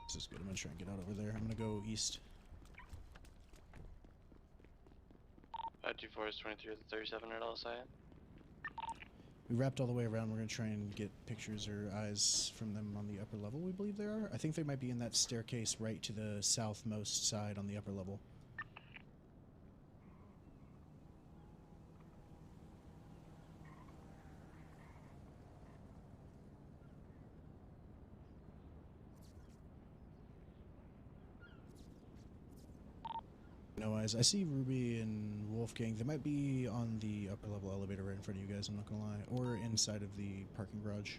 This is good. I'm gonna try and get out over there. I'm gonna go east. 524 is 23 to 37 at LSI. We wrapped all the way around. We're gonna try and get pictures or eyes from them on the upper level. We believe there are. I think they might be in that staircase right to the southmost side on the upper level. No eyes. I see Ruby and Wolfgang. They might be on the upper level elevator right in front of you guys, I'm not gonna lie. Or inside of the parking garage.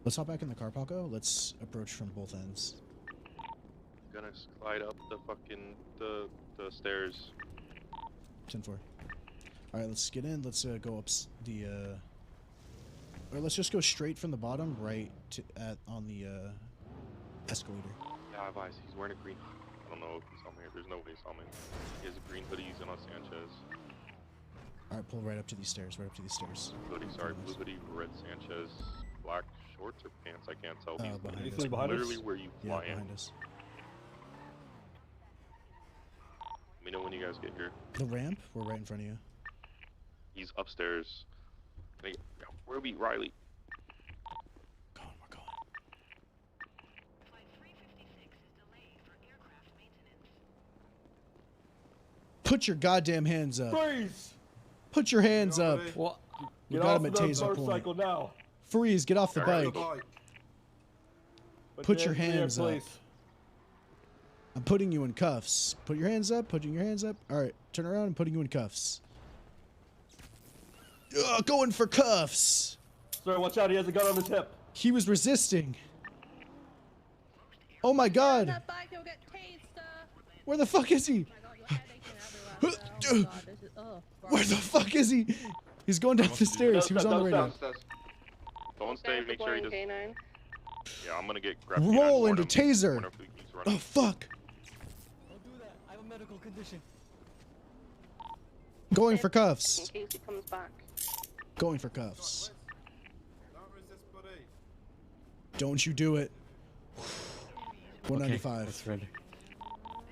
Let's hop back in the car, Paco. Let's approach from both ends. Gonna slide up the fucking the stairs. 10-4. Alright, let's get in. Let's go up the or let's just go straight from the bottom right to on the escalator. Yeah, I have eyes. He's wearing a green. I don't know if he saw me. There's no way he saw me. He has a green hoodie. He's in on Sanchez. Alright, pull right up to these stairs. Right up to these stairs. Hoodie, sorry, blue hoodie, red Sanchez, black shorts or pants. I can't tell. He's behind literally us? where you fly in. Behind us. Let me know when you guys get here. The ramp? We're right in front of you. He's upstairs. Ruby, Riley. We're going. Flight 356 is delayed for aircraft maintenance. Put your goddamn hands up. Freeze! Put your hands up. What? We Get got off him at the taser point. motorcycle now. Freeze, get off the Alright. bike. Put your hands up. I'm putting you in cuffs. Put your hands up, putting your hands up. Alright, turn around, I'm putting you in cuffs. Going for cuffs! Sir, watch out, he has a gun on his hip. He was resisting. Oh my god! That bike, you'll get tased, sir. Where the fuck is he? Oh my god, you're heading everywhere, sir. Oh my god, this is... Oh, Where the fuck is he? He's going down the stairs. He was on the radio. Don't stay. Make sure he does. K9. Yeah, I'm gonna get grabbed. Roll into taser. Oh fuck! Don't do that. I have a medical condition. Going for cuffs. In case he comes back. Going for cuffs. Don't you do it. 195. That's ready.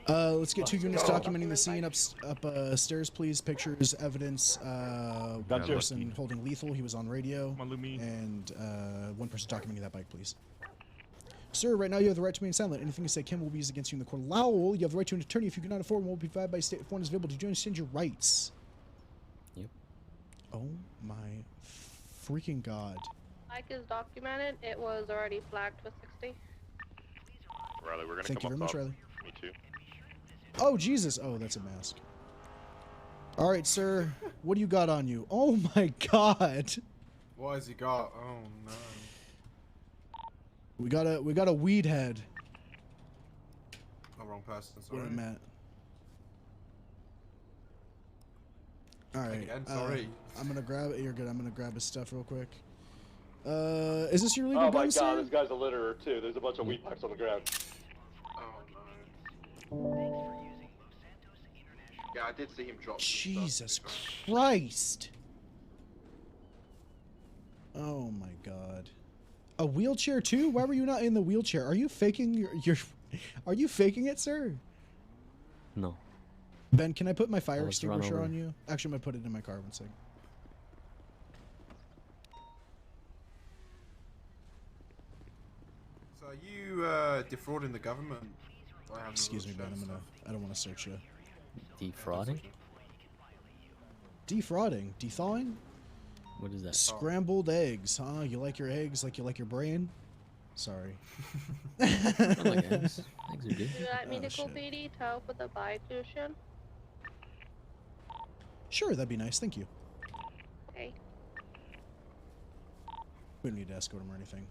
Let's get 2 units documenting the scene upstairs, please. Pictures, evidence. One person holding lethal. He was on radio. And 1 person documenting that bike, please. Sir, right now you have the right to remain silent. Anything you say can will be used against you in the court of law. You have the right to an attorney if you cannot afford one. Will be provided by state if one is available. Do you understand your rights? Yep. Oh my freaking god. Bike is documented. It was already flagged with 60. Riley, we're gonna Thank you come very up much, top. Riley. Me too. Oh, Jesus. Oh, that's a mask. All right, sir. What do you got on you? Oh, my God. What has he got? Oh, no. We got a weed head. Oh, wrong person, What sorry. am at? All right. Again, sorry. I'm going to grab it. You're good. I'm going to grab his stuff real quick. Is this your legal Oh gun, my sir? god, this guy's a litterer too. There's a bunch of weed pipes on the ground. Oh, no. Yeah, I did see him drop some Jesus stuff. Christ. Oh, my God. A wheelchair, too? Why were you not in the wheelchair? Are you faking your Are you faking it, sir? No. Ben, can I put my fire Let's run extinguisher over. on you? Actually, I'm gonna put it in my car. 1 second. So are you defrauding the government? by having Excuse all me, the Ben. stuff? I don't want to search you. Defrauding? Defrauding? Thawing? What is that? Scrambled eggs, huh? You like your eggs like you like your brain? Sorry. I like eggs. Eggs are good. Would you like me Oh, to go shit. PD to help with the bike, Lucian? Sure, that'd be nice. Thank you. Okay. We don't need to escort him or anything.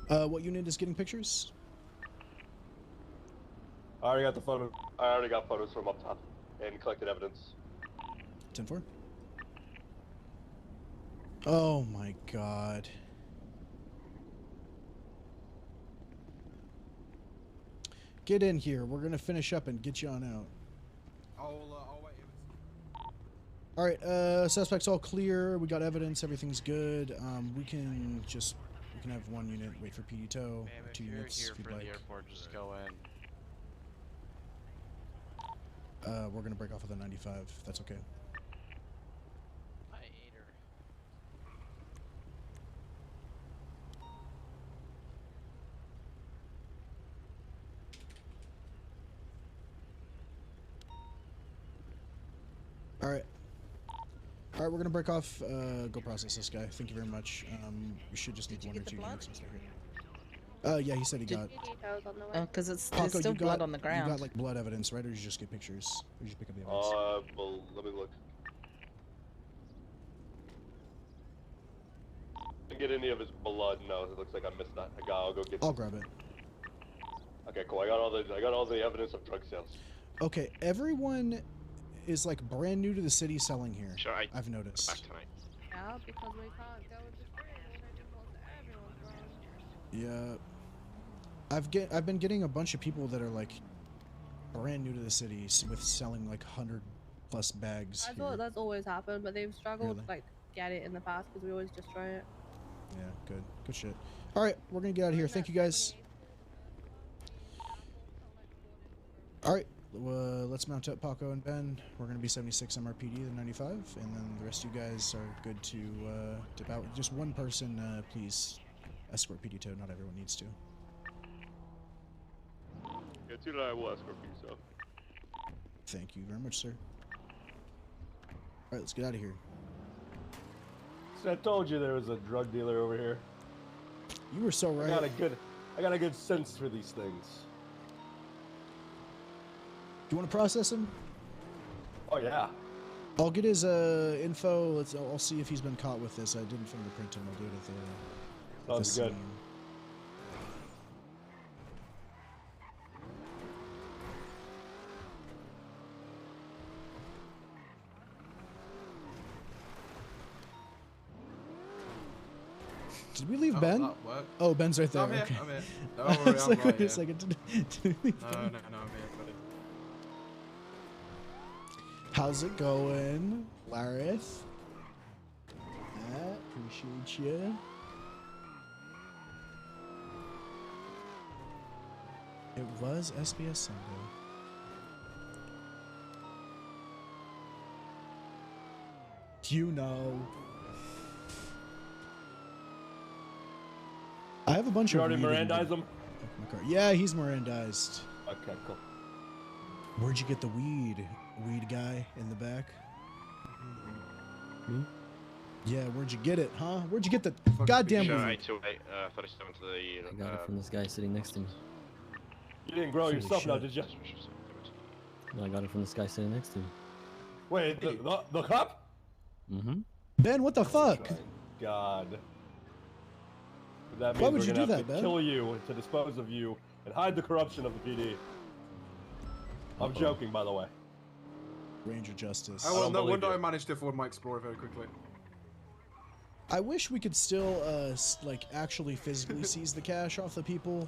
What unit is getting pictures? I already got the photo. I already got photos from up top and collected evidence. 10-4. Oh my god. Get in here. We're gonna finish up and get you on out. I'll wait. All right, suspects all clear. We got evidence. Everything's good. We can have one unit wait for PD tow. Ma'am, Two if you're units here if you'd for like. the airport, just go in. We're gonna break off with a 95. If that's okay. I ate her. All right. All right, we're gonna break off. Go process this guy. Thank you very much. We should just need one or two units since they're here. Yeah, he said he got. Details on the way. Oh, because there's Paco, still you blood got, on the ground. You got like blood evidence, right? Or did you just get pictures? Or did you pick up the evidence? Well, let me look. Didn't get any of his blood. No, it looks like I missed that. I'll go get. I'll grab it. Okay, cool. I got all the evidence of drug sales. Okay, everyone is like brand new to the city selling here. Sure, I've noticed. back tonight. Yeah, because we can't go with the street when everyone's wrong. Yeah. I've been getting a bunch of people that are like brand new to the city with selling like 100+ bags. I thought that's always happened, but they've struggled Really? to like get it in the past because we always destroy it. Yeah, good shit. All right, we're gonna get out of here. Thank you guys. All right, let's mount up Paco and Ben. We're gonna be 76 MRPD, the 95, and then the rest of you guys are good to dip out. Just one person, please escort PD tow. Not everyone needs to. Yeah, two that I will escort you, so. Thank you very much, sir. All right, let's get out of here. So I told you there was a drug dealer over here. You were so right. I got a good sense for these things. Do you want to process him? Oh yeah. I'll get his info. I'll see if he's been caught with this. I didn't fingerprint him. I'll do it at the. Sounds good. Scene. Did we leave Ben? Oh, Ben's right there. I'm here. Okay. I'm here. Don't worry, I was I'm like, right wait here. a second. Did we leave No, Ben? I'm here, buddy. How's it going, Larith? Appreciate you. It was SBS Sunday. You know. I have a bunch You of. already weed in Mirandized the- him? my car. Yeah, he's Mirandized. Okay, cool. Where'd you get the weed? Weed guy in the back? Me? Yeah, where'd you get it, huh? Where'd you get the goddamn Sure, weed? 828, 37 to the. I got it from this guy sitting next to me. You didn't grow Holy yourself now, shit. did you? No, I got it from this guy sitting next to me. Wait, the cop? Mm-hmm. Ben, what the fuck? My God. That Why means would we're you gonna do have that, to Ben? kill you to dispose of you and hide the corruption of the PD. I'm joking, by the way. Ranger Justice. Oh, well, don't no believe wonder you. I managed to afford my Explorer very quickly. I wish we could still, like, actually physically seize the cash off the people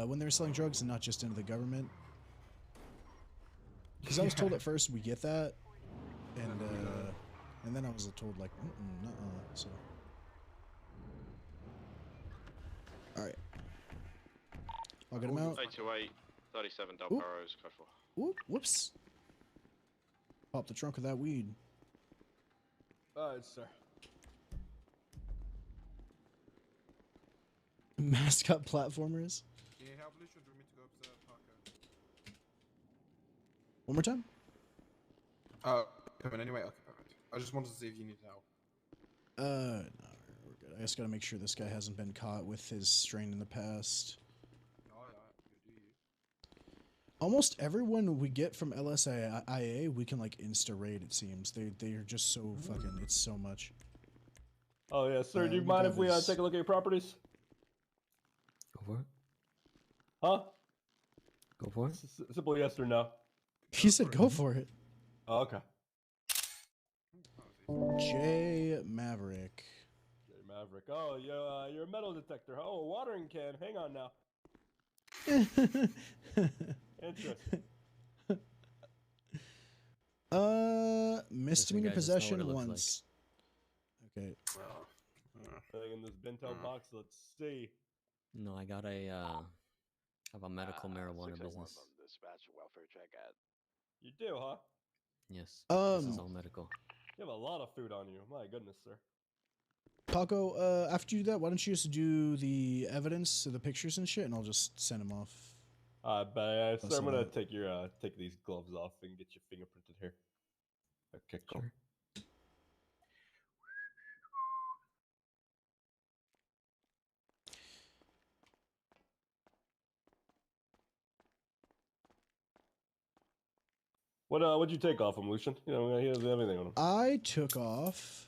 when they're selling drugs and not just into the government. Because I was told at first we get that, and then I was told, like, nuh-uh, so. Alright. I'll get him out. 828, 37 Del Oop. Perro's, code 4. Whoops. Pop the trunk of that weed. Sir. Mascot platformers. Can you help Lucian? Do you want me to go observe Parker? One more time? Come in anyway. Okay, perfect. I just wanted to see if you need help. No, we're good. I just gotta make sure this guy hasn't been caught with his strain in the past. Oh, yeah. You do you. Almost everyone we get from LSIA, we can like insta-raid, it seems. They are just so fucking, it's so much. Oh yeah, sir. Do you we mind got if we this. take a look at your properties? Go for it. Huh? Go for it. Simple yes or no. He said go for it. Oh, okay. J Maverick. J Maverick. Oh, you're a metal detector. Huh? Oh, a watering can. Hang on now. Interesting. guys just know Misdemeanor what it possession looks like. once. Okay. Anything in this bento box? Let's see. No, I got a have a medical marijuana 601 business. on dispatch welfare check at. You do, huh? Yes. This is Um, all medical. You have a lot of food on you. My goodness, sir. Paco, after you do that, why don't you just do the evidence, the pictures and shit, and I'll just send them off. But sir, I'm gonna that. take your take these gloves off and get you fingerprinted here. Okay, cool. Sure. What'd you take off him, Lucian? You know, he doesn't have anything on him. I took off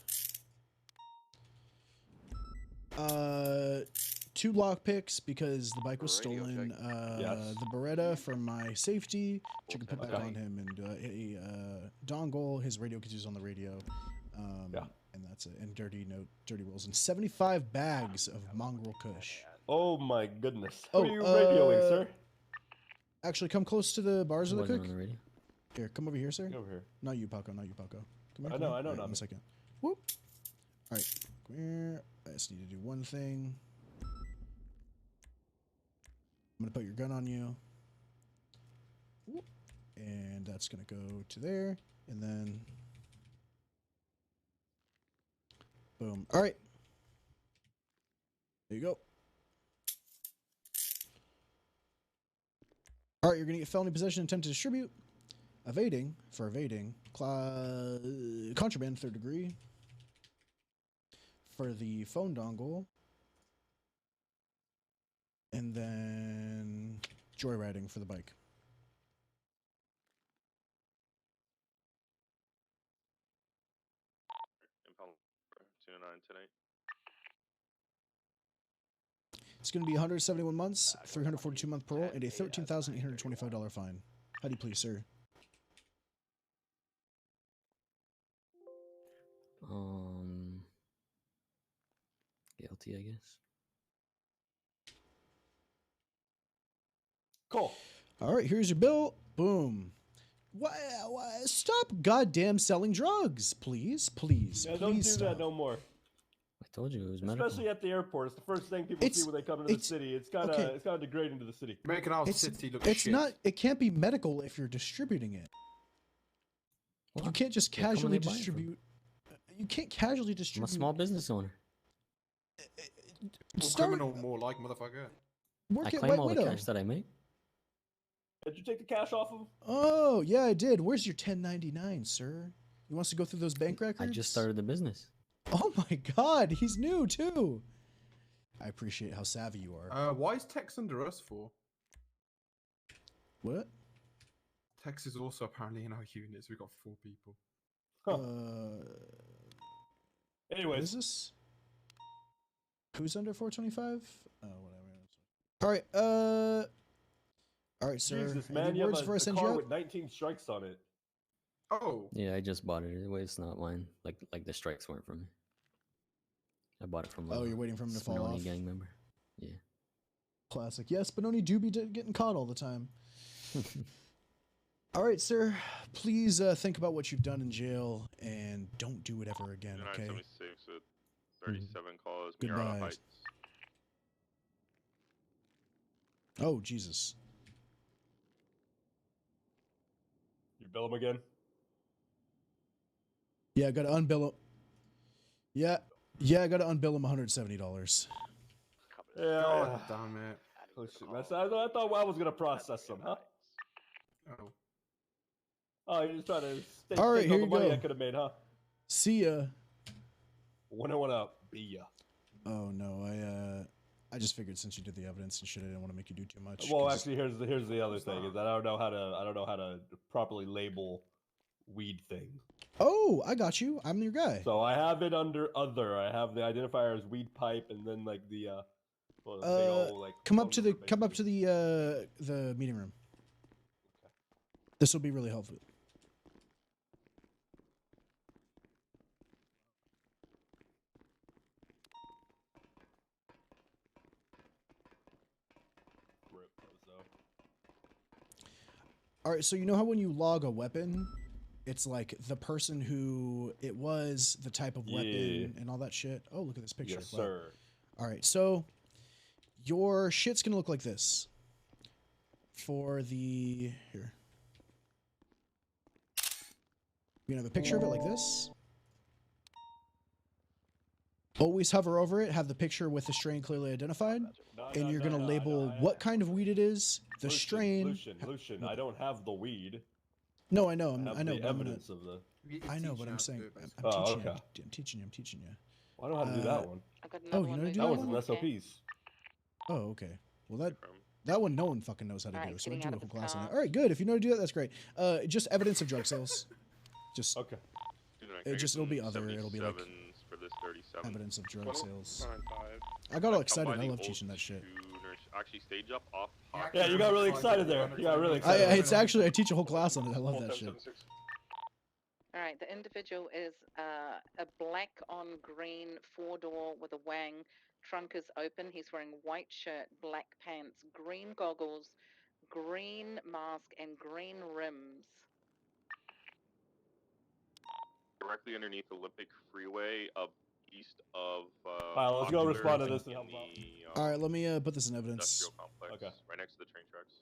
2 lockpicks because the bike was Radio stolen. check. Yes. The Beretta for my safety, which I can put back Okay. on him, and a dongle, his radio because he was on the radio. Yeah. And that's it. And dirty wheels and 75 bags of mongrel kush. Oh my goodness. Oh, Who are you radioing, sir? Actually, come close to the bars of the Wasn't cook. on the radio. Here, come over here, sir. Get over here. Not you, Paco. Not you, Paco. Come here. I know, come I know, here. not One me. second. Whoop. All right. Come here. I just need to do one thing. I'm gonna put your gun on you. Whoop. And that's gonna go to there, and then boom. All right. There you go. All right, you're gonna get felony possession, intent to distribute, evading, contraband 3rd degree, for the phone dongle, and then joyriding for the bike. Impound 209 tonight. It's going to be 171 months, 342-month parole, and a $13,825 fine. How do you please, sir? Guilty, I guess. Cool. All right, here's your bill. Boom. Why, stop goddamn selling drugs, please. Please, Yeah, please don't do stop. that no more. I told you it was medical. Especially at the airport. It's the first thing people see when they come into the city. It's kind of degrading to the city. Making our It's, city look it's shit. not. It can't be medical if you're distributing it. What? You can't just Yeah, come on, casually they buy it from. distribute. You can't casually I'm distribute. a small business owner. More Start, criminal, more like motherfucker. work I at claim White all the Widow. cash that I make. Did you take the cash off of him? Oh yeah, I did. Where's your 1099, sir? You wants to go through those bank records? I just started the business. Oh my God, he's new too. I appreciate how savvy you are. Why is Tex under us for? What? Tex is also apparently in our units. We've got 4 people. Huh. What Anyways, is this? Who's under 425? Oh, whatever. All right, sir. Jesus, Any man, you words have before I a send car you out? with 19 strikes on it. Oh, Yeah, I just bought it. It's not mine. Like the strikes weren't from me. I bought it from. Oh, you're waiting for him to fall Spinoni off. gang member. Yeah. Classic. Yes, Benoni do be getting caught all the time. All right, sir. Please think about what you've done in jail and don't do it ever again, okay? 976 with 37 calls. Good Murata night. Heights. Oh, Jesus. You bill him again? Yeah, I got to unbill him. Yeah, I got to unbill him $170. Yeah. God damn it. Oh, shit, man. So I thought I was going to process them, huh? Oh. Oh, you're just trying to take All right, all here the you money go. I could have made, huh? See ya. 101 up. Be ya. Oh no, I just figured since you did the evidence and shit, I didn't want to make you do too much. Well, 'cause- actually, here's the other thing is that I don't know how to properly label weed thing. Oh, I got you. I'm your guy. So I have it under other. I have the identifier as weed pipe, and then like the well, the big old, like come up to phone the meeting room. This will be really helpful. All right, so you know how when you log a weapon, It's like the person who it was, the type of weapon, and all that shit. Oh, look at this picture. Yes, Wow. sir. All right, so your shit's gonna look like this. For the here, you have a picture of it like this. Always hover over it, have the picture with the strain clearly identified, and you're gonna label what kind of weed it is, the strain. Lucian, I don't have the weed. No, I know, I know. The evidence of the. I know, but I'm saying, I'm teaching you. Well, I don't know how to do that one. I got Oh, another you know one. how to do That that was one? an SOPs. Oh, okay. Well, that one no one fucking knows how to do. Alright, So I getting do out a of whole his class on car. it. All right, good. If you know how to do that, that's great. Just evidence of drug sales. Just Okay. it'll be other. It'll be like for this 37. evidence of drug sales. 9-5. I got all Come excited. by I the love old teaching that shit. Actually, stage up off. Yeah, you got really excited there. You got really excited. It's actually I teach a whole class on it. I love that shit. All right, the individual is a black on green 4-door with a wang. Trunk is open. He's wearing white shirt, black pants, green goggles, green mask, and green rims. Directly underneath Olympic Freeway, up east of. Alright, let's go Oxford respond to this in and help out. the, All right, let me put this in evidence. industrial complex. Okay. Right next to the train tracks.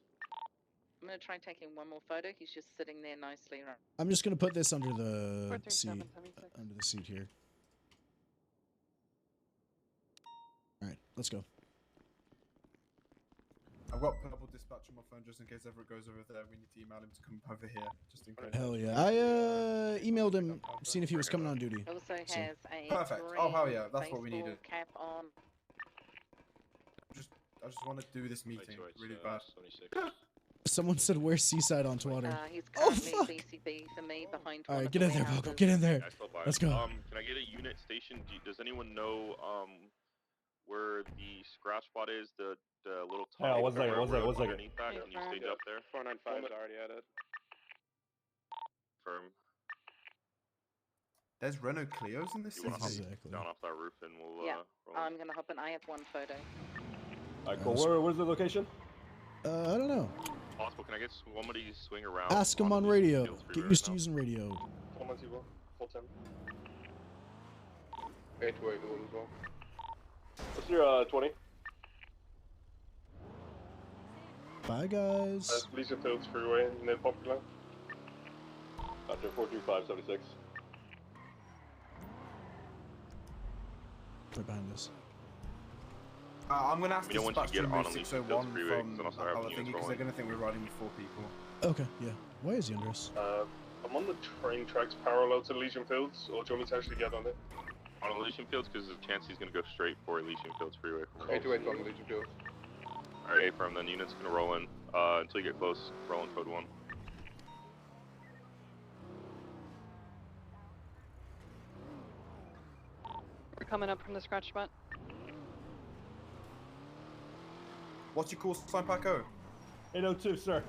I'm going to try taking one more photo. He's just sitting there nicely. Right. I'm just gonna put this under the 437, seat. 76. Under the seat here. All right, let's go. I've got purple dispatch on my phone just in case ever it goes over there. We need to email him to come over here just in case. Hell yeah! I emailed him, seeing if he was coming on duty. Also has So- a Perfect. green Oh, hell yeah, that's what we baseball needed. cap on. I just want to do this meeting really bad. 76. Someone said, "Where's Seaside on Twitter?" He's Oh, currently fuck. CCB for me behind All one right, of get the in there, warehouses. Boko. Get in there. Yeah, I still buy it. Let's go. Can I get a unit station? Does anyone know where the scratch spot is? The little Hang on, tunnel one second, where one second, we're one second. underneath that? Can you stage up there? 495 is already at it. Firm. There's Renault Clios in this You want to city. hop Exactly. down off that roof and we'll Yeah, roll. I'm going to hop in. I have one photo. Alright, cool. Where's the location? I don't know. Possible? Can I get somebody to swing around? Ask him on the radio. Fields Get Freeway used right to now? using radio. 828 as well. What's your 20? Bye, guys. Lucian Fields Freeway near Popular. After 42576. Right behind us. I'm gonna ask We don't want you dispatch to to get on remove Lucian 601 Fields Freeway, 'cause from then I'll start having our units thingy because they're rolling. gonna think we're riding with 4 people. Okay, yeah. Why is he under us? I'm on the train tracks parallel to Legion Fields, or do you want me to actually get on it? On Elysian Fields, because there's a chance he's going to go straight for Elysian Fields Freeway. From 828 on Legion Fields. Alright, A-firm, then unit's going to roll in. Until you get close, roll in code 1. We're coming up from the scratch spot. What's your call sign, Paco? 802, sir.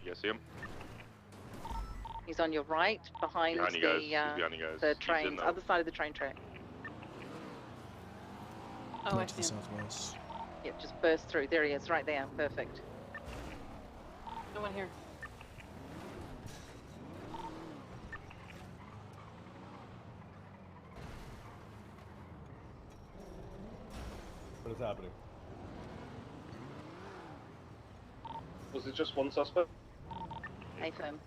You guys see him? He's on your right, behind, Behind you guys. the He's behind you guys. the He's in train, the- other side of the train track. Oh, I Right to the see him. southwest. Yep, just burst through. There he is, right there. Perfect. No one here. What is happening? Was it just one suspect? Hey, firm.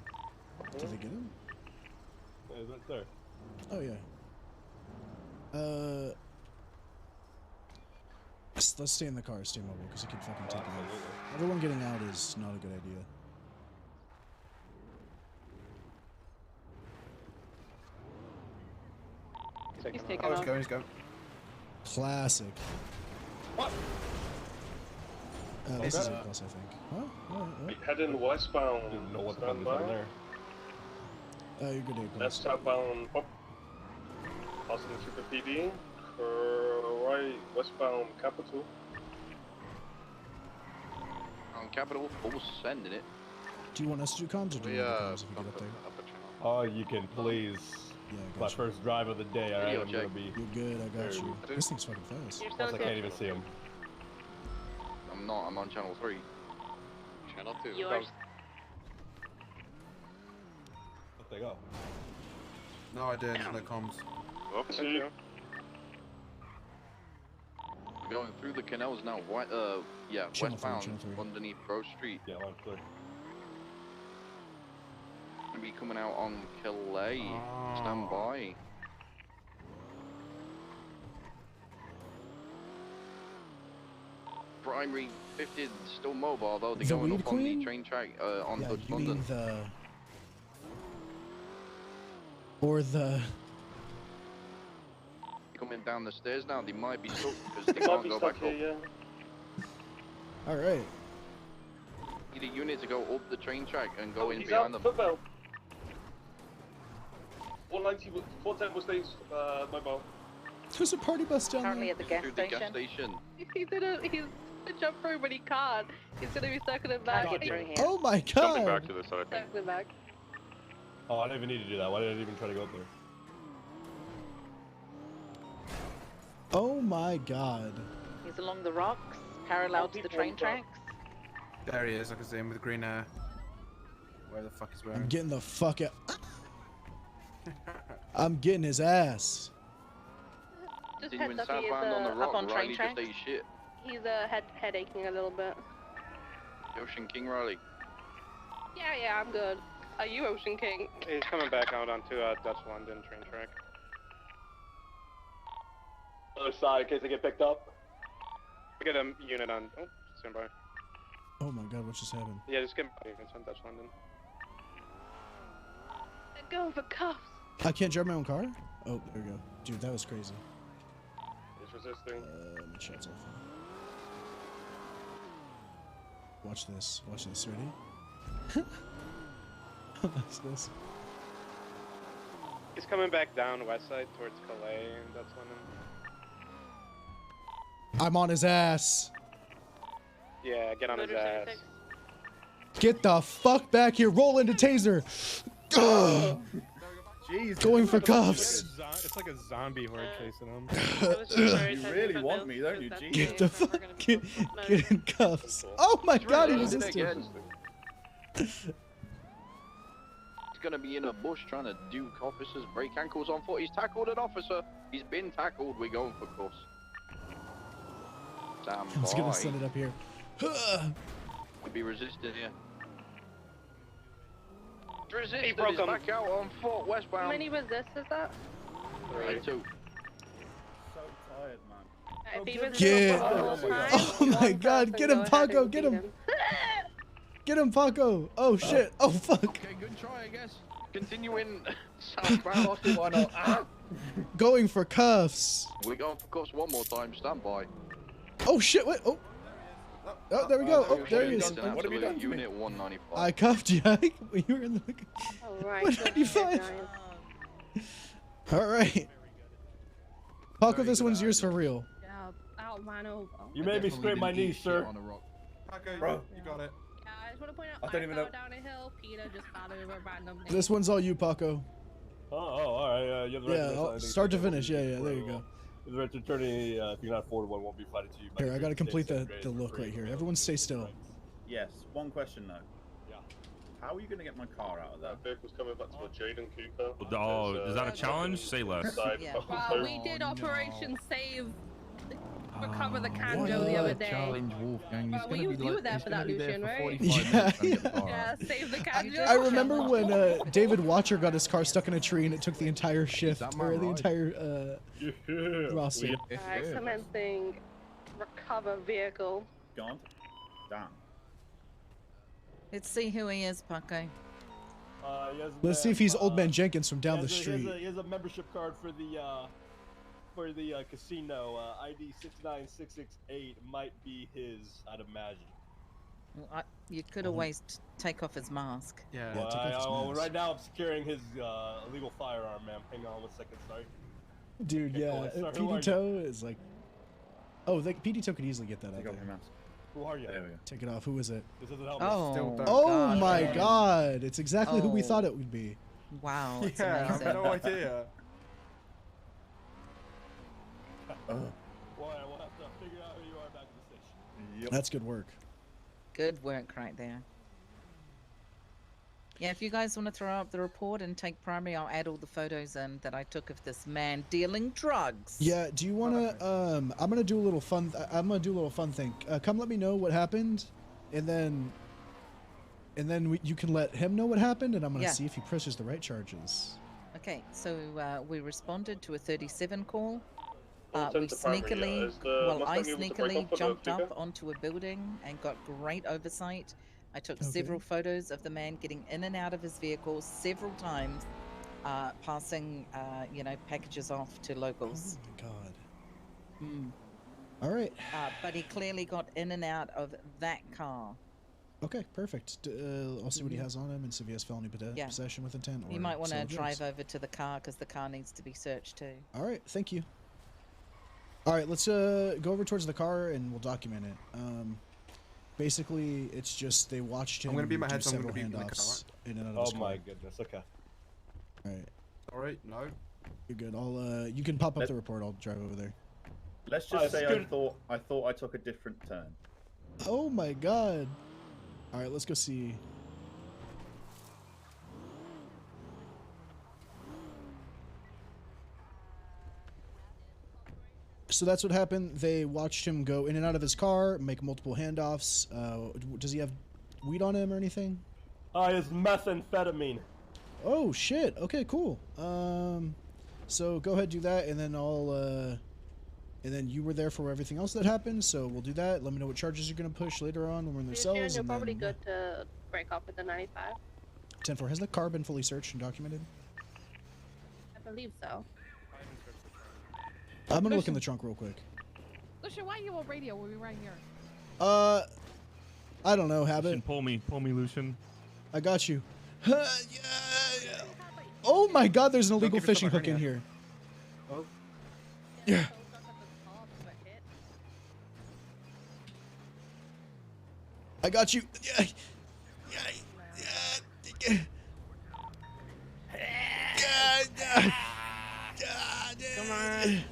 Did they get him? Yeah, he's right there. Oh yeah. Let's stay in the car, stay mobile, because he could fucking take him out. Everyone getting out is not a good idea. He's taking Oh, he's off. going, he's going. Classic. What? This is Okay. a plus, I think. Huh? What? Heading westbound. Didn't know what the fuck Stand was by. happening there. You're good, A+. Left southbound up. Passing Super PD. Right westbound Capital. On Capital, full sending it. Do you want us to do comms, or do you want to do comms if we get up there? Oh, you can please. Yeah, I My got you. first drive of the day, alright? Video I'm gonna check. be. You're good, I got you. This thing's fucking fast. You're Plus, so I can't good. even see him. I'm not. I'm on channel 3. Channel 2. Yours. Let they go. No idea, no comms. Oops. Two. We're going through the canals now. Yeah, Channel three, westbound channel three. underneath Grove Street. Yeah, line clear. Gonna be coming out on Calais. Oh. Stand by. Primary 50 still mobile though. They're The going Weed up on Queen? the train track on Yeah, Dutch you London. mean the... Or the... Coming down the stairs now. They might be stuck because they Might can't be go stuck back here, up. yeah. Alright. Need a unit to go up the train track and go in He's behind out, them. footbell. 410 was stays mobile. There's a party bus down Currently there. at the gas Through the gas station. station. He's gonna jump through, but he can't. He's gonna be circling back. Can't get through here. Oh my Jumping back god! to this side, I think. Circling back. Oh, I didn't even need to do that. Why did I even try to go up there? Oh my god. He's along the rocks, parallel to the train tracks. There he is, I can see him with green hair. Where the fuck is I'm wearing? getting the fuck out. I'm getting his ass. Just Continuing heads up, he is southbound on the rock. up on train Riley just tracks. ate shit. he's head aching a little bit. Ocean King Riley. Yeah, I'm good. Are you Ocean King? He's coming back out onto Dutch London train track. Other side in case they get picked up. We get a unit on. Oh, stand by. Oh my god, what just happened? Yeah, just get units on Dutch London. They're going for cuffs. I can't drive my own car? Oh, there we go. Dude, that was crazy. He's resisting. Let me shut off. Watch this. Watch this. Ready? Watch this. He's coming back down west side towards Calais and Dutch London. I'm on his ass. Yeah, get on his ass. Get the fuck back here. Roll into taser. Ugh. Jeez. Going for cuffs. It's like a zombie horde chasing him. You really want me, don't you? Jeez. Get the fuck. Get in cuffs. Oh my god, he Resisted resisted. again. He's gonna be in a bush trying to duke officers, break ankles on foot. He's tackled an officer. He's been tackled. We're going for cuffs. Stand I'm just gonna by. send it up here. Could be resisted here. Resisted. He broke He's him. back out on foot How westbound. many resist is that? Right, two. So tired, man. If he Get- resists the whole time, Oh my one god, person get go him, ahead Paco, and get beat him. Get him, Paco. Oh shit. Oh fuck. Okay, good try, I guess. Continuing southbound. Why not? Ah! Going for cuffs. We're going for cuffs one more time. Stand by. Oh shit. What? Oh. Oh, there we go. Oh, there he is. What have you done to me? Unit 195. I cuffed you. You were in the. Alright. 195. All right. Paco, this one's yours for real. Yeah, out mine over. You made me scrape my knees, sir. Paco, Bro. you got it. Yeah, I just want to point out, I don't even know. down a hill, Peter just fell over randomly. This one's all you, Paco. Oh, all right. You have the right Yeah, to I'll- start to finish. Yeah, yeah. There you go. The right to turn any, if you're not forward, one won't be provided to you. Here, I gotta complete the look right here. Everyone stay still. Yes, one question though. Yeah. How are you gonna get my car out of there? That vehicle's coming back to a Jaden Cooper. Oh, There's, is that a challenge? Say less. side Yeah. fucking Well, post. we did Operation Save Recover the Kanjo the other day. Challenge, Wolfgang. Well, you were there for that, Lucian, right? Yeah, Yeah, save the Kanjo. I remember when David Watcher got his car stuck in a tree and it took the entire shift that or man the right? entire roster. Alright, commencing recover vehicle. Gone. Damn. Let's see who he is, Paco. Let's see if he's Old Man Jenkins from down the street. He has a membership card for the casino. ID 69668 might be his, I'd imagine. Well, you could always take off his mask. Yeah. Well, take off his well, mask. right now I'm securing his illegal firearm, ma'am. Hang on 1 second, sorry. Dude, Okay, yeah, cool. Sorry, who are PD you? Toe is like. Oh, PD Toe could easily get that out Take off your there. mask. Who are you? There we go. Take it off. Who is it? This doesn't help me. Oh, Oh God. my god! It's exactly who we Oh. thought it would be. Wow, it's Yeah, I amazing. have no idea. Well, we'll have to figure out who you are back at the station. Yep. That's good work. Good work right there. Yeah, if you guys want to throw up the report and take primary, I'll add all the photos in that I took of this man dealing drugs. Yeah. Do you want to? I'm gonna do a little fun. I'm gonna do a little fun thing. Come, let me know what happened, and then you can let him know what happened, and I'm gonna see if he presses the right charges. Okay, so we responded to a 37 call. Well, We send to primary, sneakily, is the well, I Mustang able to break sneakily up with the jumped figure? up onto a building and got great oversight. I took Okay. several photos of the man getting in and out of his vehicle several times, passing, you know, packages off to locals. Oh my god. Mm. All right. But he clearly got in and out of that car. Okay, perfect. I'll see what he has on him and see if he has felony possession with intent. You or might want to sale of drugs. drive over to the car because the car needs to be searched too. All right, thank you. All right, let's go over towards the car and we'll document it. Basically, it's just they watched him. I'm gonna beat my do head, so I'm several gonna be in the car, handoffs in and out of Oh his car. my goodness. Okay. All right. All right. No. You're good. I'll you can pop up the report. I'll drive over there. Let's just say I thought I took a different turn. Oh my god. All right, let's go see. So that's what happened. They watched him go in and out of his car, make multiple handoffs. Does he have weed on him or anything? It's methamphetamine. Oh shit. Okay, cool. So go ahead, do that, and then I'll and then you were there for everything else that happened, so we'll do that. Let me know what charges you're gonna push later on when we're in their cells. You're And probably then, good to break off with the 95. 10-4, has the car been fully searched and documented? I believe so. I'm gonna look in the trunk real quick. Lucian, why are you on radio when we're right here? I don't know, habit. Lucian, pull me, Lucian. I got you. Oh my god, there's an illegal give yourself fishing a hook in hernia. here. Oh. Yeah. I got you. Yeah. Come on.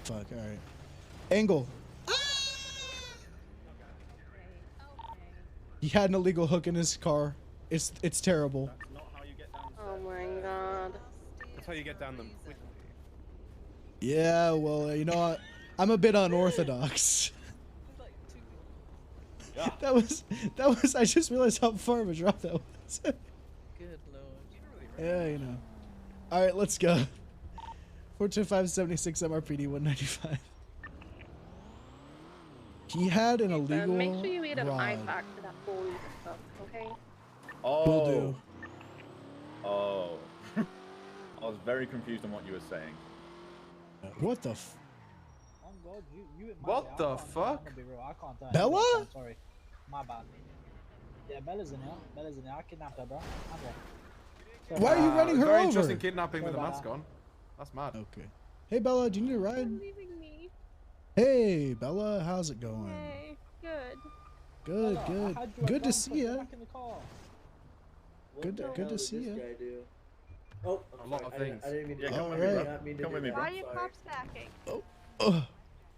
Fuck, alright. Angle. He had an illegal hook in his car. It's terrible. Oh my god. That's how you get down them quickly. Yeah, well, you know what? I'm a bit unorthodox. Yeah. That was I just realized how far of a drop that was. Good lord. Yeah, you know. Alright, let's go. 42576 MRPD 195. He had an illegal Make sure you eat an rod. eye back to that 4 liter stuff, okay? Oh. Will do. Oh. I was very confused on what you were saying. What the f... What the fuck? Bella? Sorry. My bad. Yeah, Bella's in here. Bella's in here. I kidnapped her, bro. Why are you running her Very over? interesting kidnapping with a mask on. That's mad. Okay. Hey, Bella, do you need a ride? Leaving me. Hey, Bella, how's it going? Hey, good. Good, Bella, good. I had you Good to at see gunpoint ya. back in the car. Good to see ya. Oh, a lot of things. Yeah, All come with me, right. bro. Come with me, Why bro. are you cop stacking?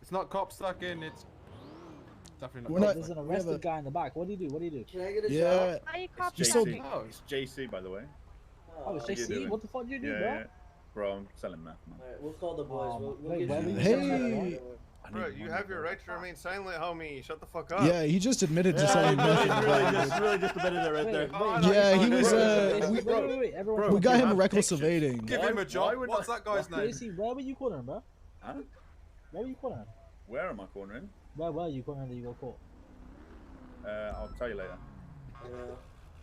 It's not cop stacking. It's definitely We're not. not- There's an we have arrested a- guy in the back. What do you do? What do you do? Can I get a Yeah. shot? Why are you cop It's sold- stacking? Oh, It's JC, by the way. Oh, it's How you JC? doing? What the fuck do you do, Yeah, bro? yeah. Bro, I'm selling meth, man. Alright, we'll call the boys. We'll wait, get where you. were you Hey. Bro, you have your right to remain silent, homie. Shut the fuck up. Yeah, he just admitted to selling meth. really just admitted it right there. Yeah, he was, Wait, everyone. we got him have reckless pictures. evading. Give him a job. would What's that guy's name? JC, where were you cornering, bro? Huh? Where were you cornering? Where am I cornering? Where were you cornering that you got caught? I'll tell you later.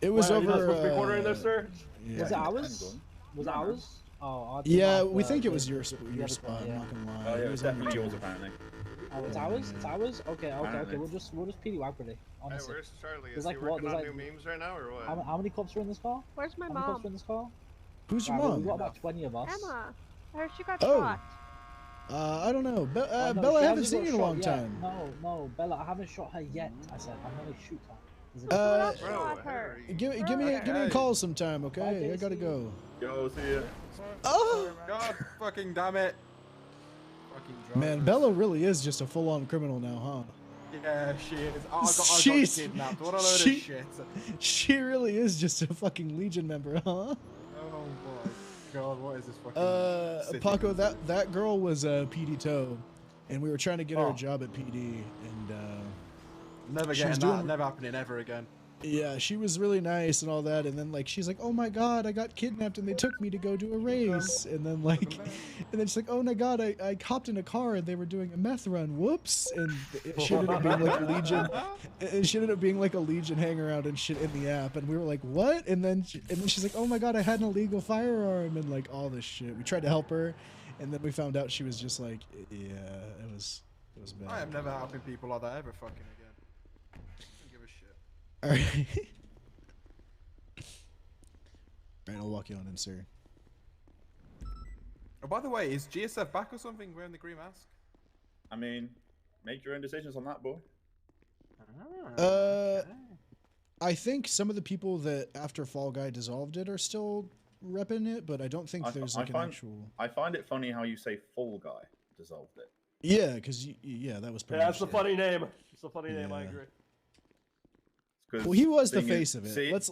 It was Why, are over. you not supposed to be cornering there, sir? Yeah. Was it ours? Depends Was it ours? Oh, Yeah, we think think it was your the other spot. one, I'm not gonna lie. Oh, yeah, It it was was on your definitely yours, tool. apparently. Oh, it's ours? It's ours? Okay. Apparently. We'll just PD wipe it. Hey, Honestly. where's Charlie? There's Is like he what? working There's on like new memes right now, or what? how many cops are in this car? Where's my How many cops are mom? in this car? Who's your Right, well, mom? We've got about 20 of us. Emma. I heard she got Oh. shot. I don't know. Oh, no, Bella, she I haven't hasn't seen got you in a shot long yet. time. No, Bella, I haven't shot her yet. I said I'm gonna shoot her. Is it- Someone Uh, else shot her. Give me a call sometime, okay? I gotta go. Yo, see ya. Oh God fucking damn it. Fucking drunk. man, Bella really is just a full-on criminal now, huh? Yeah, she is. I got kidnapped. What a load of shit. She really is just a fucking Legion member, huh? Oh my god, what is this fucking city? Paco, that girl was PD Toe, and we were trying to get her a job at PD, and never getting that. Never happening ever again. Yeah, she was really nice and all that, and then like she's like, "Oh my god, I got kidnapped and they took me to go do a race," and then like, and then she's like, "Oh my god, I hopped in a car and they were doing a meth run, whoops!" And she ended up being like a Legion, and she ended up being like a Legion hangaround and shit in the app, and we were like, "What?" And then she's like, "Oh my god, I had an illegal firearm," and like all this shit. We tried to help her, and then we found out she was just like, yeah, it was bad. I am never helping people like that ever fucking again. Don't give a shit. Alright. Alright, I'll walk you on in, sir. Oh, by the way, is GSF back or something wearing the green mask? I mean, make your own decisions on that, boy. I think some of the people that after Fall Guy dissolved it are still repping it, but I don't think there's like an actual... I find it funny how you say Fall Guy dissolved it. Yeah, because yeah, that was pretty that's a funny name. It's a funny name, I agree. Well, he was the face of it. Let's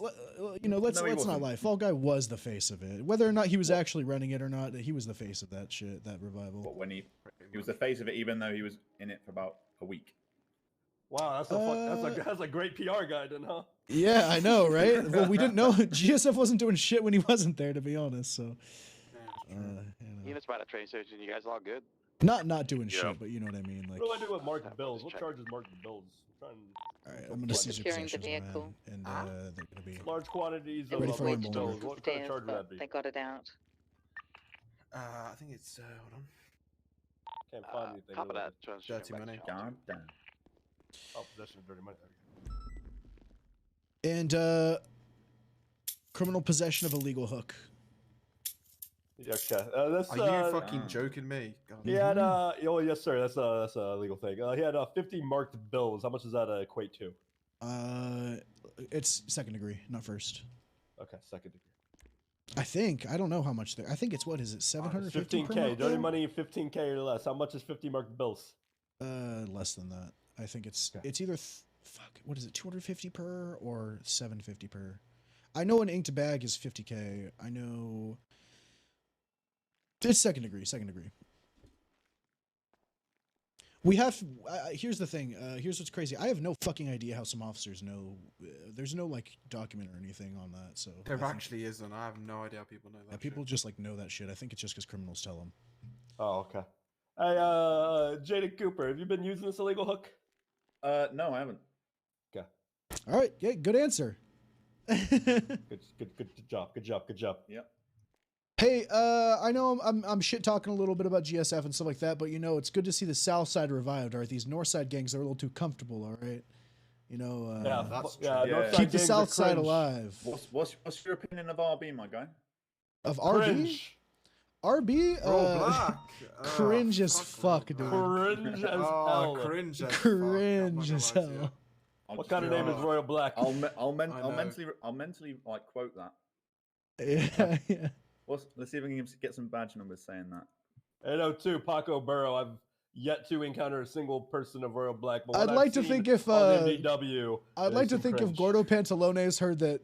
not lie. Fall Guy was the face of it. Whether or not he was actually running it or not, he was the face of that shit, that revival. But when he was the face of it, even though he was in it for about a week. Wow, that's a great PR guy, then, huh? Yeah, I know, right? Well, we didn't know GSF wasn't doing shit when he wasn't there, to be honest. So, Even about a train station, you guys all good? Not doing shit, but you know what I mean. Like, what do I do with Mark Bills? What charges Mark Bills? All right, I'm gonna seize your possessions, man, and they're gonna be large quantities of ready for Mark Rainbow Bills. Lord. What kind of charge would that be? They got it out. I think it's hold on. Can't find anything. Top of that, dirty money. God damn. Oh, possession of dirty money. And criminal possession of a legal hook. Okay, that's. Are you fucking joking me? God. He had oh yes sir, that's a legal thing. He had 50 marked bills. How much does that equate to? It's second degree, not first. Okay, second degree. I think I don't know how much there. I think it's what is it 750? 15K dirty money, 15K or less. How much is 50 marked bills? Less than that. I think it's either fuck. What is it? 250 per or 750 per? I know an inked bag is 50K. I know. It's second degree. Second degree. We have. Here's the thing. Here's what's crazy. I have no fucking idea how some officers know. There's no like document or anything on that. So there actually isn't. I have no idea how people know that. People just like know that shit. I think it's just because criminals tell them. Oh, okay. Hey, Jaden Cooper, have you been using this illegal hook? No, I haven't. Okay. All right. Yeah. Good answer. Good job. Yep. Hey, I know I'm shit talking a little bit about GSF and stuff like that, but you know it's good to see the South Side revived. All right, these North Side gangs are a little too comfortable. All right, you know. Keep the South Side alive. What's your opinion of RB, my guy? Of RB? RB? Cringe as fuck, dude. Cringe as hell. Cringe as hell. What kind of name is Royal Black? I'll mentally like quote that. Yeah. Let's see if we can get some badge numbers saying that. I know too, Paco Burrow. I've yet to encounter a single person of Royal Black. But I'd like to think if MDW, I'd like to think if Gordo Pantalones heard that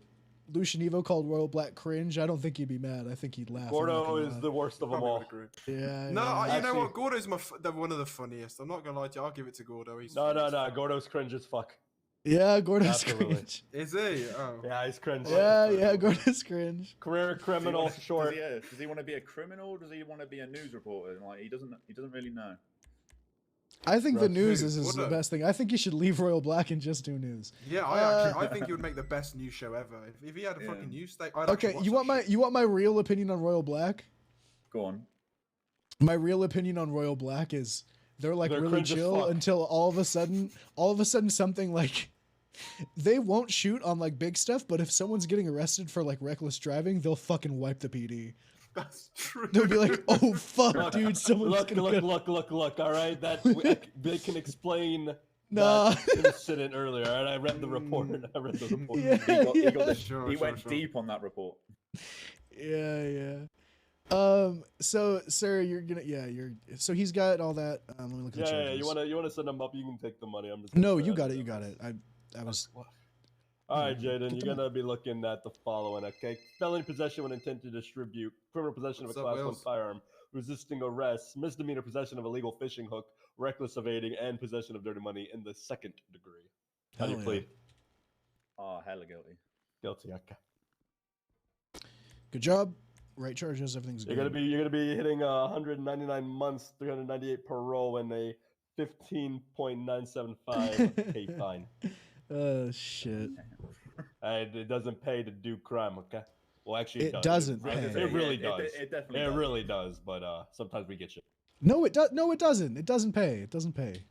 Lucian Evo called Royal Black cringe, I don't think he'd be mad. I think he'd laugh. Gordo is the worst of them all. Yeah. No, you know what? Gordo's one of the funniest. I'm not gonna lie to you. I'll give it to Gordo. He's no. Gordo's cringe as fuck. Yeah, Gordo's cringe. Is he? Oh. Yeah, he's cringe. Yeah, Gordo's cringe. Career criminal, short. Does he want to be a criminal? Or does he want to be a news reporter? Like he doesn't really know. I think the news is the best thing. I think you should leave Royal Black and just do news. Yeah, I think he would make the best news show ever. If he had a fucking news station. Okay, you want my real opinion on Royal Black? Go on. My real opinion on Royal Black is they're really chill until all of a sudden something like they won't shoot on like big stuff, but if someone's getting arrested for like reckless driving, they'll fucking wipe the PD. That's true. They'll be like, "Oh fuck, dude, someone's look. All right, they can explain that incident earlier. All right, I read the report. Yeah, he went deep on that report. Yeah. So sir, you're gonna so he's got all that. Let me look at the charges. You wanna send him up? You can take the money. I'm just. No, you got it. You got it. I was. All right, Jaden, you're gonna be looking at the following. Okay, felony possession with intent to distribute, criminal possession of a Class 1 firearm, resisting arrest, misdemeanor possession of a legal fishing hook, reckless evading, and possession of dirty money in the 2nd degree. How do you plead? Oh, hella guilty. Guilty. Okay. Good job. Right charges. Everything's good. You're gonna be hitting 199 months, 398 parole, and a 15.975 K fine. Oh shit. It doesn't pay to do crime, okay? Well, actually, it doesn't pay. It really does. It definitely does. does. Really does, but sometimes we get shit. No, it does. No, it doesn't. It doesn't pay. It doesn't pay.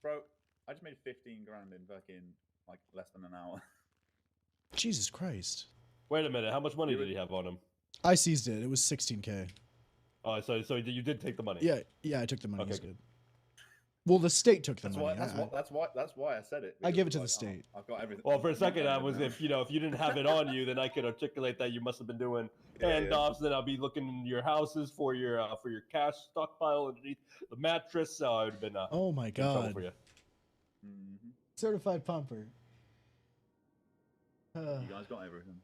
Bro, I just made 15 grand in fucking like less than an hour. Jesus Christ. Wait a minute. How much money did he have on him? I seized it. It was 16K. Oh, so you did take the money? Yeah, I took the money. Okay, good. Well, the state took the money. That's why I said it. I give it to the state. I've got everything. Well, for a second, I was if you didn't have it on you, then I could articulate that you must have been doing handoffs. Then I'll be looking in your houses for your cash stockpile underneath the mattress. So I would have been. Oh my God. For you. Certified pumper. You guys got everything.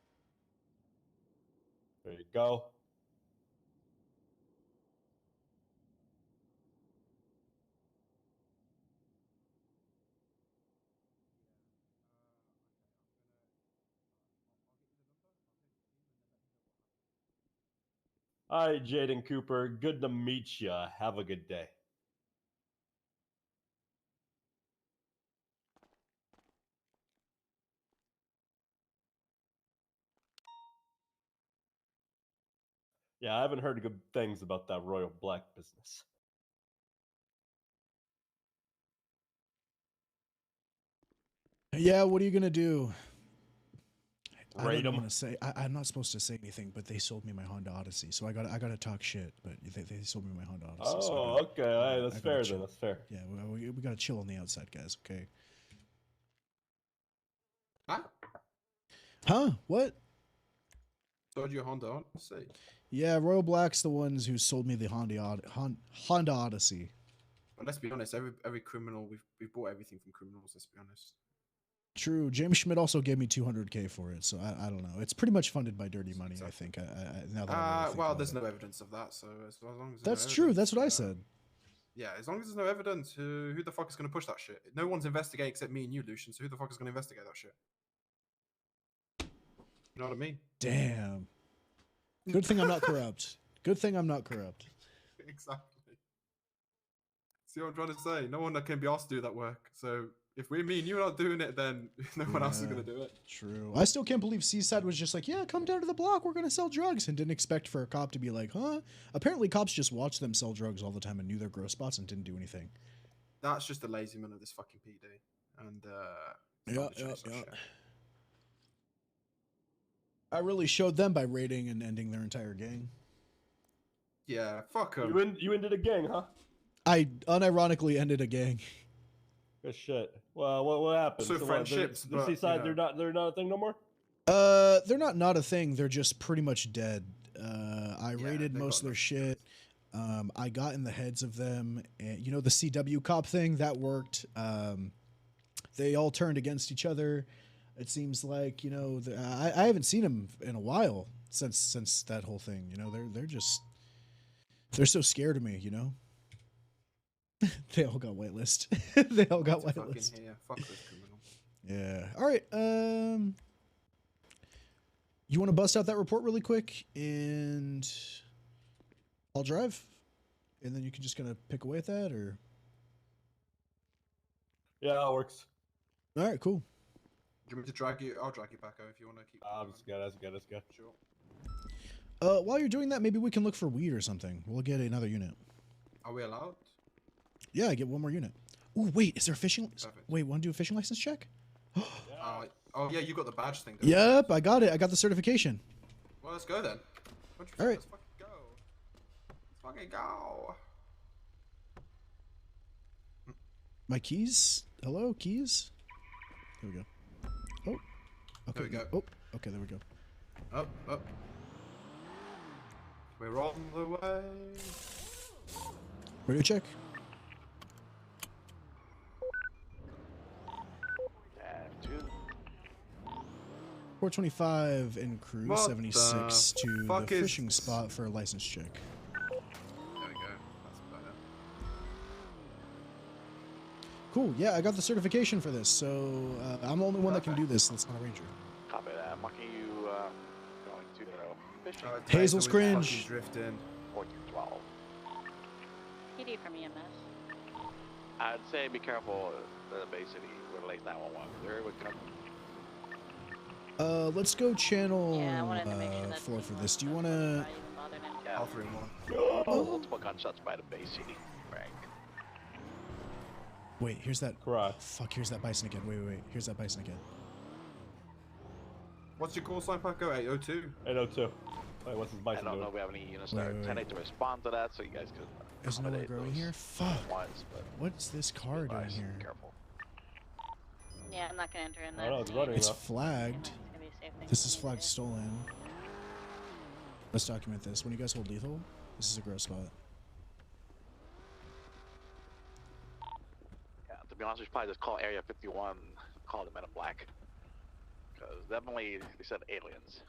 There you go. All right, Jaden Cooper. Good to meet you. Have a good day. Yeah, I haven't heard good things about that Royal Black business. Yeah, what are you gonna do? Raid them. I'm not supposed to say anything, but they sold me my Honda Odyssey, so I gotta talk shit. But they sold me my Honda Odyssey. Oh, so okay. All right, that's fair then. That's fair. Yeah, we gotta chill on the outside, guys. Okay. Huh? What? Sold you a Honda Odyssey? Yeah, Royal Black's the ones who sold me the Honda Odyssey. But let's be honest, every criminal we've bought everything from criminals. Let's be honest. True. James Schmidt also gave me 200K for it, so I don't know. It's pretty much funded by dirty money, I think. Now that I really think well, about there's it. no evidence of that, so as long as That's no true. evidence, That's what I said. Yeah, as long as there's no evidence, who the fuck is going to push that shit? No one's investigating except me and you, Lucian. So who the fuck is going to investigate that shit? You know what I mean? Damn. Good thing I'm not corrupt. Good thing I'm not corrupt. Exactly. See what I'm trying to say? No one can be asked to do that work. So if me and you are not doing it, then no one else is going to do it. True. I still can't believe Seaside was just like, yeah, come down to the block. We're going to sell drugs. And didn't expect for a cop to be like, huh? Apparently cops just watch them sell drugs all the time and knew their gross spots and didn't do anything. That's just the lazyman of this fucking PD. And, yeah. I really showed them by raiding and ending their entire gang. Yeah, fuck them. You ended a gang, huh? I unironically ended a gang. Good shit. Well, what happened? So friendships, The Seaside, you know. they're not a thing no more. They're not a thing. They're just pretty much dead. I raided most of their shit. I got in the heads of them, and the CW cop thing that worked. They all turned against each other. It seems like I haven't seen them in a while since that whole thing. They're so scared of me. They all got whitelist. They all got whitelist. Fuck those criminals. Yeah. All right. You want to bust out that report really quick, and I'll drive, and then you can just kind of pick away at that, or. Yeah, that works. All right. Cool. Do you want me to drag you? I'll drag you back out if you want to keep. That's good. Sure. While you're doing that, maybe we can look for weed or something. We'll get another unit. Are we allowed? Yeah, I get one more unit. Ooh, wait, is there a fishing? Wait, want to do a fishing license check? Oh yeah, you got the badge thing. Yep, I got it. I got the certification. Well, let's go then. All right. Let's fucking go. Let's fucking go. My keys. Hello, keys. There we go. Oh. Okay. There we go. Oh. Okay. There we go. Up. We're on the way. Radio check. 425 in crew, What 76 the to the fuck is fishing this? spot for a license check. There we go. That's better. Cool, yeah, I got the certification for this, so I'm the only one that can do this that's not a ranger. Copy that. Marking you going to fishing. Hazel's Tyson was cringe. fucking drifting. 1412. PD from EMS. I'd say be careful the Bay City with Lake 911. There would come. Let's go channel Yeah, I wanted to make sure that 4 for this. Do you want to... All 3 and 1. Multiple gunshots by the Bay City. Rank. Wait, here's that... Correct. Fuck, here's that bison again. Wait. Here's that bison again. What's your call sign, Paco? 802? 802. Wait, what's his I bison don't doing? know if we have any units that are Wait. 10 to respond to that, so you guys could. There's nowhere growing here? Fuck. Ones, but What's this car doing here? careful. Yeah, I'm not gonna enter in Oh, that. no, it's running It's now. flagged. It's gonna be a safe thing This to is do flagged today. stolen. Let's document this. When you guys hold lethal, this is a gross spot. Yeah, to be honest, we should probably just call Area 51, call the Men in Black. Because definitely they said aliens.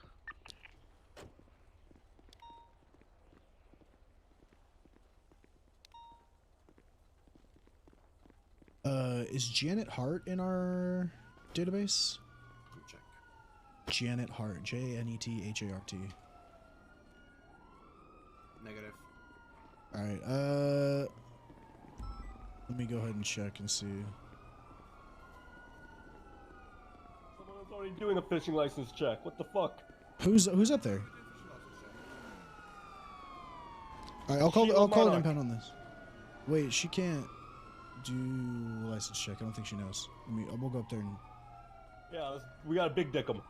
Is Janet Hart in our database? Let me check. Janet Hart. Janethart. Negative. Alright, let me go ahead and check and see. Someone was already doing a fishing license check. What the fuck? Who's up there? Alright, I'll call an Monarch. impound on this. Wait, she can't do a license check. I don't think she knows. We'll go up there and Yeah, we got a big dick 'em.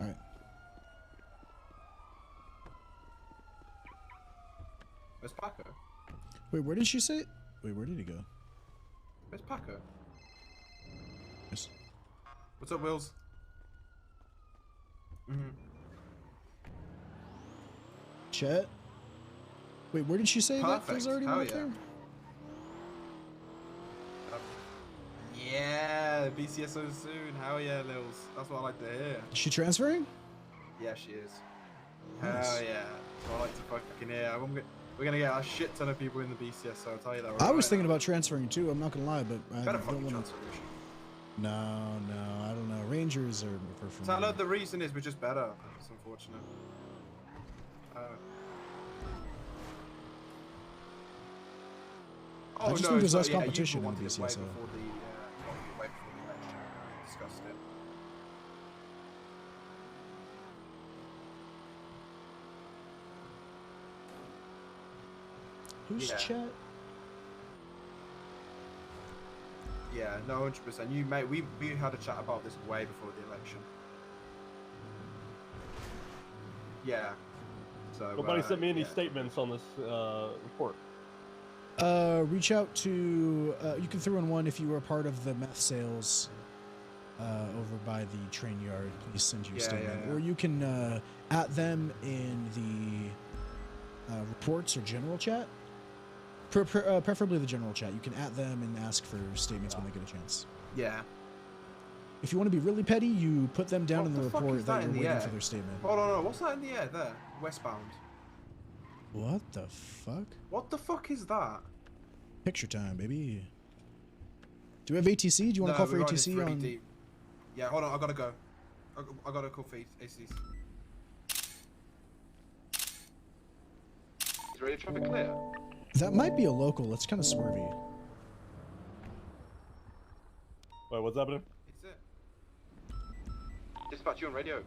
Alright. Where's Paco? Wait, where did she say? Wait, where did he go? Where's Paco? Yes. What's up, Wills? Chet? Wait, where did she say that Perfect. was already Hell up yeah. there? Yeah, BCSO soon. Hell yeah, Lils. That's what I like to hear. Is she transferring? Yeah, she is. Nice. Hell yeah. That's what I like to fucking hear. We're gonna get a shit ton of people in the BCSO, I'll tell you that. I was thinking about transferring too, I'm not gonna lie, but I Better don't fucking want transfer. to... No, I don't know. Rangers are for Tyler, the reason is we're just better. It's unfortunate. I just think there's less competition in the BCSO. Way before the election. We discussed it. Who's Yeah. Chet? Yeah, no, 100%. You mate, we had a chat about this way before the election. Yeah. So Nobody sent me any yeah. statements on this report. Reach out to you can throw in one if you were a part of the meth sales over by the train yard. Please send you a Yeah, statement, yeah. or you can at them in the reports or general chat. Preferably the general chat. You can at them and ask for statements when they get a chance. Yeah. If you want to be really petty, you put them down What in the the fuck report is that that you're in the waiting air? for their statement. Hold on, what's that in the air there? Westbound. What the fuck? What the fuck is that? Picture time, baby. Do we have ATC? Do you want to call for we're riding ATC pretty on? deep. Yeah, hold on, I gotta go. I gotta call for ACs. Is radio traffic clear? That might be a local. It's kind of swervy. Wait, what's happening? It's it. Dispatch, you on radio.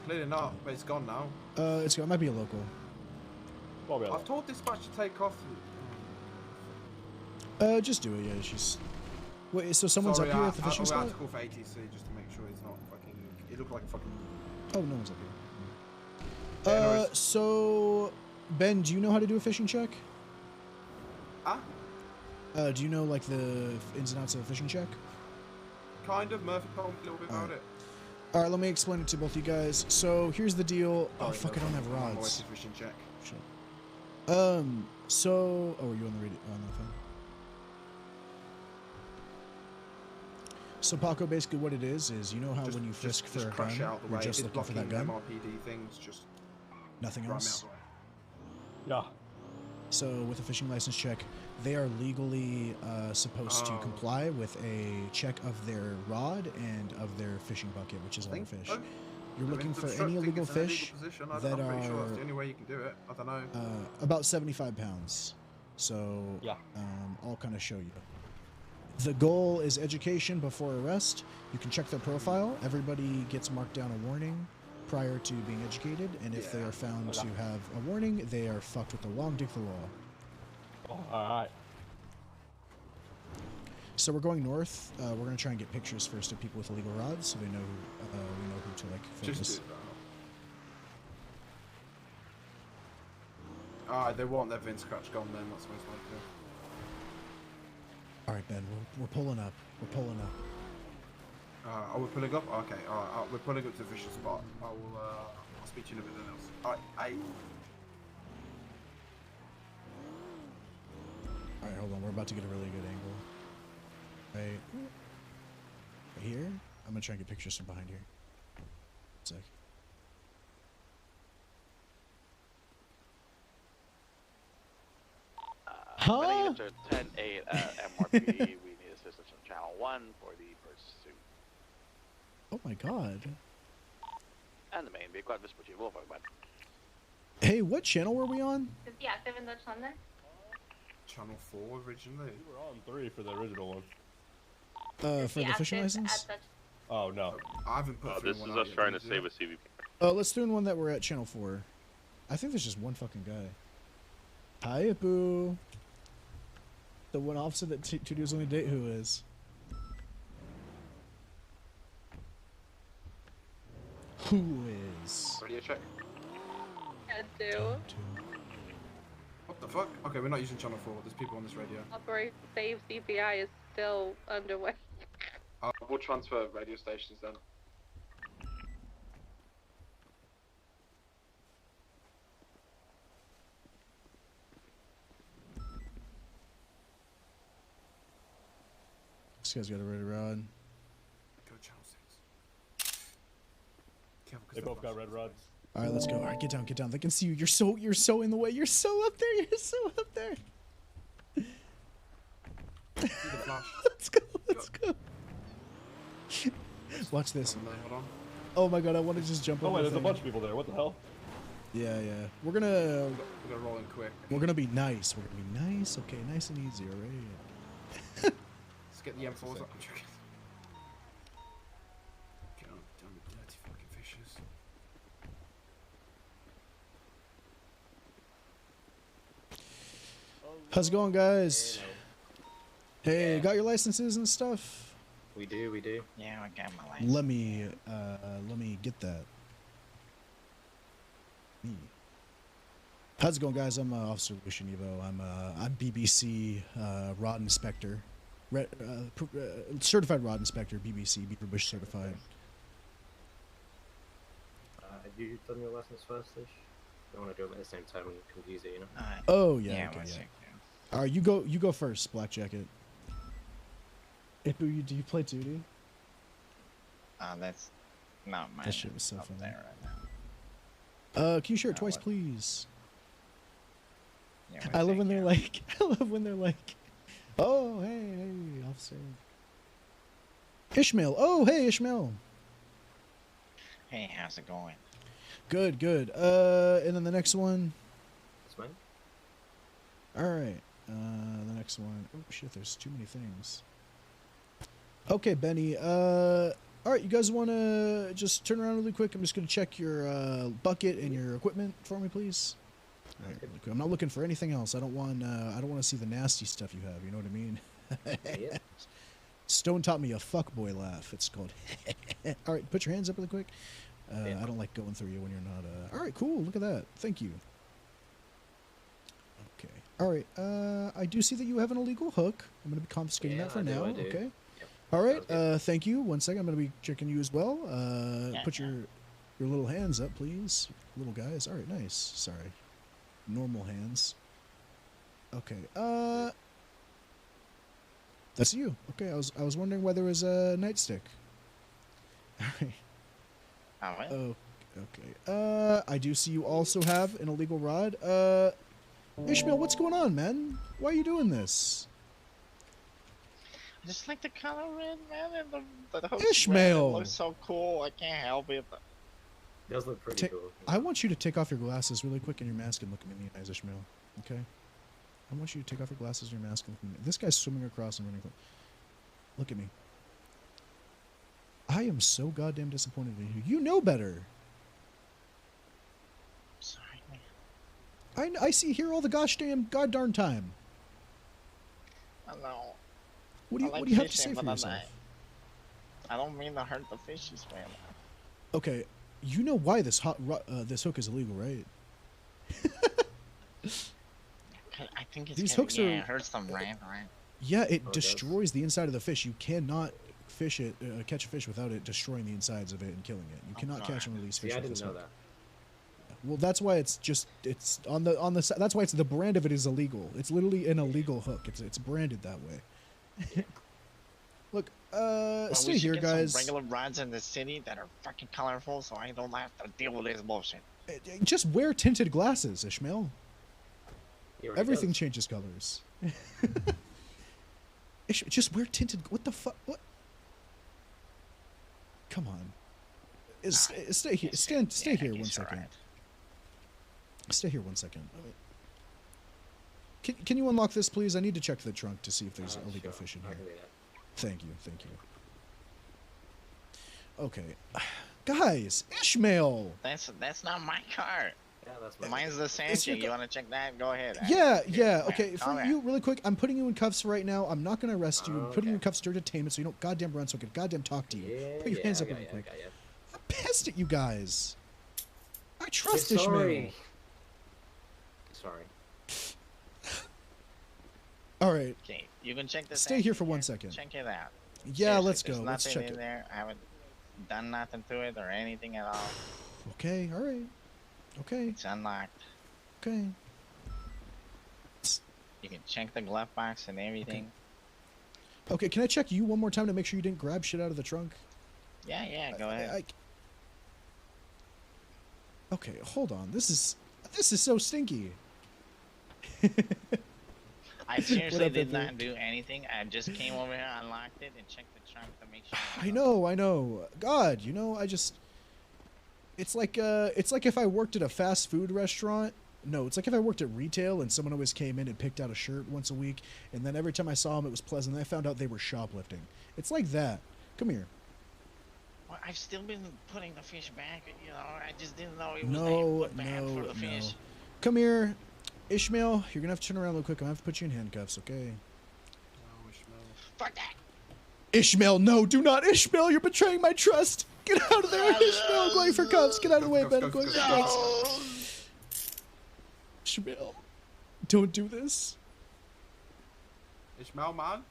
Clearly not, but it's gone now. It might be a local. I've told dispatch to take off. Just do it. Yeah, she's. Wait, so someone's Sorry, up here at the fishing we spot? had to call for ATC just to make sure it's not fucking. It looked like a fucking. Oh, no one's up here. Yeah, no worries. So Ben, do you know how to do a fishing check? Huh? Do you know like the ins and outs of a fishing check? Kind of. Murphy told me a little bit about it. All right, let me explain it to both you guys. So here's the deal. Oh, fuck, I don't have I'm on my way rods. to fishing check. Shit. So, oh, are you on the radio? On the phone? So, Paco, basically what it is you know how when you frisk for a gun, you're just looking for that gun? MRPD things, just Nothing else? Yeah. So, with a fishing license check, they are legally supposed to comply with a check of their rod and of their fishing bucket, which is all the fish. You're looking for any illegal fish that I'm pretty sure are that's the only way you can do it. I don't know. about 75 pounds. So, yeah. I'll kind of show you. The goal is education before arrest. You can check their profile. Everybody gets marked down a warning prior to being educated, and if they are found to have a warning, they are fucked with the long dick of the law. Oh, all right. So we're going north. We're gonna try and get pictures first of people with illegal rods, so they know we know who to like focus. Just do that. They want their Vince Scratch gone then. That's most likely. All right, Ben. We're pulling up. We're pulling up. Are we pulling up? Okay. All right. We're pulling up to the fishing spot. I'll speak to you in a bit else. All right. All right, hold on. We're about to get a really good angle. Right here. I'm gonna try and get pictures from behind here. 1 sec. Huh? 10-8 MRPD. We need assistance from Channel 1 for the pursuit. Oh my god. And the main vehicle at Vespucci Boulevard, bud. Hey, what channel were we on? Is he active in Dutch London? Channel 4 originally. We were on 3 for the original one. For the fishing license? Oh no. I haven't put this is us trying to save a CVP. Let's do one that we're at channel 4. I think there's just one fucking guy. Hi, Boo. The one officer that two dudes only date who is. Who is? Radio check. I do. What the fuck? Okay, we're not using channel 4. There's people on this radio. Operation Save CPI is still underway. We'll transfer radio stations then. This guy's got a red rod. Go channel 6. They both got red rods. All right, let's go. All right, get down, get down. They can see you. You're so in the way. You're so up there. You're so up there. Let's go. Let's go. Watch this. Hold on. Oh my god, I want to just jump over. Oh wait, the there's a thing. bunch of people there. What the hell? Yeah. We're gonna roll in quick. We're gonna be nice. We're gonna be nice. Okay, nice and easy. All right. Let's get the M4s up. I'm joking. Get on, damn the dirty fucking fishes. How's it going, guys? Hey, got your licenses and stuff? We do. Yeah, I got my license. Let me get that. How's it going, guys? I'm Officer Lucian Evo. I'm BBC rod inspector, certified rod inspector, BBC Beaver Bush certified. Have you done your lessons first, Ish? Don't want to do them at the same time and confuse it, you know? Oh yeah. Okay, yeah. All right, you go first, Black Jacket. Ipu, do you play duty? That's not mine. That shit was so up funny. there right now. Can you share it twice, please? Yeah, I love when they're like, oh hey, officer. Ishmael, oh hey, Ishmael. Hey, how's it going? Good. And then the next one. That's mine. All right. The next one. Oh shit, there's too many things. Okay, Benny. All right, you guys want to just turn around really quick? I'm just gonna check your bucket and your equipment for me, please. All right, really quick. I'm not looking for anything else. I don't want to see the nasty stuff you have. You know what I mean? Yeah. Stone taught me a fuckboy laugh. It's called. All right, put your hands up really quick. I don't like going through you when you're not. All right, cool. Look at that. Thank you. Okay. All right. I do see that you have an illegal hook. I'm going to be confiscating that for now. Okay. All right. Thank you. 1 second. I'm going to be checking you as well. Yeah, Put your little hands up, please. Little guys. All right. Nice. Sorry. Normal hands. Okay. That's you. Okay. I was wondering why there was a nightstick. All right. All right. Oh, okay. I do see you also have an illegal rod. Ishmael, what's going on, man? Why are you doing this? I just like the color red, man, and the host Ishmael! red. It looks so cool. I can't help it. It does look pretty cool. I want you to take off your glasses really quick and your mask and look at me in the eyes, Ishmael. Okay? I want you to take off your glasses and your mask and look at me. This guy's swimming across and running. Look at me. I am so goddamn disappointed in you. You know better. Sorry, man. I see here all the goddamn time. I know. What do you I like have to fishing, say for but yourself? I don't mean to hurt the fishes, man. Okay, you know why this this hook is illegal, right? I think it's These gonna, hooks yeah, are- it hurts them, right? Yeah, it Oh, it destroys the inside of the fish. You cannot fish it, catch a fish without it destroying the insides of it and killing it. You cannot catch and release fish. See, I with didn't this know hook. that. Well, that's why it's on the that's why it's the brand of it is illegal. It's literally an illegal hook. It's branded that way. Look, Well, stay we should here, get guys. Some regular rods in the city that are fucking colorful, so I don't have to deal with this bullshit. Just wear tinted glasses, Ishmael. He already Everything does. changes colors. Just wear tinted. What the fuck? What? Come on. Stay here. Stay here 1 second. Stay here 1 second. Can you unlock this, please? I need to check the trunk to see if there's illegal fish in here. Thank you. Thank you. Okay, guys, Ishmael. That's not my car. Yeah, that's Mine's the Sanji. You want to check that? Go ahead. Yeah. Okay, Come for here. you, really quick, I'm putting you in cuffs right now. I'm not going to arrest you. I'm putting you in cuffs during detainment so you don't goddamn run so I can goddamn talk to you. Put your hands up really quick. I'm pissed at you guys. I trust Ishmael. Sorry. All right. Okay, you can check this. Stay here for 1 second. Check it out. Yeah, Seriously, let's there's go. Let's nothing check in it. there. I haven't done nothing to it or anything at all. Okay, all right. Okay. It's unlocked. Okay. You can check the glove box and everything. Okay, can I check you one more time to make sure you didn't grab shit out of the trunk? Yeah, go ahead. Okay, hold on. This is so stinky. I seriously Whatever, did dude. not do anything. I just came over here, unlocked it, and checked the trunk to make sure. I know. God, it's like if I worked at a fast food restaurant. No, it's like if I worked at retail and someone always came in and picked out a shirt once a week, and then every time I saw them it was pleasant, and I found out they were shoplifting. It's like that. Come here. Well, I've still been putting the fish back. You know, I just didn't know it was bad for the fish. Come here. Ishmael, you're gonna have to turn around real quick. I'm gonna have to put you in handcuffs, okay? Fuck that. Ishmael, no, do not. Ishmael, you're betraying my trust. Get out of there, Ishmael. I'm going for cuffs. Get out of the way, man. I'm going for cuffs. Ishmael, don't do this. Ishmael, man.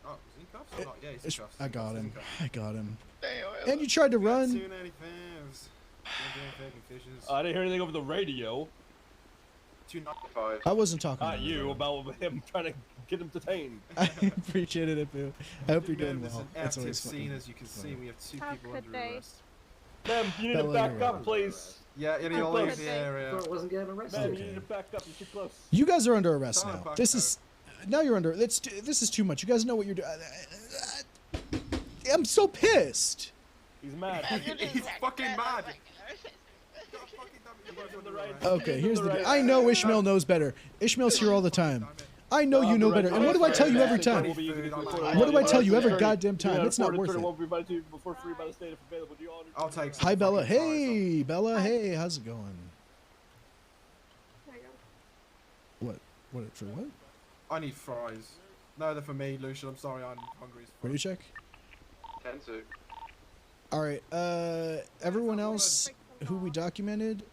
Oh, is he in cuffs or not? Yeah, he's in cuffs. I got him. I got him. Damn. And you tried to run. Too many fans. I didn't hear anything over the radio. 295. I wasn't talking Not to you, about him trying to get him detained. I appreciate it, Ipu. I hope you're doing It's well. an That's active always scene, fun. as you can see. We have two How people could under they? arrest. Ma'am, you need to Bella, back you're up, right. please. Yeah, you need to How leave could the they? area. Thought it wasn't getting arrested. Ma'am, Okay. you need to back up. You're too close. You guys are under arrest Sorry, now. back This up. is now you're under. This is too much. You guys know what you're doing. I'm so pissed. He's mad. He's fucking mad. Okay, here's the. I know Ishmael knows better. Ishmael's here all the time. I know you know better. And what do I tell you every time? What do I tell you every goddamn time? It's not worth it. I'll take some Hi, Bella. fucking fries, Hey, Bella. Hey, how's it going? What? What? For what? I need fries. No, they're for me, Lucian. I'm sorry, I'm hungry as fuck. Where do you check? 10-2. All right. Everyone else who we documented,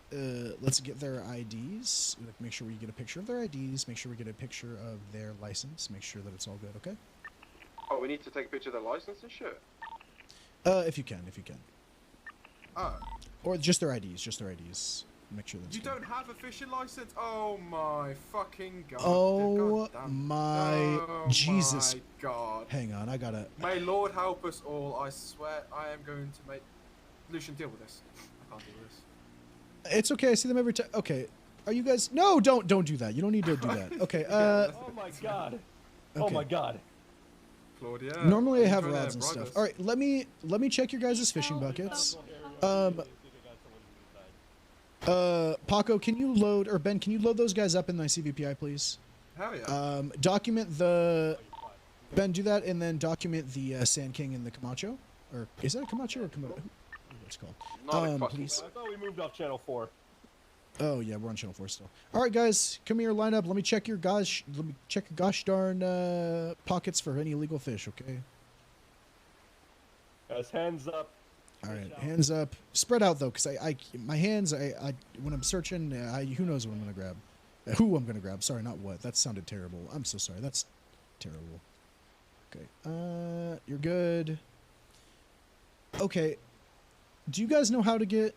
let's get their IDs. Like, make sure we get a picture of their IDs. Make sure we get a picture of their license. Make sure that it's all good. Okay. Oh, we need to take a picture of their license and shit. If you can. Oh. Or just their IDs. Make sure that's You good. don't have a fishing license? Oh my fucking god. Oh Goddamn. my Oh Jesus. my god. Hang on, I gotta. May Lord help us all. I swear I am going to make Lucian deal with this. I can't deal with this. It's okay. I see them every time. Okay. Are you guys? No, don't do that. You don't need to do that. Okay. Oh my god. Oh Okay. my god. Claudia. Normally I have rods and stuff. All right. Let me check your guys' fishing buckets. Paco, can you load, or Ben, can you load those guys up in my CVPI, please? Hell yeah. Document the, Ben, do that, and then document the Sand King and the Camacho. Or, is that a Camacho or Camacho? What's it called? Please. I thought we moved off channel 4. Oh, yeah, we're on channel 4 still. All right, guys, come here, line up. Let me check your gosh darn pockets for any illegal fish, okay? Guys, hands up. All right, hands up. Spread out though, cause my hands, when I'm searching, who knows what I'm gonna grab, who I'm gonna grab. Sorry, not what. That sounded terrible. I'm so sorry. That's terrible. Okay, you're good. Okay, do you guys know how to get?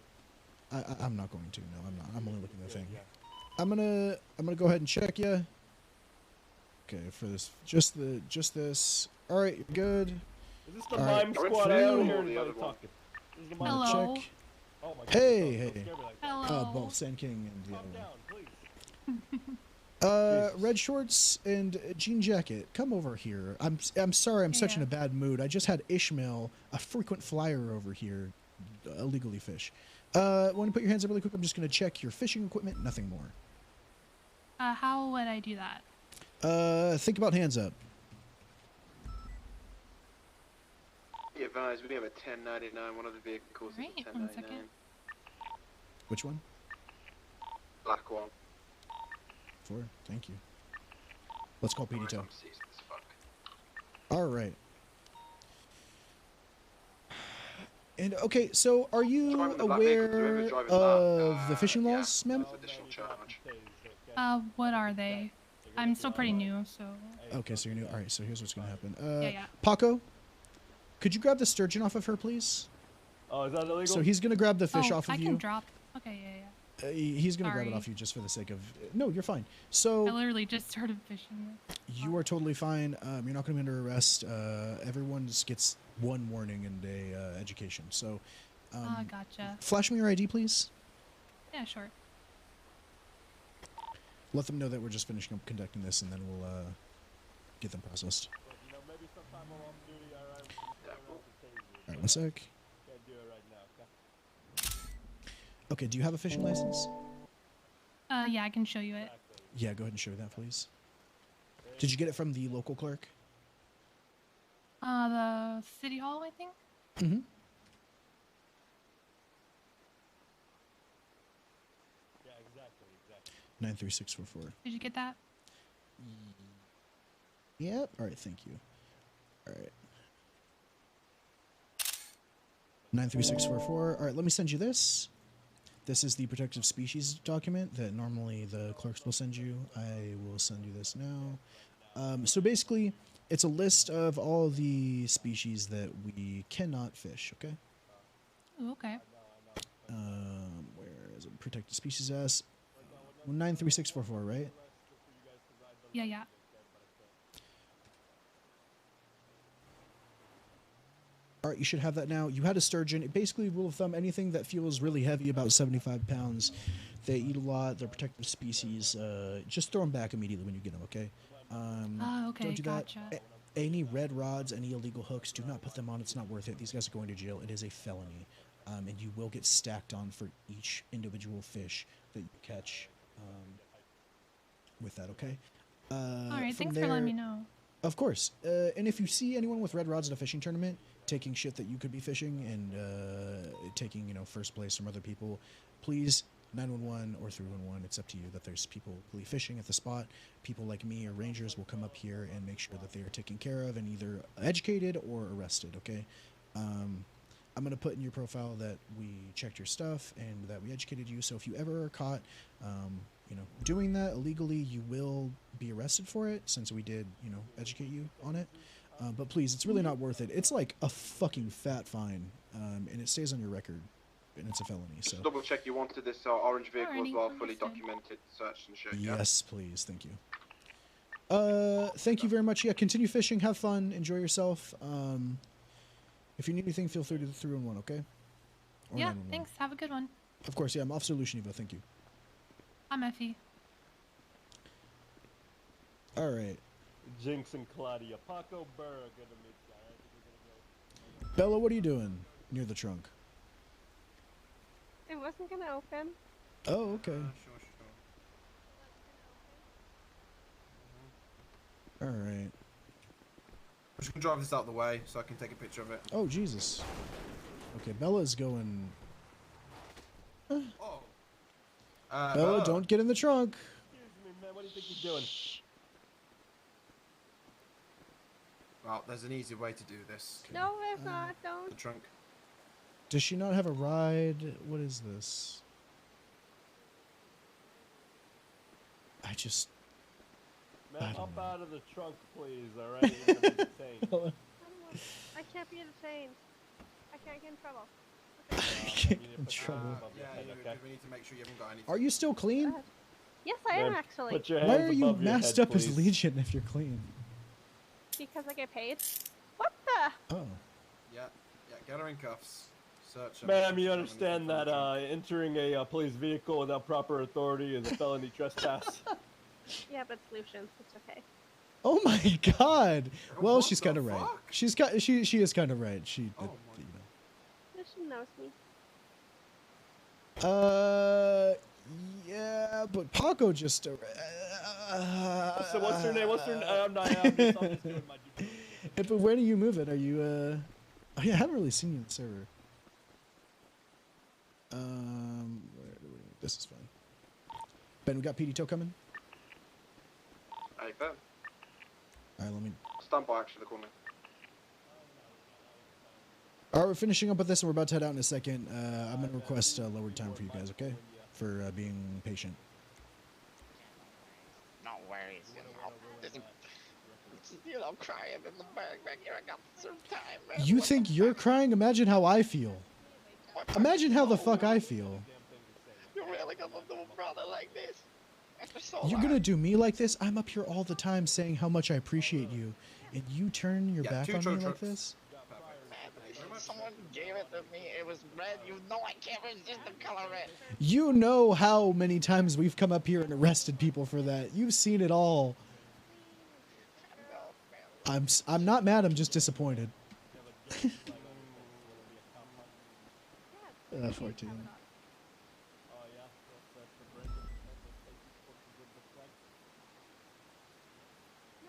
I'm not going to. No, I'm not. I'm only looking at the thing. I'm gonna go ahead and check you. Okay, for this, just this. All right, you're good. Is this the mime squad? I don't hear anybody talking. Hello. Check. Oh my god. Hey. Hello. Both Sand King and the other one. Red shorts and jean jacket. Come over here. I'm sorry. I'm such in a bad mood. I just had Ishmael, a frequent flyer over here, illegally fish. Want to put your hands up really quick? I'm just gonna check your fishing equipment. Nothing more. How would I do that? Think about hands up. Be advised, we have a 1099. One of the vehicles is a 1099. Which one? Black one. 4. Thank you. Let's call PD Tow. All right. And okay, so are you aware of the fishing laws, ma'am? What are they? I'm still pretty new, so. Okay, so you're new. All right, so here's what's gonna happen. Yeah. Paco, could you grab the sturgeon off of her, please? Oh, is that illegal? So he's gonna grab the fish off of I you. can drop. Okay, yeah. He's gonna grab it off you just for the sake of. No, you're fine. So I literally just started fishing. You are totally fine. You're not gonna be under arrest. Everyone just gets one warning and a education. So. Gotcha. Flash me your ID, please. Yeah, sure. Let them know that we're just finishing up conducting this, and then we'll get them processed. All right, one sec. Okay, do you have a fishing license? Yeah, I can show you it. Yeah, go ahead and show that, please. Did you get it from the local clerk? The city hall, I think. Mm-hmm. Yeah, exactly. 93644. Did you get that? Yep. All right, thank you. All right. 93644. All right, let me send you this. This is the protective species document that normally the clerks will send you. I will send you this now. So basically, it's a list of all the species that we cannot fish, okay? Ooh, okay. Where is it? Protected species S. 93644, right? Yeah. All right, you should have that now. You had a sturgeon. Basically, rule of thumb, anything that feels really heavy, about 75 pounds, they eat a lot. They're protected species. Just throw them back immediately when you get them, okay? Okay, don't do gotcha. that. Any red rods, any illegal hooks, do not put them on. It's not worth it. These guys are going to jail. It is a felony. And you will get stacked on for each individual fish that you catch with that, okay? All right, thanks for letting me know. Of course. And if you see anyone with red rods at a fishing tournament taking shit that you could be fishing and taking, first place from other people, please 911 or 311. It's up to you. That there's people fishing at the spot. People like me or rangers will come up here and make sure that they are taken care of and either educated or arrested. Okay. I'm going to put in your profile that we checked your stuff and that we educated you. So if you ever are caught, doing that illegally, you will be arrested for it since we did, educate you on it. But please, it's really not worth it. It's like a fucking fat fine, and it stays on your record, and it's a felony. So Just double check you wanted this orange vehicle as Alrighty, well, fully understood. documented, searched and shit. Yeah? yes, please, thank you. Thank you very much. Yeah, continue fishing, have fun, enjoy yourself. If you need anything, feel free to 311, okay? Or Yeah, 911. thanks. Have a good one. Of course, yeah, I'm Officer Lucian Evo, thank you. I'm Effie. All right. Jinx and Claudia. Paco Burr, good to meet you. I think we're gonna go. Bella, what are you doing near the trunk? It wasn't gonna open. Oh, okay. Sure. All right. I'm just gonna drive this out the way so I can take a picture of it. Oh, Jesus. Okay, Bella's going... Oh. Bella, don't get in the trunk. Excuse me, man. What do you think you're doing? Well, there's an easy way to do this. No, there's not. Don't. The trunk. Does she not have a ride? What is this? I just... Man, I don't hop know. out of the trunk, please. All right. You're gonna be detained. I can't be detained. I can't get in trouble. Get in trouble. We need to make sure you haven't got anything. Are you still clean? Yes, I am actually. Put your Why hands are you above your masked head, up as please. Legion if you're clean? Because I get paid. What the? Oh. Yeah, get her in cuffs. Search her. Ma'am, you understand that entering a police vehicle without proper authority is a felony trespass. Yeah, but it's Lucian. It's okay. Oh my God! Well, what she's the kind of right. fuck? She is kind of right. She, you know. Lucian knows me. Yeah, but Paco just. So what's her name? What's her name? I'm just doing my due diligence. But where do you move it? Are you Oh, yeah, I haven't really seen you in the server. Where do we... This is fine. Ben, we got PD tow coming. Hey, Ben. All right, let me. Stand by, actually, the corner. All right, we're finishing up with this, and we're about to head out in a second. I'm gonna request lowered time for you guys, okay? For being patient. No worries, you know, crying in the back here. I got some time, man. You think you're crying? Imagine how I feel. Imagine how the fuck I feel. You really gonna do a brother like this? After so You're long? gonna do me like this? I'm up here all the time saying how much I appreciate you, and you turn your back on me like this? Someone gave it to me. It was red. You know I can't resist the color red. You know how many times we've come up here and arrested people for that. You've seen it all. I'm not mad. I'm just disappointed. 14. No,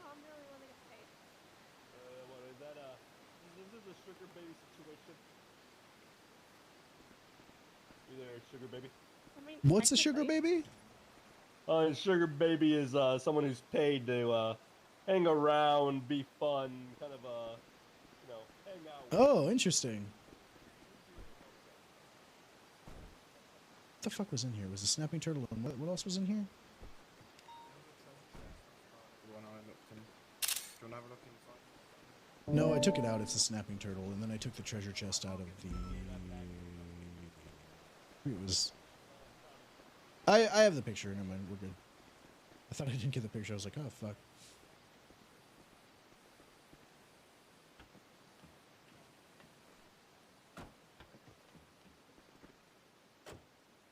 I'm really want to get paid. What is that? This is a sugar baby situation. You there, sugar baby? I mean, What's a sugar baby? Sugar baby is someone who's paid to hang around, be fun, kind of you know, hang out. Oh, interesting. What the fuck was in here? Was the snapping turtle and what else was in here? You want to have a look inside? No, I took it out. It's the snapping turtle, and then I took the treasure chest out of the. It was. I have the picture. Never mind. We're good. I thought I didn't get the picture. I was like, oh fuck.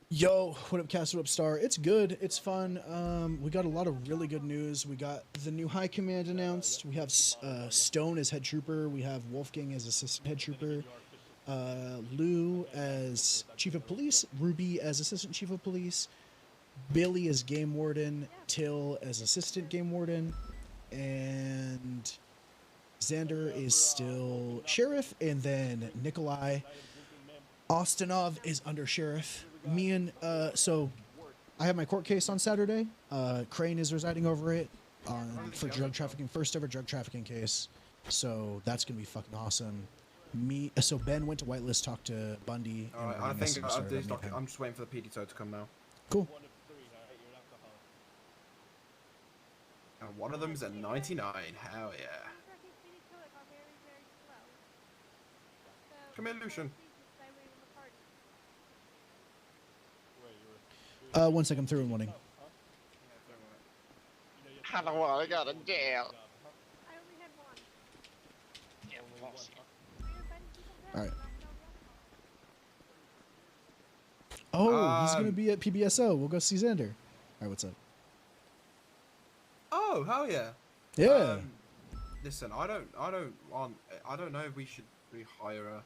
Yo, what up, Cast? What up, Star? It's good. It's fun. We got a lot of really good news. We got the new High Command announced. We have Stone as head trooper. We have Wolfgang as assistant head trooper. Lou as chief of police. Ruby as assistant chief of police. Billy as game warden. Till as assistant game warden. And Xander is still sheriff. And then Nikolai Ostinov is under sheriff. Me and so I have my court case on Saturday. Crane is residing over it for drug trafficking, first ever drug trafficking case. So that's gonna be fucking awesome. So Ben went to whitelist, talked to Bundy. All right, I think I'm just waiting for the PD tow to come now. Cool. And one of them's at 99. Hell yeah. Come here, Lucian. 1 second, I'm through and running. I don't want to go to jail. All right. Oh, he's gonna be at PBSO. We'll go see Xander. All right, what's up? Oh, hell yeah. Yeah. Listen, I don't know if we should rehire a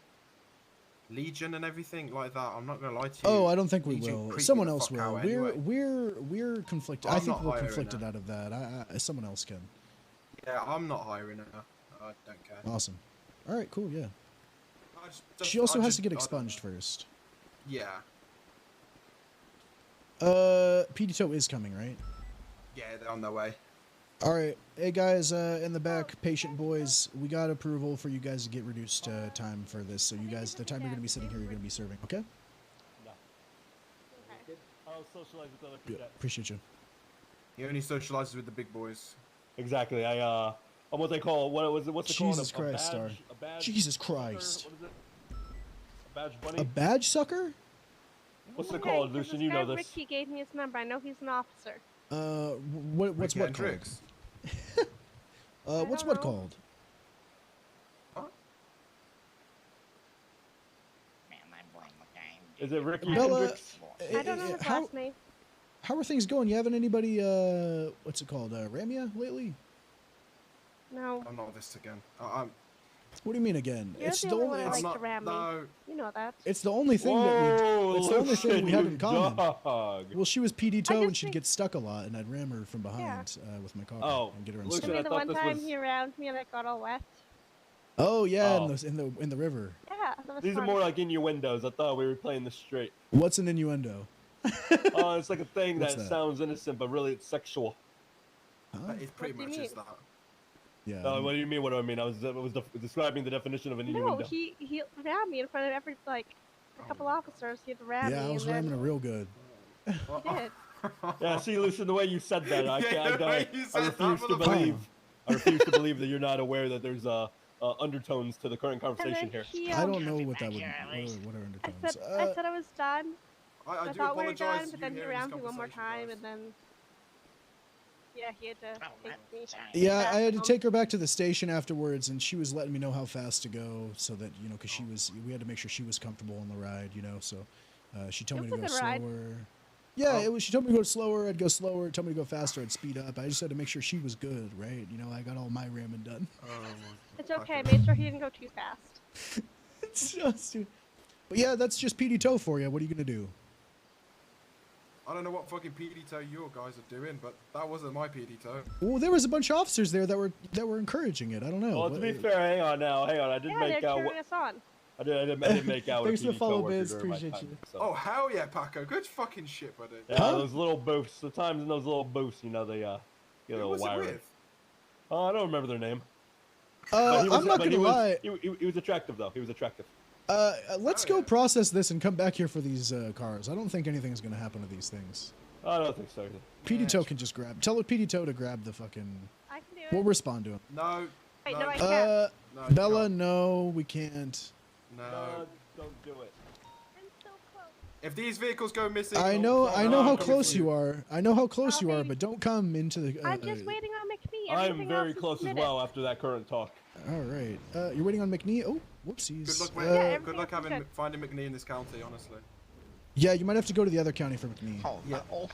Legion and everything like that. I'm not gonna lie to you. Oh, I don't think we Legion will. creep Someone the else fuck will. out anyway. We're conflicted. I I'm think not we're hiring conflicted her. out of that. Someone else can. Yeah, I'm not hiring her. I don't care. Awesome. All right, cool. Yeah. Just- She also I has just- to get I don't expunged first. Yeah. PD Toe is coming, right? Yeah, they're on their way. All right, hey guys, in the back, patient boys, we got approval for you guys to get reduced time for this. So you guys, the time you're gonna be sitting here, you're gonna be serving. Okay? I'll socialize with other Yeah, cadets. appreciate you. He only socializes with the big boys. Exactly. I'm what they call what's it called? Jesus Christ, Star. A badge Jesus sucker? Christ. What is it? A badge bunny? A badge sucker? What's it Okay, called, 'cause Lucian? this You guy know this. Ricky gave me his number. I know he's an officer. What's Ricky what called? Hendricks. What's what called? Is it Ricky Bella, Hendricks? I don't know his last name. How are things going? You haven't anybody, what's it called, Ramia lately? No. I'm not this again. What do you mean again? You're It's the the only only, one I it's, like to ram me. No. You know that. it's the only thing that we, it's the only thing we have in common. Dog. Well, she was PD I Toe just and she'd think- get stuck a lot, and I'd ram her from behind with my car Oh, and get her Lucian, unstuck. I mean, I the thought one this time was- he rammed me and I got all wet. Oh yeah, Oh. in the river. Yeah, that was These fun. are more like innuendos. I thought we were playing this straight. What's an innuendo? Oh, it's like a thing What's that that? sounds innocent, but really it's sexual. It's pretty What do much you is that. Yeah. What do you mean? What do I mean? I was describing the definition of an No, innuendo. he rammed me in front of every a couple officers. He had to ram me. Yeah, I was and then ramming her real good. He did. Yeah, see, Lucian, the way you said that, I Yeah, can't. the way you I said refuse that, to motherfucker. believe. I refuse to believe that you're not aware that there's undertones to the current conversation here. He, I don't know what that would. What are I undertones? said I was done. I do thought we were done, apologize. but you then he hearing this rammed me one more conversation, time, guys. and then yeah, he had to take me. Yeah, back I had to home. take her back to the station afterwards, and she was letting me know how fast to go, so that because we had to make sure she was comfortable on the ride, So she told me to It go was a good ride. slower. Yeah, it was. She told me to go slower. I'd go slower. Told me to go faster. I'd speed up. I just had to make sure she was good, right? I got all my ramming done. It's okay. I made sure he didn't go too fast. It's just, but yeah, that's just PD Toe for you. What are you gonna do? I don't know what fucking PD toe your guys are doing, but that wasn't my PD toe. Well, there was a bunch of officers there that were encouraging it. I don't know. Well, to be fair, hang on. I did Yeah, make they're out. cheering us on. I did make out. Thanks with for the PD follow, coworker Biz. during my Appreciate time, you. so. Oh hell yeah, Paco! Good fucking shit, buddy. Yeah, those little booths. The times in those little booths, they get a Who little was it wiry. with? Oh, I don't remember their name. But I'm not gonna lie. He was attractive though. He was attractive. Let's go process this and come back here for these cars. I don't think anything's gonna happen to these things. I don't think so. PD Toe can just grab. Tell PD Toe to grab the fucking. I can do it. We'll respond to him. No. Wait, no, I can't. No, Bella, no, we can't. No. Don't do it. If these vehicles go missing, I know how close you are. I know how close you are, but don't come into the. I'm just waiting on McNee. I'm Everything very else is close as submitted. well after that current talk. All right. You're waiting on McNee. Oh, whoopsies. Good luck, Uh, good luck finding McNee in this county, honestly. yeah, you might have to go to the other county for McNee. Oh, Yeah. no.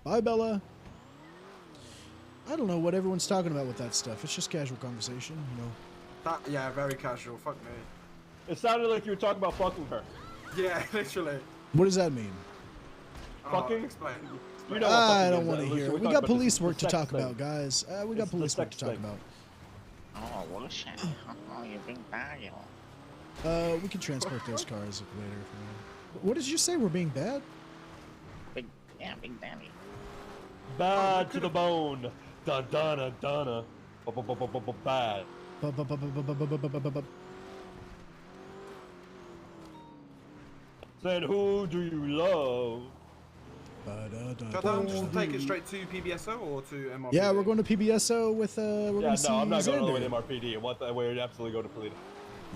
Bye, Bella. I don't know what everyone's talking about with that stuff. It's just casual conversation, Yeah, very casual. Fuck me. It sounded like you were talking about fucking her. Yeah, literally. What does that mean? Fucking? Explain. You know what I fucking don't is, want to Lucian. hear. We're We talking got about police the work to sex talk thing. about, guys. We got It's the police work to sex talk thing. about. Oh, Lucian. Oh, you're being valuable. We can transport those cars later. If you want. What did you say? We're being bad? Big daddy. Bad to the bone. Dun dun dun dun. Bad. Saying who do you love? Shall I just take it straight to PBSO or to MRP? Yeah, we're going to PBSO with. We're Yeah, going to see no, I'm not going all the way Xander. to MRPD. I want that way to absolutely go to Polito.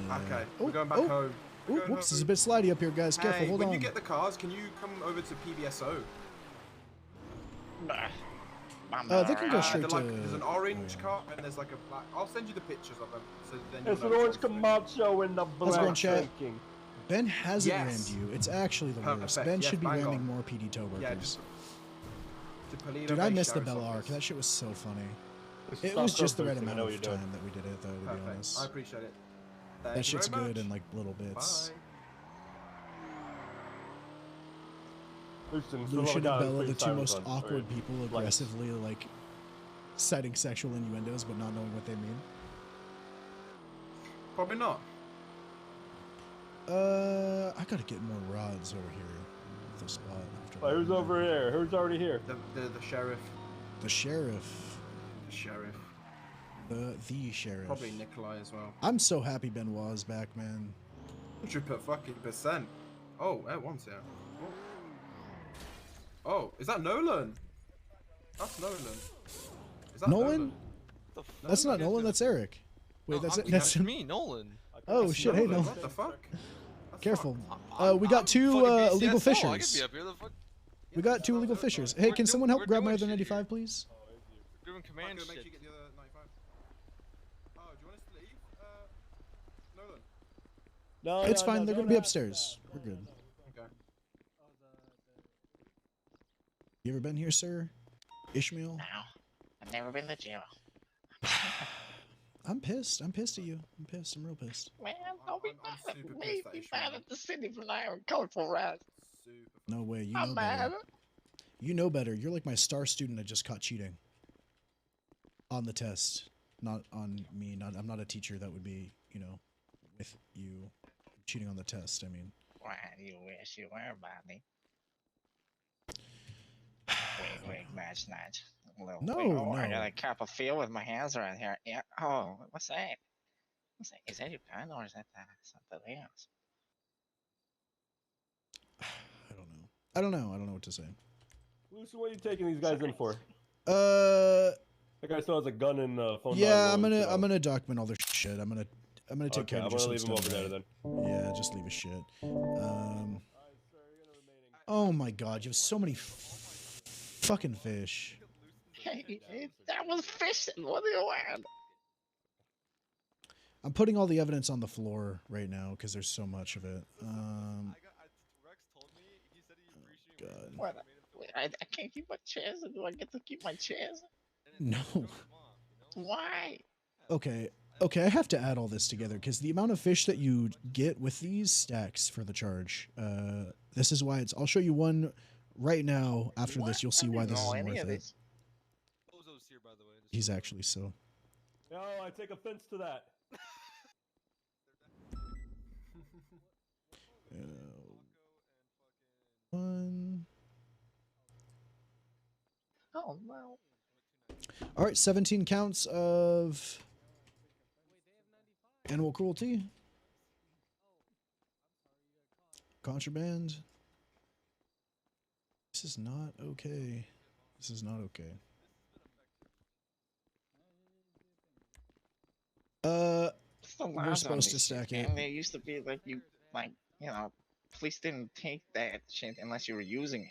Okay, Oh, we're going back oh, home. Oh, whoops, it's a bit slidey up here, guys. Careful, Hey, hold when on. you get the cars, can you come over to PBSO? They can go straight to... There's an orange car and there's like a black. I'll send you the pictures of them. So then It's you'll an know orange Camacho in the How's it going, black chat? thinking. Ben hasn't Yes. rammed you. It's actually the worst. Perfect, Ben yes, should be bang ramming on. more PD tow workers. Yeah, just Dude, I missed the Bella arc. That shit was so funny. It was just the right amount of time that we did it, though, to be honest. I appreciate it. Thank That you shit's very good much. in like little bits. Bye. Lucian and Bella, the two most awkward people, aggressively like citing sexual innuendos but not knowing what they mean. Probably not. I gotta get more rods over here. The spot. Wait, who's over here? Who's already here? The sheriff. The sheriff. The sheriff. The sheriff. Probably Nikolai as well. I'm so happy Benoit is back, man. 100%. Oh, Air1's here. Oh, is that Nolan? That's Nolan. Is that Nolan? That's not Nolan. That's Eric. Wait, that's me, Nolan. Oh shit! Hey, Nolan. What the fuck? Careful. We got two illegal I fishers. could be up here. The fuck? We got two illegal fishers. Hey, can someone help grab my other 95, please? We're doing command shit. Oh, do you want us to leave? Nolan? No, It's fine. They're gonna be upstairs. We're good. Okay. You ever been here, sir? Ishmael? No, I've never been to jail. I'm pissed. I'm pissed at you. I'm pissed. I'm real pissed. Man, don't be mad at me. Be mad at the city for not colorful rat. No way. You I'm know mad. better. You know better. You're like my star student I just caught cheating. On the test. Not on me. I'm not a teacher that would be, you know, with you cheating on the test. I mean. Why do you wish you were, Bonnie? Wait, match night. No. I got a cup of feel with my hands right here. Yeah. Oh, what's that? What's that? Is that your gun or is that something else? I don't know what to say. Lucy, what are you taking these guys in for? That guy still has a gun in the phone. Yeah, I'm gonna document all their shit. I'm gonna take care of I'm gonna leave some him over stuff. there then. Yeah, just leave his shit. Oh my god, you have so many fucking fish. Hey, that was fishing. What do you want? I'm putting all the evidence on the floor right now because there's so much of it. God. What? I can't keep my chairs. Do I get to keep my chairs? No. Why? Okay, I have to add all this together because the amount of fish that you get with these stacks for the charge. This is why it's. I'll show you one right now. After this, you'll see why this isn't worth it. He's actually so. No, I take offense to that. One. Oh no. All right, 17 counts of animal cruelty, contraband. This is not okay. This is not okay. We're supposed to stack it. And there used to be like you know, police didn't take that shit unless you were using it.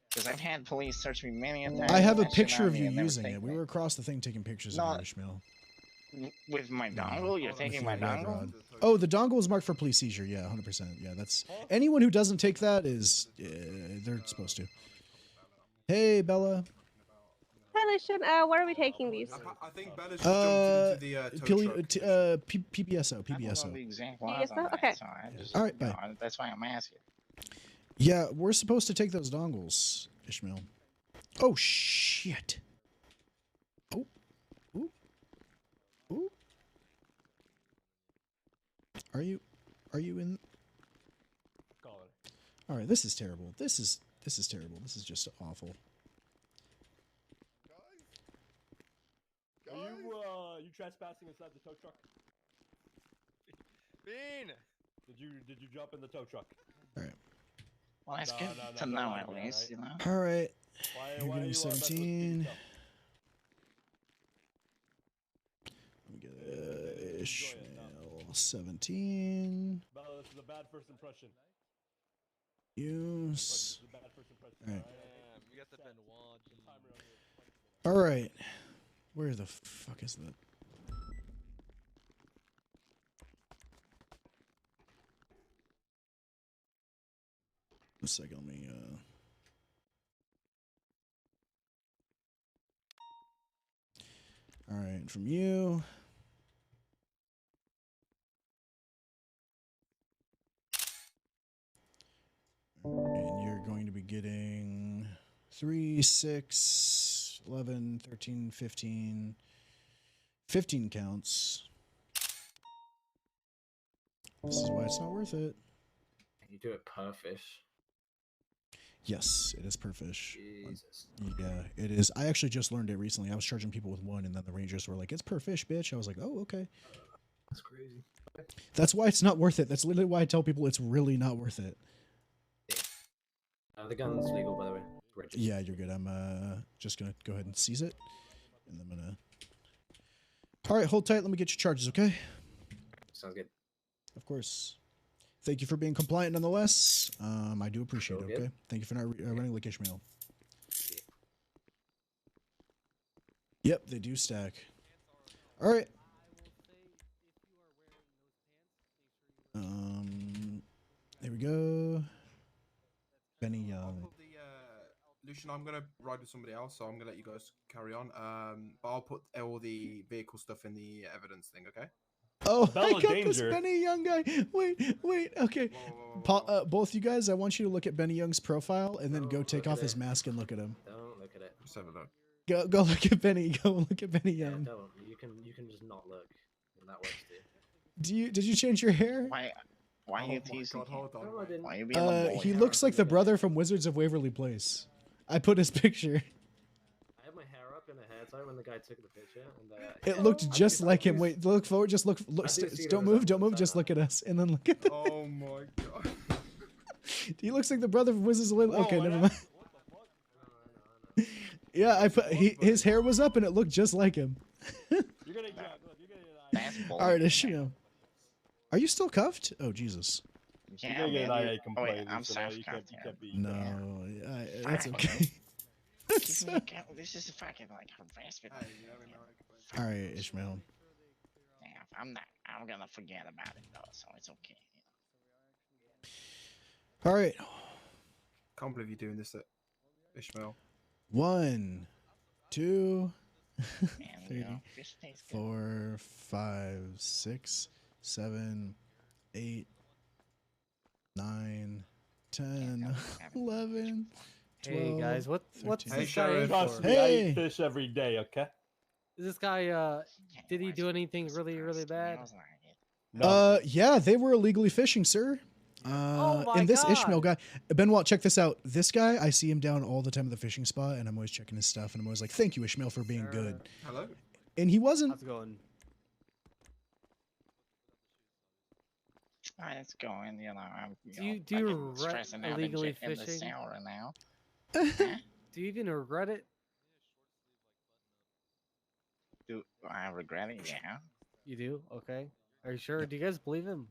Because I've had police search me many a time. I have a picture of you using it. We were across the thing taking pictures of you, Ishmael. With my dongle? You're taking my dongle? Oh, the dongle is marked for police seizure. Yeah, 100%. Yeah, that's anyone who doesn't take that is they're supposed to. Hey, Bella. Hi, Lucian. Where are we taking these? I think Bella's jumped into the tow truck. PBSO. Okay. All right, bye. That's why I'm asking. Yeah, we're supposed to take those dongles, Ishmael. Oh shit. Oh. Ooh. Ooh. Are you in? All right, this is terrible. This is terrible. This is just awful. Are you trespassing inside the tow truck? Bean. Did you jump in the tow truck? All right. Well, that's good to know at least, you know. All right. Why Give me 17. Let me get Ishmael. 17. Bella, this is a bad first impression. Use. All right. You got the Benoit. All right. Where the fuck is that? A second, let me all right, from you. And you're going to be getting 3, 6, 11, 13, 15. 15 counts. This is why it's not worth it. You do it per fish. Yes, it is per fish. Jesus. Yeah, it is. I actually just learned it recently. I was charging people with 1, and then the rangers were like, "It's per fish, bitch." I was like, "Oh, okay." That's crazy. That's why it's not worth it. That's literally why I tell people it's really not worth it. The gun's legal, by the way. Registered. Yeah, you're good. I'm just gonna go ahead and seize it, and I'm gonna. All right, hold tight. Let me get your charges, okay? Sounds good. Of course. Thank you for being compliant, nonetheless. I do appreciate it. Okay. Thank you for not running like Ishmael. Yep, they do stack. All right. There we go. Benny Young. Lucian, I'm gonna ride with somebody else, so I'm gonna let you guys carry on. But I'll put all the vehicle stuff in the evidence thing, okay? Oh, Bella I got Danger. this Benny Young guy. Wait. Okay, both you guys, I want you to look at Benny Young's profile and then go take off his mask and look at him. Don't look at it. Just have a look. Go look at Benny. Go look at Benny Young. Don't. You can just not look, and that works too. Did you change your hair? Why are you teasing? Hold on. No, I didn't. Why are you being a bully? He looks like the brother from Wizards of Waverly Place. I put his picture. I had my hair up in a hair tie when the guy took the picture, and It looked just like him. Wait, look forward. Just look. Don't move. Don't move. Just look at us, and then look at the. Oh my god. He looks like the brother from Wizards of Waverly. Okay, never mind. Yeah, I put his hair was up, and it looked just like him. You're gonna get All right, Ishmael. Are you still cuffed? Oh Jesus. Yeah, You're gonna get an IA oh, wait, complaint. I'm so sorry. you can't be. No, that's okay. This is fucking like harassment. All right, Ishmael. Yeah, I'm gonna forget about it though, so it's okay. All right. Can't believe you're doing this at Ishmael. 1, 2, Man, 3, 4, 5, 6, 7, 8, 9, 10, 11, 12. Hey guys, what's 13. this guy in Trust for? me, I Hey. eat fish every day. Okay. Is this guy did he do anything really bad? Yeah, they were illegally fishing, sir. Oh my and this God. Ishmael guy, Benoit, check this out. This guy, I see him down all the time at the fishing spot, and I'm always checking his stuff, and I'm always like, "Thank you, Ishmael, for being good." Hello. And he wasn't. How's it going? It's going, you know. I'm Do you fucking regret stressing out illegally in the fishing? shower now. Do you even regret it? Do I regret it? Yeah. You do? Okay. Are you sure? Do you guys believe him?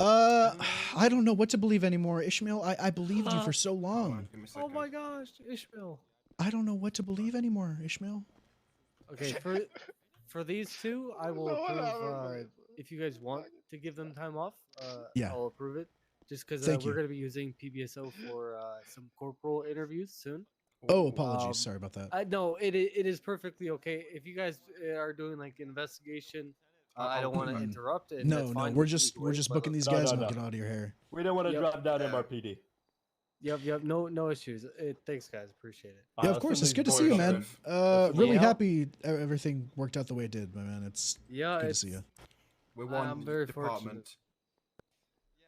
I don't know what to believe anymore, Ishmael. I believed you for so long. Oh my gosh, Ishmael. I don't know what to believe anymore, Ishmael. Okay, for these two, I will approve. If you guys want to give them time off, Yeah. I'll approve it. Just because Thank we're you. going to be using PBSO for some corporal interviews soon. Oh, apologies. Sorry about that. No, it is perfectly okay. If you guys are doing like an investigation, I don't want to interrupt it. No, we're just booking these guys and we'll get out of your hair. We don't want to Yep. drop down MRPD. Yep. No issues. Thanks, guys. Appreciate it. Yeah, of course. It's good to see you, man. Really happy everything worked out the way it did, my man. It's good to see you. We're one I'm very department.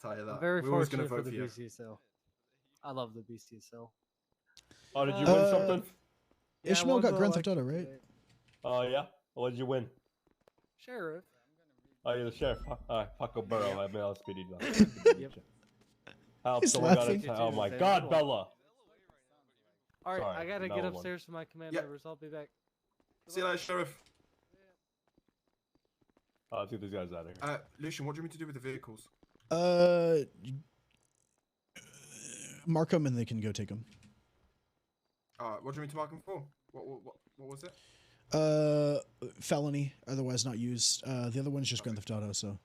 Tell you that. I'm very We're always gonna fortunate for vote the for you. BCSO. I love the BCSO. Oh, did you win something? Yeah, I Ishmael won got the Grand Theft election Auto, right? today. Oh yeah. What did you win? Sheriff. Oh, you're the sheriff. Alright, Paco Burrow. I mean, I'll speed it up. Yep. Help He's someone got laughing. it. Oh my Thank God, you. Bella. All right, Sorry, I gotta no get one. upstairs to my command Yeah. members. I'll be back. See you later, Sheriff. Let's get these guys out of here. Lucian, what do you mean to do with the vehicles? Mark them and they can go take them. What do you mean to mark them for? What was it? Felony, otherwise not used. The other one's just Grand Theft Auto. So,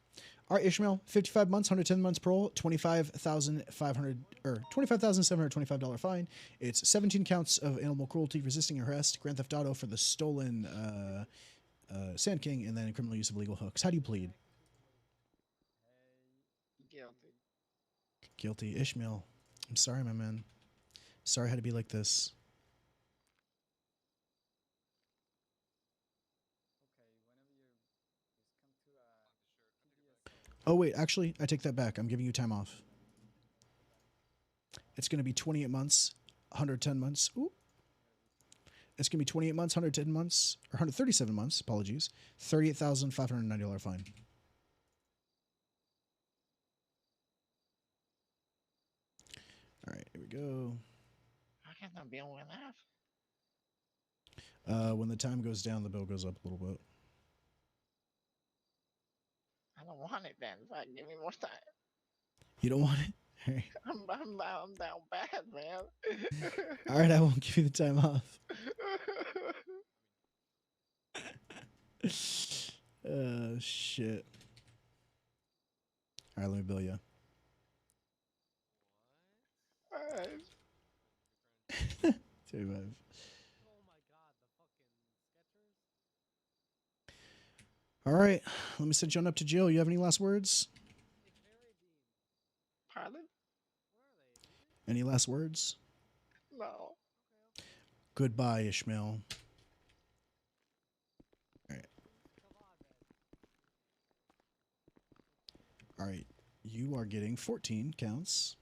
all right, Ishmael, 55 months, 110 months parole, $25,725 fine. It's 17 counts of animal cruelty, resisting arrest, Grand Theft Auto for the stolen Sand King, and then criminal use of illegal hooks. How do you plead? Guilty. Guilty. Ishmael, I'm sorry, my man. Sorry I had to be like this. Oh, wait, actually, I take that back. I'm giving you time off. It's going to be 28 months, 110 months. Ooh. It's going to be 28 months, 110 months, or 137 months, apologies. $38,590 fine. All right, here we go. How can the bill went up? When the time goes down, the bill goes up a little bit. I don't want it then. Fuck, give me more time. You don't want it? All right. I'm down bad, man. All right, I won't give you the time off. Shit. All right, let me bill you. Alright. 35. All right, let me send John up to jail. You have any last words? Pardon? Any last words? No. Goodbye, Ishmael. All right. All right, you are getting 14 counts.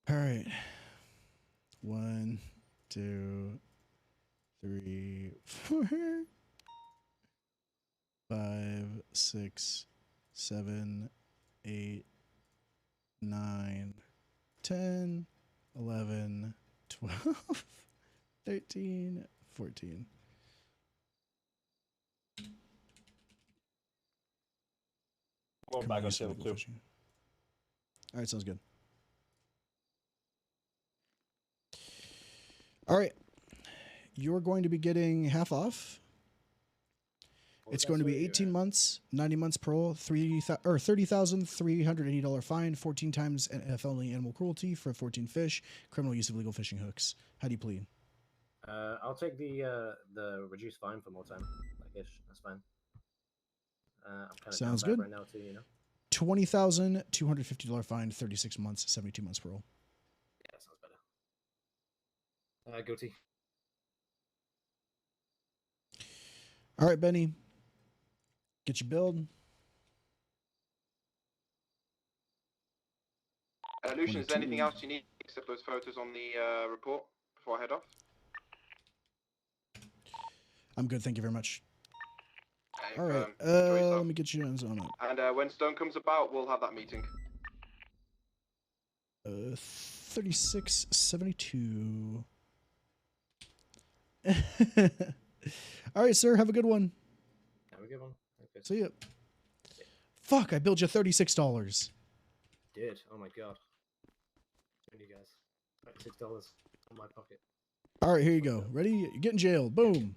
All right. 1, 2, 3, 4, 5, 6, 7, 8, 9, 10, 11, 12, 13, 14. Going back on channel 2. All right, sounds good. All right, you're going to be getting half off. It's going to be 18 months, 90 months parole, $30,380 fine, 14 times felony animal cruelty for 14 fish, criminal use of illegal fishing hooks. How do you plead? I'll take the reduced fine for more time, like ish. That's fine. I'm kind of Sounds down bad good. right now too, you know. $20,250 fine, 36 months, 72 months parole. Yeah, sounds better. Guilty. All right, Benny. Get your build. Lucian, is there anything else you need except those photos on the report before I head off? I'm good, thank you very much. Okay, All right, let me get you on zone up. And when Stone comes about, we'll have that meeting. 3672. All right, sir. Have a good one. Have a good one. Okay. See ya. Fuck! I billed you $36. Did? Oh my god. And you guys, $6 on my pocket. All right, here you go. Ready? You're getting jailed. Boom.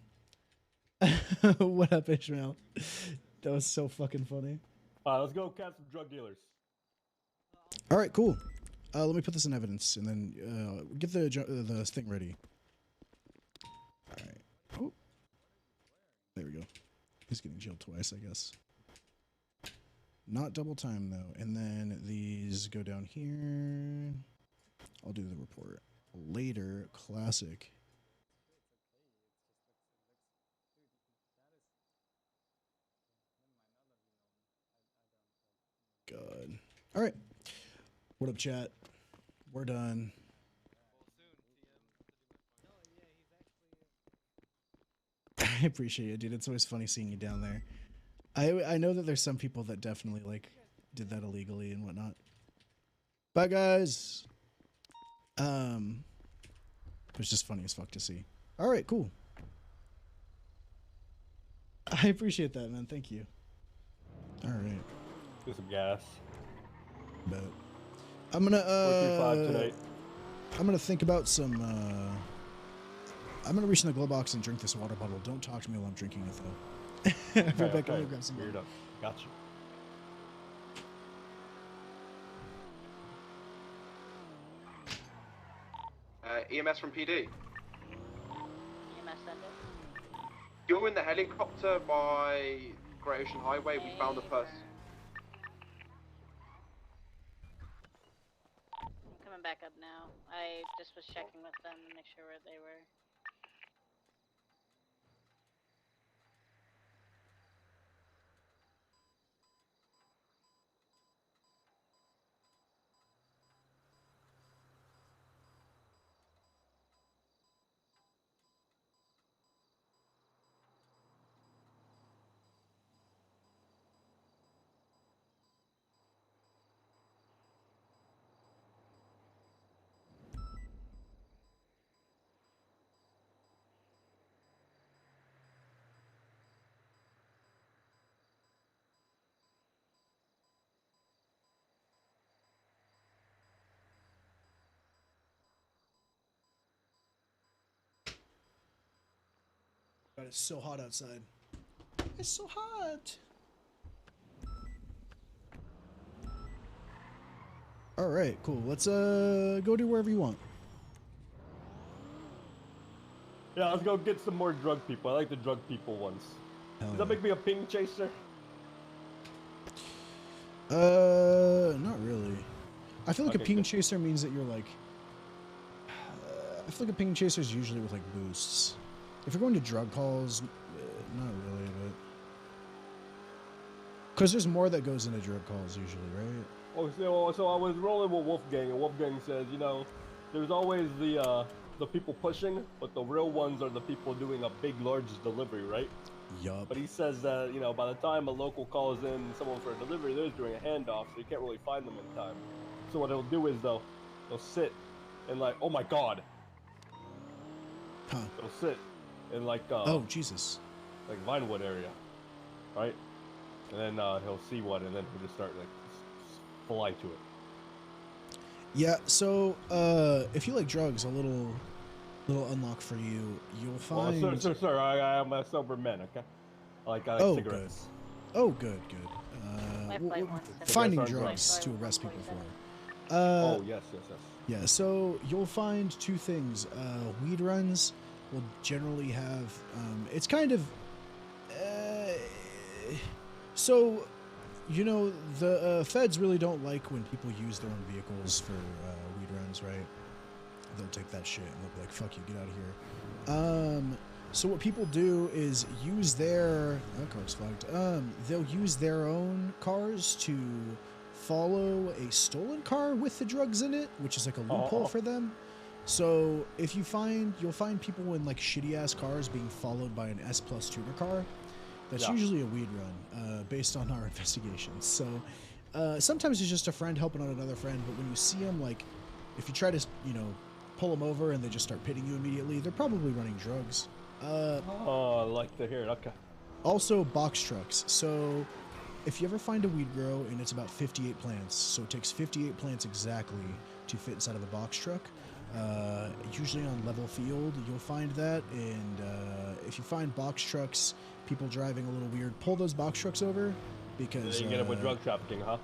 What up, Ishmael? That was so fucking funny. Let's go catch some drug dealers. All right, cool. Let me put this in evidence, and then get the thing ready. All right. Oh, there we go. He's getting jailed twice, I guess. Not double time though. And then these go down here. I'll do the report later. Classic. God. All right. What up, chat? We're done. I appreciate it, dude. It's always funny seeing you down there. I know that there's some people that definitely like did that illegally and whatnot. Bye, guys. It was just funny as fuck to see. All right, cool. I appreciate that, man. Thank you. All right. Get some gas. But I'm gonna 435 tonight. I'm gonna think about some. I'm gonna reach in the glove box and drink this water bottle. Don't talk to me while I'm drinking it, though. I'll be right back. I'm gonna grab some. Weird up. Got you. EMS from PD. EMS send it. You're in the helicopter by Great Ocean Highway. We found a person. I'm coming back up now. I just was checking with them to make sure where they were. God, it's so hot outside. It's so hot. All right, cool. Let's go do wherever you want. Yeah, let's go get some more drug people. I like the drug people ones. Hell Does that make me a ping chaser? Not really. I feel like a ping chaser means that you're like. I feel like a ping chaser is usually with like boosts. If you're going to drug calls, not really, but because there's more that goes into drug calls usually, right? Oh, so I was rolling with Wolfgang, and Wolfgang says, you know, there's always the people pushing, but the real ones are the people doing a big, large delivery, right? Yup. But he says that, you know, by the time a local calls in someone for a delivery, they're doing a handoff, so you can't really find them in time. So what they'll do is they'll sit and like, oh my god. Huh. They'll sit in like oh Jesus, like Vinewood area, right? And then he'll see one, and then he'll just start like fly to it. Yeah. So if you like drugs, a little unlock for you. You'll find. Well, sir, I am a sober man. Okay. I like cigarettes. Good. Oh, good. Finding drugs to arrest people for. Oh yes. Yeah. So you'll find two things. Weed runs will generally have. It's kind of. So, you know, the feds really don't like when people use their own vehicles for weed runs, right? They'll take that shit and they'll be like, "Fuck you, get out of here." So what people do is use their car's flagged. They'll use their own cars to follow a stolen car with the drugs in it, which is like a loophole for them. So if you'll find people in like shitty ass cars being followed by an S+ tuner car. That's usually a weed run, based on our investigations. So sometimes it's just a friend helping out another friend, but when you see them, like, if you try to, you know, pull them over and they just start pitting you immediately, they're probably running drugs. I like to hear it. Okay. Also, box trucks. So if you ever find a weed grow and it's about 58 plants, so it takes 58 plants exactly to fit inside of a box truck, usually on level field, you'll find that. And if you find box trucks, people driving a little weird, pull those box trucks over, because you can get it with drug trafficking, huh?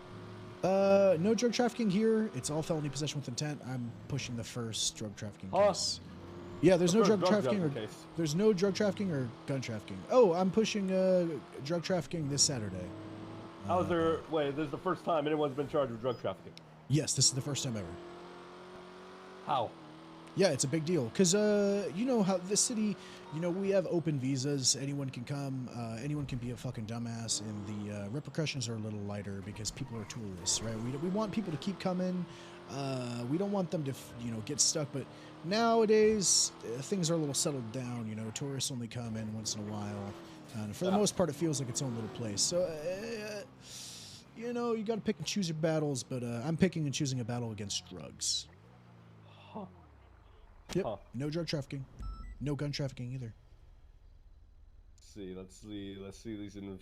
No drug trafficking here. It's all felony possession with intent. I'm pushing the first drug trafficking case. Yeah, there's no drug trafficking there's no drug trafficking or gun trafficking. Oh, I'm pushing drug trafficking this Saturday. How's there? Wait, this is the first time anyone's been charged with drug trafficking. Yes, this is the first time ever. How? Yeah, it's a big deal because you know how this city, you know, we have open visas. Anyone can come. Anyone can be a fucking dumbass, and the repercussions are a little lighter because people are tourists, right? We want people to keep coming. We don't want them to, you know, get stuck. But nowadays, things are a little settled down. You know, tourists only come in once in a while, and for the most part, it feels like its own little place. So, you know, you got to pick and choose your battles. But I'm picking and choosing a battle against drugs. Yep. No drug trafficking. No gun trafficking either. Let's see these in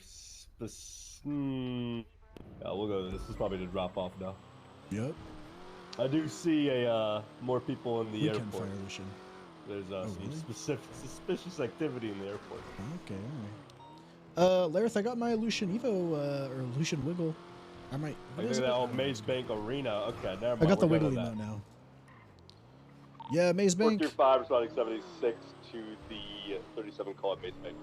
this. Yeah, we'll go. This is probably the drop off now. Yep. I do see more people in the Weekend airport. fire, Lucian. There's some really? specific suspicious activity in the airport. Okay, alright. Lareth, I got my Lucian Evo, or Lucian Wiggle. I might... I think that old Maze Bank Arena. Okay, never mind. I got the we're Wiggly good on emote now. Yeah, Maze Bank. 425 responding 76 to the 37 call at Maze Bank.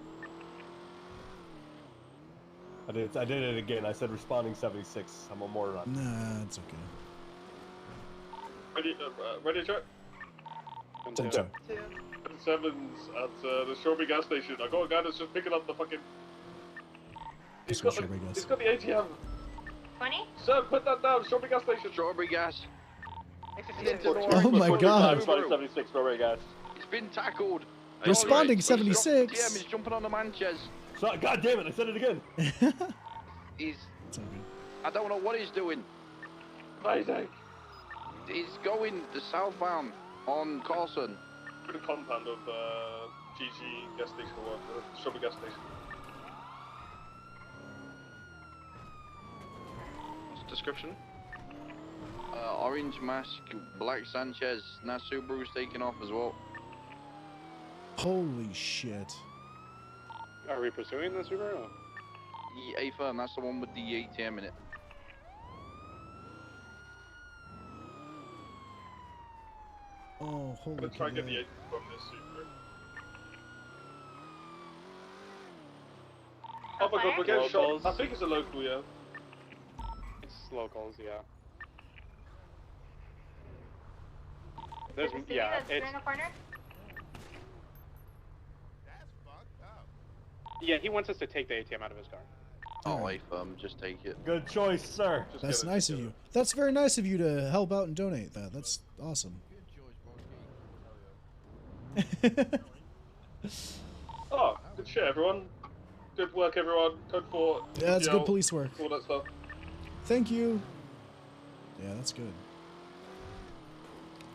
I did it again. I said responding 76. I'm a moron. Nah, it's okay. Ready to check? 10-2. 7's at the Strawberry gas station. I got a guy that's just picking up the fucking... He's got the ATM. 20? Sir, put that down. Strawberry gas station. Strawberry gas. Oh my god. 76 Strawberry gas. He's been tackled. Responding 76. Yeah, he's jumping on the Manchez. So, God damn it! I said it again. He's. I don't know what he's doing. Amazing. He's going the southbound on Carson. To the compound of GG gas station or Strawberry gas station. What's the description? Orange mask, black Sanchez. Now Subaru's taking off as well. Holy shit. Are we pursuing the Subaru? Yeah, A-Firm, that's the one with the ATM in it. Oh, holy I'm gonna try and get the cow. ATM from this Subaru. Oh my god, we're getting shot. I think it's a local, yeah. It's locals, yeah. There's, yeah, it's... in the corner? Yeah, he wants us to take the ATM out of his car. Oh, A-Firm, just take it. Good choice, sir. That's nice of you. That's very nice of you to help out and donate that. That's awesome. Oh, good shit, everyone. Good work, everyone. Code 4. Yeah, that's good police work. All that stuff. Thank you. Yeah, that's good.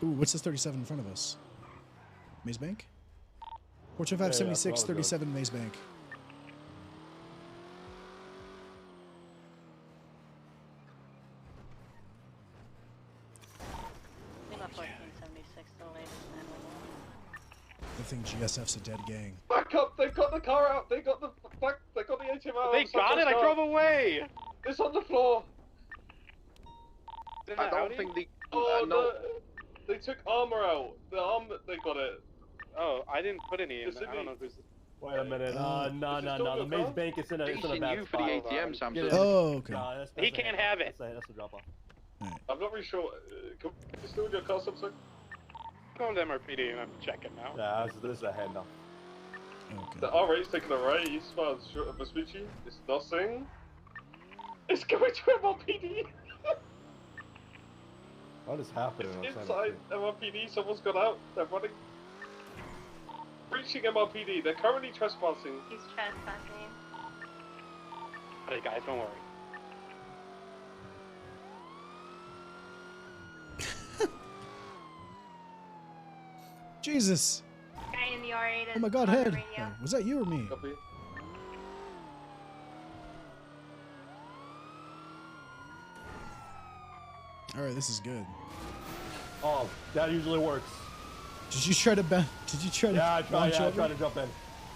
Ooh, what's this 37 in front of us? Maze Bank? 425 76 37 Maze Bank. I think GSF's a dead gang. Back up! They got the car out! They got the ATM out! They got it! I drove away! It's on the floor! I don't think they... Oh, no. They took armor out. The armor, they got it. Oh, I didn't put any in. I don't know who's... Wait a minute. No. The Maze Bank is in a bad you for the ATM, Samson. Oh, okay. He can't have it. That's a drop off. I'm not really sure. Can you still your car something? Going to MRPD and I'm checking now. Yeah, this is a head now. Okay. The R8's taking a right eastbound short of Vespucci. It's nothing. It's going to MRPD. What is happening? It's inside MRPD. Someone's got out. They're running. Breaching MRPD. They're currently trespassing. He's trespassing. Hey guys, don't worry. Jesus. Guy in the R8 is Oh my god, on the head. radio. Oh, was that you or me? Copy. Alright, this is good. Oh, that usually works. Did you try to Yeah, I tried over? to jump in.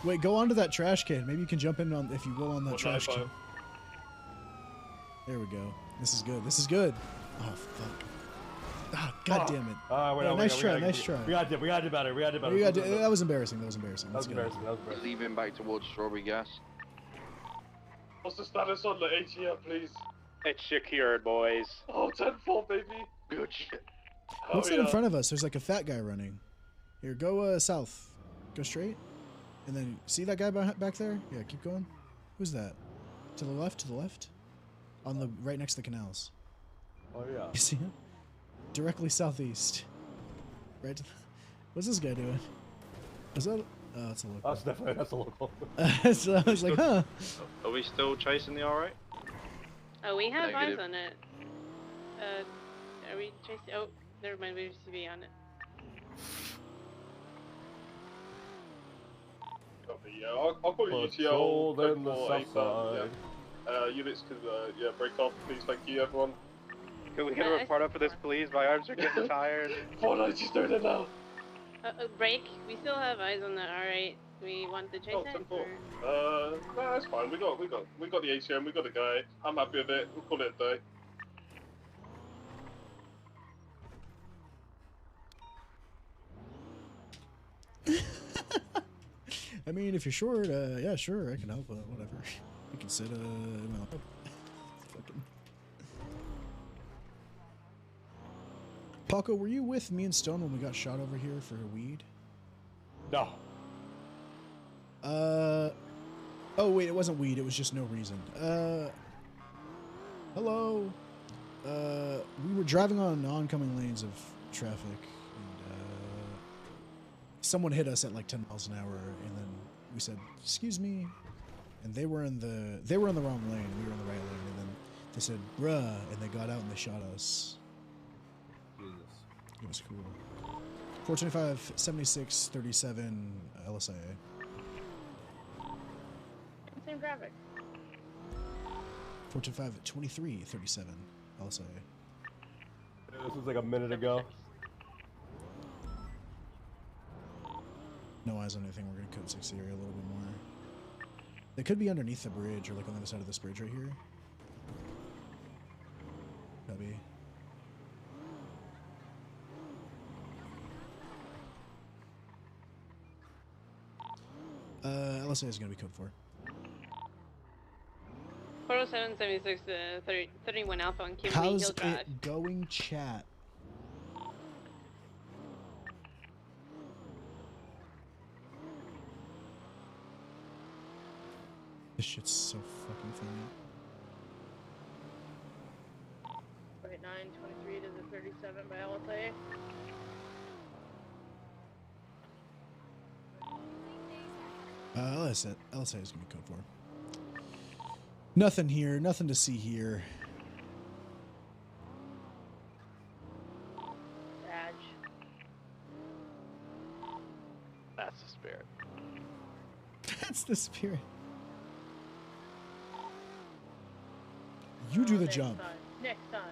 Wait, go onto that trash can. Maybe you can jump in on if you go on that trash can. There we go. This is good. This is good. Oh fuck. Ah, god damn it. Nice try. We gotta do better. That was embarrassing. Let's go. Leaving back towards Strawberry Gas. What's the status on the ATM, please? It's secured, boys. Oh, 10-4, baby. Good shit. What's that in front of us? There's like a fat guy running. Here, go south. Go straight. And then, see that guy back there? Yeah, keep going. Who's that? To the left, On the, right next to the canals. Oh, yeah. You see him? Directly southeast. Right to the, what's this guy doing? Is that, oh, it's a local. That's a local. So I was like, huh. Are we still chasing the R8? Oh, we have eyes Negative. on it. Are we chasing? Oh, never mind. We have CV on it. Yeah, I'll call you Patrol UTL. in the south side. Units can yeah break off, please. Thank you, everyone. Can we get a report up for this, please? My arms are getting tired. Hold on, just doing it now. Break. We still have eyes on the R8. We want to chase it? Or? No, that's fine. We got the ATM. We got the guy. I'm happy with it. We'll call it a day. I mean, if you're short, yeah, sure, I can help. Whatever. We can sit. Well, fucking. Paco, were you with me and Stone when we got shot over here for weed? No. Oh wait, it wasn't weed. It was just no reason. Hello. We were driving on oncoming lanes of traffic, and someone hit us at like 10 miles an hour, and then we said, "Excuse me," and they were in the wrong lane. We were in the right lane, and then they said, "Bruh," and they got out and they shot us. Jesus. It was cool. 425 76 37 LSIA. Same traffic. 425 23 37 LSIA. This was like a minute ago. No eyes on anything. We're gonna cut 60 area a little bit more. They could be underneath the bridge or like on the other side of this bridge right here. Copy. LSA is gonna be code 4. 407 76 31 Alpha on Kimberly How's Hill Drive. it going, chat? This shit's so fucking funny. 4923 to the 37 by LSA. LSA is gonna be code 4. Nothing here, nothing to see here. Badge. That's the spirit. That's the spirit. You do the jump. Next time.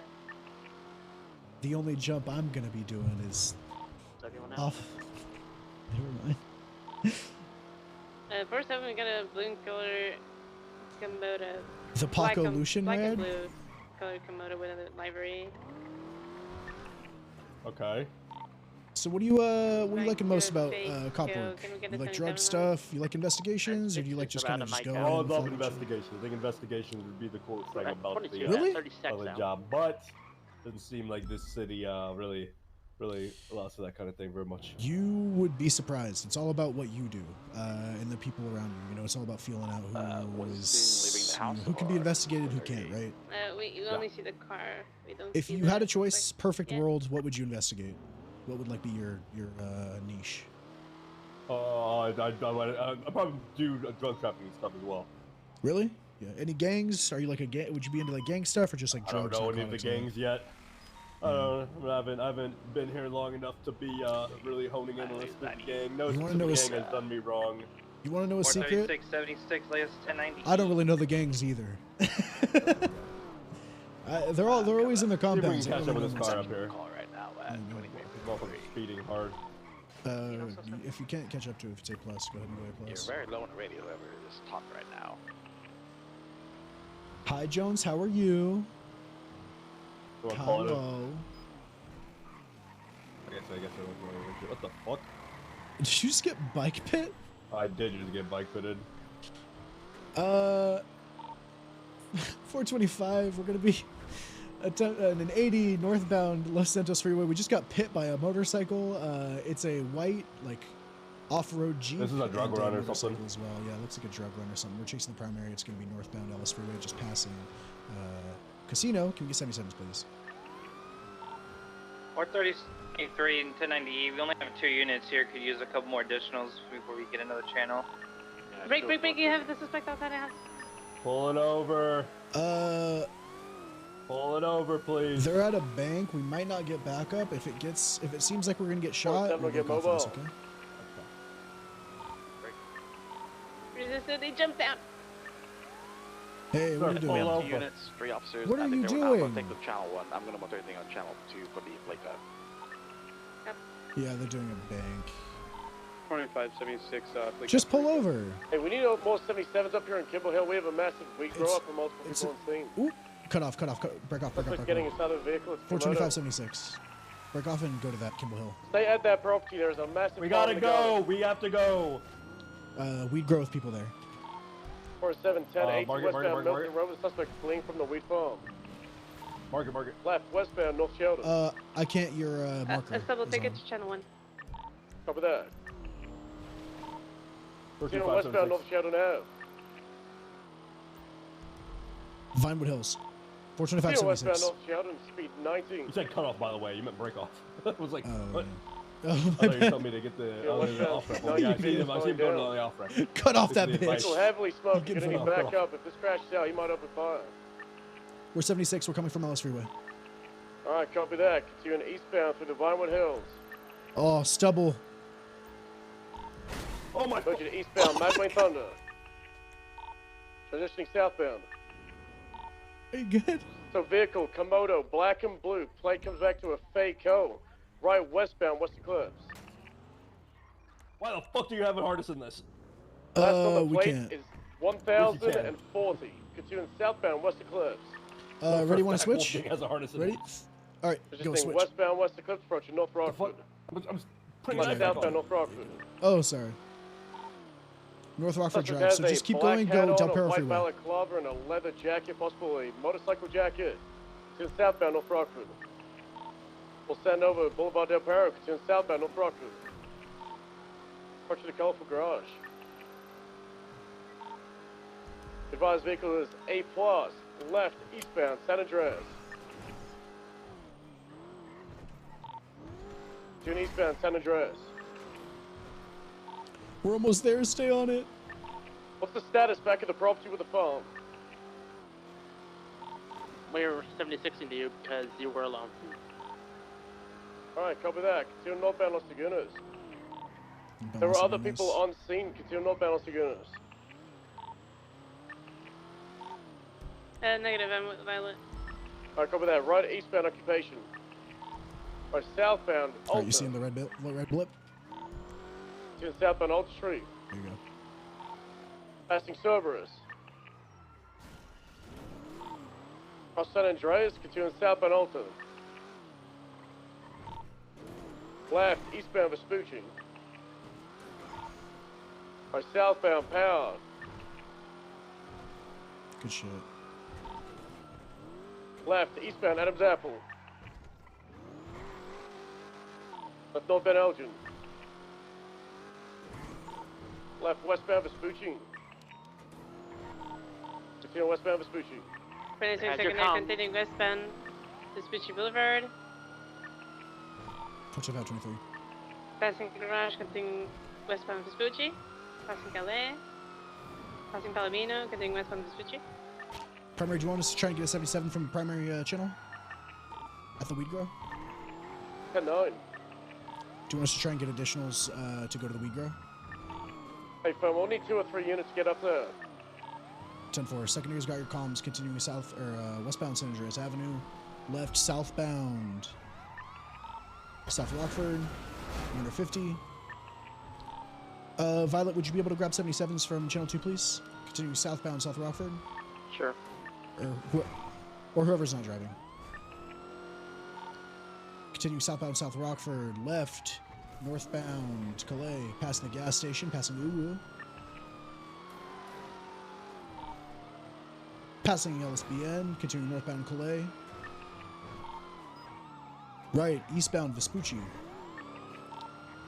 The only jump I'm gonna be doing is off. Never mind. First up, we got a blue color Komodo. The Paco Lucian black red? and blue colored Komodo with a livery. Okay. So what do you liking most about cop work? You like drug stuff? You like investigations, or do you like just kind of just go? I would love investigations. I think investigations would be the coolest thing about the job, but doesn't seem like this city really allows for that kind of thing very much. You would be surprised. It's all about what you do and the people around you. You know, it's all about feeling out who can be investigated, who can't, right? We only see the car. We don't. If see you the, had a choice, like, perfect world, what would you investigate? What would like be your niche? I'd probably do drug trafficking stuff as well. Really? Yeah. Any gangs? Are you like a gang? Would you be into like gang stuff or just like drugs? I don't know any of the gangs yet. I haven't been here long enough to be really honing in on a specific gang. No specific gang has done me wrong. You want to know a secret? 76, latest 1090. I don't really know the gangs either. They're always in the compounds. See if we can catch up with this car up here. Speeding hard. If you can't catch up to it, if it's A+, go ahead and go A+. You're very low on the radio, whoever is talking right now. Hi, Jones. How are you? Hello. I guess what the fuck? Did you just get bike pit? I did just get bike pitted. 425. We're gonna be at an 80 northbound Los Santos Freeway. We just got pit by a motorcycle. It's a white like off-road Jeep. This is a drug run or something as well. Yeah, it looks like a drug run or something. We're chasing the primary. It's gonna be northbound Ellis Freeway, just passing Casino. Can we get 77s, please? 433 and 1090. We only have 2 units here. Could use a couple more additionals before we get another channel. Break! You have the suspect outside the house. Pull it over. Pull it over, please. They're at a bank. We might not get backup. If it seems like we're gonna get shot, we'll get mobile. Okay. resisted. They jumped out. Hey, what are you doing? We have 2 units, 3 officers. What I are think you they were not going doing? to take the channel 1. I'm going to monitor everything on channel 2 for the plate pad. Yeah, they're doing a bank. 2576. Just pull over. Hey, we need more 77s up here in Kimball Hill. We have a massive weak grow up for multiple people on scene. Ooh, cut off, break off. Getting inside of the vehicle. It's 42576. Break off and go to that Kimball Hill. Stay at that property. There's a massive. We gotta go. We have to go. Weed growth people there. 4710 8 westbound Milton Road. The suspect fleeing from the weed farm. Market. Left westbound North Sheldon. I can't. Your marker. A double ticket to channel 1. Copy that. Westbound North Sheldon Ave. Vinewood Hills. 42576. Westbound North Sheldon, speed 19. You said cut off, by the way. You meant break off. I was like, what? Oh, I thought you told me to get the off ramp. No, Yeah, I you see him beat going to the off ramp. Cut off that bitch. Vehicle heavily smoking. Gonna get back up. If this crashes out, he might open fire. We're 76. We're coming from Ellis Freeway. All right, copy that. Continuing eastbound through the Vinewood Hills. Oh, stubble. Oh my God. Eastbound, Magdalene Thunder. Transitioning southbound. Are you good? So vehicle, Komodo, black and blue. Plate comes back to a Faco. Right westbound, West Eclipse. Why the fuck do you have it hardest in this? Last on the we plate can't. is 1040. Continuing southbound, West Eclipse. Ready, want to switch? Has a harness in Ready? it. All right, go Just switch. westbound, West Eclipse approaching North Rockford. I'm putting my southbound, North Rockford. Oh, sorry. North Rockford Drive. So just keep going. Go Del Perro White Freeway. balaclava and a leather jacket, possibly a motorcycle jacket. To southbound, North Rockford. We'll send over Boulevard Del Perro, continuing southbound, North Rockford. Approaching the colorful garage. Advised vehicle is A+, left, eastbound, San Andreas. Tune eastbound, San Andreas. We're almost there. Stay on it. What's the status back at the property with the phone? We're 76ing to you because you were alone. Alright, copy that. Continue northbound Los Lagunas. There were other people on scene. Continue northbound Los Lagunas. Negative, I'm with Violet. Alright, copy that. Right eastbound occupation. Right, southbound Alta. Alright, you seeing the red blip? To southbound Alta Street. There you go. Passing Cerberus. Cross San Andreas, continuing southbound Alta. Left, eastbound Vespucci. Right, southbound Power. Good shit. Left, eastbound Adams Apple. Left, northbound Elgin. Left, westbound Vespucci. Continue westbound Vespucci. 26 second there, continuing westbound Vespucci Boulevard. 23. Passing garage, continuing westbound Vespucci. Passing Calais. Passing Palomino, continuing westbound Vespucci. Primary, do you want us to try and get a 77 from the primary channel? At the weed grow? 10-9. Do you want us to try and get additionals to go to the weed grow? Hey, fam, we'll need 2 or 3 units to get up there. 10-4. Secondary's got your comms continuing south or westbound San Andreas Avenue. Left southbound South Rockford. 150. Violet, would you be able to grab 77s from channel 2, please? Continuing southbound South Rockford. Sure. Or whoever's not driving. Continue southbound South Rockford, left, northbound Calais, passing the gas station, passing Uwu. Passing LSBN, continuing northbound Calais. Right, eastbound Vespucci.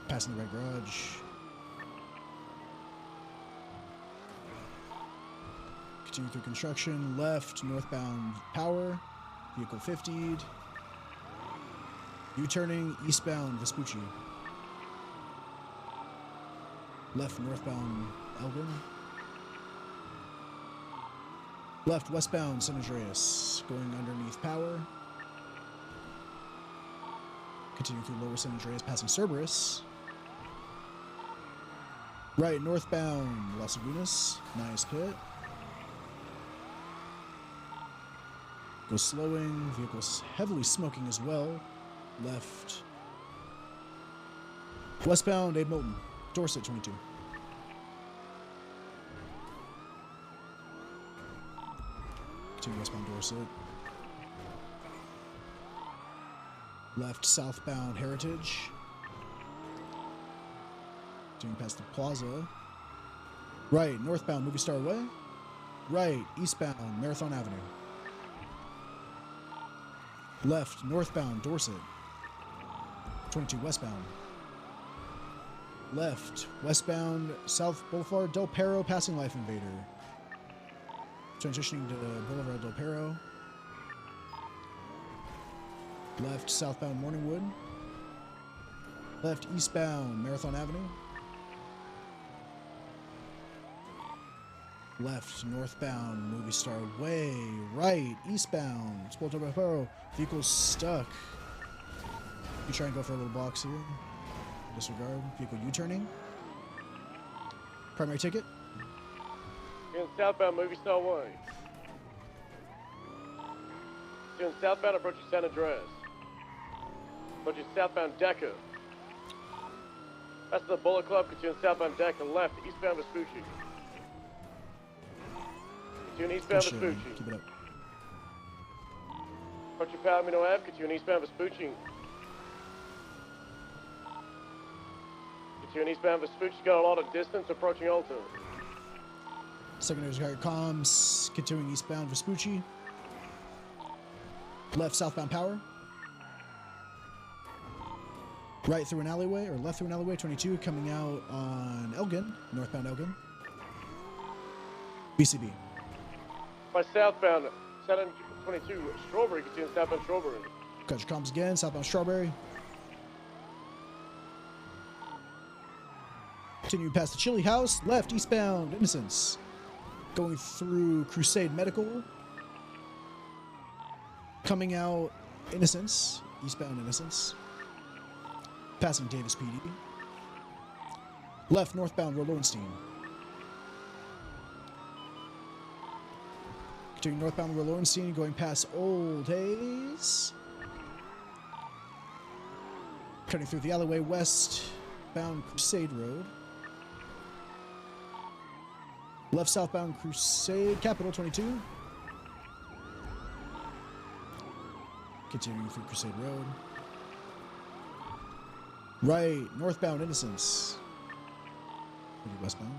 Passing the red garage. Continue through construction, left, northbound Power, vehicle 50'd. U-turning, eastbound Vespucci. Left, northbound Elgin. Left, westbound San Andreas, going underneath Power. Continue through lower San Andreas, passing Cerberus. Right, northbound Las Lagunas. Nice pit. Go slowing. Vehicles heavily smoking as well. Left. Westbound Abe Milton. Dorset 22. Continue westbound Dorset. Left southbound Heritage. Doing past the plaza. Right, northbound Movie Star Way. Right, eastbound Marathon Avenue. Left, northbound Dorset. 22 westbound. Left, westbound South Boulevard Del Perro, passing Life Invader. Transitioning to Boulevard Del Perro. Left, southbound Morningwood. Left, eastbound Marathon Avenue. Left, northbound Movie Star Way. Right, eastbound Boulevard Del Perro. Vehicles stuck. You try and go for a little box here. Disregard. Vehicle U-turning. Primary ticket. Doing southbound Movie Star Way. Doing southbound approaching San Andreas. Approaching southbound Decker. That's the Bullet Club, continuing southbound Decker. Left, eastbound Vespucci. Continuing eastbound Vespucci. Keep it up. Approaching Palomino Ave, continuing eastbound Vespucci. Continuing eastbound Vespucci, got a lot of distance approaching Alta. Secondary guard comms, continuing eastbound Vespucci. Left southbound Power. Right through an alleyway, or left through an alleyway, 22, coming out on Elgin, northbound Elgin. BCB. By southbound, 722, Strawberry, continuing southbound Strawberry. Got your comms again, southbound Strawberry. Continue past the Chili House, left, eastbound Innocence. Going through Crusade Medical. Coming out Innocence, eastbound Innocence. Passing Davis PD. Left, northbound Lowenstein. Continuing northbound Lowenstein, going past Old Hayes. Cutting through the alleyway, westbound Crusade Road. Left southbound Crusade, Capital 22. Continuing through Crusade Road. Right, northbound Innocence. Maybe westbound.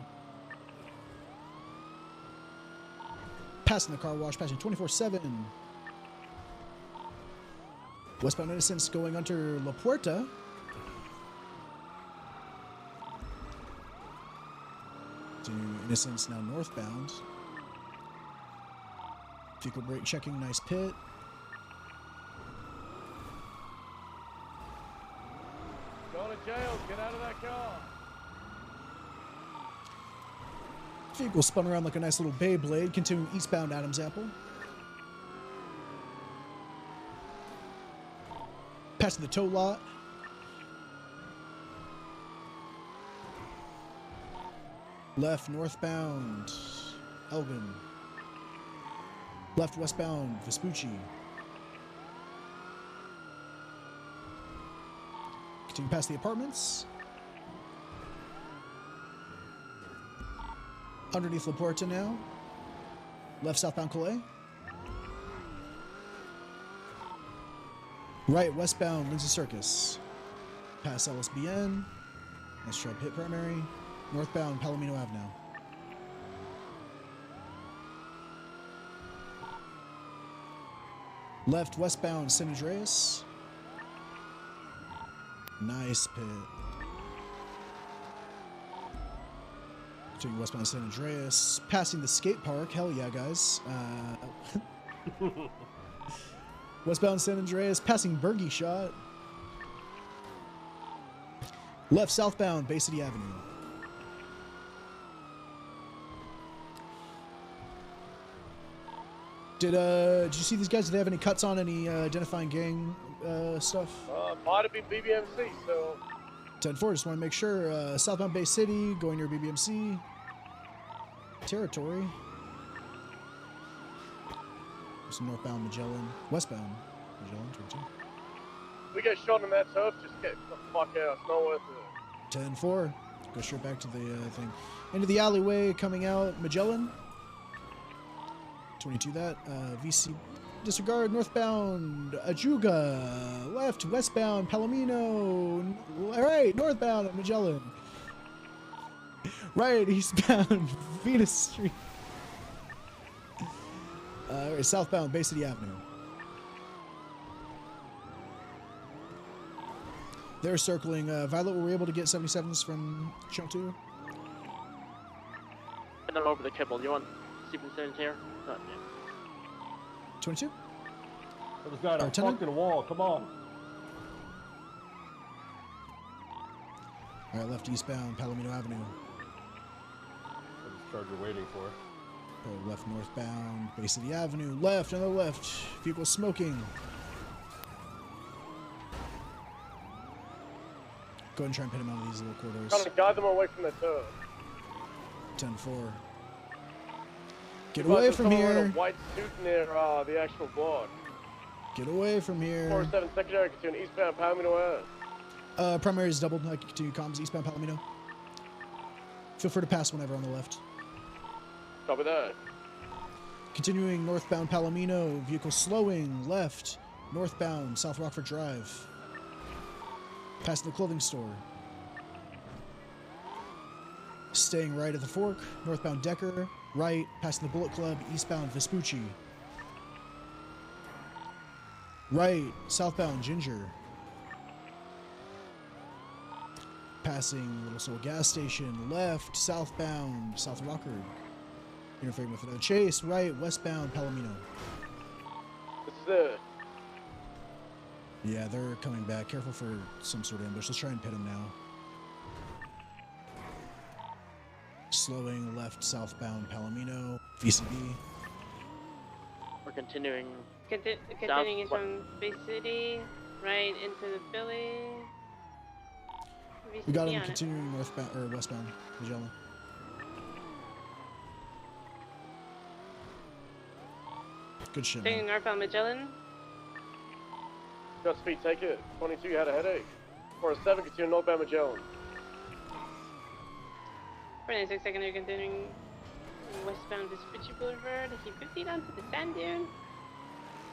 Passing the car wash, passing 24/7. Westbound Innocence going under La Puerta. To Innocence now northbound. Vehicle brake checking, nice pit. Going to jail, get out of that car. Vehicle spun around like a nice little Beyblade, continuing eastbound Adams Apple. Passing the tow lot. Left northbound Elgin. Left westbound Vespucci. Continue past the apartments. Underneath La Puerta now. Left southbound Calais. Right westbound Lindsay Circus. Past LSBN. Nice sharp hit primary. Northbound Palomino Ave now. Left westbound San Andreas. Nice pit. Continuing westbound San Andreas. Passing the skate park. Hell yeah, guys. Westbound San Andreas. Passing Bergie Shot. Left southbound Bay City Avenue. Did you see these guys? Did they have any cuts on any identifying gang stuff? Might have been BBMC, so 10-4, just want to make sure. Southbound Bay City, going near BBMC territory. Some northbound Magellan, westbound Magellan, 22. We get shot in that turf, just get the fuck out. It's not worth it. 10-4, go straight back to the thing. Into the alleyway, coming out Magellan. 22 that. VC, disregard, northbound Ajuga. Left, westbound Palomino. Right, northbound Magellan. Right, eastbound Venus Street. Right, southbound Bay City Avenue. They're circling. Violet, were we able to get 77s from Chunk 2? And I'm over the kibble. You want Stevenson's here? No, 22? I just got a fucking wall. Come on. All right, left eastbound Palomino Avenue. What is Charger waiting for? Left northbound Bay City Avenue. Left, another left. Vehicle smoking. Go ahead and try and pin him out of these little corridors. Trying to guide them away from the turf. 10-4. Get away from here. In a white suit near the actual block. Get away from here. 407 secondary, continue eastbound Palomino Ave. Primary is doubled. I continue comms eastbound Palomino. Feel free to pass whenever on the left. Copy that. Continuing northbound Palomino. Vehicle slowing left. Northbound South Rockford Drive. Past the clothing store. Staying right at the fork. Northbound Decker. Right. Passing the Bullet Club. Eastbound Vespucci. Right. Southbound Ginger. Passing Little Soul gas station. Left. Southbound South Rockford. Interfering with another chase. Right. Westbound Palomino. This is it. Yeah, they're coming back. Careful for some sort of ambush. Let's try and pit them now. Slowing left southbound Palomino. VCB. We're continuing. Continuing from Bay City, right into the Philly. We got him continuing northbound or westbound Magellan. Good shit. Taking northbound Magellan. Got speed, take it. 22, you had a headache. 407, continue northbound Magellan. 496 secondary, continuing westbound Vespucci Boulevard. Keep 50 down to the sand dune.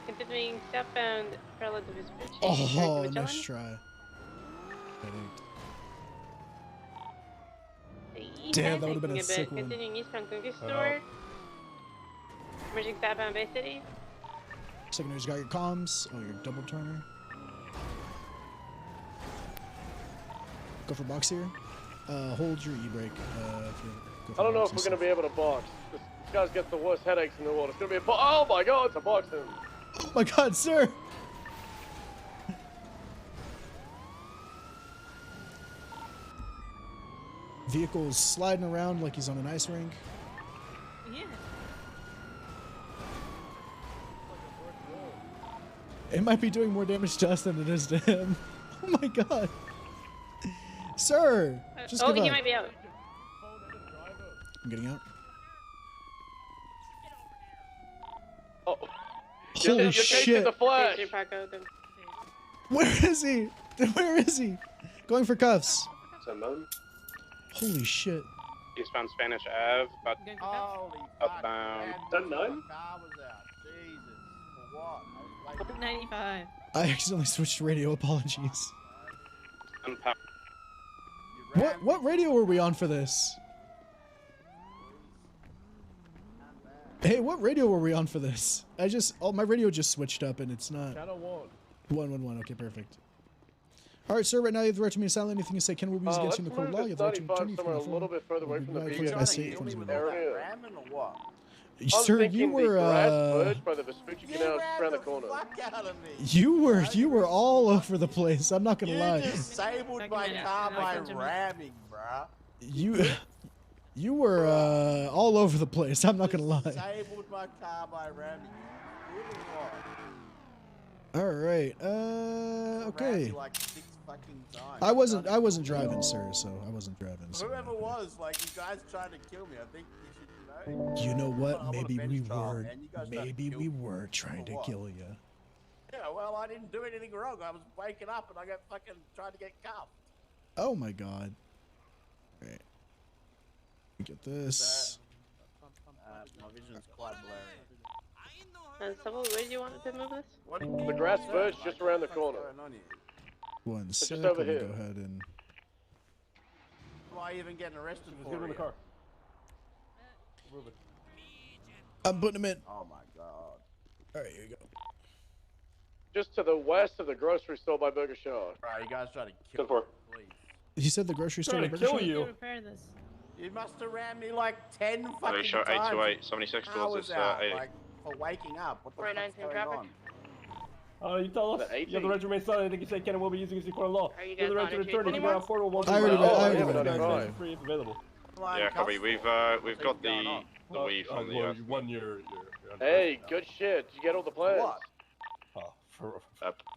Continuing southbound parallel to Vespucci. Oh, nice try. Damn, that would have been a sick one. Continuing eastbound Conquistador. Merging southbound Bay City. Secondary's got your comms. Oh, your double turner. Go for box here. Hold your e-brake. I don't know if we're going to be able to box. This guy's got the worst headaches in the world. It's going to be a oh my god, it's a boxing. Oh my god, sir! Vehicle's sliding around like he's on an ice rink. Yeah. It might be doing more damage to us than it is to him. Oh my god. Sir! Just give up. He might be out. I'm getting out. Oh. Holy shit. The flash. Where is he? Where is he? Going for cuffs. Unknown. Holy shit. Eastbound Spanish Ave, about upbound. Unknown? 95. I accidentally switched radio. Apologies. What radio were we on for this? Hey, what radio were we on for this? My radio just switched up and it's not. Channel 111. Okay, perfect. All right, sir. Right now you have the right to remain silent. Anything you say can will be used against you in the court of law. You have the right to continue somewhere a little bit further away from the area. Sir, you were by the Vespucci Canal just around the corner. you were all over the place. I'm not gonna lie. You disabled my car by ramming, bruh. You were all over the place. I'm not gonna lie. Disabled my car by ramming. All right. Okay. Like 6 fucking time. I wasn't driving, sir. So I wasn't driving. So. Whoever was, like, you guys tried to kill me. I think you should, you know. You know what? I'm on a Maybe bench we trial, were. man. You guys tried to Maybe kill we me. were trying to what? kill you. Yeah, well, I didn't do anything wrong. I was waking up and I got fucking tried to get cuffed. Oh my god. All right. Get this. My vision's quite blurry. Someone, where do you want to move this? The grass verge just around the corner. One Just sec. over Let me here. go ahead and. Why even getting arrested Let's for get him in the it? car. Move it. I'm putting him in. Oh my god. All right, here you go. Just to the west of the grocery store by Burger Shaw. Right, you guys try to kill Good for. me, please. He said the grocery store. Trying to kill you. Repair this. You must have ran me like 10 fucking Burger Shaw times. 828, 76 I towards was this out, 80. like, for waking up. What the Right, fuck's 19 going traffic. on? You tell us. The You have the 18. right to remain silent. I think you said Cannon will be using his court of law. Are you You guys have the right on to it? return to the Anymore? ground floor. I already read- I already read it. It's free if available. Yeah, copy. We've got the weed from the. One year. Hey, good shit. Did you get all the plans? What?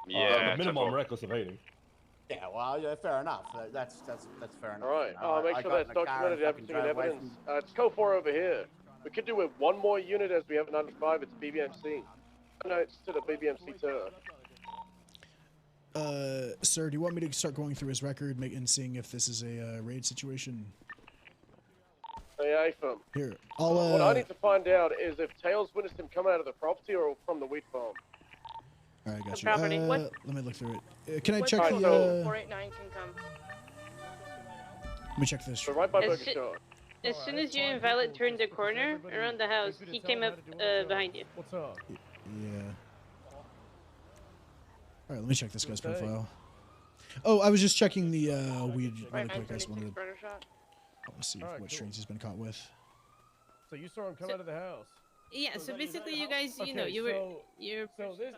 Yeah. the minimum 10-4. reckless evading. Yeah, well, yeah, fair enough. That's fair enough. Alright, You know, make I sure got that's in the car and documented, fucking everything in drove away evidence. It's code 4 over here. We could do it one more unit as we have 95. It's BBMC. No, it's to the BBMC too. Sir, do you want me to start going through his record and seeing if this is a raid situation? Hey, AFM. Here, I'll What I need to find out is if Tails witnessed him come out of the property or from the wheat farm. All right, got you. property. Let me look through it. Can I check What the? property? 489 can come. Let me check this. So right by As Burger soo- Shaw. As soon as you and Violet turned the corner around the house, he came up behind you. What's up? Yeah. All right, let me check this guy's profile. Oh, I was just checking the weed really Right, quick. I just 926 wanted burner shot. to see Alright, what cool. strains he's been caught with. So you saw him come out of the house. Yeah, so basically you guys, you know, Okay, you're so this.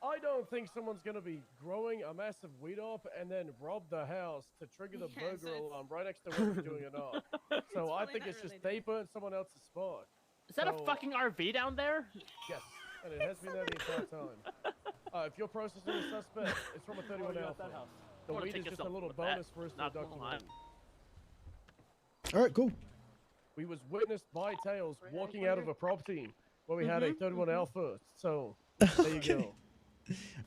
I don't think someone's gonna be growing a massive weed up and then rob the house to trigger the Yeah, burger so alarm right next to where you're doing it up. So I think it's just they put in someone else's spot. Is that a fucking RV down there? Yes, and it has been there the entire time. If you're processing a suspect, it's from a 31 Alpha. The weed is just a little bonus for us to document. All right, cool. We was witnessed by Tails walking out of a property where we had a 31 Alpha. So there you go.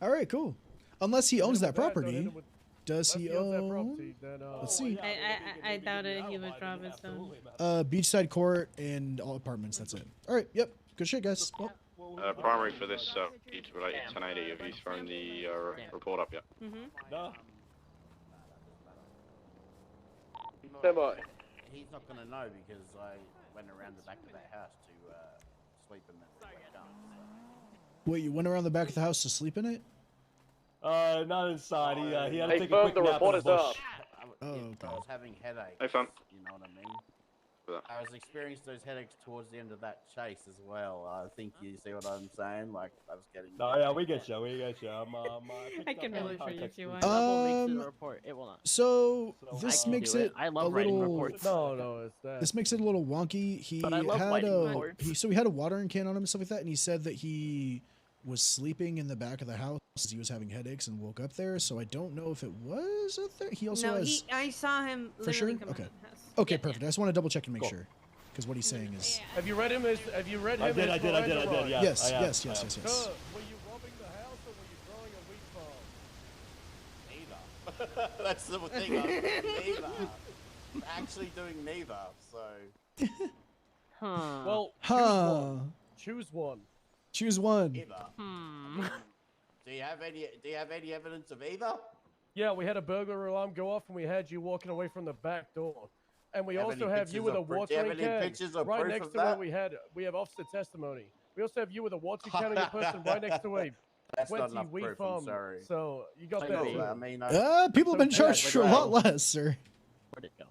All right, cool. Unless he owns that property. Does he own? Let's see. I doubt it. He would drop his own. Beachside Court and all apartments. That's it. All right. Yep. Good shit, guys. Well, Primary for this beat related 1080. Have you thrown the report up yet? No. Stand by. He's not gonna know because I went around the back of that house to sleep in the gun. wait, you went around the back of the house to sleep in it? Not inside. He had to Hey, take a firm, quick the nap report in is the bush. up. Oh, I was having headaches. Hey, fam. You know what I mean? I was experiencing those headaches towards the end of that chase as well. I think you see what I'm saying. Like I was getting. No, yeah, we get you. We get you. I can really for you if you want. Report. It will not. So this makes it I a love writing little. reports. No, it's that. This makes it a little wonky. He But I love had writing a reports. he had a watering can on him and stuff like that, and he said that he was sleeping in the back of the house as he was having headaches and woke up there. So I don't know if it was a thing. He also has. I saw him For sure. literally come Okay. out of the house. Okay, perfect. I just want to double check and make sure, because what he's saying is. Have you read him? Have you read him? I did. Yes, I have. yes. Were you robbing the house or were you growing a wheat farm? Neither. That's the thing. Neither. I'm actually doing neither. So. Well, choose one. Choose one. Either. Do you have any evidence of either? Yeah, we had a burglar alarm go off and we had you walking away from the back door. And we Have also any have you pictures with a of proof? Do watering you have any can pictures of right proof next of to where that? we have officer testimony. We also have you with a watering can on your person right next to a That's not 20 enough wheat proof, farm. I'm sorry. So you got I that. know, too. I mean, People have been charged for a lot less, sir. Where'd it go?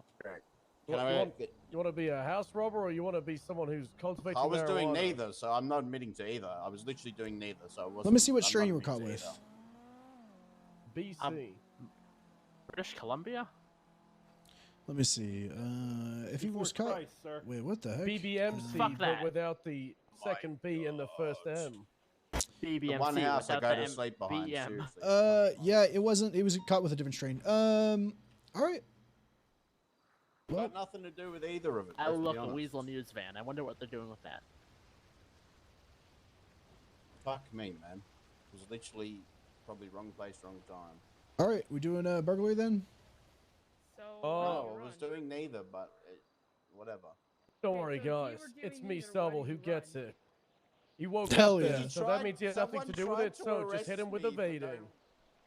You want to be a house robber or you want to be someone who's cultivating I was marijuana? doing neither, so I'm not admitting to either. I was literally doing neither, so I wasn't. Let me see what I'm strain not you were admitting caught to with. either. BC. British Columbia? Let me see. If he was caught. Christ, sir. Wait, what the heck? BBMC, Fuck but that. without the second B and the first M. BBMC one house I without go the to sleep behind. BM. Seriously. Yeah, it wasn't. It was caught with a different strain. All right. Well, Got nothing to do with either of it. Oh let's be look, a honest. Weasel News van. I wonder what they're doing with that. Fuck me, man. It was literally probably wrong place, wrong time. all right. We doing a burglary then? So. Oh. No, I was doing neither, but whatever. Don't worry, guys. It's me, Stubble, who gets it. He woke Hell up there, yeah. so that means he has nothing to do with it. So just hit him with evading.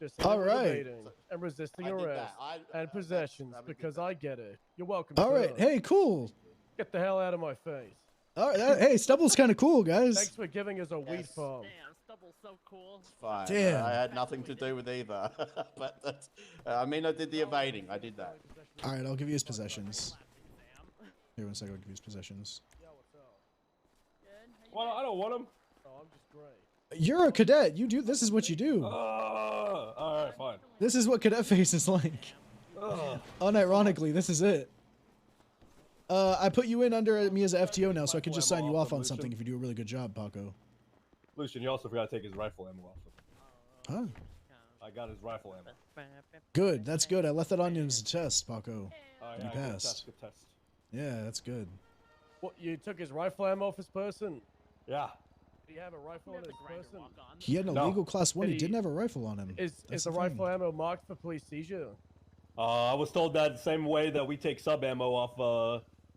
Just hit him with evading and resisting arrest and possessions because I get it. You're welcome. All right. sir. Hey, cool. Get the hell out of my face. All right. Hey, Stubble's kind of cool, guys. Thanks for giving us a weed farm. Damn, Stubble's so cool. Fine. Damn. I had nothing to do with either. But that's, I mean, I did the evading. I did that. All right. I'll give you his possessions. Here, 1 second. I'll give you his possessions. Well, I don't want him. Oh, I'm just great. You're a cadet. You do. This is what you do. All right, fine. This is what cadet face is like. Unironically, this is it. I put you in under me as a FTO now, so I can just sign you off on something if you do a really good job, Paco. Lucian, you also forgot to take his rifle ammo off. Huh? I got his rifle ammo. Good. That's good. I left that on you as a test, Paco. Yeah, You passed. Good test. Yeah, that's good. What, you took his rifle ammo off his person? Yeah. Did he have a rifle on his person? He had an illegal class 1. He didn't have a rifle on him. Is That's the the thing. rifle ammo marked for police seizure? I was told that the same way that we take sub ammo off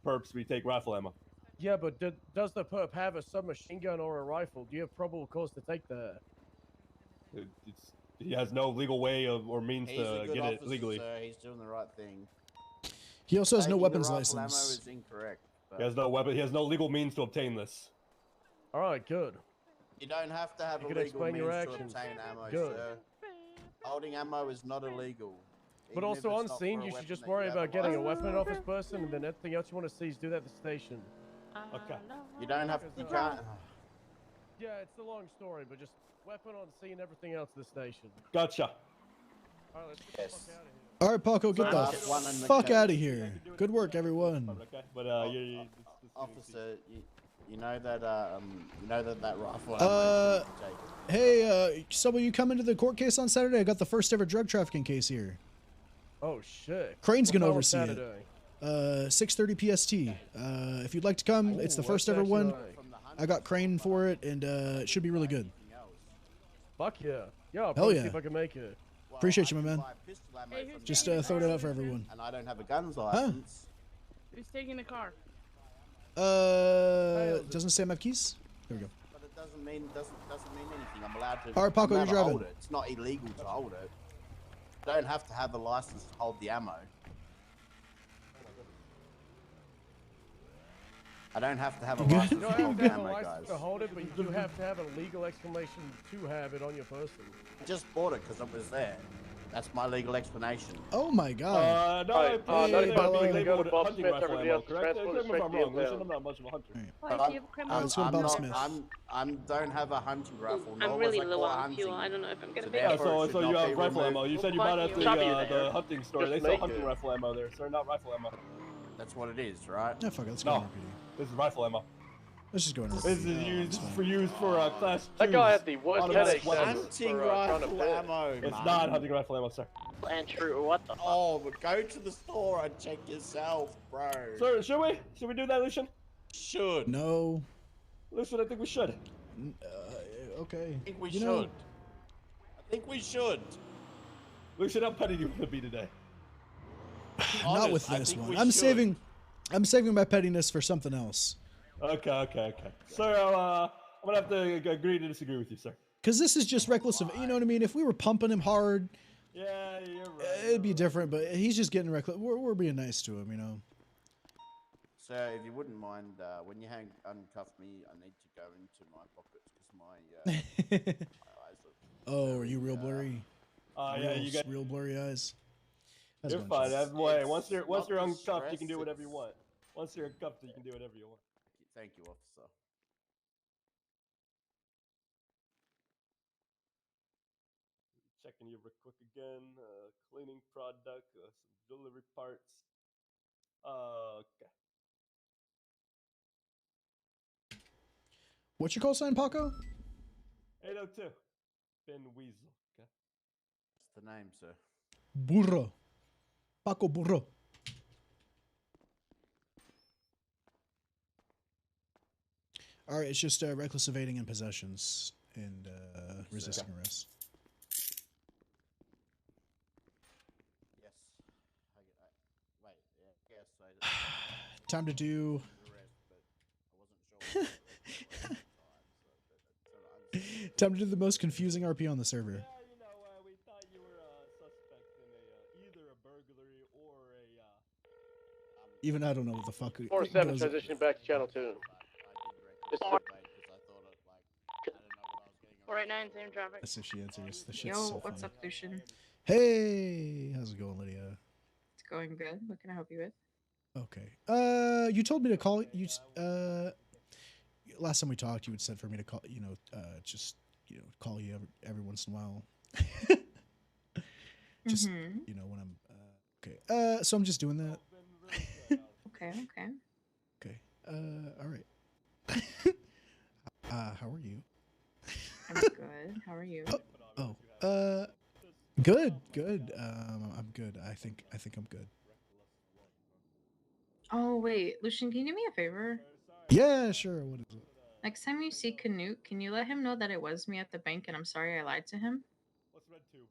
perps, we take rifle ammo. Yeah, but does the perp have a submachine gun or a rifle? Do you have probable cause to take that? He has no legal way or means He's a to good get officer, it legally. sir. He's doing the right thing. He also has no Taking weapons the rifle license. ammo is incorrect. He has no weapon. He has no legal means to obtain this. All right, good. You don't have to have You a can legal explain means your to actions. obtain ammo, Good. sir. Holding ammo is not illegal. But Even if also it's on not scene, for a you should weapon just that you worry have about getting a license weapon for. off his person, and then anything else you want to seize, do that at the station. Okay. You don't have. You can't. Yeah, it's a long story, but just weapon on scene, everything else at the station. Gotcha. All right, let's get the fuck out of here. All right, Paco, get the Last one in the fuck case. out of here. Good work, everyone. Okay, but Officer, you know that that rifle. Hey, so will you come into the court case on Saturday? I got the first ever drug trafficking case here. Oh shit. Crane's What gonna time on oversee it. Saturday? 6:30 PST. If you'd like to come, it's the first ever one. I got Crane for it, and it should be really good. Fuck yeah. Yeah, I'll Hell probably yeah. see if I can make it. Appreciate you, my man. Just throwing it out for everyone. And I don't have a guns license. Who's taking the car? Doesn't say I have keys. There we go. But it doesn't mean anything. I'm allowed to. All right, Paco, I'm allowed you're to driving. hold it. It's not illegal to hold it. You don't have to have a license to hold the ammo. I don't have to have a You good? license You to don't have hold to the have a ammo, license guys. to hold it, but you do have to have a legal exclamation to have it on your person. I just bought it because it was there. That's my legal explanation. Oh my god. No, Alright, Hey, Bella. labeled to Bob hunting Smith, rifle everybody ammo, else is correct? transported Correct me if I'm straight to wrong, the Lucian, town. I'm not much of a hunter. Why do you have a criminal? Let's go to I'm Bob not. Smith. Don't have a hunting rifle. Nor I'm really was I low caught on hunting. fuel. I don't know if I'm gonna So make Yeah, it. therefore, it so should you not have be rifle removed. ammo. You said you Well, bought fuck at you. the, Copy that. the hunting store. Just They sell make hunting it. rifle ammo there, sir, not rifle ammo. That's what it is, right? Yeah, fuck it. Let's go. No, in RPD. this is rifle ammo. Let's just go in This RPD. is used for class 2. That guy had the worst automatic headache weapons. Hunting for trying to rifle fit. ammo. It's man. not hunting rifle ammo, sir. Andrew, what the fuck? Oh, but go to the store and check yourself, bro. Sir, should we? Should we do that, Lucian? Should. No. Lucian, I think we should. Okay. I think we You should. know- I think we should. Lucian, how petty do you want to be today? Not with I this think one. we I'm should. saving my pettiness for something else. Okay. Sir, I'm gonna have to agree to disagree with you, sir. Cause this is just reckless of, you know what I mean? If we were pumping him hard, Yeah, you're right. it'd be different. But he's just getting reckless. We're being nice to him, you know. Sir, if you wouldn't mind, when you uncuff me, I need to go into my pockets because my eyes look. Oh, are you real blurry? Yeah, you got. real blurry eyes. That's You're a bunch fine. of- Wait, once you're not the uncuffed, you can stress, do whatever you it's- want. Once you're uncuffed, you can do whatever you want. Thank you, officer. Checking you real quick again. Cleaning product, some jewelry parts. Okay. What's your call sign, Paco? 802. Ben Weasel. Okay. That's the name, sir. Burro. Paco Burro. All right, it's just reckless evading and possessions and resisting arrest. Yes. Wait, yeah, yes. Time to do. Time to do the most confusing RP on the server. Yeah, you know, we thought you were a suspect in either a burglary or a. Even I don't know what the fuck. 4-7 transition back to channel 2. This is 489, same traffic. That's if she answers. The shit's Yo, so what's funny. up, Lucian? Hey, how's it going, Lydia? It's going good. What can I help you with? Okay. You told me to call you. Last time we talked, you had said for me to call. Just call you every once in a while. Just when I'm. Okay. So I'm just doing that. Okay. Okay. All right. How are you? I'm good. How are you? Good. I'm good. I think I'm good. Oh, wait. Lucian, can you do me a favor? Yeah, sure. What is it? Next time you see Canute, can you let him know that it was me at the bank and I'm sorry I lied to him? What's red tube?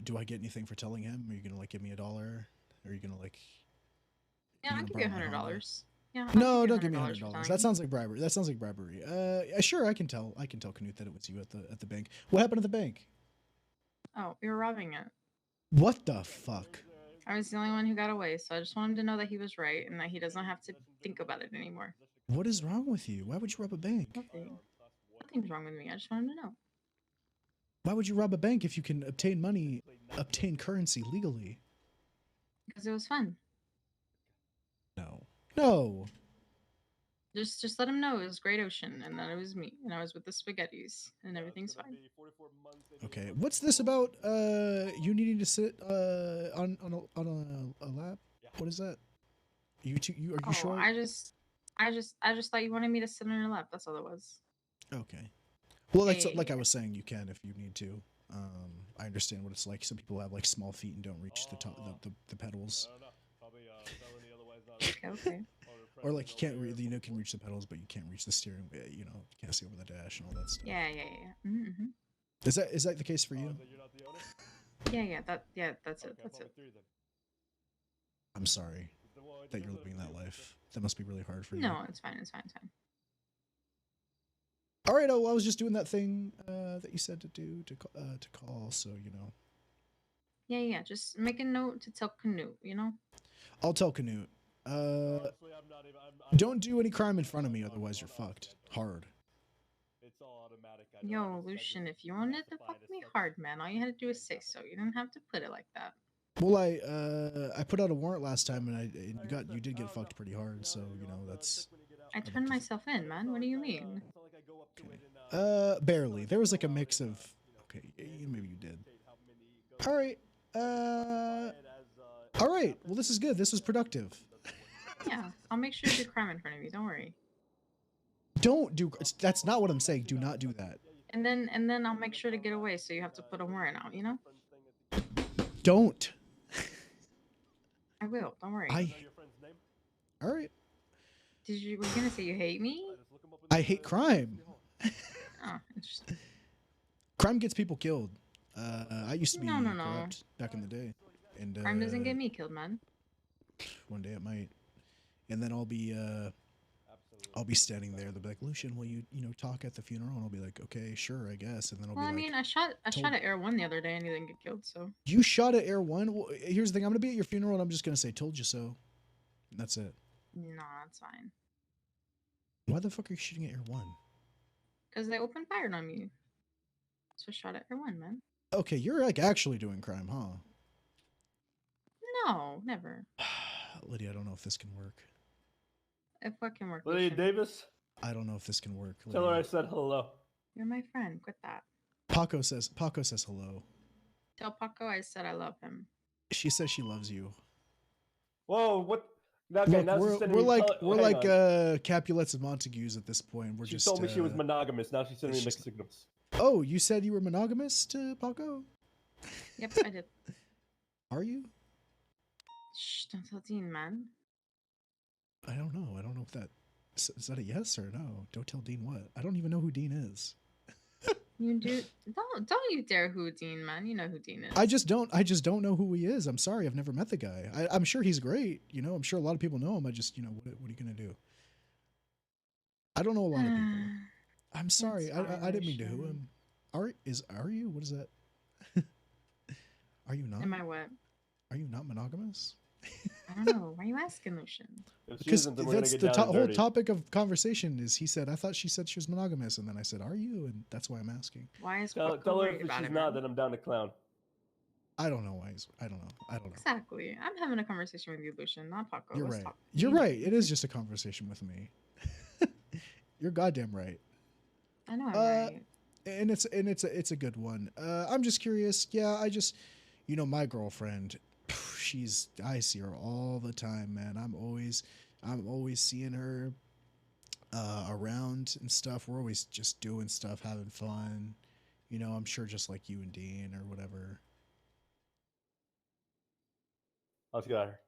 Do I get anything for telling him? Are you gonna give me $1? Or are you gonna Yeah, I'll give you $100. Yeah. No, don't give me $100. That sounds like bribery. Sure, I can tell Canute that it was you at the bank. What happened at the bank? Oh, you're robbing it. What the fuck? I was the only one who got away, so I just want him to know that he was right and that he doesn't have to think about it anymore. What is wrong with you? Why would you rob a bank? Nothing. Nothing's wrong with me. I just want him to know. Why would you rob a bank if you can obtain currency legally? Because it was fun. No. Just let him know it was Great Ocean and that it was me and I was with the spaghettis and everything's fine. Okay. What's this about? You needing to sit on a lap? What is that? Are you sure? I just thought you wanted me to sit on your lap. That's all it was. Okay. Well, like I was saying, you can if you need to. I understand what it's like. Some people have small feet and don't reach the top, the pedals. Okay. Or you can't can reach the pedals, but you can't reach the steering wheel. You can't see over the dash and all that stuff. Yeah. Mm-hmm. Is that the case for you? Yeah. That's it. I'm sorry that you're living that life. That must be really hard for you. No, it's fine. All right. Oh, I was just doing that thing that you said to do to call. So Yeah. Just make a note to tell Canute. I'll tell Canute. Don't do any crime in front of me, otherwise you're fucked. Hard. Yo, Lucian, if you wanted to fuck me hard, man, all you had to do is say so. You didn't have to put it like that. Well, I put out a warrant last time, and you did get fucked pretty hard. So that's. I turned myself in, man. What do you mean? Barely. There was a mix of. Okay, maybe you did. All right. All right. Well, this is good. This was productive. Yeah, I'll make sure to do crime in front of you. Don't worry. Don't do. That's not what I'm saying. Do not do that. And then I'll make sure to get away. So you have to put a warrant out. Don't. I will. Don't worry. All right. Were you gonna say you hate me? I hate crime. Oh, interesting. Crime gets people killed. I used to be corrupt back in the day. And crime doesn't get me killed, man. One day it might. And then I'll be standing there. They'll be like, Lucian, will you talk at the funeral? And I'll be like, okay, sure, I guess. And then I'll be like, I shot at Air 1 the other day and he didn't get killed. So you shot at Air 1? Well, here's the thing. I'm gonna be at your funeral and I'm just gonna say, told you so. And that's it. No, that's fine. Why the fuck are you shooting at Air 1? Because they opened fire on me. So I shot at Air 1, man. Okay, you're actually doing crime, huh? No, never. Lydia, I don't know if this can work. If what can work? Lydia Davis? I don't know if this can work. Lydia. Tell her I said hello. You're my friend. Quit that. Paco says hello. Tell Paco I said I love him. She says she loves you. Whoa, what? Okay, Look, now she's sending we're me like hang on. Capulets and Montagues at this point. We're She just. told me she was monogamous. Now she's sending me mixed signals. Oh, you said you were monogamous to Paco? Yep, I did. Are you? Shh, don't tell Dean, man. I don't know. I don't know if that is that a yes or no. Don't tell Dean what. I don't even know who Dean is. You do don't you dare who Dean, man. You know who Dean is. I just don't know who he is. I'm sorry. I've never met the guy. I'm sure he's great. You know, I'm sure a lot of people know him. I just, what are you gonna do? I don't know a lot of people. I'm sorry. I didn't mean to who him. Are you? What is that? Are you not? Am I what? Are you not monogamous? I don't know. Why are you asking, Lucian? Because that's the whole topic of conversation is he said, I thought she said she was monogamous. And then I said, are you? And that's why I'm asking. Why is Tell her if she's not, then I'm down to clown. I don't know why I don't know. Exactly. I'm having a conversation with you, Lucian, not Paco. You're Let's right. talk. You're right. It is just a conversation with me. You're goddamn right. I know I'm right. And it's a good one. I'm just curious. Yeah, I just, my girlfriend, I see her all the time, man. I'm always seeing her around and stuff. We're always just doing stuff, having fun. I'm sure just like you and Dean or whatever. Let's get her.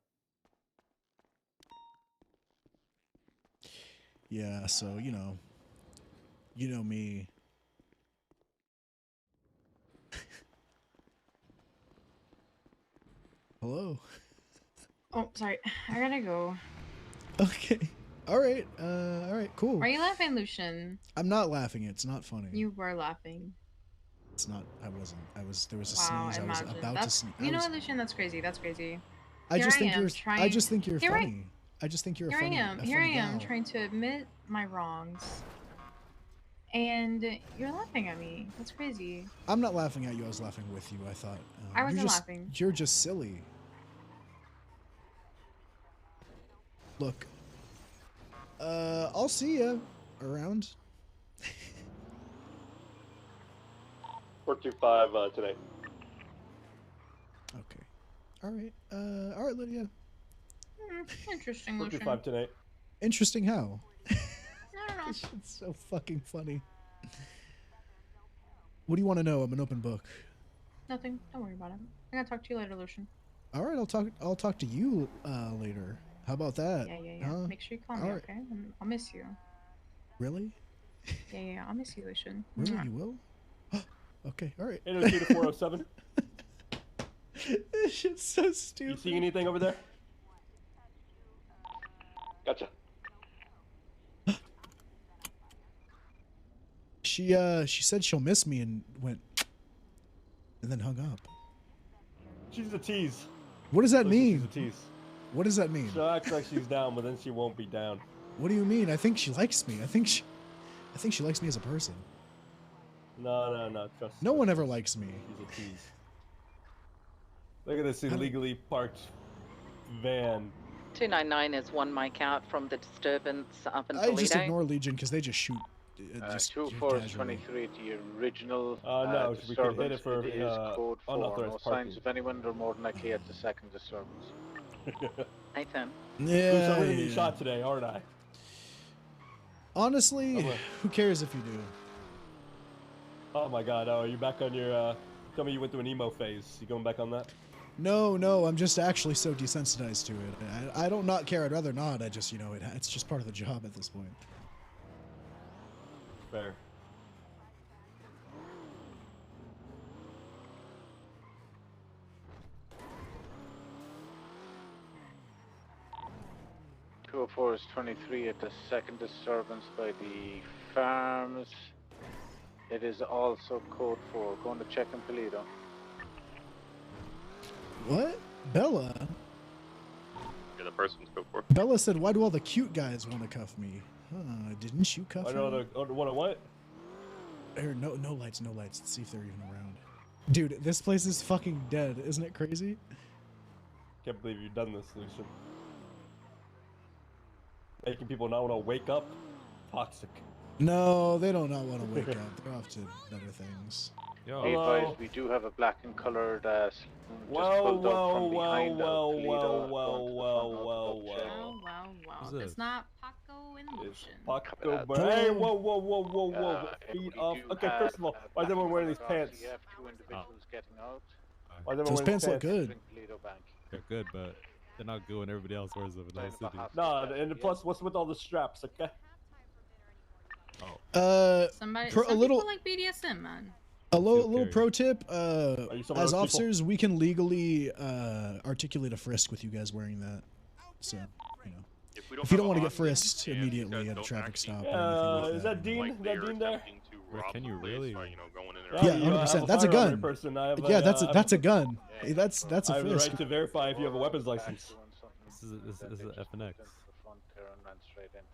Yeah, so you know me. Hello. Oh, sorry. I gotta go. Okay. All right. Cool. Why are you laughing, Lucian? I'm not laughing. It's not funny. You were laughing. It's not. I wasn't. There was a Wow, sneeze. I was about to sneeze. You know what, Lucian? That's crazy. That's crazy. I just think you're funny. I just think you're Here funny. Here I am trying to admit my wrongs. And you're laughing at me. That's crazy. I'm not laughing at you. I was laughing with you. I thought. I wasn't laughing. You're just silly. Look. I'll see you around. 425 today. Okay. All right, Lydia. Interesting, 425 tonight. Interesting how? I don't know. It's so fucking funny. What do you want to know? I'm an open book. Nothing. Don't worry about it. I gotta talk to you later, Lucian. All right, I'll talk to you later. How about that? Yeah. Make sure you call me, okay? I'll miss you. Really? Yeah. I'll miss you, Lucian. Really, you will? Okay, all right. 802 to 407. This shit's so stupid. You see anything over there? Gotcha. She said she'll miss me and went and then hung up. She's a tease. What does that mean? She's a tease. What does that mean? She'll act like she's down, but then she won't be down. What do you mean? I think she likes me. I think she likes me as a person. No. Trust. No one ever likes me. She's a tease. Look at this illegally parked van. 299 is 1 mic out from the disturbance up in Toledo. I just ignore Legion because they just shoot. 2423 to your original no, we could hit it for it is code 4. unauthorized No parking. signs of anyone, they're more than likely at the second disturbance. Nathan. Yeah. I'm gonna be shot today, aren't I? Honestly, who cares if you do? Oh my god, are you back on your, tell me you went through an emo phase. You going back on that? No, I'm just actually so desensitized to it. I don't not care. I'd rather not. I just, it's just part of the job at this point. Fair. Is 23 at the second disturbance by the farms. It is also code 4. Going to check in Toledo. What? Bella? Yeah, the person's code 4. Bella said, why do all the cute guys want to cuff me? Didn't you cuff me? What? No lights. Let's see if they're even around. Dude, this place is fucking dead. Isn't it crazy? Can't believe you've done this, Lucian. Making people not want to wake up? Toxic. No, they don't not want to wake up. They're off to better things. Be advised, we do have a black and coloured just pulled up from behind Toledo, going to the front now to double check. Wow. It's not Paco and Lucian. Hey, whoa. Feet off. Okay, first of all, why is everyone wearing these pants? You have two individuals getting out. Why is everyone Those wearing pants these look good. Toledo Bank. They're good, but they're not good when everybody else wears them in the city. No, and plus, what's with all the straps, okay? Some a little, people like BDSM, man. a little pro tip. you some of As those officers, we can legally articulate a frisk with you guys wearing that. So, you know, if you don't want to get frisked immediately at a traffic stop. Or anything like Is that Dean? Is that Dean there? Can you really? Yeah, 100%. That's a gun. Yeah, that's a gun. That's a I have the frisk. right to verify if you have a weapons license. This is FNX.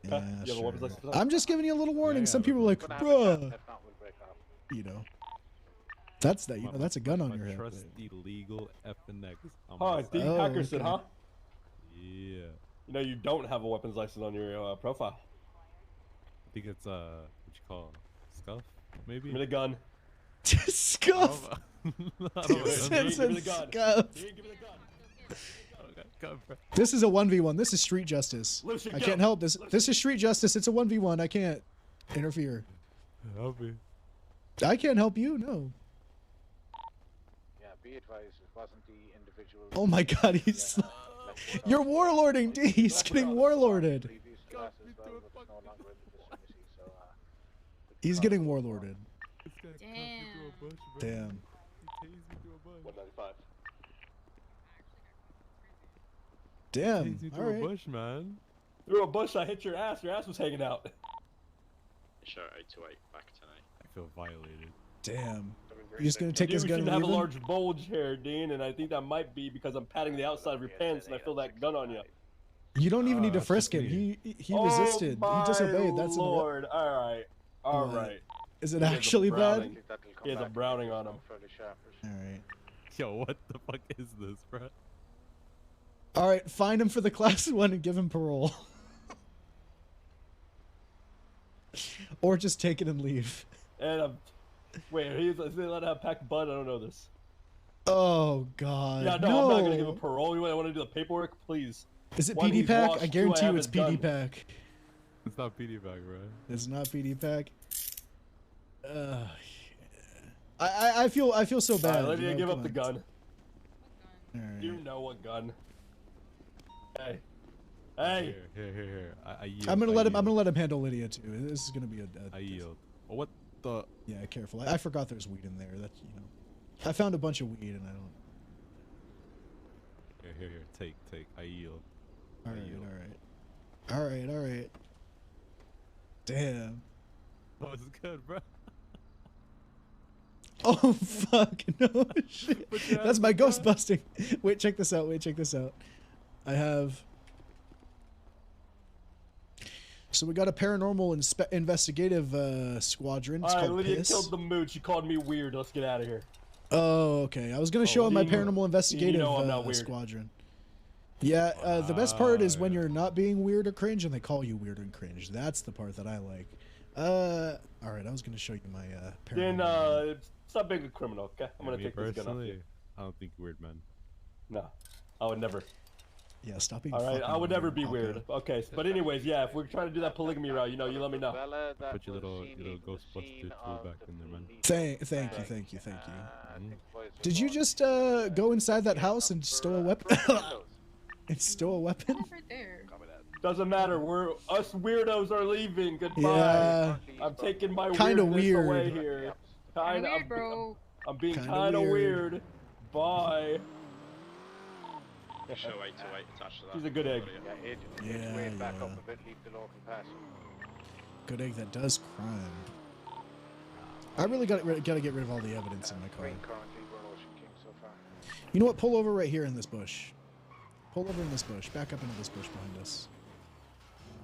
Yeah, you have a sure. weapons license? I'm just giving you a little warning. Some people are like, bruh. You know. That's that. You know, that's a gun on your head. Trusty legal FNX. Oh, Dean Hackerson, okay. huh? Yeah. You know you don't have a weapons license on your profile. I think it's what you call scuff, maybe. Give me the gun. Scuff. I don't know. Scuff. This is a 1v1. This is street justice. Lucian, I go. can't help this. This is street justice. It's a 1v1. I can't interfere. Help me. I can't help you. No. Yeah, be advised, it wasn't the individual. Oh my God, he's. You're warlording, D. He's getting warlorded. He's getting warlorded. Damn. 195. Damn. Through All right. a bush, man. Through a bush, I hit your ass. Your ass was hanging out. Sure, 828 back tonight. I feel violated. Damn. You're just gonna take his gun You and have a leave him? large bulge here, Dean, and I think that might be because I'm patting the outside of your pants and I feel that gun on you. You don't even need to frisk him. He resisted. He disobeyed. That's Lord. All right. Is it actually bad? He has a Browning on him. All right. Yo, what the fuck is this, bro? All right. Find him for the class 1 and give him parole. Or just take it and leave. And wait, is they allowed to have packed bud? I don't know this. Oh God. Yeah, no, I'm not gonna give him parole. You want to do the paperwork, please. Is it One, PD he's pack? washed. I Two, guarantee have you it's his gun. PD pack. It's not PD pack, bro. It's not PD pack. I feel so bad. Alright, let me you know, give come up the on. gun. Alright. You know what gun? Hey. Here. I yield. I'm gonna let him handle Lydia too. This is gonna be a I yield. Oh, what the? Yeah, careful. I forgot there's weed in there. That, you know, I found a bunch of weed and I don't. Here. Take. I yield. All right. Damn. That was good, bro. Oh fuck no shit. That's my ghost busting. Wait, check this out. I have. So we got a paranormal investigative squadron. It's Alright, called Lydia PISS. killed the mood. She called me weird. Let's get out of here. Oh, okay. I was gonna show him my paranormal investigative you know I'm not weird. squadron. Yeah, the best part is when you're not being weird or cringe and they call you weird and cringe. That's the part that I like. All right. I was gonna show you my paranormal. Then stop being a criminal, okay? I'm gonna take this gun off you. I don't think you're weird, man. No, I would never. Yeah, stop being. All right, I would never be weird. weird. Okay, but anyways, yeah, if we're trying to do that polygamy route, you know, you let me know. Put your little Ghostbuster tool back in there, man. Thank you. Did you just go inside that house and stow a weapon? And stow a weapon? Right there. Doesn't matter. Us weirdos are leaving. Goodbye. Yeah. I'm taking my Kinda weirdness weird. away here. Kinda weird, bro. I'm being Kinda kind of weird. weird. Bye. Show 828 attached to that. He's a good egg. Yeah. Back up a bit, leave the local pass. Good egg that does crime. I really gotta get rid of all the evidence in my car. Currently, we're Ocean King so far. You know what? Pull over right here in this bush. Pull over in this bush. Back up into this bush behind us.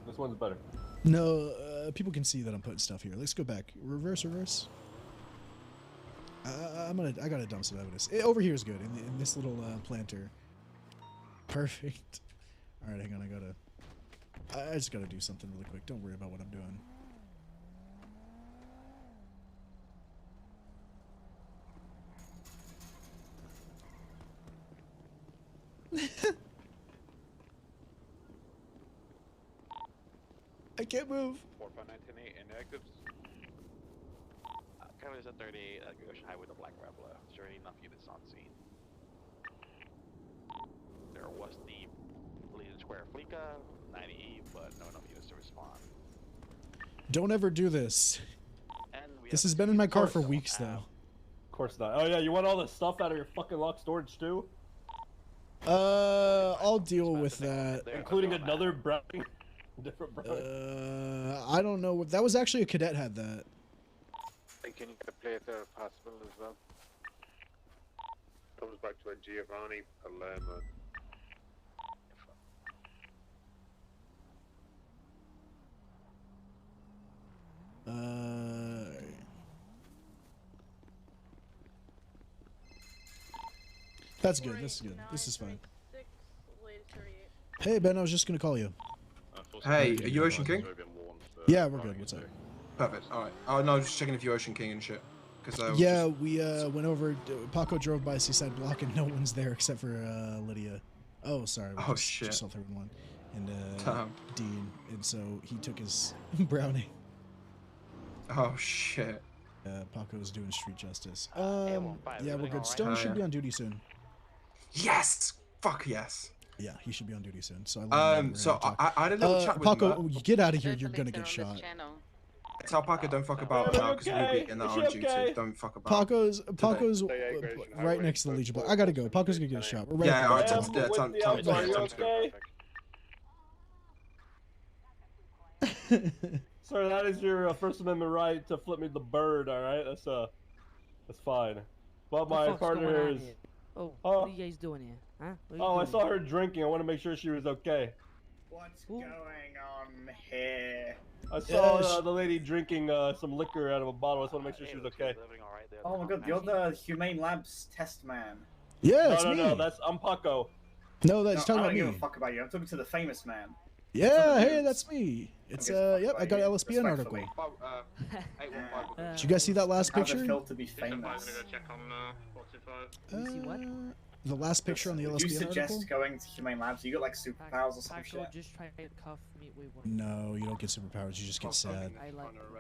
This one's better. No, people can see that I'm putting stuff here. Let's go back. Reverse. I gotta dump some evidence. Over here is good. In this little planter. Perfect. All right, hang on. I just gotta do something really quick. Don't worry about what I'm doing. I can't move. 4.19 inactives. Currently is at 38 Goshen Highway, the Black Rebel. Is there enough units on scene? There was the Legion Square Fleeka, 90, but no enough units to respond. Don't ever do this. And This has been in my car for weeks, though. Of course not. Oh yeah, you want all the stuff out of your fucking locked storage too? I'll deal with that. Including another Browning? Different Browning? I don't know. That was actually a cadet had that. Can you get a plate there if possible as well? Comes back to a Giovanni Palermo. That's good. This is good. This is fine. Hey Ben, I was just gonna call you. Hey, are you Ocean King? Yeah, we're good. What's up? Perfect. All right. Oh no, just checking if you're Ocean King and shit. Yeah, we went over. Paco drove by Seaside Block and no one's there except for Lydia. Oh, sorry. We shit. Just saw everyone. And Damn. Dean, and so he took his Browning. Oh shit. Paco was doing street justice. Yeah, we're good. Stone should be on duty soon. Yes. Fuck yes. Yeah, he should be on duty soon. So I had a little chat with Paco, him. you get out of here. You're gonna get shot. Tell Paco don't fuck about now because we'll be in that on duty. Don't fuck about. Paco's right next to the Legion Block. I gotta go. Paco's gonna get a shot. We're ready. Yeah, alright. Are you okay? Sir, that is your First Amendment right to flip me the bird. All right, that's fine. But my partner is. Oh, what are you guys doing here? Huh? Oh, I saw her drinking. I want to make sure she was okay. What's going on here? I saw the lady drinking some liquor out of a bottle. I just want to make sure she was okay. Oh my god, you're the Humane Labs test man. Yeah, it's me. No, I'm Paco. No, that's talking I about don't give me. a fuck about you. I'm talking to the famous man. Yeah, hey, that's me. It's yep, I got an LSPN article. Did you guys see that last picture? How the hell to be famous? The last picture on the LSPN Would you suggest article? going to Humane Labs? You got like superpowers or some shit? Just try to cuff me. No, you don't get superpowers. You just get sad.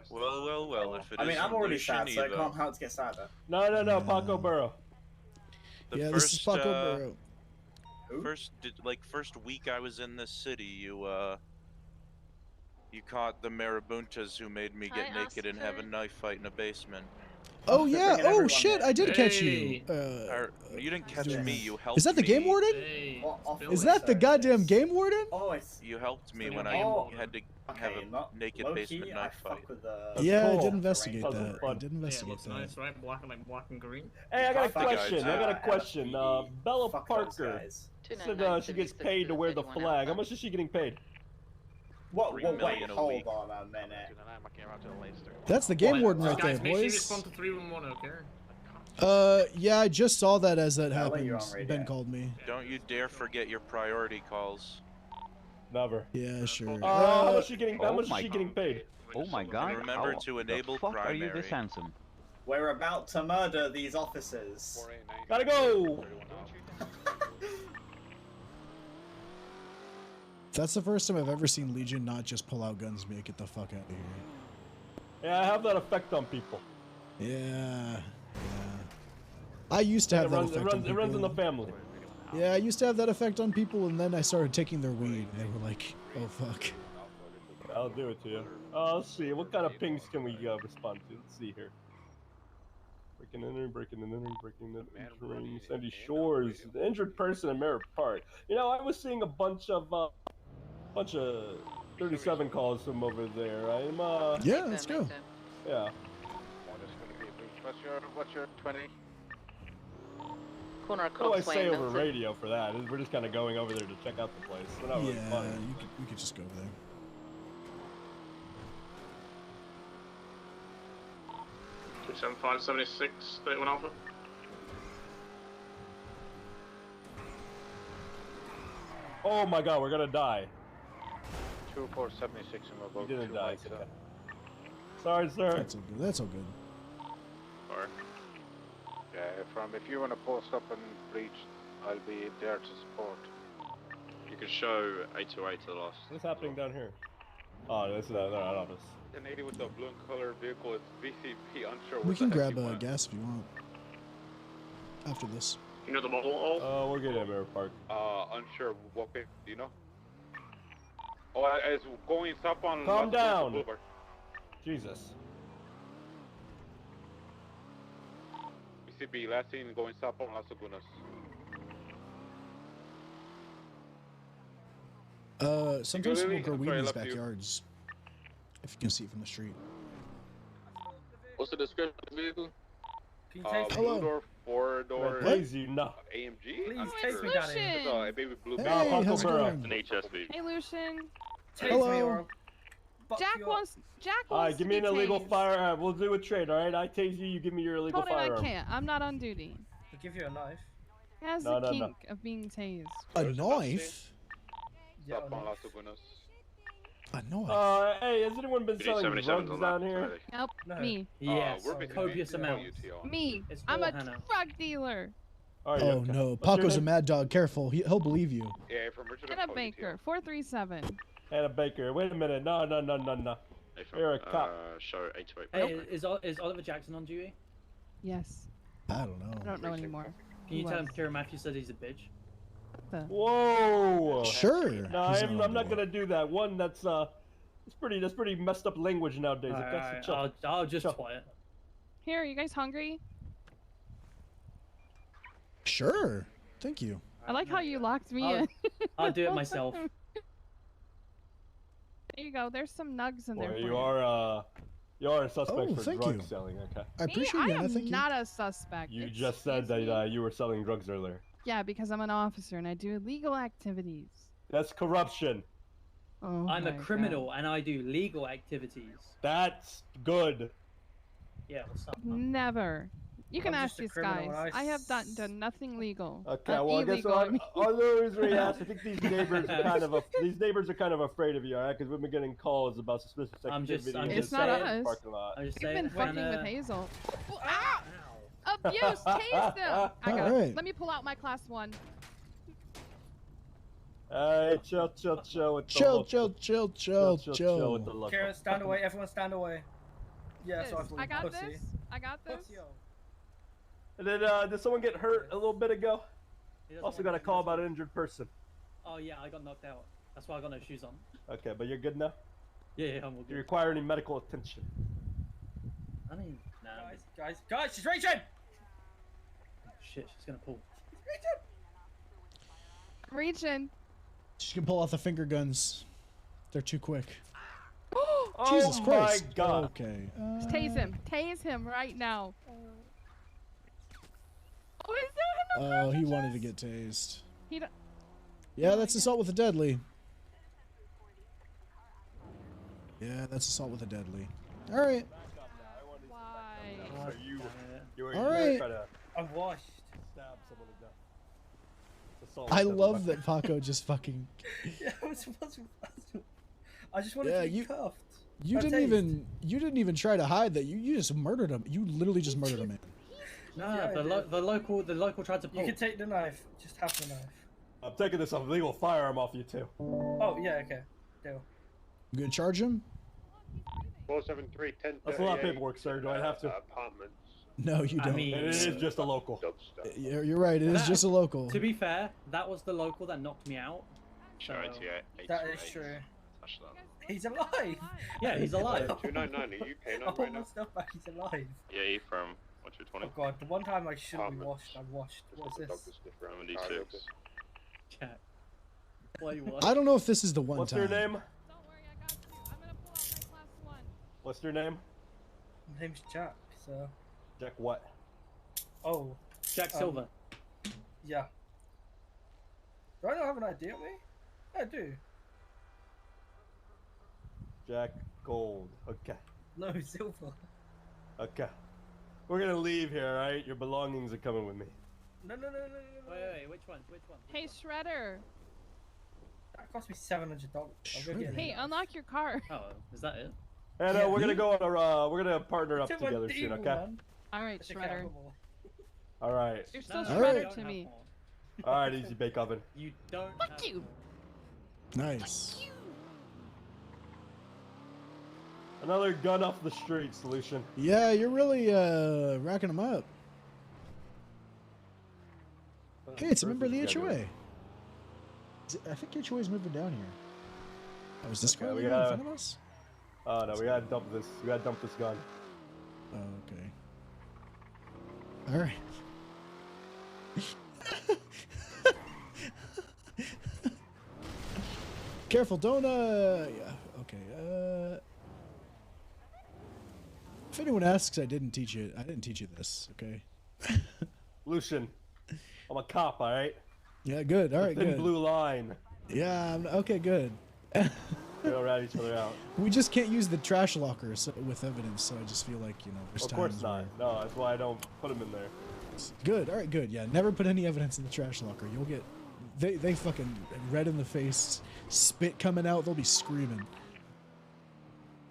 Well, if it I mean, I'm already Lucian, sad, so it Evo. can't hurt to get sadder. No, Paco Burrow. Yeah, this is Paco Burrow. First week I was in this city, you caught the marabuntas who made me get naked and have a knife fight in a basement. Oh yeah! Oh shit! I did catch you. You didn't catch me. You helped me. Is that the game warden? Is that the goddamn game warden? You helped me when I had to have a naked basement knife fight. Yeah, I did investigate that. I did investigate that. Nice, right? Black and green. Hey, I got a question. Bella Parker said she gets paid to wear the flag. How much is she getting paid? Wait, hold on a minute. That's the game warden right there, Guys, make sure you boys. respond to 311, okay? Yeah, I just saw that as that happened. Ben called me. Don't you dare forget your priority calls. Never. Yeah, sure. How much is she getting paid? Oh my god. And remember to enable the fuck primary. are you this handsome? We're about to murder these officers. Gotta go! That's the first time I've ever seen Legion not just pull out guns and be like, get the fuck out of here. Yeah, I have that effect on people. Yeah. I used to have that effect on people. It runs in the family. Yeah, I used to have that effect on people, and then I started taking their weed, and they were like, oh fuck. I'll do it to you. Let's see, what kind of pings can we respond to? Let's see here. Breaking and entering Sandy Shores, the injured person in Merritt Park. You know, I was seeing a bunch of 37 calls from over there. Yeah, let's go. Yeah. What's your 20? Corner of What do I Coxswain, say over that's it. radio for that? We're just kind of going over there to check out the place. We're not really Yeah, fun. you could just go there. Two 7576, 31 Alpha. Oh my god, we're gonna die. 2476 and we're You didn't both die. two whites, Sorry, sir. That's all good. That's all good. Or, if you want to post up and breach, I'll be there to support. You can show 828 to the last. What's happening down here? Oh, that's not office. 1080 with the blue and color vehicle. It's VCP. Unsure. We can grab gas if you want. After this. You know the mobile all? Oh, we'll get at Mirror Park. Unsure. What page? Do you know? Oh, it's going south on. Calm down. Boulevard. Jesus. VCP. Last seen going south on Las Lagunas. Sometimes people grow weed in these backyards. If you can see it from the street. What's the description of the vehicle? Can you take hello. 2-door, 4-door. Crazy, no. AMG? Please take me, Daddy. It's a baby blue. Hey, how's it going? An HSV. Hey, Lucian. Hello. Jack wants. Alright, give me an illegal firearm. We'll do a trade, alright? I tase you, you give me your illegal Hold on, firearm. I can't. I'm not on duty. I'll give you a knife. He has the kink of being tased. A knife? Yeah, South on Las Lagunas. A knife? Hey, has anyone been selling drugs down here? Nope, No. me. Yes, we're copious amounts. Me. It's I'm all a Hannah. drug dealer. Alright, Oh okay. no, What's your Paco's a name? mad dog. Careful, he'll believe you. Yeah, from Richard. Anna Baker, 437. Anna Baker. Wait a minute. No. You're a cop. Show 828. Hey, is Oliver Jackson on duty? Yes. I don't know. I don't know anymore. Can you Who tell him was? Kira Matthews said he's a bitch? Whoa. Sure. No, He's I'm not gonna do that. One, that's pretty messed up language nowadays. Alright, I'll just quiet. Here, you guys hungry? Sure. Thank you. I like how you locked me in. I'll do it myself. There you go. There's some nugs in there. Boy, For you are a suspect Oh, for thank drug you. selling. Okay. I appreciate I it, Anna. am Thank you. not a suspect. You just said Excuse me? that you were selling drugs earlier. Yeah, because I'm an officer and I do illegal activities. That's corruption. Oh I'm a my criminal and I do legal activities. That's good. Yeah, what's up? God. Never. You can I'm ask just a these criminal guys. and I have done nothing legal. Okay, Not well, I guess illegal, I mean. all the reason we asked, I think these neighbors are kind of afraid of you, alright? Because we've been getting calls about suspicious activity. I'm It's just not saying. us. Parking lot. I'm just You've saying. been fucking with Hannah- Hazel. Ow! Abuse! Tase them! I got Alright. it. Let me pull out my class 1. Hey, chill with the Chill look. with the look. Karen, stand away. Everyone stand away. Yeah, so I got pussy. this. I got this. Pussy, yo. And then, did someone get hurt a little bit ago? He doesn't Also want got a to- call about an injured person. Oh yeah, I got knocked out. That's why I got no shoes on. Okay, but you're good now? Yeah, I'm all Do you good. require any medical attention? I mean, nah. Guys, she's reaching! Shit, she's gonna pull. Reaching. She can pull out the finger guns. They're too quick. Oh Jesus Christ. my God. Okay. Tase him. Tase him right now. Oh, is there Oh, he wanted to get tased. He don't... Yeah, that's assault with a deadly. Yeah, that's assault with a deadly. All right. Why? You were All right. trying to I'm washed. stab someone to death. It's assault I with a love deadly that Paco just fucking. Yeah, I just wanted Yeah, to be you- cuffed. You Or didn't tased. even try to hide that. You just murdered him. You literally just murdered him. No, Yeah, I the local tried to pull. You can take the knife. Just have the knife. I'm taking this illegal firearm off you too. Oh, yeah, okay. Deal. You gonna charge him? 473 That's a lot of paperwork, sir. Do I have to? Apartments. No, you don't. mean- It is just a local. You're right. It is That- just a local. To be fair, that was the local that knocked me out. Show So- 88. That is true. Touch that. He's alive! Yeah, he's alive. 299, are you paying I up want right my now? stuff back. He's alive. Yeah, from 1220. Oh god, the one time I shouldn't be Apartments. washed, I washed. What's this? 76. Chat. What you want? I don't know if this is the one What's time. your name? Don't worry, I got you. I'm gonna pull out my class 1. What's your name? My name's Jack, so. Jack what? Oh. Jack Silver. Yeah. Do I not have an ID on me? Yeah, I do. Jack Gold. Okay. No, silver. Okay. We're gonna leave here, alright? Your belongings are coming with me. No. Wait, which one? Which one? Hey, Shredder. That cost me $700. I'll go get Hey, it. unlock your car. Oh, is that it? And Yeah. we're gonna go on a we're gonna partner up Take my together soon, deal, okay? man. All right, That's a Shredder. capital. Alright. You're still No, Shredder you to don't me. have one. Alright, easy bake oven. You don't. Fuck have you. Nice. Another gun off the street, Lucian. Yeah, you're really racking them up. Hey, it's a member of the HOA. I think HOA is moving down here. Oh, is this guy in front of us? Oh no, we gotta dump this. We gotta dump this gun. Oh, okay. All right. Careful, don't yeah, okay. If anyone asks, I didn't teach you this, okay? Lucian, I'm a cop, all right? Yeah, good. All right, Thin good. blue line. Yeah, okay, good. We'll rat each other out. We just can't use the trash lockers with evidence, so I just feel like, you know, there's Of course not. where... No, that's why I don't put them in there. Good. All right, good. Yeah, never put any evidence in the trash locker. You'll get they fucking red in the face, spit coming out. They'll be screaming.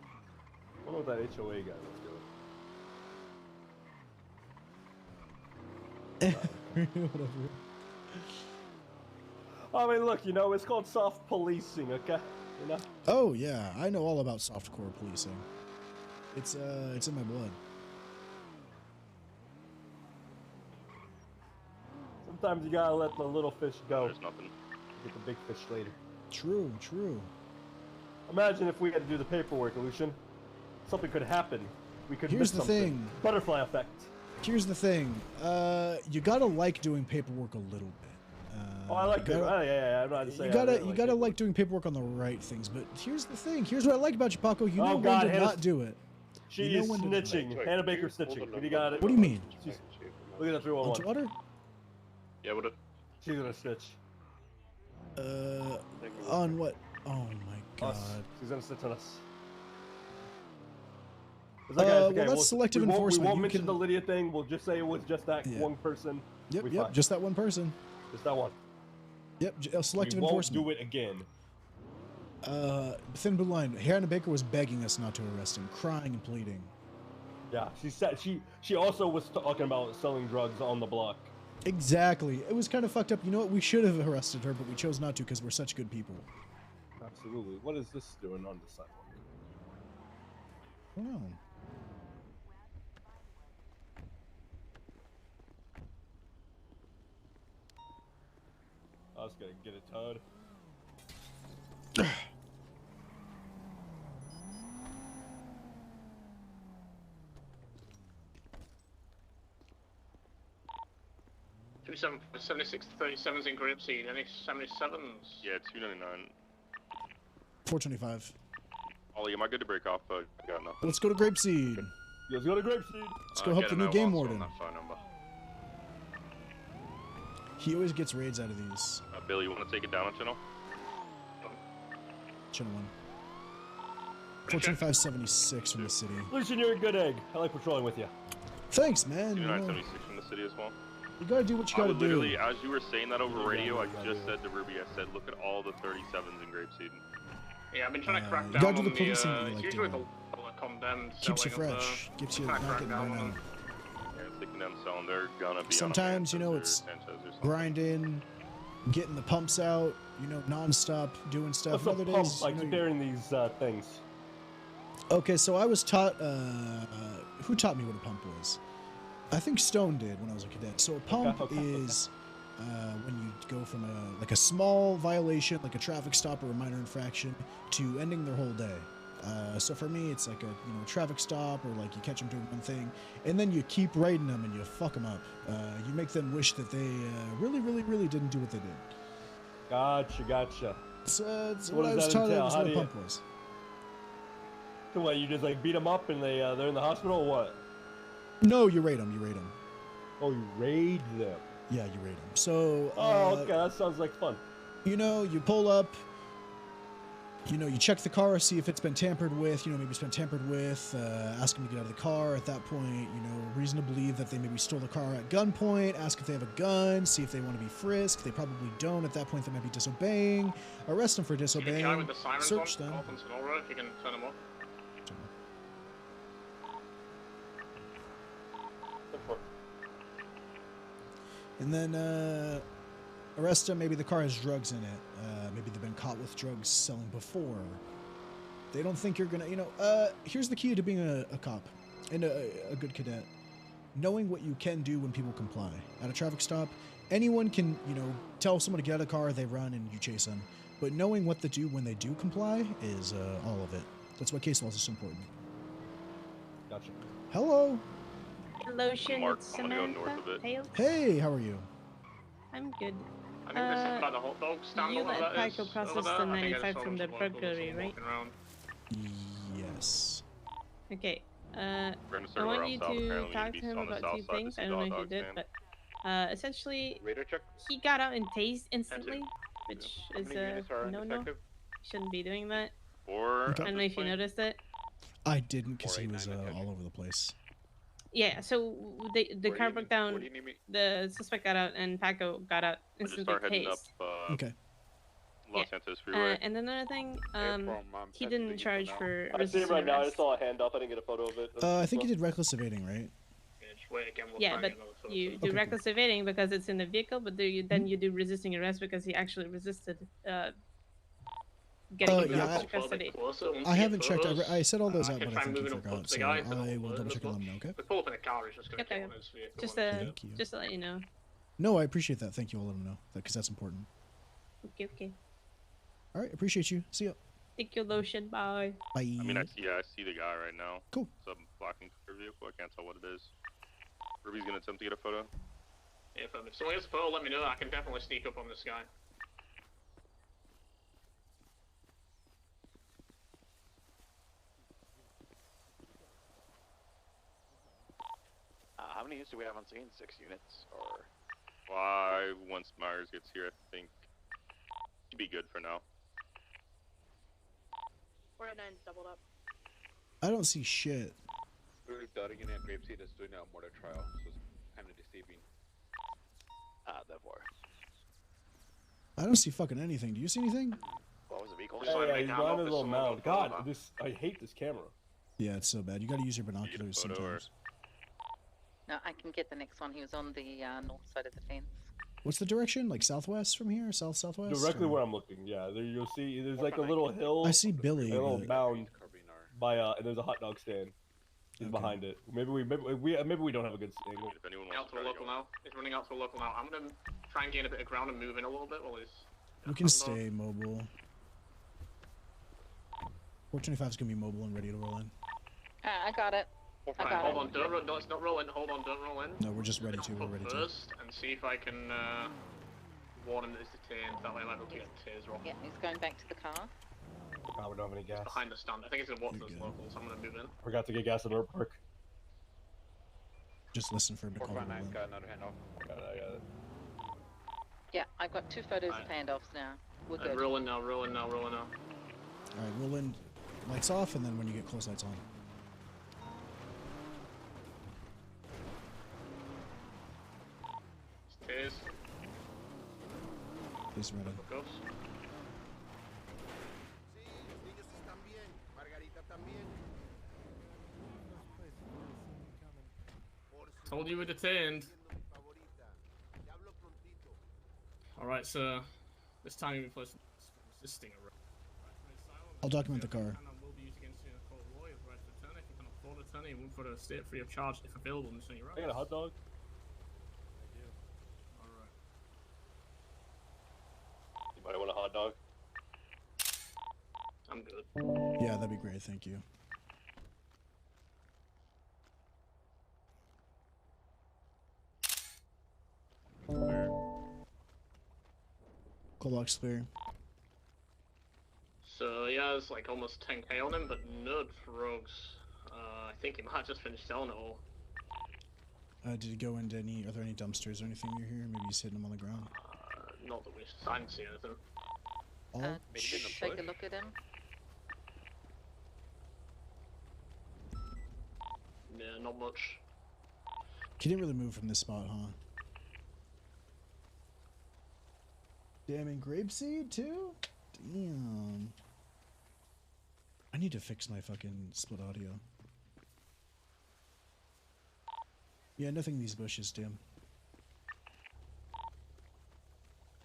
I wonder what that HOA guy was doing. Whatever. I mean, look, you know, it's called soft policing, okay? You know? Oh yeah, I know all about softcore policing. It's in my blood. Sometimes you gotta let the little fish go. There's nothing. Get the big fish later. True, true. Imagine if we had to do the paperwork, Lucian. Something could happen. We could Here's miss the something. thing. Butterfly effect. Here's the thing. You gotta like doing paperwork a little bit. Oh, I like it. Yeah, I'm not saying. You gotta like doing paperwork on the right things. But here's the thing. Here's what I like about you, Paco. You know when to not do it. She you know is when snitching. Hannah Baker snitching. You got it. What do you mean? Look at that 311. Water? Yeah, what? She's gonna snitch. On what? Oh my god. She's gonna snitch on us. Well, that's selective enforcement. We won't mention the Lydia thing. We'll just say it was just that one person. Yep, just that one person. Just that one. Yep, selective we enforcement. Won't do it again. Thin blue line. Hannah Baker was begging us not to arrest him, crying and pleading. Yeah, she said she also was talking about selling drugs on the block. Exactly. It was kind of fucked up. You know what? We should have arrested her, but we chose not to because we're such good people. Absolutely. What is this doing on the sidewalk? I don't know. I was gonna get a toad. Two 76 37s in grape seed. Any 77s? Yeah, 299. 425. Ollie, am I good to break off? I got nothing. Let's go to Grapeseed. Let's go to Grapeseed. Let's go help the new game warden. That phone number. He always gets raids out of these. Bill, you want to take it down a channel? Channel 1. 42576 from the city. Lucian, you're a good egg. I like patrolling with you. Thanks, man. 2976 from the city as well. You gotta do what you gotta do. Literally, as you were saying that over radio, I just said to Ruby, I said, look at all the 37s in Grapeseed. Yeah, I've been trying to crack you down gotta do on the policing that you it's like usually doing. the condemned Keeps you selling of fresh. the- Keeps you trying to not crack getting down run on out. them. Yeah, it's thinking them selling, they're gonna be Sometimes, you know, it's grinding, getting the pumps out, you know, non-stop, doing stuff. What's a Other pump? days, Like you know, during these things. Okay, so I was taught, who taught me what a pump was? I think Stone did when I was a cadet. So a pump is when you go from a small violation, like a traffic stop or a minor infraction, to ending their whole day. So for me, it's like a traffic stop, or like you catch them doing one thing, and then you keep raiding them and you fuck them up. You make them wish that they really, really, really didn't do what they did. Gotcha. It's what I was taught that was what a pump was. So what, you just like beat them up and they're in the hospital or what? No, you raid them. Oh, you raid them. Yeah, you raid them. So. Okay, that sounds like fun. You know, you pull up. You know, you check the car, see if it's been tampered with. You know, maybe it's been tampered with. Ask them to get out of the car. At that point, you know, reason to believe that they maybe stole the car at gunpoint. Ask if they have a gun. See if they want to be frisked. They probably don't. At that point, they might be disobeying. Arrest them for disobeying. Can you with the sirens Search on? them. Open Sonora, if you can turn them off. And then arrest them. Maybe the car has drugs in it. Maybe they've been caught with drugs selling before. They don't think you're gonna, you know, here's the key to being a cop and a good cadet. Knowing what you can do when people comply. At a traffic stop, anyone can, you know, tell someone to get out of the car, they run, and you chase them. But knowing what to do when they do comply is all of it. That's why case laws is so important. Gotcha. Hello. Lucian, Mark, it's I'm gonna go Samantha. north of it. Hales. Hey, how are you? I'm good. I think this is by the hot dog stand. You whatever let that is Paco process over there. the I think I just 95 saw from them the some locals or burglary, someone right? walking around. Yes. Okay. We're gonna I circle want around you south. to Apparently, we need talk to be to him on the about south two side to things. see I the don't know hot if you dog did, stand. but essentially, Radar check. he got out and tased instantly, which How is many a units are no-no. ineffective? Shouldn't be doing that. Or Okay. I don't know if you noticed it. I didn't because he was all over the place. Yeah, so the car broke down. The suspect got out, and Paco got out I just instantly start heading up tased. Okay. Los Santos Freeway. And another thing, he didn't charge for I see him resisting right now. I arrest. saw a handoff. I didn't get a photo of it. I think he did reckless evading, right? Just wait again. We'll Yeah, try and but get another photo. you do Okay, cool. reckless evading because it's in the vehicle, but then you do resisting arrest because he actually resisted getting into yeah, official custody. I haven't checked. I said all those out, can but try I think you moving up forgot. to the So guy so I don't will burn double as check and let much. him know. Okay. We pull up in a car. He's just gonna Okay. kill on his vehicle. Just Thank you. just to let you know. No, I appreciate that. Thank you. I'll let him know because that's important. Okay. All right, appreciate you. See ya. Thank you, Lucian. Bye. Bye. I mean, I see the guy right now. Cool. So I'm blocking their vehicle. I can't tell what it is. Ruby's gonna attempt to get a photo. If someone gets a photo, let me know. I can definitely sneak up on this guy. How many units do we have on scene? 6 units, or? 5 once Myers gets here. I think should be good for now. 49's doubled up. I don't see shit. We're starting in a Grapeseed is doing a murder trial, so it's kind of deceiving. Therefore. I don't see fucking anything. Do you see anything? What was the vehicle? Hey, he's behind his little mound. God, I hate this camera. Yeah, it's so bad. You got to use your binoculars sometimes. No, I can get the next one. He was on the north side of the fence. What's the direction? Like southwest from here? Southwest? Directly where I'm looking. Yeah, there you'll see. There's like a little hill. I see Billy. A little but- mound by and there's a hot dog stand. He's behind it. Maybe we don't have a good angle. If anyone Out to a local now. He's running out to a local now. I'm gonna try and gain a bit of ground and move in a little bit while he's. We can stay mobile. 425 is gonna be mobile and ready to roll in. I got it. Hold on, don't roll. No, it's not roll in. Hold on, don't roll in. No, we're just ready to. We're ready to. First, and see if I can warn him that he's detained. That way, I'm able to get the taser off. Yeah, he's going back to the car. Oh, we don't have any gas. Behind the stand. I think he's gonna walk to this local, so I'm gonna move in. Forgot to get gas at our park. Just listen for him to call. Got another handoff. I got it. Yeah, I've got 2 photos of handoffs now. We're good. Rolling now, rolling now, rolling now. All right, roll in. Lights off, and then when you get close, lights on. Tase. Please ready. Goes. Told you we're detained. Alright, sir. This time you'll be placed resisting arrest. I'll document the car. And will be used against you in a court of law. You have the right to return if you can afford a attorney. Move for a state free of charge if available in the right. I got a hot dog. Alright. Anybody want a hot dog? I'm good. Yeah, that'd be great. Thank you. Coldlock's clear. So yeah, there's like almost 10k on him, but no drugs. I think he might have just finished selling it all. Did he go into any? Are there any dumpsters or anything near here? Maybe he's hitting them on the ground. Not that I didn't see anything. Take a look at him. Yeah, not much. He didn't really move from this spot, huh? Damn, and grapeseed too? Damn. I need to fix my fucking split audio. Yeah, nothing in these bushes, damn.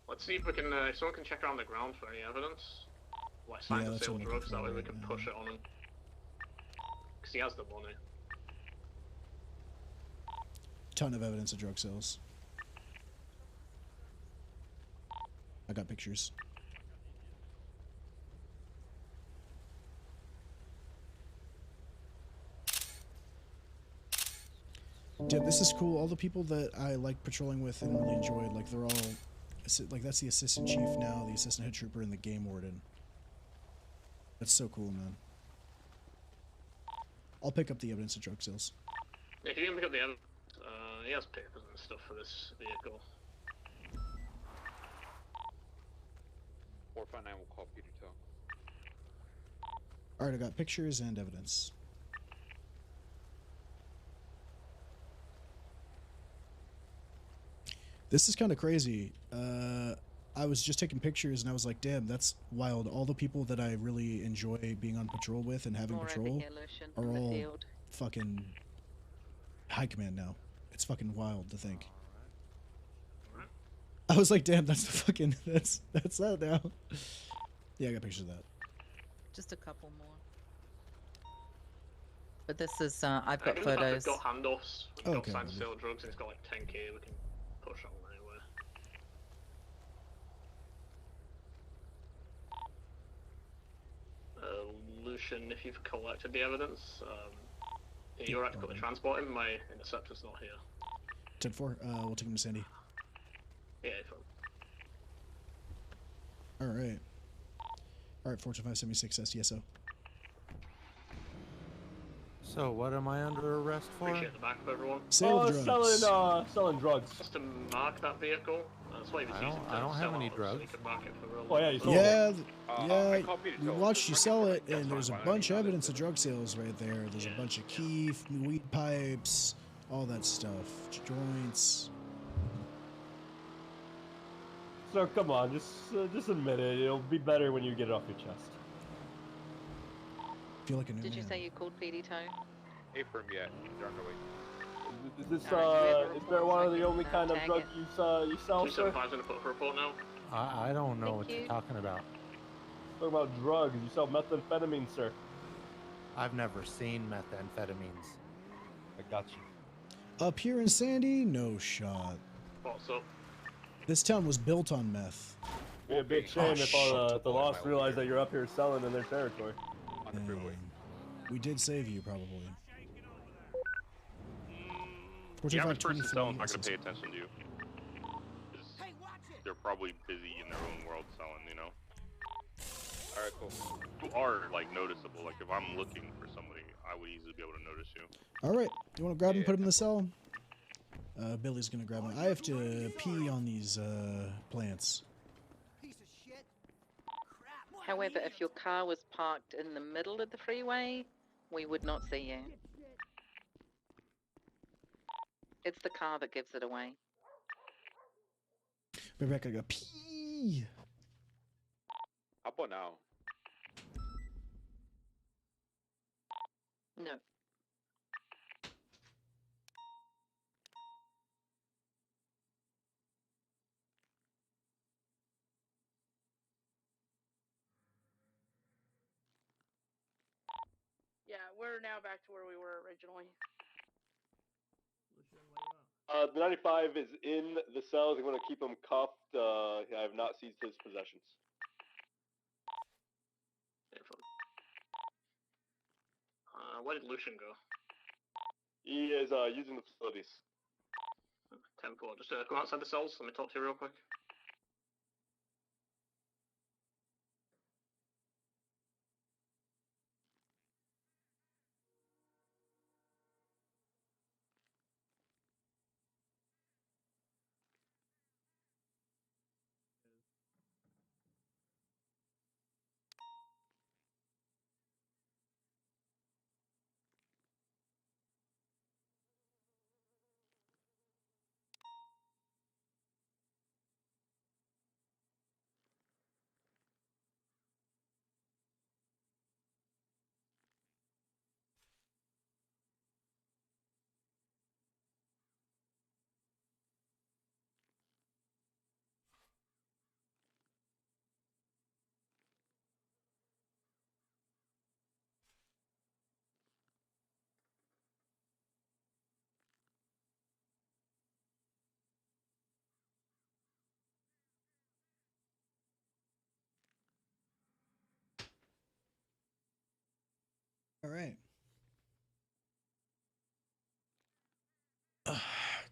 Let's see if we can. If someone can check around the ground for any evidence. like sign to that's sale what I'm drugs. looking That way for we right can now. push it on him. Because he has the money. Ton of evidence of drug sales. I got pictures. Dude, this is cool. All the people that I like patrolling with and really enjoyed, like they're all, like that's the assistant chief now, the assistant head trooper, and the game warden. That's so cool, man. I'll pick up the evidence of drug sales. If you can pick up the evidence, he has papers and stuff for this vehicle. 459 will call Peter Toe. Alright, I got pictures and evidence. This is kind of crazy. I was just taking pictures and I was like, damn, that's wild. All the people that I really enjoy being on patrol with and having More over patrol here, Lucian, are in the all field. fucking high command now. It's fucking wild to think. I was like, damn, that's the fucking, that's that now. Yeah, I got pictures of that. Just a couple more. But this is, I've got Given the fact photos. we've got handoffs, we've Oh, got okay, signed to maybe. sale drugs, and it's got like 10k, we can push on anywhere. Lucian, if you've collected the evidence, you're right to put the transport in. My interceptor's not here. 10-4, we'll take him to Sandy. Yeah, fine. Alright. Alright, 42576 SDSO. So what am I under arrest for? Appreciate the back of everyone. Sale of drugs. Selling drugs. Just to mark that vehicle. That's why he's using to I don't have sell any out, drugs. So he can mark it for real. Oh yeah, you sold Yeah, it. yeah, we watched you sell it, and there's a bunch of evidence of drug sales right there. There's a bunch of keef, weed pipes, all that stuff, joints. So come on, just admit it. It'll be better when you get it off your chest. Feel like a new Did you man. say you called PD Toe? Affirm yet. They're underway. Is this Alright, is marijuana the only kind of tag drug it. you sell, sir? 275's gonna put up a report now. I don't know Thank what you. you're talking about. Talking about drugs. You sell methamphetamine, sir. I've never seen methamphetamines. I got you. Up here in Sandy, no shot. What's up? This town was built on meth. It'd be a big shame if all the lost realize that you're up here selling in their territory. On the freeway. We did save you, probably. The average 45, person selling 23, is not going to pay attention to you. 'Cause they're probably busy in their own world selling, you know? Alright, cool. You are, like, noticeable. Like, if I'm looking for somebody, I would easily be able to notice you. Alright, you want to grab him, put him in the cell? Billy's gonna grab him. I have to pee on these, plants. However, if your car was parked in the middle of the freeway, we would not see you. It's the car that gives it away. Rebecca, go pee! How about now? No. Yeah, we're now back to where we were originally. The 95 is in the cells. I'm going to keep him cuffed. I have not seized his possessions. Where did Lucian go? He is using the facilities. 10-4. Just come outside the cells. Let me talk to you real quick.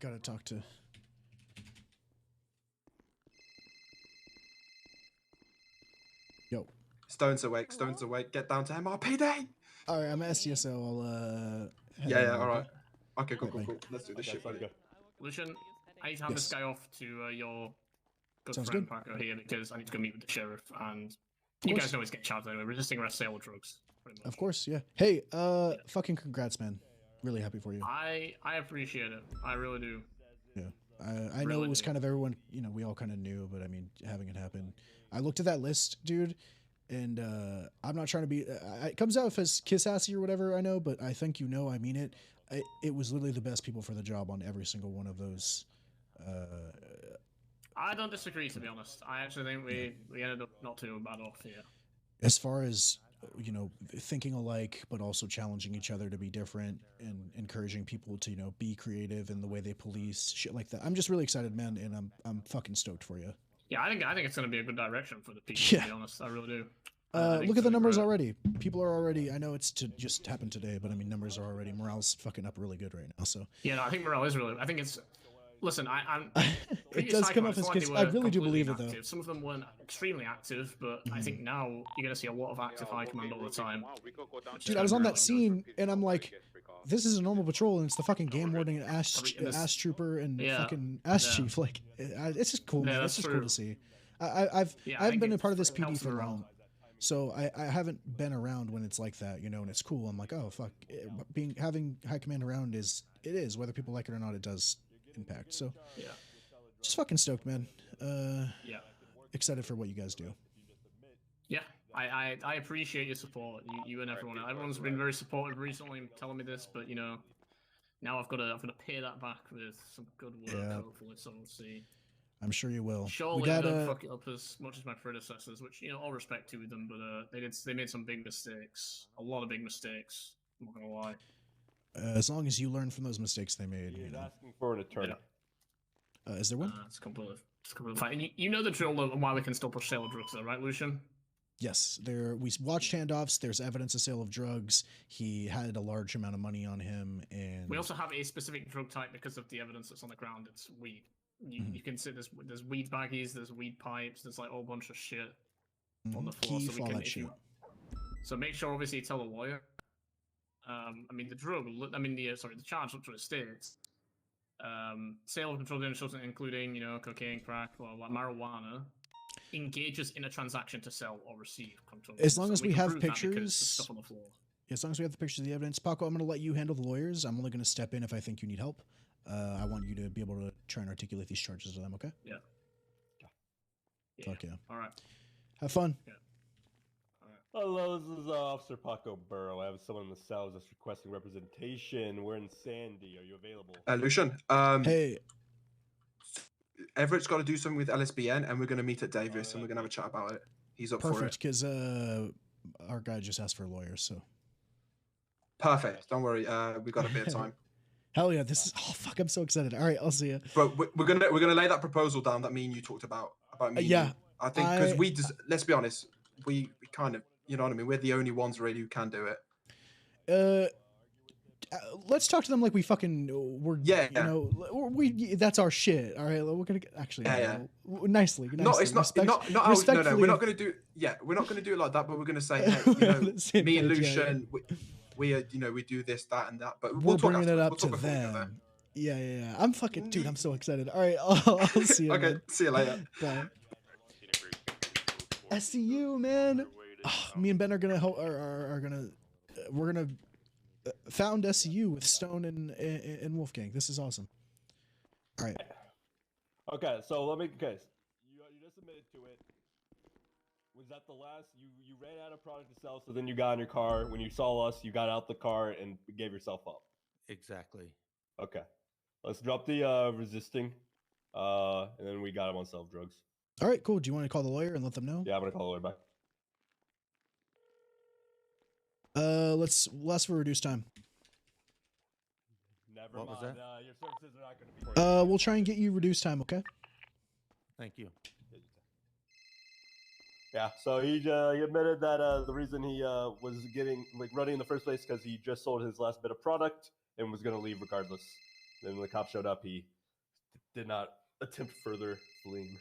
gotta talk to. Yo. Stone's awake. Stone's awake. Get down to MRPD. All right, I'm at SCSO. I'll head Yeah, on yeah. over, All right. okay? Okay, cool, Right, cool, bye. cool. Let's do this shit, buddy. Lucian, I need to hand this guy off to your good Sounds friend good. Paco here because I need to go meet with the sheriff, and Of you course. guys know he's getting charged anyway. Resisting arrest, sale of drugs. Pretty much. Of course, yeah. Hey, fucking congrats, man. Really happy for you. I appreciate it. I really do. Yeah. I know it was kind of everyone, you know, we all kind of knew, but I mean, having it happen. I looked at that list, dude, and I'm not trying to be. It comes out as kiss-assy or whatever, I know, but I think you know I mean it. It was literally the best people for the job on every single one of those. I don't disagree, to be honest. I actually think we ended up not too bad off here. As far as, you know, thinking alike, but also challenging each other to be different and encouraging people to, you know, be creative in the way they police, shit like that. I'm just really excited, man, and I'm fucking stoked for you. Yeah, I think it's going to be a good direction for the people, to be honest. I really do. Look at the numbers already. People are already. I know it's just happened today, but I mean, numbers are already. Morale's fucking up really good right now. So Yeah, no, I think morale is really. I think it's. Listen, I'm. it does come off as kiss. I really do believe it though. Some of them weren't extremely active, but I think now you're going to see a lot of active high command all the time. Dude, I was on that scene and I'm like, this is a normal patrol and it's the fucking game warden and ass trooper and fucking ass chief. Like, it's just cool, man. It's just cool to see. I haven't been a part of this PD for long. So I haven't been around when it's like that, you know, and it's cool. I'm like, oh fuck, having high command around is whether people like it or not, it does impact. So yeah, just fucking stoked, man. Yeah, excited for what you guys do. Yeah, I appreciate your support, you and everyone. Everyone's been very supportive recently, telling me this, but you know, now I've got to pay that back with some good work. Hopefully, so we'll see. I'm sure you will. Surely I don't fuck it up as much as my predecessors, which, you know, all respect to them, but they made some big mistakes, a lot of big mistakes. I'm not gonna lie. As long as you learn from those mistakes they made, you know. Asking for an attorney. Is there one? It's completely fine. You know the drill of why we can still push sale of drugs, though, right, Lucian? Yes, we watched handoffs. There's evidence of sale of drugs. He had a large amount of money on him, and we also have a specific drug type because of the evidence that's on the ground. It's weed. You can see there's weed baggies, there's weed pipes, there's like a whole bunch of shit on the floor. Keef, all that shit. So make sure, obviously, you tell the lawyer. I mean, the charge up to the states. Sale of controlled substance, including, you know, cocaine, crack, marijuana, engages in a transaction to sell or receive controlled. As long as we have prove that because there's pictures. stuff on the floor. As long as we have the pictures of the evidence, Paco, I'm going to let you handle the lawyers. I'm only going to step in if I think you need help. I want you to be able to try and articulate these charges to them, okay? Yeah. Fuck yeah. All right. Have fun. Yeah. Hello, this is Officer Paco Burrow. I have someone in the cells that's requesting representation. We're in Sandy. Are you available? Lucian. Hey. Everett's got to do something with LSBN, and we're going to meet at Davis, and we're going to have a chat about it. He's up for it. Perfect, because our guy just asked for a lawyer, so. Perfect. Don't worry. We got a bit of time. Hell yeah! This is fuck. I'm so excited. All right, I'll see you. But we're gonna lay that proposal down that me and you talked about me. Yeah, I think because we just, let's be honest, we kind of, you know what I mean. We're the only ones really who can do it. Let's talk to them like we fucking were. Yeah, you know, that's our shit. All right, we're gonna actually. Yeah. Nicely. No, it's not. No, we're not gonna do. Yeah, we're not gonna do it like that. But we're gonna say, hey, you know, me and Lucian. We you know, we do this, that, and that, but we're talk bringing it up we'll to them. Yeah. I'm fucking dude. I'm so excited. All right, I'll see you. Okay, man. see you later. Bye. SCU, man. Oh, me and Ben are gonna we're gonna found SCU with Stone and Wolfgang. This is awesome. All right. Okay, so let me. Okay, you just admitted to it. Was that the last? You ran out of product to sell, so then you got in your car. When you saw us, you got out the car and gave yourself up. Exactly. Okay, let's drop the resisting, and then we got him on self drugs. All right, cool. Do you want to call the lawyer and let them know? Yeah, I'm gonna call the lawyer back. Let's ask for reduced time. Never what mind. Was that? Your services are not gonna be. We'll try and get you reduced time. Okay. Thank you. Yeah, so he admitted that the reason he was running in the first place because he just sold his last bit of product and was going to leave regardless. Then when the cop showed up, he did not attempt further fleeing.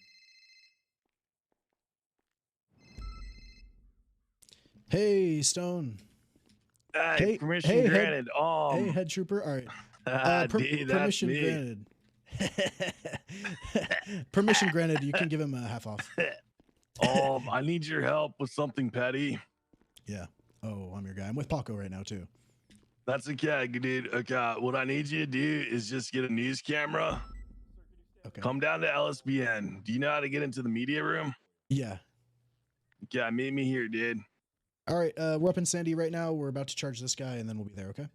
Hey, Stone. Hey, permission granted. Hey, head trooper. All right. Dude, that's permission me. granted. Permission granted. You can give him a half off. I need your help with something petty. Yeah. Oh, I'm your guy. I'm with Paco right now too. That's okay, dude. Okay, what I need you to do is just get a news camera. Okay. Come down to LSBN. Do you know how to get into the media room? Yeah. Yeah, meet me here, dude. All right. We're up in Sandy right now. We're about to charge this guy, and then we'll be there. Okay.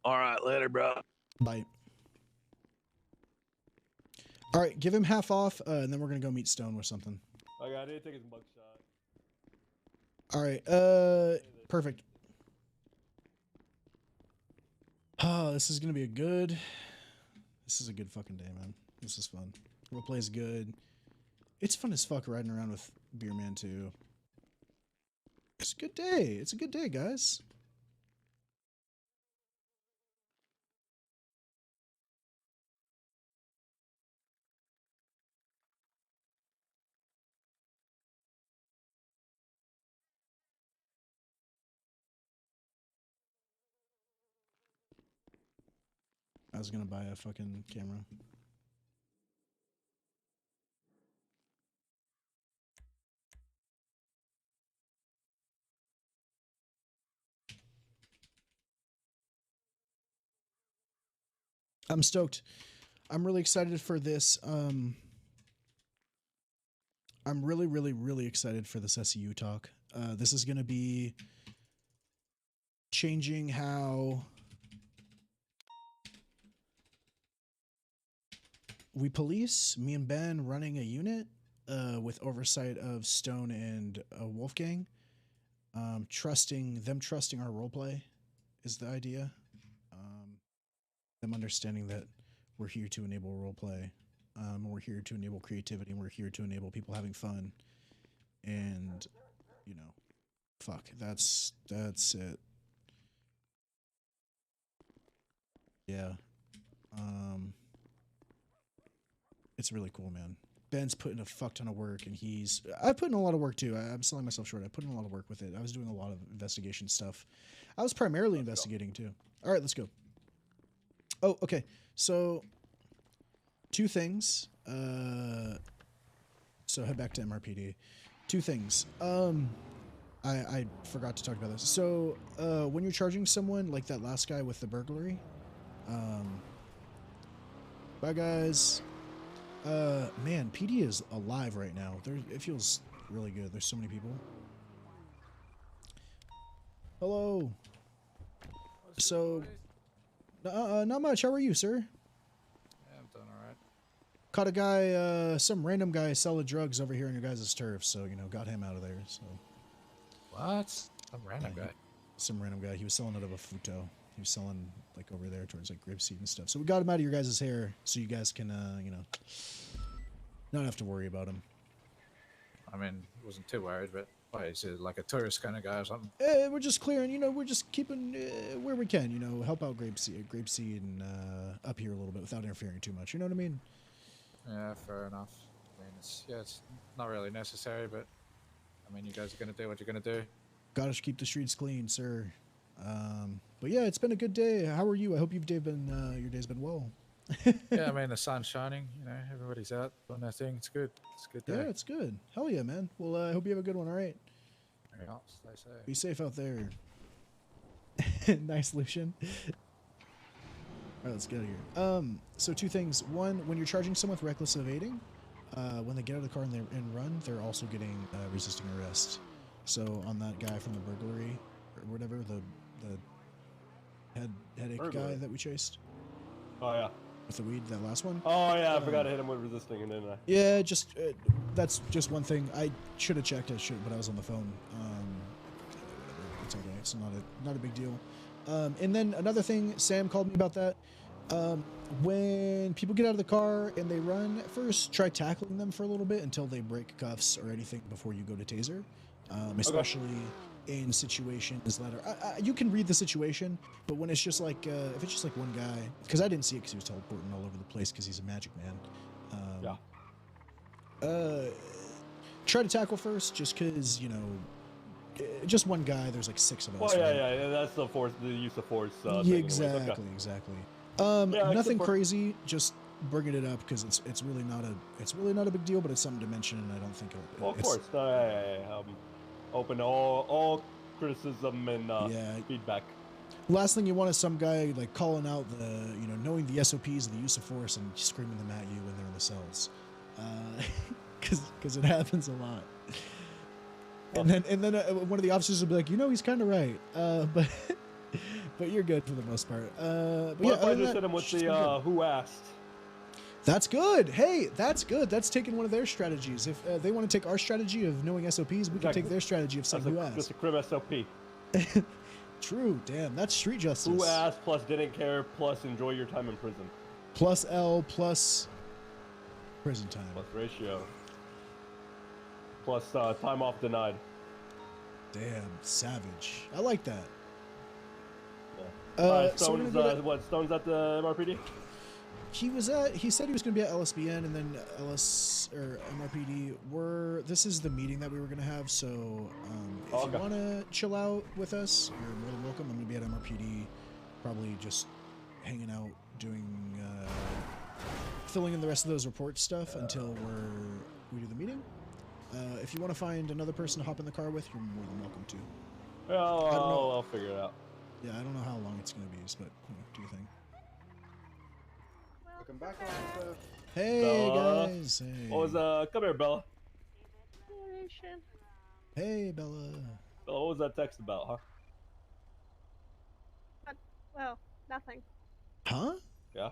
All right, later, bro. Bye. All right, give him half off, and then we're gonna go meet Stone with something. Okay, I need to take his mugshot. All right. Perfect. Oh, this is gonna be a good. This is a good fucking day, man. This is fun. Roleplay is good. It's fun as fuck riding around with Beerman too. It's a good day. It's a good day, guys. I was gonna buy a fucking camera. I'm stoked. I'm really excited for this. I'm really, really, really excited for this SCU talk. This is gonna be changing how we police. Me and Ben running a unit with oversight of Stone and Wolfgang. Trusting our roleplay is the idea. Them understanding that we're here to enable roleplay. We're here to enable creativity, and we're here to enable people having fun. And, you know, fuck, that's it. Yeah. It's really cool, man. Ben's put in a fuck ton of work, and I put in a lot of work too. I'm selling myself short. I put in a lot of work with it. I was doing a lot of investigation stuff. I was primarily investigating too. All right, let's go. Oh, okay. So, two things. So head back to MRPD. Two things. I forgot to talk about this. So, when you're charging someone, like that last guy with the burglary, bye guys. Man, PD is alive right now. It feels really good. There's so many people. Hello. So, not much. How are you, sir? Yeah, I'm doing alright. Caught a guy, some random guy selling drugs over here on your guys' turf, so, you know, got him out of there, so. What? Some random guy? Some random guy. He was selling out of a Futo. He was selling, like, over there towards, like, grapeseed and stuff. So we got him out of your guys' hair, so you guys can, you know, not have to worry about him. I mean, wasn't too worried, but why, is it like a tourist kind of guy or something? We're just clearing, you know, we're just keeping where we can, you know, help out grapeseed and up here a little bit without interfering too much. You know what I mean? Yeah, fair enough. I mean, it's not really necessary, but I mean, you guys are gonna do what you're gonna do. Gotta keep the streets clean, sir. But yeah, it's been a good day. How are you? I hope your day's been well. Yeah, I mean, the sun's shining. You know, everybody's out doing their thing. It's good. It's a good day. Yeah, it's good. Hell yeah, man. Well, I hope you have a good one. All right. Yeah, stay safe. Be safe out there. Nice, Lucian. All right, let's get out of here. So two things. One, when you're charging someone with reckless evading, when they get out of the car and run, they're also getting resisting arrest. So on that guy from the burglary or whatever, the headache guy that we chased. Oh yeah. With the weed, that last one. Oh yeah, I forgot to hit him with resisting, and then I. Yeah, just that's just one thing. I should have checked it, but I was on the phone. It's okay. It's not a big deal. And then another thing, Sam called me about that. When people get out of the car and they run, first try tackling them for a little bit until they break cuffs or anything before you go to taser. Especially in situations that are you can read the situation, but when it's just like if it's just like one guy, because I didn't see it because he was teleporting all over the place because he's a magic man. Try to tackle first, just because just one guy. There's like 6 of us. Well, right? yeah, that's the force, the use of force. Yeah, thing exactly, anyways. Okay. exactly. Yeah, Nothing crazy. Just bringing it up because it's really not a big deal, but it's something to mention, and I don't think it'll. Well, of course. Open to all criticism and feedback. Last thing you want is some guy like calling out the knowing the SOPs of the use of force and screaming them at you when they're in the cells, because it happens a lot. And then one of the officers will be like, he's kind of right, but you're good for the most part. But What if I just hit him with the who asked? That's good. Hey, that's good. That's taking one of their strategies. If they want to take our strategy of knowing SOPs, we can take their strategy of saying who asked. Just a crim SOP. True. Damn, that's street justice. Who asked plus didn't care plus enjoy your time in prison. Plus L plus prison time. Plus ratio. Plus time off denied. Damn, savage. I like that. Yeah. Stone's, Stone's at the MRPD? He said he was going to be at LSBN and then MRPD. This is the meeting that we were going to have, so if you want to chill out with us, you're more than welcome. I'm going to be at MRPD, probably just hanging out, doing, filling in the rest of those report stuff until we do the meeting. If you want to find another person to hop in the car with, you're more than welcome to. I'll figure it out. Yeah, I don't know how long it's going to be, but do your thing. Welcome back, officer. Hey, Bella. guys. Hey. What was come here, Bella. Hey, Bella. Bella, what was that text about, huh? Well, nothing. Huh? Yeah.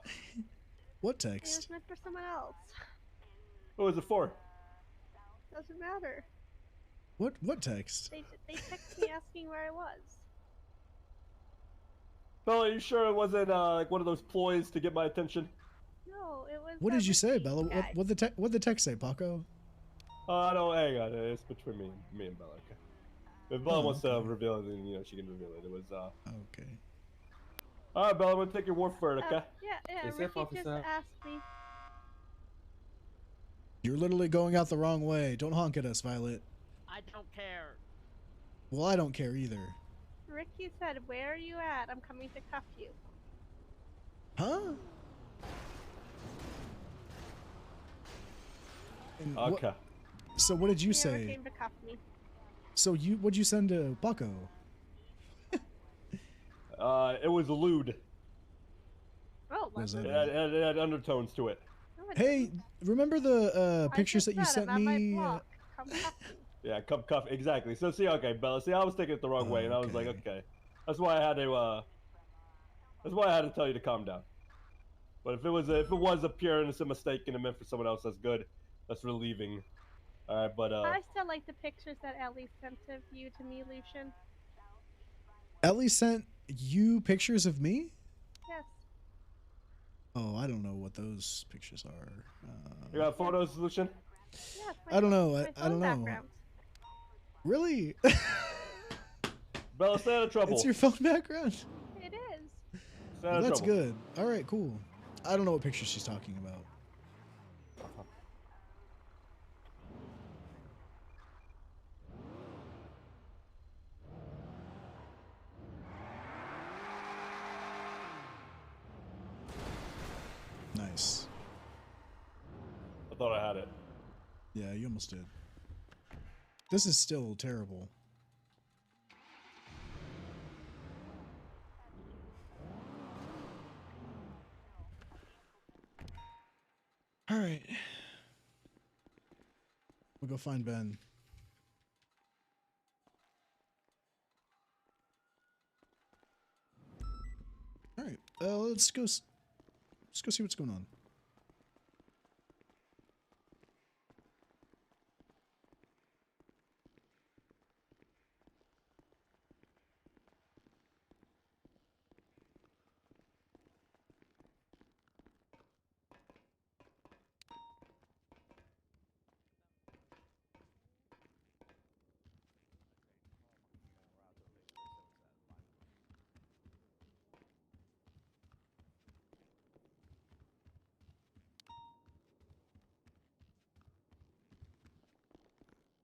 What It text? was meant for someone else. What was it for? Doesn't matter. What text? They texted me asking where I was. Bella, are you sure it wasn't like one of those ploys to get my attention? No, it was. What did you say, Bella? What the text say, Paco? No, hang on. It's between me and Bella. Okay. If Bella wants to reveal it, then she can reveal it. It was Okay. All right, Bella, I'm gonna take your word for it. Okay. Yeah. Ricky just asked me. You're literally going out the wrong way. Don't honk at us, Violet. I don't care. Well, I don't care either. Ricky said, "Where are you at? I'm coming to cuff you." Huh? And Okay. So what did you He never say? came to cuff me. So what'd you send to Paco? It was lewd. Oh, Was It that? had undertones to it. Hey, remember the pictures that you sent me? Come cuff me. Yeah, cuff exactly. So see, okay, Bella. See, I was taking it the wrong way, and I was like, okay, that's why I had to. That's why I had to tell you to calm down. But if it was a pure innocent mistake and it meant for someone else, that's good. That's relieving. All right, but I still like the pictures that Ellie sent of you to me, Lucian. Ellie sent you pictures of me? Yes. Oh, I don't know what those pictures are. You got photos, Lucian? Yeah, I don't know. I phone don't know. background. Really? Bella, stay out of trouble. It's your phone background? It is. Stay out of That's trouble. good. All right, cool. I don't know what picture she's talking about. Nice. I thought I had it. Yeah, you almost did. This is still terrible. All right. We'll go find Ben. All right. Let's go see what's going on.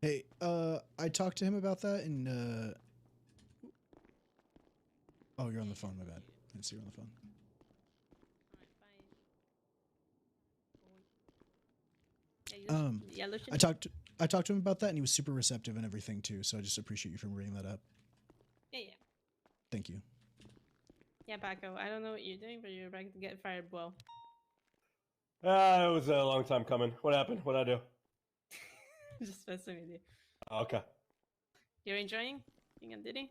Hey, I talked to him about that, and oh, you're on the phone. My bad. I didn't see you on the phone. Yeah, Lucian. I talked to him about that, and he was super receptive and everything too. So I just appreciate you for bringing that up. Yeah. Thank you. Yeah, Paco. I don't know what you're doing, but you're about to get fired. Well. It was a long time coming. What happened? What'd I do? Just messing with you. Okay. You're enjoying being on duty?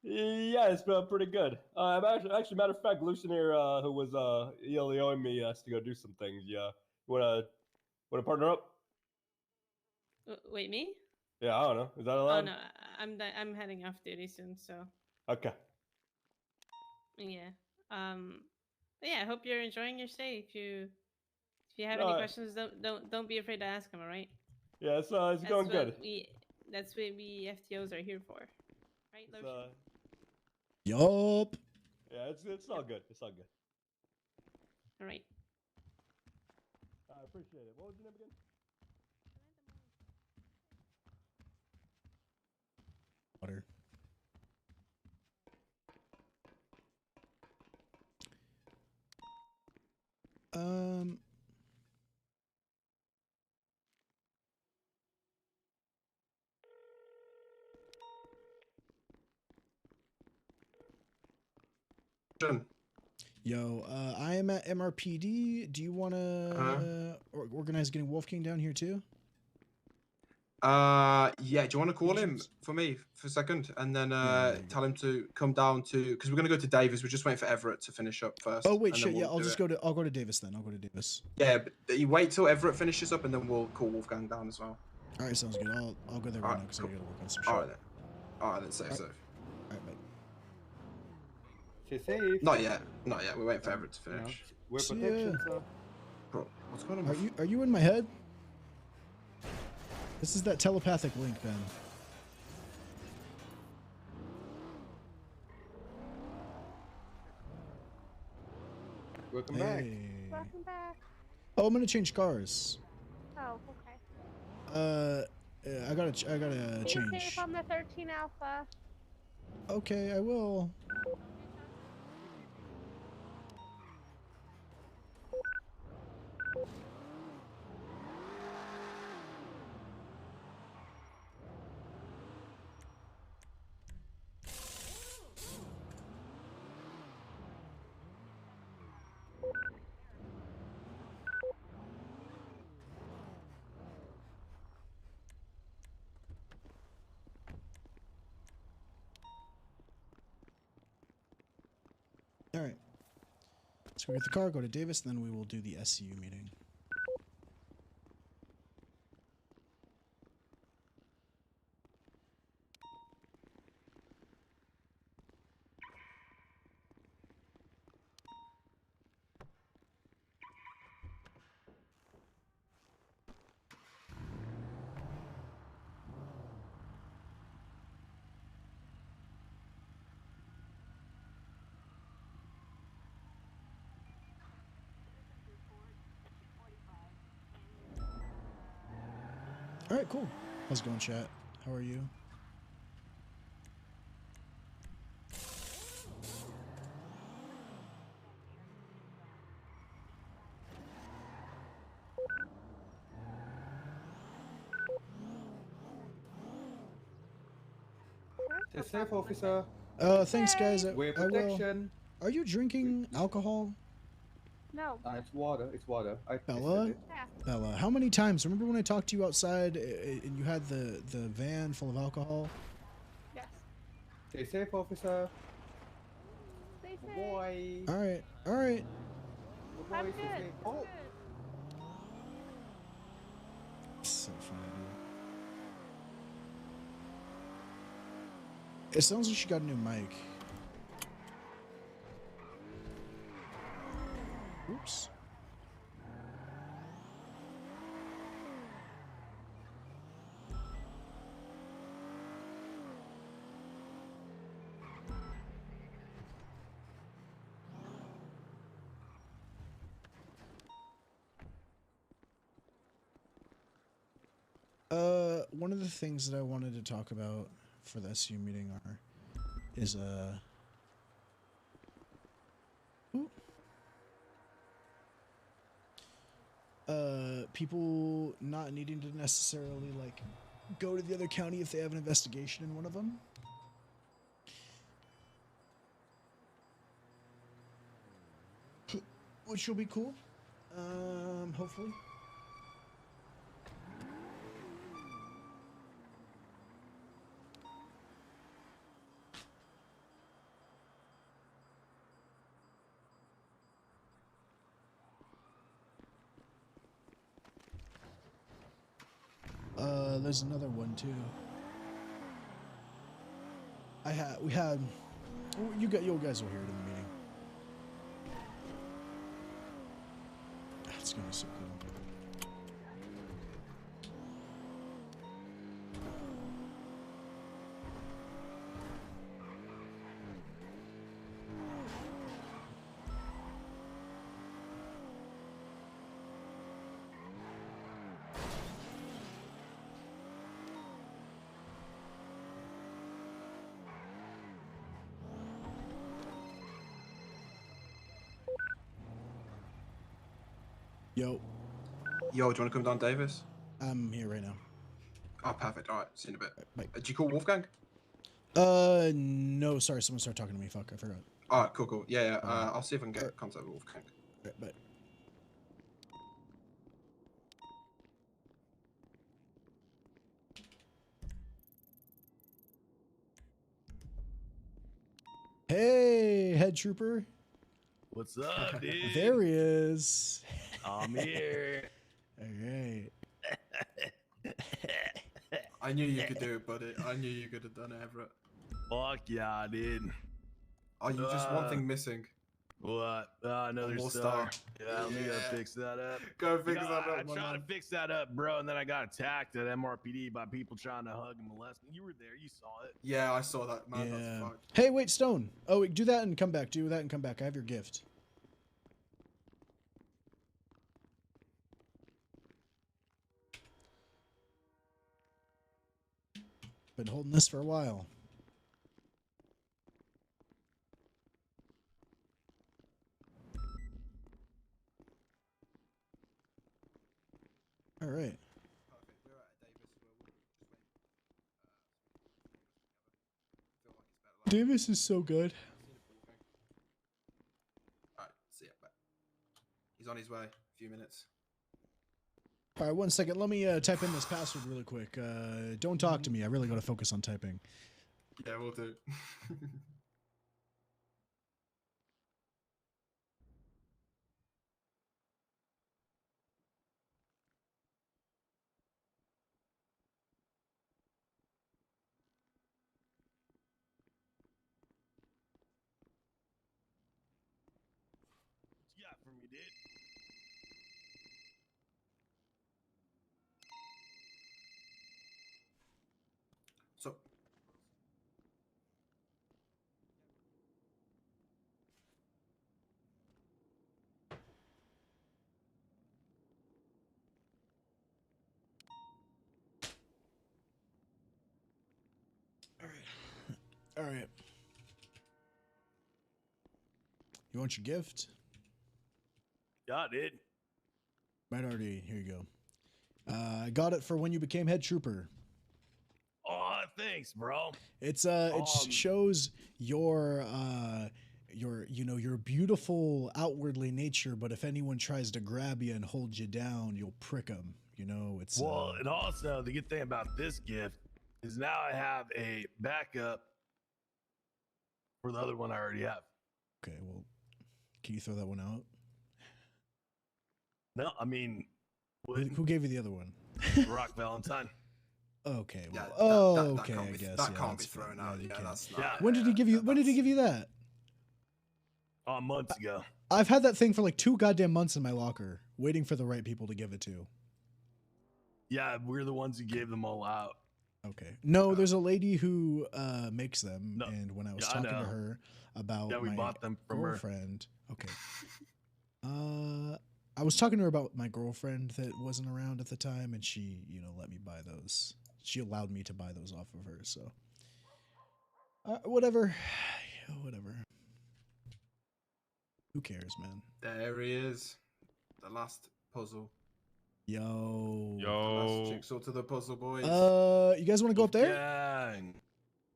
Yeah, it's been pretty good. I'm actually, matter of fact, Lucian here, who was ELEOing me, has to go do some things. Yeah, wanna partner up? Wait, me? Yeah, I don't know. Is that Oh allowed? no, I'm heading off duty soon, so. Okay. Yeah. But yeah, I hope you're enjoying your stay. If you have any questions, don't be afraid to ask them. All right. Yeah, it's going good. That's what we FTOs are here for, right, Lucian? Yup. Yeah, it's all good. It's all good. All right. I appreciate it. What was your name again? Water. Yo, I am at MRPD. Do you want to organize getting Wolf King down here too? Yeah. Do you want to call him for me for a second, and then tell him to come down to, because we're gonna go to Davis. We're just waiting for Everett to finish up first. Oh wait, and shit. then Yeah, we'll I'll go to Davis then. I'll go to Davis. Yeah, but you wait till Everett finishes up, and then we'll call Wolfgang down as well. All right, sounds good. I'll go there right now because I gotta work on some shit. All right then. All right then. Safe. All right, bye. Stay safe. Not yet. We're waiting for Everett to finish. We're See protection, ya. sir. Bro, what's going on? Are you in my head? This is that telepathic link, Ben. Welcome back. Welcome back. Oh, I'm gonna change cars. Oh, okay. I gotta Be change. safe on the 13 Alpha. Okay, I will. All right. So we get the car, go to Davis, then we will do the SCU meeting. All right, cool. How's it going, chat? How are you? Stay safe, officer. Thanks, guys. Wear I will. protection. Are you drinking alcohol? No. It's water. It's water. Bella? Yeah. Bella, how many times? Remember when I talked to you outside and you had the van full of alcohol? Yes. Stay safe, officer. Stay safe. Boy. All right, all right. I'm Boy, good. stay safe. Oh. So funny, dude. It sounds like she got a new mic. Oops. one of the things that I wanted to talk about for the SCU meeting is people not needing to necessarily like go to the other county if they have an investigation in one of them. Which will be cool. Hopefully. There's another one too. You guys will hear it in the meeting. It's gonna be so cool. Yo. Yo, do you want to come down, Davis? I'm here right now. Oh, perfect. All right, see you in a bit. Bye. Did you call Wolfgang? No, sorry, someone started talking to me. Fuck, I forgot. All right, cool. Yeah. I'll see if I can get contact with Wolfgang. Right, bye. Hey, head trooper. What's up, dude? There he is. I'm here. All right. I knew you could do it, buddy. I knew you could have done it, Everett. Fuck yeah, dude. Oh, you just one thing missing. What? Another more star. star. Yeah, let me go fix that up. Go fix that up, I tried to fix that up, bro, and then I got attacked at MRPD by people trying to hug and molest me. You were there. You saw it. Yeah, I saw that, man. Yeah. That's fucked. Hey, wait, Stone. Oh, wait, do that and come back. Do that and come back. I have your gift. Been holding this for a while. All right. Davis is so good. All right, see ya. Bye. He's on his way. A few minutes. All right, 1 second. Let me type in this password really quick. Don't talk to me. I really got to focus on typing. Yeah, we'll do. What you got for me, dude? So. All right. You want your gift? Yeah, dude. Right, already. Here you go. I got it for when you became head trooper. Oh, thanks, bro. It's it shows your your beautiful outwardly nature, but if anyone tries to grab you and hold you down, you'll prick them. You know, it's Well, and also the good thing about this gift is now I have a backup for the other one I already have. Okay, well, can you throw that one out? No, I mean, Who gave you the other one? Rock Valentine. Okay. Well, that okay. can't I be, guess that yeah, can't be that's thrown fine. out. Yeah, you Yeah, can't. that's not. When did he give you? When did he give you that? Months ago. I've had that thing for like 2 goddamn months in my locker, waiting for the right people to give it to. Yeah, we're the ones who gave them all out. Okay. No, there's a lady who makes them, and when I was talking to her about we my bought them from girlfriend, okay. I was talking to her about my girlfriend that wasn't around at the time, and she, let me buy those. she allowed me to buy those off of her. So whatever, whatever. Who cares, man? There he is. The last puzzle. Yo. The last jigsaw to the puzzle, boys. You guys want to go up there? Gang.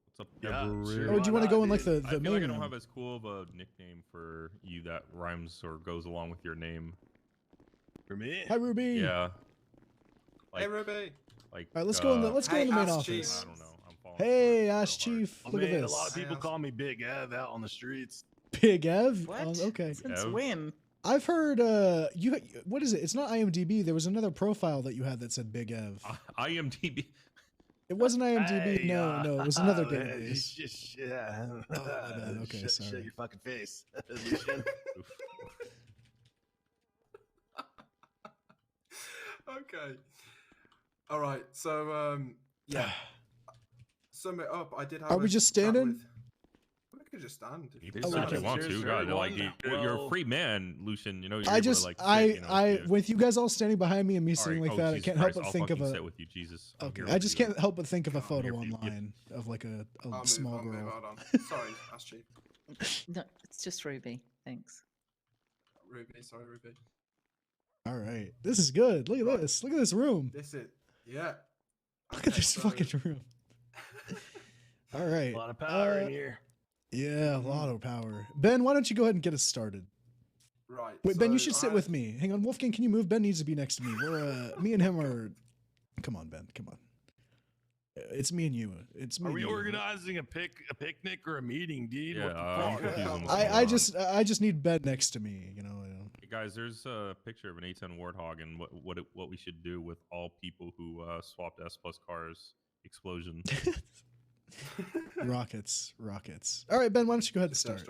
What's up, Yeah, Gabriel? sure, Or do you want to go in like the I feel main like I don't room? have as cool of a nickname for you that rhymes or goes along with your name. For me? Hi, Ruby. Yeah. Like, hey, Ruby. Like, All right, let's go in the main Ash office. Chief. I don't know. I'm falling. Hey, Ash Chief, Oh, look at man, this. A lot of people call me Big Ev out on the streets. Big Ev. What? Okay. Since when? I've heard you. What is it? It's not IMDb. There was another profile that you had that said Big Ev. IMDb. It wasn't IMDb. Hey, no, it was another man, database. yeah. Oh, my bad. Okay, shut, sorry. Shut your fucking face, Lucian. Okay. All right. So yeah. Sum it up. I did have. Are we just standing? We could just stand. You can do what you want to. God, like you're a free man, Lucian. You know. You're I able just, to, like, sit, you know, with you guys all standing behind me and me All sitting right. like that, I Jesus can't help Christ, but I'll think of fucking a. sit with you, Jesus. I'm Okay, here I with just you. can't help but think of a I'm photo here for you. online of like a I'll small move, girl. Hold on. Sorry, Ash Chief. No, it's just Ruby. Thanks. Ruby, sorry, Ruby. All right, this is good. Look at this. Look at this room. This is yeah. Look at this fucking room. All right. A lot of power in here. Yeah, a lot of power. Ben, why don't you go ahead and get us started? Right. Wait, Ben, you so should sit with me. Hang on, Wolfgang, can you move? Ben needs to be next to me. We're me and him are. Come on, Ben. Come on. It's me and you. It's me. Are we and you. organizing a picnic or a meeting, dude? Yeah, What the I'm fuck? confused on what's I going on. I just need Ben next to me. You know. Hey guys, there's a picture of an A10 Warthog and what we should do with all people who swapped S plus cars. Explosion. Rockets. All right, Ben, why don't you go ahead and start?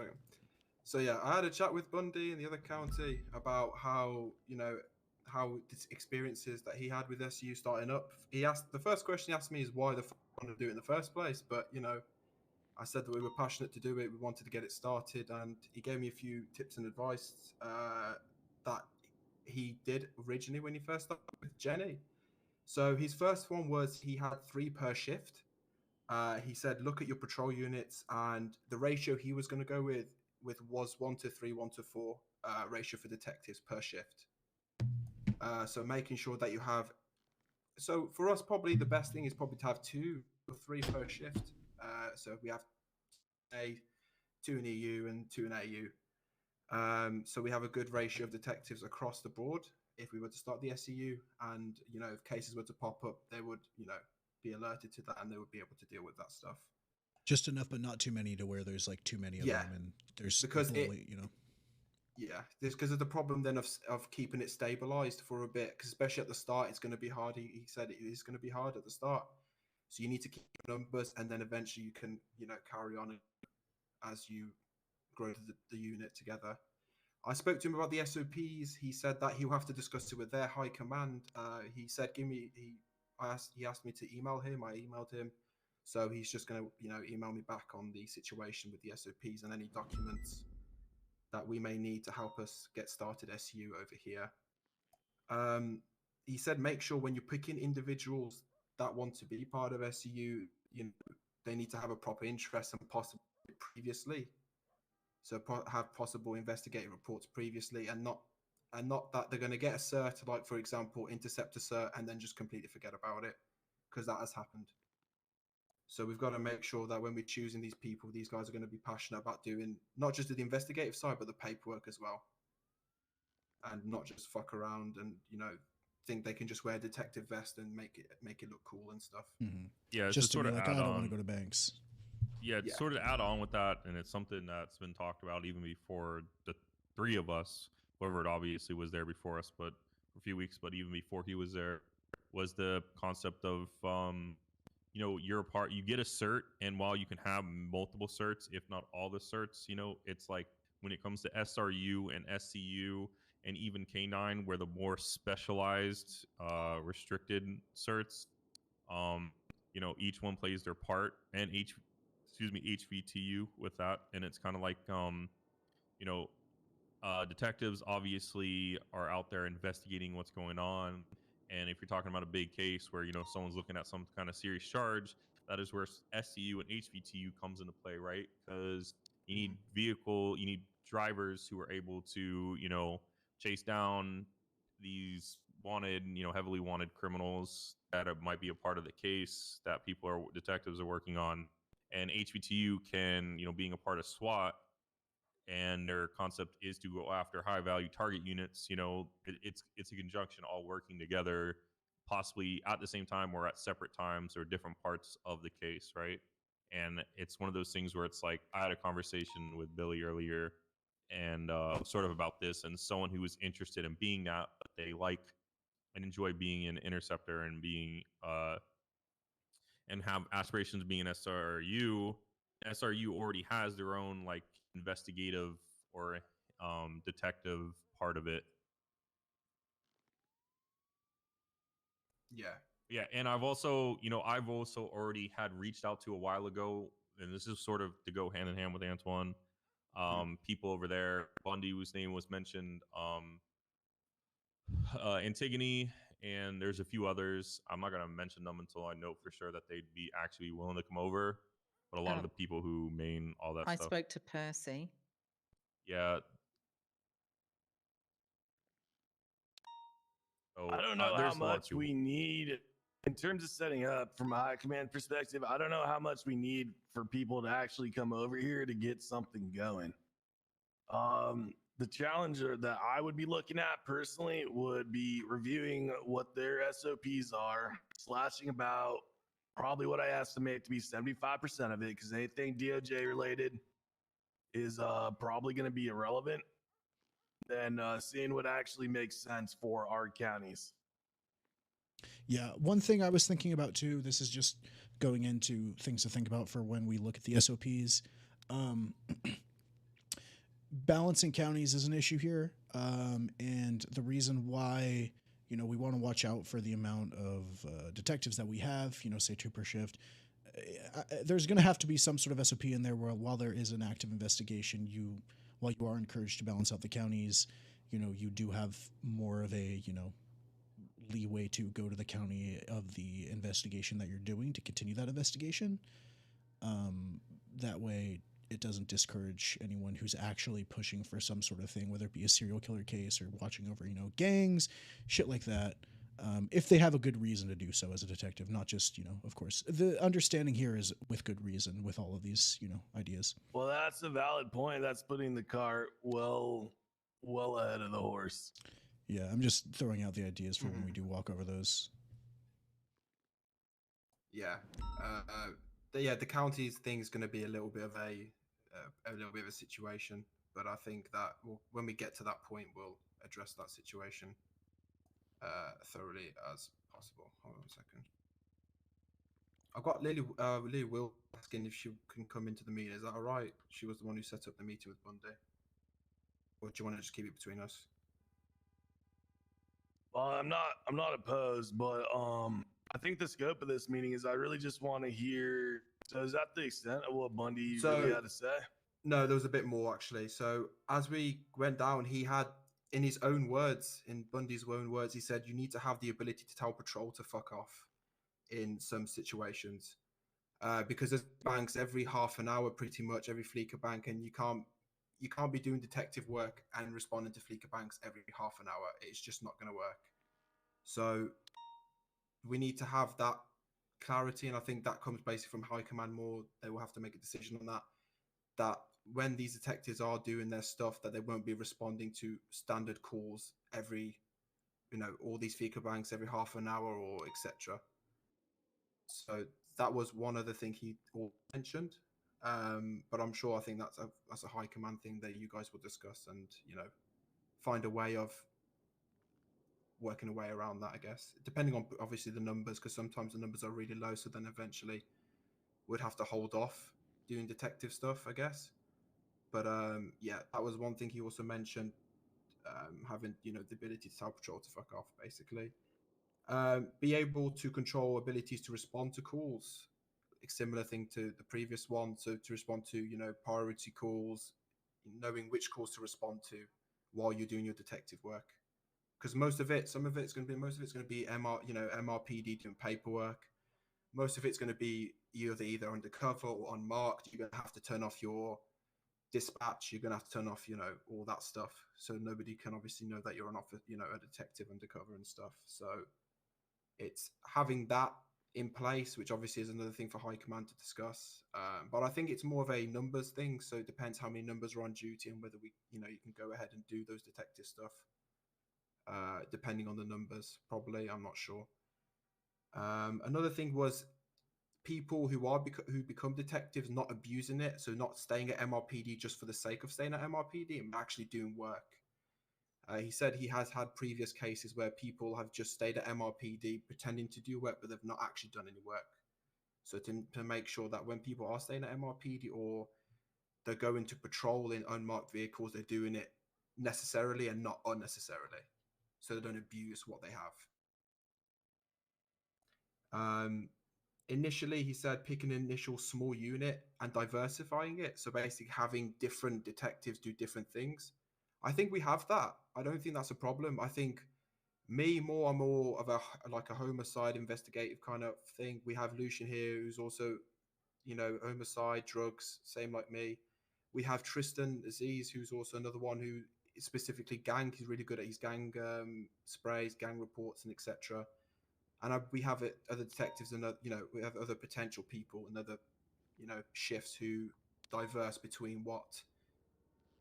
So yeah, I had a chat with Bundy in the other county about how how the experiences that he had with SCU starting up. He asked the first question he asked me is why the fuck I wanted to do it in the first place. But I said that we were passionate to do it. We wanted to get it started, and he gave me a few tips and advice that he did originally when he first started with Jenny. So his first one was he had 3 per shift. He said, look at your patrol units, and the ratio he was going to go with was 1 to 3, 1 to 4 ratio for detectives per shift. So making sure that you have. So for us, probably the best thing is probably to have 2 or 3 per shift. So we have 2 in EU and 2 in AU. So we have a good ratio of detectives across the board. If we were to start the SCU, and if cases were to pop up, they would be alerted to that, and they would be able to deal with that stuff. Just enough, but not too many to where there's like too many of them, and there's because people, Yeah, this because of the problem then of keeping it stabilized for a bit, because especially at the start, it's going to be hard. He said it is going to be hard at the start, so you need to keep numbers, and then eventually you can carry on as you grow the unit together. I spoke to him about the SOPs. He said that he'll have to discuss it with their high command. He said, he asked me to email him. I emailed him. So he's just going to, email me back on the situation with the SOPs and any documents that we may need to help us get started SU over here. He said, make sure when you're picking individuals that want to be part of SU, they need to have a proper interest and possibly previously. So have possible investigative reports previously, and not that they're going to get a cert, like for example, intercept a cert and then just completely forget about it, because that has happened. So we've got to make sure that when we're choosing these people, these guys are going to be passionate about doing not just the investigative side, but the paperwork as well, and not just fuck around and think they can just wear a detective vest and make it look cool and stuff. Mm-hmm. Yeah, just to sort be of like, I don't want to go to banks. Yeah, sort of add on with that, and it's something that's been talked about even before the 3 of us. Whoever it obviously was there before us, but for a few weeks, but even before he was there, was the concept of you're a part. You get a cert, and while you can have multiple certs, if not all the certs, it's like when it comes to SRU and SCU and even K9, where the more specialized, restricted certs, each one plays their part, and HVTU with that, and it's kind of like detectives obviously are out there investigating what's going on, And if you're talking about a big case where, you know, someone's looking at some kind of serious charge, that is where SCU and HVTU comes into play, right? Because you need you need drivers who are able to, you know, chase down these wanted, you know, heavily wanted criminals that might be a part of the case that detectives are working on. And HVTU can, you know, being a part of SWAT, and their concept is to go after high value target units, you know, it's a conjunction all working together, possibly at the same time or at separate times or different parts of the case, right? And it's one of those things where it's like, I had a conversation with Billy earlier and sort of about this, and someone who was interested in being that, but they like and enjoy being an interceptor and being and have aspirations being an SRU. SRU already has their own like investigative or detective part of it. Yeah. Yeah, and I've also already had reached out to a while ago, and this is sort of to go hand in hand with Antoine. People over there, Bundy, whose name was mentioned, Antigone, and there's a few others. I'm not gonna mention them until I know for sure that they'd be actually willing to come over. But a lot of the people who main all that I stuff. spoke to Percy. Yeah. So, I don't know how there's a lot of much people. we need in terms of setting up from a high command perspective. I don't know how much we need for people to actually come over here to get something going. The challenger that I would be looking at personally would be reviewing what their SOPs are, slashing about probably what I estimate to be 75% of it, because anything DOJ related is probably going to be irrelevant. Then seeing what actually makes sense for our counties. Yeah, one thing I was thinking about too, this is just going into things to think about for when we look at the SOPs. Balancing counties is an issue here, and the reason why, you know, we want to watch out for the amount of detectives that we have, you know, say 2 per shift. There's going to have to be some sort of SOP in there where, while there is an active investigation, while you are encouraged to balance out the counties, you know, you do have more of a, you know, leeway to go to the county of the investigation that you're doing to continue that investigation. That way it doesn't discourage anyone who's actually pushing for some sort of thing, whether it be a serial killer case or watching over, you know, gangs, shit like that. If they have a good reason to do so as a detective, not just, you know, of course, the understanding here is with good reason with all of these, you know, ideas. Well, that's a valid point. That's putting the cart well ahead of the horse. Yeah, I'm just throwing out the ideas for when we do walk over those. Yeah. The counties thing is going to be a little bit of a situation, but I think that when we get to that point, we'll address that situation thoroughly as possible. Hold on a second. I've got Lily Will asking if she can come into the meeting. Is that all right? She was the one who set up the meeting with Bundy. Or do you want to just keep it between us? Well, I'm not opposed, but I think the scope of this meeting is I really just want to hear. So is that the extent of what Bundy really had to say? No, there was a bit more actually. So as we went down, he had, in his own words, in Bundy's own words, he said, you need to have the ability to tell patrol to fuck off in some situations. Because there's banks every half an hour, pretty much every fleeca bank, and you can't be doing detective work and responding to fleeca banks every half an hour. It's just not going to work. So we need to have that clarity, and I think that comes basically from high command more. They will have to make a decision on that. That when these detectives are doing their stuff, that they won't be responding to standard calls every, you know, all these fleeca banks every half an hour or etc. So that was one other thing he mentioned. But I'm sure I think that's a high command thing that you guys will discuss and, you know, find a way of working a way around that, I guess, depending on obviously the numbers, because sometimes the numbers are really low, so then eventually we'd have to hold off doing detective stuff, I guess. But yeah, that was one thing he also mentioned, having, you know, the ability to tell patrol to fuck off, basically. Be able to control abilities to respond to calls, similar thing to the previous one. So to respond to, you know, priority calls, knowing which calls to respond to while you're doing your detective work. because most of it's going to be MRPD doing paperwork. Most of it's going to be either undercover or unmarked. You're going to have to turn off your dispatch. You're going to have to turn off, all that stuff. So nobody can obviously know that you're a detective undercover and stuff. So it's having that in place, which obviously is another thing for high command to discuss. But I think it's more of a numbers thing. So it depends how many numbers are on duty and whether you can go ahead and do those detective stuff. Depending on the numbers, probably. I'm not sure. Another thing was people who become detectives not abusing it, so not staying at MRPD just for the sake of staying at MRPD and actually doing work. He said he has had previous cases where people have just stayed at MRPD pretending to do work, but they've not actually done any work. So to make sure that when people are staying at MRPD or they're going to patrol in unmarked vehicles, they're doing it necessarily and not unnecessarily, so they don't abuse what they have. Initially, he said pick an initial small unit and diversifying it. So basically having different detectives do different things. I think we have that. I don't think that's a problem. I think I'm more of a homicide investigative kind of thing. We have Lucian here, who's also, homicide, drugs, same like me. We have Tristan Aziz, who's also another one who is specifically gang. He's really good at his gang sprays, gang reports, and etc. And we have other detectives and we have other potential people and other shifts who diverse between what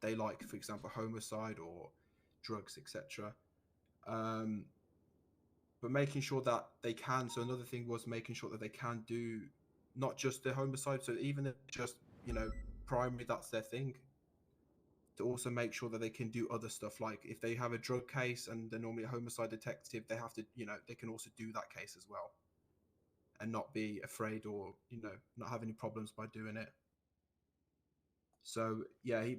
they like, for example, homicide or drugs, etc. But making sure that they can. So another thing was making sure that they can do not just the homicide. So even if just primary, that's their thing. To also make sure that they can do other stuff, like if they have a drug case and they're normally a homicide detective, they have to, they can also do that case as well, and not be afraid or not have any problems by doing it. So yeah, he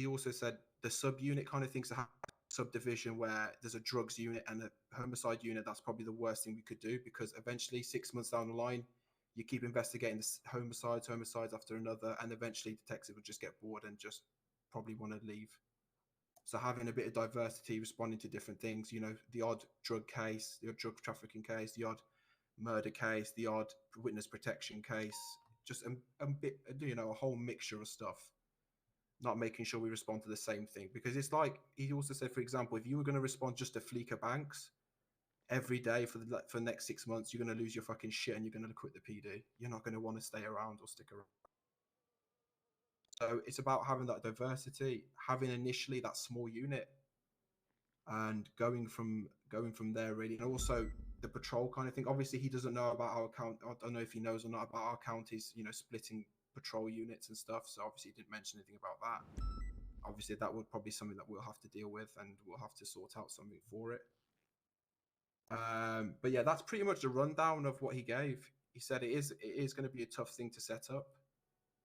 also said the subunit kind of thinks to have a subdivision where there's a drugs unit and a homicide unit. That's probably the worst thing we could do, because eventually 6 months down the line, you keep investigating the homicides after another, and eventually detectives will just get bored and just probably want to leave. So having a bit of diversity, responding to different things, the odd drug case, the odd drug trafficking case, the odd murder case, the odd witness protection case, just a bit, a whole mixture of stuff. Not making sure we respond to the same thing, because it's like he also said, for example, if you were going to respond just to Fleeca Banks every day for the next 6 months, you're going to lose your fucking shit and you're going to quit the PD. You're not going to want to stay around or stick around. So it's about having that diversity, having initially that small unit, and going from there really. And also the patrol kind of thing. Obviously, he doesn't know about our count. I don't know if he knows or not about our counties, splitting patrol units and stuff. So obviously, he didn't mention anything about that. Obviously, that would probably be something that we'll have to deal with, and we'll have to sort out something for it. But yeah, that's pretty much the rundown of what he gave. He said it is going to be a tough thing to set up.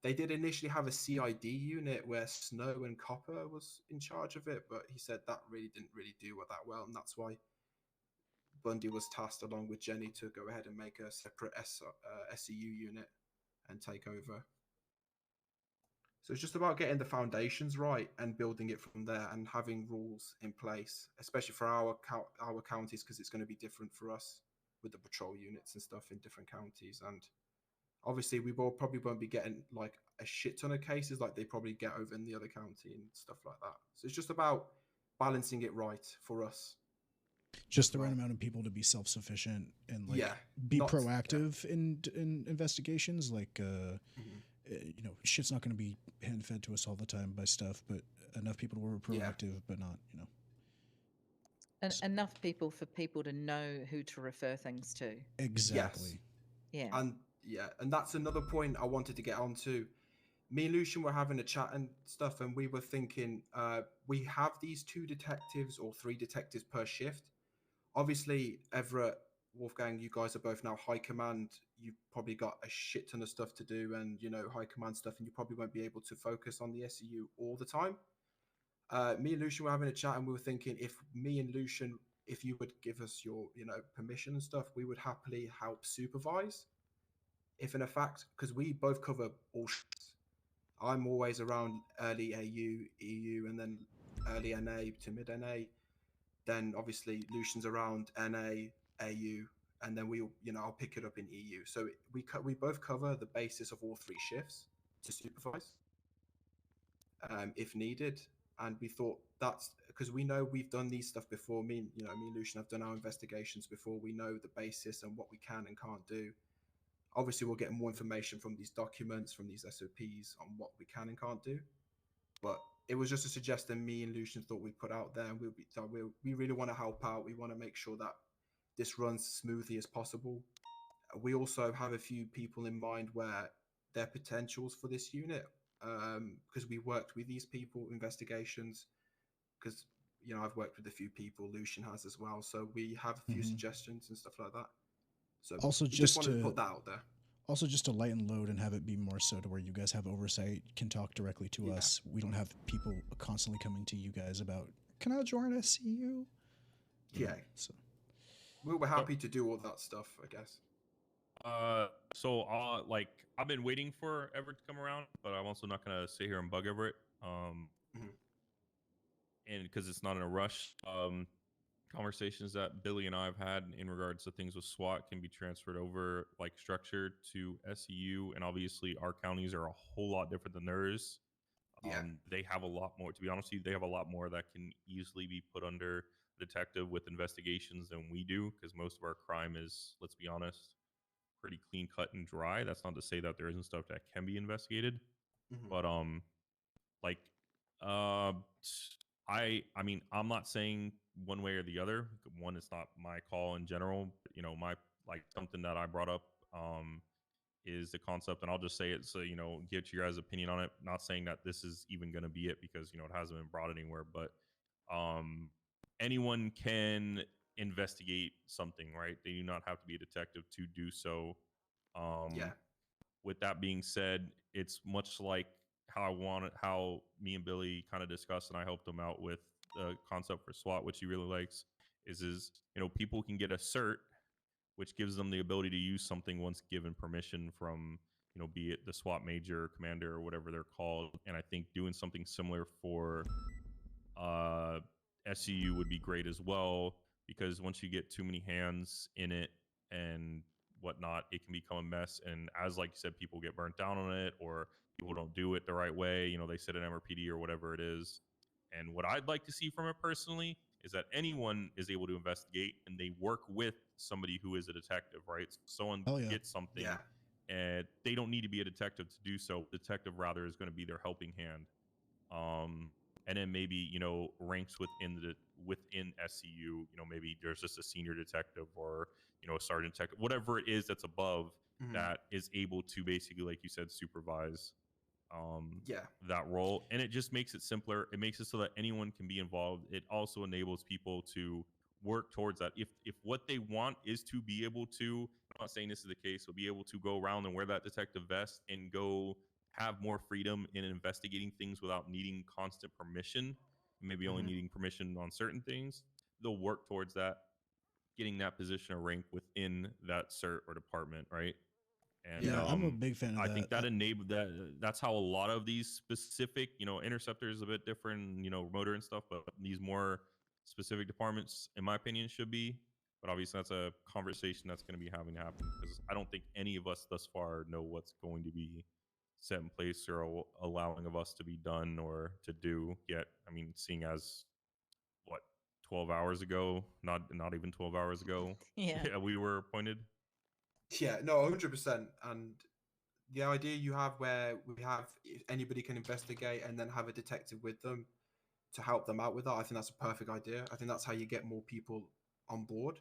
They did initially have a CID unit where Snow and Copper was in charge of it, but he said that didn't really do that well, and that's why Bundy was tasked along with Jenny to go ahead and make a separate SCU unit and take over. So it's just about getting the foundations right and building it from there, and having rules in place, especially for our counties, because it's going to be different for us with the patrol units and stuff in different counties. And obviously, we probably won't be getting like a shit ton of cases like they probably get over in the other county and stuff like that. So it's just about balancing it right for us. Just the right amount of people to be self-sufficient and be proactive in investigations. Like, shit's not going to be hand-fed to us all the time by stuff, but enough people were proactive, but not, Enough people for people to know who to refer things to. Exactly. Yes. Yeah. And that's another point I wanted to get onto. Me and Lucian were having a chat and stuff, and we were thinking, we have these 2 detectives or 3 detectives per shift. Obviously, Everett, Wolfgang, you guys are both now high command. You've probably got a shit ton of stuff to do and, high command stuff, and you probably won't be able to focus on the SCU all the time. Me and Lucian were having a chat, and we were thinking, if you would give us your, permission and stuff, we would happily help supervise. If in fact, because we both cover all shifts. I'm always around early AU, EU, and then early NA to mid NA. then obviously Lucian's around NA, AU, and then I'll pick it up in EU. So we both cover the basis of all 3 shifts to supervise, if needed. And we thought that's because we know we've done these stuff before. Me and Lucian have done our investigations before. We know the basis and what we can and can't do. Obviously, we'll get more information from these documents, from these SOPs on what we can and can't do. But it was just a suggestion me and Lucian thought we'd put out there. And we really want to help out. We want to make sure that this runs smoothly as possible. We also have a few people in mind where their potentials for this unit, because we worked with these people, investigations, because I've worked with a few people, Lucian has as well. So we have a few suggestions and stuff like that. So Also, just wanted to put that out there. Also, just to lighten load and have it be more so to where you guys have oversight, can talk directly to us. We don't have people constantly coming to you guys about, can I join SCU? Yeah. So we're happy to do all that stuff, I guess. So like I've been waiting for Everett to come around, but I'm also not gonna sit here and bug Everett. And because it's not in a rush. Conversations that Billy and I have had in regards to things with SWAT can be transferred over like structure to SCU, and obviously our counties are a whole lot different than theirs. They have a lot more, to be honest with you, they have a lot more that can easily be put under detective with investigations than we do, because most of our crime is, let's be honest, pretty clean cut and dry. That's not to say that there isn't stuff that can be investigated, but like I mean, I'm not saying one way or the other. One, it's not my call in general. My like something that I brought up is the concept, and I'll just say it so get your guys' opinion on it. Not saying that this is even going to be it, because it hasn't been brought anywhere, but anyone can investigate something, right? They do not have to be a detective to do so. With that being said, it's much like how me and Billy kind of discussed, and I helped him out with the concept for SWAT, which he really likes, is people can get a cert, which gives them the ability to use something once given permission from be it the SWAT major, commander, or whatever they're called. And I think doing something similar for SCU would be great as well, because once you get too many hands in it and whatnot, it can become a mess. And as like you said, people get burnt down on it, or people don't do it the right way. They sit in MRPD or whatever it is. And what I'd like to see from it personally is that anyone is able to investigate, and they work with somebody who is a detective, right? Someone gets something, and they don't need to be a detective to do so. The detective rather is going to be their helping hand. And then maybe ranks within SCU. Maybe there's just a senior detective or a sergeant detective, whatever it is that's above that is able to basically, like you said, supervise that role. And it just makes it simpler. It makes it so that anyone can be involved. It also enables people to work towards that. If what they want is to be able to, I'm not saying this is the case, but be able to go around and wear that detective vest and go have more freedom in investigating things without needing constant permission, maybe only needing permission on certain things, they'll work towards that, getting that position or rank within that cert or department, right? And I'm a big fan of I that. think that enabled that. That's how a lot of these specific, interceptors a bit different, motor and stuff, but these more specific departments, in my opinion, should be. But obviously, that's a conversation that's going to be having to happen, because I don't think any of us thus far know what's going to be set in place or allowing of us to be done or to do yet. I mean, seeing as 12 hours ago, not even 12 hours ago, we were appointed. Yeah, no, 100%. And the idea you have where we have anybody can investigate and then have a detective with them to help them out with that, I think that's a perfect idea. I think that's how you get more people on board.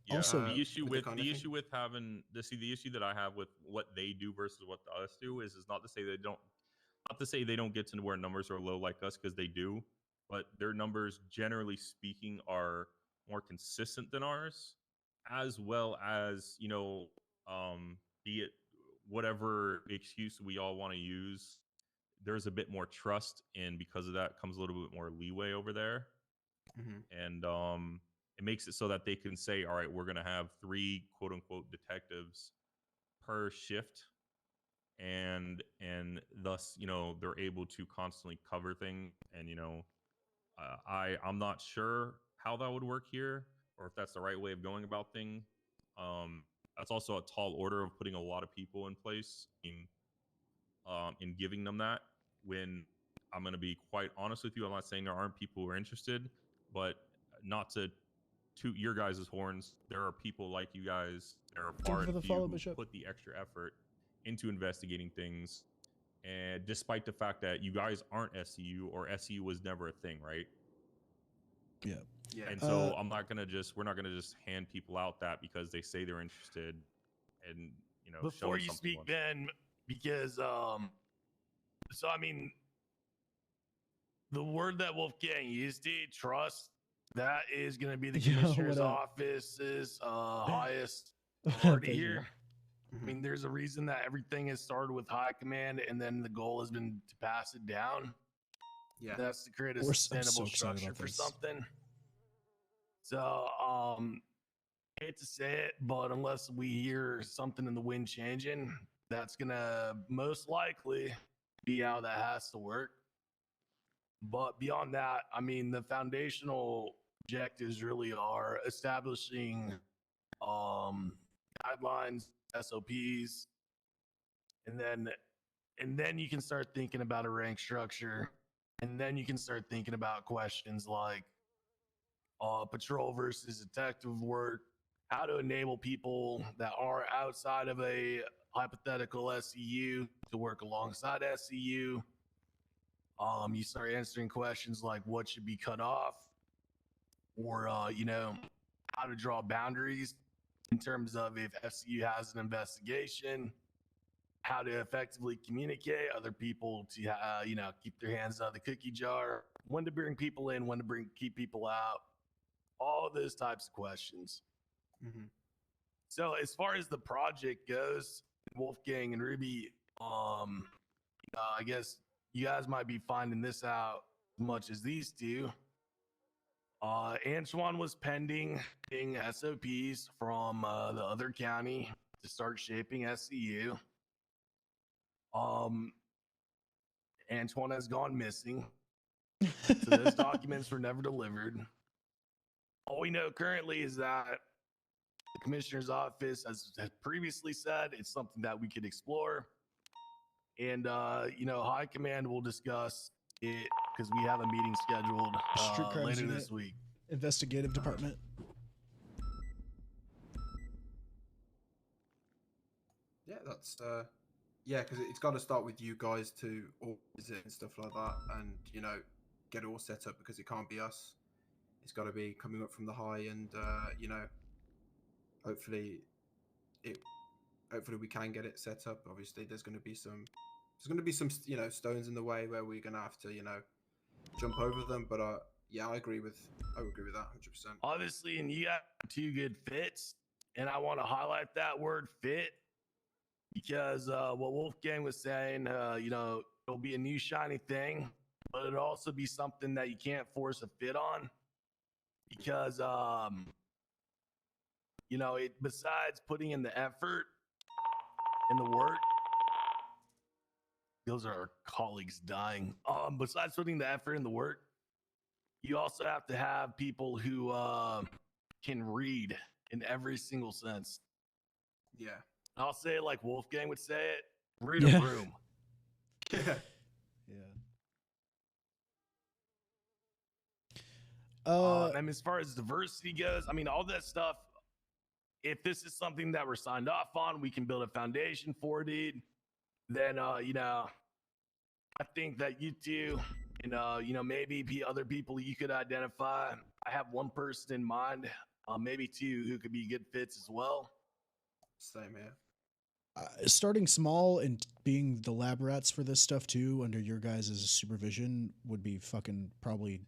Yeah, also, the issue with having the issue that I have with what they do versus what us do is not to say they don't get to where numbers are low like us, because they do, but their numbers, generally speaking, are more consistent than ours, as well as be it whatever excuse we all want to use, there's a bit more trust, and because of that comes a little bit more leeway over there. And it makes it so that they can say, all right, we're going to have 3 quote unquote detectives per shift, and thus they're able to constantly cover things and I'm not sure how that would work here, or if that's the right way of going about things. That's also a tall order of putting a lot of people in place in giving them that. When I'm going to be quite honest with you, I'm not saying there aren't people who are interested, but not to toot your guys' horns, there are people like you guys. There are far and few who put the extra effort into investigating things, and despite the fact that you guys aren't SCU, or SCU was never a thing, right? Yeah. Yeah. And so we're not gonna just hand people out that because they say they're interested, and before you speak, Ben, because so I mean, the word that Wolfgang used, trust, that is going to be the commissioner's office's highest authority here. I mean, there's a reason that everything has started with high command, and then the goal has been to pass it down. Yeah, that's to create a sustainable structure for something. So, hate to say it, but unless we hear something in the wind changing, that's gonna most likely be how that has to work. But beyond that, I mean, the foundational objectives really are establishing guidelines, SOPs, and then you can start thinking about a rank structure, and then you can start thinking about questions like patrol versus detective work, how to enable people that are outside of a hypothetical SCU to work alongside SCU. You start answering questions like what should be cut off, or how to draw boundaries in terms of if SCU has an investigation, how to effectively communicate other people to keep their hands out of the cookie jar, when to bring people in, when to keep people out, all those types of questions. So as far as the project goes, Wolfgang and Ruby, I guess you guys might be finding this out as much as these two. Antoine was pending SOPs from the other county to start shaping SCU. Antoine has gone missing, so those documents were never delivered. All we know currently is that the commissioner's office has previously said it's something that we could explore. And, high command will discuss it because we have a meeting scheduled later this week. Investigative department. Yeah, that's yeah, because it's got to start with you guys to organize it and stuff like that, and get it all set up, because it can't be us. It's got to be coming up from the high, and hopefully we can get it set up. Obviously, there's going to be some stones in the way where we're going to have to jump over them. But yeah, I agree with that 100%. Obviously, and you got two good fits, and I want to highlight that word fit, because what Wolfgang was saying, it'll be a new shiny thing, but it'll also be something that you can't force a fit on, because besides putting in the effort and the work, those are our colleagues dying. Besides putting the effort and the work, you also have to have people who can read in every single sense. Yeah. I'll say it like Wolfgang would say it: read a room. Yeah. And as far as diversity goes, I mean, all that stuff, if this is something that we're signed off on, we can build a foundation for it, dude. Then, I think that you two, and, maybe other people you could identify. I have one person in mind, maybe two who could be good fits as well. Same here. Starting small and being the lab rats for this stuff too, under your guys' supervision, would be fucking probably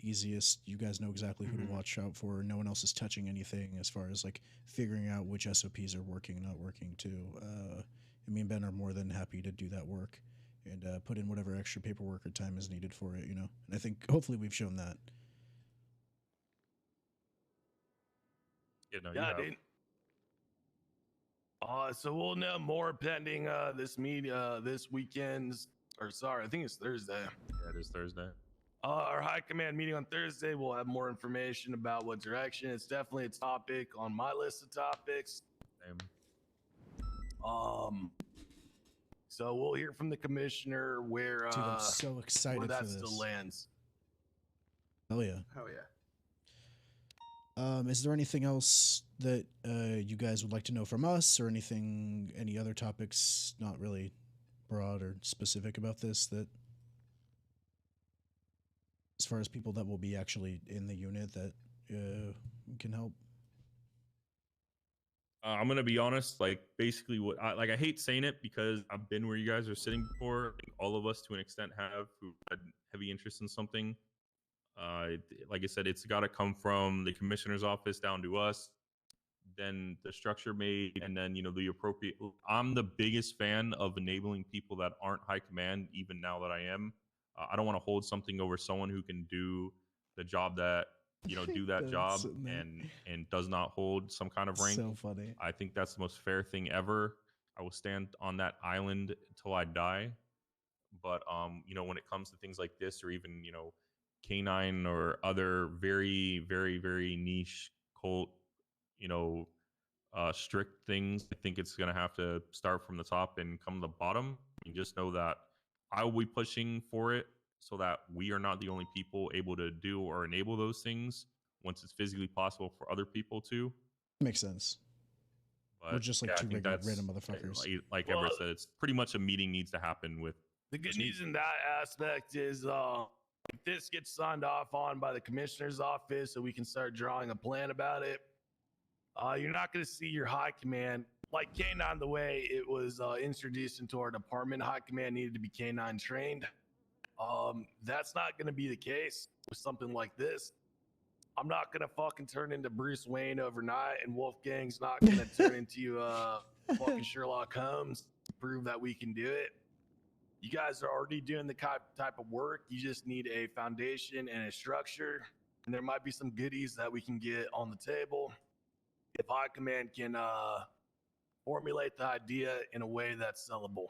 easiest. You guys know exactly who to watch out for. No one else is touching anything as far as like figuring out which SOPs are working, not working too. And me and Ben are more than happy to do that work and put in whatever extra paperwork or time is needed for it, And I think hopefully we've shown that. Yeah, dude. So we'll know more pending this weekend's, or sorry, I think it's Thursday. Yeah, it is Thursday. Our high command meeting on Thursday, we'll have more information about what direction. It's definitely a topic on my list of topics. So we'll hear from the commissioner where Dude, I'm so excited where for that still this. lands. Hell yeah. Hell yeah. Is there anything else that you guys would like to know from us, or any other topics not really broad or specific about this, that as far as people that will be actually in the unit that can help? I'm gonna be honest. Like, basically, I hate saying it because I've been where you guys are sitting before. I think all of us, to an extent, have who had heavy interest in something. Like I said, it's got to come from the commissioner's office down to us, then the structure made, and then the appropriate. I'm the biggest fan of enabling people that aren't high command, even now that I am. I don't want to hold something over someone who can do the job that do that job and does not hold some kind of rank. So funny. I think that's the most fair thing ever. I will stand on that island till I die. But when it comes to things like this, or even canine or other very, very, very niche cult, strict things, I think it's gonna have to start from the top and come to the bottom. And just know that I will be pushing for it, so that we are not the only people able to do or enable those things once it's physically possible for other people to. Makes sense. But We're just like yeah, I two think random that's, motherfuckers. like Everett said, it's pretty much a meeting needs to happen with. The good news in that aspect is if this gets signed off on by the commissioner's office so we can start drawing a plan about it, you're not going to see your high command like K9 the way it was introduced into our department. High command needed to be K9 trained. That's not going to be the case with something like this. I'm not going to fucking turn into Bruce Wayne overnight, and Wolfgang's not going to turn into fucking Sherlock Holmes to prove that we can do it. You guys are already doing the type of work. You just need a foundation and a structure, and there might be some goodies that we can get on the table if High Command can formulate the idea in a way that's sellable.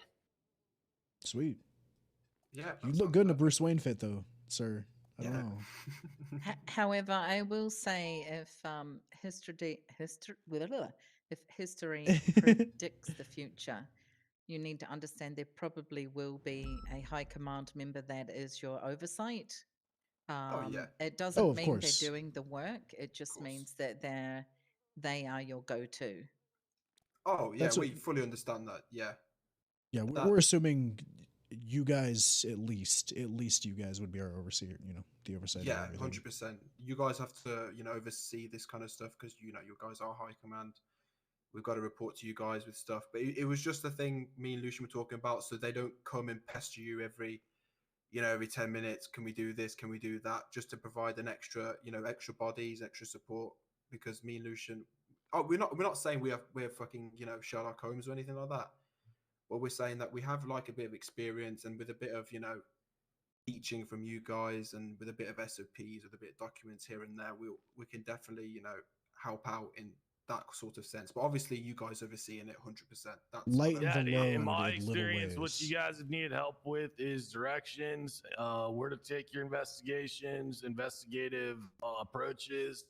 Sweet. Yeah. You look good in a Bruce Wayne fit, though, sir. I don't know. However, I will say if history predicts the future, you need to understand there probably will be a high command member that is your oversight. It doesn't mean they're doing the work. It just means that they are your go-to. Oh yeah, we fully understand that. Yeah. Yeah, we're assuming you guys at least you guys would be our overseer. The oversight. Yeah, 100%. You guys have to oversee this kind of stuff because you guys are high command. We've got to report to you guys with stuff. But it was just the thing me and Lucian were talking about, so they don't come and pester you every 10 minutes. Can we do this? Can we do that? Just to provide an extra, extra bodies, extra support. Because me and Lucian, we're not saying we're fucking Sherlock Holmes or anything like that. But we're saying that we have like a bit of experience, and with a bit of teaching from you guys, and with a bit of SOPs, with a bit of documents here and there, we can definitely help out in that sort of sense. But obviously you guys overseeing it 100%. That's light and below in my in little experience, ways. what you guys have needed help with is directions, where to take your investigations, investigative approaches,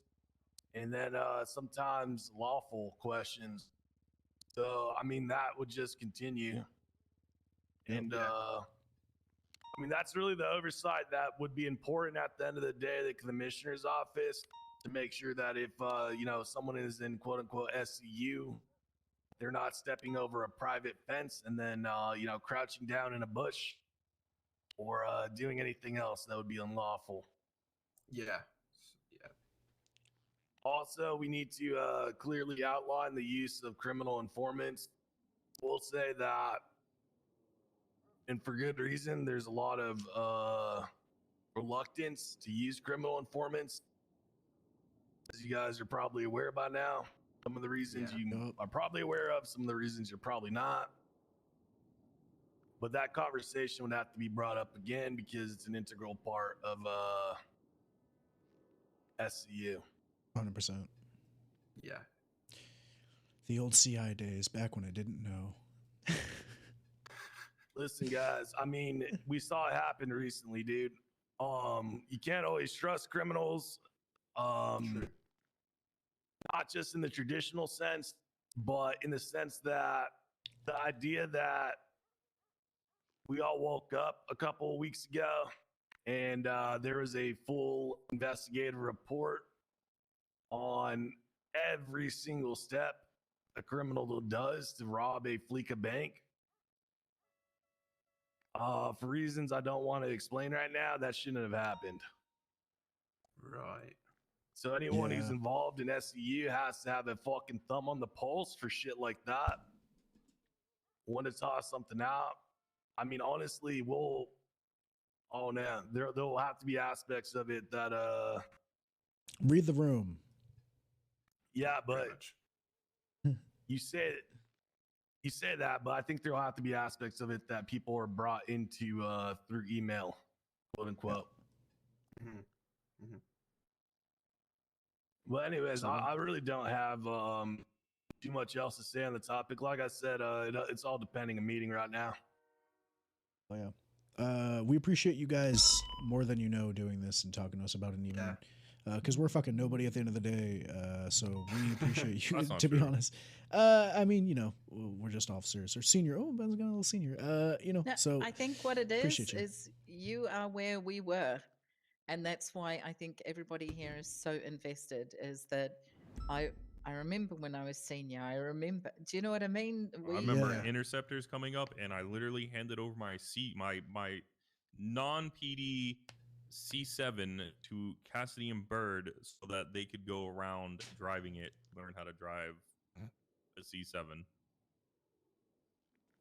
and then sometimes lawful questions. So I mean that would just continue. And I mean that's really the oversight that would be important at the end of the day, the commissioner's office, to make sure that if someone is in quote unquote SCU, they're not stepping over a private fence and then crouching down in a bush or doing anything else that would be unlawful. Yeah. Also, we need to clearly outline the use of criminal informants. We'll say that, and for good reason, there's a lot of reluctance to use criminal informants. As you guys are probably aware by now, some of the reasons you are probably aware of, some of the reasons you're probably not. But that conversation would have to be brought up again because it's an integral part of SCU. 100%. Yeah. The old CI days, back when I didn't know. Listen, guys, I mean, we saw it happen recently, dude. You can't always trust criminals. Not just in the traditional sense, but in the sense that the idea that we all woke up a couple of weeks ago and there was a full investigative report on every single step a criminal does to rob a Fleeca bank. For reasons I don't want to explain right now, that shouldn't have happened. Right. So anyone who's involved in SCU has to have a fucking thumb on the pulse for shit like that. Want to toss something out? I mean, honestly, we'll. Oh no, there'll have to be aspects of it that Read the room. Yeah, but you say that, but I think there'll have to be aspects of it that people are brought into through email, quote unquote. Well, anyways, I really don't have too much else to say on the topic. Like I said, it's all depending on meeting right now. Oh yeah. We appreciate you guys more than you know doing this and talking to us about it even. Because we're fucking nobody at the end of the day. So we appreciate you, to be honest. I mean, you know, we're just officers or senior. Oh, Ben's got a little senior. You know, No, so I think what it is you are where we were. And that's why I think everybody here is so invested, is that I remember when I was senior. I remember. Do you know what I mean? I remember interceptors coming up, and I literally handed over my my non-PD C7 to Cassidy and Bird so that they could go around driving it, learn how to drive a C7.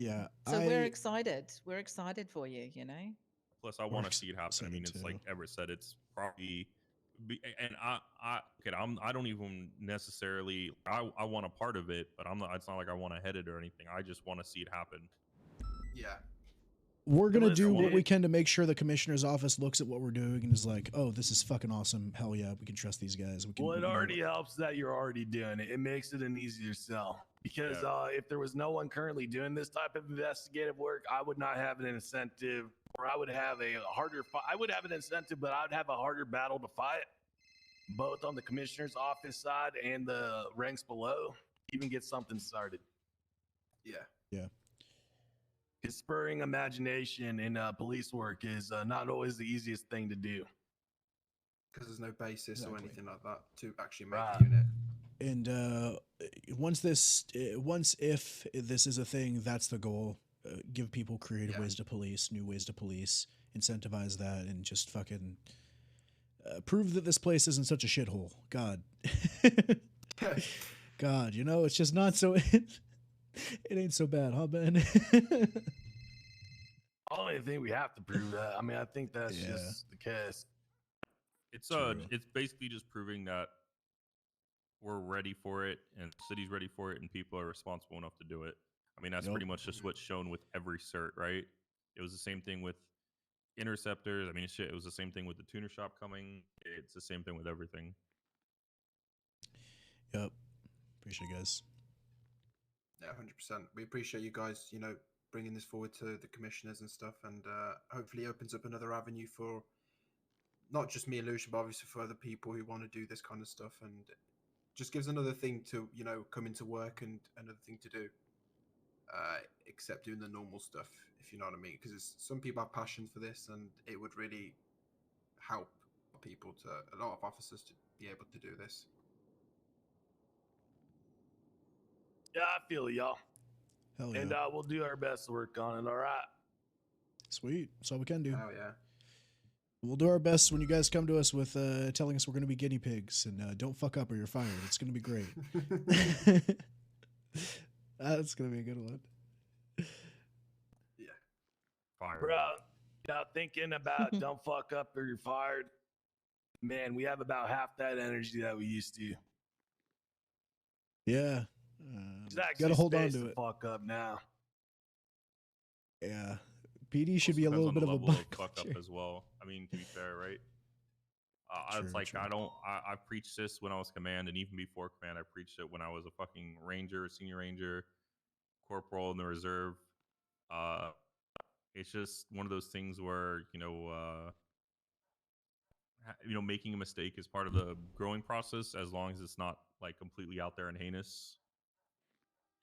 Yeah. So we're excited. We're excited for you. You know. Plus, I want to see it happen. I mean, it's like Everett said, it's probably, and I don't even necessarily. I want a part of it, but I'm not. It's not like I want to head it or anything. I just want to see it happen. Yeah. We're going to do what we can to make sure the commissioner's office looks at what we're doing and is like, oh, this is fucking awesome. Hell yeah, we can trust these guys. We can, Well, it already helps that you're already doing it. It makes it an easier sell. Because if there was no one currently doing this type of investigative work, I would not have an incentive, or I would have a harder I would have an incentive, but I would have a harder battle to fight, both on the commissioner's office side and the ranks below, even get something started. Yeah. Yeah. Because spurring imagination in police work is not always the easiest thing to do. Because there's no basis or anything like that to actually make a unit. And once if this is a thing, that's the goal. Give people creative ways to police, new ways to police, incentivize that, and just fucking prove that this place isn't such a shithole. God. God, you know, it's just not so... It ain't so bad, huh, Ben? I don't even think we have to prove that. I mean, I think that's just the case. It's basically just proving that we're ready for it, and the city's ready for it, and people are responsible enough to do it. I mean, that's pretty much just what's shown with every cert, right? It was the same thing with interceptors. I mean, shit, it was the same thing with the tuner shop coming. It's the same thing with everything. Yep. Appreciate you guys. Yeah, 100%. We appreciate you guys, you know, bringing this forward to the commissioners and stuff, and hopefully opens up another avenue for not just me and Lucian, but obviously for other people who want to do this kind of stuff, and just gives another thing to, you know, come into work and another thing to do, except doing the normal stuff, if you know what I mean. Because some people have passion for this, and it would really help people, a lot of officers, to be able to do this. Yeah, I feel y'all. Hell yeah. And we'll do our best to work on it, all right? Sweet. That's all we can do. Hell yeah. We'll do our best when you guys come to us with telling us we're going to be guinea pigs, and don't fuck up or you're fired. It's going to be great. That's going to be a good one. Yeah. Fired. Bro, thinking about don't fuck up or you're fired. Man, we have about half that energy that we used to. Yeah. Got to hold on to it. Fuck up now. Yeah. PD should Also be a depends little on bit the of a level buck fuck up as well. I mean, to be fair, right? True, it's like true. I preached this when I was command, and even before command, I preached it when I was a fucking ranger, senior ranger, corporal in the reserve. It's just one of those things where, you know, making a mistake is part of the growing process, as long as it's not like completely out there and heinous,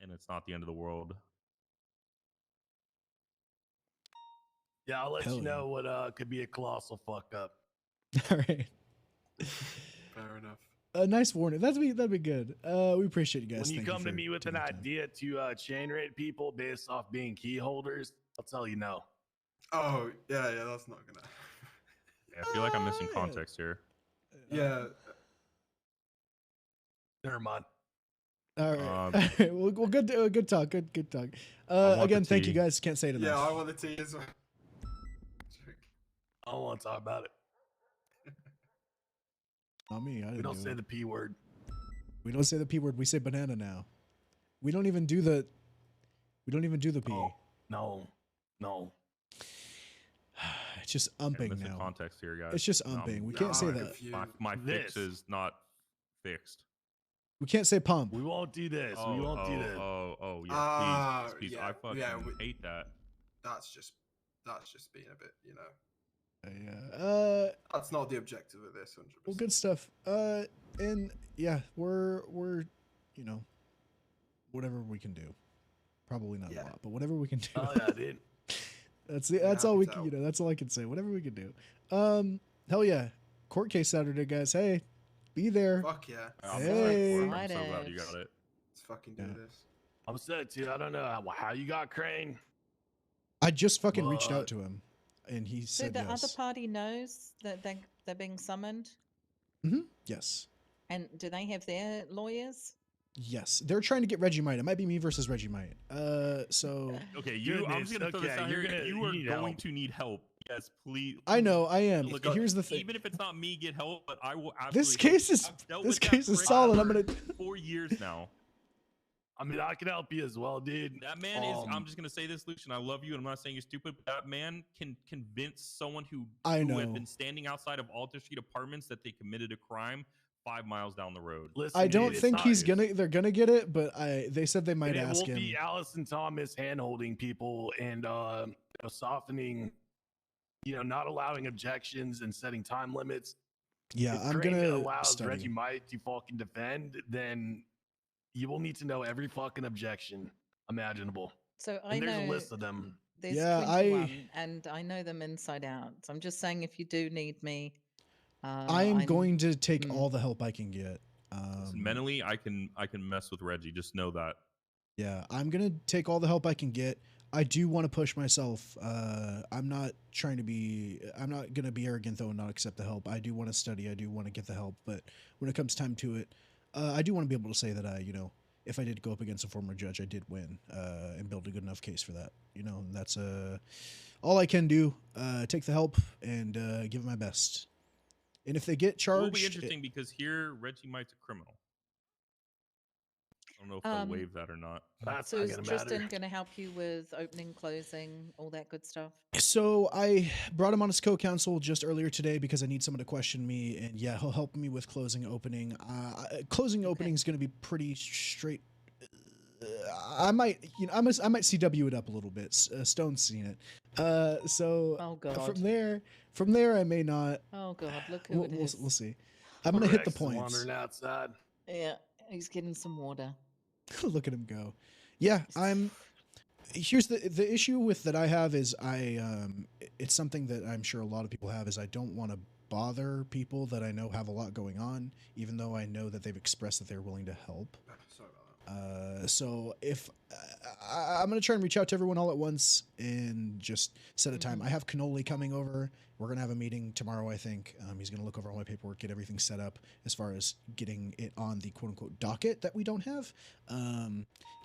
and it's not the end of the world. Yeah, I'll let you know what could be a colossal fuck up. All right. Fair enough. A nice warning. That'd be good. We appreciate you guys. When you Thank come to for me with an taking the time. idea to chain rate people based off being key holders, I'll tell you no. Oh, yeah, that's not gonna. Yeah, I feel like I'm missing context here. Yeah. Never mind. All right. Well, good talk. Good talk. Again, thank you guys. Can't say it enough. Yeah, I want the tea as well. I don't want to talk about it. Not me. We don't say the P word. We don't say the P word. We say banana now. We don't even do the P. Oh, no. It's just umping now. Context here, guys. It's just umping. We can't say that. My fix is not fixed. We can't say pump. We won't do this. We won't do this. Yeah. Please. I fucking hate that. That's just being a bit, Yeah. That's not the objective of this. 100%. Well, good stuff. And yeah, we're whatever we can do. Probably not a lot, but whatever we can do. Oh yeah, dude. That's all we can. That's all I can say. Whatever we can do. Hell yeah, court case Saturday, guys. Hey, be there. Fuck yeah. I'm so glad you got it. Let's fucking do this. I'm sad too. I don't know how you got Crane. I just fucking reached out to him, and he So said the yes. other party knows that they're being summoned? Yes. And do they have their lawyers? Yes, they're trying to get Reggie Might. It might be me versus Reggie Might. So okay, I'm just gonna throw this out here. You are going to need help. Yes, please. I know I am. Look, Here's the thing. Even if it's not me, get help. But I will absolutely. This case is solid. I'm gonna. 4 years now. I mean, I can help you as well, dude. That man is. I'm just gonna say this, Lucian. I love you, and I'm not saying you're stupid. But that man can convince someone who had been standing outside of Alta Street Apartments that they committed a crime 5 miles down the road. Listen, I don't think they're gonna get it, but they said they might and ask it him. will be Allison Thomas hand-holding people and softening, not allowing objections and setting time limits. Yeah, if I'm Crane gonna allows study. Reggie Might to fucking defend, then you will need to know every fucking objection imaginable. So and there's know a list of them. There's 21, and I know them inside out. So I'm just saying, if you do need me, I am going to take all the help I can get. Mentally, I can mess with Reggie. Just know that. Yeah, I'm gonna take all the help I can get. I do want to push myself. I'm not gonna be arrogant though and not accept the help. I do want to study. I do want to get the help. But when it comes time to it, I do want to be able to say that if I did go up against a former judge, I did win and build a good enough case for that. And that's all I can do. Take the help and give it my best. And if they get charged, it will be interesting because here Reggie Might's a criminal. I don't know if they'll waive that or not. So is Tristan going to help you with opening, closing, all that good stuff? So I brought him on as co-counsel just earlier today because I need someone to question me, and yeah, he'll help me with closing, opening. Closing opening is going to be pretty straight. I might CW it up a little bit. Stone's seen it. So oh God. From there, I may not. Oh God, look who it is. We'll see. I'm gonna hit the points. Wandering outside. Yeah, he's getting some water. Look at him go. Yeah, here's the issue with that I have is it's something that I'm sure a lot of people have is I don't want to bother people that I know have a lot going on, even though I know that they've expressed that they're willing to help. Sorry about that. So if I'm going to try and reach out to everyone all at once and just set a time. I have Cannoli coming over. We're going to have a meeting tomorrow, I think. He's going to look over all my paperwork, get everything set up as far as getting it on the quote-unquote docket that we don't have,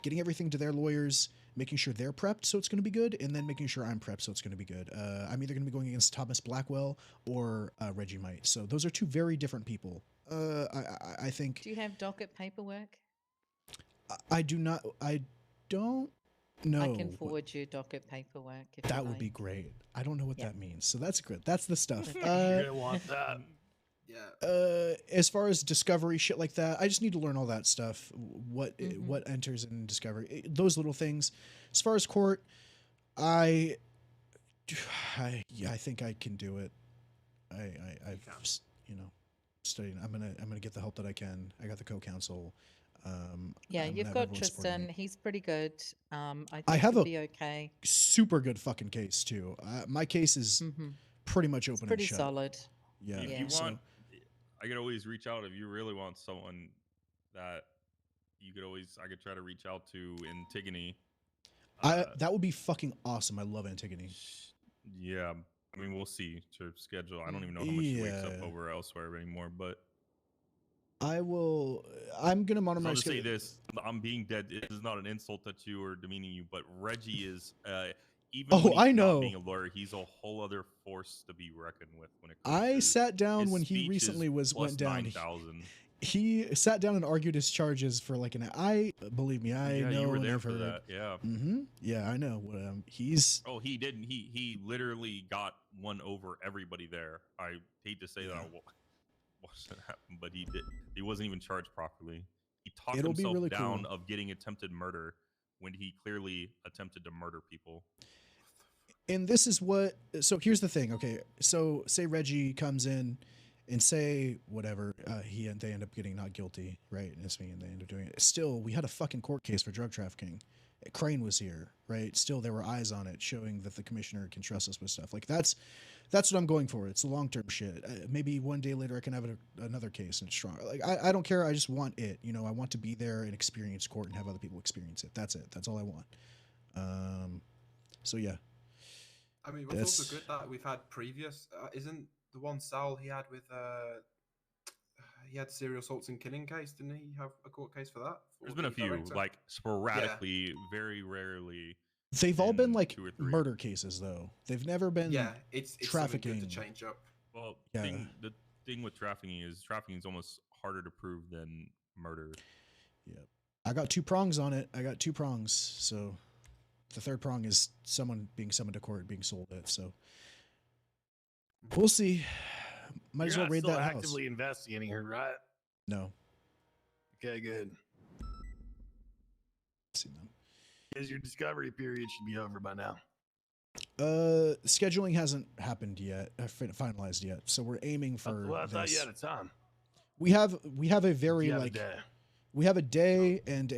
getting everything to their lawyers, making sure they're prepped so it's going to be good, and then making sure I'm prepped so it's going to be good. I'm either going to be going against Thomas Blackwell or Reggie Might. So those are two very different people. I think... Do you have docket paperwork? I do not. I don't know. I can forward you docket paperwork. If that would be great. I don't know what that means, so that's good. That's the stuff. You're gonna want that. Yeah. As far as discovery shit like that, I just need to learn all that stuff. What enters in discovery, those little things. As far as court, I think I can do it. you know, studying. I'm gonna get the help that I can. I got the co-counsel. Yeah, I'm gonna you've have got everyone supporting Tristan. me. He's pretty good. I think I have he'll a be okay. super good fucking case too. My case is pretty much open Pretty and shut. solid. Yeah. If you want, I could always reach out if you really want someone that you could always. I could try to reach out to Antigone. That would be fucking awesome. I love Antigone. Yeah, I mean we'll see to schedule. I don't even know how much she wakes up over elsewhere anymore, but I will. I'm gonna monitor my I'll just say schedule. this: I'm being dead. This is not an insult at you or demeaning you, but Reggie is. Even Oh, when he's I know. not being a lawyer, he's a whole other force to be reckoned with when it comes to I sat down his when he speech recently is went down. 9,000. He sat down and argued his charges for like an. Believe me, I Yeah, know. you were and there I've for heard. that. Yeah. Yeah, I know. He's. Oh, he didn't. He literally got one over everybody there. I hate to say that. Wasn't happen, but he did. He wasn't even charged properly. He talked It'll be himself really down cool. of getting attempted murder when he clearly attempted to murder people. And this is what. So here's the thing. Okay, so say Reggie comes in, and say whatever they end up getting not guilty, right? And they end up doing it. Still, we had a fucking court case for drug trafficking. Crane was here, right? Still, there were eyes on it, showing that the commissioner can trust us with stuff. Like that's what I'm going for. It's the long term shit. Maybe one day later I can have another case and it's strong. Like I don't care. I just want it. You know, I want to be there and experience court and have other people experience it. That's it. That's all I want. So yeah. I mean, what's also good that we've had previous isn't the one Sal he had with he had serial assaults and killing case, didn't he have a court case for that? There's been a few, like sporadically, very rarely. They've all been like murder cases, though. They've never been it's trafficking. Good to change up. Well, yeah. The thing with trafficking is almost harder to prove than murder. Yeah, I got 2 prongs on it. I got 2 prongs. So the third prong is someone being summoned to court, being sold it. So we'll see. Might as well raid that house. Actively investigating her, right? No. Okay, good. See them. Because your discovery period should be over by now. Scheduling hasn't happened yet, finalized yet. So we're aiming for. Well, I thought you had a time. We have a very we have a day Oh. and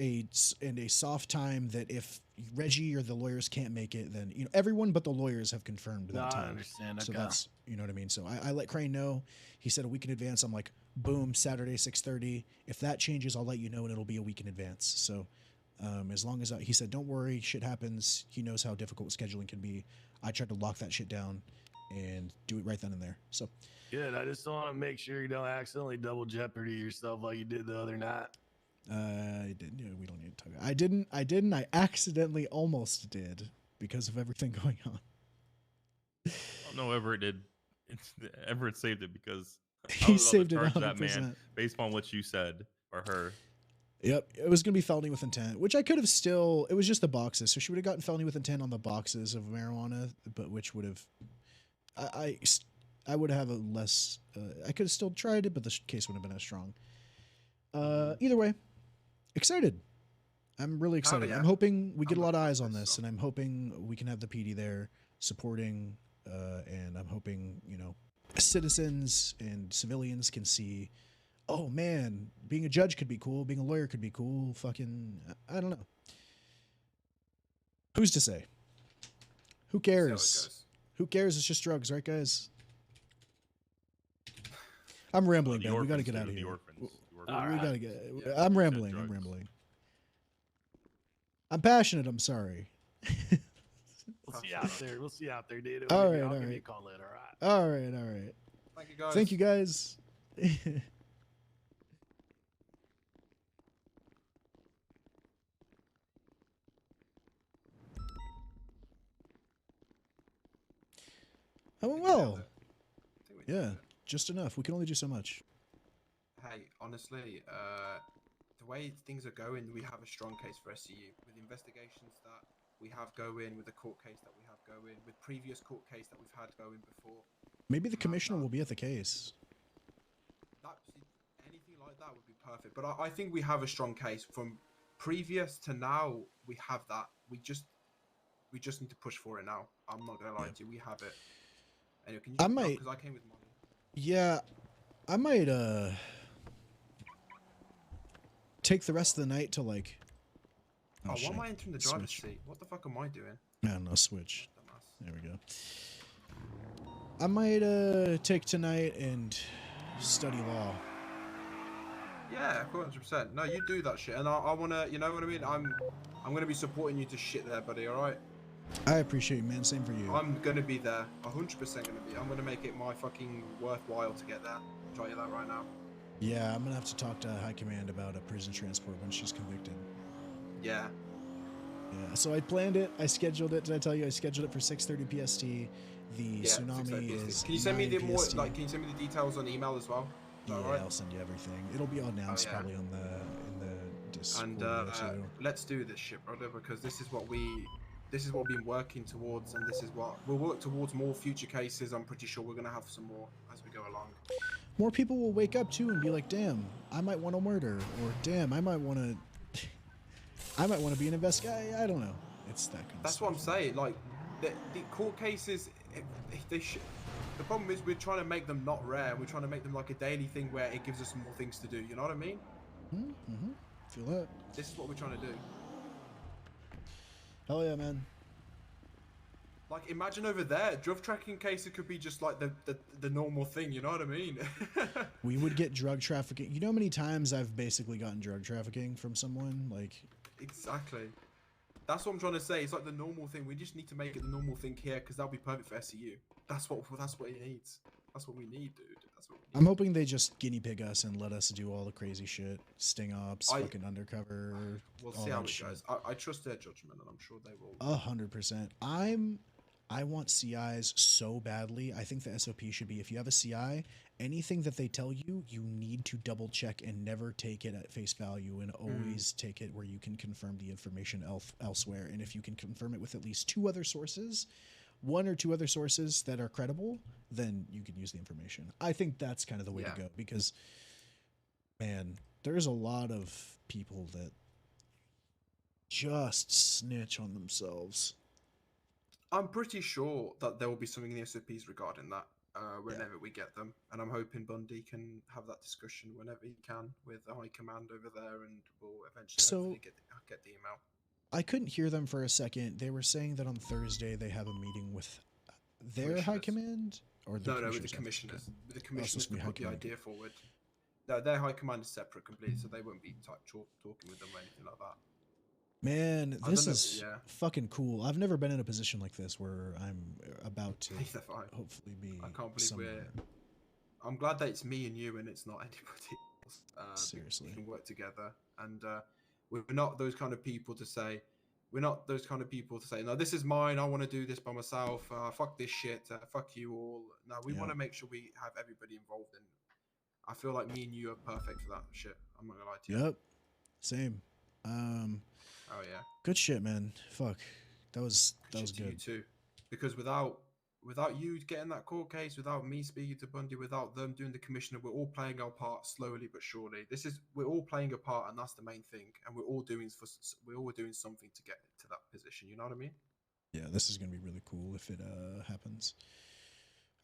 a soft time that if Reggie or the lawyers can't make it, then everyone but the lawyers have confirmed that time. I understand. So Okay. that's what I mean. So I let Crane know. He said a week in advance. I'm like, boom, Saturday 6:30. If that changes, I'll let you know, and it'll be a week in advance. So as long as he said, don't worry, shit happens. He knows how difficult scheduling can be. I tried to lock that shit down and do it right then and there. So good. I just want to make sure you don't accidentally double jeopardy yourself like you did the other night. I didn't. We don't need to talk. I didn't. I accidentally almost did because of everything going on. No, Everett did. Everett saved it because he saved it. Charge 100%. that man based on what you said or her. Yep, it was gonna be felony with intent, which I could have still. It was just the boxes, so she would have gotten felony with intent on the boxes of marijuana, but which would have. I would have a less. I could have still tried it, but the case wouldn't have been as strong. Either way, excited. I'm really excited. yeah. I'm hoping we get a lot of eyes on this, and I'm hoping we can have the PD there supporting, and I'm hoping citizens and civilians can see, oh man, being a judge could be cool, being a lawyer could be cool. Fucking, I don't know. Who's to say? Who cares? Who cares? It's just drugs, right, guys? I'm rambling, man. We gotta get out of here. We gotta get. I'm rambling. I'm rambling. I'm passionate. I'm sorry. We'll see you out there. We'll see you out there, dude. All right. I'll All give you a right. call later. All right. All right. Thank you, guys. Thank you, guys. I went well. Yeah, just enough. We can only do so much. Hey, honestly, the way things are going, we have a strong case for SCU with investigations that we have going, with the court case that we have going, with previous court case that we've had going before. Maybe the commissioner will be at the case. Anything like that would be perfect. But I think we have a strong case from previous to now. We have that. We just need to push for it now. I'm not gonna lie to you. We have it. Anyway, can you I might. because I came with money. Yeah, I might take the rest of the night to like. Oh, why am I entering the driver's seat? What the fuck am I doing? I don't know. Switch. There we go. I might take tonight and study law. Yeah, 100%. No, you do that shit, and I wanna, you know what I mean? I'm gonna be supporting you to shit there, buddy. All right. I appreciate you, man. Same for you. I'm gonna be there. 100% gonna be. I'm gonna make it my fucking worthwhile to get there. I'll tell you that right now. Yeah, I'm gonna have to talk to High Command about a prison transport when she's convicted. Yeah. Yeah. So I planned it. I scheduled it. Did I tell you I scheduled it for 6:30 PST? The tsunami is. Can you send me the more PST. like? Can you send me the details on email as well? Yeah, right? I'll send you everything. It'll be announced probably on in the Discord. And let's do this shit, brother, because this is what we've been working towards, and this is what we'll work towards. More future cases. I'm pretty sure we're gonna have some more as we go along. More people will wake up too and be like, "Damn, I might want to murder," or "Damn, I might want to be an investigator." I don't know. It's that kind of That's stuff. what I'm saying. Like the court cases, the problem is we're trying to make them not rare. We're trying to make them like a daily thing where it gives us more things to do. You know what I mean? Mm-hmm. Feel that? This is what we're trying to do. Hell yeah, man. Like, imagine over there, drug tracking cases could be just like the normal thing. You know what I mean? We would get drug trafficking. You know how many times I've basically gotten drug trafficking from someone? Like. Exactly. That's what I'm trying to say. It's like the normal thing. We just need to make it the normal thing here because that'll be perfect for SCU. That's what it needs. That's what we need, dude. That's what we need. I'm hoping they just guinea pig us and let us do all the crazy shit. Sting ops, fucking undercover. We'll see how it goes. I trust their judgment, and I'm sure they will. 100%. I want CIs so badly. I think the SOP should be, if you have a CI, anything that they tell you, you need to double check and never take it at face value, and always take it where you can confirm the information elsewhere. And if you can confirm it with at least one or two other sources that are credible, then you can use the information. I think that's kind of the way to go, because, man, there's a lot of people that just snitch on themselves. I'm pretty sure that there will be something in the SOPs regarding that whenever we get them, and I'm hoping Bundy can have that discussion whenever he can with the High Command over there, and we'll eventually get the email. I couldn't hear them for a second. They were saying that on Thursday they have a meeting with their High Command, or the with the commissioners. The commissioners put the idea forward. No, their High Command is separate completely, so they won't be talking with them or anything like that. Man, this is fucking cool. I've never been in a position like this where I'm about to hopefully be. I can't believe I'm glad that it's me and you, and it's not anybody else. Seriously, we can work together, and we're not those kind of people to say. We're not those kind of people to say, "No, this is mine. I want to do this by myself. Fuck this shit. Fuck you all." No, we want to make sure we have everybody involved, and I feel like me and you are perfect for that shit. I'm not gonna lie to you. Yep, same. Oh yeah. Good shit, man. Fuck. That was good. You too. Because without you getting that court case, without me speaking to Bundy, without them doing the commissioner, we're all playing our part slowly but surely. We're all playing a part, and that's the main thing. And we're all doing something to get to that position. You know what I mean? Yeah, this is gonna be really cool if it happens.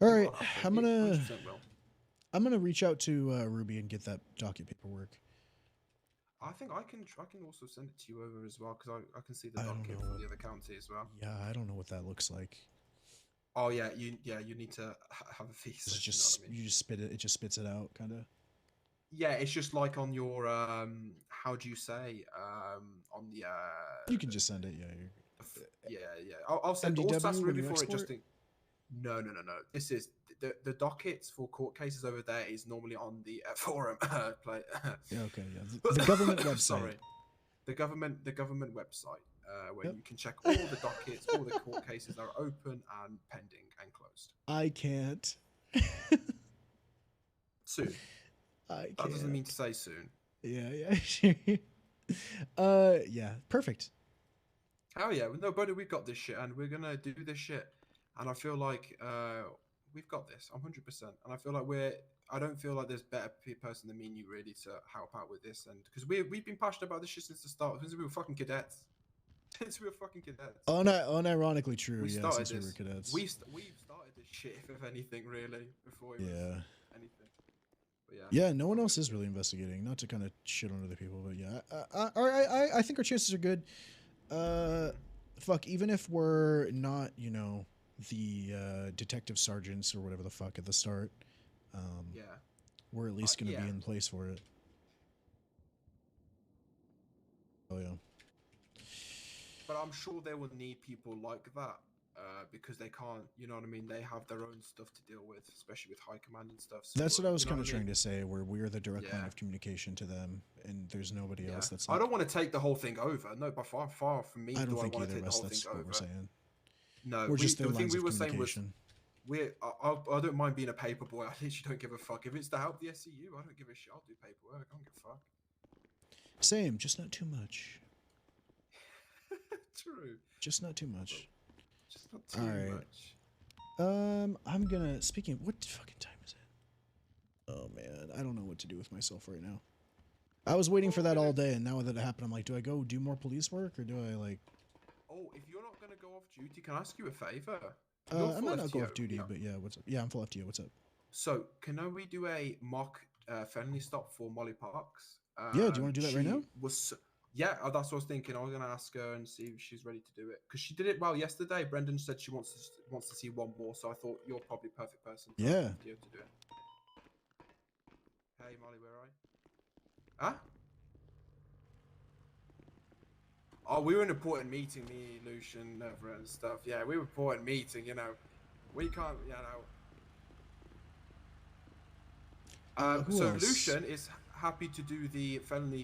All right, I'm gonna reach out to Ruby and get that docket paperwork. I think I can also send it to you over as well, because I can see the docket for the other county as well. Yeah, I don't know what that looks like. Oh yeah, you need to have a thesis. It's just you just spit it. It just spits it out, kind of. Yeah, it's just like on your how do you say on the You can just send it. Yeah. I'll send all stats really for it. Just no. This is the dockets for court cases over there is normally on the forum. Yeah, okay, yeah. The government website. Sorry, the government website where you can check all the dockets, all the court cases that are open and pending and closed. I can't. Soon. That doesn't mean to say soon. Yeah. Yeah. Perfect. Oh yeah, no, buddy, we've got this shit, and we're gonna do this shit, and I feel like we've got this 100%, and I feel like I don't feel like there's a better person than me and you really to help out with this, and because we've been passionate about this shit since the start, since we were fucking cadets. Unironically true. Yeah, since we were cadets. We've started this shit, if anything, really, before it was anything. Yeah, no one else is really investigating. Not to kind of shit on other people, but yeah, I think our chances are good. Fuck, even if we're not, you know, the detective sergeants or whatever the fuck at the start, we're at least gonna be in place for it. Oh yeah. But I'm sure they will need people like that because they can't, you know what I mean? They have their own stuff to deal with, especially with high command and stuff. So, That's what I was kind of trying to say, where we're the direct line of communication to them, and there's nobody else that's. Like, I don't want to take the whole thing over. No, by far from me. I don't think want to either take of the us. whole That's thing what over. we're saying. No, we're just their the thing lines we of were saying was, communication. I don't mind being a paper boy. I literally don't give a fuck. If it's to help the SCU, I don't give a shit. I'll do paperwork. I don't give a fuck. Same, just not too much. True. Just not too much. Just not too much. I'm gonna. Speaking of, what fucking time is it? Oh man, I don't know what to do with myself right now. I was waiting for that all day, and now that it happened, I'm like, do I go do more police work, or do I like? Oh, if you're not gonna go off duty, can I ask you a favor? I might not go off duty, but yeah, what's up? Yeah, I'm full FTO. What's up? So, can we do a mock felony stop for Molly Parks? Yeah, do you want to do that right now? Yeah, that's what I was thinking. I was gonna ask her and see if she's ready to do it because she did it well yesterday. Brendan said she wants to see one more, so I thought you're probably a perfect person. To do it. Hey Molly, where are you? Huh? Oh, we were in an important meeting, me, Lucian, Never and stuff. Yeah, we were an important meeting. You know, we can't. You know. So else? Lucian is happy to do the felony,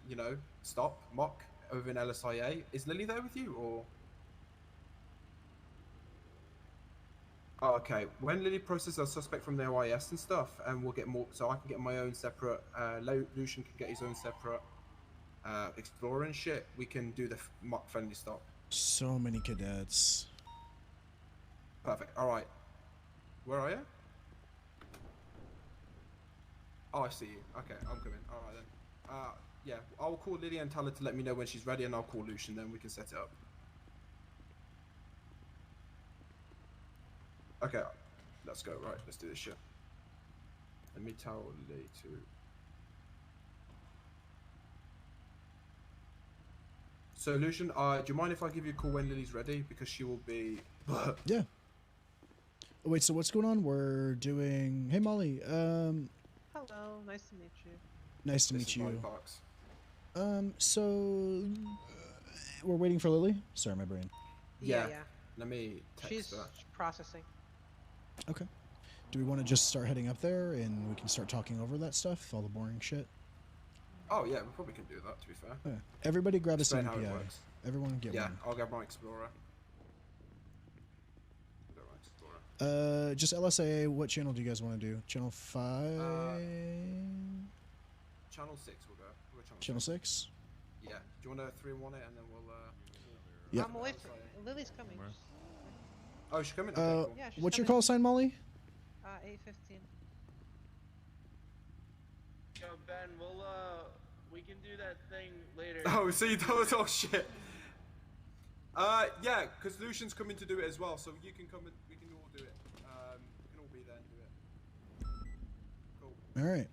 you know, stop mock over in LSIA. Is Lily there with you, or? Oh, okay. When Lily processes a suspect from the OIS and stuff, and we'll get more, so I can get my own separate. Lucian can get his own separate explorer and shit. We can do the mock felony stop. So many cadets. Perfect. All right. Where are you? Oh, I see you. Okay, I'm coming. All right then. Yeah, I'll call Lydia and tell her to let me know when she's ready, and I'll call Lucian. Then we can set it up. Okay, let's go. Right, let's do this shit. Let me tell Lily to. So Lucian, do you mind if I give you a call when Lily's ready? Because she will be. Yeah. Oh, wait, so what's going on? We're doing. Hey Molly. Hello, nice to meet you. Nice to meet you. So we're waiting for Lily. Sorry, my brain. Yeah. Let me text She's her. processing. Okay. Do we want to just start heading up there and we can start talking over that stuff, all the boring shit? Oh yeah, we probably can do that. To be fair. Yeah. Everybody grab Explain a how it CMPI. works. Everyone get one. Yeah, I'll grab my explorer. Just LSA. What channel do you guys want to do? Channel 5. Channel 6 we'll go. Channel 6. Yeah. Do you want to 3-1 it and then we'll? Yeah. I'm away from. Lily's coming. Oh, she's coming. Okay, cool. Yeah, she's What's your coming. call sign, Molly? 8:15. Yo, Ben, we can do that thing later. Oh, see, that was all shit. Yeah, because Lucian's coming to do it as well, so you can come and we can all do it. We can all be there and do it. Cool. All right.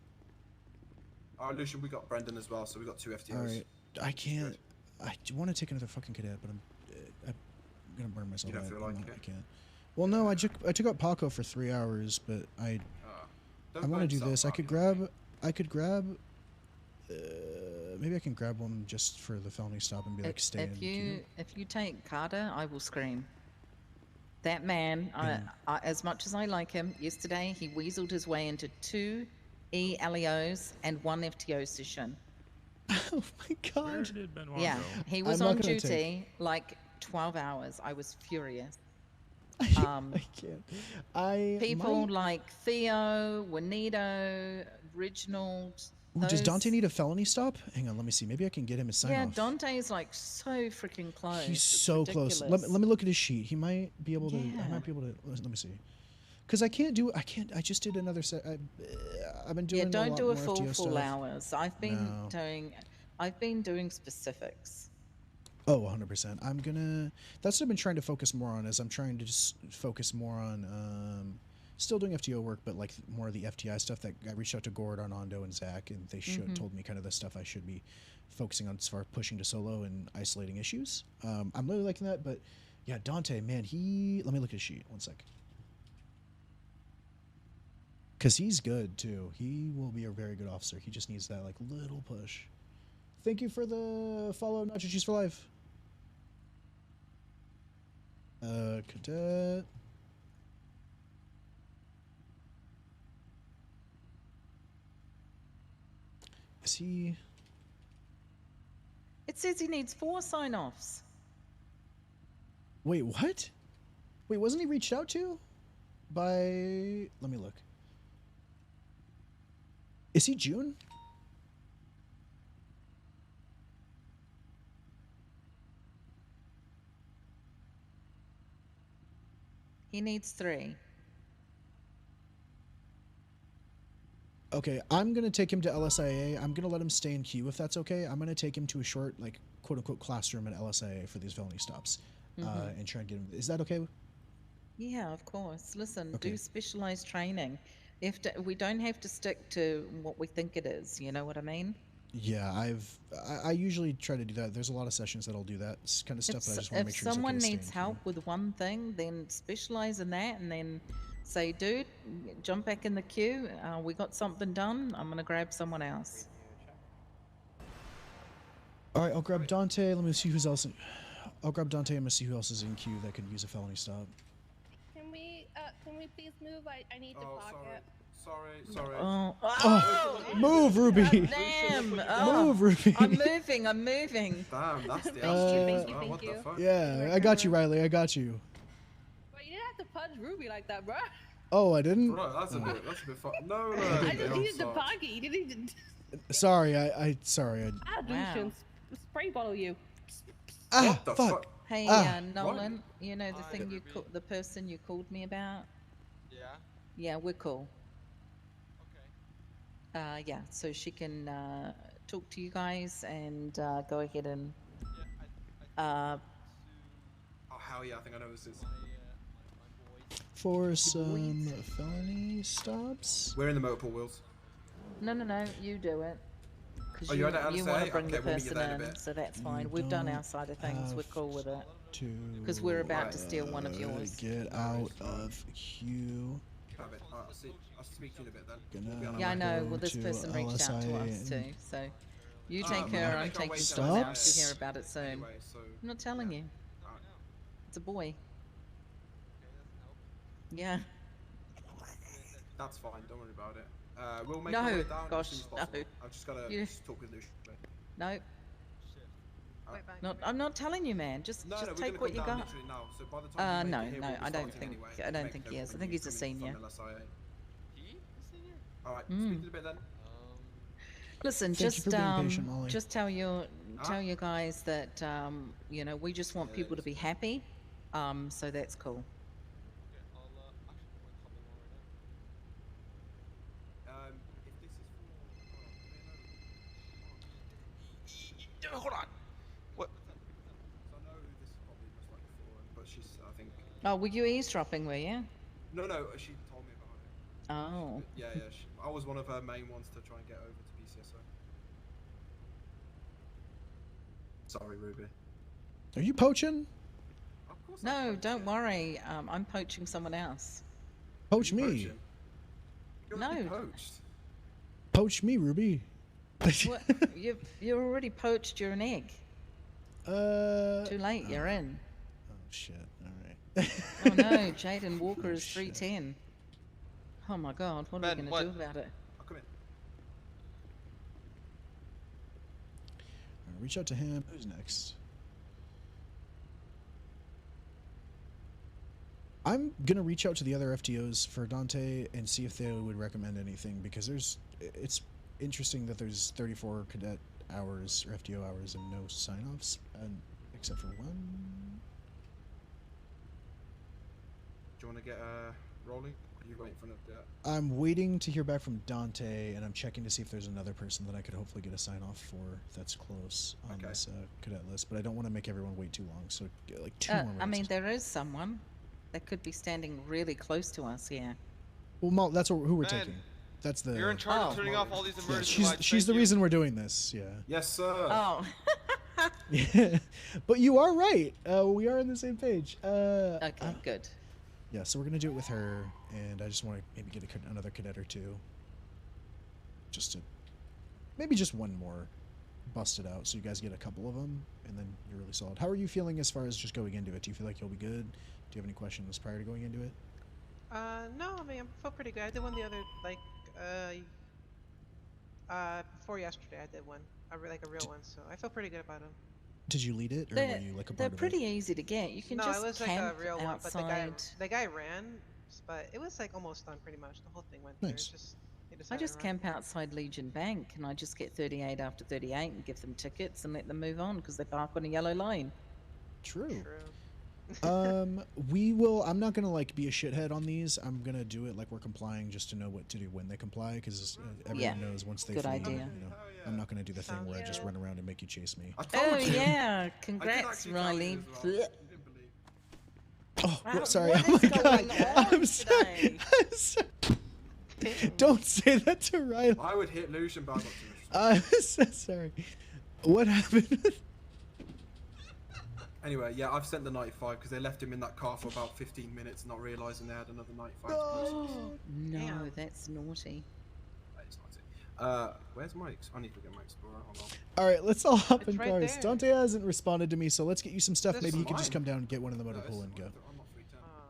Alright, Lucian, we got Brendan as well, so we got 2 FTOs. All right. I can't. I want to take another fucking cadet, but I'm gonna burn myself. You don't feel like it? I can't. Well, no, I took out Paco for 3 hours, but I want to do this. I could grab. Maybe I can grab one just for the felony stop and be like, stay in. If you take Carter, I will scream. That man, as much as I like him, yesterday he weaseled his way into 2 ELEOs and 1 FTO session. Oh my god. Where did Benoit Yeah, go? he was on duty like 12 hours. I was furious. I can't. People like Theo, Juanito, Reginald. Ooh, does Dante need a felony stop? Hang on, let me see. Maybe I can get him a sign Yeah, off. Dante is like so freaking close. He's It's so close. Let me look at his sheet. He might be able to. I might be able to. Let me see. Because I can't do. I can't. I just did another set. I've been doing. Yeah, don't do a full full hours. I've been doing specifics. Oh, 100%. I'm gonna. That's what I've been trying to focus more on. Is I'm trying to just focus more on still doing FTO work, but like more of the FTI stuff. That I reached out to Gord, Arnando, and Zach, and they told me kind of the stuff I should be focusing on as far as pushing to solo and isolating issues. I'm really liking that, but yeah, Dante, man, let me look at his sheet. One sec. Because he's good, too. He will be a very good officer. He just needs that, like, little push. Thank you for the follow, Nacho Cheese for Life. Cadet. Is he... It says he needs 4 sign-offs. Wait, what? Wait, wasn't he reached out to? By... Let me look. Is he June? He needs 3. Okay, I'm going to take him to LSIA. I'm going to let him stay in queue if that's okay. I'm going to take him to a short, like, quote-unquote classroom at LSIA for these felony stops and try and get him... Is that okay? Yeah, of course. Listen, Okay. do specialized training. We don't have to stick to what we think it is, you know what I mean? Yeah, I usually try to do that. There's a lot of sessions that'll do that kind of stuff, but I just want to make sure If someone needs help with one thing, then specialize in that and then say, dude, jump back in the queue. We got something done. I'm going to grab someone else. All right, I'll grab Dante. Let me see who's else. I'll grab Dante. I'm going to see who else is in queue that could use a felony stop. Can we please move? I need to pocket. Sorry. Oh, move, Ruby. Damn. Move, Ruby. I'm moving. Damn, that's the Thank you. Yeah, I got you, Riley. I got you. But you didn't have to punch Ruby like that, bro. Oh, I didn't? Right, that's a bit fun. No. I just needed to pocket. You didn't even... Sorry, sorry. Lucian, spray bottle you. What the fuck? Hey, Nolan, you know the thing the person you called me about? Yeah. Yeah, we're cool. Okay. Yeah, so she can talk to you guys and go ahead and. Oh hell yeah! I think I know this is. For some felony stops. We're in the motor pool, Wills. No, you do it. Oh, you're at you LSA? want to bring Okay, the we'll meet you person there in a in, bit. so that's fine. We've done our side of things. We're cool with it. Because we're about to steal one of yours. Get out of queue. Perfect. Alright, I'll speak to you in a bit then. Yeah, I know. Well, this person reached out to us too. So you take her, I'm taking someone else. You hear about it soon. Anyway, I'm not telling you. It's a boy. Yeah. That's fine. Don't worry about it. We'll make No, our way down gosh, as soon as no. possible. I've just got to talk with Lucian. No. I'm not telling you, man. Just take what you got. Now. So by the time No, we'll I don't starting think anyway. I don't think he is. I think he's a senior. All right, speak to you in a bit then. Listen, Thank you for being patient, Molly. just tell your guys that you know, we just want people to be happy. So that's cool. Hold on. What? So I know who this is probably most likely for, but she's, I think. Oh, were you eavesdropping? Were you? No, she told me about it. Oh. Yeah. I was one of her main ones to try and get over to PCSO. Sorry, Ruby. Are you poaching? Of course. No, don't worry. I'm poaching someone else. Poach me. No. Poach me, Ruby. What? You're already poached. You're an egg. Too late. You're in. Oh shit! All right. Oh no, Jaden Walker is 310. Oh my God! What are we gonna do about it? I'll come in. All right, reach out to him. Who's next? I'm gonna reach out to the other FTOs for Dante and see if they would recommend anything, because it's interesting that there's 34 cadet hours or FTO hours and no sign-offs, except for one. Do you want to get rolling? Are you waiting for an update? I'm waiting to hear back from Dante, and I'm checking to see if there's another person that I could hopefully get a sign-off for that's close on this cadet list, but I don't want to make everyone wait too long, so like 2 more minutes. I mean, there is someone that could be standing really close to us here. Well, that's who we're taking. That's the. You're in charge of turning off all these emergency lights. She's the reason we're doing this. Yeah. Yes, sir. Oh. Yeah, but you are right. We are on the same page. Okay, good. Yeah, so we're gonna do it with her, and I just want to maybe get another cadet or two, just to maybe just one more, bust it out, so you guys get a couple of them, and then you're really solid. How are you feeling as far as just going into it? Do you feel like you'll be good? Do you have any questions prior to going into it? No, I mean, I feel pretty good. I did one the other, like, before yesterday. I did one, a real one, so I feel pretty good about them. Did you lead it, or were you like a part They're of pretty it? easy to get. You can no, just it was like camp a real one, but outside. the guy ran, but it was like almost done pretty much. The whole thing went through. Nice. Just I just camp outside Legion Bank, and I just get 38 after 38 and give them tickets and let them move on because they park on a yellow line. True. We will. I'm not gonna like be a shithead on these. I'm gonna do it like we're complying, just to know what to do when they comply, because everyone knows once they. Good flee, idea. You know, I'm not gonna do the thing where I just run around and make you chase me. Oh yeah! Congrats, Riley. Oh, Wow, sorry. what Oh is my going God. on I'm sorry. I'm sorry. Don't say that to Riley. I would hit Lucian, but I'm not too much. I'm so sorry. What happened? Anyway, yeah, I've sent the 95 because they left him in that car for about 15 minutes, not realizing they had another 95. No, that's naughty. That is naughty. Where's Mike's? I need to get my Explorer. Hold on. All right, let's all hop It's in right cars. there. Dante hasn't responded to me, so let's get you some stuff. This Maybe is you can just fine. come down and get one of the motor pool and go. I'm not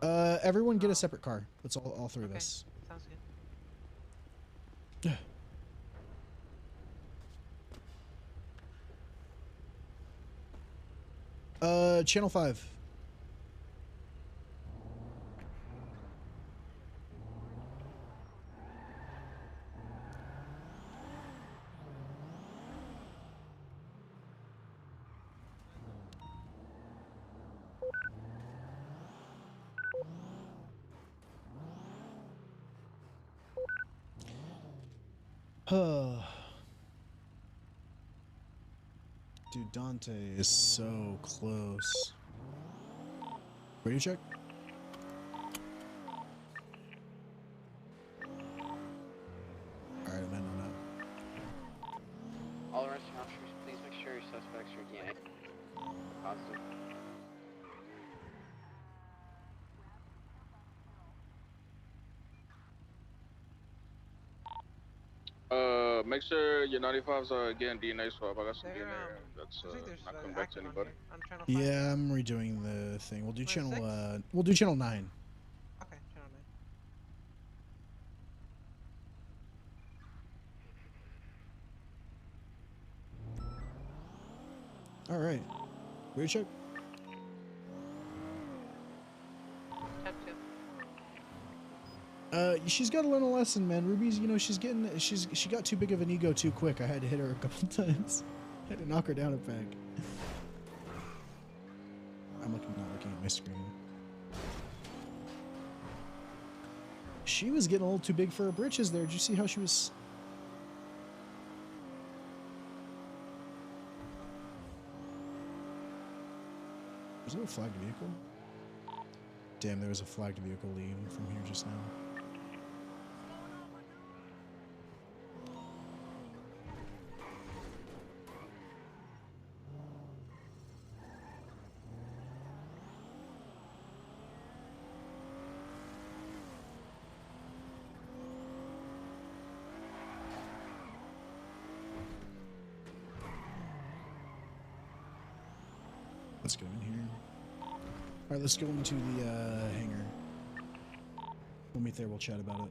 310. Everyone get a separate car. Let's all three of Okay. us. Sounds good. Channel 5. Dude, Dante is so close. Radio check? Alright, I'm in on that. All arresting officers, please make sure your suspects are DNA positive. Make sure your 95s are again DNA swab. I got some They're, DNA. That's I think there's not coming back to active on anybody. here. I'm trying to find Yeah, I'm redoing the thing. We'll do Where's channel 6? we'll do channel 9. Okay, channel 9. Alright. Radio check? Tab 2. She's got to learn a lesson, man. Ruby's, you know, she got too big of an ego too quick. I had to hit her a couple times. I had to knock her down a peg. I'm not looking at my screen. She was getting a little too big for her britches there. Did you see how she was? Was there a flagged vehicle? Damn, there was a flagged vehicle leaving from here just now. Let's go in here. Alright, let's go into the hangar. We'll meet there, we'll chat about it.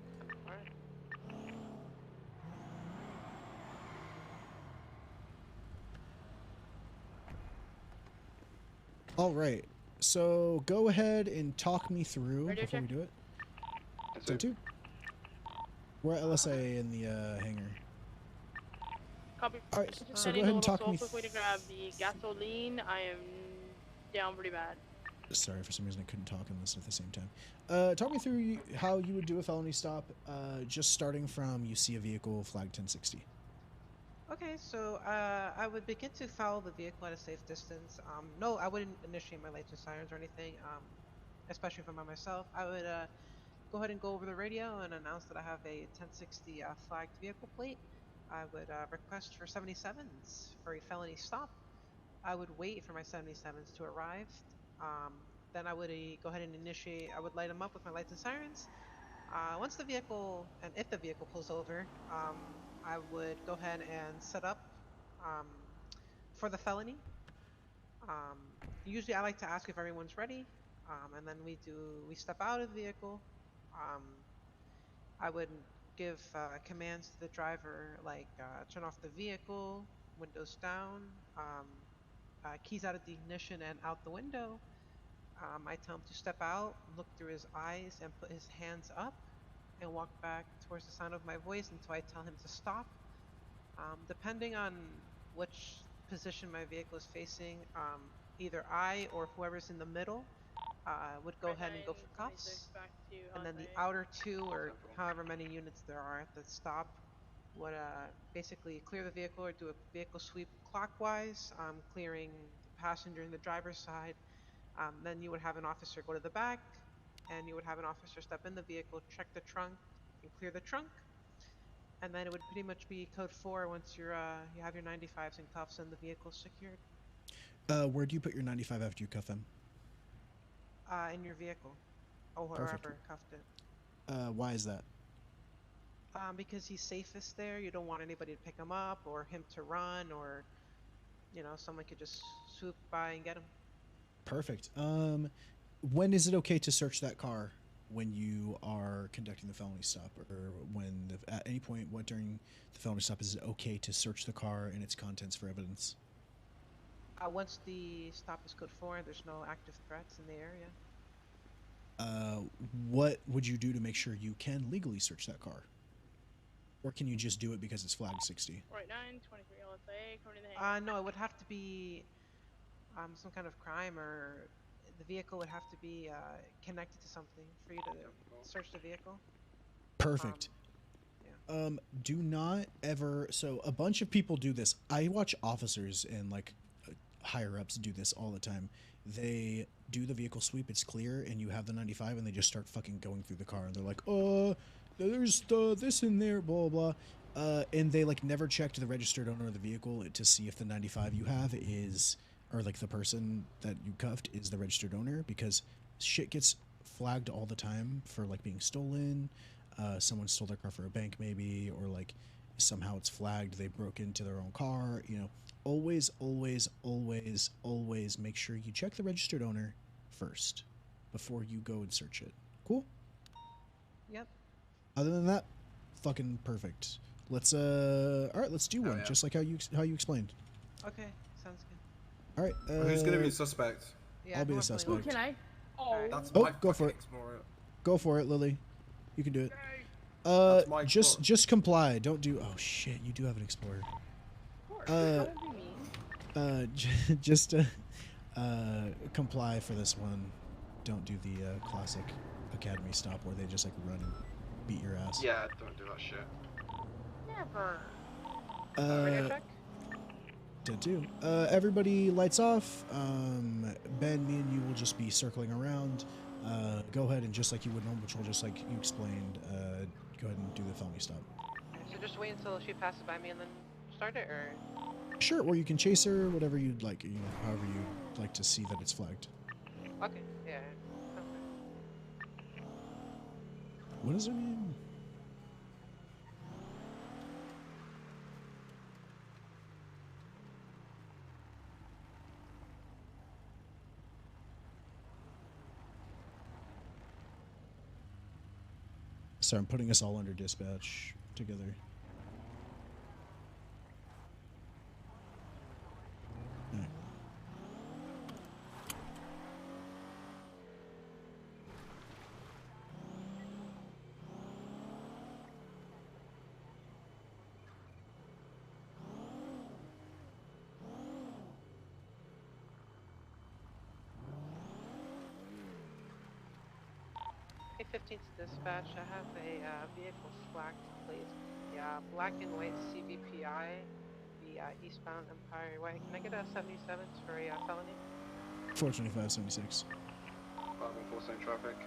Alright, so go ahead and talk me through Radio before we check. do it. So two. We're at LSA in the hangar. Copy. Alright, Just so go sending ahead and a talk little me. quick way to grab the gasoline. I am down pretty bad. Sorry, for some reason I couldn't talk and listen at the same time. Talk me through how you would do a felony stop, just starting from you see a vehicle flagged 1060. Okay, so I would begin to follow the vehicle at a safe distance. No, I wouldn't initiate my lights and sirens or anything, especially if I'm by myself. I would go ahead and go over the radio and announce that I have a 1060 flagged vehicle plate. I would request for 77s for a felony stop. I would wait for my 77s to arrive. Then I would go ahead and initiate. I would light them up with my lights and sirens. Once the vehicle, and if the vehicle pulls over, I would go ahead and set up for the felony. Usually I like to ask if everyone's ready, and then we step out of the vehicle. I would give commands to the driver, like turn off the vehicle, windows down, keys out of the ignition and out the window. I tell him to step out, look through his eyes, and put his hands up, and walk back towards the sound of my voice until I tell him to stop. Depending on which position my vehicle is facing, either I or whoever's in the middle would go ahead and go for cuffs, and then the outer two, or however many units there are at the stop, would basically clear the vehicle or do a vehicle sweep clockwise, clearing the passenger and the driver's side. Then you would have an officer go to the back, and you would have an officer step in the vehicle, check the trunk, and clear the trunk. And then it would pretty much be code 4 once you have your 95s in cuffs and the vehicle secured. Where do you put your 95 after you cuff him? In your vehicle, or wherever cuffed it. Why is that? Because he's safest there. You don't want anybody to pick him up or him to run, or someone could just swoop by and get him. Perfect. When is it okay to search that car? When you are conducting the felony stop, or when at any point during the felony stop is it okay to search the car and its contents for evidence? Once the stop is code 4 and there's no active threats in the area. What would you do to make sure you can legally search that car? Or can you just do it because it's flagged 60? Right, 923 LSA, according to the hangar. No, it would have to be some kind of crime, or the vehicle would have to be connected to something for you to search the vehicle. Perfect. Do not ever. So a bunch of people do this. I watch officers and like higher ups do this all the time. They do the vehicle sweep, it's clear, and you have the 95, and they just start fucking going through the car, and they're like, there's this in there, blah blah, and they like never checked the registered owner of the vehicle to see if the 95 you have is, or like the person that you cuffed is the registered owner, because shit gets flagged all the time for like being stolen. Someone stole their car for a bank maybe, or like somehow it's flagged they broke into their own car. Always make sure you check the registered owner first before you go and search it. Cool? Yep. Other than that, fucking perfect. Let's all right, let's do one, just like how you explained. Okay, sounds good. All right. Who's gonna be the suspect? Yeah, I'll be the suspect. Can I? That's Oh, my go for it. Explorer. Go for it, Lily. You can do it. That's my just comply. Don't do. Oh shit, you do have an Explorer. Just comply for this one. Don't do the classic academy stop where they just like run and beat your ass. Yeah, don't do that shit. Never. Radio check? Did do. Everybody lights off. Ben, me and you will just be circling around. Go ahead and just like you would normal patrol, just like you explained, go ahead and do the felony stop. So just wait until she passes by me and then start it, or? Sure, or you can chase her, whatever you'd like, however you'd like to see that it's flagged. Okay, yeah. What is her name? Sorry, I'm putting us all under dispatch together. Right. Hey, 15th dispatch, I have a vehicle flagged plate. Yeah, black and white CVPI, the eastbound Empire Way. Can I get a 77 for a felony? 425, 76. 514 traffic.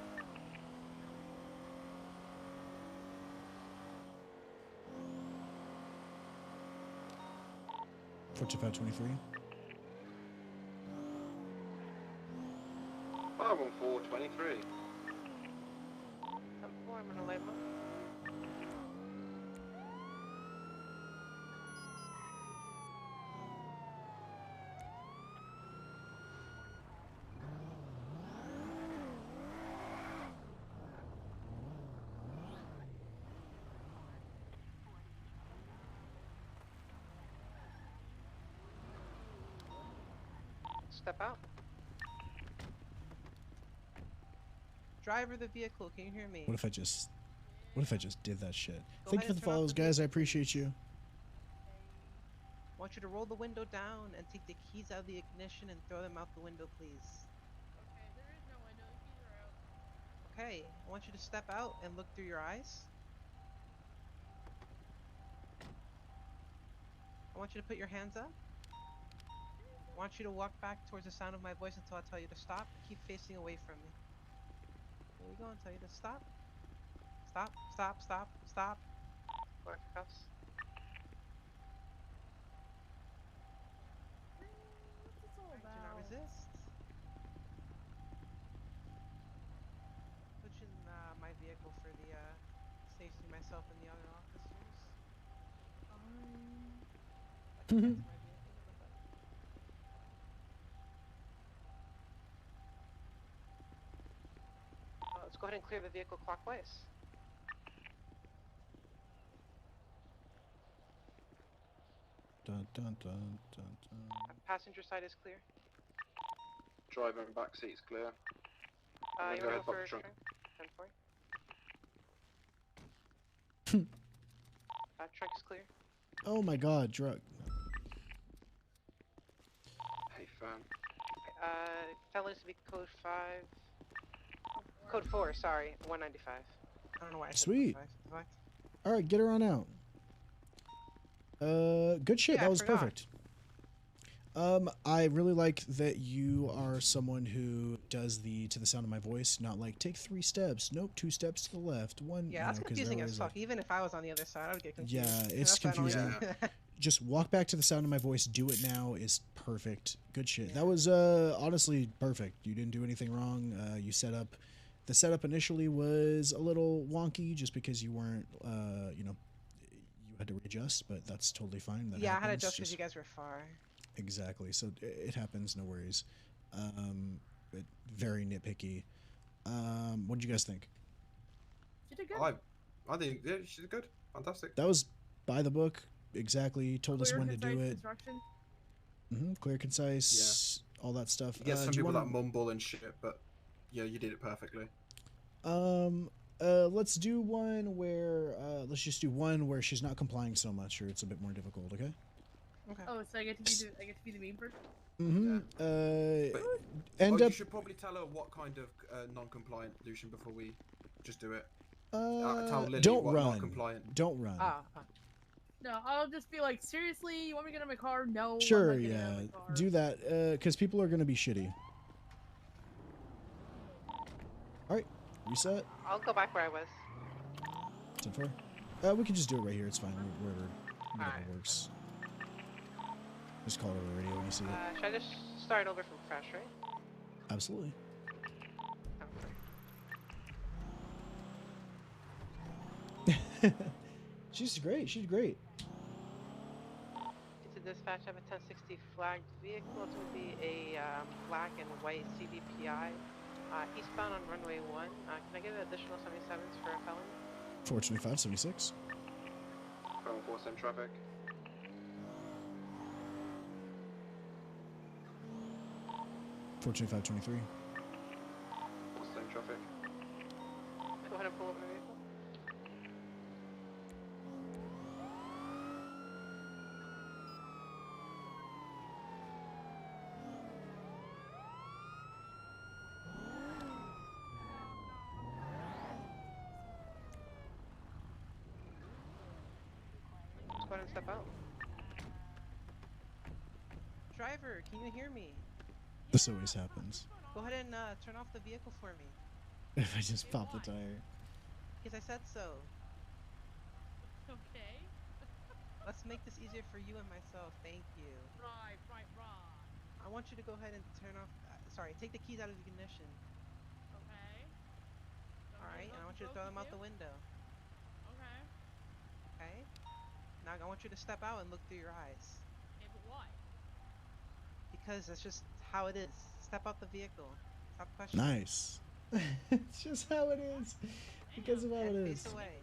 42523. 51423. 10-4, I'm gonna light him up. Step out. Driver of the vehicle, can you hear me? What if I just did that shit? Go Thank you ahead for and the turn off follows, the guys. I vehicle, appreciate you. I want you to roll the window down and take the keys out of the ignition and throw them out the window, please. Okay, there is no window. The keys are out. Okay, I want you to step out and look through your eyes. I want you to put your hands up. I want you to walk back towards the sound of my voice until I tell you to stop. Keep facing away from me. Here we go, and tell you to stop. Stop, stop, stop, stop. Black cuffs. What's this all about? Do not resist. Put you in my vehicle for the safety of myself and the other officers. That's my vehicle. Let's go ahead and clear the vehicle clockwise. Dun, dun, dun, dun, dun. Passenger side is clear. Driver and back seat's clear. You go wanna ahead, go pop the for trunk. 10-4? Trunk is clear. Oh my god, drug. Hey, fam. Fellas to be code 5. Code 4, sorry. 195. I don't know why I said Sweet. What? All right, get her on out. Good shit. Yeah, that I was forgot. perfect. I really like that you are someone who does the to the sound of my voice, not like take 3 steps. Nope, 2 steps to the left. One. Yeah, you that's know, 'cause confusing they're as always fuck. Even if I was on the other side, I would get confused. Yeah, And it's that's why I don't confusing. like- Just walk back to the sound of my voice. Do it now is perfect. Good shit. That was honestly perfect. You didn't do anything wrong. You set up. The setup initially was a little wonky just because you weren't, you know, you had to readjust, but that's totally fine. That yeah, I had to happens. adjust because Just- you guys were far. Exactly. So it happens. No worries. But very nitpicky. What did you guys think? You did good. I think yeah, she did good. Fantastic. That was by the book. Exactly. Told us Clear, when to do concise it. instruction. Clear, concise. All that stuff. You get some do you people wanna- that mumble and shit, but yeah, you did it perfectly. Let's do one where let's just do one where she's not complying so much, or it's a bit more difficult. Okay. Okay. Oh, so I get to be the mean person. End You up. should probably tell her what kind of non-compliant, Lucian, before we just do it. Tell Lily Don't what run. non-compliant. Don't run. No, I'll just be like, seriously, you want me to get in my car? No. Sure, I'm not getting out yeah. of my car. Do that, because people are gonna be shitty. All right, reset. I'll go back where I was. 10-4. We can just do it right here. It's fine. Whatever works. Just call it over the radio when you see it. Should I just start over from fresh, right? Absolutely. She's great. She's great. To dispatch, I have a 1060 flagged vehicle. It's going to be a black and white CDPI. Eastbound on runway 1. Can I get an additional 77s for a felon? 425, 76. Phone 4 same traffic. $425, 23. Same traffic. Go ahead and pull over the vehicle. Just go ahead and step out. Driver, can you hear me? This always happens. Go ahead and turn off the vehicle for me. If I just pop the tire. Because I said so. Okay. Let's let's make this easier for you and myself. Thank you. Right. I want you to go ahead and turn off. Sorry, take the keys out of the ignition. Okay. All right, and I want you to throw them out the window. Okay. Okay. Now I want you to step out and look through your eyes. Okay, but why? Because that's just how it is. Step out the vehicle. Stop questioning. Nice. It's just how it is. Because of how it is. Face away.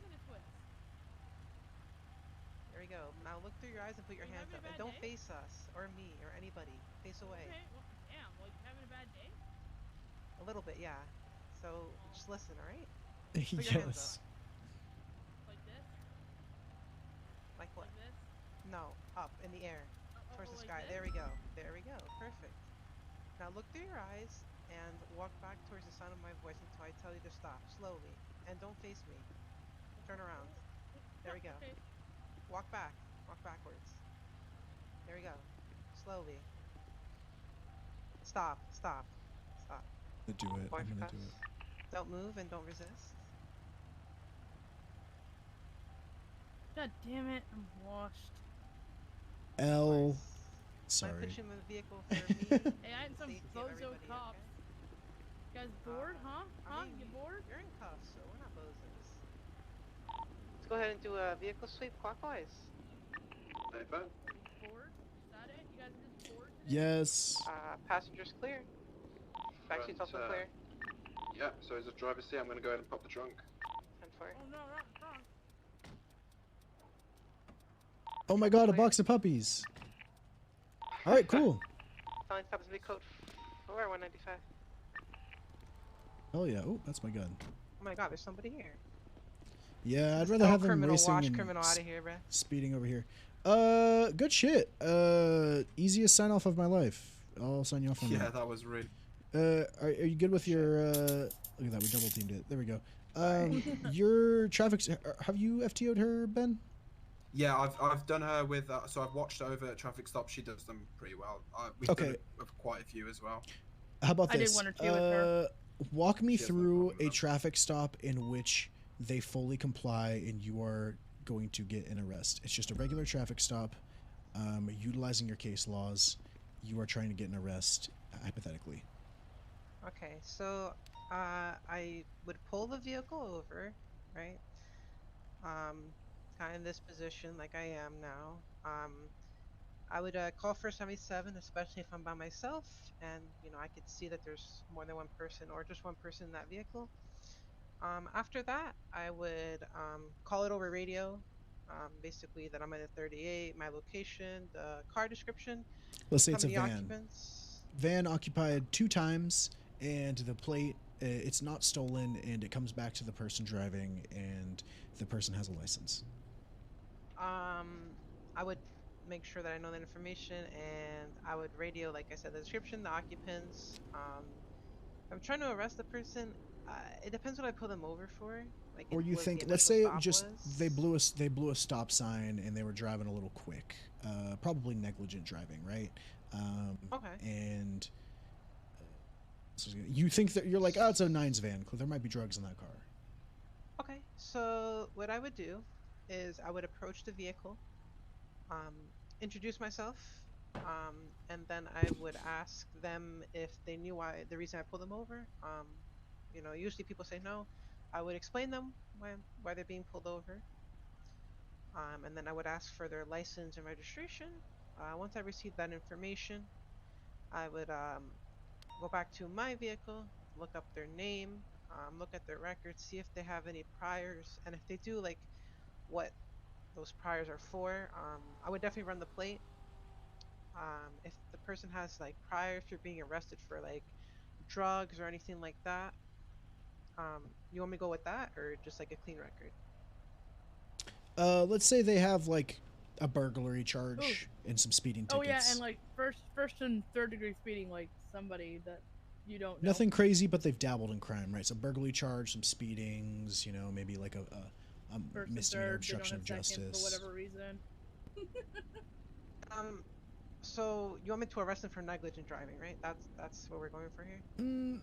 There we go. Now look through your eyes and put your hands up. And don't face us or me or anybody. Face away. Okay, well, damn, like having a bad day? A little bit, yeah. So just listen, alright? Yes. Like this? Like what? Like this? No, up in the air. Towards the sky. There we go. There we go. Perfect. Now look through your eyes and walk back towards the sound of my voice until I tell you to stop. Slowly. And don't face me. Turn around. There we go. Okay. Walk back. Walk backwards. There we go. Slowly. Stop. Stop. Stop. I'm gonna do it. I'm gonna do it. Don't move and don't resist. God damn it, I'm washed. L. I Sorry. put you in the vehicle for me. Hey, I had some safety of bozo everybody, cops. okay? You guys bored, huh? I mean, You bored? You're in cuffs, so we're not bozos. Let's go ahead and do a vehicle sweep clockwise. Hey, Ben. Bored? Is that it? You guys are just bored? Yes. Passengers clear. Backseat's also clear. Yeah, so as a driver's seat, I'm going to go ahead and pop the trunk. 10-4. Oh no, not wrong. Oh my god, a box of puppies. Alright, cool. Felony stop is big code 4195. Oh yeah. Oh, that's my gun. Oh my god, there's somebody here. Yeah, I'd rather have them criminal, racing wash and criminal out of here, bruh. speeding over here. Good shit. Easiest sign off of my life. I'll sign you off on that. Yeah, that was really. Are you good with your? Look at that, we double teamed it. There we go. Your traffic. Have you FTO'd her, Ben? Yeah, I've done her with. So I've watched her over at traffic stops. She does them pretty well. We've done it with quite a few as well. How about this? I did 1 or 2 with her. Walk me through a traffic stop in which they fully comply and you are going to get an arrest. It's just a regular traffic stop, utilizing your case laws. You are trying to get an arrest, hypothetically. Okay, so I would pull the vehicle over, right? Kind of in this position like I am now. I would call for 77, especially if I'm by myself and I could see that there's more than one person or just one person in that vehicle. After that, I would call it over radio, basically that I'm in a 38, my location, the car description. Let's say it's a van. Van occupied 2 times, and the plate, it's not stolen, and it comes back to the person driving, and the person has a license. I would make sure that I know that information, and I would radio, like I said, the description, the occupants. I'm trying to arrest the person. It depends what I pull them over for. Like, or you think, let's say just they blew a stop sign and they were driving a little quick, probably negligent driving, right? Okay. And you think that you're like, oh, it's a 9's van. There might be drugs in that car. Okay, so what I would do is I would approach the vehicle, introduce myself, and then I would ask them if they knew the reason I pulled them over. Usually people say no. I would explain them why they're being pulled over. And then I would ask for their license and registration. Once I received that information, I would go back to my vehicle, look up their name, look at their records, see if they have any priors, and if they do, like what those priors are for. I would definitely run the plate. If the person has like prior, if you're being arrested for like drugs or anything like that, you want me to go with that or just like a clean record? Let's say they have like a burglary charge and some speeding tickets. Oh yeah, and like first and third degree speeding, like somebody that you don't know. Nothing crazy, but they've dabbled in crime, right? So burglary charge, some speedings, maybe like a misdemeanor obstruction of justice. For whatever reason. So you want me to arrest them for negligent driving, right? That's what we're going for here?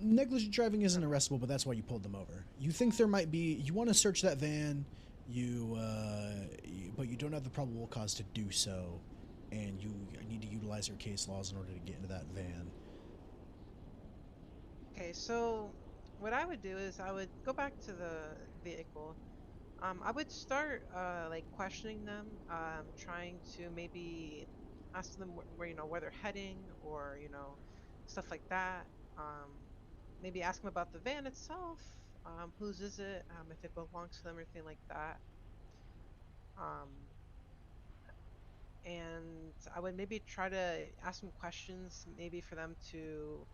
Negligent driving isn't arrestable, but that's why you pulled them over. You think there might be, you want to search that van, but you don't have the probable cause to do so, and you need to utilize your case laws in order to get into that van. Okay, so what I would do is I would go back to the vehicle. I would start like questioning them, trying to maybe ask them where where they're heading, or stuff like that. Maybe ask them about the van itself. Whose is it? If it belongs to them, or anything like that. And I would maybe try to ask them questions, maybe for them to,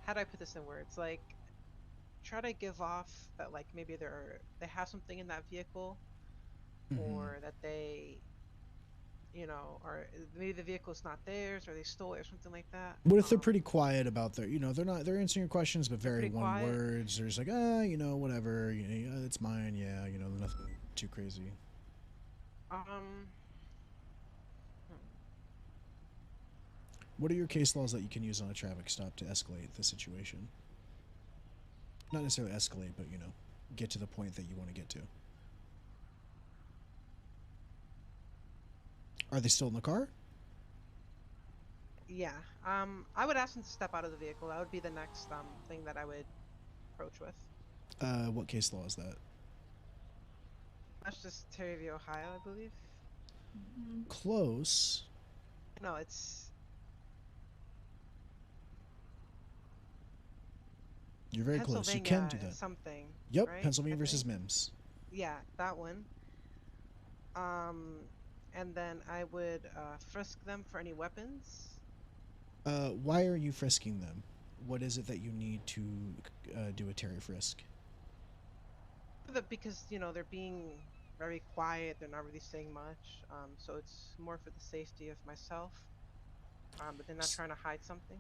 how do I put this in words? Like, try to give off that like maybe they have something in that vehicle, or that they, or maybe the vehicle's not theirs, or they stole it, or something like that. What if they're pretty quiet about their, they're answering your questions, but very one words. They're just like, whatever, it's mine, yeah, nothing too crazy. What are your case laws that you can use on a traffic stop to escalate the situation? Not necessarily escalate, but, get to the point that you want to get to. Are they still in the car? Yeah. I would ask them to step out of the vehicle. That would be the next thing that I would approach with. What case law is that? That's just Terryview, Ohio, I believe. Close. No, it's... You're very close. You can do that. Something. Yep, right? Pennsylvania versus Mims. Yeah, that one. And then I would frisk them for any weapons. Why are you frisking them? What is it that you need to do a Terry frisk? Because, they're being very quiet. They're not really saying much. So it's more for the safety of myself. But they're not trying to hide something.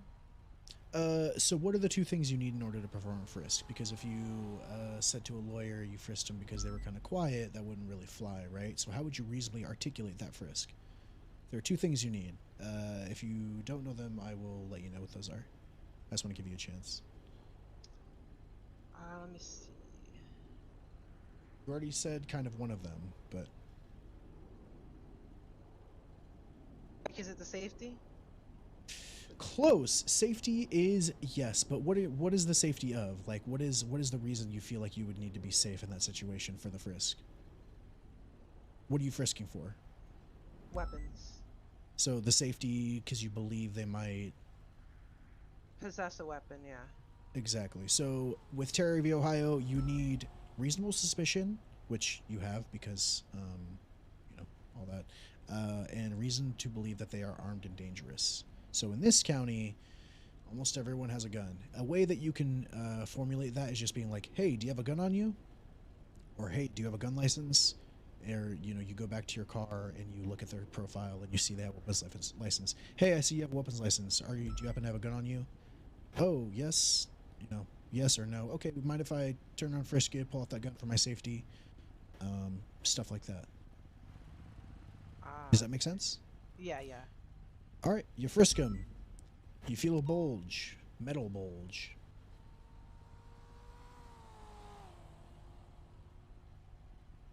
So what are the two things you need in order to perform a frisk? Because if you said to a lawyer you frisked them because they were kind of quiet, that wouldn't really fly, right? So how would you reasonably articulate that frisk? There are two things you need. If you don't know them, I will let you know what those are. I just want to give you a chance. Let me see. You already said kind of one of them, but... Is it the safety? Close. Safety is yes, but what is the safety of? Like, what is the reason you feel like you would need to be safe in that situation for the frisk? What are you frisking for? Weapons. So the safety because you believe they might possess a weapon, yeah. Exactly. So with Terry v. Ohio, you need reasonable suspicion, which you have because all that, and reason to believe that they are armed and dangerous. So in this county, almost everyone has a gun. A way that you can formulate that is just being like, hey, do you have a gun on you? Or, hey, do you have a gun license? Or, you go back to your car and you look at their profile and you see they have a weapons license. Hey, I see you have a weapons license. Do you happen to have a gun on you? Oh, yes. Yes or no. Okay, mind if I turn on frisk it, pull out that gun for my safety? Stuff like that. Does that make sense? Yeah. All right, you frisk him. You feel a bulge, metal bulge.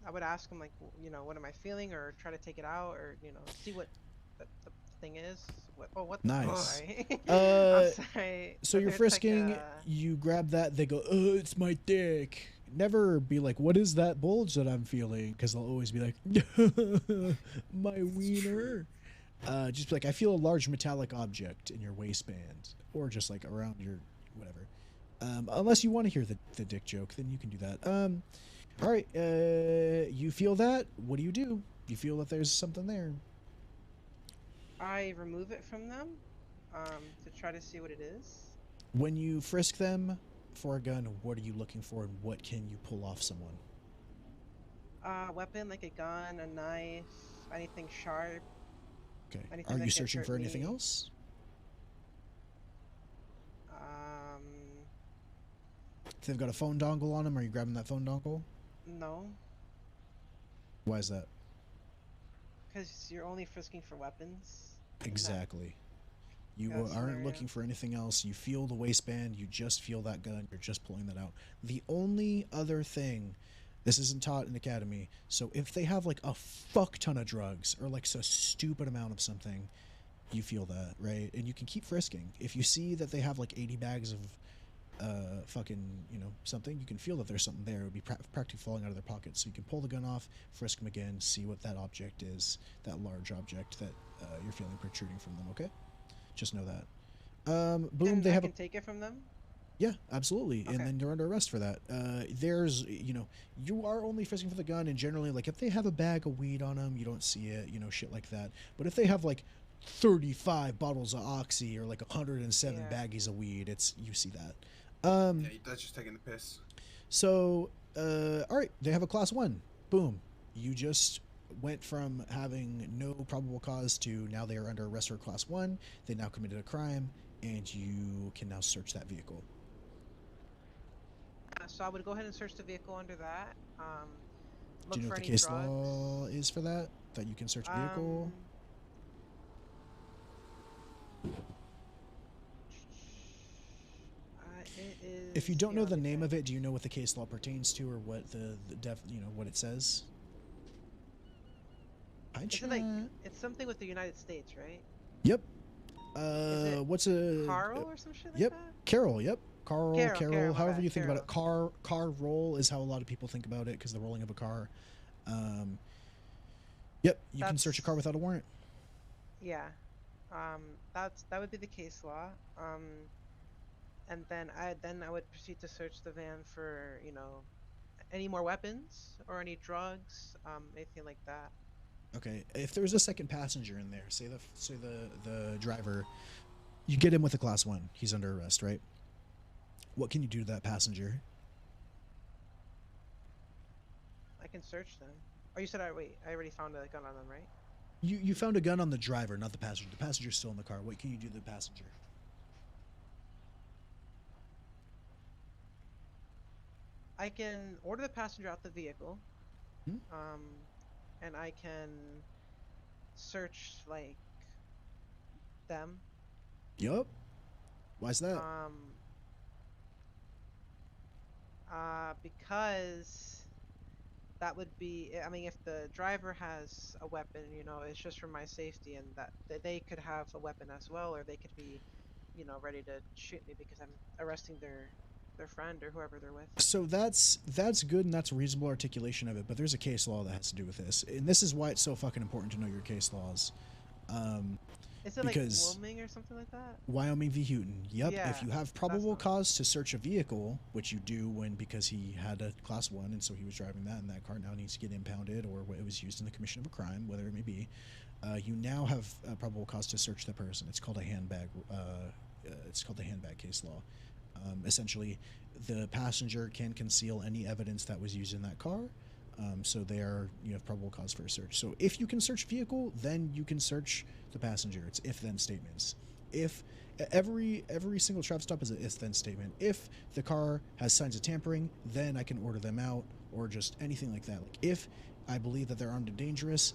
I would ask him, like, what am I feeling, or try to take it out, or see what the thing is. What? Nice. Sorry. I'm sorry. So you're frisking. Like you grab that. They go, oh, it's my dick. Never be like, what is that bulge that I'm feeling? Because they'll always be like, my wiener. Just be like, I feel a large metallic object in your waistband, or just like around your whatever. Unless you want to hear the dick joke, then you can do that. All right, you feel that? What do? You feel that there's something there? I remove it from them to try to see what it is. When you frisk them for a gun, what are you looking for, and what can you pull off someone? Weapon, like a gun, a knife, anything sharp. Okay. Are you searching for anything else? If they've got a phone dongle on them, are you grabbing that phone dongle? No. Why is that? Because you're only frisking for weapons. Exactly. You aren't looking for anything else. You feel the waistband. You just feel that gun. You're just pulling that out. The only other thing, this isn't taught in academy, so if they have like a fuck ton of drugs or like a stupid amount of something, you feel that, right? And you can keep frisking. If you see that they have like 80 bags of fucking, you know, something, you can feel that there's something there. It would be practically falling out of their pockets. So you can pull the gun off, frisk them again, see what that object is, that large object that you're feeling protruding from them, okay? Just know that. Boom, and they I have can take it from them? Yeah, absolutely. Okay. And then you're under arrest for that. There's, you know, you are only frisking for the gun, and generally, like, if they have a bag of weed on them, you don't see it, you know, shit like that. But if they have, like, 35 bottles of Oxy or, like, 107 baggies of weed, you see that. Yeah, that's just taking the piss. So, all right, they have a class 1. Boom. You just went from having no probable cause to now they are under arrest for class 1. They now committed a crime, and you can now search that vehicle. So I would go ahead and search the vehicle under that. Do you know what the case law is for that? That you can search a vehicle? If you don't know the name of it, do you know what the case law pertains to, or what you know what it says? It's something with the United States, right? Yep. What's a Carl or some shit like yep. that? Carol. Yep. Carol. However you think Carol. about it. Car roll is how a lot of people think about it because the rolling of a car. Yep. You can search a car without a warrant. Yeah. That would be the case law. And then I would proceed to search the van for, you know, any more weapons or any drugs, anything like that. Okay. If there's a second passenger in there, say the driver, you get him with a class 1. He's under arrest, right? What can you do to that passenger? I can search them. Oh, you said I already found a gun on them, right? You found a gun on the driver, not the passenger. The passenger's still in the car. What can you do to the passenger? I can order the passenger out the vehicle, and I can search like them. Yup. Why's that? Because that would be, I mean, if the driver has a weapon, you know, it's just for my safety, and that they could have a weapon as well, or they could be, you know, ready to shoot me because I'm arresting their friend or whoever they're with. So that's good, and that's a reasonable articulation of it, but there's a case law that has to do with this, and this is why it's so fucking important to know your case laws. Is it like Wyoming or something like that? Wyoming v. Houghton. Yep. Yeah, if you have probable cause to search a vehicle, which you do because he had a class 1 and so he was driving that, and that car now needs to get impounded, or it was used in the commission of a crime, whatever it may be, you now have a probable cause to search the person. It's called a handbag. It's called the handbag case law. Essentially, the passenger can conceal any evidence that was used in that car. So you have probable cause for a search. So if you can search vehicle, then you can search the passenger. It's if-then statements. If every single traffic stop is an if-then statement. If the car has signs of tampering, then I can order them out, or just anything like that. Like if I believe that they're armed and dangerous,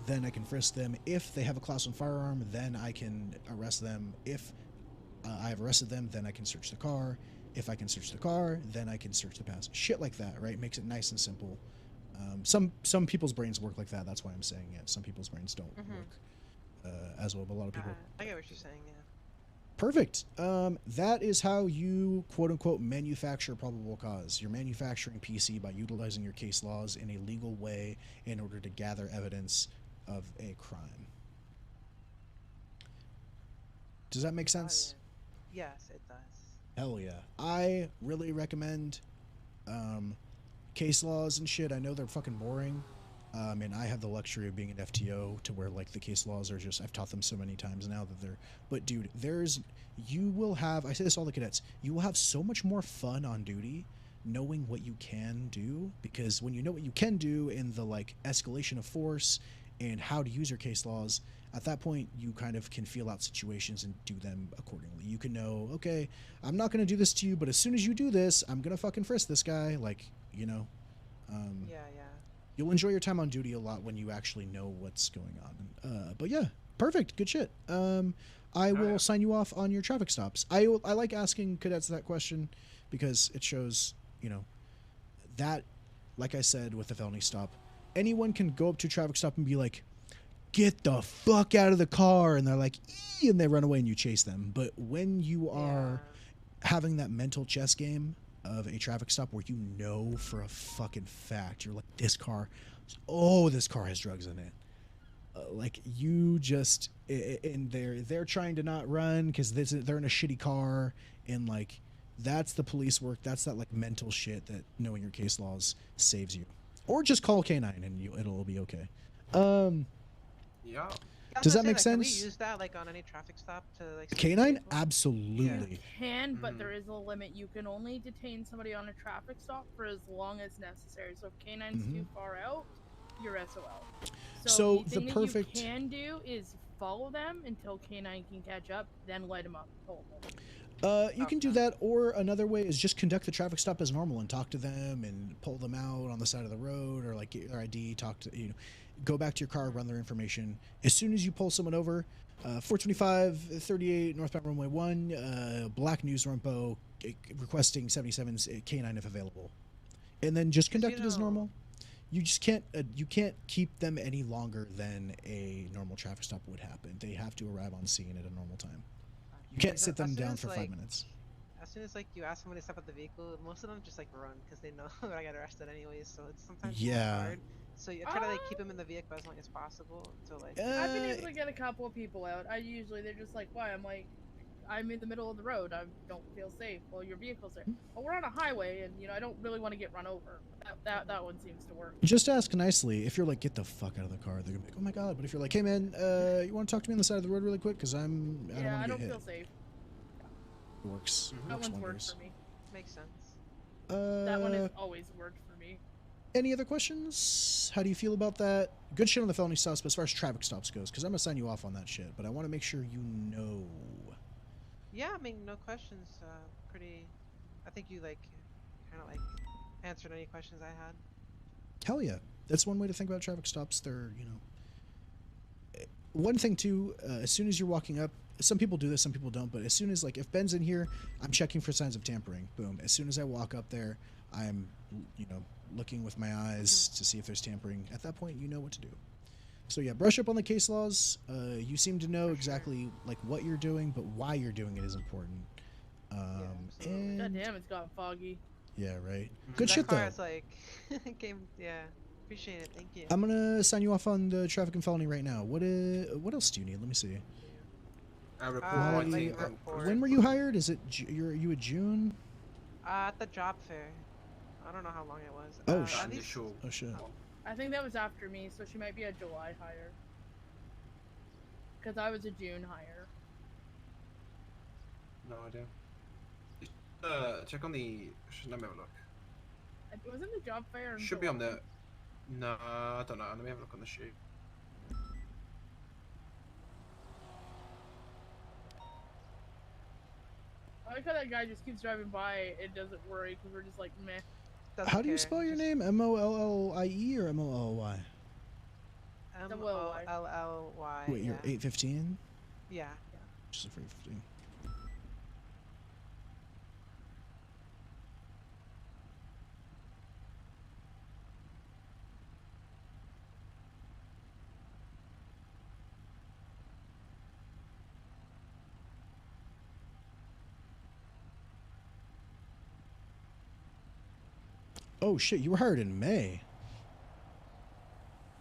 then I can frisk them. If they have a class 1 firearm, then I can arrest them. If I have arrested them, then I can search the car. If I can search the car, then I can search the passenger. Shit like that, right? Makes it nice and simple. Some people's brains work like that. That's why I'm saying it. Some people's brains don't work as well, but a lot of people. I get what you're saying. Yeah. Perfect. That is how you quote unquote manufacture probable cause. You're manufacturing PC by utilizing your case laws in a legal way in order to gather evidence of a crime. Does that make sense? Yes, it does. Hell yeah. I really recommend case laws and shit. I know they're fucking boring. And I have the luxury of being an FTO to where like the case laws are just, I've taught them so many times now that but dude, you will have, I say this to all the cadets, you will have so much more fun on duty knowing what you can do, because when you know what you can do in the like escalation of force and how to use your case laws, at that point you kind of can feel out situations and do them accordingly. You can know, okay, I'm not going to do this to you, but as soon as you do this, I'm going to fucking frisk this guy. Like, you know, yeah. You'll enjoy your time on duty a lot when you actually know what's going on. But yeah, perfect. Good shit. All I will sign you off on your traffic stops. I like asking cadets that question because it shows, you know, that, like I said with the felony stop, anyone can go up to a traffic stop and be like, get the fuck out of the car, and they're like, ee, and they run away and you chase them. But when you are having that mental chess game of a traffic stop where you know for a fucking fact, you're like, this car has drugs in it. Like you just, and they're trying to not run because they're in a shitty car, and like that's the police work. That's that like mental shit that knowing your case laws saves you. Or just call K9 and it'll be okay. Yeah. Does that make sense? Can we use that like on any traffic stop to like? K9, absolutely. You can, but there is a limit. You can only detain somebody on a traffic stop for as long as necessary. So if K9's too far out, you're SOL. So the thing the perfect that you can do is follow them until K9 can catch up, then light them up. You can do that, or another way is just conduct the traffic stop as normal and talk to them and pull them out on the side of the road, or like get their ID, talk to, you know, go back to your car, run their information. As soon as you pull someone over, 425, 38, northbound runway 1, black news rumpo, requesting 77's K9 if available. And then just conduct it as normal. You just can't keep them any longer than a normal traffic stop would happen. They have to arrive on scene at a normal time. You can't sit them down for 5 minutes. As soon as like you ask somebody to step at the vehicle, most of them just like run because they know that I got arrested anyways. So it's sometimes hard. So you try to like keep them in the vehicle as long as possible until like. I've been able to get a couple of people out. They're just like, why? I'm like, I'm in the middle of the road. I don't feel safe. Well, your vehicle's there. Well, we're on a highway, and you know I don't really want to get run over. That one seems to work. Just ask nicely. If you're like, get the fuck out of the car, they're gonna be like, oh my god. But if you're like, hey man, you want to talk to me on the side of the road really quick because I don't want to get hit. I don't feel safe. It works. That Works one's wonders. worked for me. Makes sense. That one has always worked for me. Any other questions? How do you feel about that? Good shit on the felony stops, but as far as traffic stops goes, because I'm gonna sign you off on that shit. But I want to make sure you know. Yeah, I mean, no questions. Pretty. I think you like, kind of like, answered any questions I had. Hell yeah, that's one way to think about traffic stops. They're, you know, one thing too. As soon as you're walking up, some people do this, some people don't. But as soon as like if Ben's in here, I'm checking for signs of tampering. Boom. As soon as I walk up there, I'm, you know, looking with my eyes to see if there's tampering. At that point, you know what to do. So yeah, brush up on the case laws. You seem to know exactly like what you're doing, but why you're doing it is important. And God damn, it's got foggy. yeah, right. Good shit that though. car is like, yeah, appreciate it. Thank you. I'm gonna sign you off on the traffic and felony right now. What else do you need? Let me see. When were you hired? Is it you a June? At the job fair. I don't know how long it was. Oh shit. Oh shit. I think that was after me, so she might be a July hire. Because I was a June hire. No idea. Check on the. Let me have a look. Wasn't the job fair? Should be on the. No, I don't know. Let me have a look on the sheet. I like how that guy just keeps driving by and doesn't worry because we're just like meh. How do you spell your name? M-O-L-L-I-E or M-O-L-Y? M-O-L-L-Y. Wait, you're 815? Yeah. Just a 315. Oh shit, you were hired in May.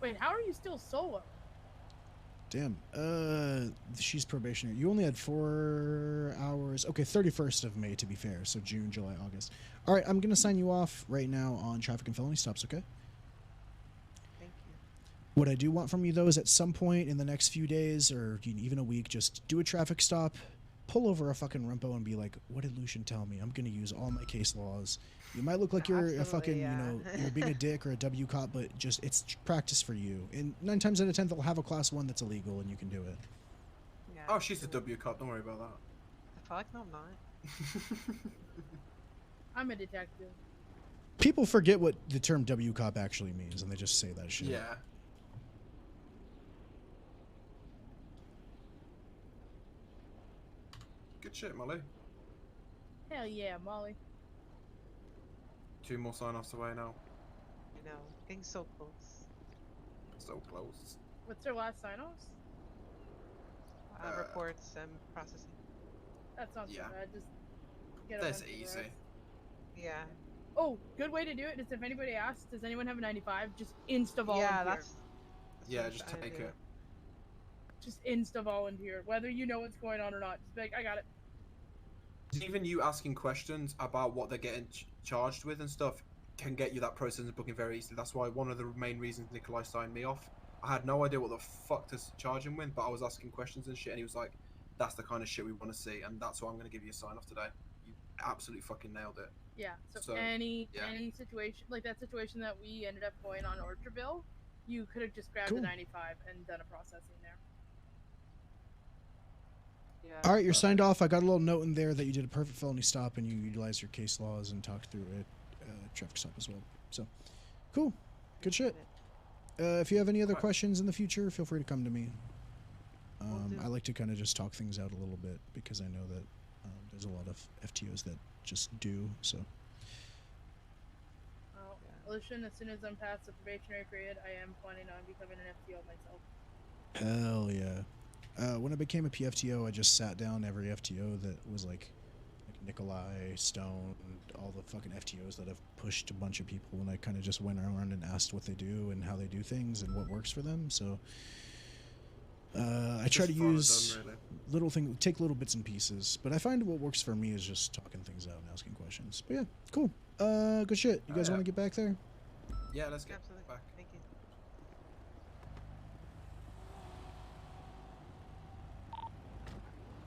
Wait, how are you still solo? Damn. She's probationary. You only had 4 hours. Okay, 31st of May to be fair. So June, July, August. All right, I'm gonna sign you off right now on traffic and felony stops. Okay. Thank you. What I do want from you though is at some point in the next few days or even a week, just do a traffic stop, pull over a fucking rumpo and be like, "What did Lucian tell me? I'm gonna use all my case laws." You might look like you're a fucking, you know, you're being a dick or a W cop, but just it's practice for you. And 9 times out of 10, they'll have a class 1 that's illegal, and you can do it. Yeah, oh, she's a W cop. Don't worry about that. I feel like no, I'm not. I'm a detective. People forget what the term W cop actually means, and they just say that shit. Yeah. Good shit, Molly. Hell yeah, Molly. 2 more sign-offs away now. I know, getting so close. So close. What's their last sign-offs? Reports and processing. That's not so bad. Just get a That's bunch of easy. arrests. Yeah. Oh, good way to do it is if anybody asks, does anyone have a 95? Just insta-volunteer. Yeah, that's Yeah, just take it. Just insta-volunteer. Whether you know what's going on or not. Just be like, I got it. Even you asking questions about what they're getting charged with and stuff can get you that process of booking very easily. That's why one of the main reasons Nikolai signed me off. I had no idea what the fuck to charge him with, but I was asking questions and shit, and he was like, that's the kind of shit we want to see, and that's why I'm going to give you a sign-off today. You absolutely fucking nailed it. Yeah, so any situation, like that situation that we ended up going on Orchardville, you could have just grabbed Cool. the 95 and done a processing there. Yeah. All right, you're signed off. I got a little note in there that you did a perfect felony stop and you utilized your case laws and talked through it. Traffic stop as well. So, cool. Good shit. If you have any other questions in the future, feel free to come to me. I like to kind of just talk things out a little bit because I know that there's a lot of FTOs that just do. So. Well, Lucian, as soon as I'm past the probationary period, I am planning on becoming an FTO myself. Hell yeah. When I became a PFTO, I just sat down every FTO that was like Nikolai, Stone, all the fucking FTOs that have pushed a bunch of people, and I kind of just went around and asked what they do and how they do things and what works for them. So I try to use take little bits and pieces, but I find what works for me is just talking things out and asking questions. But yeah, cool. Good shit. You guys want to get back there? Yeah, let's get back. Thank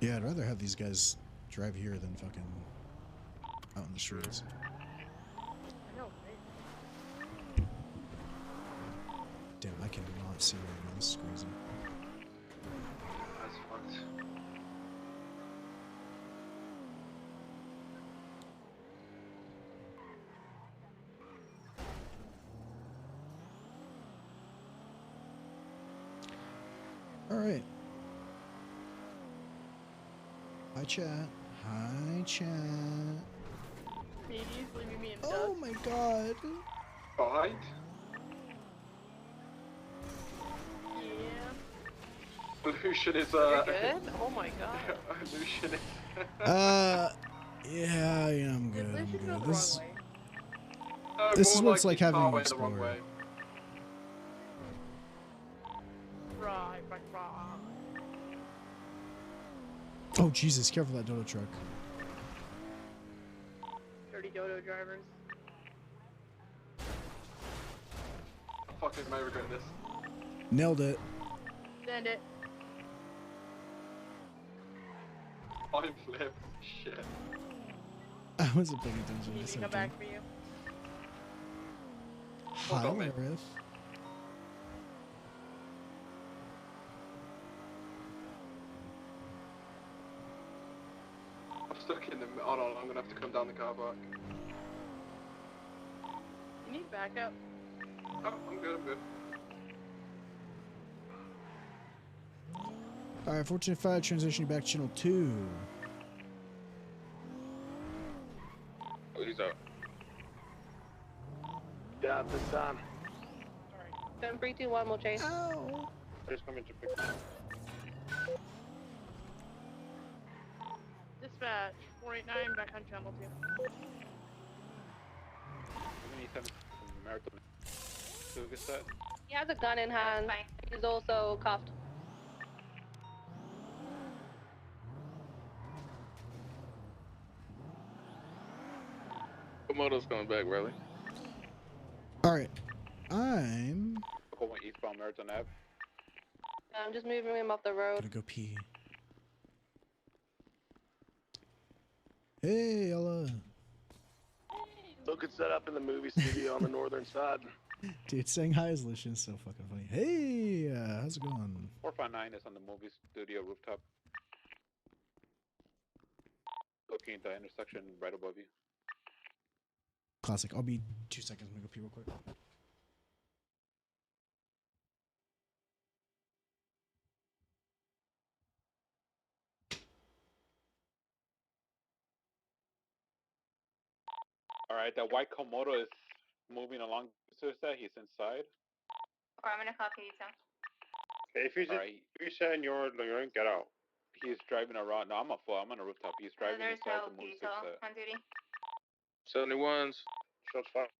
you. Yeah, I'd rather have these guys drive here than fucking out in the streets. I know, right? Damn, I cannot see right now. This is crazy. That's fucked. All right. Hi, chat. Hi, chat. Maybe leaving me in Oh my god. Alright. Yeah. Lucian is You're good? Oh my god. Lucian is Yeah, I'm good. I'm Lucian go good. the This, wrong way. this is what it's like he's having an far the wrong Explorer. way. Right. Oh Jesus! Careful that dodo truck. Dirty dodo drivers. Fuck, I might regret this. Nailed it. Send it. I flipped. Shit. I wasn't paying attention. Need I to said come back for you. Hi, Hold on, mate. Riff. I'm stuck in the. Hold on, I'm gonna have to come down the car park. You need backup. Oh, I'm good, I'm good. Alright, 14.5, transitioning back to channel 2. Oh, he's out. Got this time. Alright. 7, 3, 2, 1, we'll chase. Ow! Just coming to pick up. Dispatch 489 back on channel 2. Marathon. So get that. He has a gun in hand. He's also cuffed. Komodo's coming back, Riley. Alright. I'm Going eastbound Marathon Ave. I'm just moving him off the road. gonna go pee. Hey, Ella. Looking set up in the movie studio on the northern side. Dude, saying hi is Lucian so fucking funny. Hey, how's it going? 459 is on the movie studio rooftop. Looking at the intersection right above you. Classic. I'll be 2 seconds. I'm gonna go pee real quick. All right, that white Komodo is moving along. So he's inside. Or I'm gonna copy you, Tom. If you just, if you say you're get out. He's driving around. No, I'm on a rooftop. He's driving There's inside no the movie detail set. on duty. 71s. Shots fired.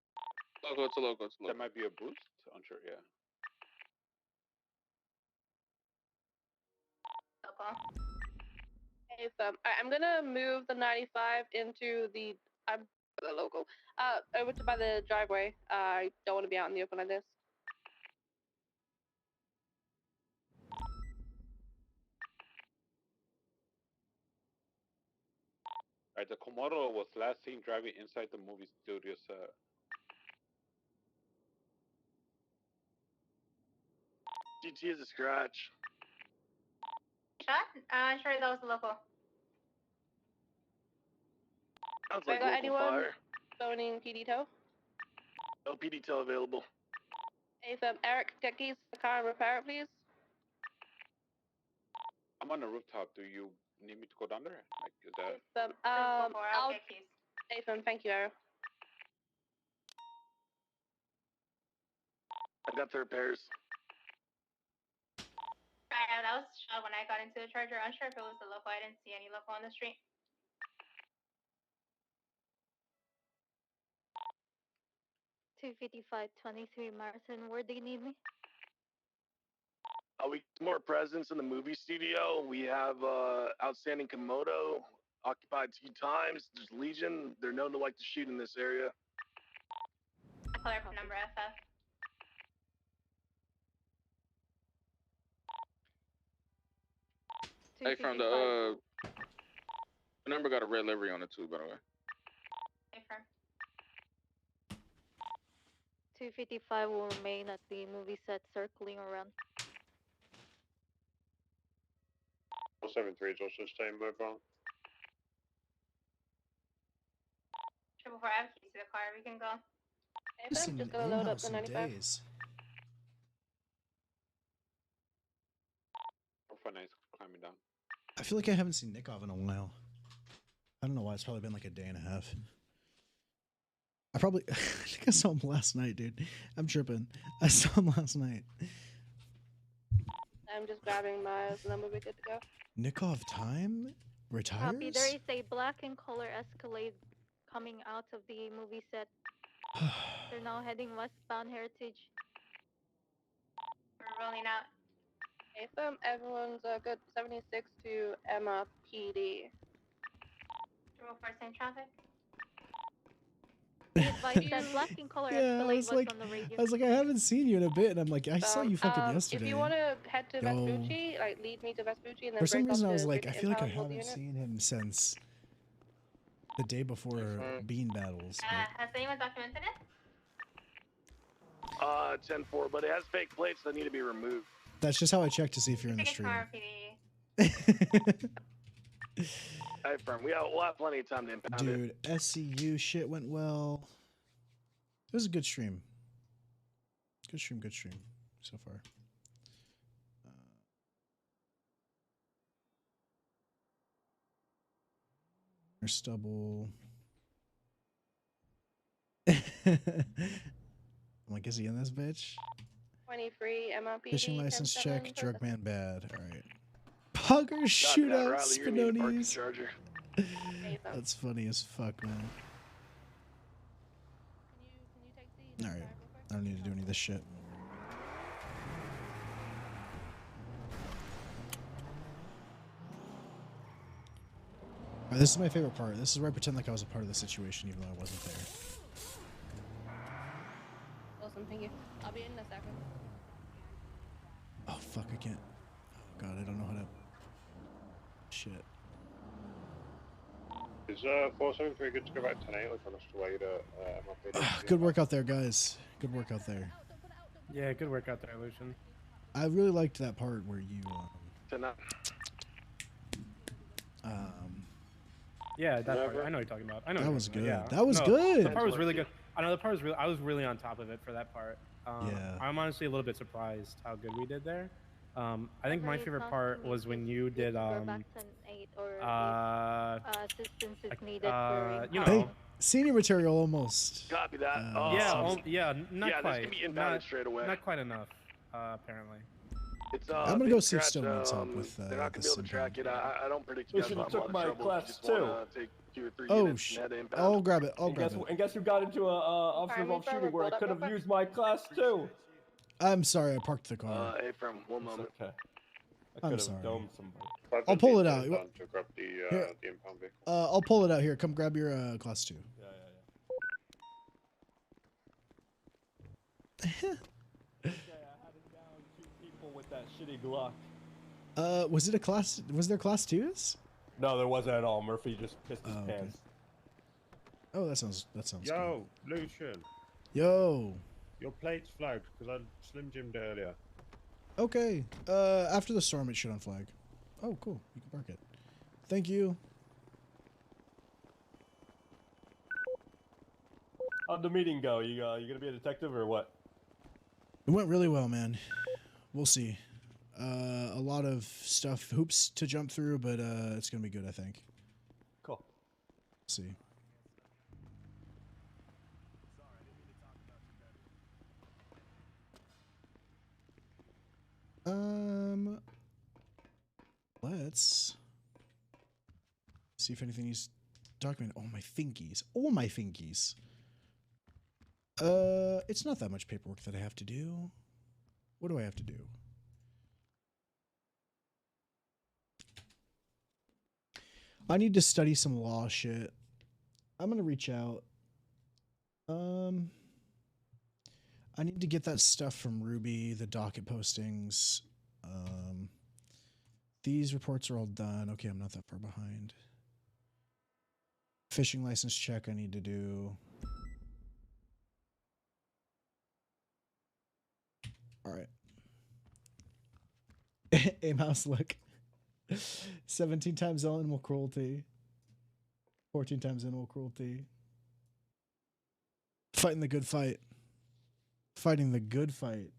Local to local to local. That might be a boost. Unsure, yeah. Local. Hey, I'm gonna move the 95 into the local. Over to by the driveway. I don't want to be out in the open like this. All right, the Komodo was last seen driving inside the movie studio set. GT is a scratch. Shot? Sure, that was the local. Sounds like got local anyone fire. phoning PD tow? No PD tow available. Hey, Eric, get keys to the car and repair it, please. I'm on the rooftop. Do you need me to go down there? Like, is that? I'll get keys. Hey, thank you, Eric. I got the repairs. That was shot when I got into the charger. Unsure if it was the local. I didn't see any local on the street. $255.23 Marathon. Where do you need me? We more presence in the movie studio. We have outstanding Komodo, occupied 2 times. There's Legion. They're known to like to shoot in this area. Clear for number FF. Hey, from the number got a red livery on it too, by the way. Hey, firm. 255 will remain at the movie set circling around. 73 is also staying mobile. 444, I have keys to the car. We can go. Hey, It's I'm an just gonna load up in-house the in 95. days. For nice climbing down. I feel like I haven't seen Nikov in a while. I don't know why. It's probably been like a day and a half. I think I saw him last night, dude. I'm tripping. I saw him last night. I'm just grabbing miles and then we'll be good to go. Nikov time? Retires? Copy. There is a black and color Escalade coming out of the movie set. They're now heading westbound Heritage. We're rolling out. Hey, everyone's good. 76 to Emma PD. 444, same traffic. Be advised that black and color Escalade was on the radio. I was like, I haven't seen you in a bit, and I'm like, I saw you fucking yesterday. If you want to head to Vespucci, like lead me to Vespucci and then For some break reason, up I was to like, I feel like I Intel haven't seen him since the day before Bean Battles. Has anyone documented it? 10-4, but it has fake plates that need to be removed. That's just how I check to see if you're in the stream. Hey, firm. We'll have plenty of time to impound Dude, it. SCU shit went well. It was a good stream. Good stream so far. Stubble. I'm like, is he in this bitch? 23 MLPD. Fishing license check, drug man bad. All right. Pugger Riley, shootout, you're gonna need a parking Spinonis. charger. That's funny as fuck, man. All right. I don't need to do any of this shit. Alright, this is my favorite part. This is where I pretend like I was a part of the situation even though I wasn't there. Awesome, thank you. I'll be in a second. Oh, fuck, I can't. Oh, God, I don't know how to... Shit. Is 473 good to go back to 10-8 or for us to wait at MLP? Good work out there, guys. Good work out there. Yeah, good work out there, Lucian. I really liked that part where you... Yeah, that part. I know what you're talking about. I know. That was good. Yeah. That was good. The part was really good. I know the part was really. I was really on top of it for that part. Yeah. I'm honestly a little bit surprised how good we did there. I think my favorite part was when you did assistance is needed for you know, Senior material almost. Copy that. Yeah, not yeah, quite. this can be inbounded straight away. Not quite enough, apparently. It's, I'm gonna go see if Stone needs help with they're not gonna be able to track it. I don't predict You you guys should will have have a lot took of my trouble. class You just 2. wanna take 2 or 3 Oh, units and head inbound. I'll grab it. I'll grab it. And guess who got into a officer-involved shooting where I could have used my class 2? I'm sorry, I parked the car. Hey, from 1 moment. Okay. I I'm could sorry. have domed somebody. I'll pull it out. To grab Here. the impound vehicle. I'll pull it out here. Come grab your class 2. With that shitty Glock. Was it a class? Was there class 2s? No, there wasn't at all. Murphy just pissed his pants. Oh, that sounds Yo, Lucian. Yo. Your plate's flagged because I Slim Jimmed earlier. Okay. After the storm, it should unflag. Oh, cool. You can park it. Thank you. How'd the meeting go? You gonna be a detective or what? It went really well, man. We'll see. A lot of stuff, hoops to jump through, but it's gonna be good, I think. Cool. See. Let's see if anything needs documented. Oh, my fingies. Oh, my fingies. It's not that much paperwork that I have to do. What do I have to do? I need to study some law shit. I'm gonna reach out. I need to get that stuff from Ruby, the docket postings. These reports are all done. Okay, I'm not that far behind. Fishing license check I need to do. All right. Aim house look. 17 times animal cruelty. 14 times animal cruelty. Fighting the good fight. Fighting the good fight.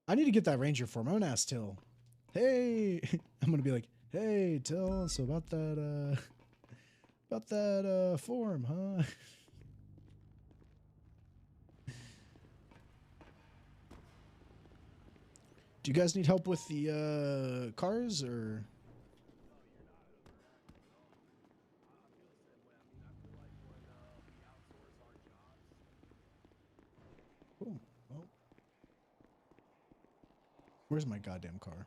I need to get that ranger form. I'm gonna ask Till. Hey, I'm gonna be like, hey, Till. So about that form, huh? Do you guys need help with the cars or? Cool. Well, where's my goddamn car?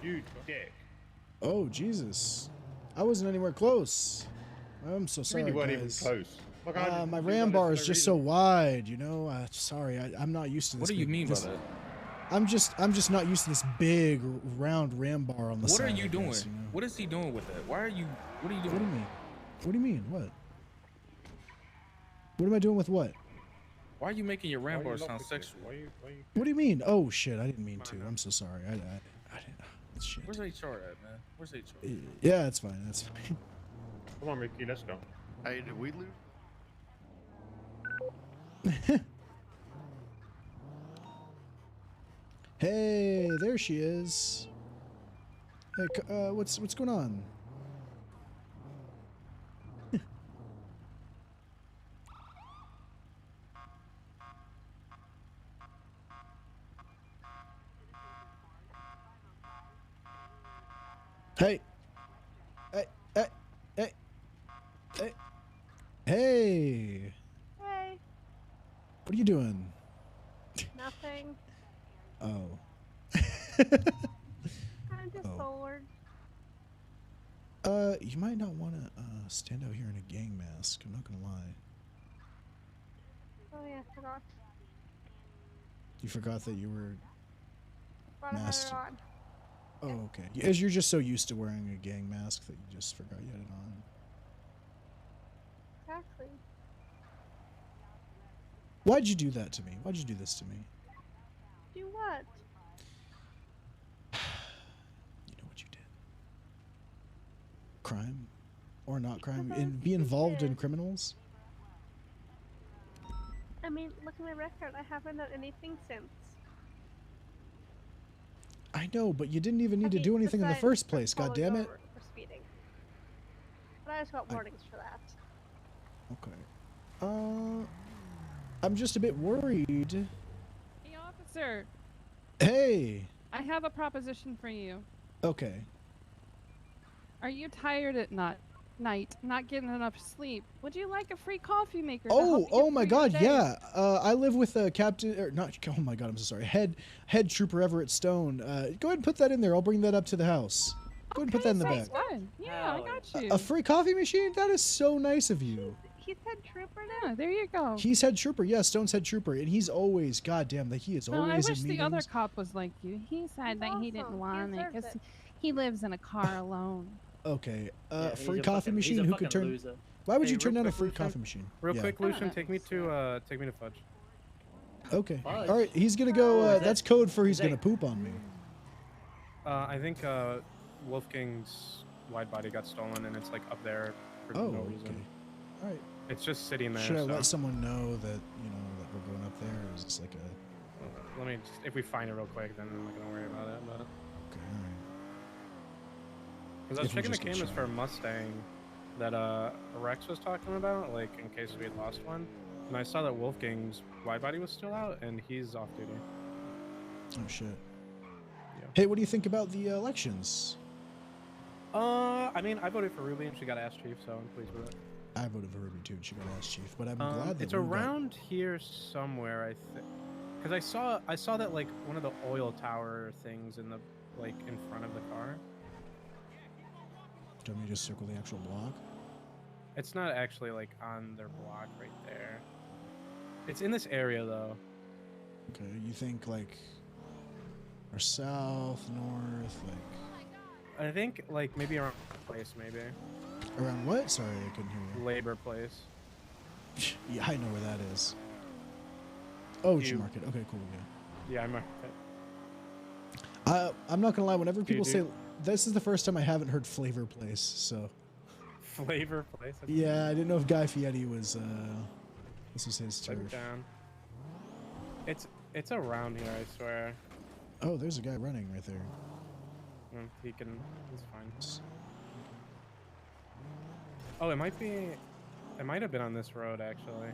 You dick. Oh, Jesus. I wasn't anywhere close. I'm so sorry, You weren't guys. even close. Look, My ram bar is just so wide, you know? Sorry, I'm not used to this. What do you mean by that? I'm just not used to this big, round ram bar on the side. What are you doing? Guess, you know? What is he doing with that? Why are you... What are you doing? What do you mean? What do you mean? What? What am I doing with what? Why are you making your ram bar sound sexual? What do you mean? Oh, shit, I didn't mean to. I'm so sorry. I didn't... Shit. Where's HR at, man? Where's HR? Yeah, it's fine. That's fine. Come on, Ricky, let's go. Hey, did we lose? Hey, there she is. Hey, what's going on? Hey. Hey. Hey. Hey. Hey. Hey. Hey. What are you doing? Nothing. Oh. I'm just bored. You might not want to stand out here in a gang mask. I'm not gonna lie. Oh yeah, I forgot. You forgot that you were Masked. Oh, okay. As you're just so used to wearing a gang mask that you just forgot you had it on. Exactly. Why'd you do that to me? Why'd you do this to me? Do what? You know what you did. Crime? Or not crime? Be involved in criminals? I mean, mean, look at my record. I haven't done anything since. I know, but you didn't even need to do anything in the first place. God damn it. For speeding. But I just got warnings for that. Okay. I'm just a bit worried. Hey, officer. Hey. I have a proposition for you. Okay. Are you tired at night, not getting enough sleep? Would you like a free coffee maker? Oh my God, yeah. I live with Captain, or not. Oh my God, I'm so sorry. Head Trooper Everett Stone. Go ahead and put that in there. I'll bring that up to the house. Go ahead and put that in the back. Good. Yeah, I got you. A free coffee machine? That is so nice of you. He's head trooper now. Yeah, there you go. He's head trooper. Yeah, Stone's head trooper, and he's always, goddamn, that he is always I wish in the other meetings. cop was like you. He said that he didn't want it because he lives in a car alone. Okay, Yeah, free coffee machine. Who could turn? Loser. Why would Hey, you turn real down a quick, free Lucian. coffee machine? Real Yeah. quick, Lucian, take me to Fudge. Okay. All right, he's gonna go. That's code for he's gonna poop on me. I think Wolfgang's wide body got stolen, and it's like up there for Oh, no okay. reason. All right. It's just sitting there. Should I so. let someone know that that we're going up there? Or is this like a? Let me. If we find it real quick, then I'm not gonna worry about it. But. Okay. All right. Because I was If we checking the just get cameras shot. for a Mustang that Rex was talking about, like in case we had lost one, and I saw that Wolfgang's wide body was still out, and he's off duty. Oh shit. Hey, what do you think about the elections? I mean, I voted for Ruby, and she got ass chief, so I'm pleased with it. I voted for Ruby too, and she got ass chief. But I'm glad that it's we got- around here somewhere, I think. Because I saw that like one of the oil tower things in the in front of the car. Do you want me to just circle the actual block? It's not actually like on their block right there. It's in this area though. Okay, you think like or south, north, like I think like maybe around place, maybe. around what? Sorry, I couldn't hear you. Labor place. Yeah, I know where that is. Oh, it's You- market. Okay, cool. Yeah. Yeah, I'm. I'm not gonna lie. Whenever people do- say this is the first time I haven't heard flavor place, so Flavor place. That's yeah, I didn't know if Guy Fieri was this was his Type it turf. down. It's around here, I swear. Oh, there's a guy running right there. He's fine. Oh, it might be. It might have been on this road actually.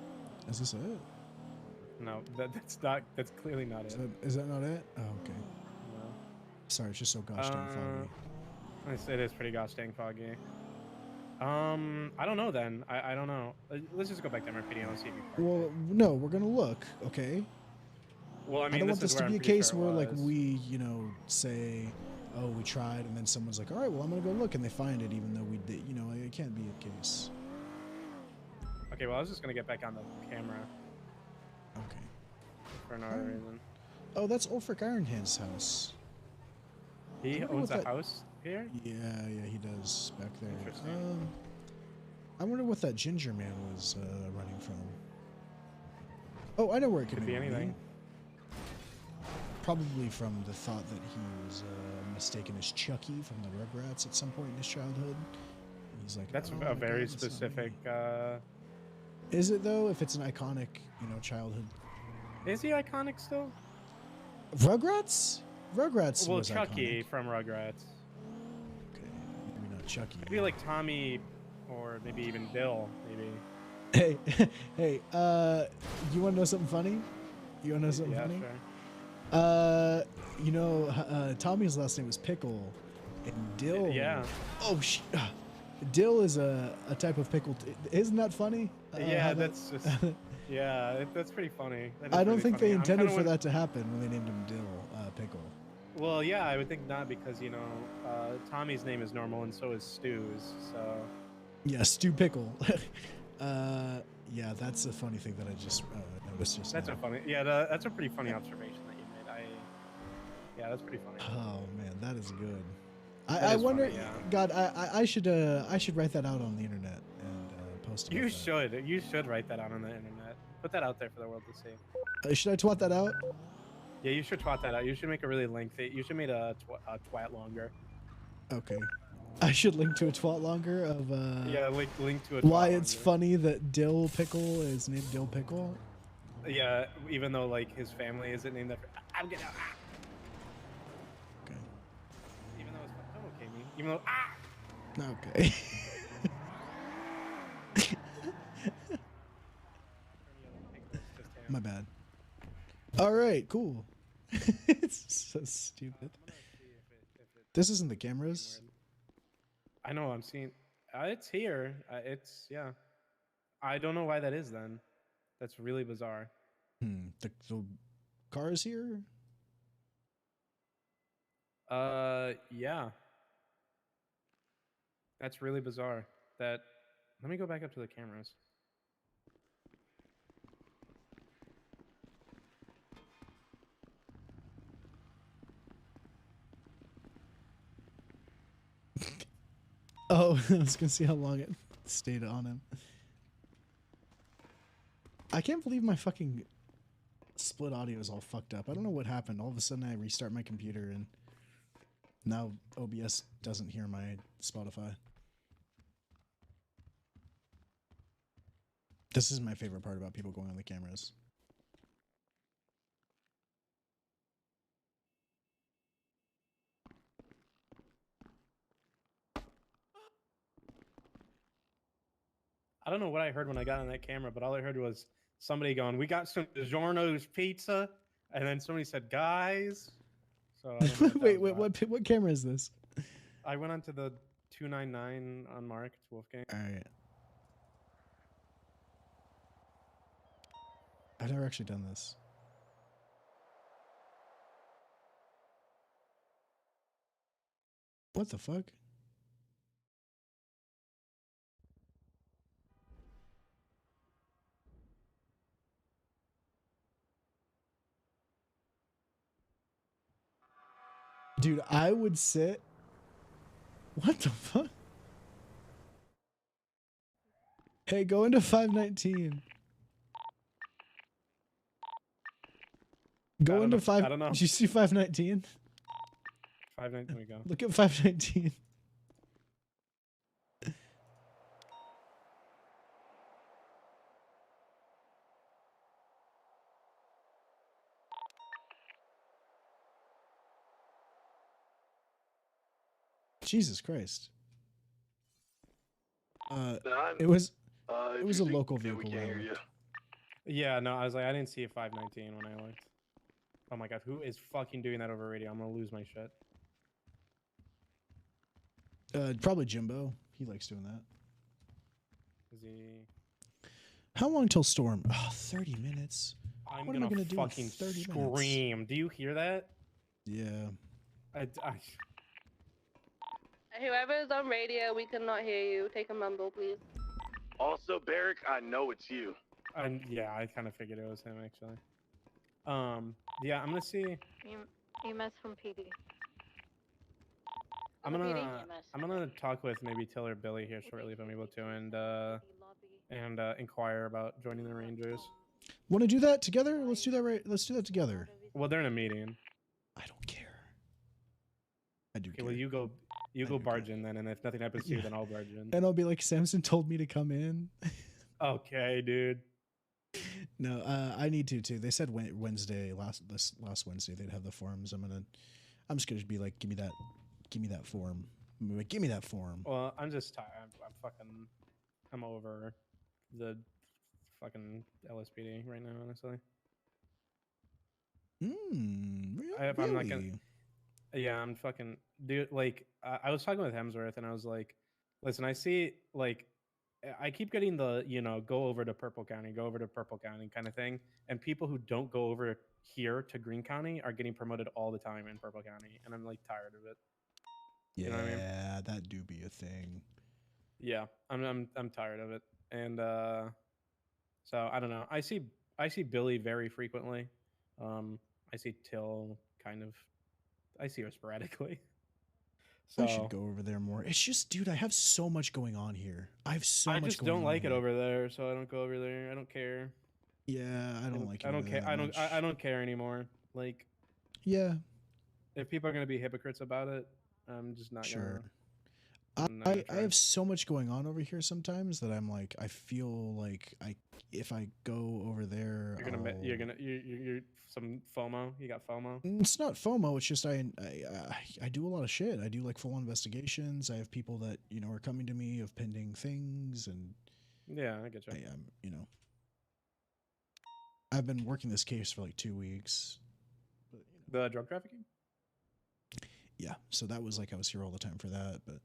Is this it? No, that's not. That's clearly not it. Is that not it? Oh, okay. No. Sorry, it's just so gosh dang foggy. It is pretty gosh dang foggy. I don't know then. I don't know. Let's just go back to MRPD and I'll see if you. Well, no, we're gonna look, okay? Well, I mean, don't want this this is to where be I'm a pretty case sure it where, like, was. we, say, oh, we tried, and then someone's like, all right, well, I'm gonna go look, and they find it, even though we did. It can't be a case. Okay, well, I was just gonna get back on the camera. Okay. For no other reason. Oh, that's Ulfric Ironhand's house. He wonder owns what a that- house here? Yeah, he does back there. Interesting. I wonder what that ginger man was running from. Oh, I know where it could Could be maybe anything. Probably from the thought that he was mistaken as Chucky from the Rugrats at some point in his childhood. He's like, That's "Oh a my very God, that's not me." specific. Is it though? If it's an iconic, childhood. Is he iconic still? Rugrats? Rugrats Well, was Chucky iconic. from Rugrats. Okay, maybe not Chucky. Maybe like Tommy, or maybe even Bill. Maybe. Hey, hey, you want to know something funny? You want to know something Yeah, funny? sure. Tommy's last name was Pickle, and Dill. Yeah. Oh, Dill is a type of pickle. Isn't that funny? Yeah, how that's just. Yeah, that's pretty funny. That is I don't really think funny. they I'm intended kinda for that to happen when they named him Dill, Pickle. Well, yeah, I would think not because Tommy's name is normal and so is Stu's. So. Yeah, Stu Pickle. Yeah, that's a funny thing that I just noticed just That's now. a funny. Yeah, that's a pretty funny observation that you made. Yeah, that's pretty funny. Oh man, that is good. That I is wonder. funny, yeah. God, I should write that out on the internet and post it. You should. You should write that out on the internet. Put that out there for the world to see. Should I twat that out? Yeah, you should twat that out. You should make a really lengthy. You should make a twat longer. Okay. I should link to a twat longer of Yeah, link to a. why twat it's longer. funny that Dill Pickle is named Dill Pickle. Yeah, even though like his family isn't named after. I'm getting out. Okay. Even though it's don't okay me. Even though Okay. My bad. All right, cool. It's so stupid. This isn't the cameras. I know. I'm seeing. It's here. It's yeah. I don't know why that is. Then, that's really bizarre. The car is here. Yeah. That's really bizarre. That. Let me go back up to the cameras. Oh, I was gonna see how long it stayed on him. I can't believe my fucking split audio is all fucked up. I don't know what happened. All of a sudden I restart my computer and now OBS doesn't hear my Spotify. This is my favorite part about people going on the cameras. I don't know what I heard when I got on that camera, but all I heard was somebody going, "We got some DiGiorno's pizza," and then somebody said, "Guys." So I don't know what what camera is this? I went onto the 299 unmarked Wolfgang. All right. I've never actually done this. What the fuck? Dude, I would sit. What the fuck? Hey, go into 519. Go into 5. I don't know. Did you see 519? 519. There we go. Look at 519. Jesus Christ. It was a local vehicle. Yeah, no, I was like, I didn't see a 519 when I looked. Oh my god, who is fucking doing that over radio? I'm gonna lose my shit. Probably Jimbo. He likes doing that. Is he? How long till storm? Oh, 30 minutes. I'm what am I gonna do in fucking 30 scream. minutes? Do you hear that? Yeah. Whoever is on radio, we cannot hear you. Take a mumble, please. Also, Barrick, I know it's you. Yeah, I kind of figured it was him actually. Yeah, I'm gonna see. EMS from PD. I'm gonna talk with maybe Till or Billy here shortly if I'm able to, and inquire about joining the Rangers. Want to do that together? Let's do that right. Let's do that together. Well, they're in a meeting. I don't care. I do care. Well, you go barge in then, and if nothing happens to you, then I'll barge in. And I'll be like, Samson told me to come in. Okay, dude. No, I need to too. They said Wednesday, last Wednesday, they'd have the forms. I'm just gonna be like, give me that form. Give me that form. Well, I'm just tired. I'm over the fucking LSPD right now, honestly. Really? I'm not gonna. Yeah, I'm fucking dude. Like, I was talking with Hemsworth, and I was like, listen, I see like. I keep getting the, go over to Purple County kind of thing. And people who don't go over here to Green County are getting promoted all the time in Purple County. And I'm like tired of it. Yeah, you know what I mean? That do be a thing. Yeah, I'm tired of it. And so I don't know. I see Billy very frequently. I see Till I see her sporadically. So, I should go over there more. It's just, dude, I have so much going on here. I just don't like it over there, so I don't go over there. I don't care. Yeah, I don't like it. I don't care. I don't care anymore. Like, yeah. If people are gonna be hypocrites about it, I'm just not sure. I have so much going on over here sometimes that I'm like, I feel like if I go over there, you're some FOMO. You got FOMO. It's not FOMO. It's just I do a lot of shit. I do like full investigations. I have people that are coming to me of pending things, and yeah, I get you. I am I've been working this case for like 2 weeks. The drug trafficking. Yeah, so that was like I was here all the time for that, but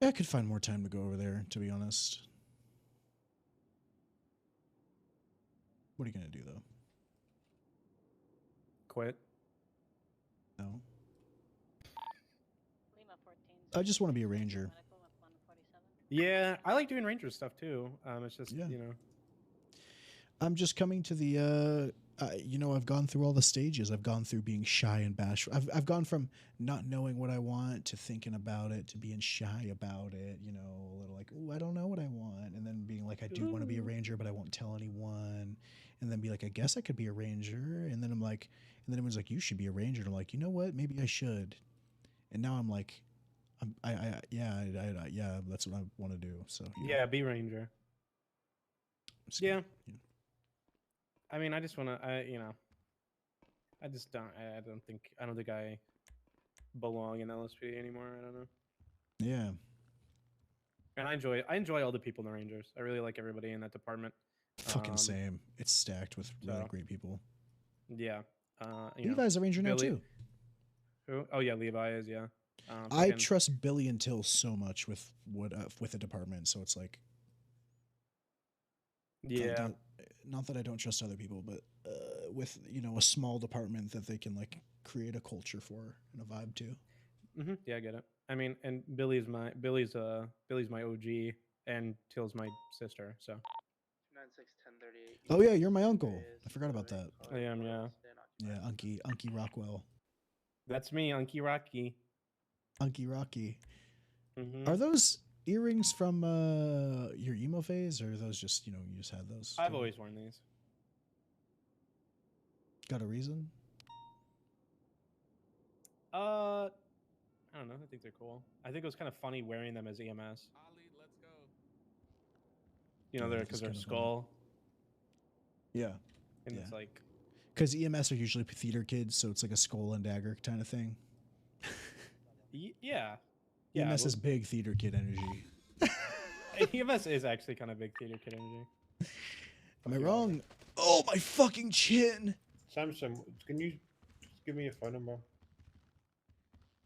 I could find more time to go over there, to be honest. What are you gonna do though? Quit. No. I just want to be a ranger. Yeah, I like doing ranger stuff too. It's just I'm just coming to the I've gone through all the stages. I've gone through being shy and bashful. I've gone from not knowing what I want to thinking about it to being shy about it, a little like, "Ooh, I don't know what I want." And then being like, "I do want to be a ranger, but I won't tell anyone." And then be like, "I guess I could be a ranger." And then I'm like, and then everyone's like, "You should be a ranger." And I'm like, "You know what? Maybe I should." And now I'm like, yeah, that's what I want to do. So yeah, be ranger. Yeah. I mean, I just want to, I just don't, I don't think I belong in LSP anymore. I don't know. Yeah. And I enjoy all the people in the Rangers. I really like everybody in that department. Fucking same. It's stacked with really great people. Yeah. Levi's a ranger now too. Who? Oh yeah, Levi is, yeah. I trust Billy and Till so much with the department, so it's like, yeah. Not that I don't trust other people, but with a small department that they can like create a culture for and a vibe too. Mm-hmm. Yeah, I get it. I mean, and Billy's my OG, and Till's my sister. So. 961038. Oh yeah, you're my uncle. I forgot about that. I am, yeah. Yeah, Unky Rockwell. That's me, Unky Rocky. Unky Rocky. Mm-hmm. Are those earrings from your emo phase, or are those just you just had those? I've always worn these. Got a reason? I don't know. I think they're cool. I think it was kind of funny wearing them as EMS. Ali, let's go. They're because they're skull. Yeah. And it's like. Because EMS are usually theater kids, so it's like a skull and dagger kind of thing. Yeah. EMS is big theater kid energy. EMS is actually kind of big theater kid energy. Am I wrong? Oh, my fucking chin! Samson, can you just give me your phone number?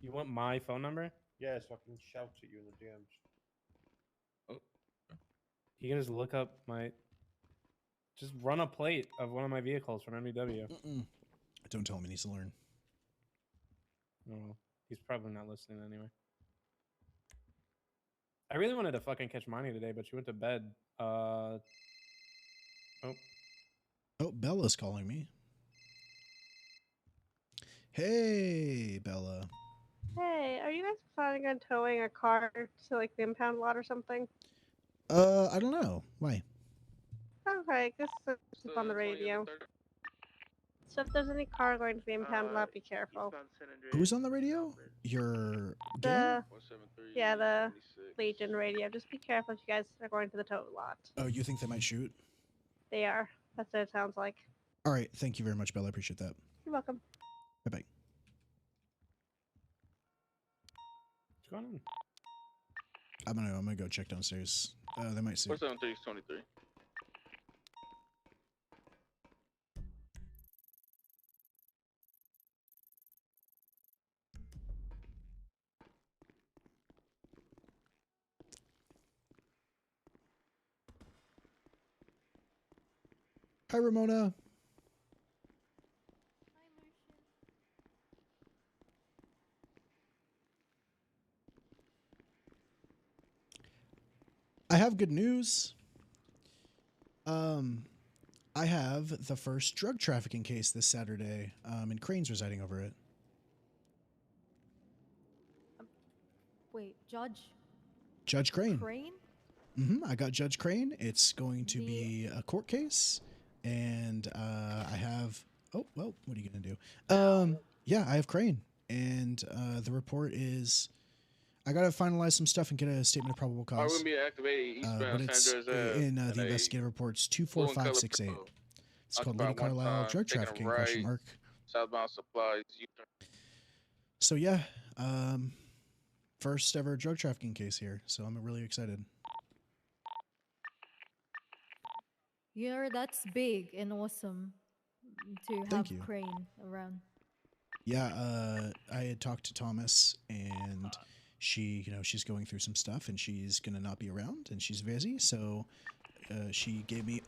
You want my phone number? Yeah, so I can shout at you in the DMs. Oh. You can just look up just run a plate of one of my vehicles from MEW. Don't tell him he needs to learn. Oh, he's probably not listening anyway. I really wanted to fucking catch Monty today, but she went to bed. Oh, Bella's calling me. Hey, Bella. Hey, are you guys planning on towing a car to like the impound lot or something? I don't know. Why? Okay, this is on the radio. So if there's any car going to the impound lot, be careful. Who's on the radio? Your gang? The Legion radio. Just be careful if you guys are going to the tow lot. Oh, you think they might shoot? They are. That's what it sounds like. All right. Thank you very much, Bella. I appreciate that. You're welcome. Bye-bye. What's going on? I'm gonna go check downstairs. They might see. 47323. Hi, Ramona. I have good news. I have the first drug trafficking case this Saturday, and Crane's residing over it. Wait, Judge? Judge Crane. Crane? I got Judge Crane. It's going to be a court case, and I have. Oh well, what are you gonna do? Yeah, I have Crane, and the report is. I gotta finalize some stuff and get a statement of probable Are we cause. gonna be activated But eastbound it's San Andreas in the investigative reports 24568. It's called Lady Carlisle drug trafficking ? Southbound supplies. So yeah, first ever drug trafficking case here. So I'm really excited. That's big and awesome to have Crane around. Yeah, I had talked to Thomas, and she, she's going through some stuff, and she's gonna not be around, and she's busy. So she gave me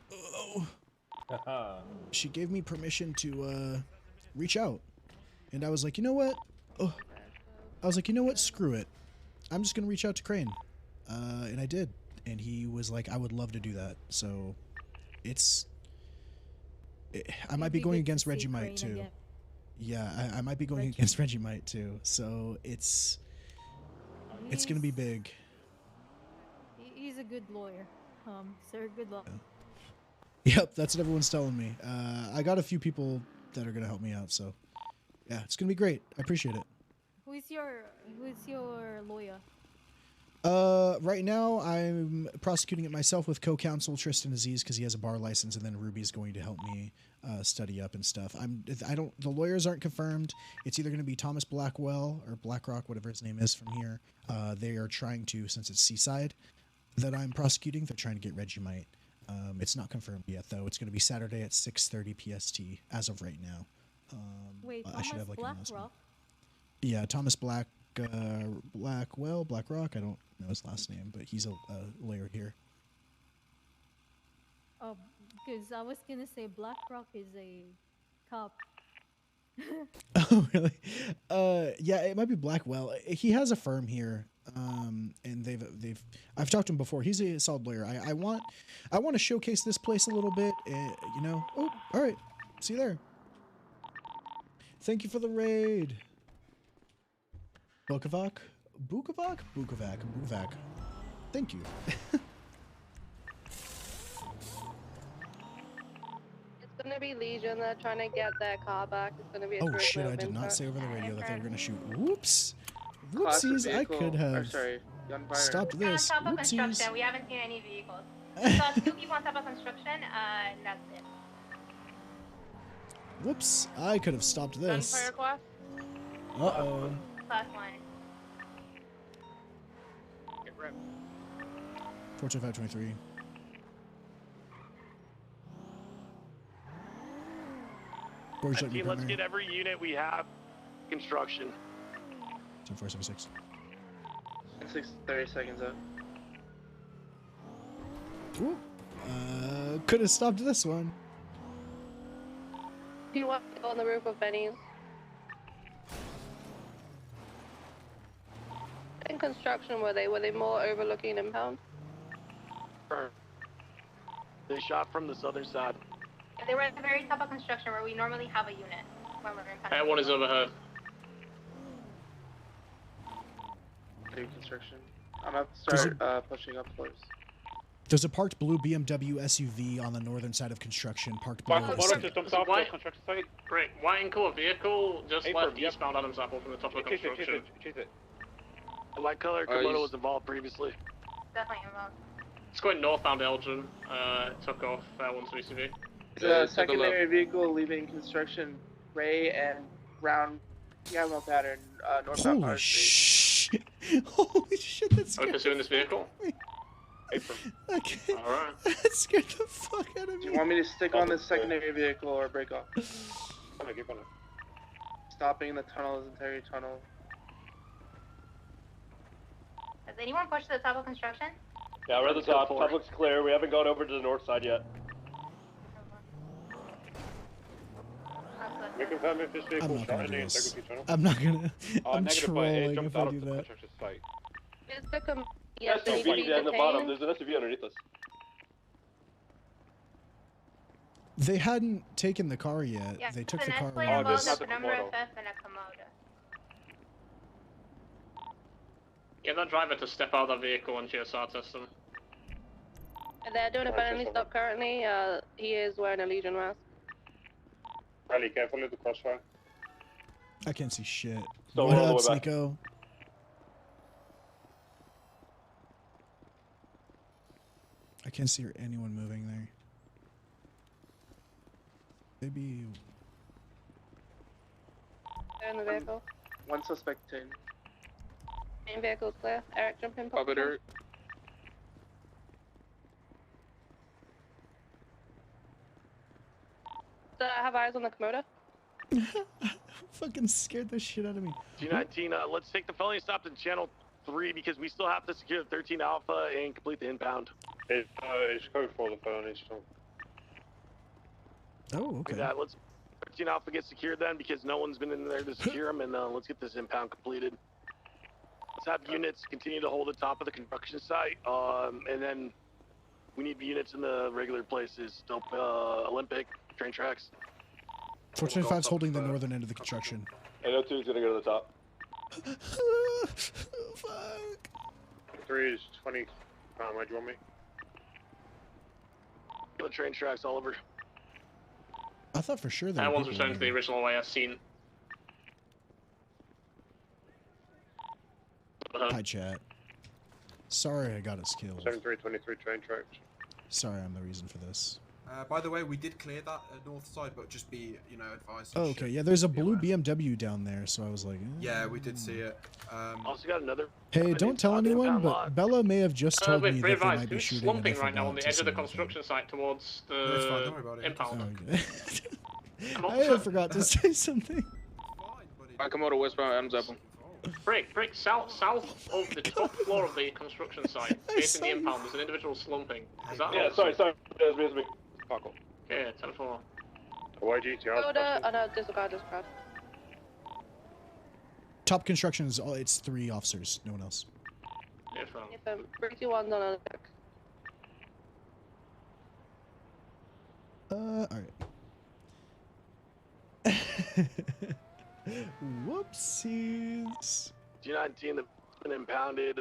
she gave me permission to reach out, and I was like, you know what? I was like, you know what? Screw it. I'm just gonna reach out to Crane, and I did, and he was like, I would love to do that. So I might be going against Reggie Might too. Again. Yeah, I might be going against Reggie Might too. So it's gonna be big. He's a good lawyer. Sir, good luck. Yep, that's what everyone's telling me. I got a few people that are gonna help me out. So yeah, it's gonna be great. I appreciate it. Who's your lawyer? Right now I'm prosecuting it myself with co-counsel Tristan Aziz because he has a bar license, and then Ruby's going to help me study up and stuff. The lawyers aren't confirmed. It's either going to be Thomas Blackwell or Blackrock, whatever his name is from here. They are trying to, since it's Seaside that I'm prosecuting, they're trying to get Reggie Might. It's not confirmed yet though. It's going to be Saturday at 6:30 PST as of right now. Wait, I Thomas should have like Blackrock? Yeah, Thomas Blackwell, Blackrock. I don't know his last name, but he's a lawyer here. Oh, because I was gonna say Blackrock is a cop. Oh, really? Yeah, it might be Blackwell. He has a firm here, and I've talked to him before. He's a solid lawyer. I want to showcase this place a little bit. Oh, all right. See you there. Thank you for the raid. Bukovac? Bukovac. Thank you. It's gonna be Legion. They're trying to get their car back. It's gonna be a Oh shit, I did not say over the radio that they were gonna shoot. Whoops. Whoopsies, I could have stopped this. On top of Whoopsies. construction, we haven't seen any vehicles. So 2 people on top of construction, and that's it. Whoops, I could have stopped this. Gunfire class? Uh-oh. Class 1. Get ripped. 42523. Let's get every unit we have construction. 10476. 30 seconds up. Ooh. Could have stopped this one. Do you want to go on the roof of Benny's? In construction, were they more overlooking impound? They shot from the southern side. They were at the very top of construction where we normally have a unit when we're in That one is overhead. Construction. I'm about to start pushing up close. There's a parked blue BMW SUV on the northern side of construction. Parked blue. Construction site. Great. White and color vehicle just left eastbound Adams Apple from the top of construction. Chase it. The white color Komodo was involved previously. Definitely involved. It's going northbound Elgin. Took off once VCV. The secondary vehicle leaving construction, gray and brown yellow pattern, northbound. Holy shit! Holy shit! That's Are we pursuing this vehicle? Okay. Alright. That scared the fuck out of me. Do you want me to stick on this secondary vehicle or break off? Stopping the tunnel is entire tunnel. Has anyone pushed to the top of construction? Yeah, we're at the top. Top looks clear. We haven't gone over to the north side yet. I'm not gonna. I'm trolling if I do that. SUV in the bottom. There's an SUV underneath us. They hadn't taken the car yet. Yeah, They took an the car. Escalade involves a number of F and a Komodo. Get that driver to step out of the vehicle and GSR test them. They're doing a felony stop currently. He is wearing a Legion mask. Riley, careful with the crossfire. I can't see shit. So What up, Sneeko? can't see anyone moving there. Maybe. They're in the vehicle. One suspect in. Main vehicle is clear. Eric, jump in. Pop it, Eric. Do I have eyes on the Komodo? Fucking scared the shit out of me. G19, let's take the felony stop to channel 3 because we still have to secure the 13 Alpha and complete the impound. It's code for the felony stop. Oh, okay. Yeah, let's 13 Alpha get secured then because no one's been in there to secure them, and let's get this impound completed. Let's have units continue to hold the top of the construction site, and then we need units in the regular places, Olympic, train tracks. 425's holding the northern end of the construction. 802 is gonna go to the top. Fuck. 3 is 20. Where do you want me? The train tracks, Oliver. I thought for sure That one's returned to the original way I've seen. Hi, chat. Sorry I got us killed. 7323 train tracks. Sorry I'm the reason for this. By the way, we did clear that north side, but just be, advised. Oh, okay, yeah, there's a blue BMW down there, so I was like... Yeah, we did see it. Also got another... Hey, don't tell anyone, but Bella may have just told me that they advised, might be who's shooting a slumping different right now on route the to edge of the some construction site towards the No, it's fine, don't worry about it. impound? I forgot to say something. I come out of westbound Adams Apple. Brick, south of the top floor of the construction site, facing the impound, there's an individual slumping. Is that Yeah, sorry, it's me. Buckle. Okay, 10-4. Soda, oh no, disregard. Top construction is it's 3 officers, no one else. If Bricky one's on a deck. Alright. Whoopsies. G19, been impounded,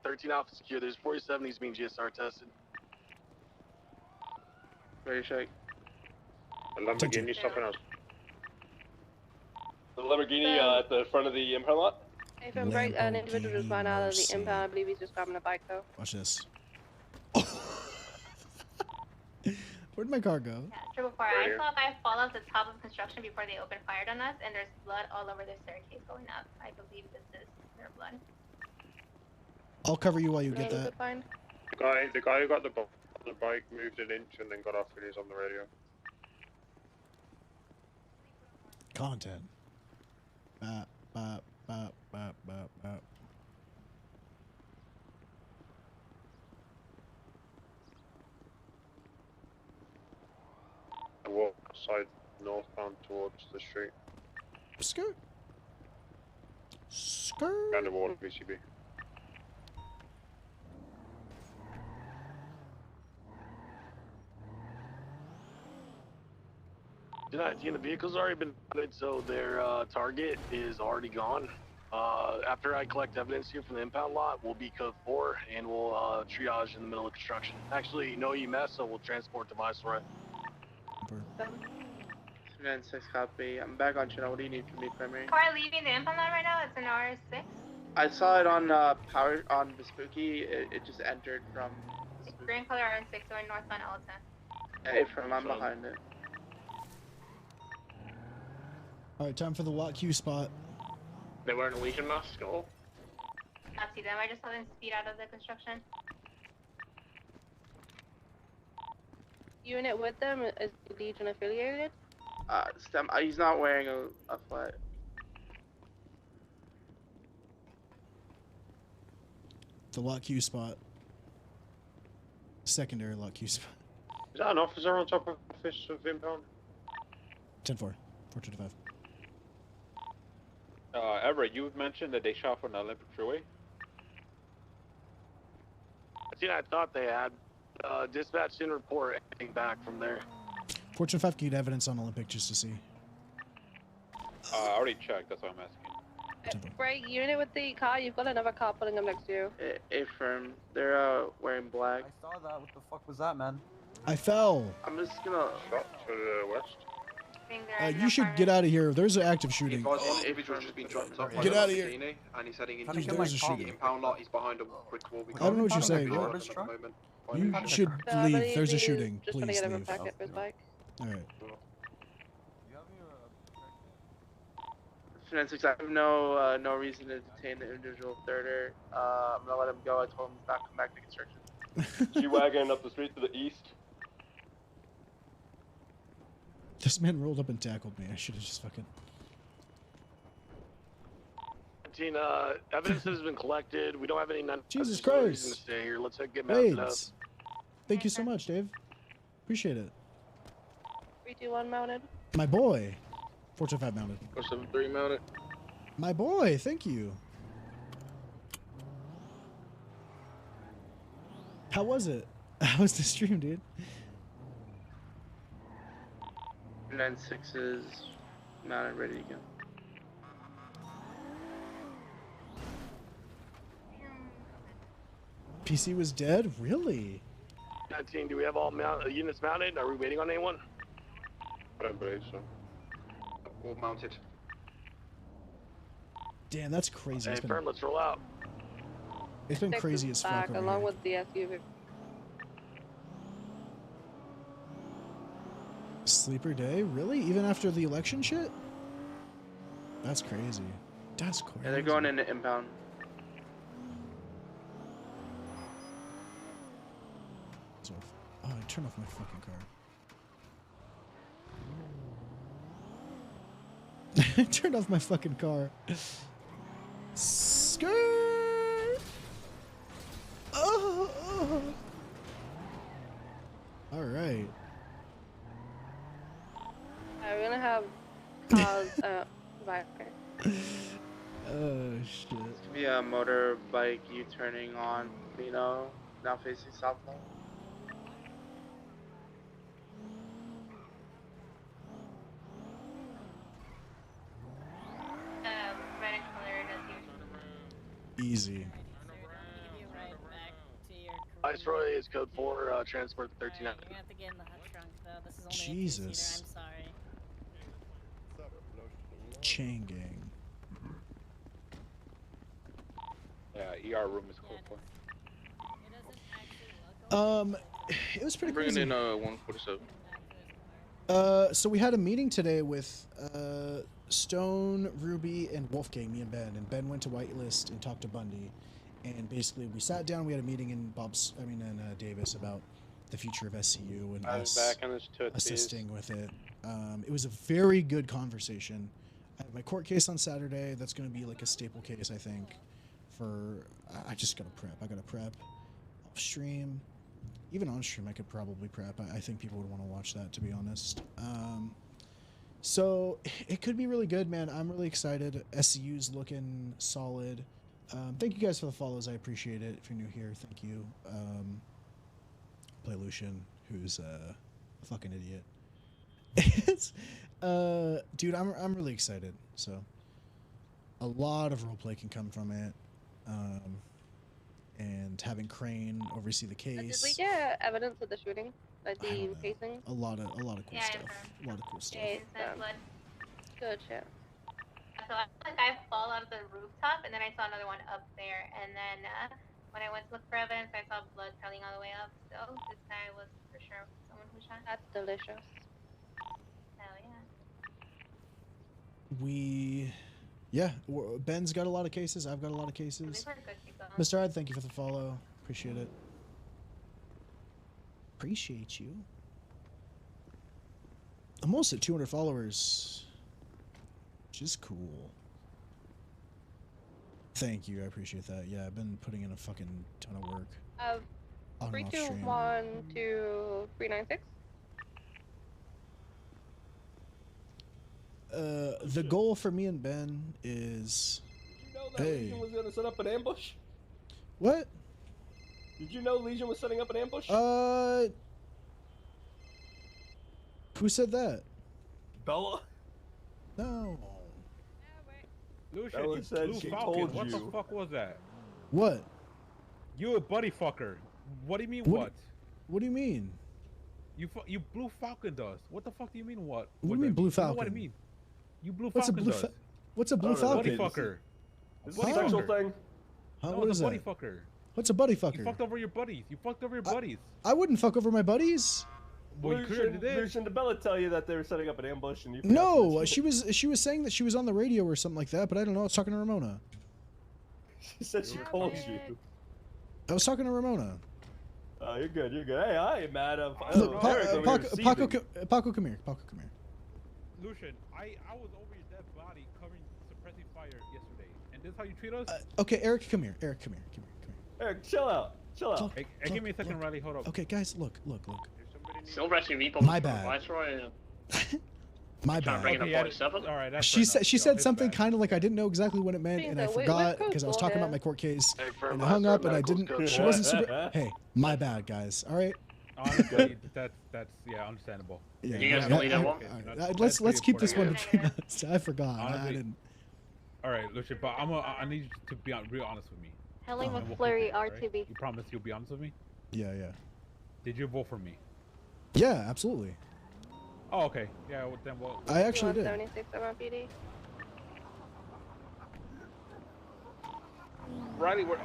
13 Alpha secure, there's 47 needs being GSR tested. Very shake. The Lamborghini stopping us. The Lamborghini at the front of the impound lot? If I'm break, an individual just ran out of the impound, I believe he's just grabbing a bike though. Watch this. Where'd my car go? Yeah, triple four. I saw a guy fall off the top of construction before they opened fire on us, and there's blood all over the staircase going up. I believe this is their blood. I'll cover you while you get that. The guy who got the bike moved an inch and then got off and he's on the radio. Content. Bop, bop, bop, bop, bop, bop. I walk side northbound towards the street. Skirt. Skirt. Kind of wall of BCB. G19, the vehicle's already been mounted, so their target is already gone. After I collect evidence here from the impound lot, we'll be code 4 and we'll triage in the middle of construction. Actually, no EMS, so we'll transport to Viceroy. 396 copy. I'm back on channel. What do you need from me, primary? Car leaving the impound lot right now. It's an R6. I saw it on power on the spooky. It just entered from. It's green color R6 going northbound Alta. Hey, from I'm behind it. Alright, time for the lock Q spot. They wearing a Legion mask or? Not see them. I just saw them speed out of the construction. Unit with them is Legion affiliated? He's not wearing a flat. The lock Q spot. Secondary lock Q spot. Is that an officer on top of the office of impound? 10-4. 425. Everett, you mentioned that they shot from the Olympic Freeway? I thought they had. Dispatch didn't report anything back from there. Fortune 5 can get evidence on Olympic just to see. I already checked, that's why I'm asking. Right, unit with the car, you've got another car pulling up next to you. Affirm. They're wearing black. I saw that. What the fuck was that, man? I fell. I'm just gonna. Shot to the west. You should get out of here. There's an active shooting. One individual's just been dropped off. Get out of here. And he's heading There's into a shooting. impound lot. He's behind a brick wall. I don't know what you're saying. You should leave. There's a shooting. Just Please trying to get him a leave. packet for his bike. All right. Forensics, I have no reason to detain the individual thirder. I'm gonna let him go. I told him not to come back to construction. G-Wagon up the street to the east. This man rolled up and tackled me. I should have just fucking. Tina, evidence has been collected. We don't have any Jesus reason to Christ. stay here. Let's get mounted up. Wait. Thank you so much, Dave. Appreciate it. 321 mounted. My boy. 425 mounted. 473 mounted. My boy. Thank you. How was it? How was the stream, dude? 96 mounted, ready to go. PC was dead? Really? 19, do we have all units mounted? Are we waiting on anyone? I believe so. All mounted. Damn, that's crazy. Hey, firm, let's roll out. It's been Six crazy is as fuck back, over along here. with the SCU. Sleeper day? Really? Even after the election shit? That's crazy. That's crazy. Yeah, they're going into impound. Oh, I turned off my fucking car. I turned off my fucking car. Skirt! Oh. All right. We're gonna have cause Viper. Oh shit. It's gonna be a motorbike U-turning on, now facing southbound. Red and colored as usual. Easy. Viceroy is code 4, transport 13. You're gonna have to get in the hut trunk though. This is only Jesus. a 2-seater, I'm sorry. Chain gang. Yeah, ER room is code 4. It was pretty Bringing crazy. in 147. So we had a meeting today with Stone, Ruby, and Wolfgang, me and Ben. And Ben went to Whitelist and talked to Bundy. And basically, we sat down. We had a meeting in Davis about the future of SCU and I'm us back on his tootsies. assisting with it. It was a very good conversation. I have my court case on Saturday. That's going to be like a staple case, I think. I just got to prep. I got to prep off stream. Even on stream, I could probably prep. I think people would want to watch that, to be honest. So it could be really good, man. I'm really excited. SCU's looking solid. Thank you guys for the follows. I appreciate it. If you're new here, thank you. Play Lucian, who's a fucking idiot. Dude, I'm really excited. So a lot of roleplay can come from it. And having Crane oversee the case. Did we get evidence of the shooting? Like the casing? A lot of cool stuff. A lot of cool stuff. Okay, so that's blood. Good shit. So I feel like I fall out of the rooftop, and then I saw another one up there, and then when I went to look for evidence, I saw blood traveling all the way up. So this guy was for sure someone who shot. That's delicious. Hell yeah. Ben's got a lot of cases. I've got a lot of cases. Mr. Hyde, thank you for the follow. Appreciate it. Appreciate you. I'm almost at 200 followers, which is cool. Thank you. I appreciate that. Yeah, I've been putting in a fucking ton of work. On and off stream. 3212396. The goal for me and Ben is. Did you know that Legion was gonna set up an ambush? What? Did you know Legion was setting up an ambush? Who said that? Bella? No. Lucian, Bella you said blue she falcon. told What the you. fuck was that? What? You a buddy fucker. What do you mean what? What do you mean? You Blue Falcon does. What the fuck do you mean? What? What do you mean Blue You know what I Falcon? mean? You Blue What's a Falcon blue? does. What's a blue falcon? Buddy fucker. Is this a sexual thing? Huh, No, what it's is a buddy that? fucker. What's a buddy You fucker? fucked over your buddies. You fucked over your buddies. I wouldn't fuck over my buddies. Well, you clearly did. Lucian, did Bella tell you that they were setting up an ambush and you? No, she was saying that she was on the radio or something like that, but I don't know. I was talking to Ramona. She said she called you. I was talking to Ramona. Oh, you're good. You're good. Hey, I ain't mad. Look, Paco, come here. Paco, come here. Lucian, I was over your dead body covering suppressing fire yesterday, and this is how you treat us? Okay, Eric, come here. Eric, come here. Eric, chill out. Chill out. Hey, give me a second, Riley. Hold up. Okay, guys, look. Silver SUV My bad. Viceroy. My bad. Bringing up 47. All right. She said something kind of like I didn't know exactly what it meant, and I forgot because I was talking about my court case, and I hung up, and I didn't. She wasn't super. Hey, my bad, guys. All right. Honestly, that's understandable. Yeah. You guys believe that one? Let's keep this one between us. I forgot. Honestly, I didn't. All right, Lucian, but I need you to be real honest with me. Helly We'll keep McFlurry it, all right? R2B. You promise you'll be honest with me? Yeah. Did you vote for me? Yeah, absolutely. Oh, okay. Yeah, well, then well. I actually did. 76 MPD. Riley, we're.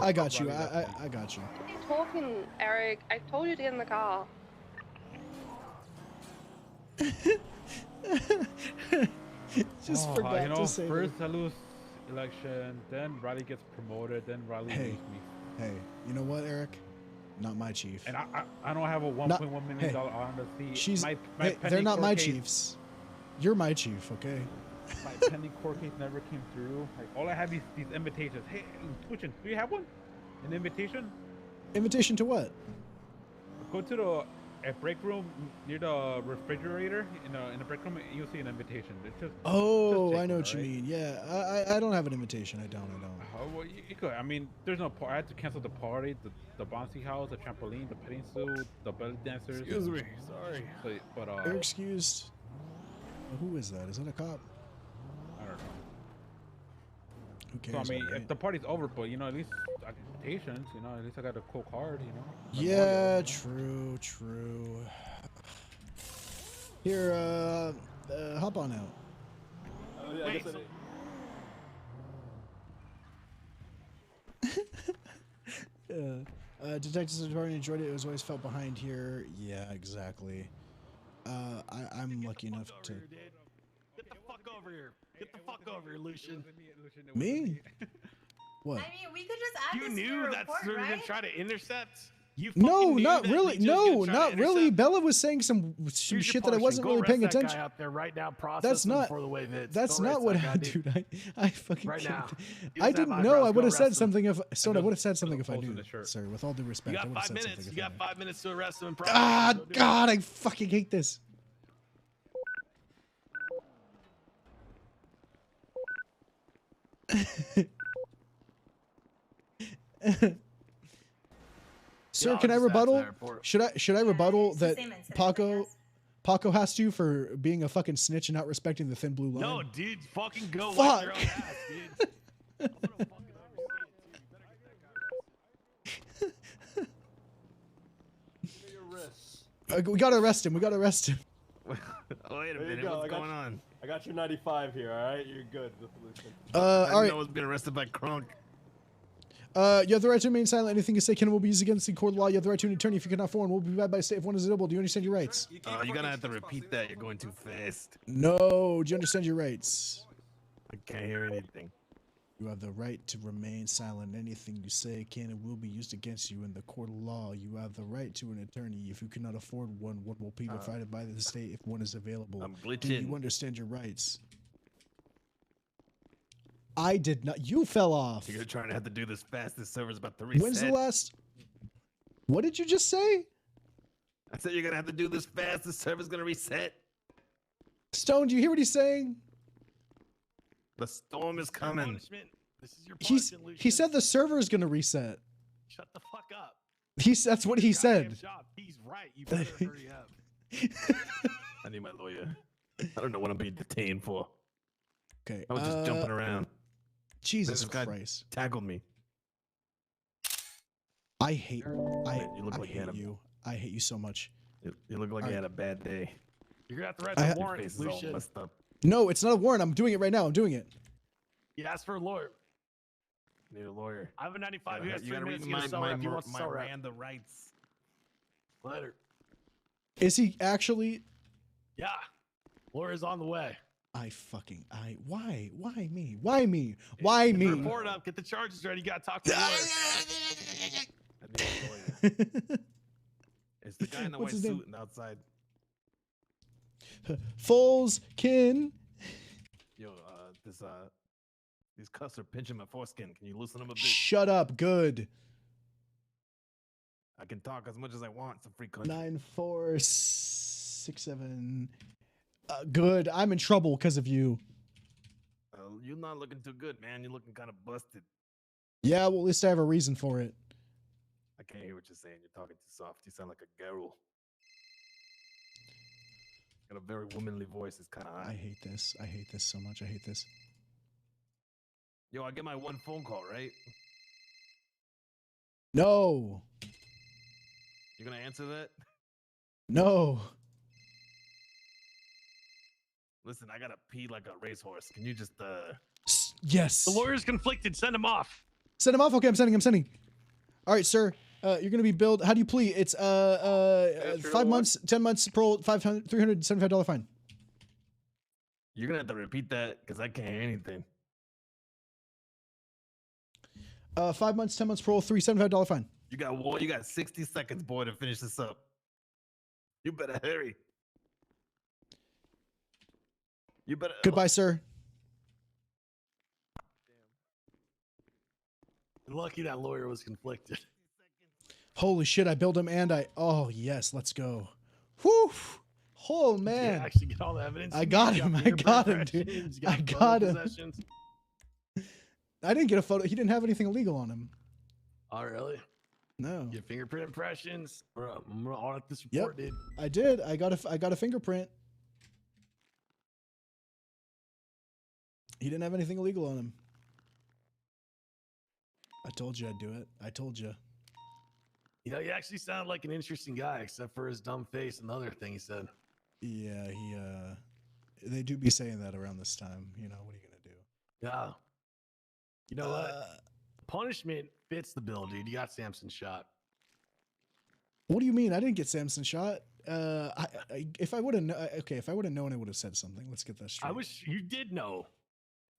I got you. I got you. What are you talking, Eric? I told you to get in the car. Just forgot to say that. First I lose election, then Riley gets promoted, then Riley loses me. Hey, you know what, Eric? Not my chief. And I don't have a $1.1 million on the seat. She's. My Hey, they're pending not court my case- chiefs. You're my chief, okay? My pending court case never came through. Like all I have is these invitations. Hey, Lucian, do you have one? An invitation? Invitation to what? Go to a break room near the refrigerator in the break room. You'll see an invitation. It's just. Oh, just I know it, what you right? mean. Yeah, I don't have an invitation. I don't. Oh, well, you could. I mean, there's no. I had to cancel the party, the bouncy house, the trampoline, the petting zoo, the belly dancers. Excuse me. Sorry. So, but You're excused. Who is that? Is that a cop? I don't know. Who So I cares? mean, right? if the party's over, but you know, at least I got invitations. You know, at least I got a cool card. You know. Like Yeah, Mario. true. Here, hop on out. Oh, yeah, I guess Detectives have already enjoyed it. It was always felt behind here. Yeah, exactly. I'm lucky enough to. Get the fuck over here. Get the fuck over here, Lucian. Me? What? I mean, we could just add You this to knew the that report, we were right? gonna try to intercept. You No, fucking knew not that really. he just gonna No, try not to really. intercept? Bella was saying some Here's your shit that I portion. wasn't Go really arrest paying that attention. guy up there right now. Process That's him not. before the wave hits. That's Go not arrest what that I guy, dude. dude. I fucking Right can't. now. Give I us that didn't eyebrows, know. I go would have said arrest him. something if. Stone, I would have said something if I knew. Sorry, with all due You respect, I got would have 5 said minutes. something. You if I got knew. 5 minutes to arrest him and Ah, prosecute him. God, I fucking hate this. Sir, can I rebuttal? Should I rebuttal it's the that same incident, Paco has to for being a fucking snitch and not respecting the thin blue line? No, dude, fucking go Fuck. wipe your own ass, dude. We gotta arrest him. We gotta arrest him. Wait a There you minute, go. what's I got going you- on? I got your 95 here. All right, you're good. I all didn't right. know I was being arrested by Crunk. You have the right to remain silent. Anything you say can and will be used against the court of law. You have the right to an attorney if you cannot afford one. Will be provided by state if one is able. Do you understand your rights? You're gonna have to repeat that. You're going too fast. No. Do you understand your rights? I can't hear anything. You have the right to remain silent. Anything you say can and will be used against you in the court of law. You have the right to an attorney if you cannot afford one. One will be provided by the state if one is available. I'm Do glitching. you understand your rights? I did not. You fell off. You're trying to have to do this fast. This server's about to reset. When's the last? What did you just say? I said you're gonna have to do this fast. The server's gonna reset. Stone, do you hear what he's saying? The storm is coming. Punishment. This is your He punishment, said the server is gonna reset. Shut the fuck up. That's what he said. He's right. You better hurry up. I need my lawyer. I don't know what I'm being detained for. Okay. I was just jumping around. Jesus This guy Christ. tackled me. I hate. you look I like hate Hannibal. you. I hate you so much. You look like you had a bad day. You're gonna have to write I the warrant, Lucian. messed up. No, it's not a warrant. I'm doing it right now. I'm doing it. You asked for a lawyer. Need a lawyer. I have a 95. You You gotta read my Miranda rights. Later. Is he actually? Yeah. Lawyer's on the way. Why me? Why me? Why me? Report up. Get the charges ready. You gotta talk to the lawyer. It's the guy in the white suit and outside. Foles kin. Yo, these cuffs are pinching my foreskin. Can you loosen them a bit? Shut up. Good. I can talk as much as I want. It's a free country. 9467. Good. I'm in trouble because of you. You're not looking too good, man. You're looking kind of busted. Yeah, well, at least I have a reason for it. I can't hear what you're saying. You're talking too soft. You sound like a girl. Got a very womanly voice. It's kind of high. I hate this. I hate this so much. I hate this. Yo, I get my one phone call, right? No. You gonna answer that? No. Listen, I gotta pee like a racehorse. Can you just Yes. The lawyer's conflicted. Send him off. Send him off. Okay, I'm sending. All right, sir. You're gonna be billed. How do you plead? It's 5 months, 10 months parole, $375 fine. You're gonna have to repeat that because I can't hear anything. 5 months, 10 months parole, $375 fine. You got 60 seconds, boy, to finish this up. You better hurry. You better. Goodbye, sir. Lucky that lawyer was conflicted. Holy shit! I billed him, and oh yes, let's go. Whew. Oh man! Did you actually get all the evidence? I got him. I got him, dude. I got him. I didn't get a photo. He didn't have anything illegal on him. Oh really? No. Get fingerprint impressions. I'm gonna audit this report, dude. I did. I got a fingerprint. He didn't have anything illegal on him. I told you I'd do it. I told you. You know, you actually sound like an interesting guy, except for his dumb face and the other thing he said. Yeah, they do be saying that around this time. You know, what are you gonna do? Yeah. You know what? Punishment fits the bill, dude. You got Samson shot. What do you mean? I didn't get Samson shot. If I would have known, I would have said something. Let's get that straight. I wish you did know.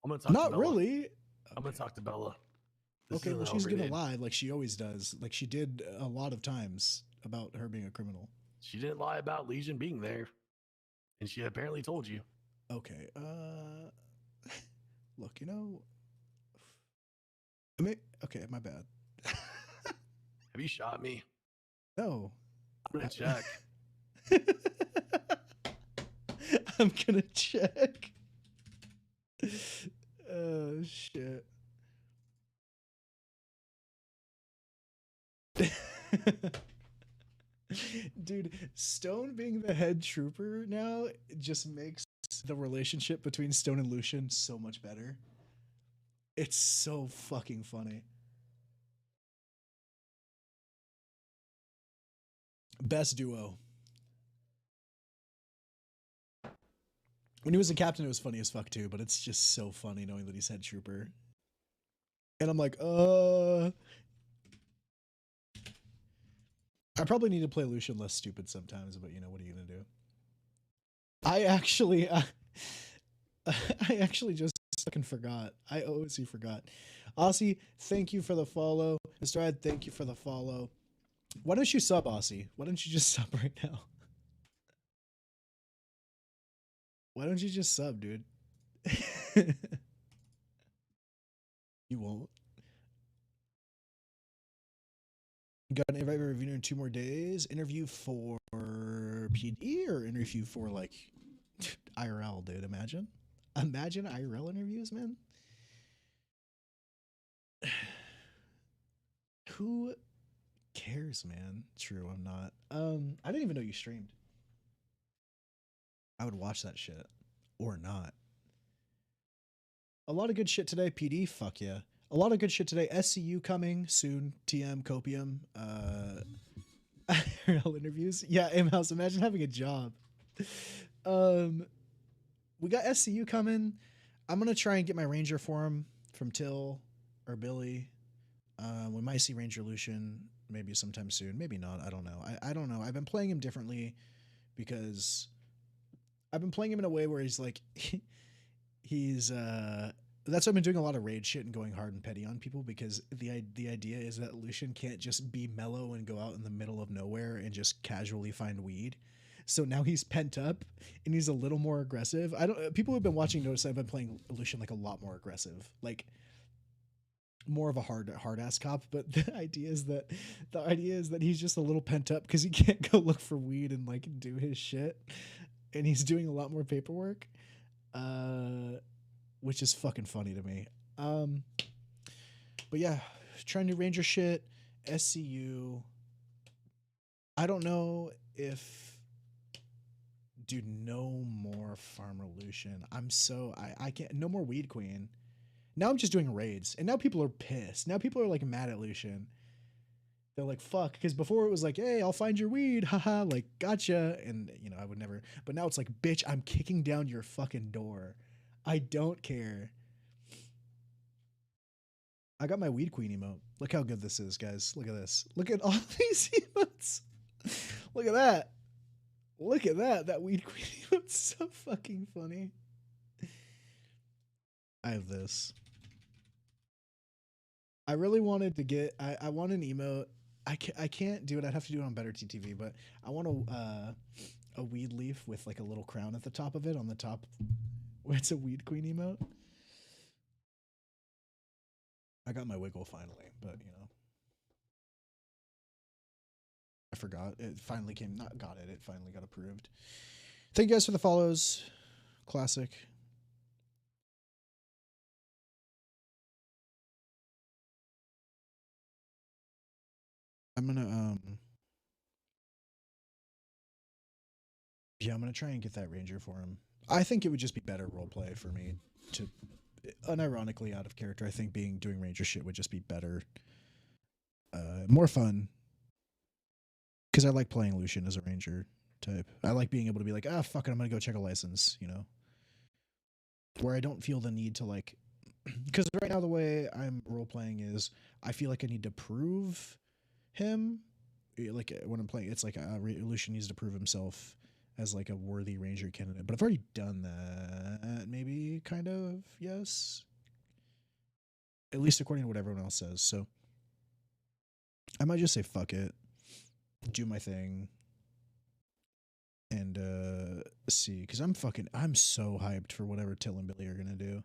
I'm gonna talk. Not really. I'm gonna talk to Bella. Okay, well, she's gonna lie like she always does, like she did a lot of times about her being a criminal. She didn't lie about Legion being there, and she apparently told you. Okay, look, you know, I mean, okay, my bad. Have you shot me? No. I'm gonna check. I'm gonna check. Oh shit. Dude, Stone being the head trooper now just makes the relationship between Stone and Lucian so much better. It's so fucking funny. Best duo. When he was a captain, it was funny as fuck too, but it's just so funny knowing that he's head trooper. And I'm like, I probably need to play Lucian less stupid sometimes, but you know, what are you gonna do? I actually just fucking forgot. I honestly forgot. Aussie, thank you for the follow. Mr. Ed, thank you for the follow. Why don't you sub, Aussie? Why don't you just sub right now? Why don't you just sub, dude? You won't. Got an invite review in 2 more days. Interview for PD or interview for like IRL, dude? Imagine IRL interviews, man. Who cares, man? True, I'm not. I didn't even know you streamed. I would watch that shit or not. A lot of good shit today. PD, fuck yeah. A lot of good shit today. SCU coming soon. TM, Copium. IRL interviews. Yeah, M-House, imagine having a job. We got SCU coming. I'm going to try and get my Ranger for him from Till or Billy. We might see Ranger Lucian maybe sometime soon. Maybe not. I don't know. I don't know. I've been playing him differently because I've been playing him in a way where he's like, he's, that's why I've been doing a lot of raid shit and going hard and petty on people, because the idea is that Lucian can't just be mellow and go out in the middle of nowhere and just casually find weed. So now he's pent up and he's a little more aggressive. People who've been watching notice I've been playing Lucian like a lot more aggressive, like more of a hard ass cop. But the idea is that he's just a little pent up because he can't go look for weed and like do his shit, and he's doing a lot more paperwork, which is fucking funny to me. But yeah, trying new Ranger shit, SCU. I don't know if. Dude, no more Farmer Lucian. I can't. No more Weed Queen. Now I'm just doing raids, and now people are pissed. Now people are like mad at Lucian. They're like, fuck, because before it was like, hey, I'll find your weed, haha, like, gotcha, and you know, I would never. But now it's like, bitch, I'm kicking down your fucking door. I don't care. I got my Weed Queen emote. Look how good this is, guys. Look at this. Look at all these emotes. Look at that. Look at that. That Weed Queen emote's so fucking funny. I have this. I really wanted to get. I want an emote. I can't do it. I'd have to do it on Better TTV, but I want a weed leaf with like a little crown at the top of it. On the top, where it's a Weed Queen emote. I got my wiggle finally, but you know. I forgot. It finally came. Not got it. It finally got approved. Thank you guys for the follows. Classic. I'm gonna yeah, I'm gonna try and get that Ranger for him. I think it would just be better roleplay for me to, unironically out of character. I think doing Ranger shit would just be better, more fun. Because I like playing Lucian as a Ranger type. I like being able to be like, ah, fuck it, I'm gonna go check a license, you know? Where I don't feel the need to like, because right now the way I'm role-playing is, I feel like I need to prove him. Like, when I'm playing, it's like Lucian needs to prove himself as like a worthy Ranger candidate. But I've already done that, maybe, kind of, yes. At least according to what everyone else says, so. I might just say fuck it. Do my thing and see, because I'm so hyped for whatever Till and Billy are gonna do.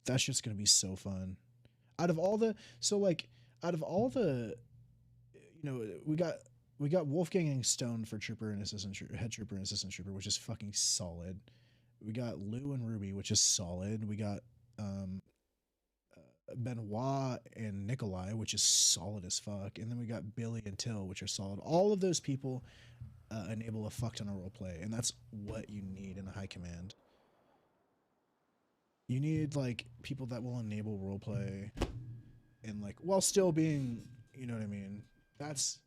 That shit's gonna be so fun. Out of all the you know, we got Wolfgang and Stone for trooper and head trooper and assistant trooper, which is fucking solid. We got Lou and Ruby, which is solid. We got Benoit and Nikolai, which is solid as fuck, and then we got Billy and Till, which are solid. All of those people enable a fuck ton of roleplay, and that's what you need in a high command. You need like people that will enable roleplay, and like while still being, you know what I mean. That's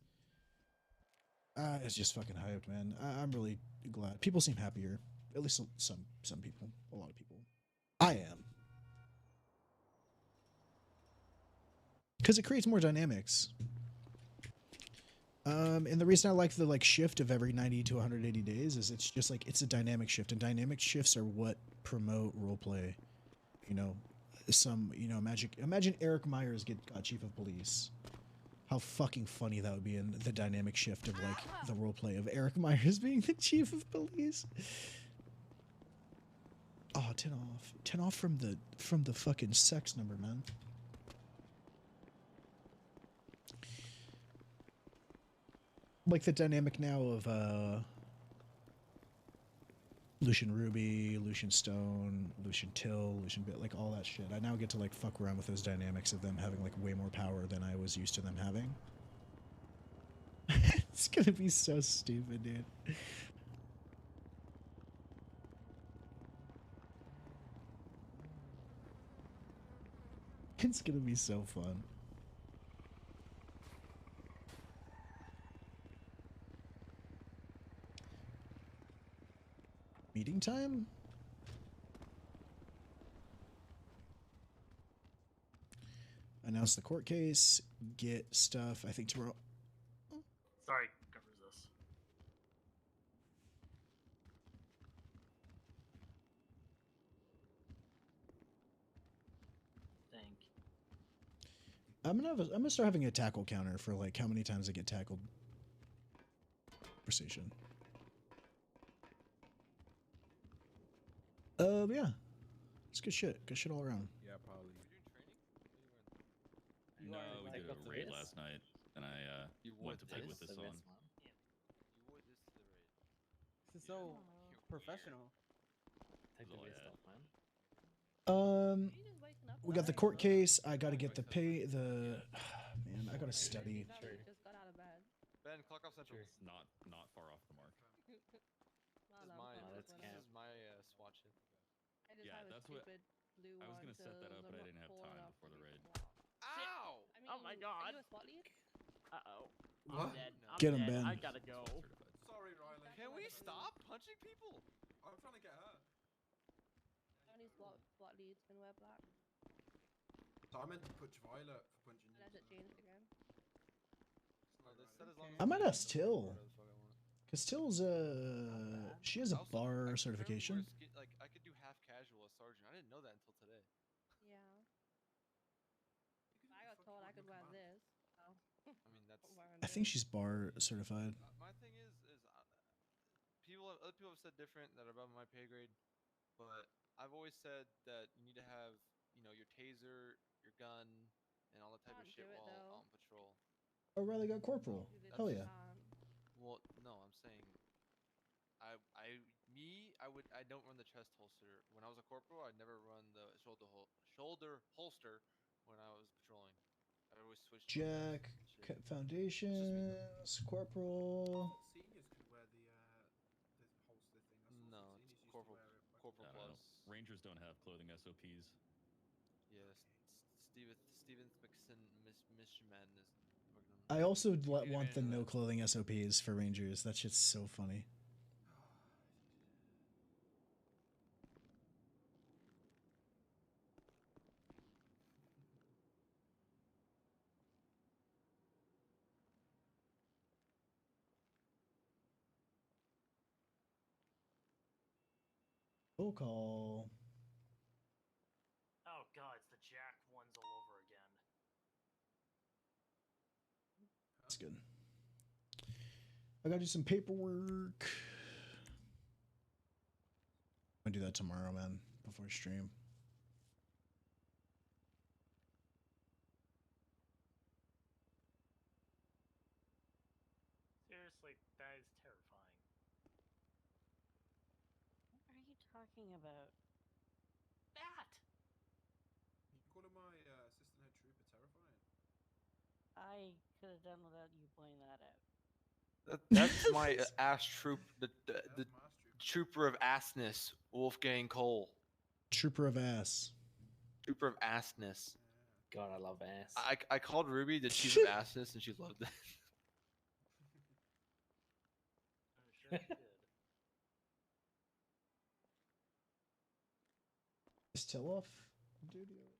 it's just fucking hyped, man. I'm really glad. People seem happier, at least some people, a lot of people. I am. Because it creates more dynamics. And the reason I like the like shift of every 90 to 180 days is it's just like it's a dynamic shift, and dynamic shifts are what promote roleplay. You know, imagine Eric Myers got chief of police. How fucking funny that would be in the dynamic shift of like the roleplay of Eric Myers being the chief of police. Oh, 10 off. 10 off from the fucking sex number, man. Like the dynamic now of Lucian Ruby, Lucian Stone, Lucian Till, Lucian Bit, like all that shit. I now get to like fuck around with those dynamics of them having like way more power than I was used to them having. It's gonna be so stupid, dude. It's gonna be so fun. Meeting time? Announce the court case, get stuff, I think tomorrow. Sorry, covers this. Thank you. I'm gonna start having a tackle counter for like how many times I get tackled per station. Yeah. It's good shit. Good shit all around. Yeah, probably. No, we did a raid last night, and I went to bed with this on. This is so professional. We got the court case. I got to get the pay. Man, I got to study. Just got out of bed. Ben, clock off central. It's not far off the mark. This is my SWAT shit. Yeah, that's what I was gonna set that up, but I didn't have time before the raid. Ow! I mean, oh my god. Are you a SWAT lead? Uh-oh. What? I'm dead. Get him, Ben. I gotta go. Sorry, Riley. Can we stop punching people? I'm trying to get her. Only SWAT leads can wear black. So I meant to punch Violet for punching you. Unless it changed again. I might ask Till. Because Till's, she has a bar certification. Like, I could do half casual as sergeant. I didn't know that until today. Yeah. I got told I could wear this. Oh. I mean, that's. I think she's bar certified. My thing is other people have said different that are above my pay grade, but I've always said that you need to have, your taser, your gun, and all that type of shit while on patrol. Oh, Riley got corporal. Hell yeah. Well, no, I'm saying, I don't run the chest holster. When I was a corporal, I'd never run the shoulder holster when I was patrolling. I always switched. Jack, cut foundations, corporal. Seniors could wear the holster thing. No, it's corporal plus. Rangers don't have clothing SOPs. Yes, Steven Mishman is. I also want the no clothing SOPs for Rangers. That shit's so funny. Roll call. Oh god, it's the Jack ones all over again. That's good. I gotta do some paperwork. I'm gonna do that tomorrow, man, before stream. Seriously, that is terrifying. What are you talking about? That! You calling my assistant head trooper terrifying? I could have done without you pointing that out. That's my ass troop, the trooper of assness, Wolfgang Cole. Trooper of ass. Trooper of assness. God, I love ass. I called Ruby the chief of assness, and she loved it. I'm sure you did. Is Till off duty?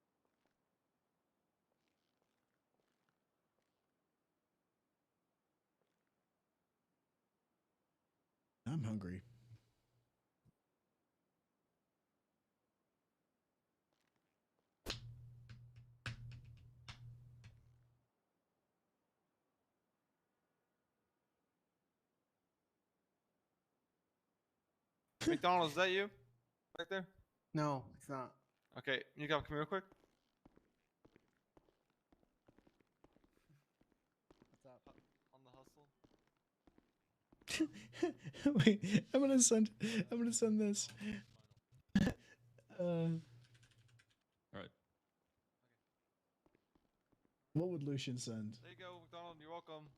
I'm hungry. McDonald, is that you? Back there? No, it's not. Okay, you come here real quick. What's up? On the hustle. Wait, I'm gonna send this. All right. What would Lucian send? There you go, McDonald. You're welcome.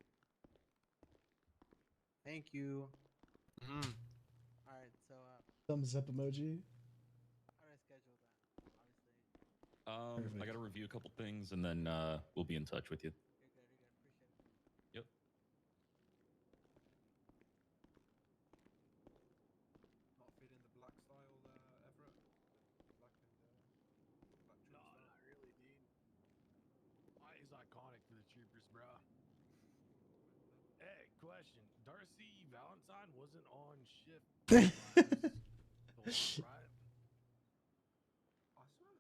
Thank you. Mm-hmm. All right, so Thumbs up emoji. how do I schedule that? Obviously. Perfect. I gotta review a couple things, and then we'll be in touch with you. You're good. Appreciate it. Yep. Not feeling the hours, bro. Hey, question. Darcy Valentine wasn't on shift. Right?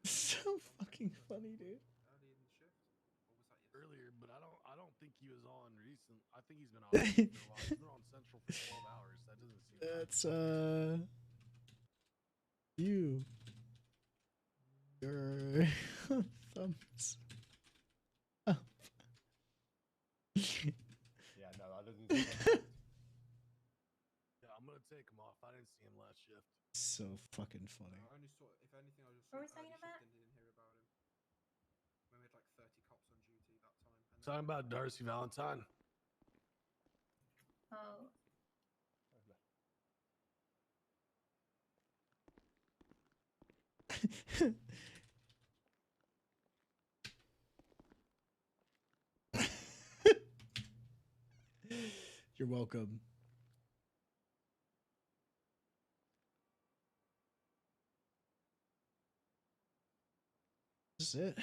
So fucking funny, dude. Early in the shift, or was that yesterday? Earlier, but I don't think he was on recent. I think he's been on shift for a while. He's been on Central for 12 hours. That doesn't seem right. That's you. Your thumbs up. Yeah, no, that doesn't seem right. Yeah, I'm gonna take him off. I didn't see him last shift. So fucking funny. I only saw, if anything, I just What saw were we talking early about? shift and didn't hear about him. When we had like 30 cops on duty that time. And Talking about Darcy Valentine. Oh. You're welcome. That's it.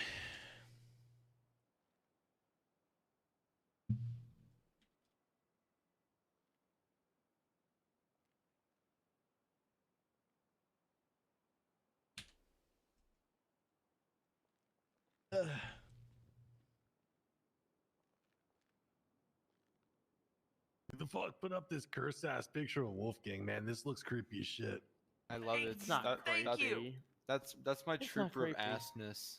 Who the fuck put up this curse ass picture of Wolfgang, man? This looks creepy as shit. I love it. It's not creepy. That's my It's not trooper of creepy. assness.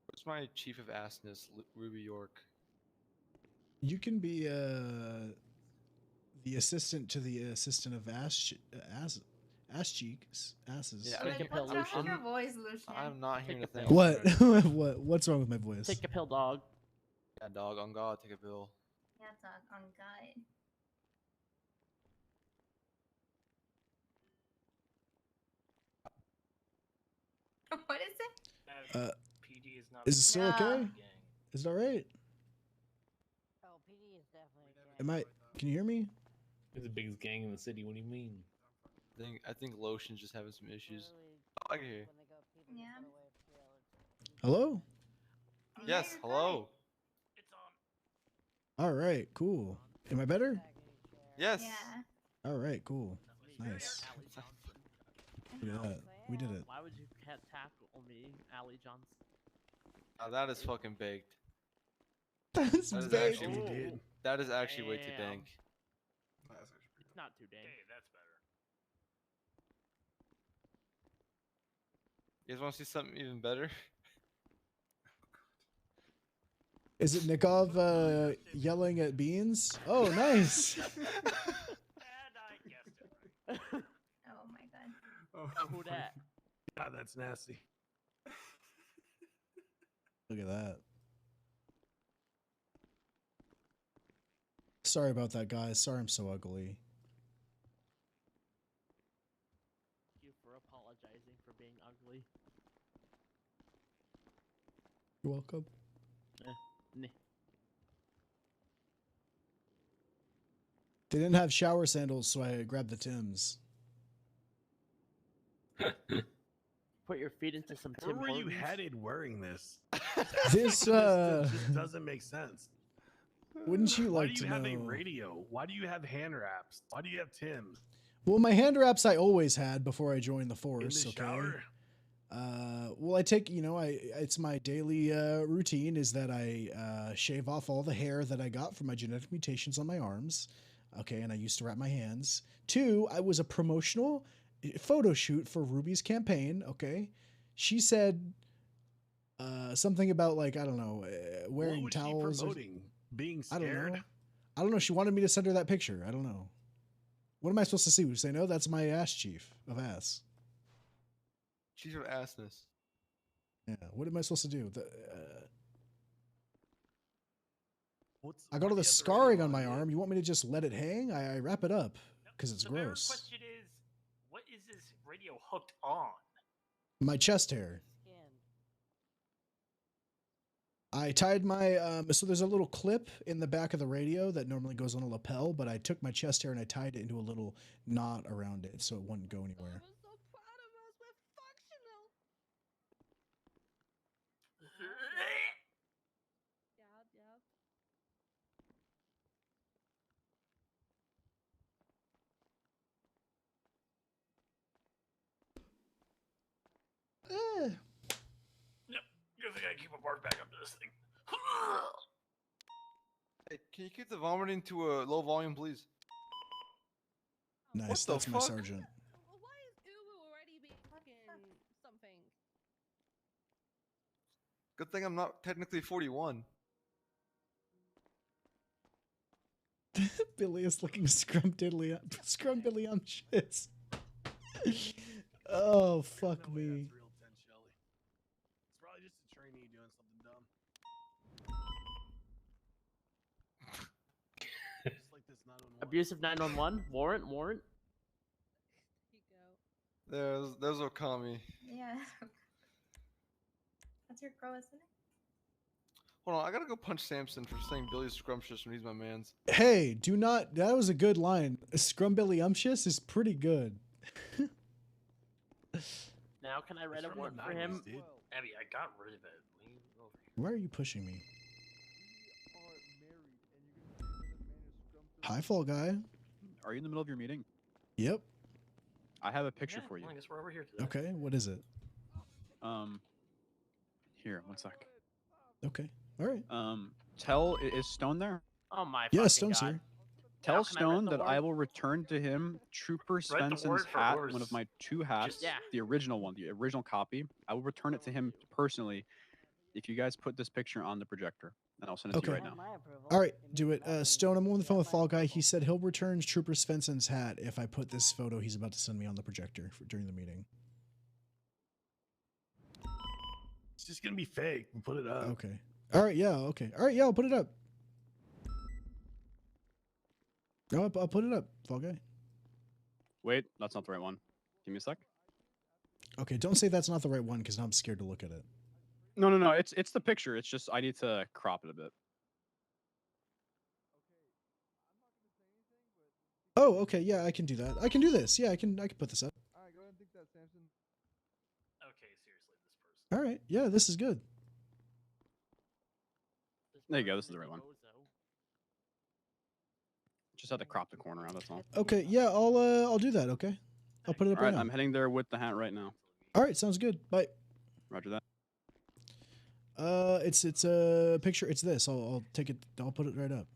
What's my chief of assness, Ruby York? You can be the assistant to the assistant of ass cheeks asses. Yeah, Take a pill, What's wrong with Lucian. your voice, Lucian? I'm not here Take to a think. pill. What's wrong with my voice? Take a pill, dog. Yeah, dog, on God, take a pill. Yeah, dog, on God. What is it? PD is not. Is it still No. okay? Is it all right? Oh, PD is definitely Am I? Can you hear me? It's the biggest gang in the city. What do you mean? I think Lotion's just having some issues. Oh, I can hear. Yeah. Hello? Yes, hello. It's on. All right, cool. Am I better? Yes. Yeah. All right, cool. Nice. Look at that. We did it. Why would you tackle me, Allie Johnson? Now that is fucking baked. That's That is baked. actually, dude. that is actually way too Damn. dank. It's not too dang. Hey, that's better. You guys want to see something even better? Is it Nikov yelling at beans? Oh, nice. And I guessed it right. Oh my god. Oh, Who that? God, that's nasty. Look at that. Sorry about that, guys. Sorry I'm so ugly. Thank you for apologizing for being ugly. You're welcome. Nah. They didn't have shower sandals, so I grabbed the Tims. Put your feet into some Where Tim were you Hortons. headed wearing this? This just doesn't make sense. Wouldn't you Why like do to you have know? a radio? Why do you have hand wraps? Why do you have Tim's? Well, my hand wraps I always had before I joined the force. In the okay. shower? Well, I take, it's my daily routine is that I shave off all the hair that I got from my genetic mutations on my arms. Okay, and I used to wrap my hands. 2, I was a promotional photo shoot for Ruby's campaign. Okay, she said something about like I don't know wearing what was towels. She promoting? Being I scared? don't know. I don't know. She wanted me to send her that picture. I don't know. What am I supposed to see? Would you say no? That's my ass chief of ass. Chief of assness. Yeah. What am I supposed to do? I got all the scarring on my arm. You want me to just let it hang? I wrap it up because it's The better gross. question is, what is this radio hooked on? My chest hair. I tied my so there's a little clip in the back of the radio that normally goes on a lapel, but I took my chest hair and I tied it into a little knot around it so it wouldn't go anywhere. Eh. Yep. Guess I gotta keep a bar back up to this thing. Hey, can you keep the vomiting to a low volume, please? Nice, the that's my fuck? sergeant. Why is Ubu already being fucking something? Good thing I'm not technically 41. Billy is looking scrumdiddlyumptious. Oh, fuck me. It's real 10 Shelly. It's probably just a trainee doing something dumb. Just like this 911. Abusive 911. Warrant. There's Okami. Yeah. That's your girl, isn't it? Hold on, I gotta go punch Samson for saying Billy's scrumptious when he's my man's. Hey, do not. That was a good line. Scrumdiddlyumptious is pretty good. Now can I write a from the warrant for 90s, him? dude. Abby, I got rid of it. Leave over here. Why are you pushing me? Hi, Fall Guy. Are you in the middle of your meeting? Yep. I have a picture for you. Well, I guess we're over here today. Okay, what is it? Here, one sec. Okay, all right. Is Stone there? Oh my. Yeah, fucking Stone's God. here. Tell Now can I write Stone the that I warrant? will return to him Trooper Write the Svensson's warrant for hat, Urs. one of my 2 hats, Yeah. the original one, the original copy. I will return it to him personally if you guys put this picture on the projector, and I'll send it to you right now. All right, do it. Stone, I'm on the phone with Fall Guy. He said he'll return Trooper Svensson's hat if I put this photo he's about to send me on the projector during the meeting. It's just gonna be fake. We'll put it up. Okay. All right, yeah, okay. All right, yeah, I'll put it up. No, I'll put it up, Fall Guy. Wait, that's not the right one. Give me a sec. Okay, don't say that's not the right one because now I'm scared to look at it. No. It's the picture. It's just I need to crop it a bit. Oh, okay, yeah, I can do that. I can do this. Yeah, I can put this up. All right, go ahead and think that, Samson. Okay, seriously, this person. All right, yeah, this is good. There you go. This is the right one. Just had to crop the corner out. That's all. Okay, yeah, I'll do that. Okay, I'll put it up All right right, now. I'm heading there with the hat right now. All right, sounds good. Bye. Roger that. It's a picture. It's this. I'll take it. I'll put it right up.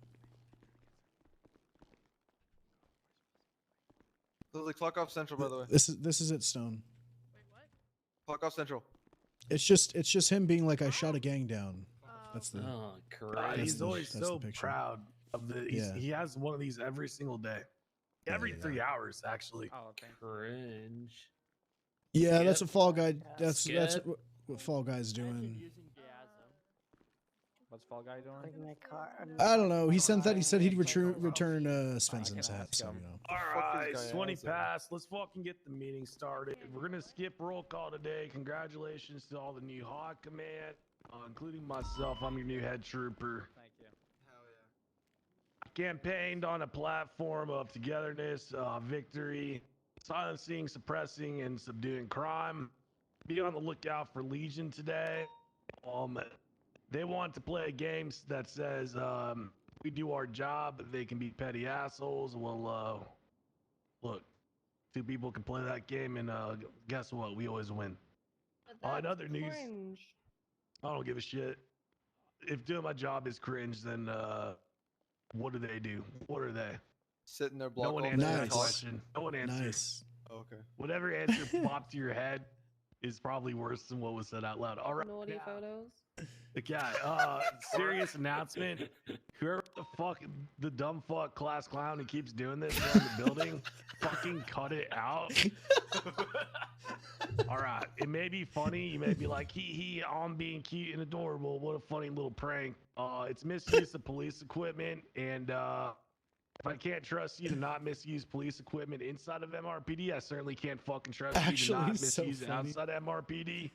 Lily, clock off Central, by the way. This is it, Stone. Clock off Central. It's just him being like, I shot a gang down. That's the. Oh, God, correct. he's always that's so the picture. proud of the. Yeah. He has one of these every single day. Every 3 hours, actually. Oh, thank Cringe. Yeah, that's Skip. what Fall Guy. That's Skip. what Fall Guy's doing. What's Fall Guy doing? I don't know. He sent that. He said he'd return Svensson's hat. So you know. All fuck right, this guy 20 has, past. Let's fucking get the meeting started. We're gonna skip roll call today. Congratulations to all the new Hawk Command, including myself. I'm your new head trooper. Thank you. Campaigned on a platform of togetherness, victory, silencing, suppressing, and subduing crime. Be on the lookout for Legion today. They want to play a game that says we do our job, they can be petty assholes. Well, look, 2 people can play that game, and guess what? We always win. In other news, I don't give a shit. If doing my job is cringe, then what do they do? What are they? Sit in their block. No one all answers day that and talk. question. No one answers. Nice. Okay. Whatever answer popped to your head is probably worse than what was said out loud. All right. Naughty photos. Okay, serious announcement. Whoever the fuck, the dumb fuck class clown who keeps doing this around the building, fucking cut it out. All right, it may be funny. You may be like, I'm being cute and adorable. What a funny little prank. It's misuse of police equipment, and if I can't trust you to not misuse police equipment inside of MRPD, I certainly can't fucking trust you to Actually, not so misuse it funny. outside MRPD.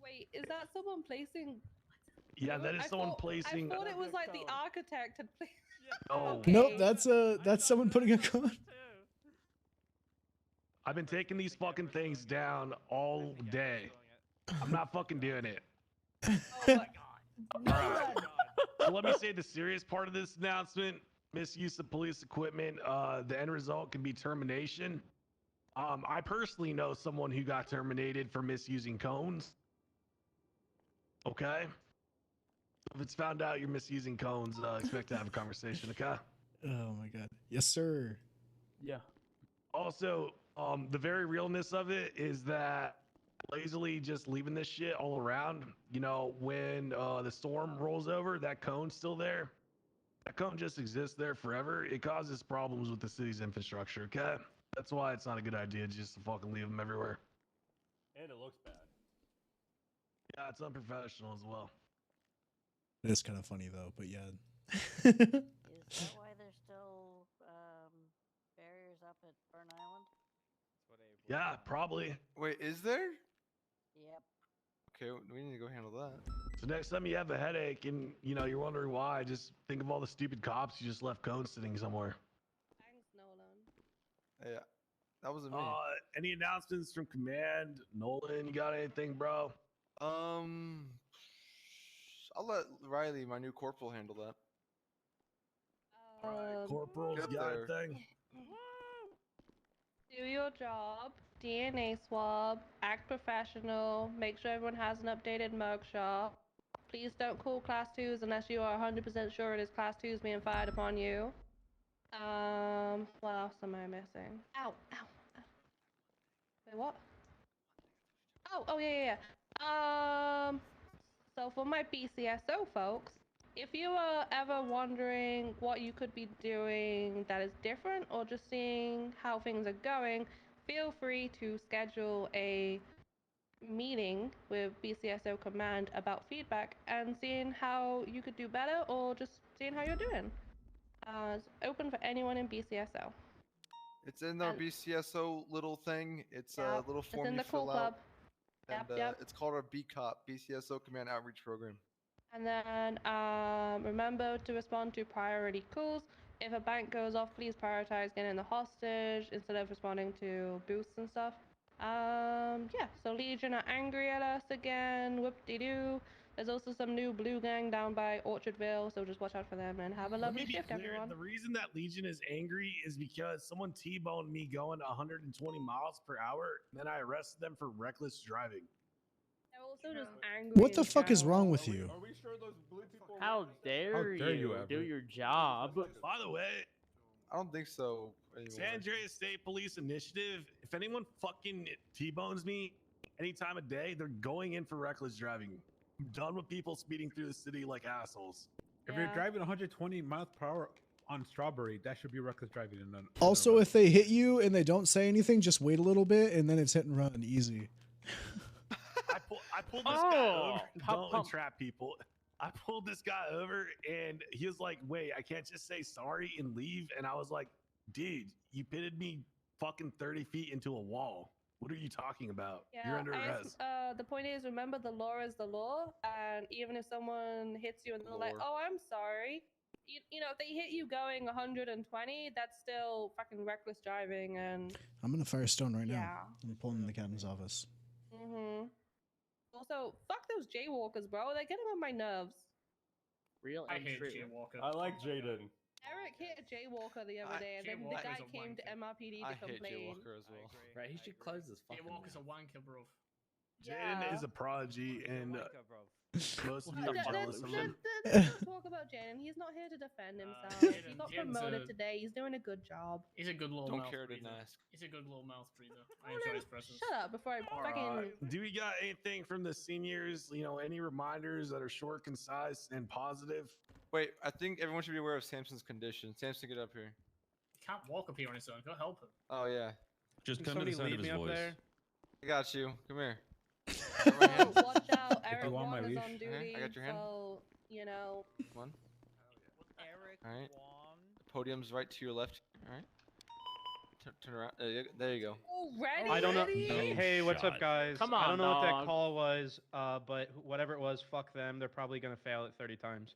Wait, is that someone placing? Yeah, that is someone placing. I thought it was like the architect had placed. Oh. Nope, that's someone putting a code. I've been taking these fucking things down all day. I'm not fucking doing it. Alright. So let me say the serious part of this announcement: misuse of police equipment. The end result can be termination. I personally know someone who got terminated for misusing cones. Okay. If it's found out you're misusing cones, expect to have a conversation. Okay. Oh my god. Yes, sir. Yeah. Also, the very realness of it is that lazily just leaving this shit all around. You know, when the storm rolls over, that cone's still there. That cone just exists there forever. It causes problems with the city's infrastructure. Okay. That's why it's not a good idea just to fucking leave them everywhere. And it looks bad. Yeah, it's unprofessional as well. It is kind of funny though, but yeah. Is that why there's still barriers up at Burn Island? Yeah, probably. Wait, is there? Yep. Okay, we need to go handle that. So next time you have a headache and you're wondering why, just think of all the stupid cops you just left cones sitting somewhere. Thanks, Nolan. Yeah, that wasn't me. Any announcements from command? Nolan, you got anything, bro? I'll let Riley, my new corporal, handle that. Corporals, Get got there. anything? Do your job, DNA swab, act professional, make sure everyone has an updated mugshot. Please don't call class 2s unless you are 100% sure it is class 2s being fired upon you. What else am I missing? Ow, ow, ow. Wait, what? Oh, yeah. So for my BCSO folks, if you are ever wondering what you could be doing that is different or just seeing how things are going, feel free to schedule a meeting with BCSO Command about feedback and seeing how you could do better or just seeing how you're doing. It's open for anyone in BCSO. It's in our BCSO little thing. It's a little It's form in you the fill cool out. club. And Yep. it's called our BCOP, BCSO Command Outreach Program. And then remember to respond to priority calls. If a bank goes off, please prioritize getting the hostage instead of responding to boosts and stuff. Yeah, so Legion are angry at us again. Whoop-de-doo. There's also some new blue gang down by Orchardville, so just watch out for them and have a Let lovely me be shift, clear. everyone. The reason that Legion is angry is because someone T-boned me going 120 miles per hour, and then I arrested them for reckless driving. They're also just angry. What the fuck is wrong with you? Are we sure those blue people? How dare you do your job? By the way, I don't think so. Anymore. San Andreas State Police Initiative. If anyone fucking T-bones me any time of day, they're going in for reckless driving. I'm done with people speeding through the city like assholes. If you're driving 120 miles per hour on Strawberry, that should be reckless driving. Also, if they hit you and they don't say anything, just wait a little bit and then it's hit and run easy. I pulled this guy over. Don't entrap people. I pulled this guy over and he was like, wait, I can't just say sorry and leave. And I was like, dude, you pitted me fucking 30 feet into a wall. What are you talking about? Yeah, You're under arrest. the point is, remember the law is the law, and even if someone hits you and they're like, "Oh, I'm sorry," you know, if they hit you going 120, that's still fucking reckless driving, and I'm in a Firestone right Yeah. now. I'm pulling in the captain's office. Also, fuck those jaywalkers, bro. They get on my nerves. Real I and hate true. Jaywalker. I like Jaden. Eric hit a jaywalker the other day, and then the Jaywalker guy is a came to wanker. MRPD I to hate complain. Jaywalker as well. Right, he should close this fucking. Jaywalker's a wanker, bro. Jaden is a prodigy, and most of you are jealous of him. Let's talk about Jaden. He's not here to defend himself. He got promoted today. He's doing a good job. He's a good little Don't mouth care, breather. didn't ask. He's a good little mouth breather. I enjoy his presence. Shut up before I fucking. Do we got anything from the seniors? Any reminders that are short, concise, and positive? Wait, I think everyone should be aware of Samson's condition. Samson, get up here. He can't walk up here on his own. Go help him. Oh yeah. Just Can come to the somebody sound of lead his me up voice. there? I got you. Come here. Oh, watch out, If Eric you want my Wan is leash. on duty. I got your hand. So One. Eric All right. Wan. The podium's right to your left. All right. Turn around. There you go. Already? I don't know. No Hey, what's up, shot. guys? Come I on, don't know what that dog. call was, but whatever it was, fuck them. They're probably gonna fail it 30 times.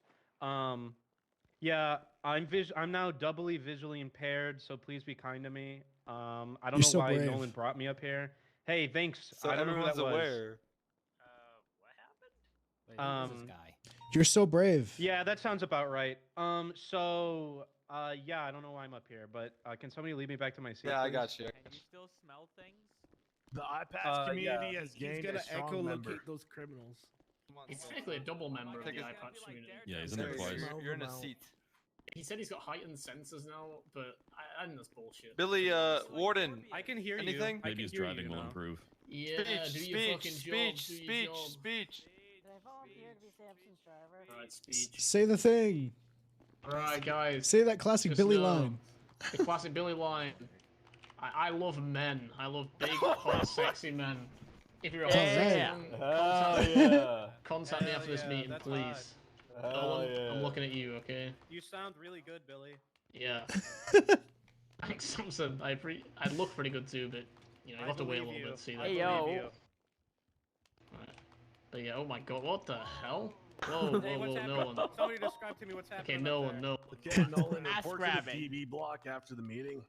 Yeah, I'm now doubly visually impaired, so please be kind to me. I don't You're know so why brave. Nolan brought me up here. Hey, thanks. So I don't know who everyone's that was. aware. What happened? You're so brave. Yeah, that sounds about right. Yeah, I don't know why I'm up here, but can somebody lead me back to my seat? Yeah, I please? got you. Can you still smell things? The iPads community has gained a strong member. those criminals. He's technically a double member of the eye patch community. Yeah, he's in there twice. You're in a seat. He said he's got heightened senses now, but I think that's bullshit. Billy, Warden. I can hear anything? you. Maybe his driving will improve. Yeah, do your fucking job. Speech. Did I volunteer to be Samson's driver? Alright, speech. Say the thing. Alright, guys. Say that classic Just Billy know, line. The classic Billy line. I love men. I love big, hot, sexy men. If you're a contact me after this meeting, please. I'm looking at you, okay? You sound really good, Billy. Yeah. Thanks, Samson. I look pretty good too, but you know, you have to wait a little bit to see that. Hey, yo. Right. But yeah, oh my god, what the hell? Whoa, Hey, what's no happening? one. Somebody describe to me what's happening. Okay, no one, no. Okay, Nolan, Ass report to the grabbing. PB block after the meeting.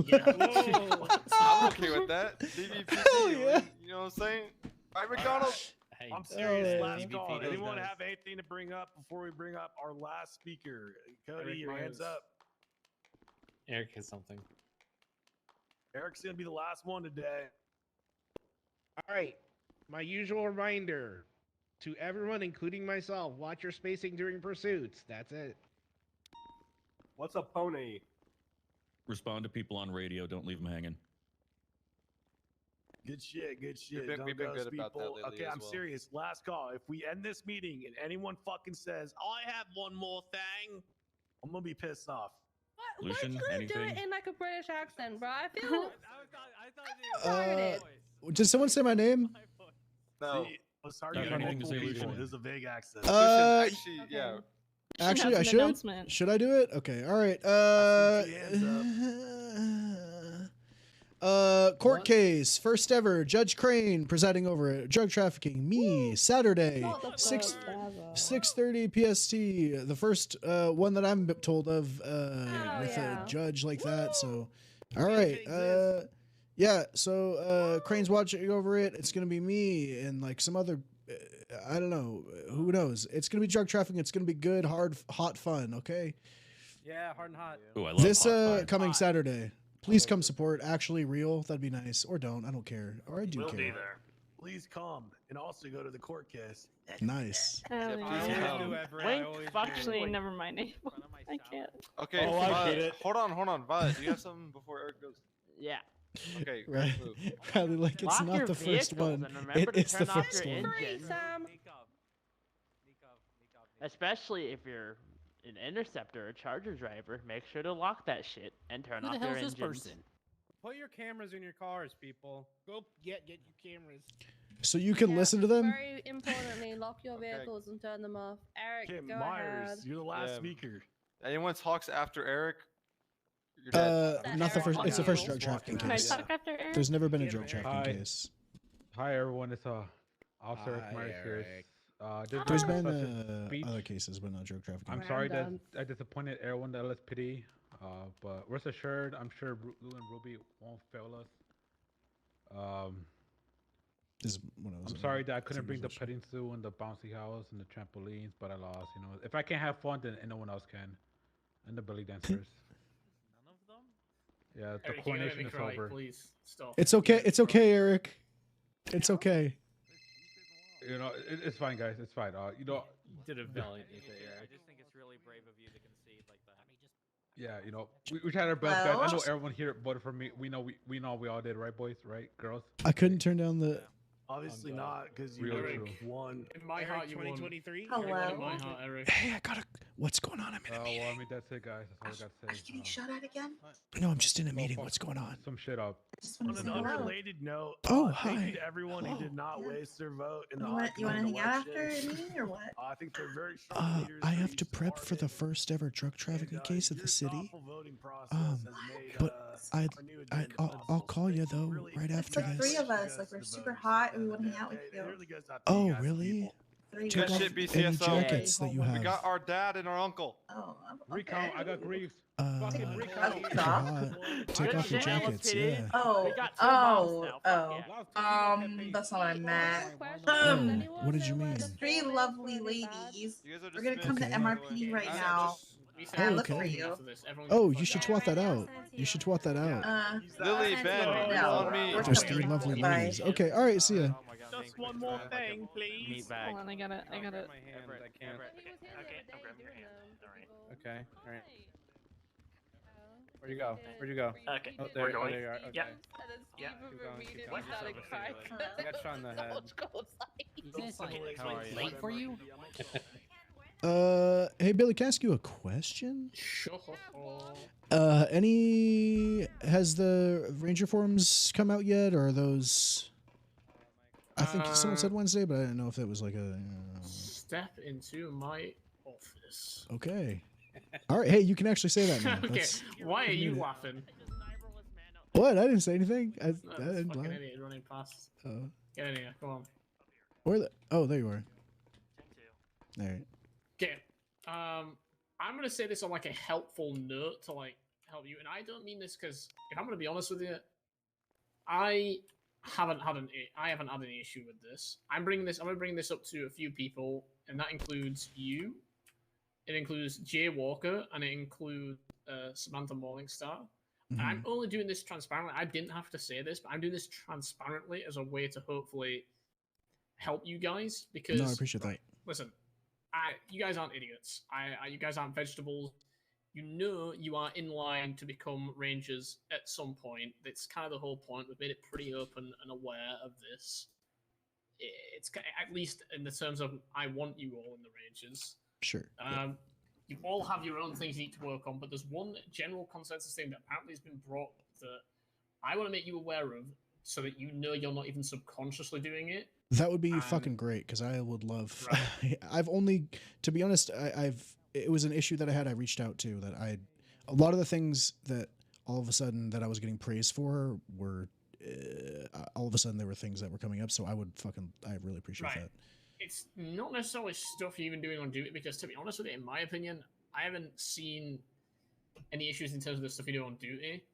Yeah. I'm okay with that. DVPT, you know what I'm saying? Alright, McDonald. I'm serious. Last call. Anyone have anything to bring up before we bring up our last speaker? Cody, Eric your hands Myers. up. Eric has something. Eric's gonna be the last one today. All right. My usual reminder to everyone, including myself: watch your spacing during pursuits. That's it. What's a pony? Respond to people on radio. Don't leave them hanging. Good shit, good shit. We've been Don't good ghost about that people. lately Okay, as I'm well. serious. Last call. If we end this meeting and anyone fucking says, I have one more thing, I'm gonna be pissed off. Why Lucian, you gonna do anything? it in like a British accent, bro? I feel Did someone say my name? No. See, it's hard You to got get anything to multiple say, people. Lucian? This is a vague accent. Actually, yeah. Actually, I has an should. announcement. Should I do it? Okay. All right. Court case, first ever. Judge Crane presiding over it. Drug trafficking. Me. Saturday, 6:30 PST. The first one that I'm told of with a judge like that. So, all right. Yeah. So Crane's watching over it. It's gonna be me and like some other. I don't know. Who knows? It's gonna be drug trafficking. It's gonna be good, hard, hot fun. Okay. Yeah, hard and hot. Ooh, I love This hot fun. coming Saturday. Please come support. Actually, real. That'd be nice. Or don't. I don't care. Or I do We'll care. be there. Please come and also go to the court case. Nice. Actually, never mind. I can't. Okay, Oh, I get it. Hold on. Violet, do you have something before Eric goes? Yeah. Okay, Right. move. Probably like it's Lock not your the first vehicles one. and remember It to is the turn off first your one. engine. Especially if you're an interceptor or charger driver, make sure to lock that shit and turn Who the off your hell's this engines. person? Put your cameras in your cars, people. Go get your cameras. So you can listen to them? Very importantly, lock your vehicles and turn them off. Eric, Okay, go Myers, ahead. you're the last Yeah. speaker. Anyone talks after Eric? You're dead. Not the first. It's the first Eric's drug trafficking walking case. out. Talk after Eric? There's never been a drug trafficking Hi. case. Hi everyone, it's Officer Hi, Myers here. Eric. There's such been a speech. other cases, but not drug trafficking. I'm sorry that I disappointed everyone at LSPD, but rest assured, I'm sure Lou and Ruby won't fail us. This is when I was I'm in sorry that I couldn't bring the position. petting zoo and the bouncy house and the trampolines, but I lost. You know, if I can't have fun, then no one else can. And the belly dancers. None of them? Yeah, the Eric, you're gonna make coronation me is cry. over. Please stop. It's okay. It's okay, Eric. It's okay. You know, it's fine, guys. It's fine. You know, You did a valiant I just think it's really brave of you to concede like that. yeah, you know, we tried our best, guys. I know Well- everyone here voted for me. We know we all did, right, boys? Right, girls? I couldn't turn down the. Obviously not, because you Real already true. won. In my Eric, heart, you won. 2023. Hello. In my heart, Eric. Hey, I gotta. What's going on? I'm in a Well, meeting. I mean, that's it, guys. That's all I got to say. shot at again? No, I'm just in a meeting. What's going on? Some shit up. Just On wanted to an say hello. unrelated note, Oh, thank hi. you to everyone who Hello. did not Yeah. waste their vote in the You want High to hang out election. after a meeting or what? I think they're very strong leaders I for have each to prep for the department. first ever drug trafficking And, case at your the city. thoughtful voting process Um, has made, but I'll call you though right It's after like this. 3 of us. Like, we're super hot and we want to hang out with you. Oh, really? Take off any jackets that you have. We got our dad and our uncle. Oh, Recount. I got grief. Fucking recount. Take off your jackets, yeah. Oh, We got two oh, bombs now. oh. That's not what I meant. Oh, what did you mean? 3 lovely ladies. We're gonna come to MRPD right now. Oh, Look for okay. you. Oh, you should twat that out. You should twat that out. Lily, Ben, on me. There's 3 lovely ladies. Okay, all right, see ya. Just one more thing, please. Hold on, I gotta. My hands, I can't. Okay, all right. Where'd you go? Where'd you go? Okay, oh, we're going. there you are. Okay. Yep. Yeah. Keep going. I got shot in the head. Is this How are you? late for you? Hey Billy, can I ask you a question? Sure. Has the Ranger forms come out yet, or are those? I think someone said Wednesday, but I didn't know if it was like a. Step into my office. Okay. All right. Hey, you can actually say that now. Okay. Why are you laughing? What? I didn't say anything. I No, this didn't fucking lie. idiot running past. Oh. Get in here. Come on. Where the? Oh, there you are. All right. Okay. I'm gonna say this on like a helpful note to like help you, and I don't mean this because if I'm gonna be honest with you, I haven't had any issue with this. I'm gonna bring this up to a few people, and that includes you. It includes Jay Walker, and it includes Samantha Morningstar. And I'm only doing this transparently. I didn't have to say this, but I'm doing this transparently as a way to hopefully help you guys. Because No, I appreciate that. Listen, you guys aren't idiots. You guys aren't vegetables. You know you are in line to become Rangers at some point. That's kind of the whole point. We've made it pretty open and aware of this. It's at least in the terms of I want you all in the Rangers. Sure. You all have your own things you need to work on, but there's one general consensus thing that apparently has been brought that I want to make you aware of so that you know you're not even subconsciously doing it. That would be fucking great, because I would love. I've only, to be honest, it was an issue that I had. I reached out to that a lot of the things that all of a sudden that I was getting praised for were all of a sudden there were things that were coming up. So I really appreciate that. It's not necessarily stuff you're even doing on duty, because to be honest with you, in my opinion, I haven't seen any issues in terms of the stuff you do on duty.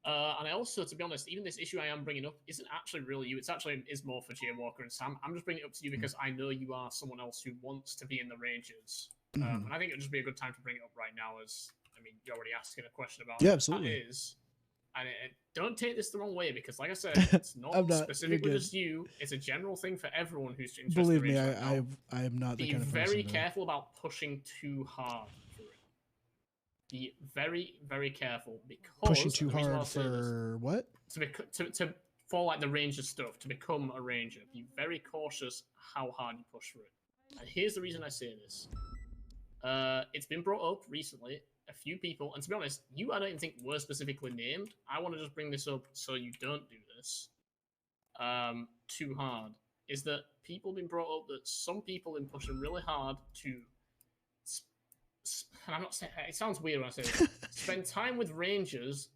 And I also, to be honest, even this issue I am bringing up isn't actually really you. It's actually is more for Jay Walker and Sam. I'm just bringing it up to you because I know you are someone else who wants to be in the Rangers. And I think it would just be a good time to bring it up right now, as I mean, you're already asking a question about absolutely. That is. And don't take this the wrong way, because, like I said, it's not specifically just you. It's a general thing for everyone who's interested. Believe me, I am not the kind of person. Be very careful about pushing too hard for it. Be very, very careful, because pushing too hard for what? For like the Ranger stuff, to become a Ranger. Be very cautious how hard you push for it. And here's the reason I say this. It's been brought up recently. A few people, and to be honest, I don't even think were specifically named. I want to just bring this up so you don't do this too hard. Is that people have been brought up that some people have been pushing really hard to, and I'm not saying it sounds weird when I say this, spend time with Rangers,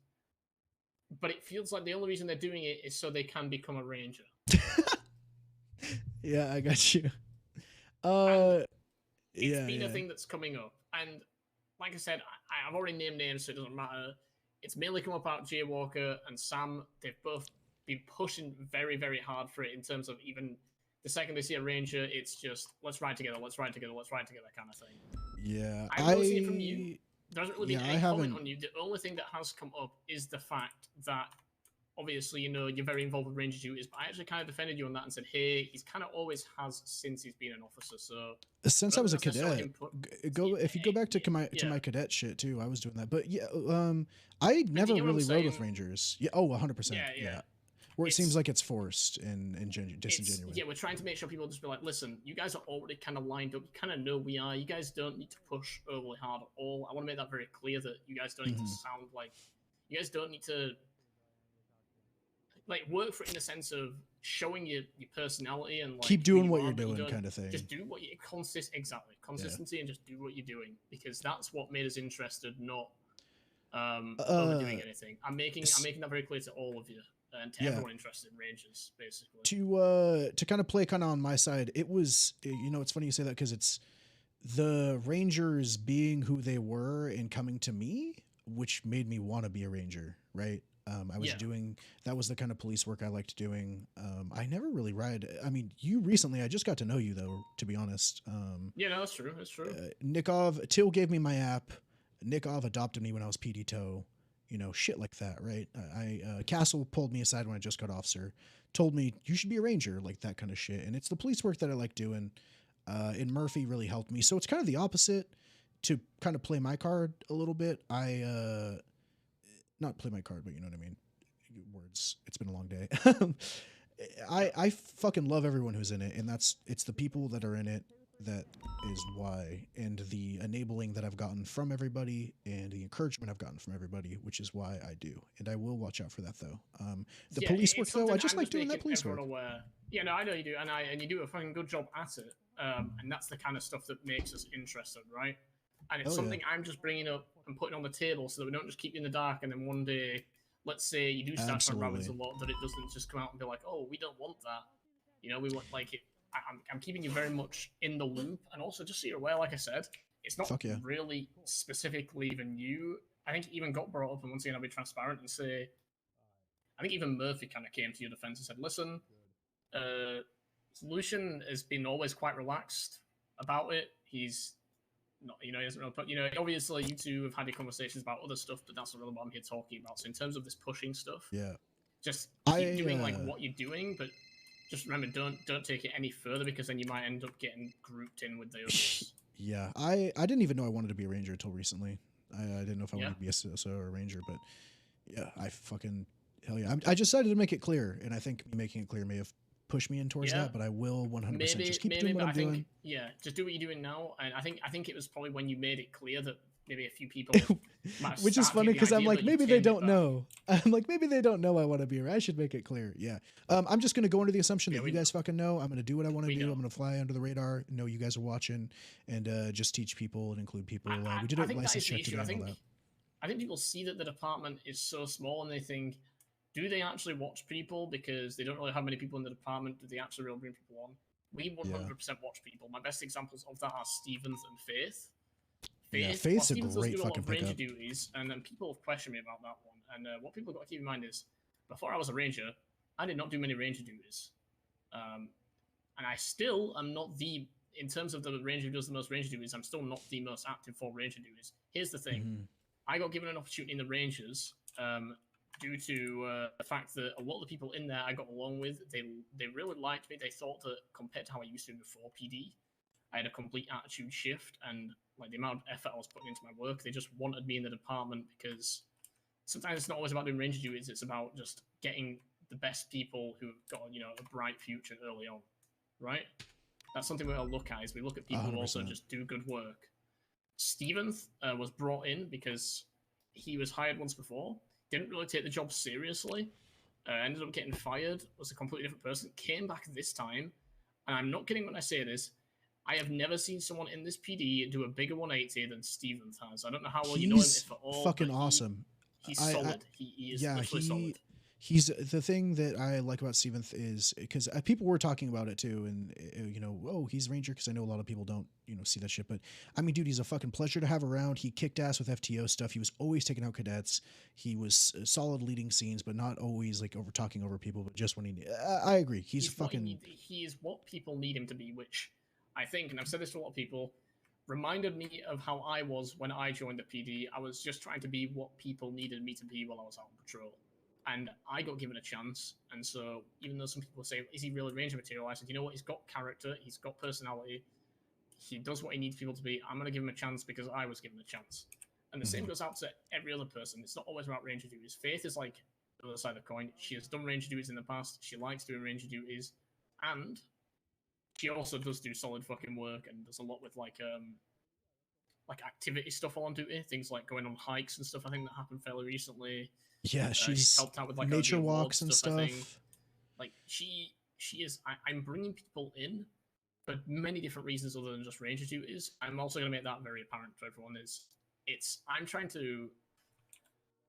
but it feels like the only reason they're doing it is so they can become a Ranger. Yeah, I got you. It's been a thing that's coming up, and like I said, I've already named names, so it doesn't matter. It's mainly come about Jay Walker and Sam. They've both been pushing very, very hard for it in terms of even the second they see a Ranger, it's just, let's ride together, let's ride together, let's ride together kind of thing. Yeah, I haven't seen it from you. There hasn't really been any comment on you. The only thing that has come up is the fact that obviously, you're very involved with Ranger duties, but I actually kind of defended you on that and said, hey, he's kind of always has since he's been an officer, so... Since I was a cadet, if you go back to my cadet shit too, I was doing that. But yeah, I never really rode with Rangers. Yeah, 100%. Yeah. Where it seems like it's forced and disingenuous. Yeah, we're trying to make sure people just be like, listen, you guys are already kind of lined up. You kind of know we are. You guys don't need to push overly hard at all. I want to make that very clear that you guys don't need to sound like... You guys don't need to... work for it in the sense of showing your personality and keep doing what you're doing, kind of thing. Just do what you consistency, and just do what you're doing, because that's what made us interested, not overdoing anything. I'm making that very clear to all of you. and to everyone interested in Rangers, basically. To kind of play kind of on my side, it was, you know, it's funny you say that because it's the Rangers being who they were and coming to me, which made me want to be a Ranger, right? I was doing, that was the kind of police work I liked doing. I never really ride. I mean, you recently, I just got to know you though, to be honest. Yeah, no, that's true. That's true. Nikov, Till gave me my app. Nikov adopted me when I was PD tow, you know, shit like that, right? Castle pulled me aside when I just got officer, told me you should be a Ranger, like that kind of shit. And it's the police work that I like doing. And Murphy really helped me. So it's kind of the opposite to kind of play my card a little bit. Not play my card, but you know what I mean? Words. It's been a long day. I fucking love everyone who's in it. And it's the people that are in it that is why. And the enabling that I've gotten from everybody and the encouragement I've gotten from everybody, which is why I do. And I will watch out for that though. The police work though, I just like doing that police work. Yeah, no, I know you do. And you do a fucking good job at it. And that's the kind of stuff that makes us interested, right? And it's something I'm just bringing up and putting on the table so that we don't just keep you in the dark and then one day, let's say you do start to rabbits a lot, that it doesn't just come out and be like, oh, we don't want that. You know, we want, like, it. I'm keeping you very much in the loop. And also, just so you're aware, like I said, it's not really specifically even you. I think it even got brought up, and once again, I'll be transparent and say, I think even Murphy kind of came to your defense and said, listen, Lucian has been always quite relaxed about it. He's not, you know, he hasn't really put, you know, obviously you two have had your conversations about other stuff, but that's not really what I'm here talking about. So in terms of this pushing stuff, just keep doing like what you're doing, but just remember, don't take it any further because then you might end up getting grouped in with the others. Yeah, I didn't even know I wanted to be a Ranger until recently. I didn't know if I wanted to be a CSO or a Ranger, but yeah, I fucking, hell yeah. I just decided to make it clear, and I think me making it clear may have pushed me in towards that, but I will 100% just keep doing what I'm doing. Yeah, just do what you're doing now, and I think it was probably when you made it clear that maybe a few people might have which is funny because I'm like, maybe they don't know. I'm like, maybe they don't know I want to be. I should make it clear. Yeah. I'm just gonna go under the assumption that you guys fucking know. I'm gonna do what I want to do. I'm gonna fly under the radar. Know you guys are watching, and just teach people and include people. We did a license check today. I think people see that the department is so small and they think, do they actually watch people because they don't really have many people in the department? Do they actually really bring people on? We 100% watch people. My best examples of that are Stevens and Faith. Faith's a great fucking ranger pickup. duties, and then people have questioned me about that one. And what people got to keep in mind is, before I was a ranger, I did not do many ranger duties, and I still am not the. In terms of the ranger who does the most ranger duties, I'm still not the most active for ranger duties. Here's the thing: I got given an opportunity in the Rangers due to the fact that a lot of the people in there I got along with, they really liked me. They thought that compared to how I used to before PD, I had a complete attitude shift, and like the amount of effort I was putting into my work, they just wanted me in the department because sometimes it's not always about doing ranger duties. It's about just getting the best people who've got, you know, a bright future early on, right? That's something we'll look at. Is we look at people 100%. Who also just do good work. Stevens was brought in because he was hired once before. Didn't really take the job seriously. Ended up getting fired. Was a completely different person. Came back this time, and I'm not kidding when I say this. I have never seen someone in this PD do a bigger 180 than Stevens has. I don't know how well you know him, if at all. Fucking awesome. He's solid. He is literally solid. He's the thing that I like about Stevens is because people were talking about it too, and you know, oh, he's Ranger because I know a lot of people don't, you know, see that shit. But I mean, dude, he's a fucking pleasure to have around. He kicked ass with FTO stuff. He was always taking out cadets. He was solid leading scenes, but not always like talking over people. But just when he, I agree, he's fucking. He is what people need him to be, which I think, and I've said this to a lot of people, reminded me of how I was when I joined the PD. I was just trying to be what people needed me to be while I was out on patrol. And I got given a chance. And so even though some people say, is he really Ranger material? I said, you know what? He's got character. He's got personality. He does what he needs people to be. I'm going to give him a chance because I was given a chance. And the same goes out to every other person. It's not always about Ranger duties. Faith is like the other side of the coin. She has done Ranger duties in the past. She likes doing Ranger duties. And she also does do solid fucking work and does a lot with like activity stuff while on duty. Things like going on hikes and stuff. I think that happened fairly recently. Yeah, she's helped out with like nature walks and stuff. Like she is. I'm bringing people in, but many different reasons other than just ranger duties. I'm also going to make that very apparent to everyone. I'm trying to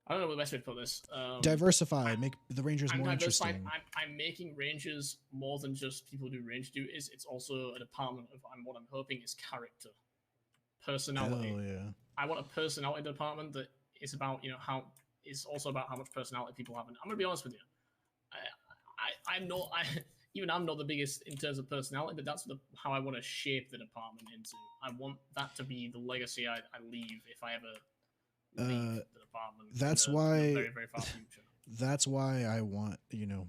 I don't know what the best way to put this. Diversify, make the Rangers more interesting. I'm making Rangers more than just people who do Ranger duties. It's also a department of what I'm hoping is character, personality. Hell yeah. I want a personality department that is about, you know, how is also about how much personality people have. And I'm gonna be honest with you, I'm not even I'm not the biggest in terms of personality, but that's how I want to shape the department into. I want that to be the legacy I leave if I ever leave the department. That's in why. the very, very far future. That's why I want, you know,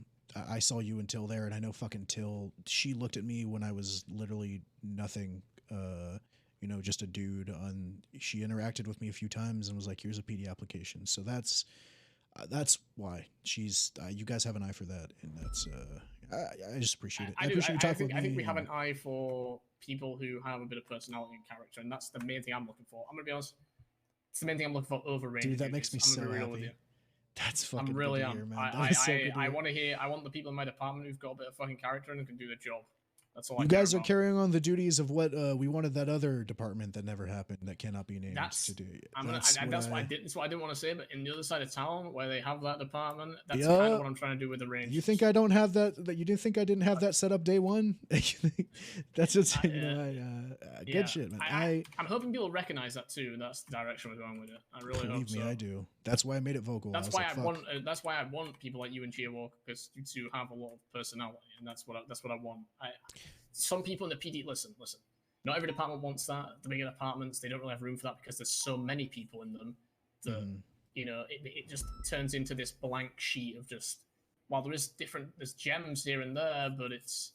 I saw you and Till there, and I know fucking Till. She looked at me when I was literally nothing. You know, just a dude. She interacted with me a few times and was like, "Here's a PD application." So that's why she's. You guys have an eye for that, and that's. I just appreciate it. I appreciate you talking with me. I think we have an eye for people who have a bit of personality and character, and that's the main thing I'm looking for. I'm gonna be honest. It's the main thing I'm looking for over Ranger. Dude, that makes me so happy. That's fucking good to hear, man. I want to hear. I want the people in my department who've got a bit of fucking character and who can do their job. That's all. You guys are carrying on the duties of what we wanted that other department that never happened, that cannot be named, to do. That's what I didn't want to say, but in the other side of town where they have that department, that's kind of what I'm trying to do with the Rangers. You think I don't have that? That you didn't think I didn't have that set up day one? That's just good shit, man. I'm hoping people recognize that too. That's the direction we're going with it. I really hope so. Believe me, I do. That's why I made it vocal. That's why I want people like you and Geowalk, because you two have a lot of personality, and that's what I want. Some people in the PD listen. Not every department wants that. The bigger departments, they don't really have room for that because there's so many people in them that you know it just turns into this blank sheet of just. While there's gems here and there, but it's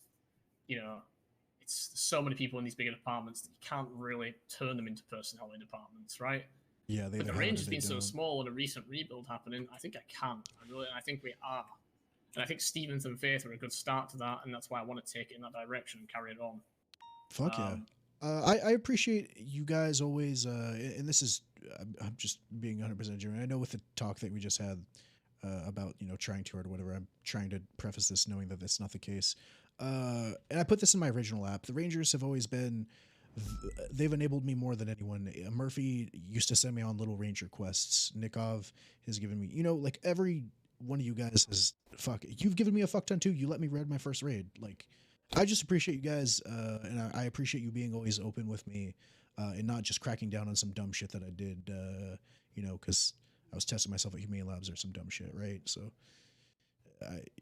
so many people in these bigger departments that you can't really turn them into personality departments, right? Yeah, but the range has been so small and a recent rebuild happening. I think I can. I think we are. And I think Stevens and Faith are a good start to that, and that's why I want to take it in that direction and carry it on. Fuck yeah. I appreciate you guys always, and this is, I'm just being 100% genuine. I know with the talk that we just had about, you know, trying to or whatever, I'm trying to preface this knowing that that's not the case. And I put this in my original app. The Rangers have always been, they've enabled me more than anyone. Murphy used to send me on little Ranger quests. Nikov has given me, you know, like every one of you guys has you've given me a fuck ton too. You let me raid my first raid. Like, I just appreciate you guys, and I appreciate you being always open with me, and not just cracking down on some dumb shit that I did, you know, because I was testing myself at Humane Labs or some dumb shit, right? So,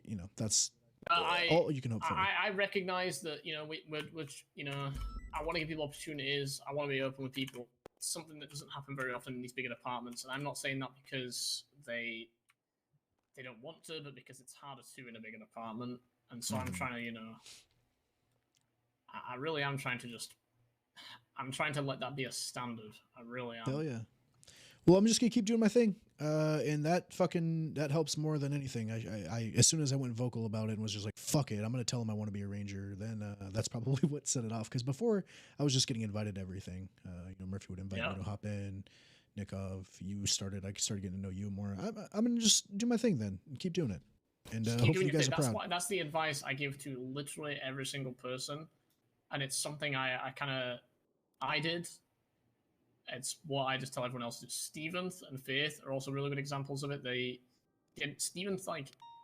you know, that's all you can hope for. I recognize that, you know, which you know, I want to give people opportunities. I want to be open with people. It's something that doesn't happen very often in these bigger departments, and I'm not saying that because they don't want to, but because it's harder to in a bigger department. And so I'm trying to, you know, I really am trying to I'm trying to let that be a standard. I really am. Hell yeah. Well, I'm just gonna keep doing my thing, and that helps more than anything. I as soon as I went vocal about it and was just like, fuck it, I'm gonna tell them I want to be a Ranger. Then that's probably what set it off. Because before I was just getting invited to everything. You know, Murphy would invite me to hop in. Nikov, I started getting to know you more. I'm gonna just do my thing then and keep doing it. And hopefully you guys are proud. That's the advice I give to literally every single person, and it's something I did. It's what I just tell everyone else to do. Stevens and Faith are also really good examples of it. Stevens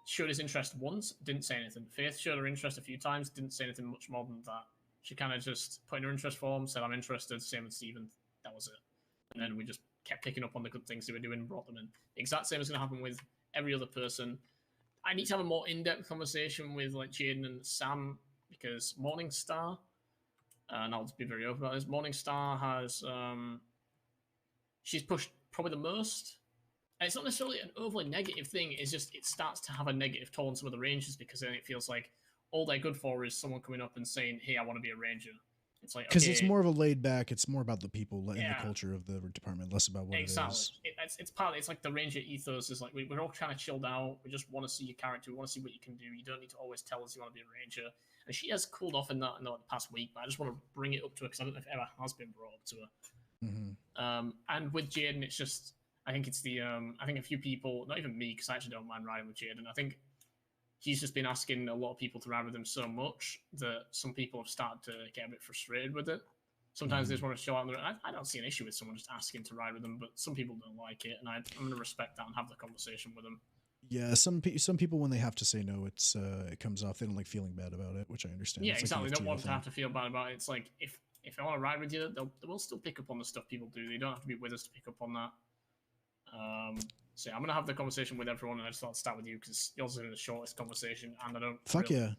showed his interest once, didn't say anything. Faith showed her interest a few times, didn't say anything much more than that. She kind of just put in her interest form, said I'm interested. Same with Stevens. That was it. And then we just kept picking up on the good things they were doing and brought them in. The exact same is going to happen with every other person. I need to have a more in-depth conversation with like Jaden and Sam, because Morningstar, and I'll just be very open about this, Morningstar has, she's pushed probably the most. And it's not necessarily an overly negative thing, it's just it starts to have a negative toll on some of the Rangers, because then it feels like all they're good for is someone coming up and saying, hey, I want to be a Ranger. It's like, because it's more of a laid back. It's more about the people and the culture of the department, less about what it is. It's partly, it's like the Ranger ethos is like we're all kind of chilled out. We just want to see your character. We want to see what you can do. You don't need to always tell us you want to be a Ranger. And she has cooled off in the past week, but I just want to bring it up to her because I don't know if it ever has been brought up to her. And with Jaden, it's just I think it's the I think a few people, not even me, because I actually don't mind riding with Jaden. I think he's just been asking a lot of people to ride with him so much that some people have started to get a bit frustrated with it. Sometimes they just want to show out. I don't see an issue with someone just asking to ride with them, but some people don't like it, and I'm going to respect that and have the conversation with them. Yeah, some people when they have to say no, it comes off. They don't like feeling bad about it, which I understand. Yeah, it's exactly. Like They don't want to have to feel bad about it. It's like if I want to ride with you, they will still pick up on the stuff people do. They don't have to be with us to pick up on that. So yeah, I'm gonna have the conversation with everyone, and I just thought I'd start with you because you're also in the shortest conversation, and I don't. Fuck really, yeah.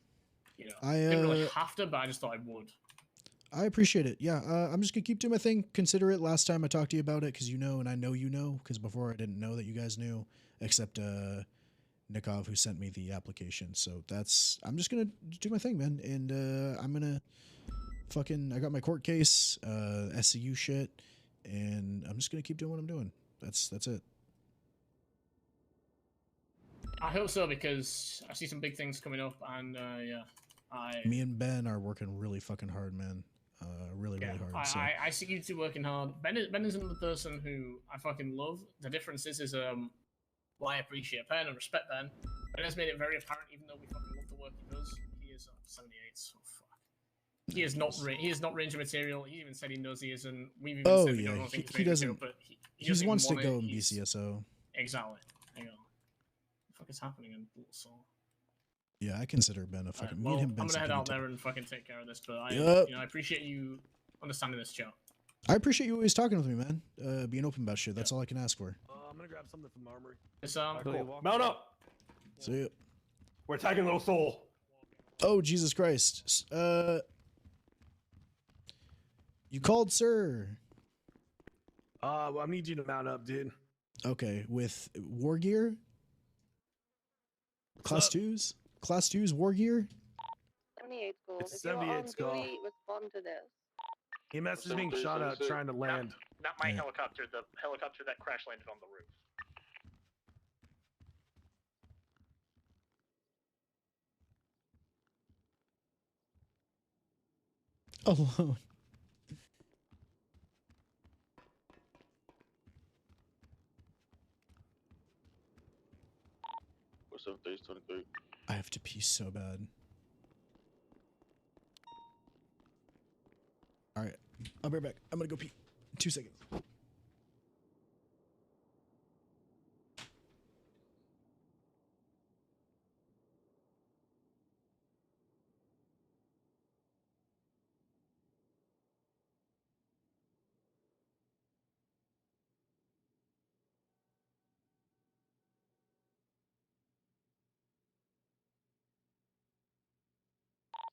You know, I didn't really have to, but I just thought I would. I appreciate it. Yeah, I'm just gonna keep doing my thing. Consider it. Last time I talked to you about it, because you know, and I know you know, because before I didn't know that you guys knew, except Nikov, who sent me the application. So I'm just gonna do my thing, man, and I'm gonna I got my court case, SCU shit, and I'm just gonna keep doing what I'm doing. That's it. I hope so because I see some big things coming up, and yeah, Me and Ben are working really fucking hard, man. Really hard. I see you two working hard. Ben isn't the person who I fucking love. The difference is well, I appreciate Ben and respect Ben. Ben has made it very apparent, even though we fucking love the work he does. He is 78, so fuck. He is not range of material. He even said he knows he isn't. We've even said we don't think he doesn't. but He wants to go in BCSO. Exactly. Hang on. What the fuck is happening in Little Soul? Yeah, I consider Ben a fucking. Me and him. I'm gonna head out there and fucking take care of this, but I appreciate you understanding this, Joe. I appreciate you always talking with me, man. Being open about shit. That's all I can ask for. I'm gonna grab something from the armory. Cool. Mount up. See ya. We're attacking Little Soul. Oh, Jesus Christ. You called, sir. Well, I need you to mount up, dude. Okay, with war gear? Class 2s? Class 2s war gear? 78 gold. It's If you're on 78 skull. duty, respond to this. EMS is being shot at trying to land. Not my helicopter, the helicopter that crash landed on the roof. Alone. What's up, Days 23? I have to pee so bad. Alright, I'll be right back. I'm gonna go pee. 2 seconds.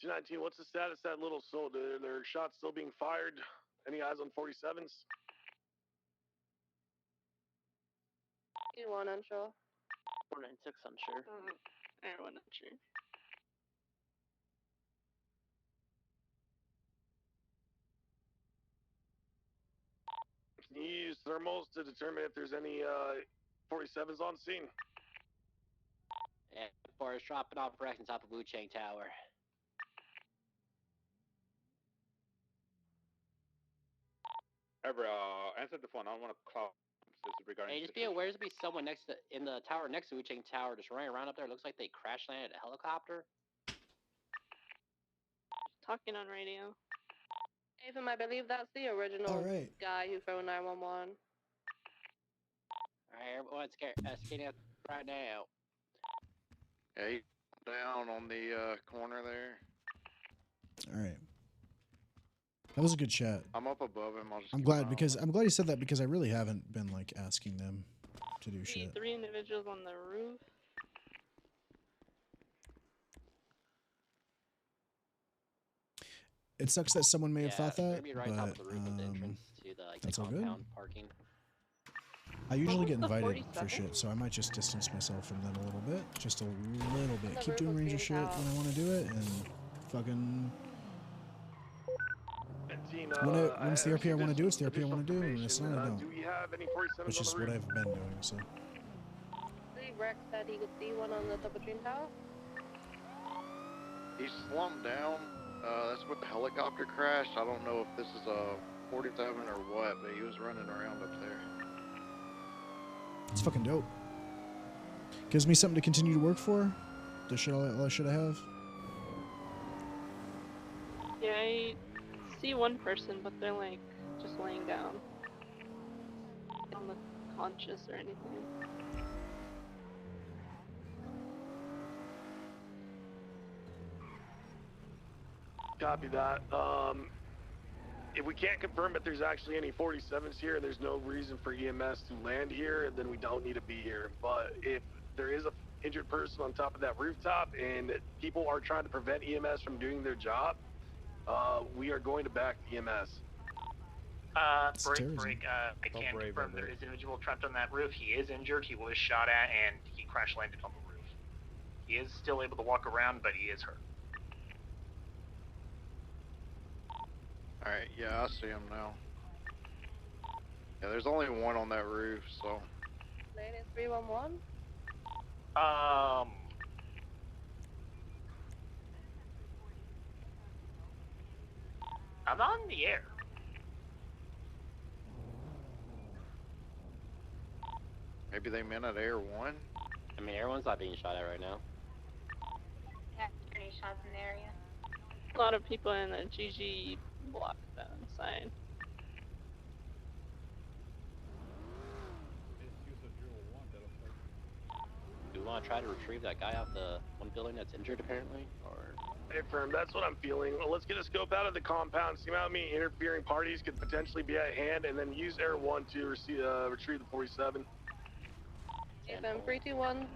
G19, what's the status of that Little Soul? Are their shots still being fired? Any eyes on 47s? You1 unsure. 496 unsure. Everyone unsure. Can you use thermals to determine if there's any 47s on scene? Yeah, Forest dropping off wreck on top of Wu Chang Tower. Ever, answer the phone. I don't want to call. Hey, just be aware there's be someone in the tower next to Wu Chang Tower just running around up there. Looks like they crash landed a helicopter. Talking on radio. Avon, I believe that's the original guy who phoned 911. Alright, everyone's scanning up right now. Yeah, he's down on the corner there. Alright. That was a good chat. I'm up above him. I'm glad you said that because I really haven't been like asking them to do shit. 3 individuals on the roof. It sucks that someone may have thought that, Be right top of the roof of the entrance to the, that's the all good. compound parking. I usually get invited for shit, so I might just distance myself from them a little bit. Just a little bit. Keep doing ranger shit when I want to do it, and fucking... When it's the RP I want to do, it's the RP I want to do, and it's not, I don't. Which is what I've been doing, so... Rex said he could see one on the top of Twin Tower. He's slumped down. That's where the helicopter crashed. I don't know if this is a 47 or what, but he was running around up there. It's fucking dope. Gives me something to continue to work for. The shit all I should have. Yeah, see one person, but they're like just laying down. They don't look conscious or anything. Copy that. If we can't confirm if there's actually any 47s here and there's no reason for EMS to land here, then we don't need to be here. But if there is a injured person on top of that rooftop and people are trying to prevent EMS from doing their job, we are going to back the EMS. Break. I can confirm there is an individual trapped on that roof. He is injured. He was shot at, and he crash landed on the roof. He is still able to walk around, but he is hurt. Alright, yeah, I see him now. Yeah, there's only one on that roof, so. Lady 311? I'm not in the air. Maybe they meant at Air 1? I mean, Air 1's not being shot at right now. Yeah, any shots in the area. A lot of people in the GG block that side. Do we want to try to retrieve that guy off the one building that's injured apparently, or? Hey, firm, that's what I'm feeling. Well, let's get a scope out of the compound, see how many interfering parties could potentially be at hand, and then use Air 1 to retrieve the 47. Ethan, 321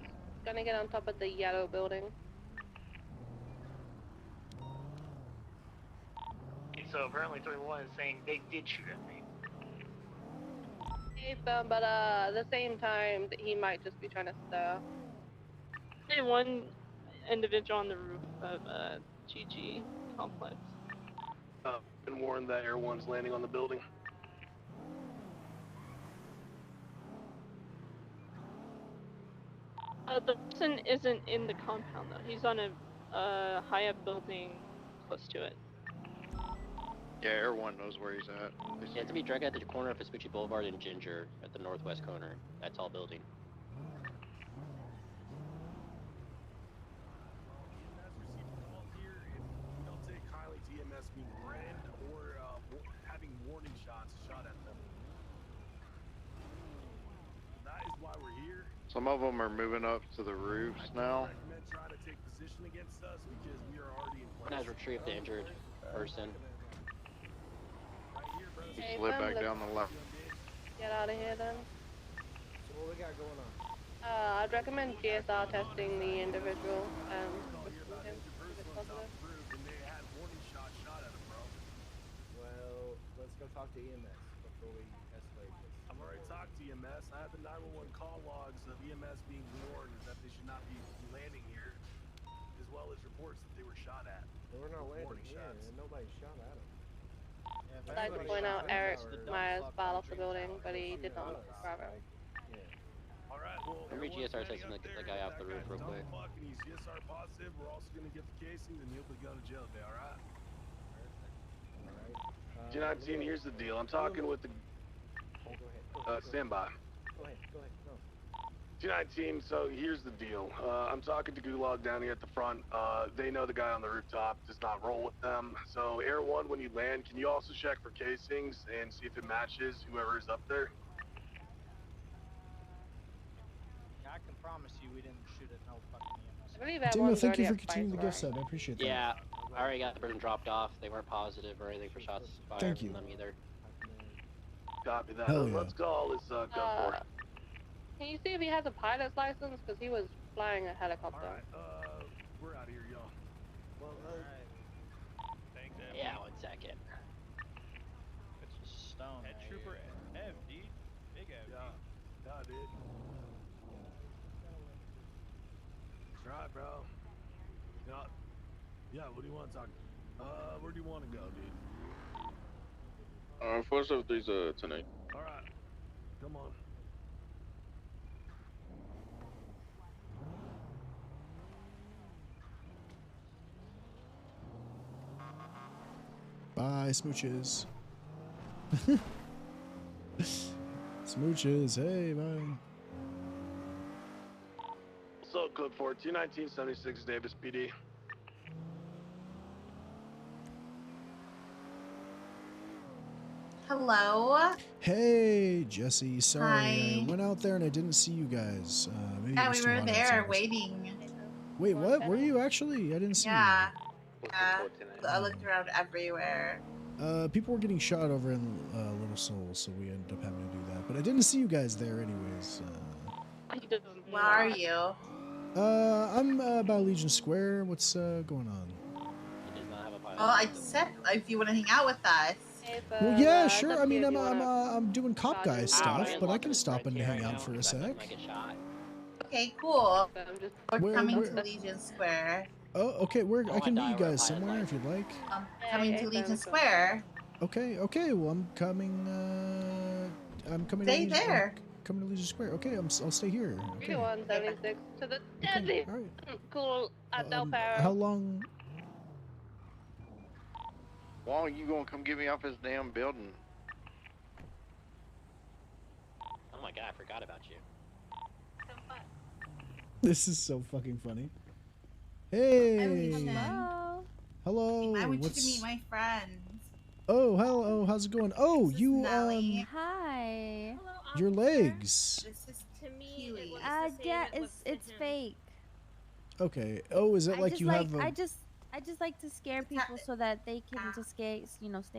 gonna get on top of the yellow building. So apparently 311 is saying they did shoot at me. Ethan, but at the same time, he might just be trying to stir. Hey, one individual on the roof of GG complex. Been warned that Air 1's landing on the building. The person isn't in the compound though. He's on a high up building close to it. Yeah, Air 1 knows where he's at. He has to be dragged at the corner of Vespucci Boulevard and Ginger at the northwest corner. That tall building. Don't take kindly to EMS being threatened or having warning shots shot at them. That is why we're here. Some of them are moving up to the roofs now. I recommend trying to take position against us because we are already in place. Has retrieved the injured person. He slid back down the left. Get out of here then. So what we got going on? I'd recommend GSR testing the individual and him if it's positive. Well, let's go talk to EMS before we escalate this. I've already talked to EMS. I have the 911 call logs of EMS being warned that they should not be landing here, as well as reports that they were shot at. Well, we're not landing here, and nobody shot at them. I'd like to point out Eric Myers fell off the building, but he did not grab it. Alright, well, Let me GSR testing the guy off the roof real quick. And he's GSR positive. We're also going to get the casings and he'll be going to jail today, alright? Alright. 219, here's the deal. I'm talking with the... stand by. Go ahead, no. 219, so here's the deal. I'm talking to Gulag down here at the front. They know the guy on the rooftop does not roll with them. So Air 1, when you land, can you also check for casings and see if it matches whoever is up there? I can promise you we didn't shoot at no fucking EMS. I believe that Demo, one's thank you already for at continuing the Fight gift sub. I appreciate that. Yeah, I already got the person dropped off. They weren't positive or anything for shots fired Thank you. from them either. Copy that. Hell yeah. Let's call this go for it. Can you see if he has a pilot's license? Because he was flying a helicopter. Alright, we're out of here, y'all. Well, Thanks, Yeah, 1 second. it's just stone. Head Trooper F, dude. Big F, Yeah, dude. Try, bro. Yeah, what do you want to talk? Where do you want to go, dude? 473's tonight. Alright. Come on. Bye, smooches. Smooches, hey, bye. So, code 4, 21976 Davis PD. Hello. Hey, Jesse. Sorry, Hi. I went out there and I didn't see you guys. Maybe it Yeah, was we too were hot there outside. waiting. Wait, what? Were you actually? I didn't see Yeah. Yeah. I looked around everywhere. you. People were getting shot over in Little Seoul, so we ended up having to do that. But I didn't see you guys there, anyways. Where are you? I'm by Legion Square. What's going on? Well, I said if you want to hang out with us. Well, yeah, sure. I mean, I'm doing cop guy stuff, but I can stop and hang out for a sec. Okay, cool. We're Where- coming where- to Legion Square. Oh, okay. I can meet you guys somewhere if you'd like. Coming to Legion Square. Okay. Well, I'm coming. Stay there. Coming to Legion Square. Okay, I'll stay here. Okay. 176 to the deadly cool at Del Perro. How long? Why are you gonna come get me off this damn building? Oh my god, I forgot about you. This is so fucking funny. Hey. Hello. Hello. I want you to meet my friends. Oh, hello. How's it going? Oh, you Hi. your legs. This is Kiwi. Yeah, it's fake. Okay. Oh, is it I like just you like have a? I just like to scare people so that they can just stay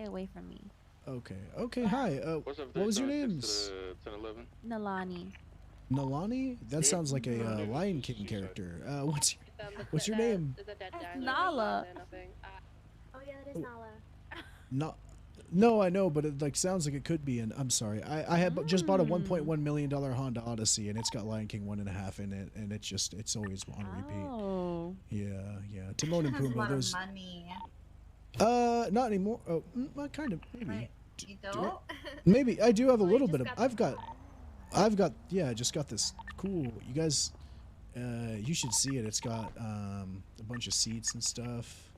away from me. Okay. Hi. What's up, what was your 10, names? 10-11? Nalani. Nalani? That sounds like a Lion King character. What's your name? Nala. Oh yeah, that is Nala. No, I know, but it like sounds like it could be. And I'm sorry, I had just bought a $1.1 million Honda Odyssey, and it's got Lion King 1.5 in it, and it's always on repeat. Oh. Yeah. Timon and Has a Pumbaa. lot Those. of money. Not anymore. Oh, kind of maybe. Right. You don't? Maybe I do have a little bit of. I've got. Yeah, I just got this cool. You guys, you should see it. It's got a bunch of seats and stuff.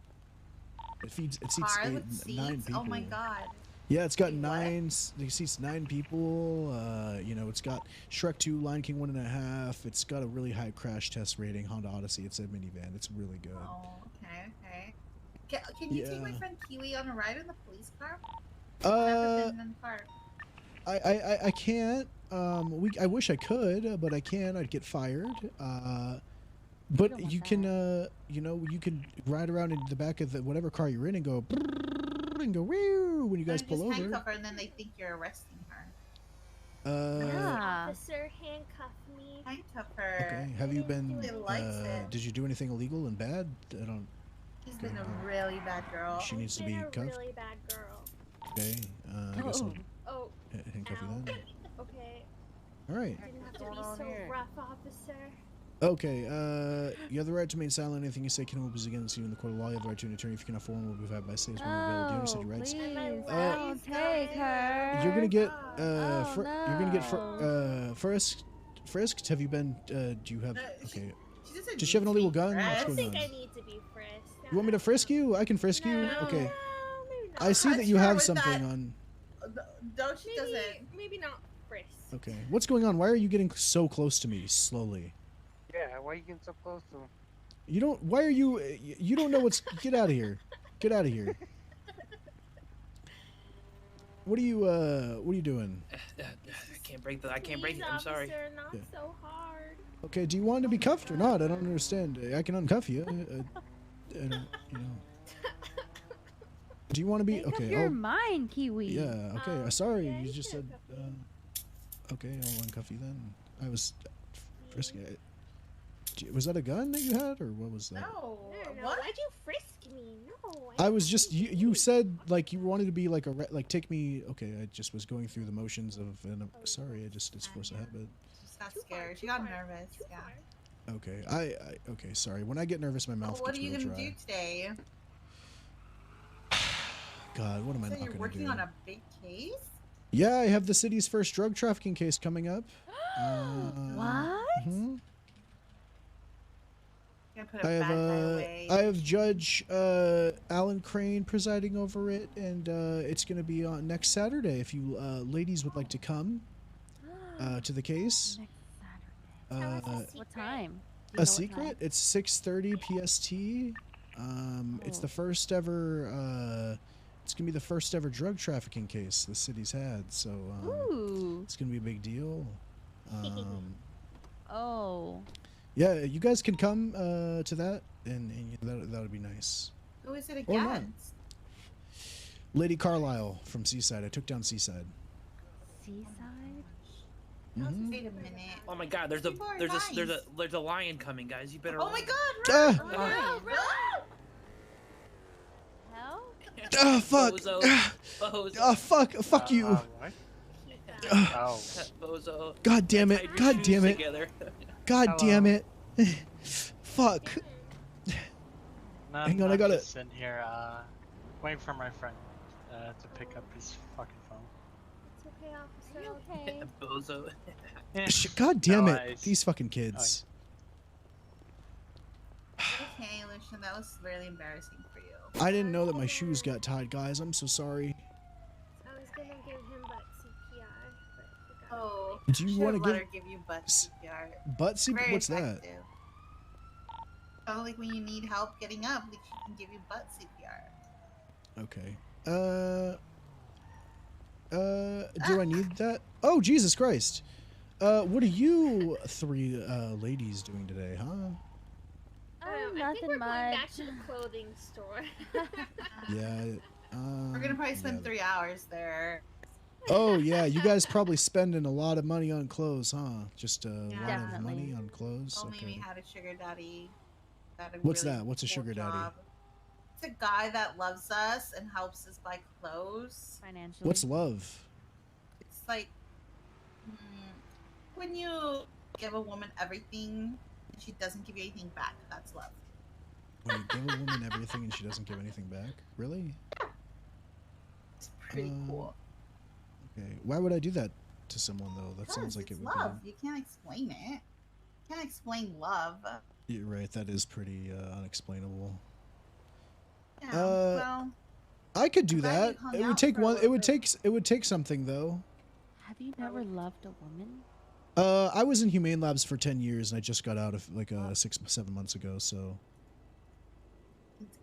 It seats Car with 9 seats? people. Oh my god. Yeah, it's got it seats 9 people. It's got Shrek 2, Lion King 1.5. It's got a really high crash test rating. Honda Odyssey. It's a minivan. It's really good. Oh, okay. Can you take my friend Kiwi on a ride in the police car? Never been in the car. I can't. I wish I could, but I can't. I'd get fired. But you can, you can ride around in the back of the whatever car you're in and go woo when you guys pull over. Handcuff her and then they think you're arresting her. Officer, handcuff me. Handcuff her. Okay. Have you been? She likes it. Did you do anything illegal and bad? I don't. She's been a really bad girl. She needs to be cuffed. Really bad girl. Okay. I guess I'll handcuff you then. Okay. All right. Didn't have to be so rough, officer. Okay, you have the right to remain silent. Anything you say can be against you in the court of law. You have the right to an attorney if you cannot afford one will be provided by states when available. Do you understand your rights? Don't take her. You're gonna get you're gonna get frisked. Have you been? Do you have? Okay. Does she have an illegal gun? What's going on? I need to be frisked. You want me to frisk you? I can frisk you. Okay. I see that you have something on. No, she doesn't. Maybe not frisk. Okay. What's going on? Why are you getting so close to me slowly? Yeah, why are you getting so close to him? You don't. Why are you? You don't know what's. Get out of here. Get out of here. What are you doing? I can't break it. I'm sorry. Not so hard. Okay. Do you want to be cuffed or not? I don't understand. I can uncuff you. I don't. Do you want to be? Make Okay. up your mind, Kiwi. Yeah. Okay. Sorry. You just said. Okay. I'll uncuff you then. I was frisky. Was that a gun that you had, or what was that? No. Why'd you frisk me? No. I was just you said like you wanted to be like take me. Okay, I just was going through the motions of. And sorry, it's force of habit. She got scared. She got nervous. Yeah. Okay, okay. Sorry. When I get nervous, my mouth What gets are you real gonna dry. do today? God, what am I So not you're gonna working do? on a big case? Yeah, I have the city's first drug trafficking case coming up. What? mhm. Put a bad guy away. I have Judge Alan Crane presiding over it, and it's going to be on next Saturday. If you ladies would like to come to the case. What time? A secret? It's 6:30 PST. It's the first ever It's gonna be the first ever drug trafficking case the city's had, so it's gonna be a big deal. Oh. Yeah, you guys can come to that, and that would be nice. Who is it Or not. against? Lady Carlisle from Seaside. I took down Seaside. Seaside? Mhm. Wait a minute. Oh my God! There's a lion coming, guys. You better. Oh my God! Ah! Run! Oh my God, Hell? Oh fuck! Bozo. Bozo. Oh fuck you! Bozo. God damn it! Tied your God shoes damn it! together. God damn it! Fuck! No, Hang on, I gotta. just sitting here, waiting for my friend to pick up his fucking phone. It's okay, officer. Okay. Bozo. God damn it! Nice. These fucking kids. Okay, Lucian, that was really embarrassing for you. I didn't know that my shoes got tied, guys. I'm so sorry. I was gonna give him butt CPR, but I forgot. Oh, Do you want to let give her give you butt CPR? butt CPR? Very What's that? effective. Oh, like when you need help getting up, like she can give you butt CPR. Okay. Do I need that? Oh, Jesus Christ. What are you three ladies doing today, huh? I think we're Nothing going back much. to the clothing store. Yeah. We're gonna probably spend 3 hours there. Oh yeah, you guys probably spending a lot of money on clothes, huh? Just a lot of Definitely. money on clothes. Told me we Okay. had a sugar daddy. What's that? What's a sugar daddy? It's a guy that loves us and helps us buy clothes. Financially. What's love? It's like when you give a woman everything and she doesn't give you anything back. That's love. When you give a woman everything and she doesn't give anything back? Really? It's pretty cool. Okay. Why would I do that to someone though? That sounds like It's it would love. You can't explain it. You can't explain love. be. You're right. That is pretty unexplainable. Yeah, well, I could do glad that. you hung It would out take for a one. little It would take. It would take something though. Have you never loved a woman? I was in Humane Labs for 10 years and I just got out of like 6-7 months ago. So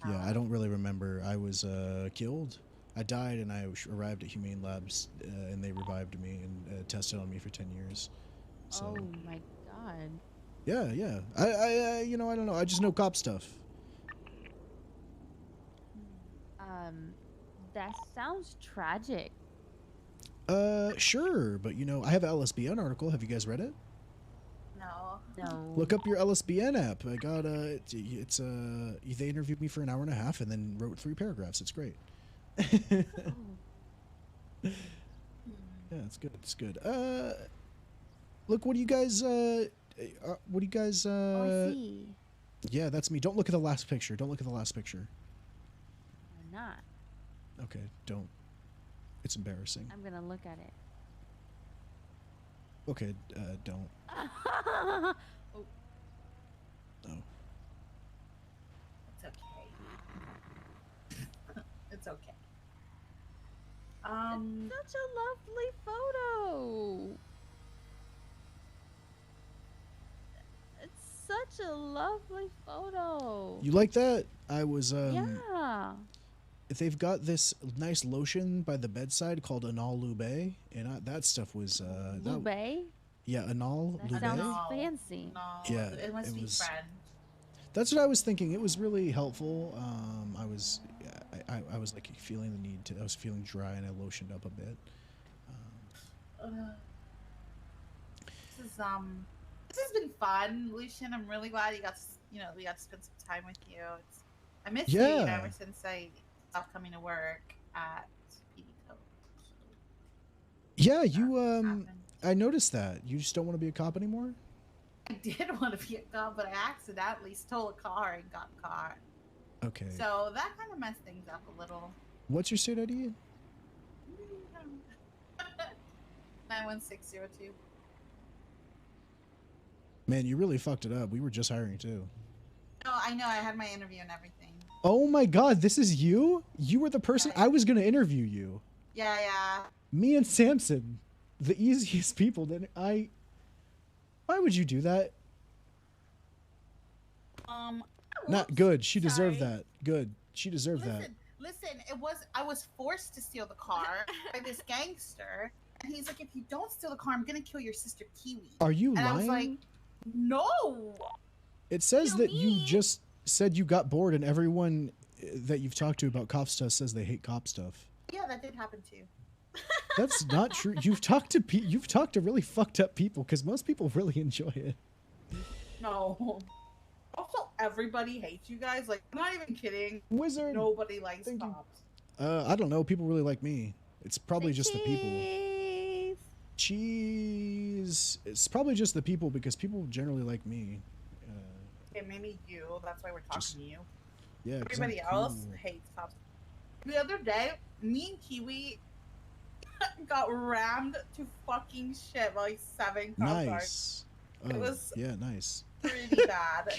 yeah, I don't really remember. I was killed. I died and I arrived at Humane Labs and they revived me and tested on me for 10 years. So Oh my god. yeah, yeah. I you know, I don't know. I just know cop stuff. That sounds tragic. Sure, but you know, I have an LSBN article. Have you guys read it? No. No. Look up your LSBN app. I got it's they interviewed me for an hour and a half and then wrote 3 paragraphs. It's great. Yeah, it's good. It's good. Look, what do you guys oh, I see. Yeah, that's me. Don't look at the last picture. Don't look at the last picture. I'm not. Okay, don't. It's embarrassing. I'm gonna look at it. Okay, don't. Oh. Oh. It's okay. It's okay. It's such a lovely photo. It's such a lovely photo. You like that? I was Yeah. They've got this nice lotion by the bedside called Anal Lube, and that stuff was Lube? Yeah, Anal That Lube. sounds fancy. Yeah, it must be friend. That's what I was thinking. It was really helpful. I was like feeling the need to. I was feeling dry, and I lotioned up a bit. This has been fun, Lucian. I'm really glad we got to spend some time with you. I missed you, Yeah. ever since I stopped coming to work at PD Code. Yeah, you I noticed that. You just don't want to be a cop anymore? I did want to be a cop, but I accidentally stole a car and got caught. Okay. So that kind of messed things up a little. What's your state ID? 91602. Man, you really fucked it up. We were just hiring too. No, I know. I had my interview and everything. Oh my god, this is you? You were the person I was going to interview you. Yeah, yeah. Me and Samson, the easiest people that Why would you do that? Not Not good. She deserved that. Good. She deserved that. Listen, I was forced to steal the car by this gangster, and he's like, if you don't steal the car, I'm gonna kill your sister Kiwi. Are you and lying? I was like, no. It says that you just said you got bored, and everyone that you've talked to about cop stuff says they hate cop stuff. Yeah, that did happen too. That's not true. You've talked to really fucked up people, because most people really enjoy it. No. Also, everybody hates you guys. Like, I'm not even kidding. Wizard. Nobody likes cops. I don't know. People really like me. It's probably just the people. Cheese. It's probably just the people, because people generally like me. Okay, maybe you. That's why we're talking to you. Yeah. Everybody else hates cops. The other day, me and Kiwi got rammed to fucking shit by like 7 cop cars. Nice. It was yeah, nice. pretty bad.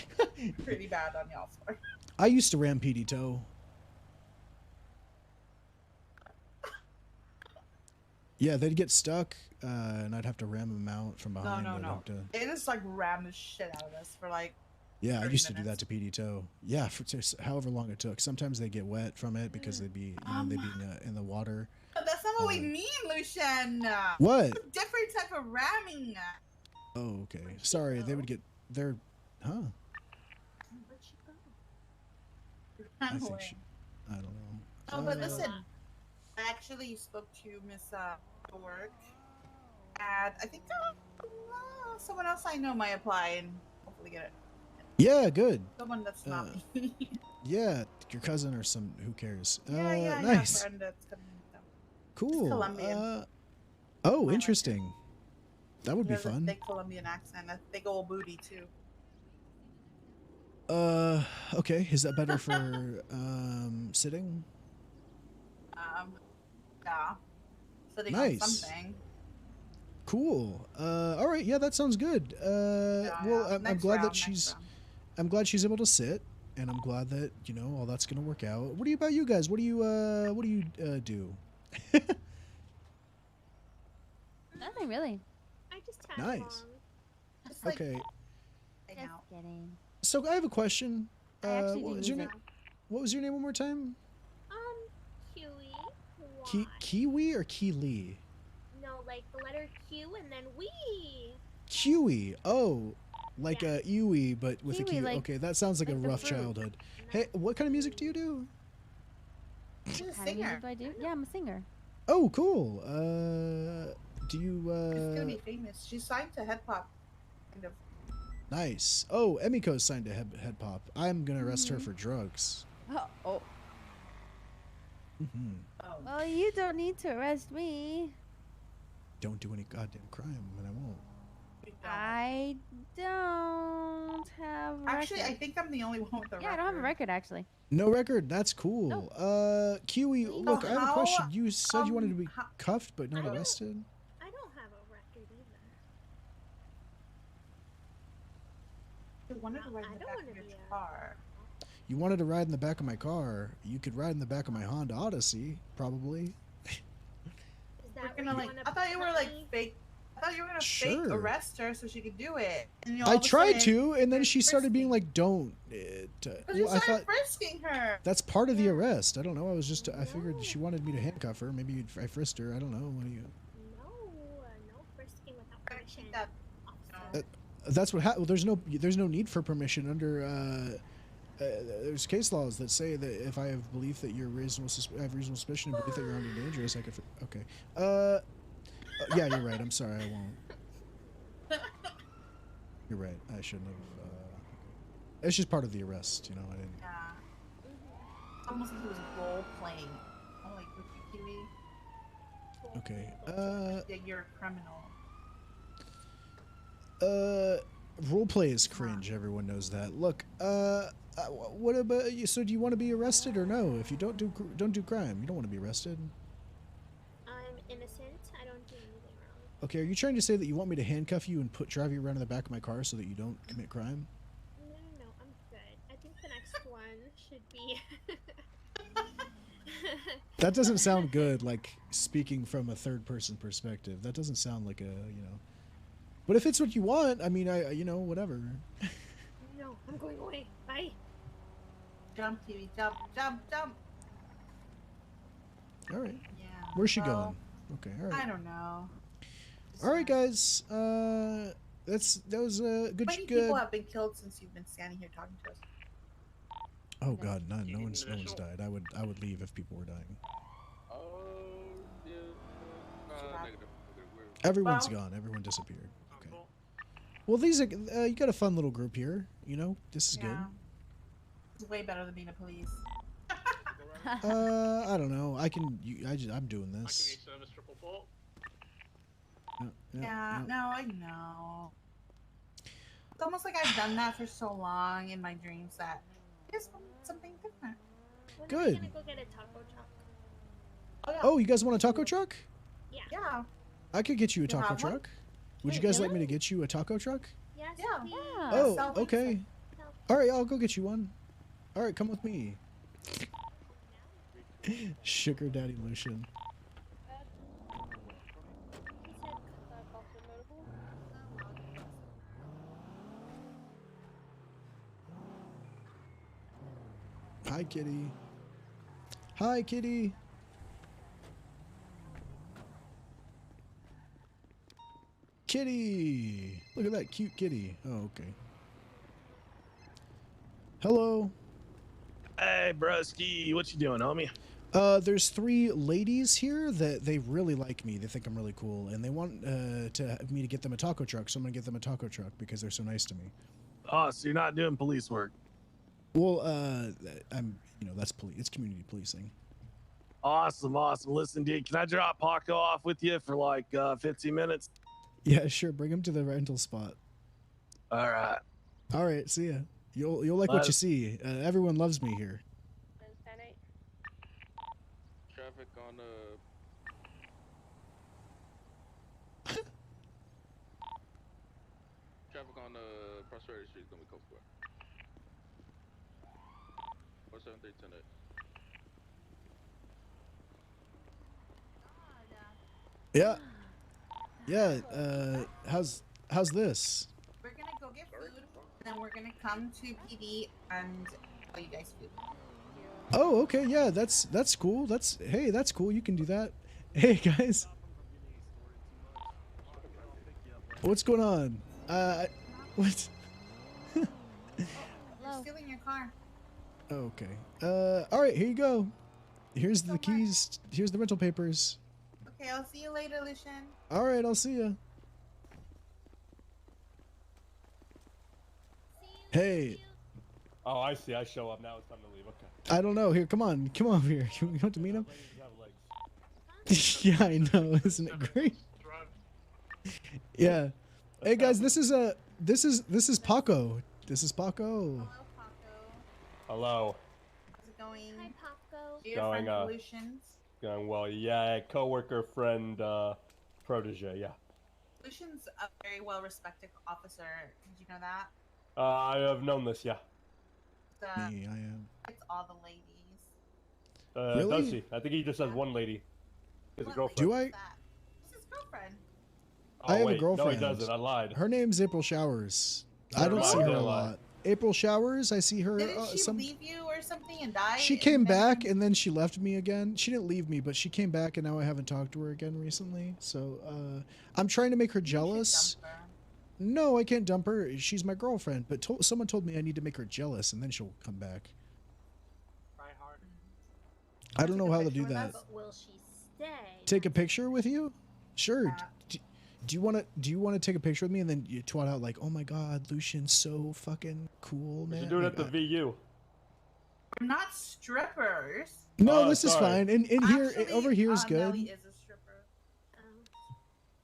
Pretty bad on y'all's part. I used to ram PD Toe. Yeah, they'd get stuck, and I'd have to ram them out from behind. No. They just like rammed the shit out of us for like. Yeah, I used to do that to PD Toe. Yeah, for however long it took. Sometimes they get wet from it because they'd be, they'd be in the water. That's not what we mean, Lucian. What? It's a different type of ramming. Oh, okay. Sorry, they would get their, huh? Where'd she go? I think she, I don't know. Oh, but listen, I actually spoke to Miss Work, and I think someone else I know might apply and hopefully get it. Yeah, good. Someone that's not me. Yeah, your cousin or some, who cares? Yeah, nice. friend that's coming with them. Cool. He's Colombian. Oh, interesting. That would He be has a fun. thick Colombian accent, a big old booty too. Okay. Is that better for sitting? Yeah. Sitting Nice. on something. Cool. All right. Yeah, that sounds good. Well, I'm glad that she's. I'm glad she's able to sit, and I'm glad that all that's gonna work out. What about you guys? What do you do? Nothing really. I just tag Nice. along. Just like, Okay. hang out. Kidding. So I have a question. I actually What do was your name? music. What was your name one more time? Kiwi. Kiwi or Keely? No, like the letter Q and then we. Kiwi. Oh, like a Ewe, but with a Kiwi, key. like- Okay, that sounds like a like the rough fruit. childhood. Hey, what kind of music do you do? She's a What kind of singer. music do I do? Yeah, I'm a singer. Oh, cool. Do you She's gonna be famous. She's signed to Head Pop. Kind of. Nice. Oh, Emiko's signed to Head Pop. I'm gonna arrest her for drugs. Oh. Hmm. Well, you don't need to arrest me. Don't do any goddamn crime, and I won't. I don't have a Actually, record. I think I'm the only one with a record. Yeah, I don't have a record actually. No record. That's cool. Kiwi, look, I have a question. You said you wanted to be cuffed but not arrested. I don't have a record either. I wanted to ride in the back of your car. You wanted to ride in the back of my car. You could ride in the back of my Honda Odyssey, probably. Is We're that gonna where you like. wanna I thought you were like put me? fake. I thought you were gonna Sure. fake arrest her so she could do it. And all I of a tried sudden, to, and then she started being like, "Don't." Because you I started thought frisking her. that's part of the arrest. I don't know. I figured she wanted me to handcuff her. Maybe I frisked her. I don't know. What do you? No frisking without permission. That's what happened. Well, there's no need for permission under. There's case laws that say that if I have belief that you're reasonable, I have reasonable suspicion and belief that you're armed and dangerous, I could. Okay. Yeah, you're right. I'm sorry. I won't. You're right. I shouldn't have. It's just part of the arrest, I didn't. Yeah. Almost like it was role playing. I'm like, with you, Kiwi. Okay. Yeah, you're a criminal. Roleplay is cringe. Everyone knows that. Look. What about you? So, do you want to be arrested or no? If you don't do crime, you don't want to be arrested. I'm innocent. I don't do anything wrong. Okay, are you trying to say that you want me to handcuff you and drive you around in the back of my car so that you don't commit crime? No, I'm good. I think the next one should be. That doesn't sound good, like speaking from a third-person perspective. That doesn't sound like But if it's what you want, I mean, whatever. No, I'm going away. Bye. Jump, Kiwi, jump, jump, jump. All right. Yeah. Where's she well, going? Okay. All right. I don't know. All right, guys. That was a good. How many people have been killed since you've been standing here talking to us? Oh God, none. No one's died. I would leave if people were dying. Negative. Everyone's gone. Everyone disappeared. Okay. Well, these are you got a fun little group here. You know, this is good. It's way better than being a police. I don't know. I'm doing this. No, I know. It's almost like I've done that for so long in my dreams that I just want something different. When are we gonna go get a taco truck? Oh, you guys want a taco truck? Yeah. I could get you a You taco have one? truck. Would you Wait, guys like really? me to get you a taco truck? Yes, Yeah. Oh, okay. All right, I'll go get you one. All right, come with me. Sugar Daddy Lucian. Hi, kitty. Hi, kitty. Kitty. Look at that cute kitty. Oh, okay. Hello. Hey, broski, what you doing, homie? There's 3 ladies here that they really like me. They think I'm really cool, and they want me to get them a taco truck. So I'm gonna get them a taco truck because they're so nice to me. Oh, so you're not doing police work? Well, I'm. That's police. It's community policing. Awesome. Listen, dude, can I drop Paco off with you for like 15 minutes? Yeah, sure. Bring him to the rental spot. All right. All right. See ya. You'll like what you see. Everyone loves me here. Traffic on traffic on Prosperity Street is gonna be code 4. 47310. Yeah. Yeah. How's this? We're gonna go get food, and then we're gonna come to PD and tell you guys food. Oh, okay. Yeah, that's cool. Hey, that's cool. You can do that. Hey, guys. What's going on? What? They're stealing your car. Okay. All right. Here you go. Here's the keys. Here's the rental papers. Okay, I'll see you later, Lucian. All right. I'll see ya. Hey. Oh, I see. I show up now. It's time to leave. Okay. I don't know. Here, come on over here. You want to meet him? Yeah, I know. Isn't it great? Yeah. Hey guys, this is Paco. This is Paco. Hello. How's it going? Hi, Paco. Going, Your friend Lucian's. Going well. Yeah, coworker, friend, protege. Yeah. Lucian's a very well-respected officer. Did you know that? I have known this. Yeah. I am. It's all the ladies. Really? Does he? I think he just has one lady. His girlfriend. Do I? It's his girlfriend. I have wait, a girlfriend. No, he doesn't. I lied. Her name's April Showers. I don't see her a lot. April Showers. I see her. Didn't she leave you or something and die? She came back and then she left me again. She didn't leave me, but she came back and now I haven't talked to her again recently. So I'm trying to make her jealous. No, I can't dump her. She's my girlfriend. But someone told me I need to make her jealous and then she'll come back. Try hard. I don't know how to do that. But will she stay? Take a picture with you? Sure. Do you want to take a picture with me and then you twat out like, oh my god, Lucian's so fucking cool, man? We should do it at the VU. We're not strippers. No, this is fine. In here, Actually, over here is good. Nelly is a stripper.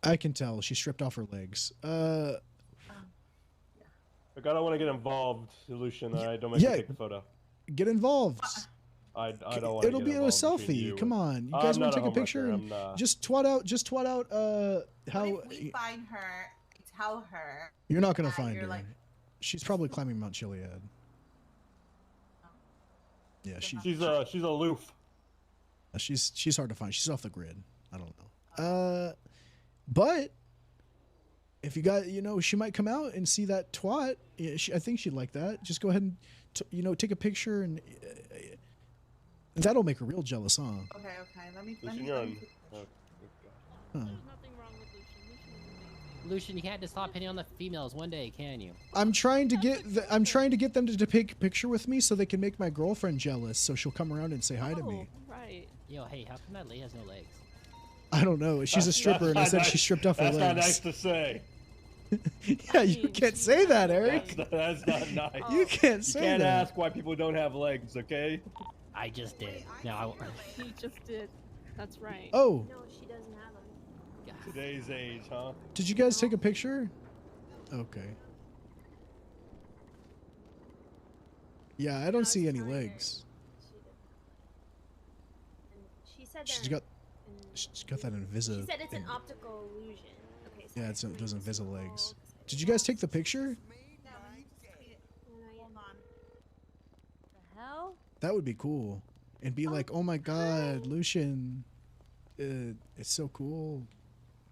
I can tell. She stripped off her legs. Look, I don't want to get involved, Lucian. I don't make you take the photo. Get involved. I don't want to. It'll be a selfie. Come on, you guys want to take a picture and just twat out. Just twat out. How? If we find her, tell her. You're not gonna that find you're her. like- She's probably climbing Mount Chiliad. Yeah, She's aloof. She's hard to find. She's off the grid. I don't know. But if you got, she might come out and see that twat. Yeah, I think she'd like that. Just go ahead and, take a picture and That'll make her real jealous, huh? Okay, okay. Let me. Lucian, you're on. Huh. Lucian, you can't just stop hitting on the females one day, can you? I'm trying to get them to take a picture with me so they can make my girlfriend jealous, so she'll come around and say hi to me. Right. Yo, hey, how come that lady has no legs? I don't know. She's a stripper, and I said she stripped off her legs. That's not nice to say. Yeah, you can't say that, Eric. That's not nice. You can't say You can't that. ask why people don't have legs, okay? I just did. No, He just did. That's right. Oh. No, she doesn't have them. Today's age, huh? Did you guys take a picture? Okay. Yeah, I don't see any legs. She said She's got that Invisa. She said it's an thing. optical illusion. Okay. So Yeah, it does Invisa legs. Did you guys take the picture? Hold on. The hell? That would be cool. And be like, oh my god, Lucian. It's so cool.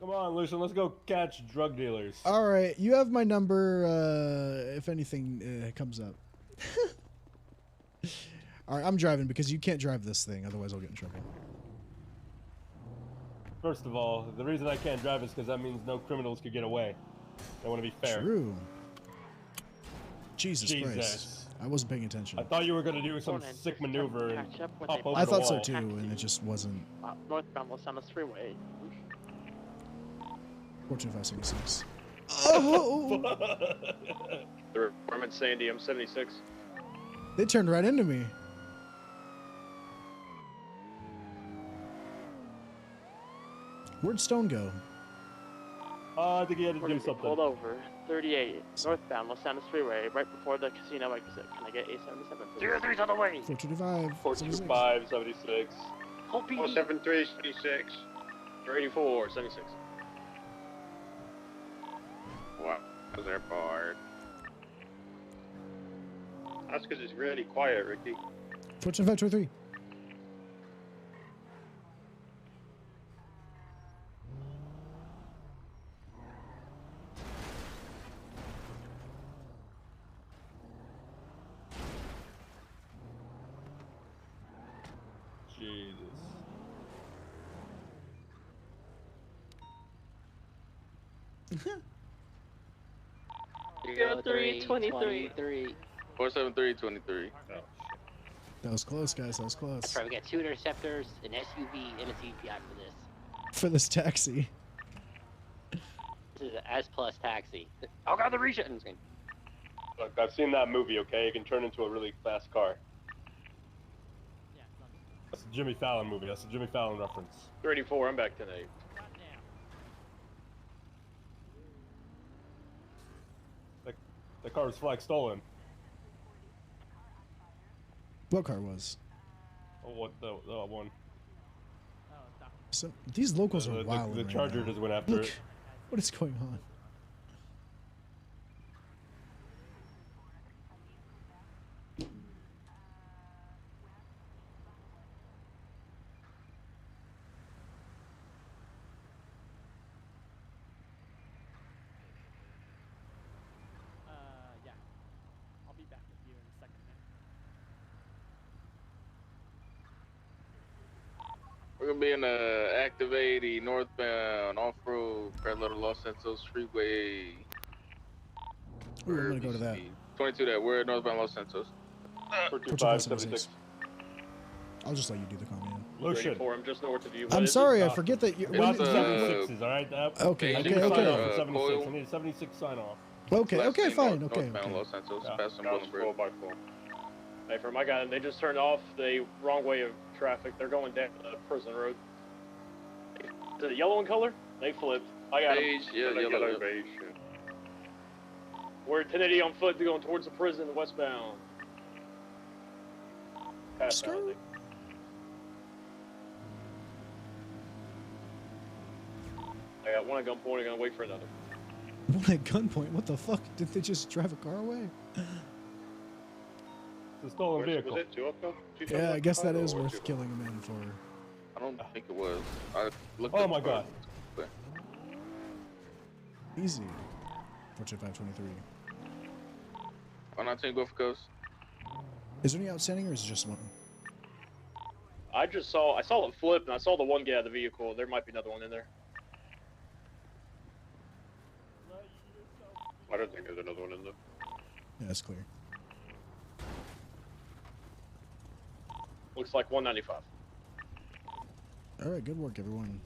Come on, Lucian, let's go catch drug dealers. All right, you have my number if anything comes up. All right, I'm driving because you can't drive this thing, otherwise I'll get in trouble. First of all, the reason I can't drive is because that means no criminals could get away. I want to be fair. True. Jesus Christ. I wasn't paying attention. I thought you were going to do some sick maneuver and hop over I the thought so wall. too, and it just wasn't. Northbound Los Angeles Freeway. 42576. Oh! I'm at Sandy. I'm 76. They turned right into me. Where'd Stone go? I think he had to do something. Pulled over. 38 northbound Los Angeles Freeway, right before the casino exit. Can I get A77? 03's on the way. 425. 425, 76. Whole PD. 473, 76. 84, 76. Wow, that's airport. That's because it's really quiet, Ricky. 42523. Jesus. Zero 323. 47323. That was close, guys. That was close. That's right, we got 2 interceptors, an SUV, and a CPI for this. For this taxi. This is an S plus taxi. Oh god, the region. Look, I've seen that movie, okay? It can turn into a really fast car. That's a Jimmy Fallon movie. That's a Jimmy Fallon reference. 34, I'm back tonight. The car was flag stolen. What car was? Oh, what the one? So these locals are The wild. right Charger now. just went after Look, it. what is going on? Yeah. I'll be back with you in a second, man. We're gonna be in active 80 northbound off-road parallel to Los Santos Freeway. Ooh, I'm gonna go to that. 22 that. We're at northbound Los Santos. 425, 76. I'll just let you do the comment. Lucian. I'm just north of you. I'm sorry, I forget that you. It's 76s, alright? Okay, I okay, need a sign okay. off for 76. I need a 76 sign off. Okay, Last okay, name, fine, North- okay. Northbound okay. Los Santos, Yeah. past some Got Golden Bridge. 4x4. Hey, for my guy, they just turned off the wrong way of traffic. They're going down the prison road. Is it yellow in color? They flipped. I got Beige, yeah, yellow. beige. We're at 1080 on foot, going towards the prison westbound. Past that, I think. I got one at gunpoint, I'm gonna wait for another. One at gunpoint? What the fuck? Did they just drive a car away? It's a stolen vehicle. Was it 2 up though? Yeah, I guess that is worth killing a man for. I don't think it was. I looked Oh at my the car. god. Easy. 42523. 119 Gulf Coast. Is there any outstanding or is it just one? I saw it flip, and I saw the one get out of the vehicle. There might be another one in there. I don't think there's another one in there. Yeah, that's clear. Looks like 195. All right, good work, everyone.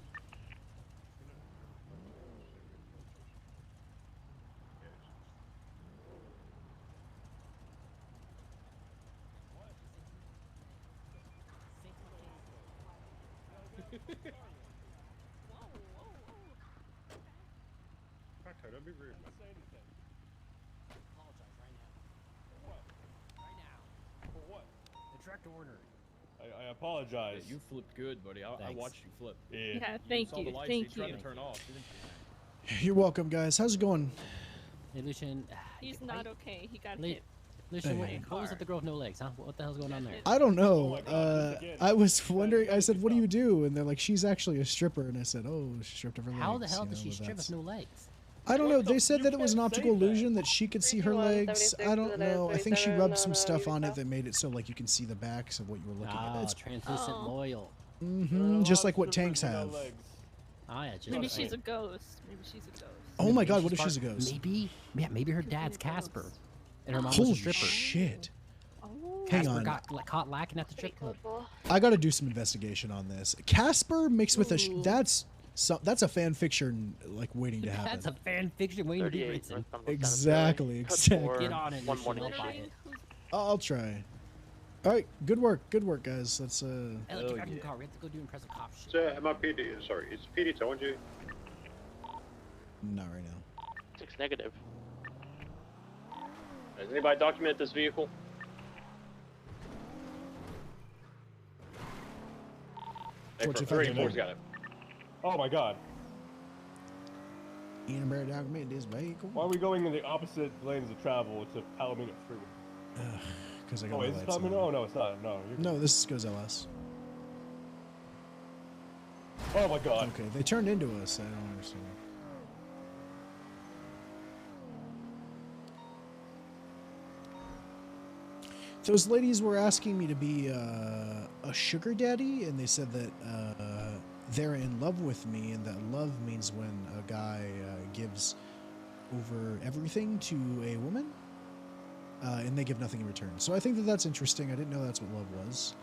Don't be rude. For what? The tractor order. I apologize. Yeah, you flipped good, buddy. I watched you flip. Yeah. Thank you. Thank you. Trying to turn off, didn't you? You're welcome, guys. How's it going? Hey, Lucian. He's not okay. He got Le- hit. Lucian, Hey. what was with the girl with no legs, huh? What the hell's going on there? I don't know. I was wondering. I said, "What do you do?" And they're like, "She's actually a stripper." And I said, "Oh, she stripped of her legs." How the hell you did know, she but strip that's- with no legs? I don't know. They said that it was an optical illusion that she could see her legs. I don't know. I think she rubbed some stuff on it that made it so like you can see the backs of what you were looking at. It's Translucent oil. just like what tanks have. Oh yeah, just Maybe like- she's a ghost. Maybe she's a ghost. Oh my God! Maybe What if she's a part- ghost? Maybe, maybe her dad's Casper, and her mom Holy was a stripper. shit! Oh. Hang Casper on. got caught lacking at the strip club. I got to do some investigation on this. Casper mixed with a that's a fan fiction like waiting to happen. That's a fan fiction waiting to be written. Exactly. Get on it, Lucian. I'll buy it. I'll try. All right, good work, guys. Let's Hey, look, get back in the car. We have to go do impressive cop shit. So, MIPD, sorry, it's PD telling you? Not right now. 6 negative. Has anybody documented this vehicle? Hey, What's for your 34's got it. Oh my God. Ian and Barrett documented this vehicle. Why are we going in the opposite lanes of travel to Palomino Freeway? Because I got Oh, my is it lights coming? on. Oh no, it's not. No. No, this goes LS. Oh my God. Okay, they turned into us. I don't understand. Those ladies were asking me to be a sugar daddy, and they said that they're in love with me, and that love means when a guy gives over everything to a woman, and they give nothing in return. So I think that that's interesting. I didn't know that's what love was.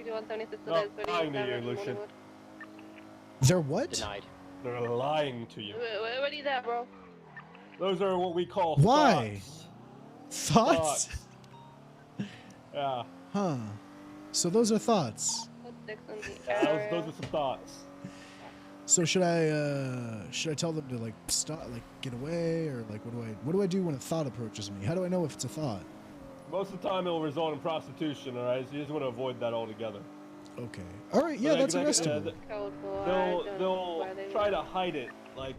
No, lying to you, Lucian. They're what? Denied. They're lying to you. What is that, bro? Those are what we call Why? thoughts. Thoughts? Yeah. Huh. So those are thoughts. Yeah, those are some thoughts. So should I tell them to like stop, like get away, or like what do I do when a thought approaches me? How do I know if it's a thought? Most of the time, it'll result in prostitution. All right, so you just want to avoid that altogether. Okay. All right. Yeah, that's arrestable. They'll try to hide it, like,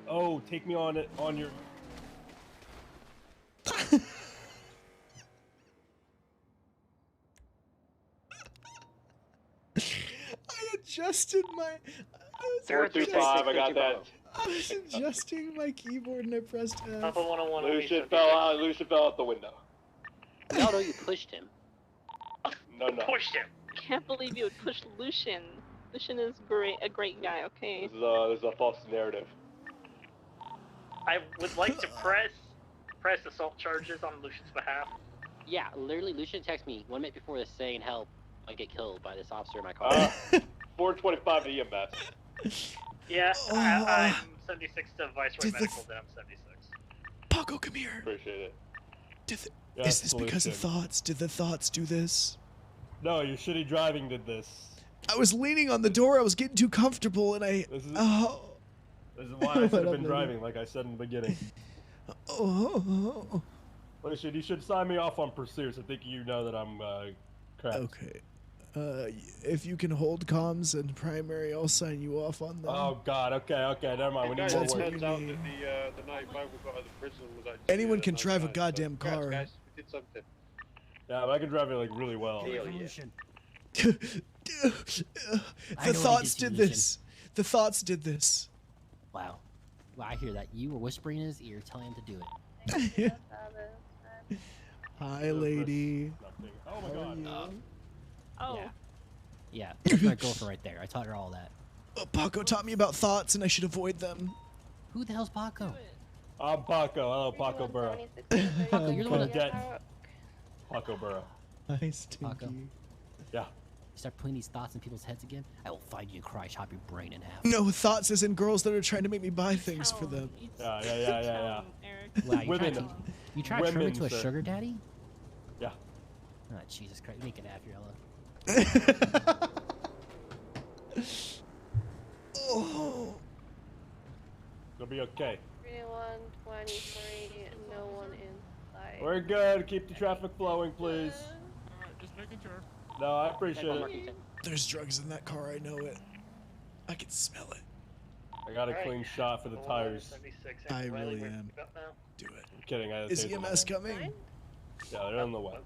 oh, take me on your. I adjusted my. 425, I got that. I was adjusting my keyboard and I pressed F. Alpha 101. Lucian fell out the window. No, you pushed him. No. Pushed him. Can't believe you would push Lucian. Lucian is a great guy. Okay. This is a false narrative. I would like to press assault charges on Lucian's behalf. Yeah, literally, Lucian texted me 1 minute before this saying, "Help! I get killed by this officer in my car." 425 to EMS. Yeah, I'm 76 to Viceroy Medical, then I'm 76. Paco, come here. Appreciate it. Is this because of thoughts? Did the thoughts do this? No, your shitty driving did this. I was leaning on the door. I was getting too comfortable, and I. This is why I should have been driving, like I said in the beginning. Oh. Lucian, you should sign me off on pursuits. I think you know that I'm crap. Okay. If you can hold comms and primary, I'll sign you off on them. Oh God. Okay. Never mind. We need more That's work. what you Turns out need. that the night Michael got out of the prison was actually Anyone can nice drive a guy, goddamn so congrats, car. guys. We did something. Yeah, but I can drive it like really well. The thoughts did this. The thoughts did this. Wow. Well, I hear that. You were whispering in his ear, telling him to do it. Hi, lady. Oh my How are God. you? Oh. Yeah, that's my girlfriend right there. I taught her all that. Paco taught me about thoughts, and I should avoid them. Who the hell's Paco? I'm Paco. Hello, Paco Burrow. Paco, you're the one that. Paco Burrow. Hi, Stinky. Paco. Yeah. Start putting these thoughts in people's heads again. I will find you and cry, chop your brain in half. No, thoughts as in girls that are trying to make me buy things for them. Yeah. Wow, Women. You try to turn me Women, into a sir. sugar daddy? Yeah. Oh, Jesus Christ. Make it after Ella. Oh. It'll be okay. 3123, no one inside. We're good. Keep the traffic flowing, please. Just making sure. No, I appreciate it. There's drugs in that car. I know it. I can smell it. I got a clean shot for the tires. I really am. Do it. I'm kidding. Is EMS coming? Yeah, they're on the way.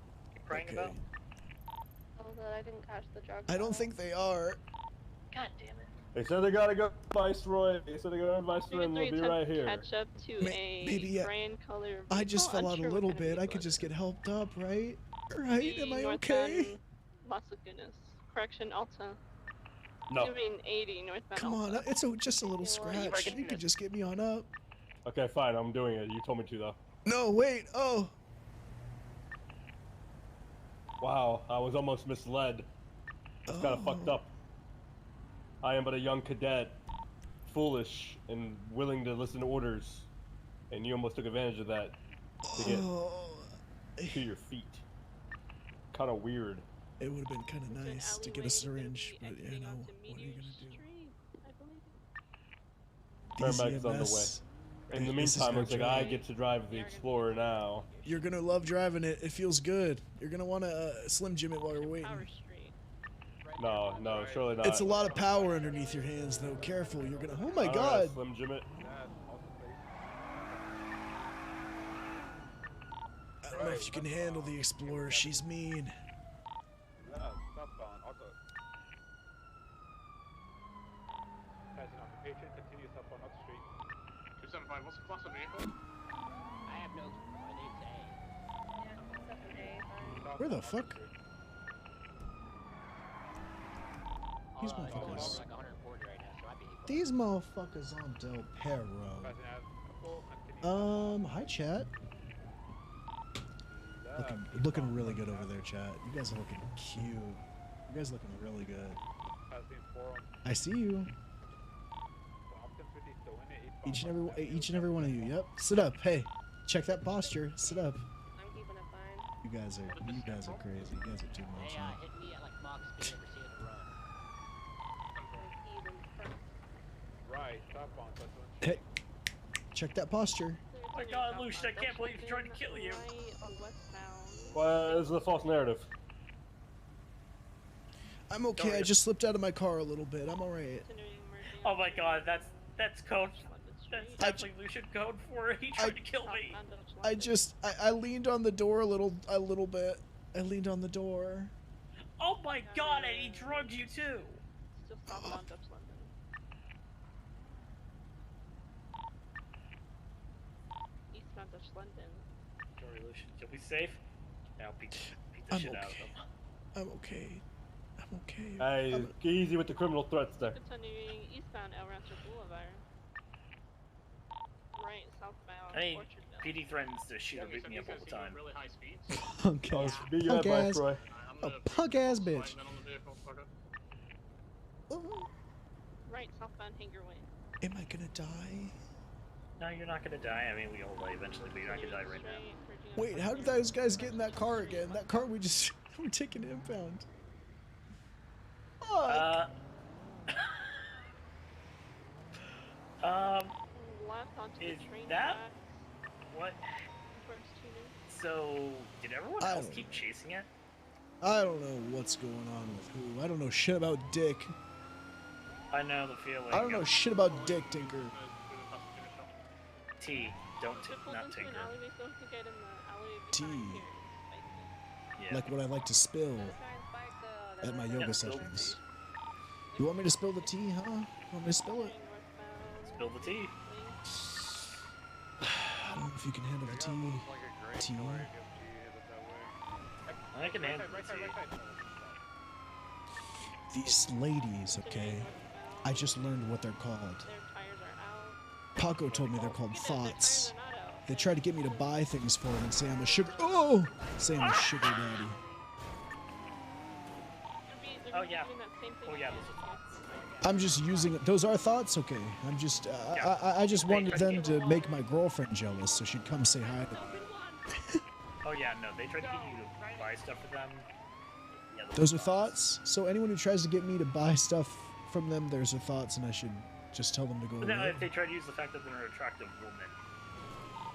Okay. Oh, that I didn't catch the drug. I don't think they are. God damn it. They said they gotta go to Viceroy. They said they gotta go to Viceroy and they'll be right here. Catch up to Maybe, yeah. brand color. I just fell out a Unsure what little kind of bit. I could just get helped up, right? Right? Am I okay? Las Lagunas. Correction, Alta. No. I mean 80 northbound. Come on, it's just a little scratch. You could just get me on up. Okay, fine. I'm doing it. You told me to, though. No, wait. Oh. Wow, I was almost misled. It's kind of fucked up. I am but a young cadet, foolish and willing to listen to orders, and you almost took advantage of that to get to your feet. Kind of weird. It would have been kind of nice to get a syringe, but you know, what are you gonna do? Paramedic's on the way. In the meantime, looks like I get to drive the Explorer now. You're gonna love driving it. It feels good. You're gonna want to Slim Jim it while you're waiting. No, surely not. It's a lot of power underneath your hands, though. Careful, you're gonna. Oh my All God! right, Slim Jim it. I don't know if you can handle the Explorer. She's mean. What's the class of vehicle? I have no clue. My name's A. Where the fuck? These motherfuckers. Like 140 right now, so I'd be These motherfuckers on Del Perro. Hi, chat. Looking really good over there, chat. You guys are looking cute. You guys looking really good. I see you. Each and every one of you. Yep. Sit up. Hey, check that posture. Sit up. I'm keeping it fine. You guys are crazy. You guys are too much. Hey, hit me at like Mach speed over see the run. Right, stop on. Hey, check that posture. Oh my God, Lucian, I can't believe he's trying to kill you. Well, this is a false narrative. I'm okay. I just slipped out of my car a little bit. I'm alright. Oh my God, that's code. That's definitely Lucian code for it. He tried to kill me. I leaned on the door a little bit. I leaned on the door. Oh my God, and he drugged you too. Still stop on Dutch London. Eastbound Dutch London. Sorry, Lucian. You'll be safe. Now beat the I'm shit out of okay. him. I'm okay. I'm okay. Hey, get easy with the criminal threats there. Continuing eastbound El Rancho Boulevard. Right, southbound I mean, Orchardville. PD threatens to shoot or beat me up all the time. Really high speeds. Punk ass. Be your Punk ass. Roy. A punk ass bitch. Right, southbound Hanger Way. Am I gonna die? No, you're not gonna die. I mean, we all die eventually, but you're not gonna die right now. Wait, how did those guys get in that car again? That car we just we're taking inbound. Left onto Is the train that track. what? Towards Tuning. So, did everyone I else don't keep chasing it? I don't know what's going on with who. I don't know shit about Dick. I know the feeling. I don't know shit about Dick, Tinker. T, don't not tinker. T. Yeah. Like what I like to spill at my yoga sessions. You want me to spill the tea, huh? You want me to spill it? Spill the tea. I don't know if you can handle the tea. I can handle the tea. These ladies, okay? I just learned what they're called. Paco told me they're called thoughts. They try to get me to buy things for them and say I'm a sugar. Oh! Say I'm a sugar daddy. Oh yeah. Oh yeah. I'm just using it. Those are thoughts? Okay. I'm just, I just wanted them to make my girlfriend jealous so she'd come say hi to me. Oh yeah, no, they tried to get you to buy stuff for them. Yeah, Those are thoughts? So anyone who tries to get me to buy stuff from them, those are thoughts, and I should just tell them to go But then away? if they try to use the fact that they're an attractive woman.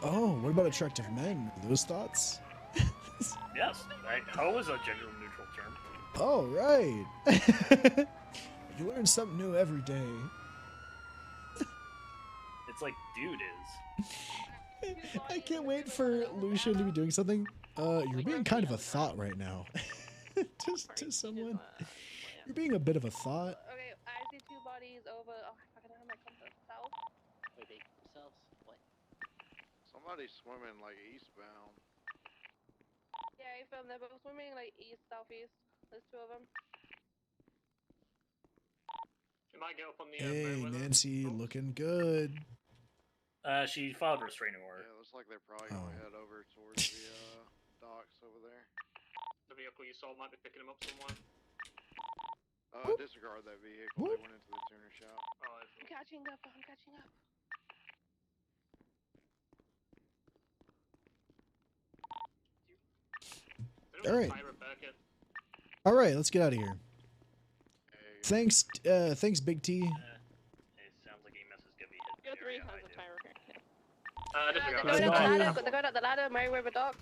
Oh, what about attractive men? Are those thoughts? Yes, right? Hoe is a gender neutral term. Oh, right. You learn something new every day. It's like dude is. I can't wait for Lucian to be doing something. You're being kind of a thought right now. to someone. You're being a bit of a thought. Okay, I see two bodies over. Oh, I fucking have my compass. South. Wait, they themselves? What? Somebody's swimming like eastbound. Yeah, I found they're both swimming like east, southeast. There's two of them. You might get up on the Hey, Nancy, looking good. She filed a restraining order. Yeah, it looks like they're probably gonna head over towards the docks over there. The vehicle you saw might be picking him up somewhere. Disregard that vehicle. They went into the tuner shop. Oh, I'm catching up. I'm catching up. All right. All right, let's get out of here. Thanks, thanks, Big T. It sounds like EMS is gonna be hit. You're 3 times the tire Disregard. They're going up the ladder, Meriwether Docks.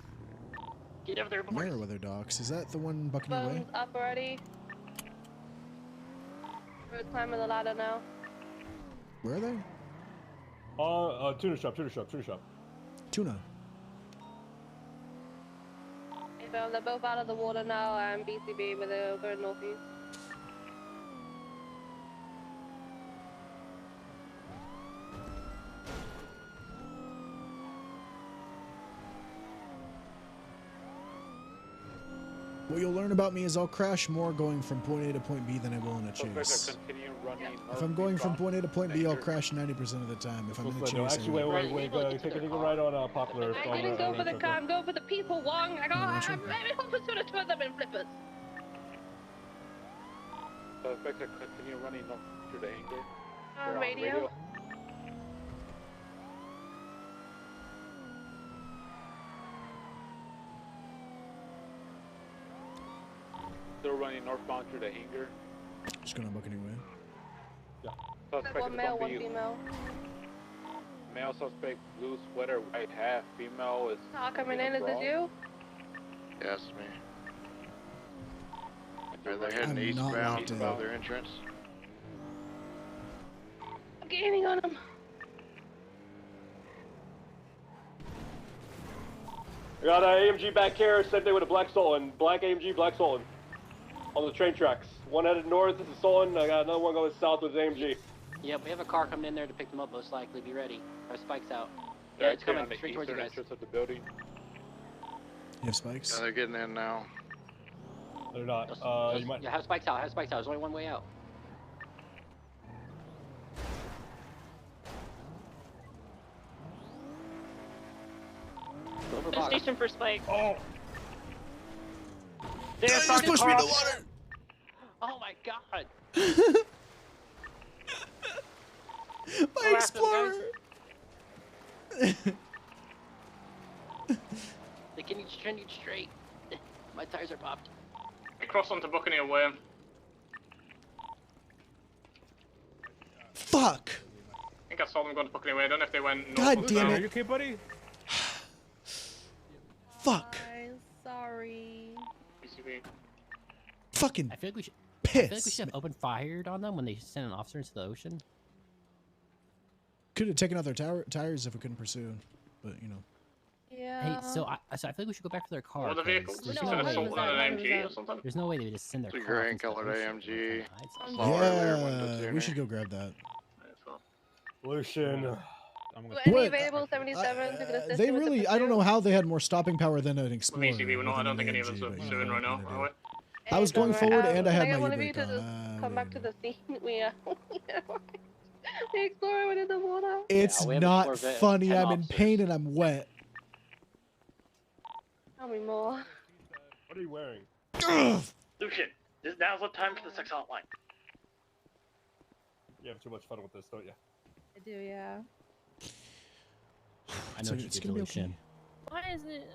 Get over there, boys. Meriwether Docks. Is that the one bucking your way? Bones up already. We're climbing the ladder now. Where are they? Tuna shop. Tuna. They're both out of the water now, and BCB, but they're going northeast. What you'll learn about me is I'll crash more going from point A to point B than I will in a chase. If I'm going from point A to point B, I'll crash 90% of the time. If I'm in a chase, Actually, wait, take a right on Poplar. I didn't go for the car, I'm going for the people, Wong. I'm very hoping to two of them in flippers. Suspects are continue running up to the anchor. On radio. Still running northbound through the hangar. Just gonna book anyway. Yeah. Like one male, one female. Male suspect, blue sweater, white hat. Female is. Coming in, is it you? Yes, me. Are they heading eastbound above their entrance? I'm gaining on them. I got an AMG back here, same thing with a black Solon. Black AMG, black Solon. On the train tracks. One headed north, this is Solon. I got another one going south with AMG. Yep, we have a car coming in there to pick them up, most likely. Be ready. Our spike's out. Yeah, it's coming straight towards you guys. Of the building. You have spikes? Yeah, they're getting in now. They're not. You might. Yeah, have spikes out. Have spikes out. There's only one way out. Station for spike. Oh. There's Just push me in the water. Oh my god. My Explorer. They can trend you straight. My tires are popped. We cross onto Buccaneer Way. Fuck. I think I saw them going to Buccaneer Way. I don't know if they went north. God damn it. You okay, buddy? Fuck. Sorry. PCB. Fucking I feel like we should. piss. I feel like we should have open fired on them when they send an officer into the ocean. Could have taken out their tires if we couldn't pursue, but you know. Yeah. Hey, so I feel like we should go back to their car. What are the 'cause vehicles? there's Is no it an way- assault on an AMG or something? There's no way they would just send their It's a car green into the colored ocean. AMG. Yeah, we should go grab that. Lucian. Any What? available 77 to assist They you with the really, I don't know how they had more stopping power than an Explorer. BCB, we're not, I don't think any of us are pursuing right now, are we? I was going forward and I Can I had get my one of you e-brake to on. just come back to the scene? We we exploring within the water. It's we have not over funny. 10 I'm in officers. pain and I'm wet. Tell me more. What are you wearing? Lucian, now's the time for the sex hotline. You have too much fun with this, don't you? I do, yeah. I know what you did, Lucian. Why isn't it?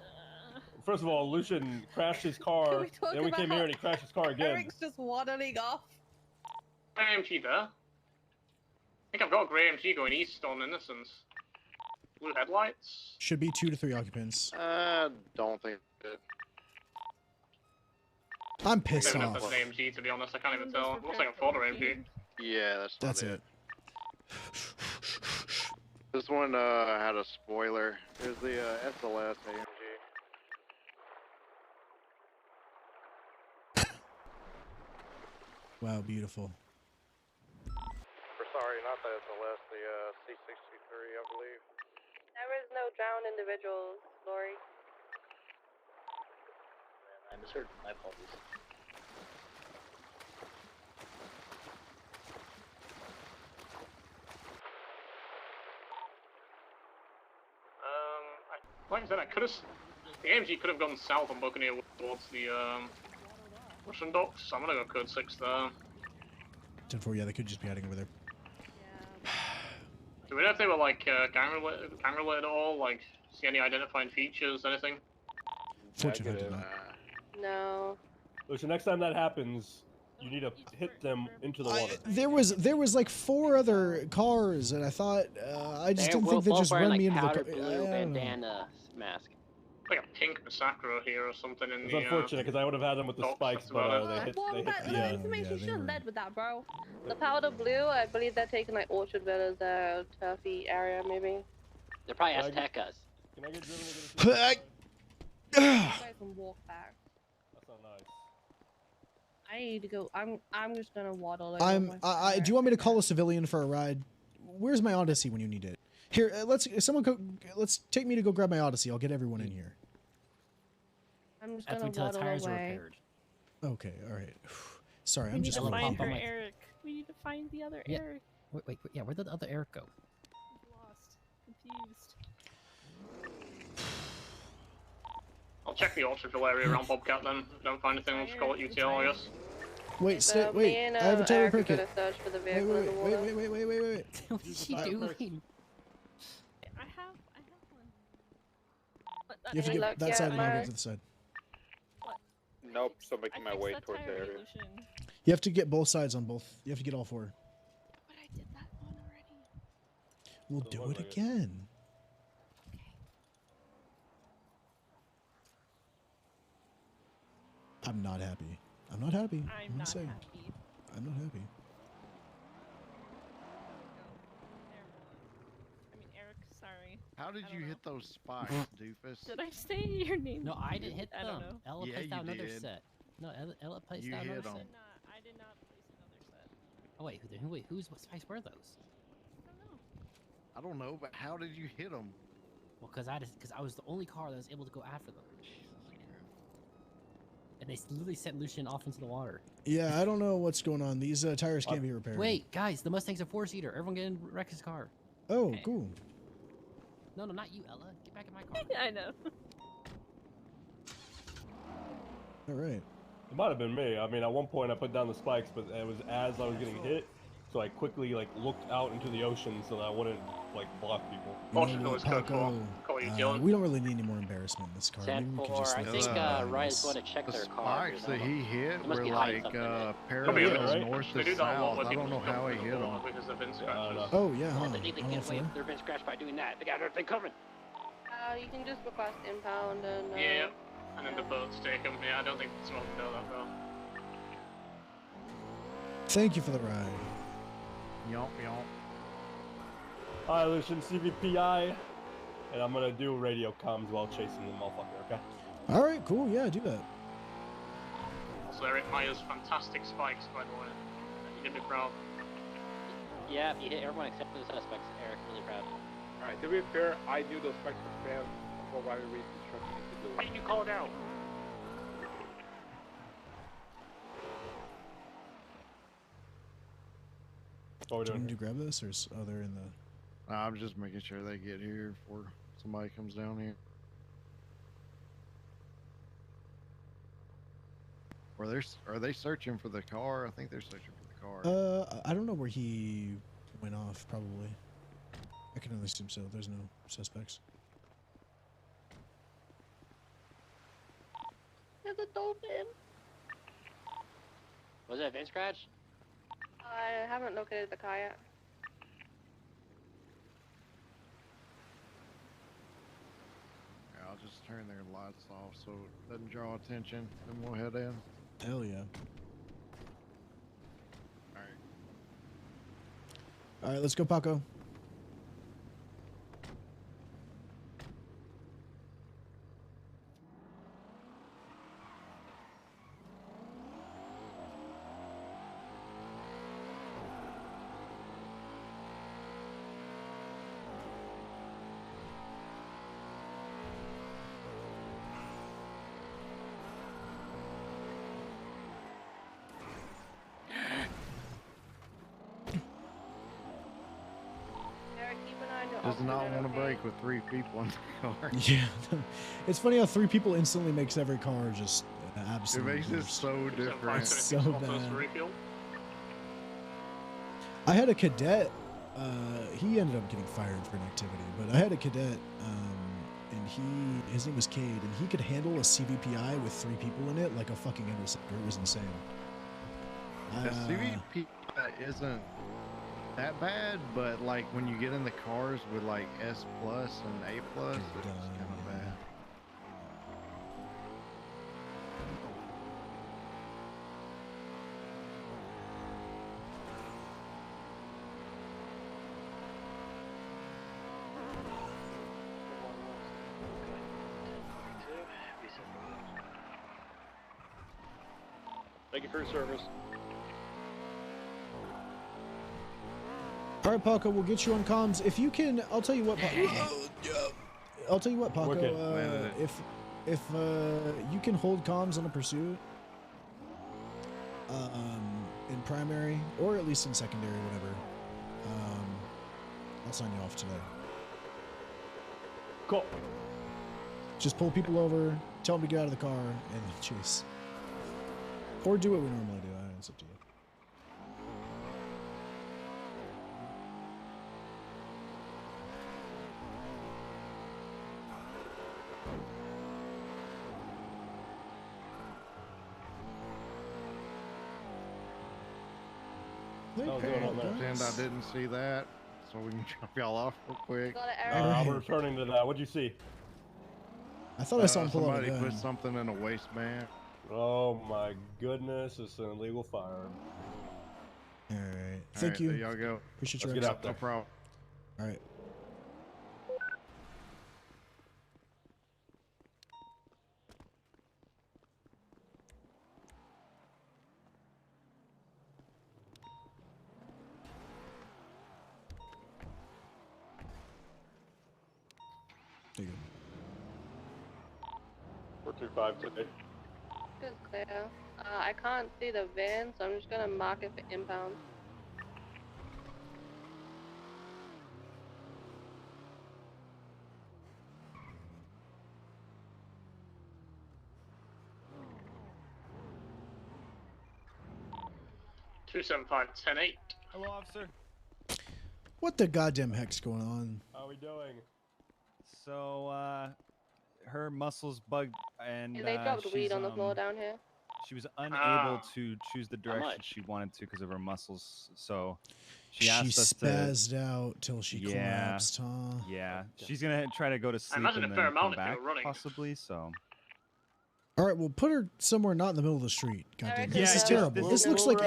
First of all, Lucian crashed his Can car, we talk then we about came how here and he crashed his car again. Eric's just waddling off. AMG there. I think I've got a grey AMG going east on Innocence. Blue headlights. Should be 2 to 3 occupants. Don't think it. I'm pissed Maybe off. that's an AMG, to be honest. I can't even tell. Looks like a Ford AMG. Yeah, That's it. This one had a spoiler. There's the SLS AMG. Wow, beautiful. Or sorry, not the SLS, the C63, I believe. There is no drowned individuals, Lori. I misheard. My apologies. Like I said, the AMG could have gone south on Buccaneer towards the Russian docks. So I'm gonna go code 6 there. 10-4, yeah, they could just be hiding over there. Do we know if they were like gang related at all? Like, see any identifying features, anything? Fortunately, I did not. No. Lucian, next time that happens, you need to hit them into the water. There was like 4 other cars, and I thought I just didn't think they'd just run me into the car. Blue bandana mask. Like a pink massacre here or something in It's the. unfortunate because I would have had them with the spikes, but they hit That information you should have led with that, bro. The powder blue, I believe they're taking like Orchard Villas, turfy area, maybe. They're probably Aztecas. Can I get driven to get You guys can walk back. That's not nice. I need to go. I'm just gonna waddle. Do you want me to call a civilian for a ride? Where's my Odyssey when you need it? Here, let's take me to go grab my Odyssey. I'll get everyone in here. I'm just After gonna we tell the waddle tires are away. repaired. Okay, all right. Sorry, We I'm need just to really find pumped. for Eric. We need to find the other Yeah. Eric. Wait, yeah, where'd the other Eric go? Lost, confused. I'll check the Orchardville area around Bobcat then. If I don't find anything, we'll just call it UTL, I guess. Wait, So wait. me and I have a tire Eric are cricket. gonna search for the vehicle in the water. Wait. What is she doing? I have one. But You have to get that side and I'll get to the side. Nope, still making my way towards the area. You have to get both sides on both. You have to get all 4. But I did that one already. We'll do it again. I'm not happy. I'm not happy. I'm not saying. happy. I'm not happy. I mean, Eric, sorry. How did you hit those spikes, doofus? Did I say your name? No, I didn't hit them. I don't know. Ella Yeah, placed you out another did. set. No, Ella placed You out hit another 'em. set. I did not place another set. Oh wait, what spikes were those? I don't know, but how did you hit them? Well, because I was the only car that was able to go after them. And they literally sent Lucian off into the water. Yeah, I don't know what's going on. These tires can't be repaired. Wait, guys, the Mustang's a 4-seater. Everyone get in Rex's car. Oh, cool. No, not you, Ella. Get back in my car. I know. All right. It might have been me. I mean, at one point I put down the spikes, but it was as I was getting hit, so I quickly looked out into the ocean so that I wouldn't block people. You know what, Paco, we don't really need any more embarrassment in this car. Maybe we could just I think Ryan's going to check their car. The spikes that he hit They must were be hiding like something in it. parallels north to south. I don't know how he hit them. Because they've been scratches. Oh, yeah, huh? They think they get away. They've been scratched by doing that. They got everything covered. You can just request impound and. Yeah, and then the boats take them. Yeah, I don't think someone can go that far. Thank you for the ride. Yomp. Alright, Lucian, CVPI, and I'm gonna do radio comms while chasing the motherfucker, okay? Alright, cool. Yeah, do that. Also, Eric Myers, fantastic spikes, by the way. You did me proud. Yeah, if you hit everyone except for the suspects, Eric, really proud. Alright, to be fair, I knew those spikes were spam before Riley Reed instructed me to do it. Why didn't you call it out? What are we Do you doing? need to grab this, or oh, they're in the? I'm just making sure they get here before somebody comes down here. Or are they searching for the car? I think they're searching for the car. I don't know where he went off. Probably. I can only assume so. There's no suspects. There's a dolphin. Was it a VIN scratch? I haven't located the car yet. Yeah, I'll just turn their lights off so it doesn't draw attention. Then we'll head in. Hell yeah. Alright. All right, let's go, Paco. Does not want to break with 3 people in the car. Yeah, it's funny how 3 people instantly makes every car just absolutely. It makes it so different. So bad. I had a cadet. He ended up getting fired for an activity, but I had a cadet, and his name was Cade, and he could handle a CVPI with 3 people in it like a fucking interceptor. It was insane. The CVP isn't that bad, but like when you get in the cars with like S plus and A plus, it's kind of bad. Thank you for your service. All right, Paco, we'll get you on comms. If you can, I'll tell you what. I'll tell you what, Paco. If you can hold comms on a pursuit, in primary or at least in secondary, whatever, I'll sign you off today. Cool. Just pull people over, tell them to get out of the car, and chase. Or do what we normally do. It's up to you. Pretend I didn't see that, so we can drop y'all off real quick. We're returning to that. What'd you see? I thought I saw him pull out a somebody gun. put something in a waistband. Oh my goodness, it's an illegal firearm. All right. Thank you. There y'all go. Appreciate Let's your get effort. out there. No problem. All right. There you go. 425 today. Good, clear. I can't see the van, so I'm just gonna mark it for impound. Hello, officer. What the goddamn heck's going on? How are we doing? So, her muscles bugged, and Yeah, they dropped weed she's, on the floor down here. She was unable to choose the direction she wanted to because of her muscles. So she asked us to. Spazzed out till she collapsed, huh? Yeah, she's gonna try to go to sleep imagine and a then fair come amount if they back, were running. possibly. So. All right, well, put her somewhere not in the middle of the street. Goddamn, Yeah, this is yeah, terrible. This looks like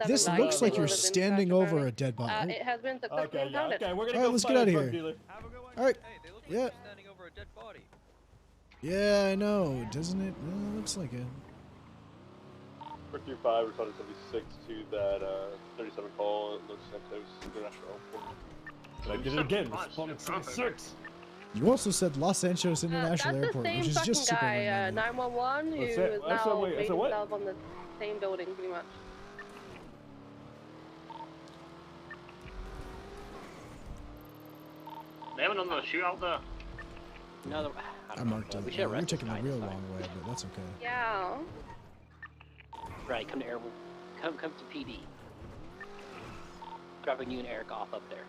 this looks like you're standing over a dead body. It has been successfully Okay, yeah, impounded. okay, we're gonna All go right, let's find get out a of drug here. dealer. All right. Hey, they look Yeah. like they're standing over a dead body. Yeah, I know, doesn't it? Well, it looks like it. 425, responded 76 to that 37 call at Los Santos International Airport. And I did it again, responded 76. You also said Los Angeles International That's Airport, the same which is fucking just super guy, random. 911, who What's is that? I said, now wait, I made said what? himself on the same building, pretty much. have another shootout there? Another. I marked it. We should You're arrest this taking the guy, real it's fine. long way, but that's okay. Yeah. Right, come to Air. Come to PD. Dropping you and Eric off up there.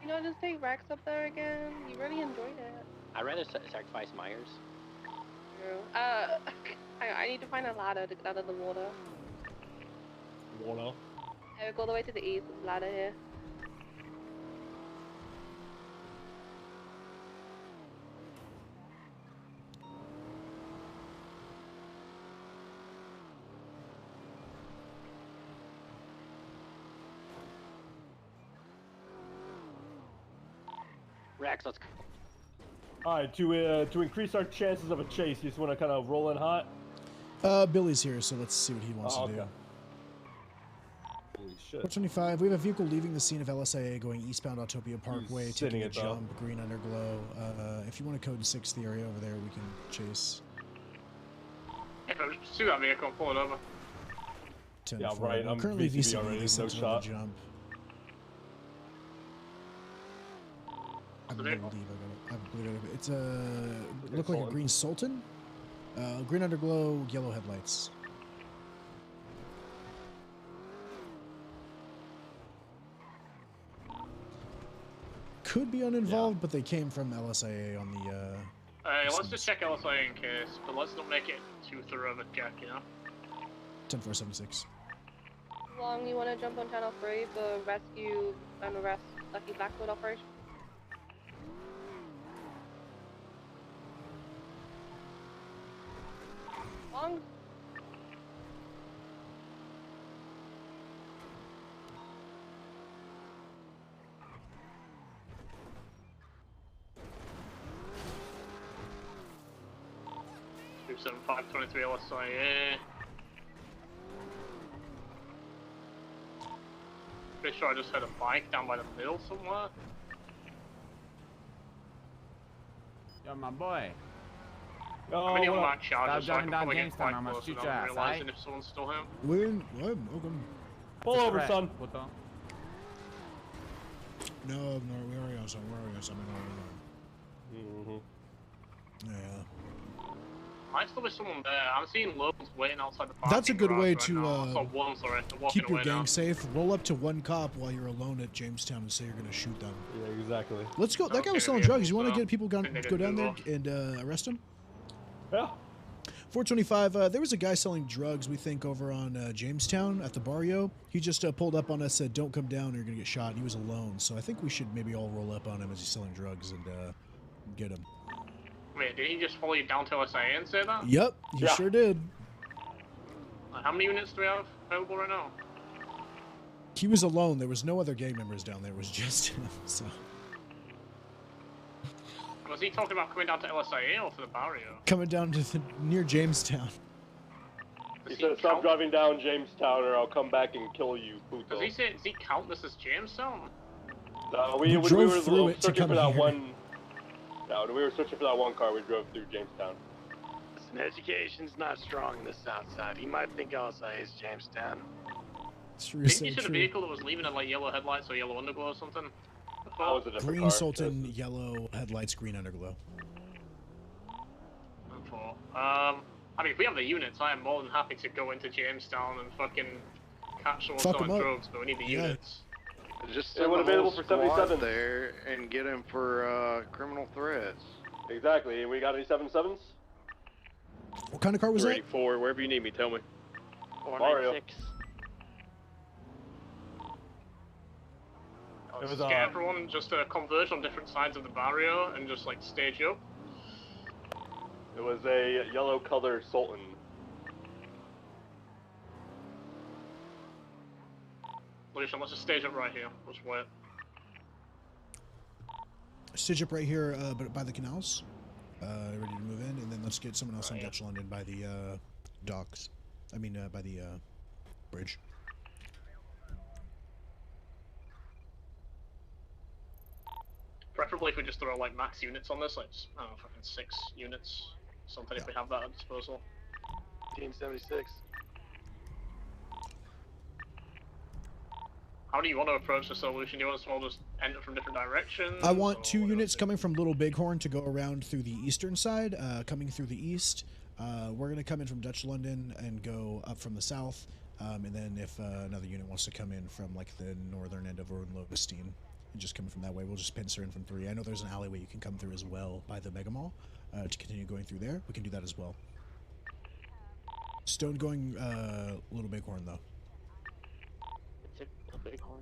You know, just take Rex up there again. You really enjoyed it. I'd rather sacrifice Myers. True. I need to find a ladder to get out of the water. Water. Eric, all the way to the east. There's a ladder here. Rex, let's go. Alright, to increase our chances of a chase, you just want to kind of roll in hot? Billy's here, so let's see what he wants to do. Holy shit. 425, we have a vehicle leaving the scene of LSIA going eastbound Autopia Parkway, taking a jump, green underglow. If you want to code 6 the area over there, we can chase. If I see that vehicle, pull it over. 10 Yeah, 4. right, I'm Currently VCB VCB already, is no sent on the shot. jump. I believe it's a look like a green Sultan, green underglow, yellow headlights. Could be uninvolved, but they came from LSIA on the. Let's just check LSI in case, but let's not make it too thorough of a check, you know? 10-4-76. Long, you want to jump on channel 3 for rescue and arrest Lucky Blackwood operation? Long? Two 7523 LSIA. Pretty sure I just had a bike down by the mill somewhere. Yo, my boy. I'm in on that Stop charger, so I driving can down probably get Jamestown, quite I'm gonna close shoot without your ass, realizing aight? if someone's still here. Welcome. Pull over, son. No, we already got some. Yeah. Might still be someone there. I'm seeing loads waiting outside the parking That's a good garage way right to now. I saw one, sorry. They're walking keep your away gang now. safe. Roll up to one cop while you're alone at Jamestown and say you're gonna shoot them. Yeah, exactly. Let's go. That guy was selling drugs. You want to get people go down there and arrest him? Yeah. 425. There was a guy selling drugs, we think, over on Jamestown at the barrio. He just pulled up on us, said, "Don't come down, or you're gonna get shot." He was alone, so I think we should maybe all roll up on him as he's selling drugs and get him. Wait, did he just follow you down to LSIA and say that? Yep, he sure did. How many units do we have available right now? He was alone. There was no other gang members down there. It was just him. So Was he talking about coming down to LSIA or to the barrio? coming down to near Jamestown. He said, "Stop driving down Jamestown, or I'll come back and kill you, puto." Does he count this as Jamestown? No, We we drove were through it to searching come for that here. one. No, we were searching for that one car. We drove through Jamestown. Listen, education's not strong in the South Side. He might think LSI is Jamestown. True, Didn't so you see the true. vehicle that was leaving at like yellow headlights or yellow underglow or something? That was a different Green car. Sultan, yellow headlights, green underglow. I mean, if we have the units, I am more than happy to go into Jamestown and fucking catch someone Fuck 'em selling up. drugs, but we need the Yeah. units. Just Yeah, send what the available whole for 77? squad there and get him for criminal threats. Exactly. We got any 77s? What kind of car was that? 84, wherever you need me, tell me. 496. It was Get everyone just converge on different sides of the barrio and just like stage up. It was a yellow color Sultan. Lucian, let's just stage up right here. Let's wait. Stitch up right here, but by the canals. Ready to move in, and then let's get someone else on Dutch London by the docks. I mean, by the bridge. Preferably if we just throw like max units on this, like, I don't know, fucking 6 units. Something if we have that at disposal. Team 76. How do you want to approach the solution? Do you want us to all just enter from different directions? I want 2 units coming from Little Bighorn to go around through the eastern side, coming through the east. We're going to come in from Dutch London and go up from the south. And then if another unit wants to come in from like the northern end of Orlogastine and just coming from that way, we'll just pincer in from 3. I know there's an alleyway you can come through as well by the Mega Mall to continue going through there. We can do that as well. Stone going Little Bighorn though. Little Bighorn.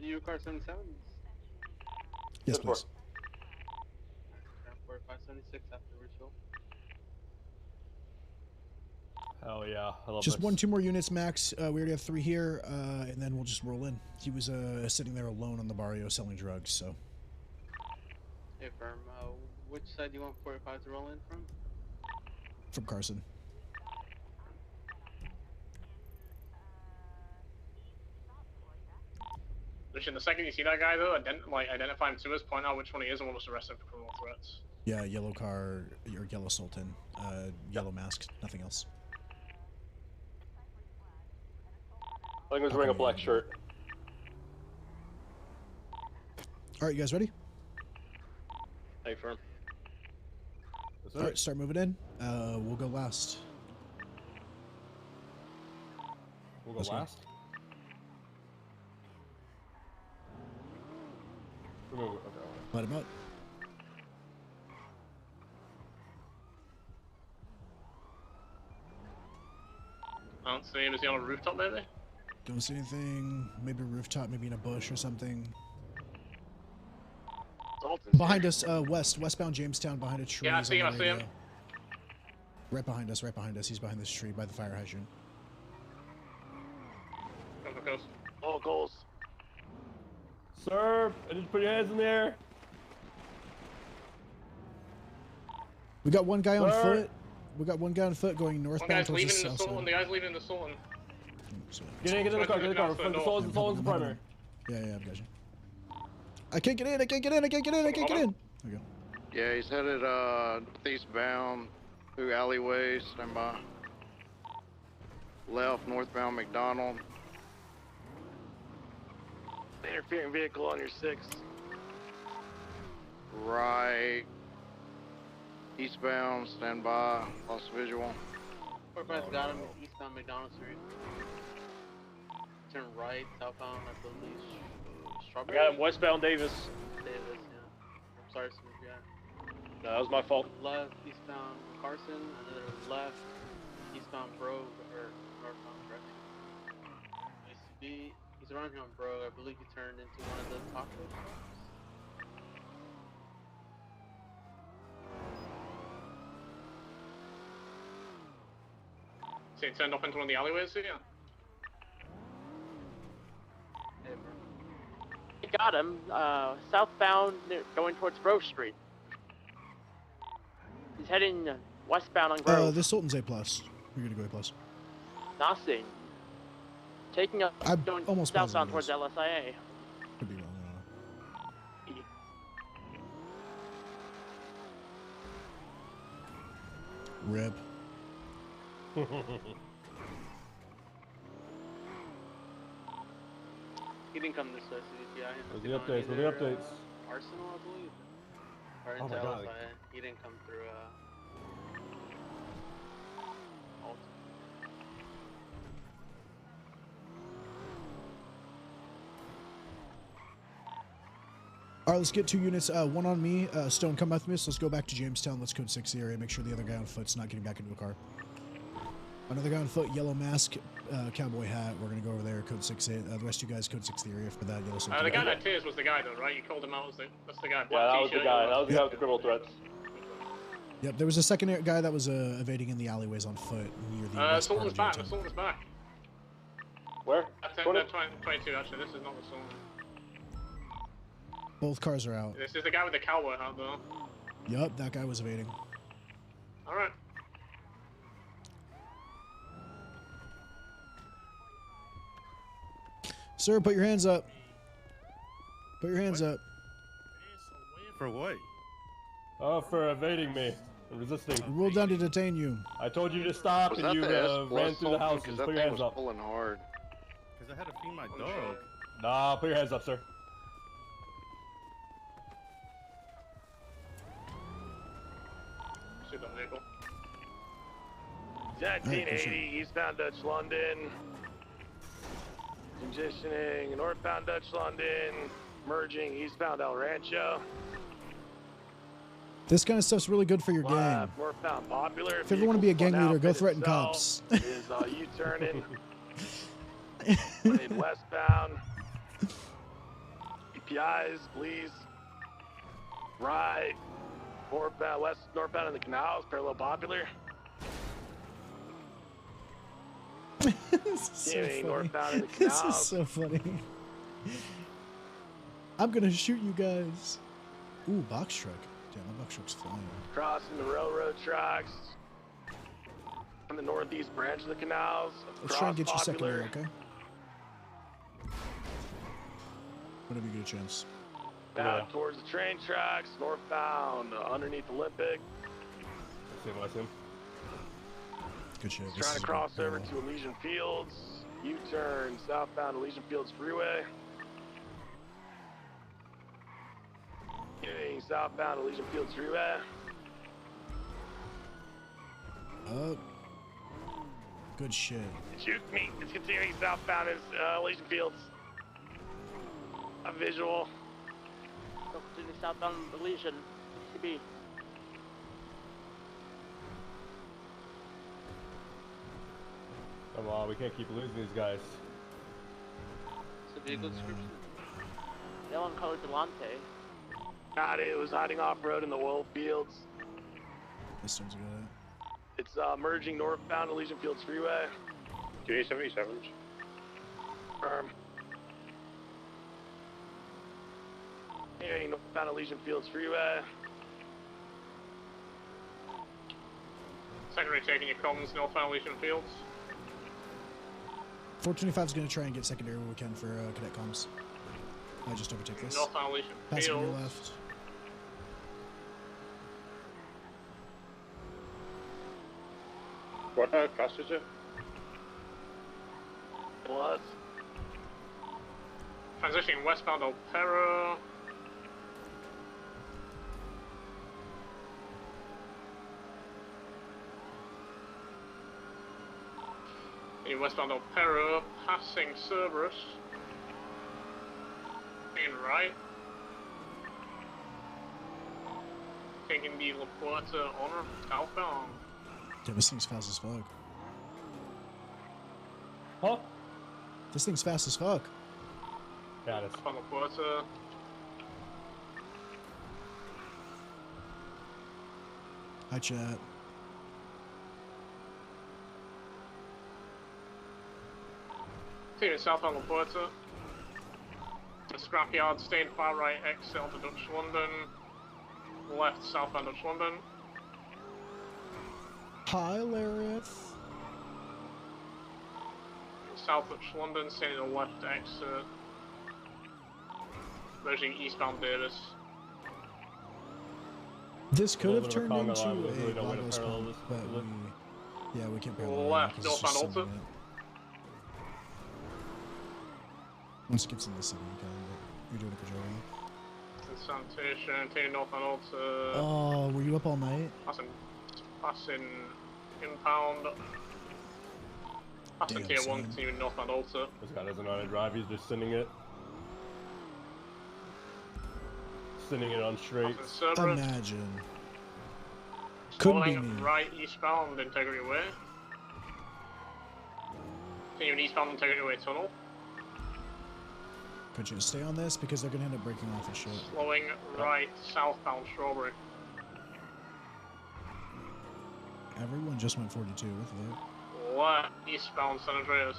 Do you require 77s? Yes, please. 4576 after ritual. Hell yeah, I love Just this. 1-2 more units max. We already have 3 here, and then we'll just roll in. He was sitting there alone on the barrio selling drugs, so. Hey, firm. Which side do you want 45 to roll in from? From Carson. Lucian, the second you see that guy though, identify him to us, point out which one he is, and we'll just arrest him for criminal threats. Yeah, yellow car, or yellow Sultan, yellow mask, nothing else. I think he was wearing a black shirt. Alright, you guys ready? Hey, firm. Alright, start moving in. We'll go last. We'll go last? Let him out. I don't see him. Is he on a rooftop maybe? Don't see anything. Maybe a rooftop, maybe in a bush or something. Behind us, westbound Jamestown, behind a tree. Yeah, I see him, Right behind us, right behind us. He's behind this tree by the fire hydrant. Goes. All goals. Sir, I need to put your hands in the air. We got one guy on foot. We got one guy on foot going One northbound guy's towards leaving the the south Sultan. The guy's leaving the Sultan. Get in the car, get in the car. The Sultan's the primary. Yeah, I've got you. I can't get in, I can't get in, I can't get in, I can't get in. There we go. Yeah, he's headed northeastbound through alleyways. Stand by. Left, northbound McDonald. Interfering vehicle on your 6. Right. Eastbound, stand by. Lost visual. 45's got him eastbound McDonald Street. Turn right, southbound, I believe. I Strawberry? got him westbound Davis. Davis, yeah. I'm sorry, Smith, yeah. No, that was my fault. Left, eastbound Carson, and then it was left, eastbound Brogue, or northbound direction. ACB, he's around here on Brogue. I believe he turned into one of the taco shops. So he turned up into one of the alleyways here? Hey, Got him. Southbound, going towards Grove Street. He's heading westbound on Grove. This Sultan's A+. We're gonna go A+. Nothing. Taking up, I'm going almost southbound positive towards LSIA. Could be wrong. Rip. He didn't come this way, CVPI. Where's the updates? Where the updates? Arsenal, I believe. Or Oh into my God. LSIA. He didn't come through, Alt. All right, let's get 2 units. One on me. Stone, come with me. So let's go back to Jamestown. Let's code 6 the area. Make sure the other guy on foot's not getting back into a car. Another guy on foot, yellow mask, cowboy hat. We're gonna go over there, code 6-8. The rest of you guys, code 6 the area for that yellow. The guy that tears was the guy though, right? You called him out. That's the guy. Yeah, that was the guy. That was the guy with the criminal threats. Yep, there was a second guy that was evading in the alleyways on foot near the west part Sultan's of back. Jamestown. The Sultan's back. Where? That's 22 actually. This is not the Sultan. Both cars are out. This is the guy with the cowboy hat though. Yup, that guy was evading. Alright. Sir, put your hands up. Put your hands up. For what? Oh, for evading me. Resisting. Rule down to detain you. I told you to stop, Was and that you the S ran plus through the something? houses. 'Cause that Put your thing hands was up. pulling hard. Because I had to feed my dog. Nah, put your hands up, sir. Shoot the vehicle. 1980, eastbound Dutch London. Transitioning northbound Dutch London. Merging eastbound El Rancho. This kind of stuff's really good for your gang. Northbound Popular. If you ever want to be a gang leader, go threaten cops. Is U-turning. Headed westbound. EPIs, please. Right. Northbound, northbound in the canals, parallel Popular. This is so funny. Northbound in the This is canals. so funny. I'm gonna shoot you guys. Ooh, box truck. Damn, my box truck's flying. Crossing the railroad tracks. On the northeast branch of the canals. Let's try and get you Popular. secondary, okay? Whenever you get a chance. Back towards the train tracks, northbound, underneath Olympic. See him, I see him. Good shit. Trying to cross over to Elysian Fields. U-turn, southbound Elysian Fields Freeway. Getting southbound Elysian Fields Freeway. Good shit. Shoot me. It's continuing southbound is Elysian Fields. A visual. Continue southbound Elysian. CB. Come on, we can't keep losing these guys. It's a vehicle description. Yellow and colored Delante. Got it. It was hiding off-road in the oil fields. This one's good. It's merging northbound Elysian Fields Freeway. 277. Firm. Heading northbound Elysian Fields Freeway. Secondary taking your comms, northbound Elysian Fields. 425 is gonna try and get secondary where we can for cadet comms. I just overtake this. Northbound Elysian Passing your Fields. left. What class is it? Plus. Transitioning westbound Opera. In westbound Opera, passing Cerberus. In right. Taking the La Puerta Honor southbound. Damn, this thing's fast as fuck. Huh? This thing's fast as fuck. Got it. From La Puerta. Hi, chat. Taking southbound La Puerta. The scrapyard, staying far right, exit onto Dutch London. Left, southbound Dutch London. Hi, Larius. South Dutch London, staying to the left exit. Merging eastbound Davis. This could have Little bit turned of a into conga line, we really a don't want to Lagos parallel pump, this. but yeah, we can't parallel Left, it 'cause it's just northbound so Alta. late. Once it gets in the city, you can, but you're doing a good job. Sanitation, taking northbound Alta. Oh, were you up all night? Passing impound. Passing Damn, tier 1, son. continuing northbound Alta. This guy doesn't know how to drive, he's just sending it. Sending it on straight. Passing Cerberus. Imagine. Couldn't be Following me. right eastbound Integrity Way. Continuing eastbound Integrity Way tunnel. Could you stay on this because they're gonna end up breaking off and shit. Slowing right southbound Strawberry. Everyone just went 42 with it. Left eastbound San Andreas.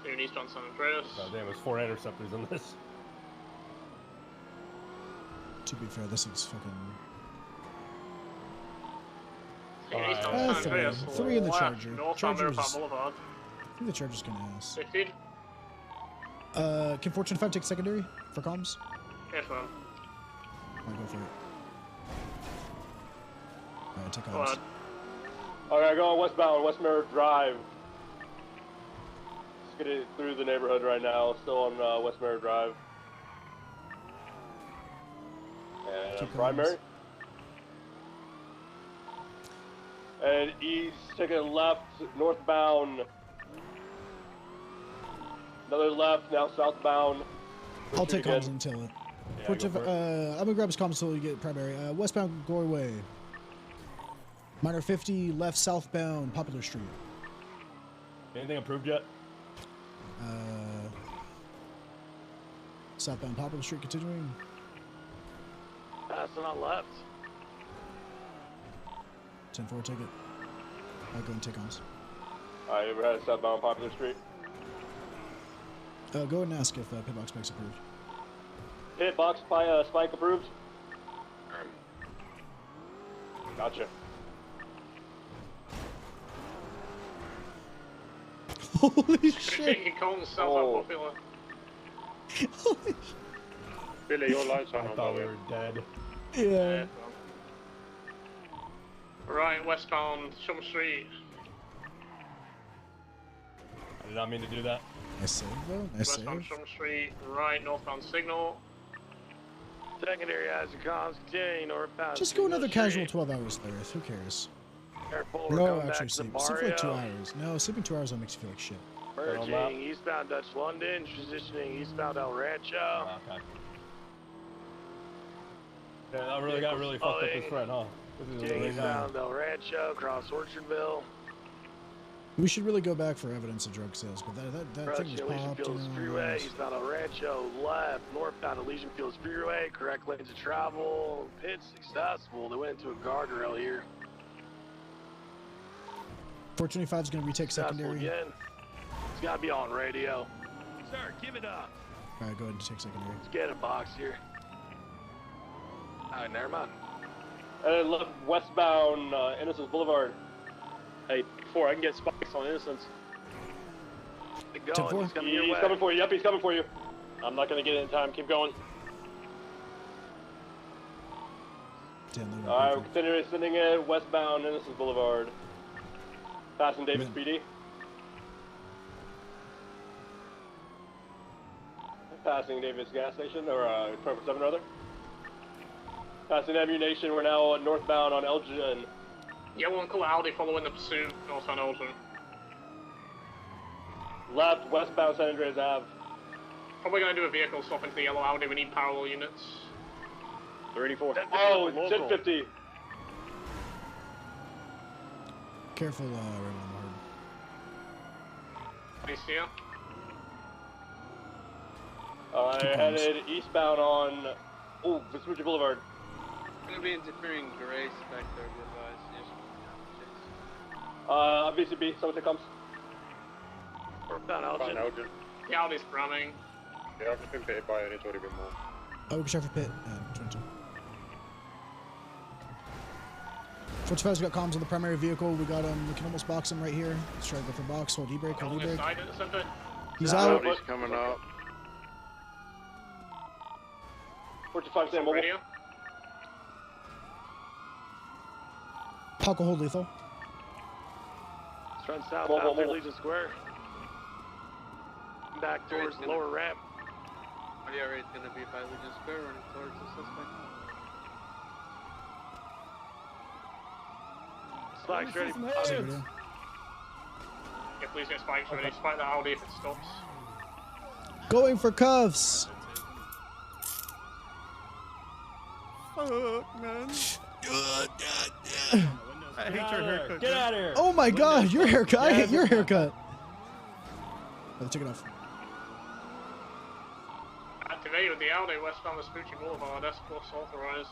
Continuing eastbound San Andreas. God damn, there's 4 interceptors in this. To be fair, this is fucking. Continuing eastbound San Andreas. Three in the Left, Charger. northbound Charger's. Marathon Boulevard. I think the Charger's gonna ass. 50. Can Fortune 5 take secondary for comms? Yes, ma'am. Alright, go for it. Alright, take comms. Okay, going westbound, West Merritt Drive. Just getting through the neighborhood right now, still on West Merritt Drive. And primary. And east, taking left, northbound. Another left, now southbound. I'll take comms until it. I'm gonna grab his comms until you get primary. Westbound Goreway. Minor 50, left southbound Popular Street. Anything approved yet? Southbound Popular Street continuing. Passing on left. 10-4 ticket. I'll go and take comms. Alright, we're headed southbound Popular Street. Go ahead and ask if Pitbox Spike's approved. Pitbox Spike approved? Gotcha. Holy shit! He called himself unpopular. Billy, your lights on. I thought we were dead. Yeah. Right, westbound Shum Street. I did not mean to do that. Nice save, though. Nice Westbound save. Shum Street, right, northbound signal. Secondary as your comms continue northbound. Just go another casual 12 hours there. Who cares? Careful, No, actually sleep. Sleep for like 2 hours. No, sleeping 2 hours makes you feel like shit. Merging eastbound Dutch London, transitioning eastbound El Rancho. Okay. Yeah, that really got really fucked up this thread, huh? This is really Eastbound El Rancho, across Orchardville. We should really go back for evidence of drug sales, but that thing was Elysian popped. Fields Freeway, eastbound El Rancho, left, northbound Elysian Fields Freeway, correct lanes of travel, pit successful. They went into a guardrail here. 425 is going to retake secondary. Again. It's got to be on radio. Sir, give it up. All right, go ahead and take secondary. Let's get a box here. All right, never mind. And left westbound Innocence Boulevard. Hey, before I can get spikes on Innocence. Keep going. He's coming your way. He's coming for you. Yep, he's coming for you. I'm not going to get it in time. Keep going. All right, we're continuing sending it westbound Innocence Boulevard. Passing Davis PD. Passing Davis gas station, or 24/7 rather. Passing Ammunition, we're now northbound on Elgin. Yellow and color Audi following the pursuit, northbound Elgin. Left, westbound San Andreas Ave. Probably going to do a vehicle swap into the yellow Audi, we need parallel units. 34. Oh, 1050. Careful, Raymond Hard. Nice here. I headed eastbound on Vespucci Boulevard. I'm gonna be interfering Grace back there, good advice. VCB, someone comes. Northbound Elgin. The Audi's running. Yeah, I've just been paid by it, it's already been more. Oh, we can try for pit. 22. 45's got comms on the primary vehicle. We got him. We can almost box him right here. Let's try to go for box. Hold E-brake. Hold E-brake. He's out. He's coming up. 45 stand mobile. Paco, hold lethal. Front southbound through Legion Square. Back towards the lower ramp. Audio rate gonna be by Legion Square running towards the suspect. Spike's ready. Yeah, please get spikes ready. Spike the Audi if it stops. Going for cuffs. Fuck, man. I hate your haircut. Get out of here. Oh my god, your haircut. I hate your haircut. Let's take it off. Activate with the Audi westbound Vespucci Boulevard. S plus authorized.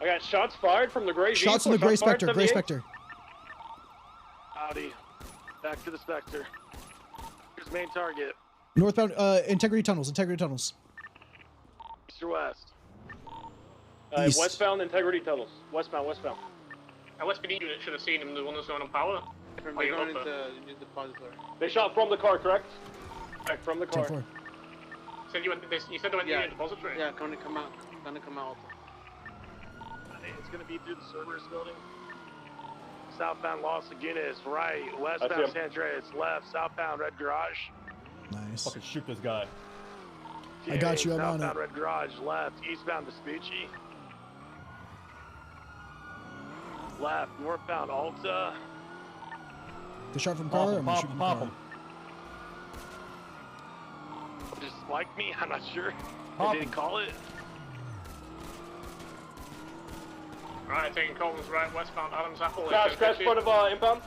I got shots fired from the gray. Shots on the gray Spectre. Gray Spectre. Audi. Back to the Spectre. Here's main target. Northbound. Integrity tunnels. Integrity tunnels. East or west? East. Westbound Integrity tunnels. Westbound. LSPD unit should have seen him. The one that's going on power. We're going into the depository. They shot from the car, correct? Back from the car. 10-4. Said you went. You said they went to the depository. Yeah, gonna come out. Gonna come out. It's gonna be through the Cerberus building. Southbound Los Lagunas, right. Westbound San Andreas, left. Southbound Red Garage. Nice. Fucking shoot this guy. I got you. I'm on Southbound it. Red Garage, left. Eastbound Vespucci. Left. Northbound Alta. The shot from car. I'm gonna shoot from car. Just like me, I'm not sure. Pop They didn't call it. Right, taking Coleman's right, westbound Adams Apple. Crash front of impound.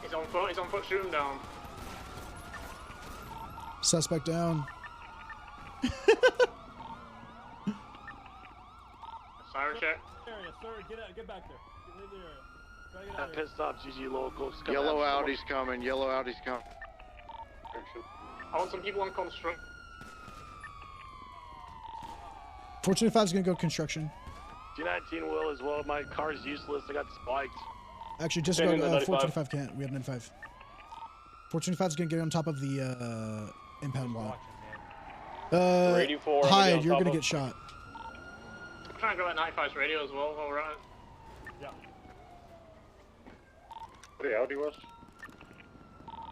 He's on foot, shoot him down. Suspect down. Siren check. Area, sir, get back there. Leave the area. Try to get out That of here. pissed off GG locals. Yellow Audi's coming. Yellow Audi's coming. I want some people on construct. 425 is gonna go construction. G19 will as well. My car's useless. I got spiked. Actually, just go. 425 can't. We have an N5. 425 is gonna get on top of the impound lot. Hyde, you're gonna get shot. I'm trying to go at 95's radio as well while we're at it. Yeah. What the Audi was?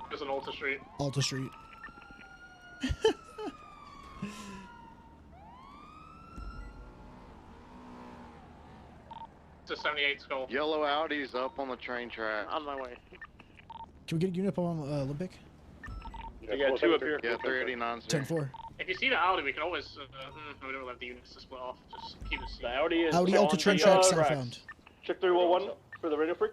There's an Alta Street. Alta Street. It's a 78 skull. Yellow Audi's up on the train track. On my way. Can we get a unit up on Olympic? You got two up here. Yeah, 389's here. 10-4. If you see the Audi, we can always. We don't let the units to split off. Just keep it. The Audi is Audi Alta train track southbound. Check 311 for the radio freak.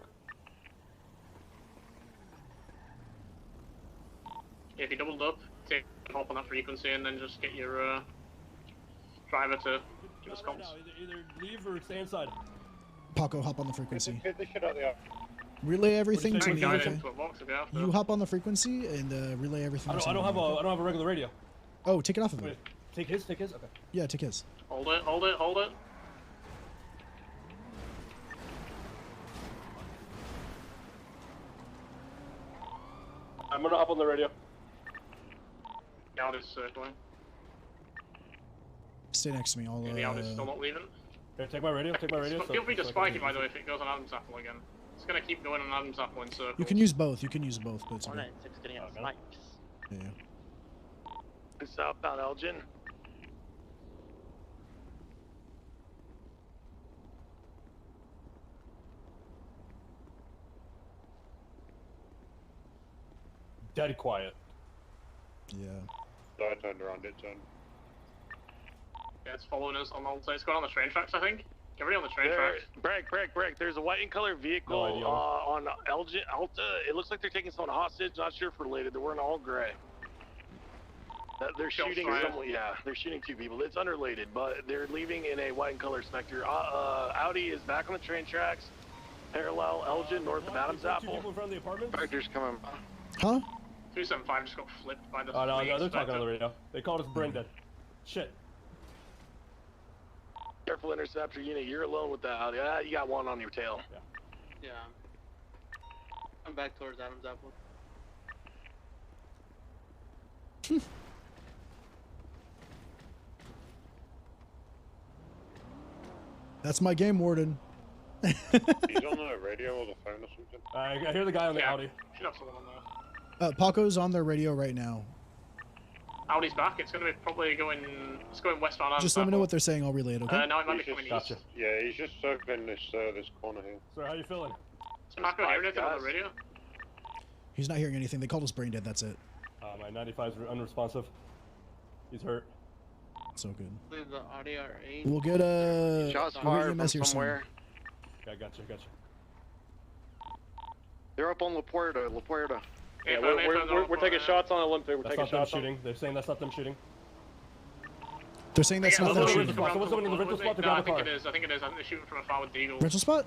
If you doubled up, take hop on that frequency and then just get your driver to give us comms. Either leave or stay inside. Paco, hop on the frequency. Get the shit out of the Relay everything to me, okay? Into a box if you have to. You hop on the frequency and relay everything. I don't have a regular radio. Oh, take it off of it. Wait, take his. Okay. Yeah, take his. Hold it. I'm gonna hop on the radio. The Audi's circling. Stay next to me. I'll. The Audi's still not leaving. Here, take my radio. Feel free to spike it, by the way, if it goes on Adam's Apple again. It's gonna keep going on Adam's Apple in circles. You can use both. But it's okay. 196 getting on spikes. Yeah. Southbound Elgin. Dead quiet. Yeah. So I turned around, it turned. Yeah, it's following us on Alta. It's going on the train tracks, I think. Get ready on the train tracks. Break. There's a white and color vehicle on Elgin, Alta. It looks like they're taking someone hostage. Not sure if related. They're wearing all gray. They're shooting someone. Yeah, they're shooting two people. It's unrelated, but they're leaving in a white and color Spectre. Audi is back on the train tracks. Parallel Elgin, north of Adams Apple. Spectre's coming. Huh? 275 just got flipped by the. Oh no, they're talking on the radio. They called us brain dead. Shit. Careful, interceptor unit. You're alone with that Audi. You got one on your tail. Yeah. I'm back towards Adams Apple. That's my game warden. He's on the radio or the phone or something. I hear the guy on the Audi. Should have someone on there. Paco's on their radio right now. Audi's back. It's going to be probably going. It's going westbound. Just let me know what they're saying. I'll relay it. Okay. No, it might be coming east. Yeah, he's just circling this corner here. Sir, how you feeling? Is Paco hearing anything on the radio? He's not hearing anything. They called us brain dead. That's it. My 95's unresponsive. He's hurt. So good. Leave the Audi R8. We'll get a. Shots fired from somewhere. Yeah, gotcha. They're up on La Puerta. Yeah, we're taking shots on Olympic. We're taking shots shooting. They're saying that's not them shooting. They're saying that's not them shooting. Someone's going to the rental spot to grab a car. I think it is. I think they're shooting from afar with the Eagle. Rental spot?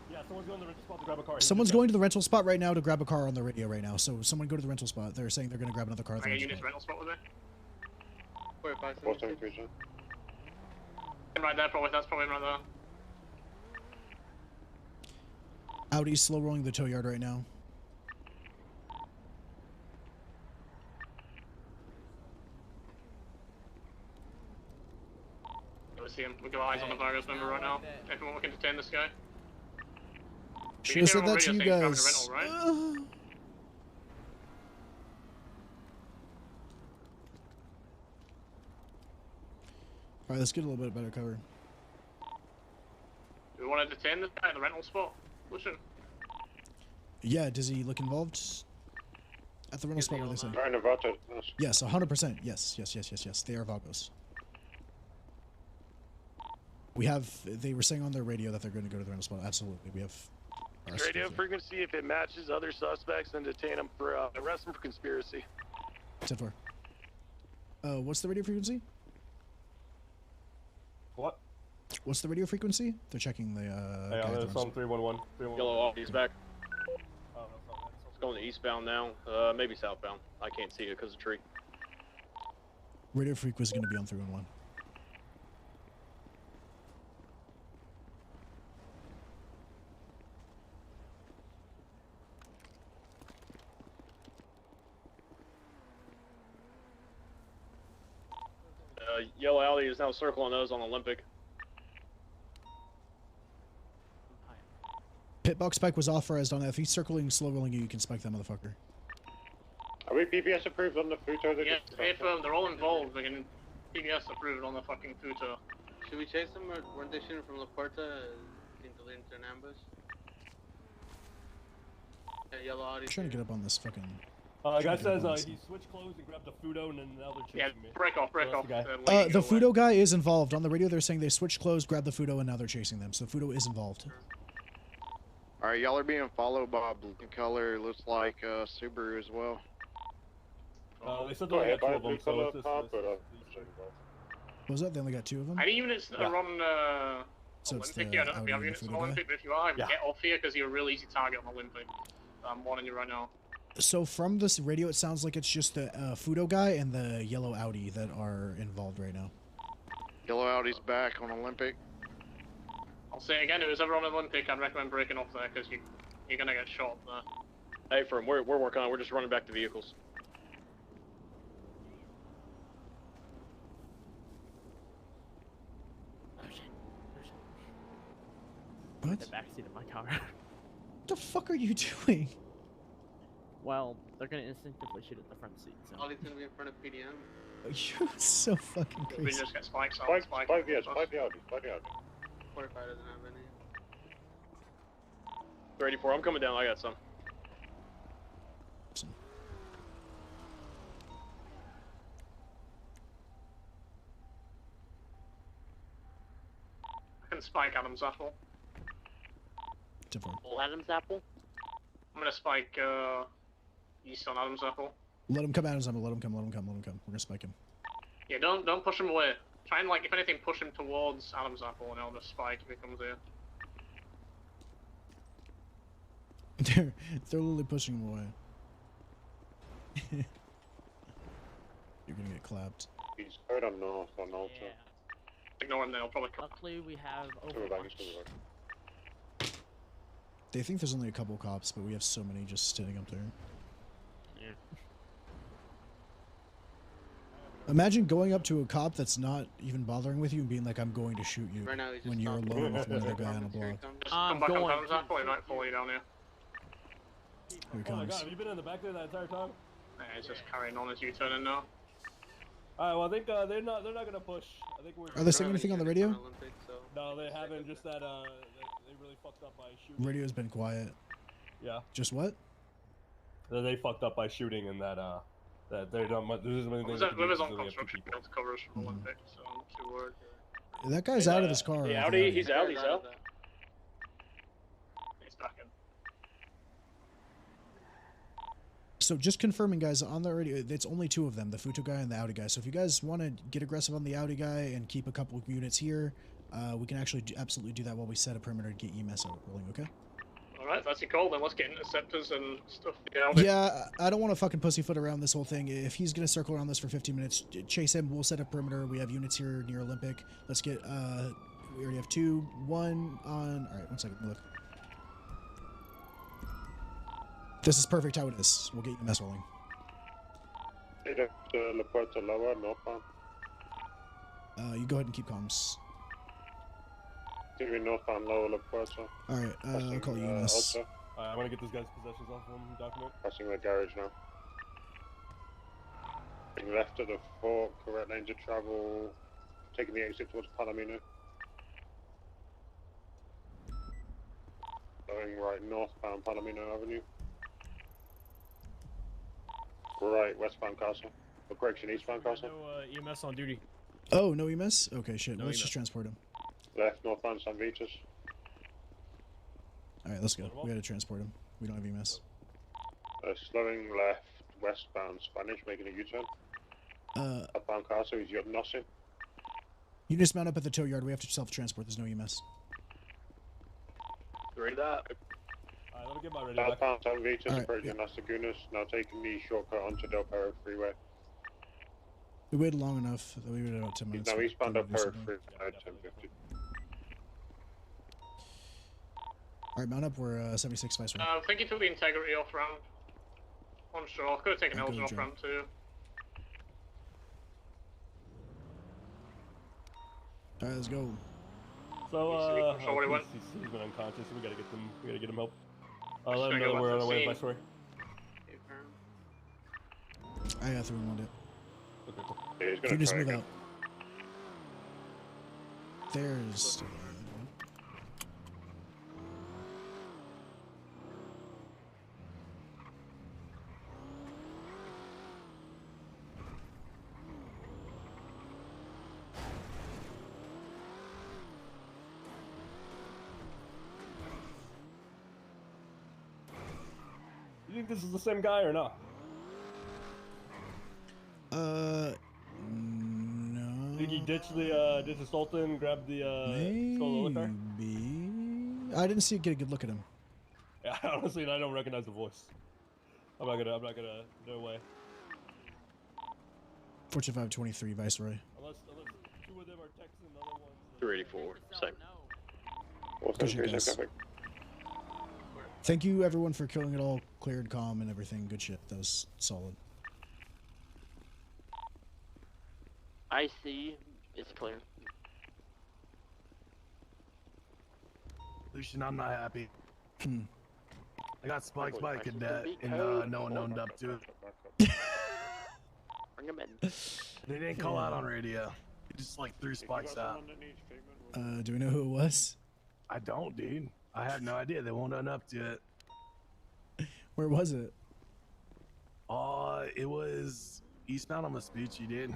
Yeah, someone's going to the rental spot to grab a car. Someone's going to the rental spot right now to grab a car on the radio right now. So someone go to the rental spot. They're saying they're going to grab another car. I get units rental spot with it. Wait, 5 right there, probably. That's probably right there. Audi's slow rolling the tow yard right now. see him. We've got eyes on the Vargas member right now. Everyone, we can detain this guy. Should have said that to you guys. Rental, right? Alright, let's get a little bit better cover. Do we want to detain this guy at the rental spot? Lucian? Yeah, does he look involved? At the rental spot, what they say? Yes, 100%. Yes. They are Vagos. We have, they were saying on their radio that they're going to go to the rental spot. Absolutely. We have Radio frequency, if it matches other suspects, then detain them for, arrest them for conspiracy. 10-4. What's the radio frequency? What? What's the radio frequency? They're checking the, Hey, it's on 311. Yellow off, he's back. It's going eastbound now, maybe southbound. I can't see it because of the tree. Radio frequency is going to be on 311. Yellow Alley is now circling those on Olympic. Pitbox spike was authorized on that. If he's circling, slow rolling you can spike that motherfucker. Are we PBS approved on the Futo? Yeah, if they're all involved, we can PBS approved on the fucking Futo. Should we chase them, or weren't they shooting from La Puerta? Think they'll lead into an ambush? Yeah, yellow Audi. I'm trying to get up on this fucking... guy says he switched clothes and grabbed a Futo and then now they're chasing me. Break off. The Futo guy is involved. On the radio, they're saying they switched clothes, grabbed the Futo, and now they're chasing them. So the Futo is involved. Alright, y'all are being followed by a blue color, looks like Subaru as well. They said they only got 2 of them, so it's just... What was that? They only got 2 of them? Any units that are on So it's Olympic? the Yeah, I don't know if you have Audi and units the on Futo guy? Olympic, but if you are, get off here because you're a really easy target on Olympic. I'm warning you right now. So from this radio, it sounds like it's just the Futo guy and the yellow Audi that are involved right now. Yellow Audi's back on Olympic. I'll say again, if it was ever on Olympic, I'd recommend breaking off there because you're gonna get shot there. Hey, firm, we're working on it. We're just running back to vehicles. What? The backseat of my car. What the fuck are you doing? Well, they're gonna instinctively shoot at the front seat. So. Ollie's gonna be in front of PDM. You're so fucking We crazy. just get spikes on. Spike the Audi. 45 doesn't have any. 34, I'm coming down. I got some. I can spike Adam's apple. Adam's apple? I'm gonna spike east on Adam's apple. Let him come out, Let him come. We're gonna spike him. Yeah, don't push him away. Try and, like, if anything, push him towards Adam's apple and I'll just spike if he comes here. They're literally pushing him away. You're gonna get clapped. He's heard him north on Alta. Yeah. Ignore him, they'll probably come. Luckily, we have Overwatch. They think there's only a couple cops, but we have so many just sitting up there. Yeah. Imagine going up to a cop that's not even bothering with you and being like, I'm going to shoot you Right now, he's when just you're stopped. alone with another guy on a block. Just come back on Adam's apple, he might follow you down here. Here he Oh my comes. god, have you been in the back there that entire time? Yeah, he's just carrying on as you turn in now. Alright, well I think they're not gonna push. I think we're Are they saying anything on the radio? No, they haven't, just that they really fucked up by shooting. Radio's been quiet. Yeah. Just what? That they fucked up by shooting and that they don't there isn't anything they can do Whoever's on because they have two construction people. built covers from Olympic, so I'm not too worried. That guy's out of his car. Yeah, already. Audi, he's out. He's back in. So just confirming, guys, on the radio, it's only 2 of them, the Futo guy and the Audi guy. So if you guys want to get aggressive on the Audi guy and keep a couple of units here, we can actually absolutely do that while we set a perimeter to get EMS out rolling, okay? Alright, that's your call then. Let's get interceptors and stuff. Yeah, I don't want to fucking pussyfoot around this whole thing. If he's going to circle around this for 15 minutes, chase him. We'll set a perimeter. We have units here near Olympic. Let's get, we already have 2, 1 on, alright, 1 second, look. This is perfect how it is. We'll get EMS rolling. La Puerta Lower, northbound. You go ahead and keep comms. Continuing northbound Lower La Puerta. Alright, I'll call EMS. I'm gonna get this guy's possessions off him, document. Passing the garage now. Being left at the fork, correct lanes of travel. Taking the exit towards Palomino. Going right northbound Palomino Avenue. Right, westbound Castle. Or correction, eastbound Castle. No EMS on duty. Oh, no EMS? Okay, shit. No Let's EMS. just transport him. Left northbound San Vitas. Alright, let's go. We gotta transport him. We don't have EMS. Slowing left westbound Spanish, making a U-turn. Upbound Castle, he's up Nossing. You just mount up at the tow yard. We have to self-transport. There's no EMS. Ready that? Alright, let me get my ready back. Southbound San Vitas, Alright, approaching Las Lagunas. Now taking the shortcut onto Del Perro Freeway. We waited long enough that we waited about 10 minutes. Now for eastbound them Del to do Perro something. Freeway, 1050. Alright, mount up. We're 76 Viceroy. I think he took the integrity off ramp. I'm sure. Could have taken I'll go Elgin off Joe. ramp too. Alright, let's go. So, Show where he went. he's been unconscious, so we gotta get him help. Just Let him gonna know go we're back on to our the way, scene. Viceroy. I got 3-1 it. Okay, cool. Yeah, he's If you gonna just try move again. out. There's... You think this is the same guy or not? No. Think he ditched the Sultan, grabbed the stolen liquor? Maybe. I didn't see it get a good look at him. Yeah, honestly, I don't recognize the voice. I'm not gonna, no way. 4523 Viceroy. Unless two of them are Texan, the other one's... 384, same. Good shit, guys. Thank you, everyone, for killing it all. Cleared, calm, and everything. Good shit. That was solid. I see. It's clear. Lucian, I'm not happy. I got spiked by a Actually, cadet, be and code. no one owned up to it. Bring him in. They didn't call out on radio. They just like threw spikes out. Do we know who it was? I don't, dude. I have no idea. They won't own up to it. Where was it? It was eastbound on Vespucci, dude.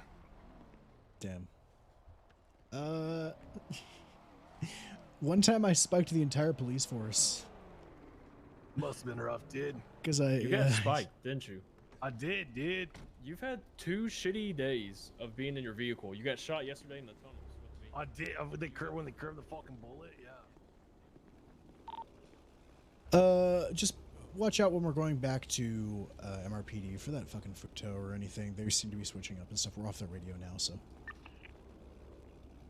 Damn. One time I spiked the entire police force. Must have been rough, dude. Because You got spiked, didn't you? I did, dude. You've had 2 shitty days of being in your vehicle. You got shot yesterday in the tunnels with me. I did. When they curved the fucking bullet, yeah. Just watch out when we're going back to MRPD for that fucking tow or anything. They seem to be switching up and stuff. We're off the radio now, so.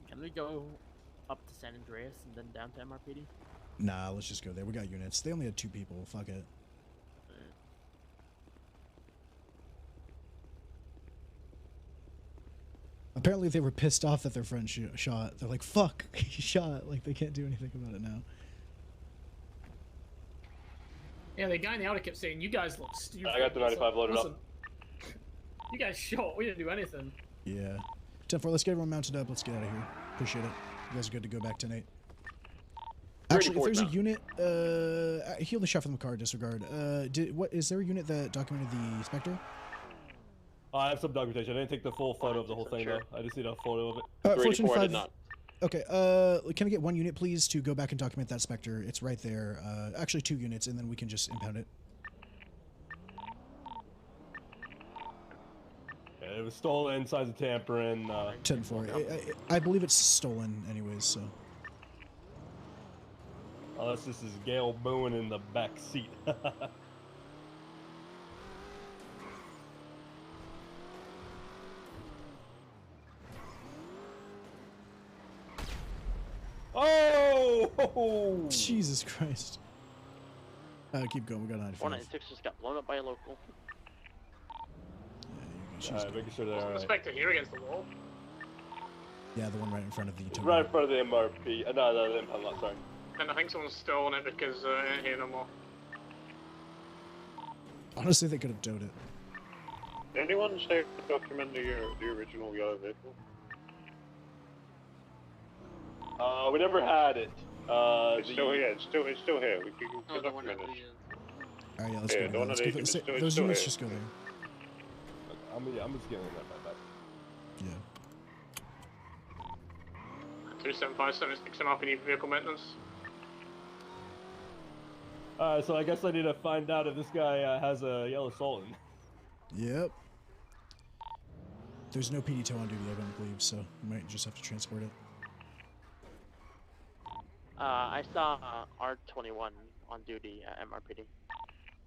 Can we go up to San Andreas and then down to MRPD? Nah, let's just go there. We got units. They only had 2 people. Fuck it. Apparently they were pissed off that their friend shot. They're like, fuck, he shot. Like, they can't do anything about it now. Yeah, the guy in the Audi kept saying, "You guys look stupid." I got the 95 loaded up. You guys shot. We didn't do anything. Yeah. 10-4, let's get everyone mounted up. Let's get out of here. Appreciate it. You guys are good to go back tonight. Actually, if there's a unit, heal the shot from the car, disregard. Is there a unit that documented the Spectre? I have some documentation. I didn't take the full photo of the whole thing, though. I just need a photo of it. 384, I did not. Okay, can I get 1 unit, please, to go back and document that Spectre? It's right there. Actually, 2 units, and then we can just impound it. Yeah, it was stolen, signs of tampering. 10-4. I believe it's stolen anyways, so. Unless this is Gail Boone in the back seat. Oh! Jesus Christ. Keep going. We got 95. 196 just got blown up by a local. Alright, making sure they're alright. Spectre here against the wall. Yeah, the one right in front of the It's token. right in front of the MRP. No, the impound lot, sorry. And I think someone's stolen it because it ain't here no more. Honestly, they could have towed it. Did anyone say document the original yellow vehicle? We never had it. It's still here. It's still here. We can document it. Alright, yeah, let's Yeah, go. the one Let's on go Agent, it's those still units here. just go there. I'm just getting that back. Yeah. 27576 MRPD vehicle maintenance. Alright, so I guess I need to find out if this guy has a yellow Sultan. Yep. There's no PD tow on duty, I don't believe, so you might just have to transport it. I saw R21 on duty at MRPD.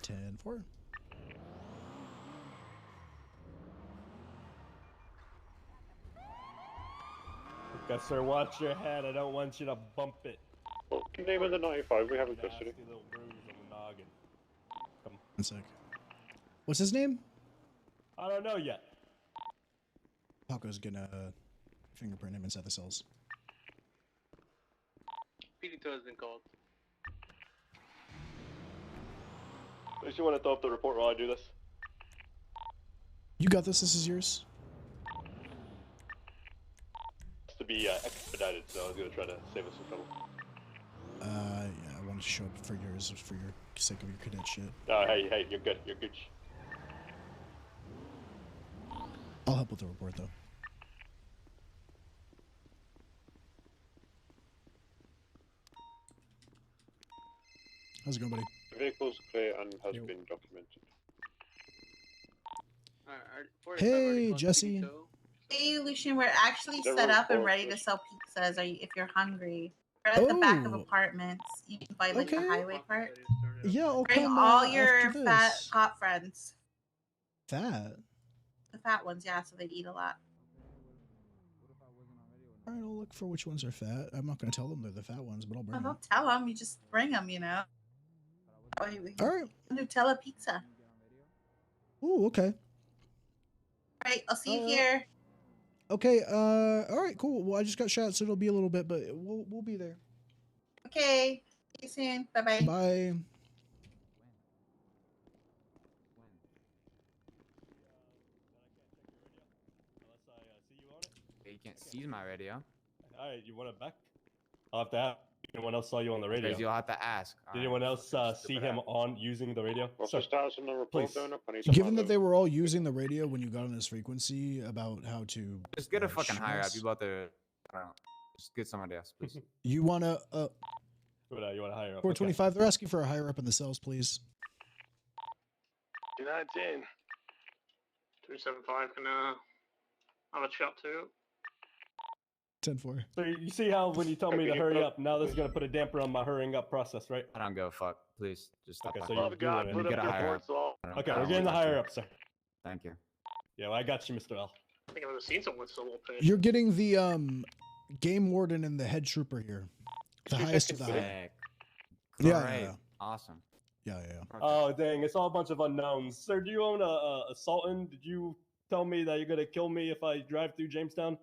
10-4. Okay, sir, watch your head. I don't want you to bump it. Name of the 95, we have in custody. Little bruise on the noggin. Come on. 1 sec. What's his name? I don't know yet. Paco's gonna fingerprint him inside the cells. PD tow has been called. At least you want to throw up the report while I do this? You got this. This is yours. It's to be expedited, so I was gonna try to save us some trouble. Yeah, I wanted to show up for yours, for your sake of your cadet shit. Hey, you're good. You're good. I'll help with the report, though. How's it going, buddy? The vehicle's clear and has been documented. Hey, Jesse. Hey, Lucian, we're actually set up and ready to sell pizzas. If you're hungry, we're at the back of apartments. You can find like the highway part. Yeah, I'll Bring come all after your this. fat cop friends. Fat? The fat ones, yeah, so they'd eat a lot. Alright, I'll look for which ones are fat. I'm not gonna tell them they're the fat ones, but I'll bring Well, them. don't tell them. You just bring them, you know. Alright. Nutella pizza. Ooh, okay. Right, I'll see you here. Okay, alright, cool. Well, I just got shot, so it'll be a little bit, but we'll be there. Okay, see you soon. Bye-bye. Bye. You can't seize my radio. Alright, you want it back? I'll have to ask. Anyone else saw you on the radio? Because you'll have to ask. Did anyone else see him on using the radio? What's the status on the report going up? I need to Given find that out. they were all using the radio when you got on this frequency about how to... Just get a fucking shoot higher up. us. You about to... I don't know. Just get somebody else, please. You wanna... You want to hire up? 425, they're asking for a higher up in the cells, please. 219. 275 can have a chat too. 10-4. So you see how when you tell me to hurry up, now this is gonna put a damper on my hurrying up process, right? I don't give a fuck. Please, just stop. Okay, so talking. you're doing it. Let me get a higher up. I don't Okay, care. we're getting the higher up, sir. Thank you. Yeah, well, I got you, Mr. L. I think I've never seen someone with so little pay. You're getting the game warden and the head trooper here. The highest of the high. Sick. Yeah, Great. yeah. Awesome. Yeah. Oh dang, it's all a bunch of unknowns. Sir, do you own a Sultan? Did you tell me that you're gonna kill me if I drive through Jamestown?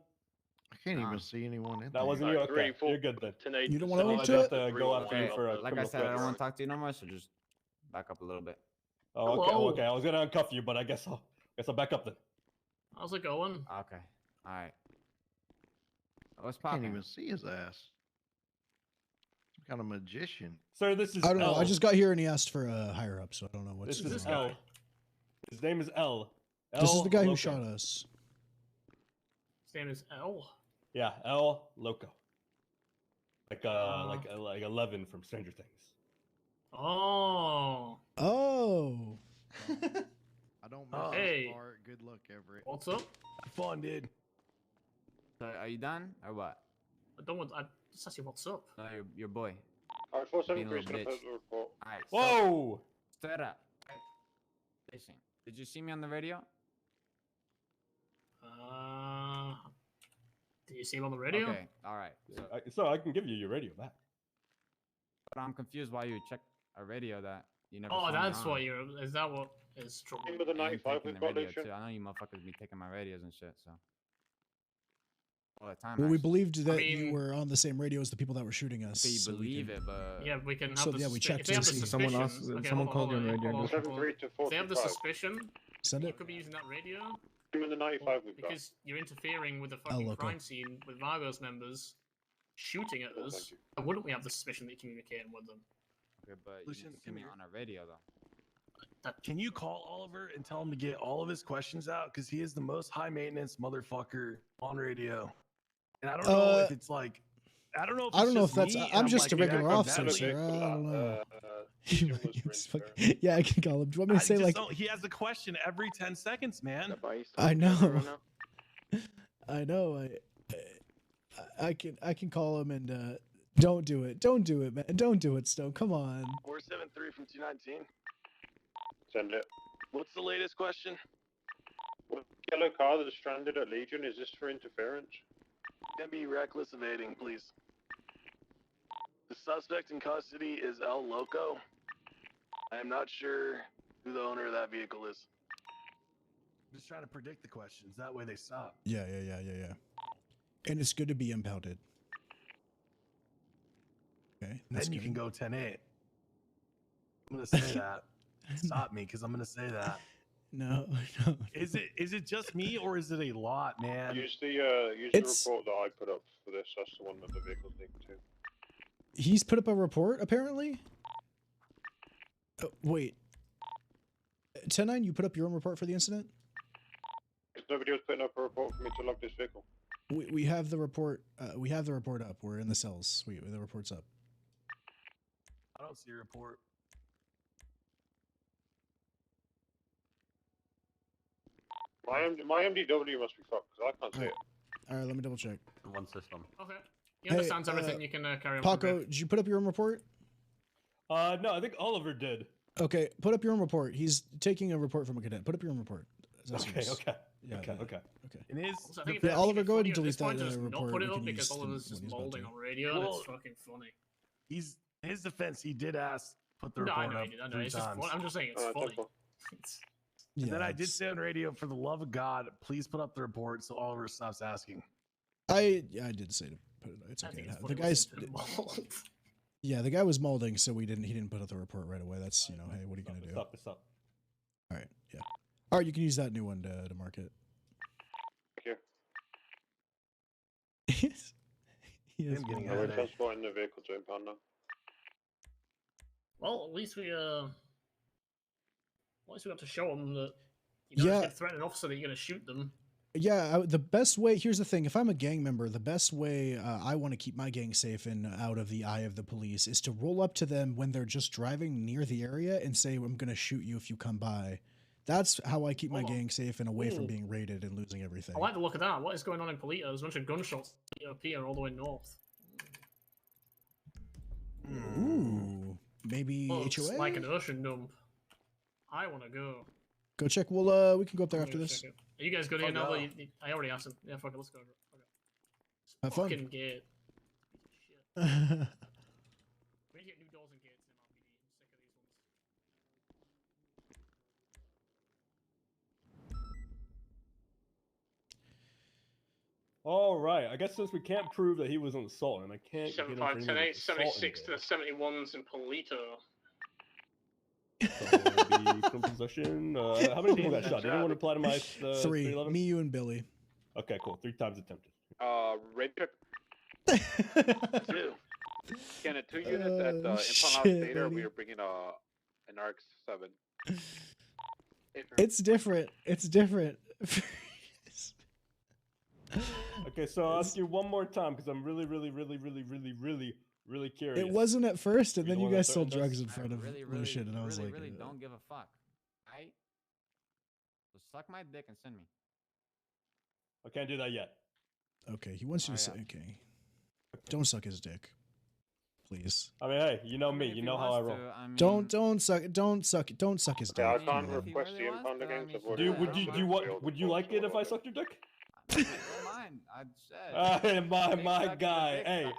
I can't even see anyone in there. That wasn't you. Okay, you're good then. You don't want to So own I to have it? to go after you for a Like I criminal said, I don't offense. want to talk to you no more, so just back up a little bit. Oh, okay, Hello. okay. I was gonna uncuff you, but I guess I'll back up then. How's it going? Okay. All right. What's Can't popping? even see his ass. Some kind of magician. Sir, this is I don't know. L. I just got here and he asked for a higher up, so I don't know what's This is going on. L. His name is L. This is the guy who Loco. shot us. His name is L. Yeah, L Loco. Like 11 from Stranger Things. Oh. Oh. I don't miss Hey. this part. Good luck, Everett. What's up? Fun, dude. So, are you done or what? I don't want. I just asked you what's up. No, your boy. Alright, Being a 473 is little gonna bitch. put the report. All right. Whoa! Straight up. Listen, did you see me on the radio? Did you see him on the radio? Okay. All right. So I can give you your radio back. But I'm confused why you check a radio that you never. Oh, saw me that's on. what you're. Is that what is trouble? Remember the And 95 taking we've the got, radio Lucian? too. I know you motherfuckers be taking my radios and shit. So. all the time. Well, we actually. believed that I mean- you were on the same radio as the people that were shooting us. Okay, you so we believe can- it, but Yeah, we can have So, the yeah, we suspi- checked if they have to the see. suspicion. Someone else- okay, someone hold on, called you on radio. hold on, 73 to If they have the 45. suspicion, Send you it. could be using that radio. I'm in the 95 we've got. Because you're interfering with the I'll fucking look crime up. scene with Vargo's members shooting at us. Why wouldn't we have the suspicion that you're communicating with them? Okay, but Lucian, you see come me here. on a radio though. Can you call Oliver and tell him to get all of his questions out? Because he is the most high maintenance motherfucker on radio. And I don't know if it's like, I don't know if it's I don't know if just that's. me, and I'm just a like regular reacting officer, badly. sir. I don't know. Yeah, I can call him. Do you want me I to say just like? don't- he has a question every 10 seconds, man. I know. I know. I can call him and don't do it. Don't do it, man. Don't do it, Stone. Come on. 473 from 219. Send it. What's the latest question? What yellow car that's stranded at Legion, is this for interference? Can be reckless evading, please. The suspect in custody is El Loco. I am not sure who the owner of that vehicle is. I'm just trying to predict the questions. That way they stop. Yeah. And it's good to be impounded. Okay. Then you can go 10-8. I'm gonna say that. Stop me, because I'm gonna say that. No. Is it just me, or is it a lot, man? Use the It's- report that I put up for this. That's the one that the vehicle's linked to. He's put up a report, apparently. Wait. 10-9, you put up your own report for the incident? Nobody was putting up a report for me to log this vehicle. We have the report. We have the report up. We're in the cells. The report's up. I don't see a report. My MDW must be fucked because I can't see it. All right, let me double check. One system. Okay. He understands everything. You can carry on. from Paco, there. did you put up your own report? No, I think Oliver did. Okay, put up your own report. He's taking a report from a cadet. Put up your own report. Okay. Yeah, Okay. It is. Also, I think Yeah, if Oliver, it's go ahead and funny at this delete point that to just report. Not put it We up can because use Oliver's when just he's about molding to. on radio. And Well, it's fucking funny. He's in his defense. He did ask put the No, I report know up he did. I know. 3 It's just times. funny. I'm just saying it's funny. It's- And then Yeah, I did say on radio, for the love of God, please put up the report so Oliver stops asking. I did say to put it. It's I okay. think it's The funny guy's. listening to mold. Yeah, the guy was molding, so he didn't put up the report right away. That's hey, what are you gonna do? It's up. All right, yeah. All right, you can use that new one to mark it. Thank Yes. I'm getting We're a headache. transporting the vehicle to impound now. Well, at least we got to show them that you don't Yeah. just threaten an officer that you're gonna shoot them. Yeah, the best way. Here's the thing: if I'm a gang member, the best way I want to keep my gang safe and out of the eye of the police is to roll up to them when they're just driving near the area and say, "I'm gonna shoot you if you come by." That's how I keep my gang safe and away from Ooh. being raided and losing everything. I like the look of that. What is going on in Polito? There's a bunch of gunshots up here all the way north. Ooh, maybe Looks HOA. like an ocean dump. I want to go. Go check. We can go up there I'm after gonna this. check it. Are you guys good here Oh, now? no. I already asked him. Yeah, fuck it. Let's go. Okay. Have fun. Fucking gate. We need to get new doors and gates in MRPD. I'm sick of these ones. All right. I guess since we can't prove that he was an assault, and I can't. get him for 75, 10, any 8, assault 76 to anyway. the 71s in Polito. So it'll be from possession. How many people got shot? Did anyone reply to my 3. 311? Me, you, and Billy. Okay, cool. 3 times attempted. Red check. 2. Can 2 units at impound house shit, data, buddy. we are bringing an RX-7. It's different. It's different. Okay, so I'll ask you one more time because I'm really curious. It wasn't at first, and You then the you one that guys sold threatened us? drugs in front of Lucian, and I was like, don't give a fuck. Right? So suck my dick and send me. I can't do that yet. okay, he wants you to say, okay. Don't suck his dick, please. I mean, hey, you know me. You know how I roll. Don't suck his dick. Yeah, I come can't on. request the impound again. Would you like it if I sucked your dick? Don't mind. fine. I said. My guy. Hey,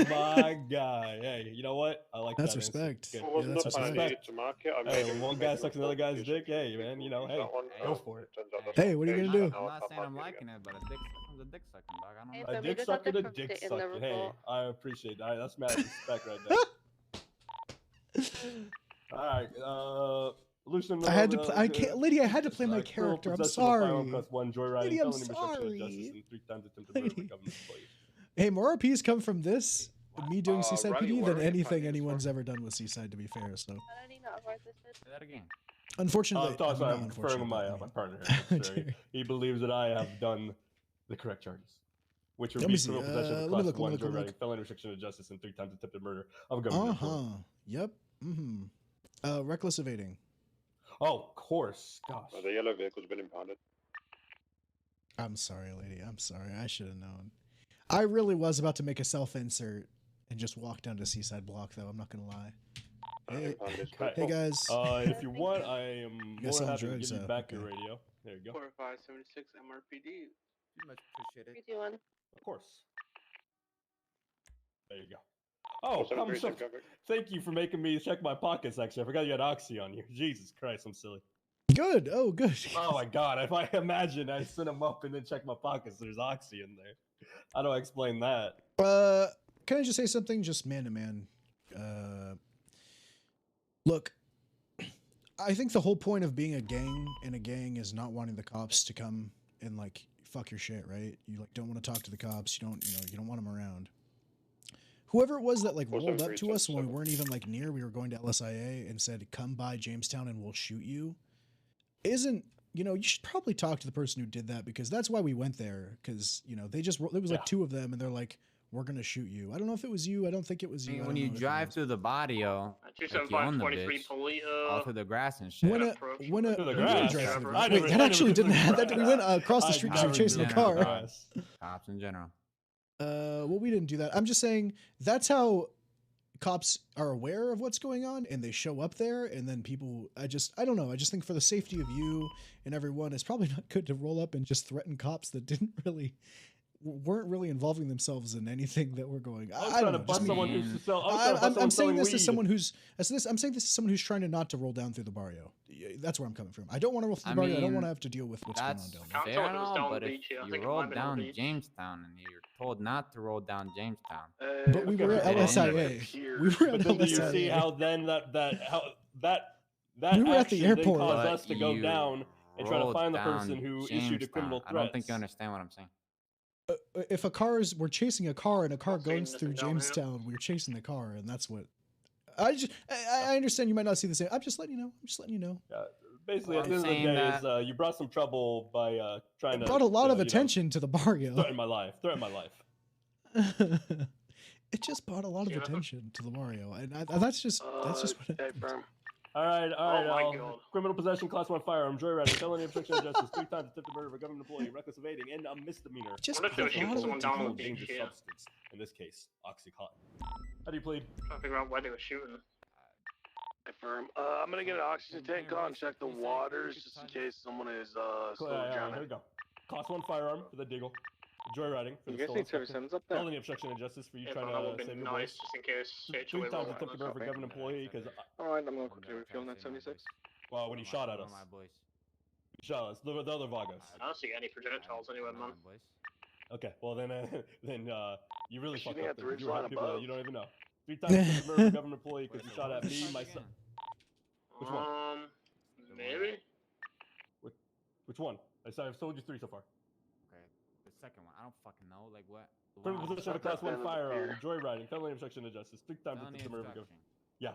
my guy. Hey, you know what? I like That's that. respect. Good. Yeah, that's respect. To market, I Hey, made when one guy sucks another guy's dick, hey, man, you know, hey, go for it. Hey, what are you gonna do? I'm not saying I'm liking it, but a dick sucking, a dick sucking, dog. I don't know. A dick sucking, a dick sucking. Hey, I appreciate that. That's mad respect right there. All right, Lucian. I had to play. I can't, Lydia. I had to play my character. I'm sorry. Lydia, I'm sorry. Lady. Hey, more RPs come from this, me doing Seaside PD, than anything anyone's ever done with Seaside. To be fair, so. Say that again. Unfortunately, I'm conferring with my partner here. He believes that I have done the correct charges, which would be criminal possession of class 1 joyriding, felony restriction of justice, and 3 times attempted murder of a government employee. Yep. Reckless evading. Oh, of course. Gosh. The yellow vehicle's been impounded. I'm sorry, lady. I'm sorry. I should have known. I really was about to make a self-insert and just walk down to Seaside Block, though. I'm not gonna lie. Hey guys. If you want, I am more than happy to give you back your radio. There you go. 4576 MRPD. Much appreciated. Of course. There you go. Oh, thank you for making me check my pockets, actually. I forgot you had Oxy on you. Jesus Christ, I'm silly. Good. Oh, good. Oh my God. If I imagine I set them up and then check my pockets, there's Oxy in there. How do I explain that? Can I just say something? Just man to man. Look, I think the whole point of being a gang is not wanting the cops to come and like fuck your shit, right? You like don't want to talk to the cops. You don't want them around. Whoever it was that like rolled up to us when we weren't even like near, we were going to LSIA and said, "Come by Jamestown and we'll shoot you." Isn't, you should probably talk to the person who did that, because that's why we went there. Because they just, there was like 2 of them and they're like, "We're gonna shoot you." I don't know if it was you. I don't think it was you. When you drive through the barrio, like you own the bitch, all through the grass and shit. Wait, that actually didn't happen. We went across the street because we were chasing the car. Cops in general. Well, we didn't do that. I'm just saying that's how cops are aware of what's going on, and they show up there, and then people, I don't know. I just think for the safety of you and everyone, it's probably not good to roll up and just threaten cops that weren't really involving themselves in anything that we're going. I don't know. I'm saying this as someone who's trying to not to roll down through the barrio. That's where I'm coming from. I don't want to roll through the barrio. I don't want to have to deal with what's going on down there. Fair and all, but if you roll down Jamestown and you're told not to roll down Jamestown, but we were at LSIA. We were at LSIA. Do you see how then that we were at the airport. Caused us to go down and try to find the person who issued a criminal threat? I don't think you understand what I'm saying. If we're chasing a car and a car goes through Jamestown, we're chasing the car, and that's what. I understand you might not see the same. I'm just letting you know. Yeah, basically, at the end of the day, is you brought some trouble by trying to. Brought a lot of attention to the barrio. Threaten my life. It just brought a lot of attention to the barrio, and that's just what. All right. Criminal possession, class 1 firearm, joyriding, felony obstruction of justice, 3 times attempted murder of a government employee, reckless evading, and a misdemeanor. Just someone down on the beach, substance. In this case, Oxycontin. How do you plead? Trying to figure out why they were shooting. Confirm. I'm gonna get an oxygen tank on, check the waters just in case someone is still drowning. Here we go. Class 1 firearm for the Deagle. Joyriding for the you guys need 37s up there? Felony obstruction of justice for you trying to save your voice. Just in case. 3 times attempted murder of a government employee because. Alright, I'm gonna quickly refuel that 76. Well, when you shot at us. You shot at us. The other Vagos. I don't see any projectiles anywhere, man. Okay, well then you really fucked up. You were people that you don't even know. 3 times attempted murder of a government employee because you shot at me, myself. Which one? Maybe. Which one? I've told you 3 so far. The second one, I don't fucking know. Like what? Criminal possession of a class 1 firearm, joyriding, felony obstruction of justice, 3 times attempted murder of a government. Yeah.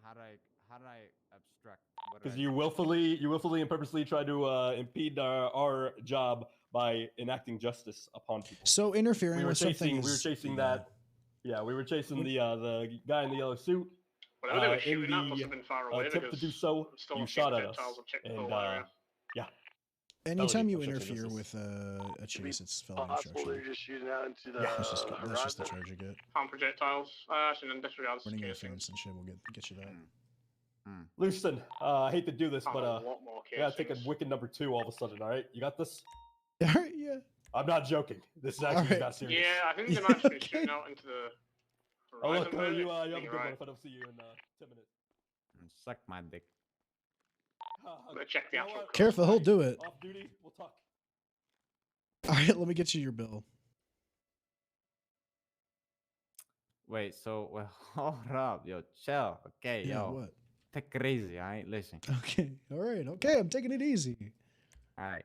How did I obstruct? Because you willfully and purposely try to impede our job by enacting justice upon people. So interfering with something. We were chasing that. Yeah, we were chasing the guy in the yellow suit. Whatever they were shooting at must have been far away. Attempt to do so, you shot at us. And yeah. Anytime you interfere with a chase, it's felony obstruction. They're just shooting out into the that's just the charge you get. Found projectiles. Actually, then disregard running interference and shit will get you that. Lucian, I hate to do this, but we gotta take a wicked number 2 all of a sudden. All right, you got this? All right, yeah. I'm not joking. This is actually not serious. Yeah, I think they're not actually shooting out into the Oh, horizon. look, you have a Being good one right. if I don't see you in 10 minutes. Suck my dick. I'm gonna check the actual. Careful, he'll do it. Off duty, we'll talk. All right, let me get you your bill. Wait, so well, hold up, yo, chill. Okay, Yeah, yo. what? Take it easy, all right? Listen. Okay, all right, okay, I'm taking it easy. All right.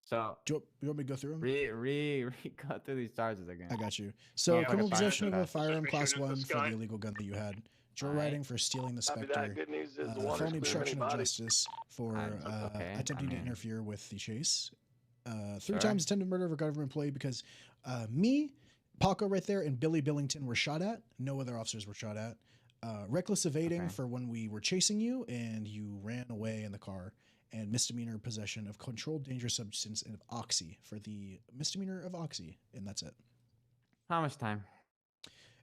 So you want me to go through them? Go through these charges again. I got you. So, Yeah, criminal okay, possession of a fine. firearm class Sure, 1 this for guy. the illegal gun that you had. Alright. Joyriding for stealing the Copy Spectre. that. Good news is the water's Felony clear of obstruction any of bodies. justice for Okay, attempting I to mean- interfere with the chase. 3 Sure. times attempted murder of a government employee because me, Paco right there, and Billy Billington were shot at. No other officers were shot at. Reckless evading Okay. for when we were chasing you and you ran away in the car. And misdemeanor possession of controlled dangerous substance and of oxy for the misdemeanor of oxy. And that's it. How much time?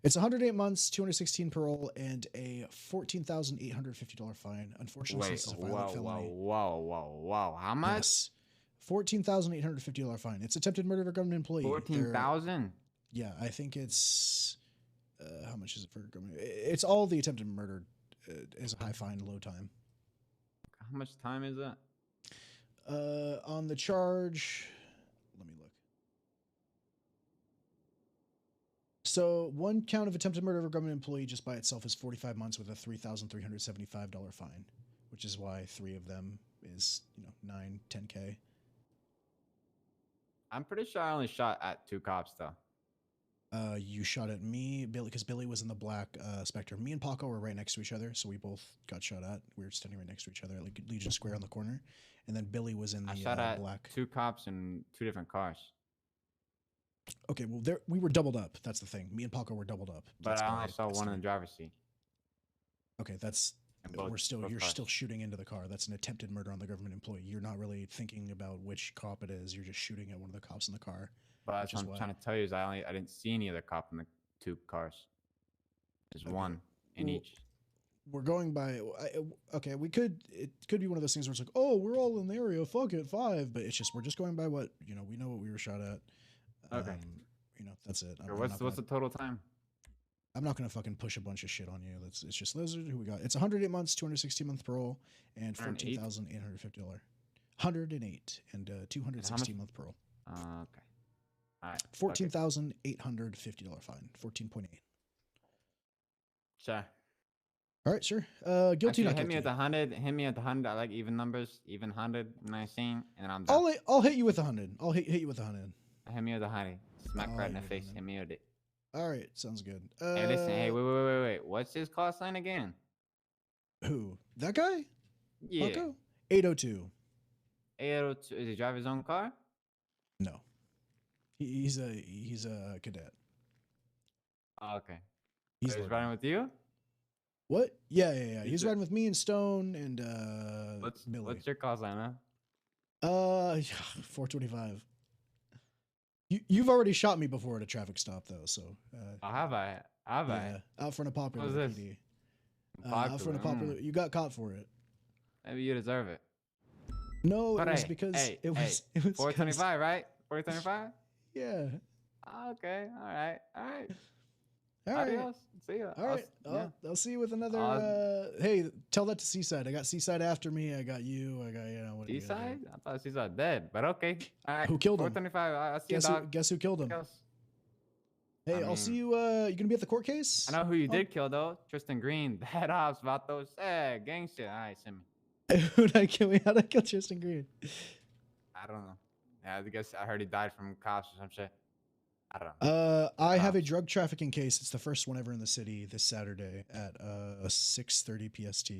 It's 108 months, 216 parole, and a $14,850 fine. Unfortunately, Wait, this is a violent felony. whoa. How much? Yes. $14,850 fine. It's attempted murder of a government employee. 14,000? Yeah, I think it's how much is it for government? It's all the attempted murder is a high fine, low time. How much time is that? On the charge, let me look. So 1 count of attempted murder of a government employee just by itself is 45 months with a $3,375 fine, which is why 3 of them is 9, 10K. I'm pretty sure I only shot at 2 cops though. You shot at me, Billy, because Billy was in the black Spectre. Me and Paco were right next to each other, so we both got shot at. We were standing right next to each other at like Legion Square on the corner, and then Billy was in the I shot at black. 2 cops in 2 different cars. Okay, well, we were doubled up. That's the thing. Me and Paco were doubled up. But That's I why only saw one in the driver's seat. Okay, that's And both- you're both cars. still shooting into the car. That's an attempted murder on the government employee. You're not really thinking about which cop it is. You're just shooting at one of the cops in the car. But which that's what is I'm why- trying to tell you is I didn't see any other cop in the 2 cars. There's one in Well, each. We're going by. Okay, it could be one of those things where it's like, oh, we're all in the area. Fuck it, 5. But it's just we're just going by what we know what we were shot at. Okay. That's it. Or what's the total time? I'm not gonna fucking push a bunch of shit on you. It's just Lizard. Who we got? It's 108 months, 260 month parole, and $14,850. 108 and 260 month parole. Okay. All right. $14,850 fine. 14.8. Sure. All right, sure. Guilty, Actually, not hit me guilty. at the 100. Hit me at the 100. I like even numbers. Even 100, 19, and I'm done. I'll hit you with 100. I'll hit you with 100. Hit me with the 100. Smack I'll right in the hit you face. with Hit me with it. All right, sounds good. Hey, listen. Hey, wait. What's his call sign again? Who? That guy? Yeah. Paco? 802. 802. Does he drive his own car? No. He's a cadet. Oh, okay. He's So he's riding with you? What? Yeah. He's riding with me and Stone and Billy. What's your call sign, huh? 425. You've already shot me before at a traffic stop though, so. Have I? Out front of Popular What was this? PD. Out front of Popular. You got caught for it. Maybe you deserve it. No, But it was hey, because hey, it was. hey, It was 425, right? 425. Yeah. Okay. All right. All right. Adios. See ya. All right. I'll see you with another. Hey, tell that to Seaside. I got Seaside after me. I got you. I got what are you gonna Seaside? I thought Seaside dead, but okay. All right. Who killed him? 425. I see you, dog. Guess who killed him? Hey, I'll see you. You gonna be at the court case? I know who you did kill though. Tristan Green. Bad ops, vatos. Hey, gang shit. All right, send me. How'd I kill Tristan Green? I don't know. Yeah, I guess I heard he died from cops or some shit. I don't know. I have a drug trafficking case. It's the first one ever in the city this Saturday at 6:30 PST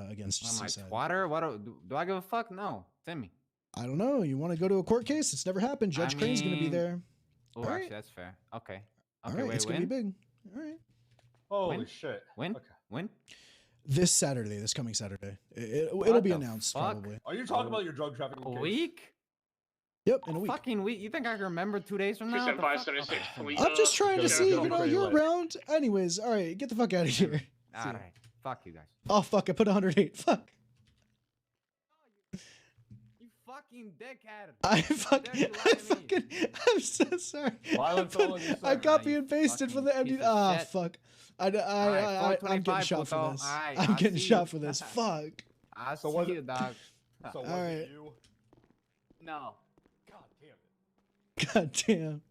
against Am I Seaside. twatter? What do I give a fuck? No, send me. I don't know. You want to go to a court case? It's never happened. Judge Crane's gonna be mean- there. Oh, All actually, right. that's fair. Okay. All Okay, right, wait, it's gonna when? be big. All right. Holy When? shit. When? Okay. When? This Saturday, this coming Saturday. It'll What be the announced fuck? probably. Are you talking about your drug trafficking A case? week? Yep, in a week. Fucking week. You think I can remember 2 days from now? Two What the seven five fuck? 76. Okay. Can we, I'm just trying to Yeah, see. yeah, You know, pretty you're late. around. Anyways, all right, get the fuck out of here. All right. Fuck you guys. Oh fuck! I put 108. Fuck. You fuck fucking dickhead. I'm so sorry. Violence all in your I circle. copy and pasted for the empty. Ah, fuck. I'm getting shot for this. I'm getting shot for this. Fuck. I So see was you, it- dog. So was Alright. it you? No. God damn it. God damn.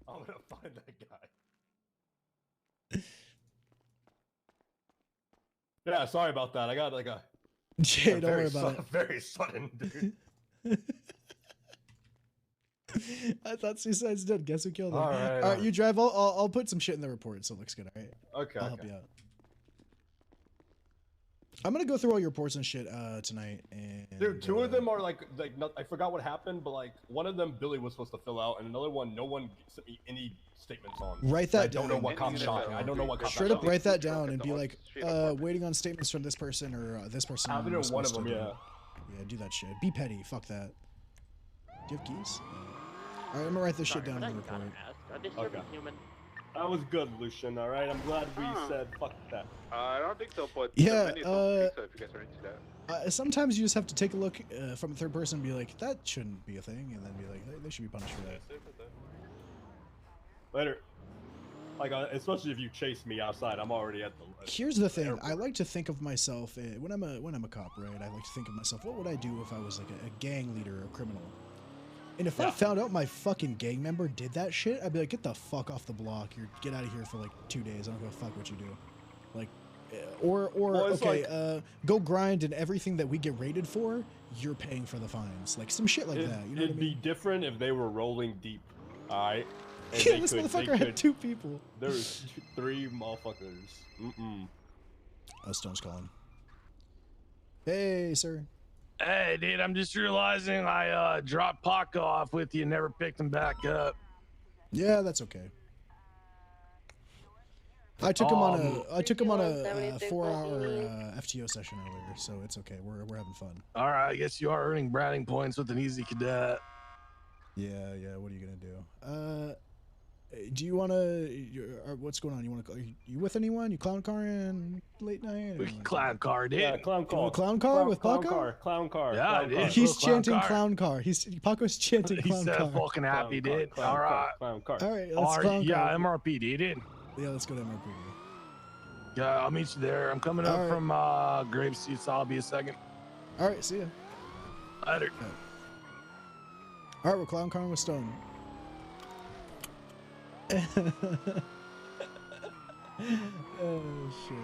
I'm gonna find that guy. Yeah, sorry about that. I got like a. Jay, a don't very worry about it. Very sudden, dude. I thought suicide's dead. Guess who killed him? Alright, All right, you drive. I'll put some shit in the report so it looks good. All right. Okay. I'll help you out. I'm gonna go through all your reports and shit tonight. And Dude, two of them are like not, I forgot what happened, but like one of them Billy was supposed to fill out, and another one no one sent me any statements on. Write that I don't know down. what cop shot me. I don't know what cop Straight up shot me. write that down and be like, waiting on statements from this person or this person. Have it in was one of supposed them, to- yeah. Yeah, do that shit. Be petty. Fuck that. Do you have keys? All right, I'm gonna write this shit down in the report. Okay. That was good, Lucian. All right, I'm glad we said fuck that. I don't think so, but Yeah, the menu don't think so if you guys are into that. Sometimes you just have to take a look from a third person and be like, that shouldn't be a thing, and then be like, they should be punished for that. Later. Like, especially if you chase me outside, I'm already at the. Here's the thing. I like to think of myself when I'm a cop, right? I like to think of myself. What would I do if I was like a gang leader or a criminal? And if I found out my fucking gang member did that shit, I'd be like, get the fuck off the block. Get out of here for like 2 days. I don't give a fuck what you do. Like, or okay, like, go grind, and everything that we get rated for, you're paying for the fines. Like some shit like that. You know what I It'd mean? be different if they were rolling deep. All right. Yeah, this motherfucker had 2 people. There was 3 motherfuckers. Oh, Stone's calling. Hey, sir. Hey, dude, I'm just realizing I dropped Pac off with you, never picked him back up. Yeah, that's okay. I took him on a 4-hour FTO session earlier, so it's okay. We're having fun. All right, I guess you are earning browning points with an easy cadet. Yeah. What are you gonna do? Do you want to? What's going on? You want to? You with anyone? You clown car in late night? We can clown car, dude. Yeah, clown car. Clown car with Paco? Clown car. Yeah, dude. He's Clown chanting car. clown car. Paco's chanting clown He's car. fucking happy, dude. All right. Clown car. All right, let's clown yeah, car. MRPD, dude. Yeah, let's go to MRPD. Yeah, I'll meet you there. I'm coming up All right. from Grapeseed, so I'll be a second. All right, see ya. Later. All right, we're clown car with Stone. Oh shit.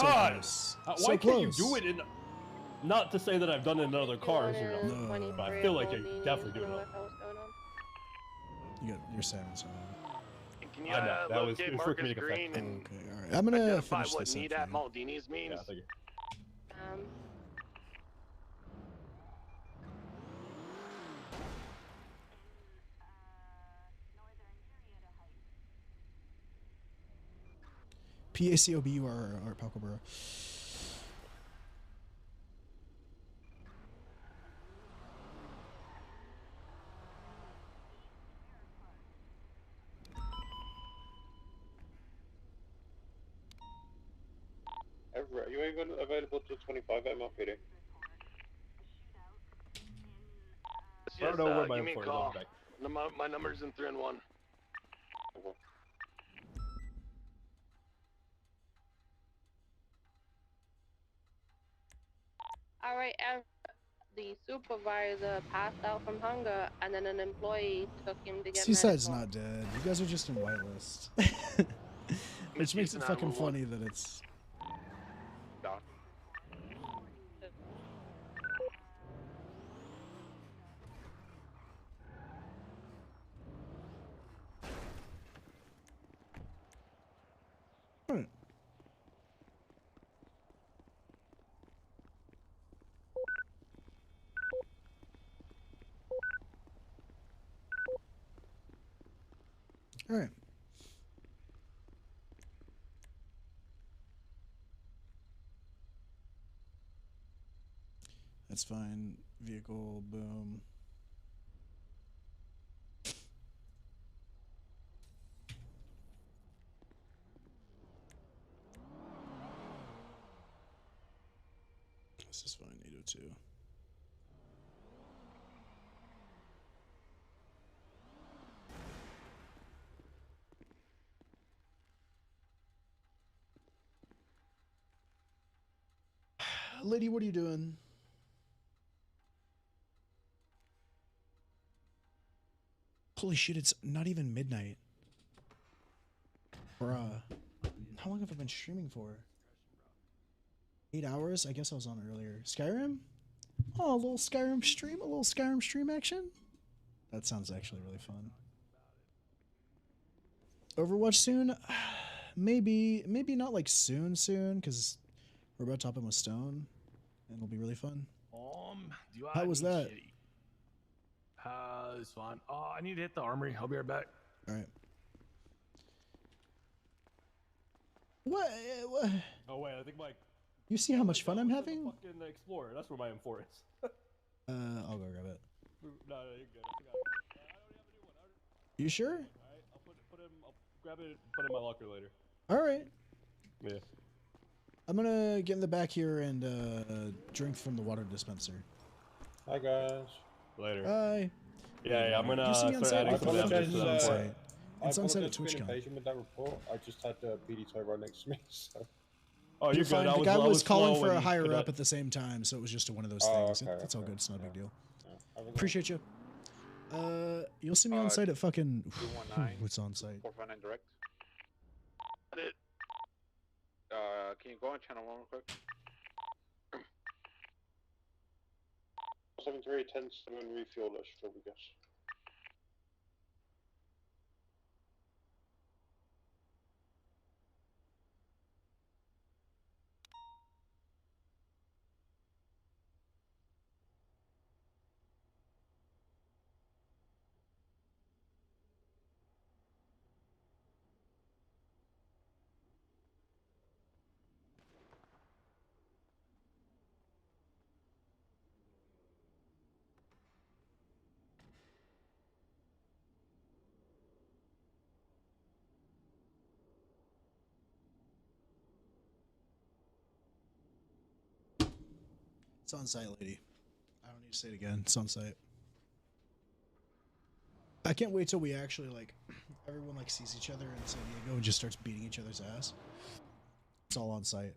God! close. Why So can't close. you do it in? Not to say that I've done it in other cars, you know, but I feel like you're definitely doing it. Your sounds. Can you I know, that was- locate it was for Marcus comedic Green effect. and Okay, all right. I'm gonna identify finish what this up need for at you. Maldini's means? Yeah, thank you. PACOBU or Palcobra. Everett, you ain't gonna available till 25 MLPD. Yes, I don't know where my give me a info is, call. I'll be back. My number's in 3 and 1. All right, the supervisor passed out from hunger, and then an employee took him to get Seaside's medical. not dead. You guys are just in whitelist. Which makes it fucking funny that it's. Alright. Alright. That's fine. Vehicle, boom. This is fine, 802. Lady, what are you doing? Holy shit, it's not even midnight. Bruh. How long have I been streaming for? 8 hours? I guess I was on earlier. Skyrim? Oh, a little Skyrim stream? A little Skyrim stream action? That sounds actually really fun. Overwatch soon? Maybe not like soon, because we're about to hop in with Stone, and it'll be really fun. Do How was that? It's fine. I need to hit the armory. I'll be right back. All right. What? Oh wait, I think my. You see how much fun I'm having? Fucking Explorer. That's where my M4 is. I'll go grab it. No, you're good. I think I already have a new one. You sure? All right, I'll grab it, put it in my locker later. All right. Yeah. I'm gonna get in the back here and drink from the water dispenser. Hi guys. Later. Bye. Yeah, I'm gonna You see me on start site? adding some evidence to that report. It's on site at TwitchCon. With that report, I just had the BD right next to me, so. Oh, you're fine. good. The guy was calling for a higher up up at the same time, so it was just one of those things. Okay, It's all good. It's not a big deal. Yeah. Appreciate you. You'll see me on site at fucking. What's on site? 459 direct. It. Can you go on channel 1 real quick? 73, 10, 7, refuel list, for we guess. It's on site, lady. I don't need to say it again. It's on site. I can't wait till we actually everyone sees each other in San Diego and just starts beating each other's ass. It's all on site.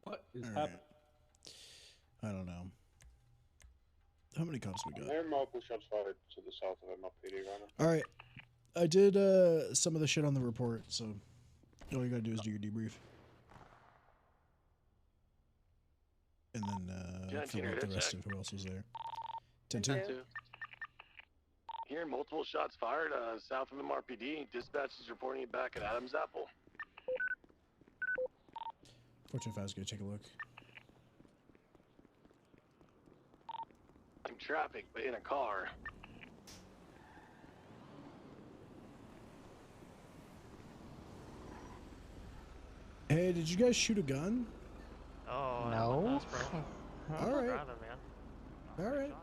What is All happening? I don't know. How many cops we got? There are multiple shots fired to the south of MLPD right now. All right. I did some of the shit on the report, so all you gotta do is do your debrief. And then fill out the rest of who else was there. 10-2. Hearing multiple shots fired south of MRPD. Dispatch is reporting it back at Adams Apple. 425 is gonna take a look. In traffic, but in a car. Hey, did you guys shoot a gun? Oh, No. All right. Rather, man. All right.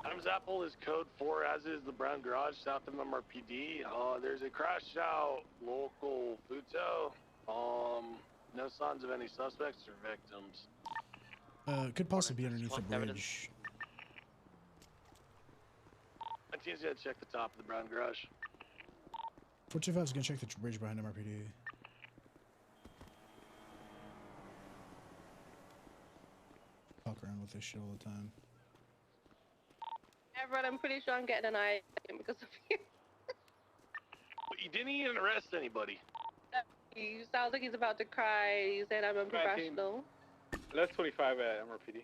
Adams Apple is code 4, as is the Brown Garage south of MRPD. There's a crash out local Futo. No signs of any suspects or victims. Could possibly be underneath the bridge. My team's gonna check the top of the Brown Garage. 425 is gonna check the bridge behind MRPD. fuck around with this shit all the time. Everett, I'm pretty sure I'm getting an eye because of you. But you didn't even arrest anybody. He sounds like he's about to cry. He said I'm unprofessional. That's 25 at MRPD.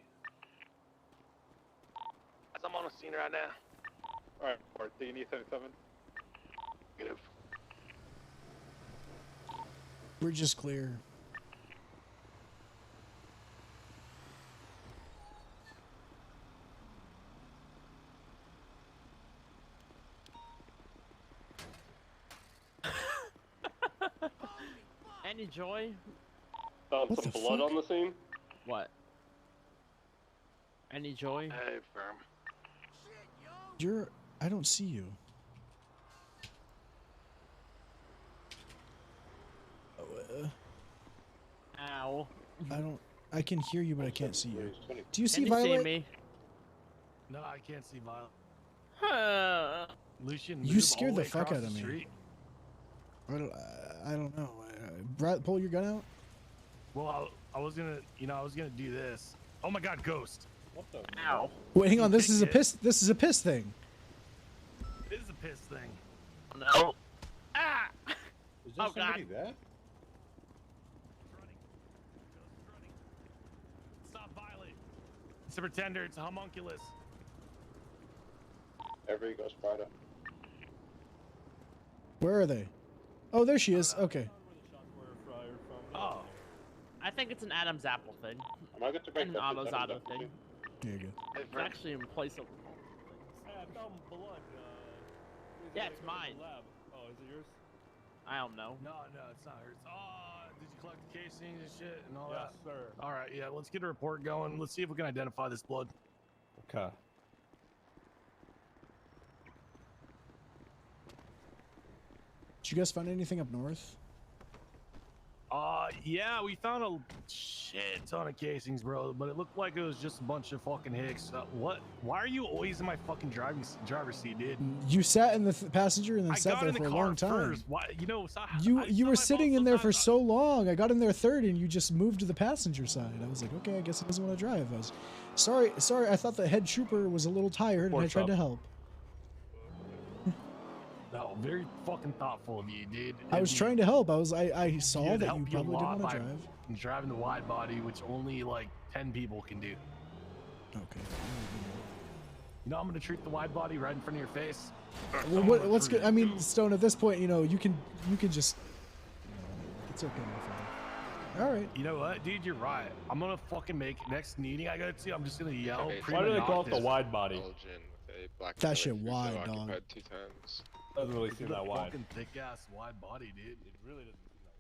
I'm on a scene right now. Alright, Bart, do you need 77? Negative. We're just clear. Any joy? Found What some the blood fuck? on the scene. What? Any joy? Hey, firm. You're. I don't see you. Ow. I don't. I can hear you, but I can't see you. Do you see Can Violet? you see me? No, I can't see Violet. Lucian, You move scared all the way fuck across out of the me. street. I don't know. Brad, pull your gun out. Well, I was gonna, I was gonna do this. Oh my God, Ghost! What the? Ow. Wait, hang on. This is a kicked it. piss. This is a piss thing. It is a piss thing. No. Ah! Is there Oh, somebody God. there? Stop, Violet. It's a pretender. It's a homunculus. Every Ghost Rider. Where are they? Oh, there she is. Okay. Oh. I think it's an Adam's apple thing. Am I good to break And an that? Amazado thing. There you go. It's actually in place of. I found blood. Yeah, it's mine. Lab. Oh, is it yours? I don't know. No, it's not hers. Oh, did you collect the casings and shit and all Yes, that? sir. All right, yeah. Let's get a report going. Let's see if we can identify this blood. Okay. Did you guys find anything up north? Yeah, we found a shit ton of casings, bro, but it looked like it was just a bunch of fucking hicks. What? Why are you always in my fucking driver's seat, dude? You sat in the passenger and then I sat got there in the for a car long time. first. Why? You were sitting in there for so long. I got in there third, and you just moved to the passenger side. I was like, okay, I guess he doesn't want to drive. I was sorry. I thought the head trooper was a little tired, and I tried to help. No, very fucking thoughtful of you, dude. I was trying to help. I saw You'd that help you a probably lot didn't want by to drive. Driving the wide body, which only like 10 people can do. Okay. I'm gonna treat the wide body right in front of your face. Well, what's good? I mean, Stone. At this point, you can just. It's okay, my friend. All right. You know what, dude? You're right. I'm gonna fucking make next meeting I go to. I'm just gonna yell. Okay, why do they call it the wide body? That shit wide, dog. 2 times. Doesn't really seem that wide. Fucking thick ass wide body, dude. It really doesn't seem that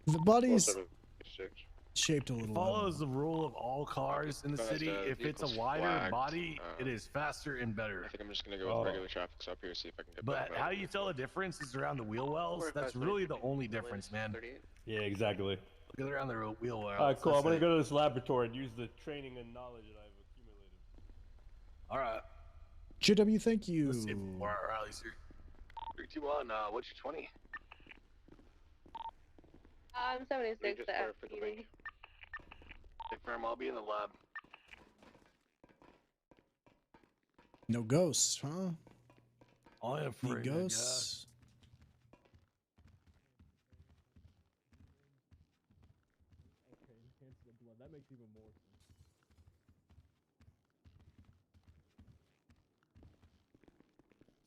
wide. The body's shaped a little. Follows the rule of all cars in the city. If it's a wider body, it is faster and better. I think I'm just gonna go with regular traffic stop here, see if I can get But how you tell the difference is around the wheel wells. That's really the only difference, man. Yeah, exactly. Look around the wheel wells. All right, cool. I'm That's gonna it. go to this laboratory and use the training and knowledge that I've accumulated. All right. JW, thank you. Let's see if more rallies here. 3, 2, 1. What's your 20? I'm 76 at FPD. Hey, firm. I'll be in the lab. No ghosts, huh? I am afraid. Ghosts. Okay, enhance the blood. That makes even more sense.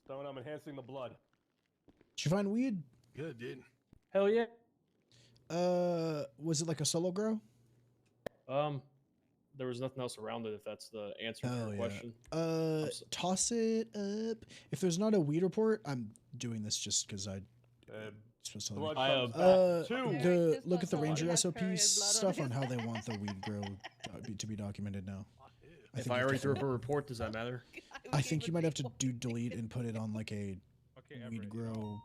Stone, I'm enhancing the blood. Did you find weed? Good, dude. Hell yeah. Was it like a solo grow? There was nothing else around it. If that's the answer to Hell your yeah. question. Toss it up. If there's not a weed report, I'm doing this just because I. Supposed to blood look at the Ranger SOP stuff on how they want the weed grow to be documented now. If I already threw up a report, does that matter? I think you might have to do delete and put it on like a weed grow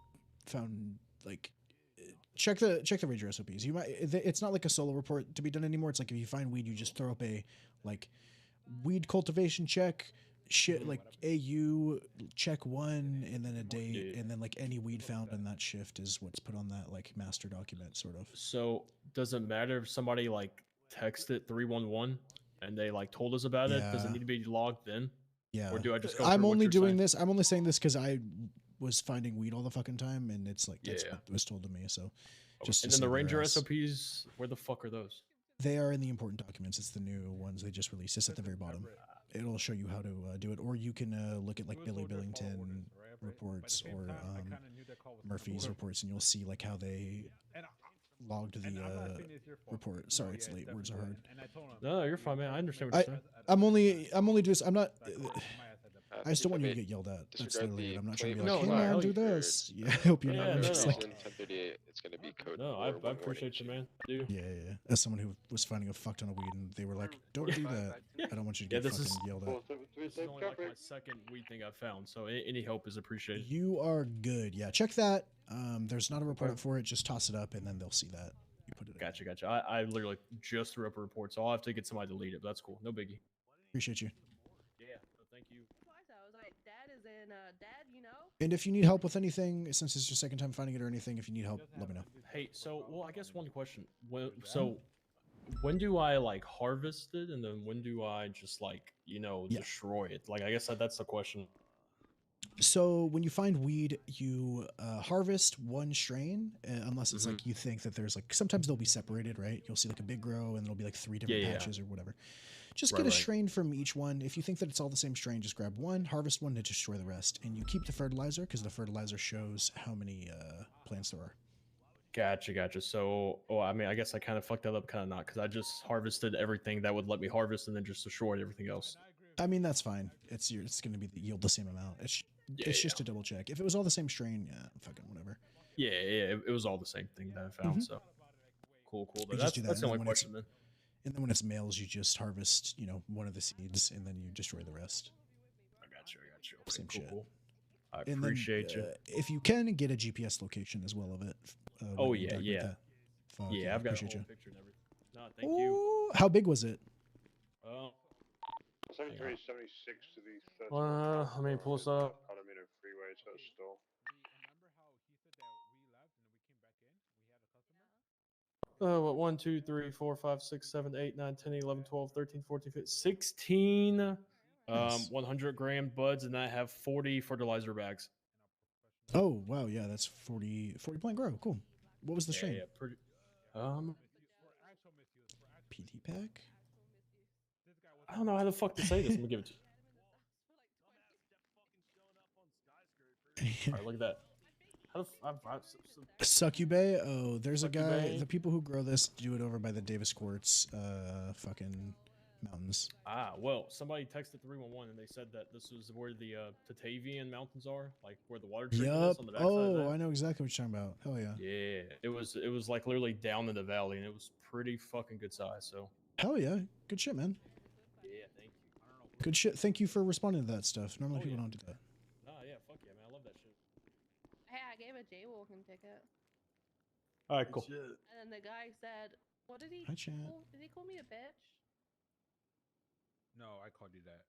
found like. Check the Ranger SOPs. You might. It's not like a solo report to be done anymore. It's like if you find weed, you just throw up a like weed cultivation check. Shit like AU check 1 and then a date and then like any weed found in that shift is what's put on that like master document sort of. So does it matter if somebody like texted 311? and they like told us about it, does it Yeah. need to be logged in? Yeah. Or do I just go? I'm through what only you're doing saying? this. I'm only saying this because I was finding weed all the fucking time, and it's like that's Yeah. what was told to me. So, just And to then the save Ranger your ass. SOPs, where the fuck are those? They are in the important documents. It's the new ones they just released. It's at the very bottom. It'll show you how to do it, or you can look at like Billy Billington reports or Murphy's reports, and you'll see like how they logged the report. Sorry, it's late. Words are hard. No, you're fine, man. I understand what you're saying. I'm only just. I'm not. I just don't want you to get yelled at. That's disregard literally the it. I'm not trying to be claim- like, No, hey no, man, no, do you're- this. Yeah, I hope you know. Yeah, I'm no, just no. like, 1038, it's going to be code. No, I appreciate you, man. Dude. yeah. As someone who was finding a fuck ton of weed, and they were like, don't do that. I don't want you to Yeah, get this fucking is yelled at. this is only like my second weed thing I've found, so any help is appreciated. You are good. Yeah, check that. There's not a report up for it. Just toss it up, and then they'll see that. You put it. Gotcha. I literally just threw up a report, so I'll have to get somebody to lead it. But that's cool. No biggie. Appreciate you. Yeah. No, thank you. I was like, Dad is in, Dad, you know? And if you need help with anything, since it's your second time finding it or anything, if you need help, let me know. Hey, so I guess one question. When do I like harvest it, and then when do I just like destroy it? Like I guess that's the question. So when you find weed, you harvest one strain, unless it's like you think that there's like sometimes they'll be separated, right? You'll see like a big grow, and there'll be like 3 different patches or whatever. Just get a strain from each one. If you think that it's all the same strain, just grab one, harvest one, and destroy the rest. And you keep the fertilizer because the fertilizer shows how many plants there are. Gotcha. So, I mean, I guess I kind of fucked that up, kind of not, because I just harvested everything that would let me harvest, and then just destroyed everything else. I mean, that's fine. It's going to be yield the same amount. It's just to double check. If it was all the same strain, yeah, fucking whatever. Yeah, it was all the same thing that I found. So cool. You That's the only question then. And then when it's males, you just harvest, one of the seeds, and then you destroy the rest. I got you. Okay, Same shit. Cool. I And appreciate you. If you can, get a GPS location as well of it. Oh when you document yeah. that. Fuck, Yeah, I've got a appreciate whole you. picture and everything. No, thank you. Ooh, how big was it? 7376 to the 13. Let me pull this up. Kilometer freeway, so it's still. What, 1, 2, 3, 4, 5, 6, 7, 8, 9, 10, 11, 12, 13, 14, 15, 16 100 gram buds, and I have 40 fertilizer bags. Oh, wow, yeah, that's 40 plant grow. Cool. What was the strain? Yeah, pretty. PT pack? I don't know how the fuck to say this. Let me give it to you. All right, look at that. Succubay? Oh, there's a guy. Succubay. The people who grow this do it over by the Davis Quartz fucking mountains. Well, somebody texted 311 and they said that this was where the Tatavian mountains are, like where the water treatment is on the backside of that. I know exactly what you're talking about. Hell yeah. Yeah, it was like literally down in the valley, and it was pretty fucking good size. So. Hell yeah, good shit, man. Yeah, thank you. Good shit. Thank you for responding to that stuff. Normally people don't do that. Yeah, fuck yeah, man. I love that shit. Hey, I gave a jaywalking ticket. All right, cool. And then the guy said, what did he Hi, chat. Did he call me a bitch? No, I called you that.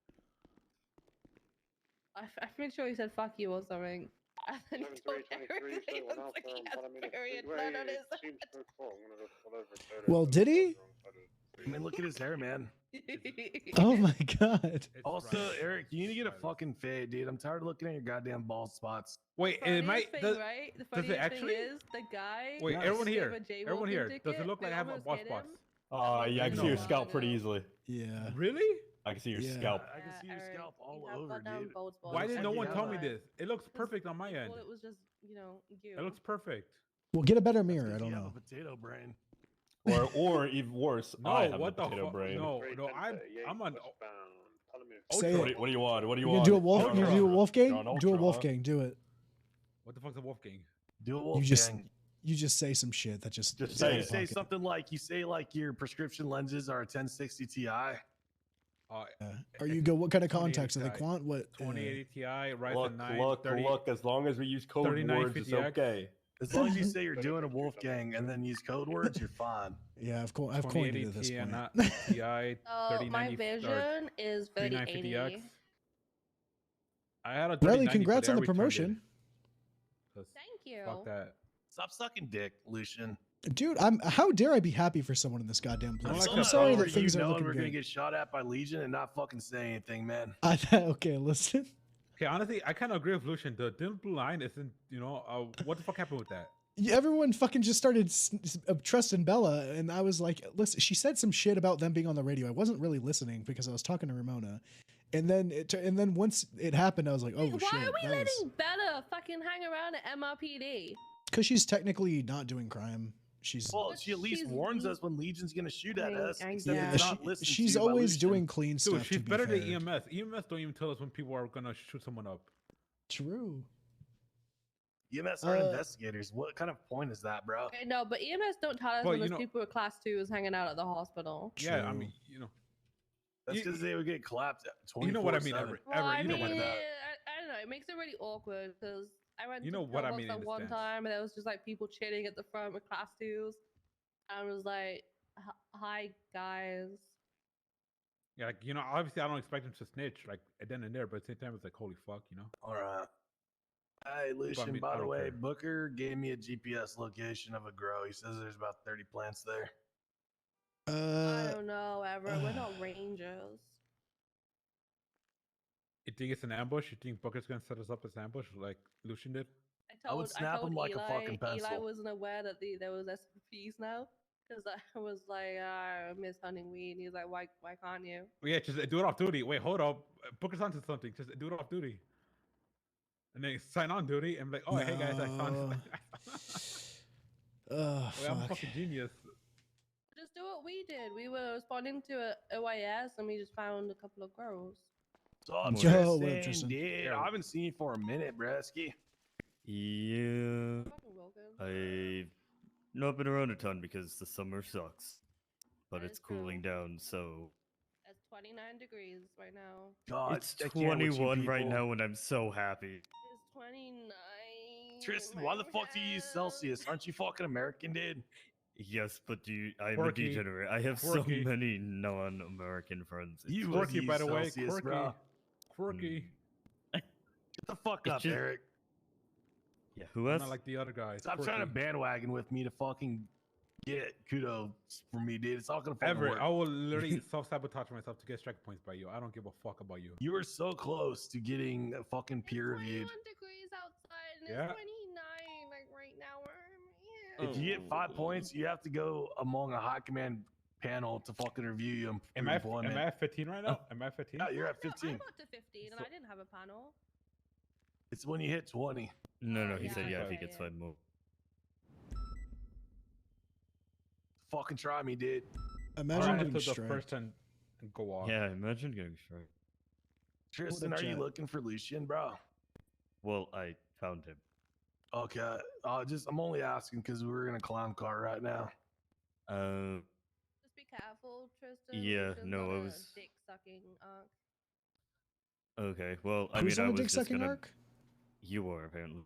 I'm pretty sure he said fuck you or something. And then he told 7323, everybody so was one like, he on has Kilometer period freeway, blood on his it seems so full. I'm gonna go pull over photos. Well, did he? I mean, look at his hair, man. Oh my god. Also, Eric, you need to get a fucking fade, dude. I'm tired of looking at your goddamn bald spots. Wait, Funniest thing, right? The does it funniest actually? thing is the guy. Wait, who everyone gave here. a jaywalking Everyone here. Does ticket, it look like they I have a almost bald hit spots? him. Yeah, I can see your scalp pretty easily. Yeah. Really? I can see your Yeah. scalp. I can see your Eric, scalp all you have over, goddamn dude. bald spots. Why did no one tell me Why? this? It looks perfect on my end. Well, it was just, you. It looks perfect. Well, get a better mirror. I don't You have know. a potato brain. Or even worse, No, I have what the the potato fuck? brain. No, I'm on. Say What it. do you want? What do you You want? can do a wolf. You're You on do a Ultra. Wolfgang. You're on Do a Ultra, huh? Wolfgang. Do it. What the fuck's a Wolfgang? Do a wolf You just say some shit that just. So you say something like your prescription lenses are a 1060 Ti. Or you go, what kind of 2080 contacts are they Ti. quant? What? 2080 Ti, Ryzen 9, Look, as long as we use code 3950X. words, it's okay. As long as you say you're doing a Wolfgang and then use code words, you're fine. Yeah, I've coined it at this point. Not Ti, So my vision is 3080. 3950X. I had a Riley, 3090, congrats but on I the returned promotion. it. 'Cause Thank you. Fuck that. Stop sucking dick, Lucian. Dude, how dare I be happy for someone in this goddamn place? I'm I'm sorry that things are and looking we're gonna good. get shot at by Legion and not fucking say anything, man. Okay, listen. Okay, honestly, I kind of agree with Lucian. The dim blue line isn't, what the fuck happened with that? Everyone fucking just started trusting Bella, and I was like, listen, she said some shit about them being on the radio. I wasn't really listening because I was talking to Ramona. And then once it happened, I was like, oh shit. Why are we letting Bella fucking hang around at MRPD? Because she's technically not doing crime. Well, she at least warns us when Legion's gonna shoot at us. Yeah, she's always doing clean stuff. Dude, she's to be better fair. than EMS. EMS don't even tell us when people are gonna shoot someone up. True. EMS are investigators. What kind of point is that, bro? Okay, no, but EMS don't tell us Well, when those people with class 2s hanging out at the hospital. Yeah, I mean, That's because they would get clapped. You know what I mean, Everett. Well, I You know mean, what I mean. I don't know. It makes it really awkward because I went You to know what I mean Starbucks in at this one sense. time and there was just like people chilling at the front with class 2s. I was like, hi guys. Yeah, like, obviously I don't expect him to snitch like then and there, but at the same time it's like, holy fuck, All right. Hey, Lucian, by the way, Booker gave me a GPS location of a grow. He says there's about 30 plants there. I don't know, Everett. We're not rangers. You think it's an ambush? You think Booker's gonna set us up as an ambush like Lucian did? I would snap him like a fucking pencil. Eli wasn't aware that there was SPs now. Because I was like, I miss hunting weed. And he's like, why can't you? Yeah, just do it off duty. Wait, hold up. Booker's onto something. Just do it off duty. And then sign on duty and be like, oh, hey guys, I found I'm a fucking genius. Just do what we did. We were responding to a OIS and we just found a couple of girls. So I'm Tristan, dude. I haven't seen you for a minute, Bresky. Yeah. I've not been around a ton because the summer sucks. But it's cooling down, so... It's 29 degrees right now. God, it's 21 right now and I'm so happy. It's 29. Tristan, why the fuck do you use Celsius? Aren't you fucking American, dude? Yes, but I'm a Quirky. degenerate. I have Quirky. so many non-American friends. You Quirky, by the way. Celsius, Quirky. bro. Quirky. Get the fuck up, just- Eric. Yeah, who I'm else? not like the other guys. Stop trying to bandwagon with me to fucking get kudos from me, dude. It's all gonna fucking Everett, work. I will literally self-sabotage myself to get strike points by you. I don't give a fuck about you. You were so close to getting a fucking peer reviewed. 21 degrees outside and Yeah. it's 29 like right now. If you get 5 points, you have to go among a high command panel to fucking review you. Am I at 15 right now? Am I at 15? Yeah, you're at I 15. got to 15 and I didn't have a panel. It's when you hit 20. No, he yeah, said, yeah, if he yeah, gets yeah. 5 more. Fucking try me, dude. Imagine Alright, getting to the striked. first and go off. Yeah, imagine getting struck. Tristan, are you looking for Lucian, bro? Well, I found him. Okay. I'm only asking because we're in a clown car right now. Just be careful, Tristan. Yeah, Lucian's no, on I a was- dick sucking arc. Okay, well, I Who's mean, on I a was dick just sucking gonna... arc? You are, apparently.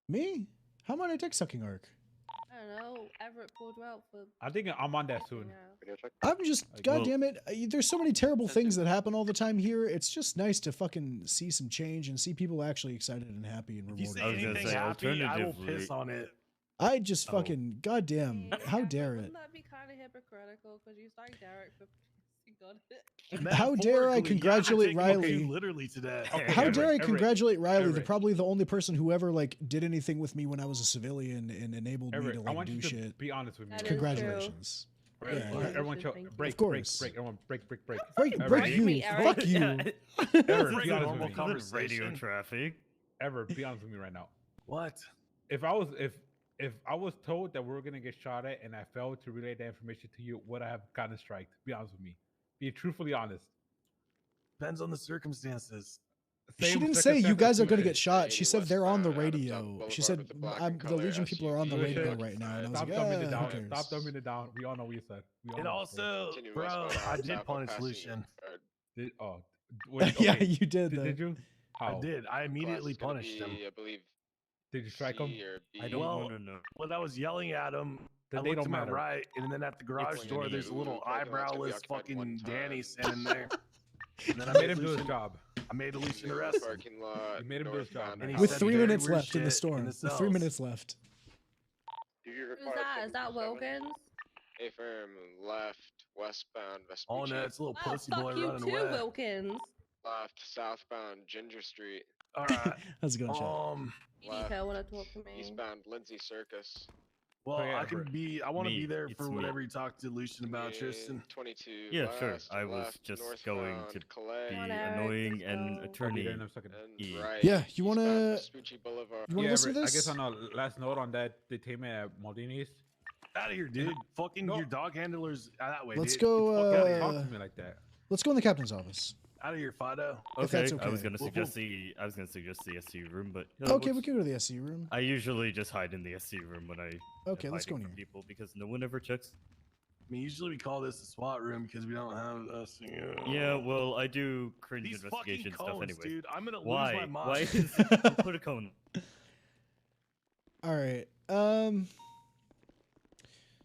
Me? How am I on a dick sucking arc? I don't know. Everett pulled you out for. I think I'm on that soon. I'm just, Like, God well- damn it! There's so many terrible things that happen all the time here. It's just nice to fucking see some change and see people actually excited and happy and If you rewarded. say anything happy, I will piss on it. I just fucking, goddamn, how dare it? Wouldn't that be kind of hypocritical? Because you started Derek for got it. How dare I Metaphorically, congratulate yeah, I'm taking Riley? you literally today. How dare I Everett, congratulate Riley, the Everett. probably the only person who ever like did anything with me when I was a civilian and enabled me Everett, to I like want do you to shit. be honest with me. That is Congratulations. Right, Yeah, okay, yeah. everyone, chill. Thank you. Break, Of course. break. Everyone, break. Break Everett, you. me, Eric. Fuck you. Everett, This be is a honest with normal me. conversation. Radio traffic. Everett, be honest with me right now. What? If I was told that we were gonna get shot at and I failed to relay that information to you, would I have gotten a strike? Be honest with me. Be truthfully honest. Depends on the circumstances. She didn't say you guys are going to get shot. She said they're on the radio. She said the Legion people are on the radio right now. And I was Stop like, dumbing it who down. cares? Stop dumbing it down. We all know what you said. We all And know. also, bro, I did punish Lucian. Did, oh, Yeah, okay. you did. Though. Did you? How? I did. I immediately Class is gonna punished him. be, I believe. Did you strike him? C or B. I don't Well, want to know. when I was yelling at him, Then I they looked don't to my matter. right, and then at the garage It's door, when there's a you little parking lot's gonna be eyebrowless occupied one fucking Danny time. standing there. And then I made him do his job. I made Lucian New arrest him. parking lot. You made him do his job. northbound And he and With said 3 very minutes weird left in the shit storm. in the With 3 cells. minutes left. Do you Who's that? Is that Wilkins? A firm left, westbound, Oh Vespucci. no, it's a little Oh, pussy fuck boy you running too, away. Wilkins. Left, southbound, Ginger Street. All right. How's it going, Chad? You need to want to talk to me. Eastbound, Lindsay Circus. Well, yeah, I can be. I want to be there it's for me. whatever you talk to Lucian about, Tristan. 22. Yeah, west, sure. I was left, just northbound, going to Calais. be Come on, Eric, annoying let's and go. attorney. in a second. And right. Yeah, you wanna eastbound, Vespucci Boulevard. you wanna Yeah, listen to I this? guess on a last note on that detainment at Maldini's. Out of here, dude. Fucking your dog handler's that way. Let's dude. go. Get the fuck Don't outta talk here. to me like that. Let's go in the captain's office. Out of here, Fido. If that's I was okay. gonna suggest the SCU room, but you know, Okay, we can go to the SCU room. I usually just hide in the SCU room when I Okay, am let's go hiding in from here. people because no one ever checks. I mean, usually we call this the SWAT room because we don't have us. Yeah, well, I do cringe These investigation fucking stuff cones, anyway. dude. I'm gonna Why? lose my mind. Why is put a cone? All right.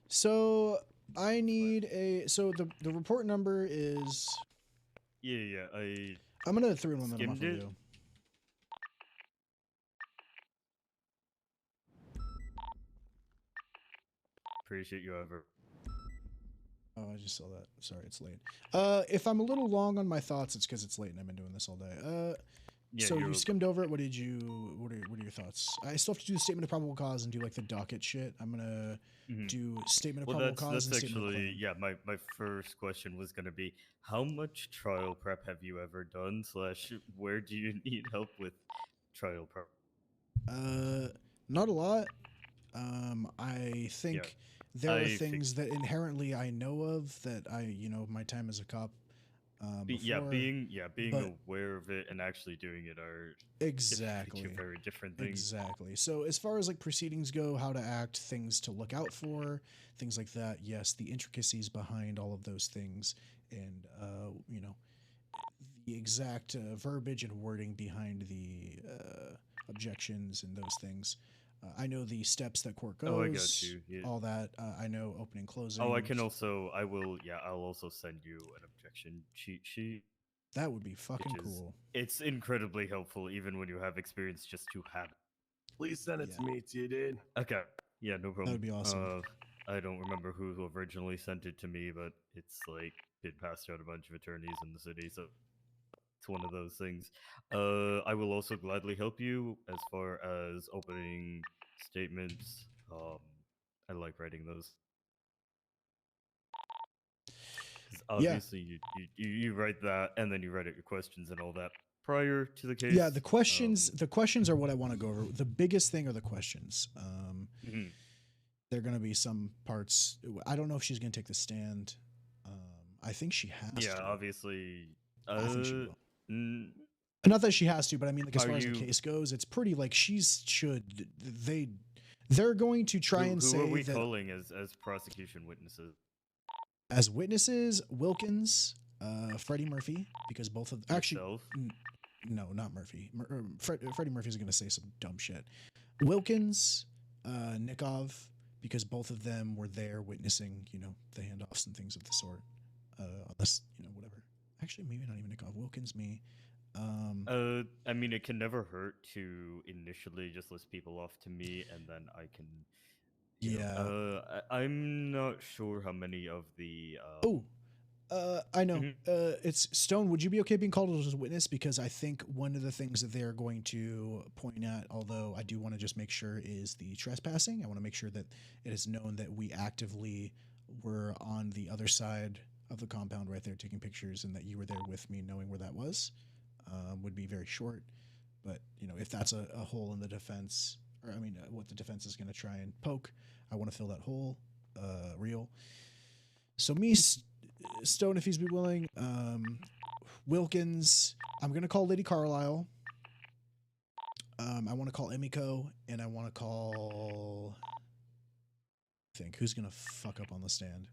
So I need a. So the report number is. Yeah. I'm gonna 3-1 them off skimmed of it. you. Appreciate you ever. Oh, I just saw that. Sorry, it's late. If I'm a little long on my thoughts, it's because it's late and I've been doing this all day. Yeah, so you're- you skimmed over it. What did you? What are your thoughts? I still have to do the statement of probable cause and do like the docket shit. I'm gonna do statement of Well, probable cause and that's statement of actually claim. yeah. My first question was gonna be, how much trial prep have you ever done? / where do you need help with trial prep? Not a lot. I think there are I things that inherently I know of that my time as a cop. Before, being but- aware of it and actually doing it are Exactly. two very different things. Exactly. So as far as like proceedings go, how to act, things to look out for, things like that. Yes, the intricacies behind all of those things, and the exact verbiage and wording behind the objections and those things. I know the steps that court goes. Oh, I got you. Yeah. All that. I know opening, closing. Oh, I'll also send you an objection cheat sheet. That would be fucking which is- cool. It's incredibly helpful, even when you have experience, just to have it. Please send it to me too, dude. Okay. Yeah, no problem. That would be awesome. I don't remember who originally sent it to me, but it's like been passed out a bunch of attorneys in the city, so it's one of those things. I will also gladly help you as far as opening statements. I like writing those. 'Cause obviously, you write that, and then you write out your questions and all that prior to the case. Yeah, the questions are what I want to go over. The biggest thing are the questions. There are going to be some parts. I don't know if she's going to take the stand. I think she has Yeah, to. obviously. I think she will. mm, Not that she has to, but I mean, like as Are far as the you- case goes, it's pretty like they're going to try and who say are we that calling as prosecution witnesses? as witnesses, Wilkins, Freddie Murphy, because both of actually, no, not Murphy. Freddie Murphy's going to say some dumb shit. Wilkins, Nikov, because both of them were there witnessing, the handoffs and things of the sort. Unless, whatever. Actually, maybe not even Nikov. Wilkins, me. I mean, it can never hurt to initially just list people off to me, and then I can. I'm not sure how many of the. I know. It's Stone. Would you be okay being called as a witness? Because I think one of the things that they're going to point at, although I do want to just make sure, is the trespassing. I want to make sure that it is known that we actively were on the other side of the compound right there taking pictures, and that you were there with me knowing where that was. Would be very short. But, if that's a hole in the defense, or I mean, what the defense is going to try and poke, I want to fill that hole real. So me, Stone, if he's be willing, Wilkins, I'm going to call Lady Carlisle. I want to call Emiko, and I want to call... who's going to fuck up on the stand?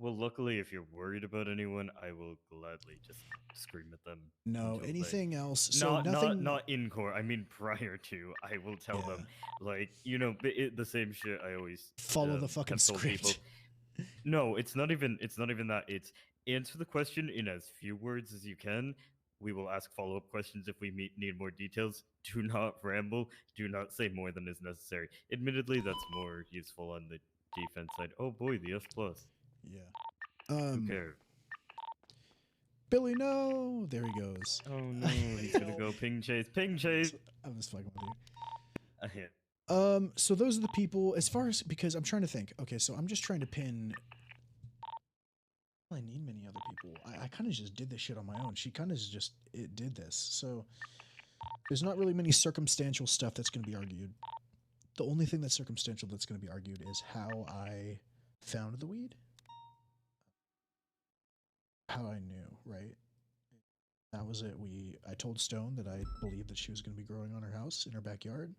Well, luckily, if you're worried about anyone, I will gladly just scream at them. No, until anything else? No, So nothing... not in court. I mean, prior to, I will tell them, like, the same shit I always Follow the fucking have told script. people. No, it's not even that. It's answer the question in as few words as you can. We will ask follow-up questions if we need more details. do not ramble. Do not say more than is necessary. Admittedly, that's more useful on the defense side. Oh boy, the S plus. Yeah. Who cares? Billy, no. There he goes. Oh no, he's gonna go ping chase. Ping chase. I'm just fucking with you. I hit. So those are the people. As far as because I'm trying to think. Okay, so I'm just trying to pin. I need many other people. I kind of just did this shit on my own. She kind of just did this. So there's not really many circumstantial stuff that's going to be argued. The only thing that's circumstantial that's going to be argued is how I found the weed. How I knew, right? That was it. I told Stone that I believed that she was going to be growing on her house in her backyard.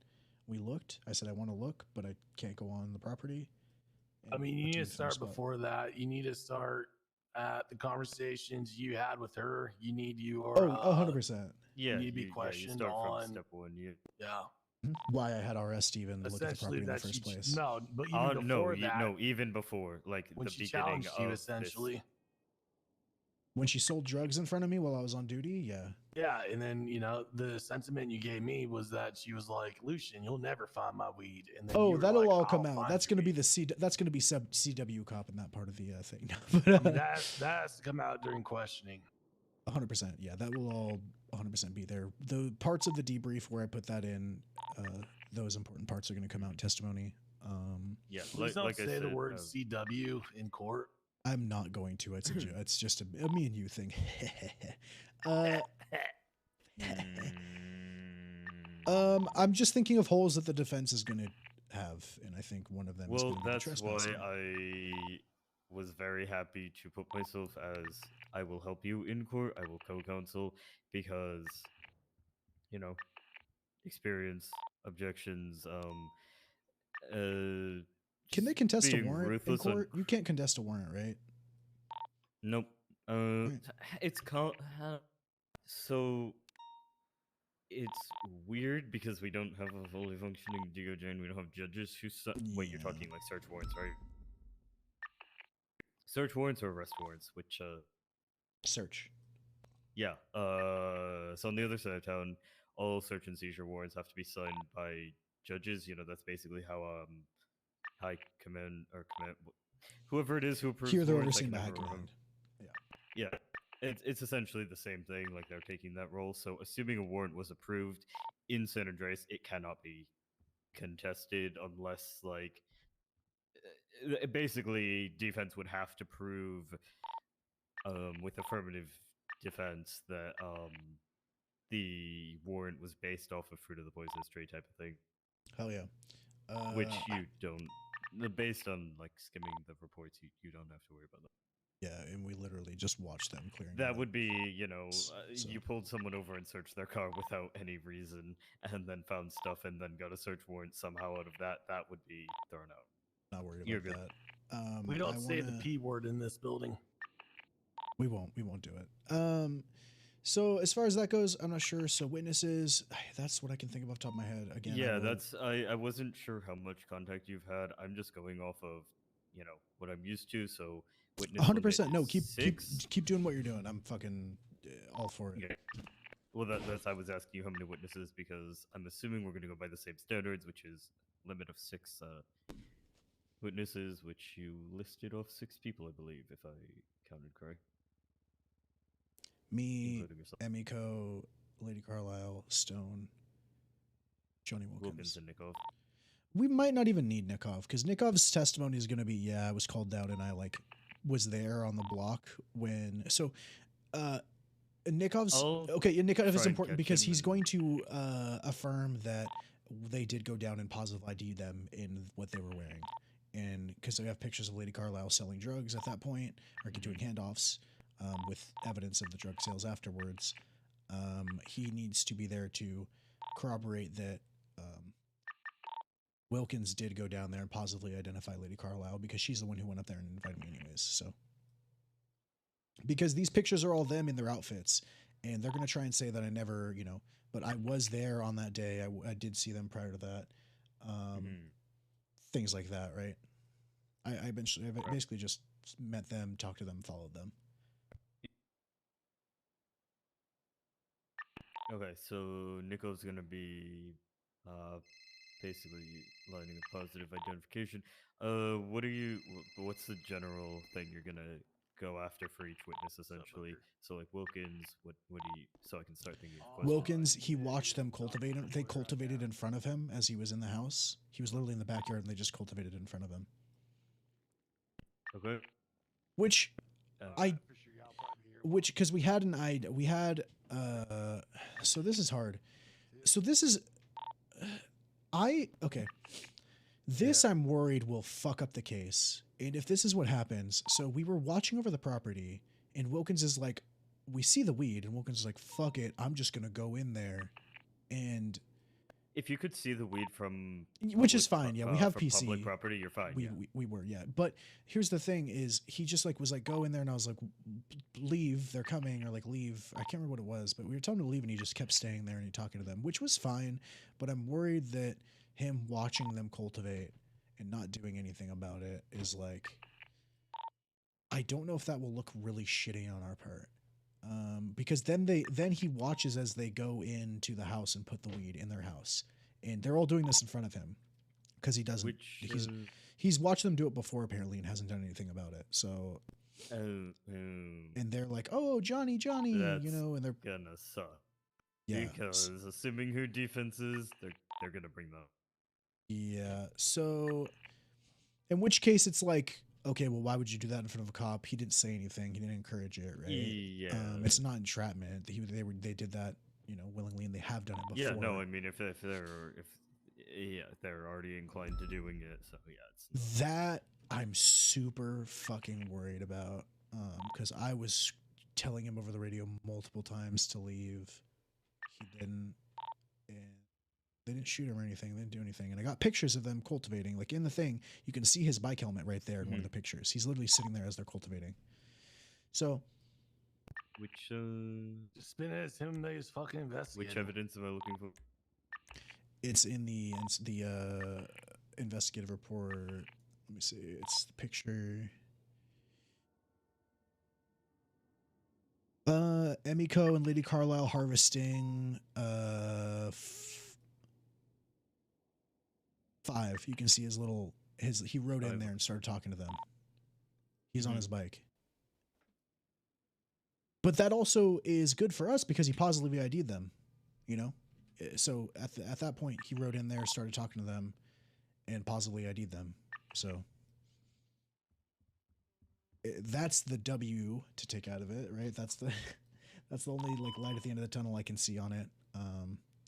We looked. I said I want to look, but I can't go on the property. I mean, you need to start before that. You need to start at the conversations you had with her. You need your 100%. Yeah, you need to be questioned you start on from step one. Why I had RS even look at the property in the first place. No, but even before that. No, even before, like when the she beginning challenged you, of essentially. This. When she sold drugs in front of me while I was on duty, yeah. Yeah, and then the sentiment you gave me was that she was like, "Lucian, you'll never find my weed." And then you were that'll like, all come "I'll out. find That's your going to be weed." that's going to be CW cop in that part of the thing. that has to come out during questioning. 100%. Yeah, that will all 100% be there. The parts of the debrief where I put that in, those important parts are going to come out in testimony. Yeah, please don't say the word CW in court. I'm not going to. It's just a me and you thing. I'm just thinking of holes that the defense is going to have, and I think one of them is going to be that's why trespassing. I was very happy to put myself as I will help you in court. I will co-counsel because experience, objections. Can they contest a warrant in ruthless court? You can't contest a warrant, right? Nope. It's called. So it's weird because we don't have a fully functioning DOJ and we don't have judges who. Wait, you're talking like search warrants, right? Search warrants or arrest warrants? Which Search. Yeah. So on the other side of town, all search and seizure warrants have to be signed by judges. That's basically how high command or command, whoever it is who approves Here they're warrants, overseen by high command. Yeah. It's essentially the same thing. Like they're taking that role. So assuming a warrant was approved in San Andreas, it cannot be contested unless basically defense would have to prove with affirmative defense that the warrant was based off of fruit of the poisonous tree type of thing. Hell yeah. Which you don't. Based on skimming the reports, you don't have to worry about that. Yeah, and we literally just watched them clearing. That would be, you pulled someone over and searched their car without any reason, and then found stuff, and then got a search warrant somehow out of that. That would be thrown out. Not worried You're about good. that. We don't say the P word in this building. We won't do it. So as far as that goes, I'm not sure. So witnesses, that's what I can think of off the top of my head. Again, yeah, I wasn't sure how much contact you've had. I'm just going off of, what I'm used to. So witness 100%. No, keep doing what you're doing. I'm fucking all for it. Okay. Well, that's I was asking you how many witnesses because I'm assuming we're going to go by the same standards, which is limit of 6 witnesses, which you listed off 6 people, I believe, if I counted correct. Me, Emiko, Lady Carlisle, Stone, Johnny Wilkins, and Nikov. We might not even need Nikov because Nikov's testimony is going to be, I was called down and I was there on the block when. So, Nikov's Nikov is important because he's going to affirm that they did go down and positive ID them in what they were wearing, and because they have pictures of Lady Carlisle selling drugs at that point or doing handoffs. With evidence of the drug sales afterwards, he needs to be there to corroborate that Wilkins did go down there and positively identify Lady Carlisle because she's the one who went up there and invited me anyways. So, because these pictures are all them in their outfits, and they're going to try and say that I never, but I was there on that day. I did see them prior to that. Things like that, right? I basically just met them, talked to them, followed them. Okay, so Nico's gonna be basically lining a positive identification. What are you? What's the general thing you're gonna go after for each witness, essentially? So like Wilkins, what do you? So I can start thinking of questions. Wilkins, he watched them cultivate him. They cultivated in front of him as he was in the house. He was literally in the backyard, and they just cultivated in front of him. Okay. Which because we had so this is hard. So this is okay. This I'm worried will fuck up the case. And if this is what happens, so we were watching over the property, and Wilkins is like, we see the weed, and Wilkins is like, fuck it, I'm just gonna go in there, and if you could see the weed from which is fine, yeah, we have from PC public property, you're fine. We were, yeah. But here's the thing: is he just like was like go in there, and I was like, leave, they're coming, or like leave. I can't remember what it was, but we were telling him to leave, and he just kept staying there and he talking to them, which was fine. But I'm worried that him watching them cultivate and not doing anything about it is like, I don't know if that will look really shitty on our part. Because then he watches as they go into the house and put the weed in their house, and they're all doing this in front of him because he doesn't. He's watched them do it before apparently and hasn't done anything about it. So, and they're like, "Oh, Johnny, That's you know," and they're gonna suck. Yeah. Because assuming who defense is, they're gonna bring them. Yeah. So, in which case, it's like, okay, well, why would you do that in front of a cop? He didn't say anything. He didn't encourage it, right? Yeah. It's not entrapment. They did that, willingly, and they have done it before. Yeah. No, I mean, if they're already inclined to doing it, so yeah, it's that I'm super fucking worried about. Because I was telling him over the radio multiple times to leave. He didn't, and they didn't shoot him or anything. They didn't do anything. And I got pictures of them cultivating. Like in the thing, you can see his bike helmet right there in one of the pictures. He's literally sitting there as they're cultivating. So, which just spin it as him that is fucking investigating. Which evidence am I looking for? it's in the investigative report. Let me see. It's the picture. Emiko and Lady Carlisle harvesting 5. You can see his little he rode in there and started talking to them. He's on his bike. But that also is good for us because he positively ID'd them, So at that point he rode in there, started talking to them, and positively ID'd them. So that's the W to take out of it, right? That's the only like light at the end of the tunnel I can see on it.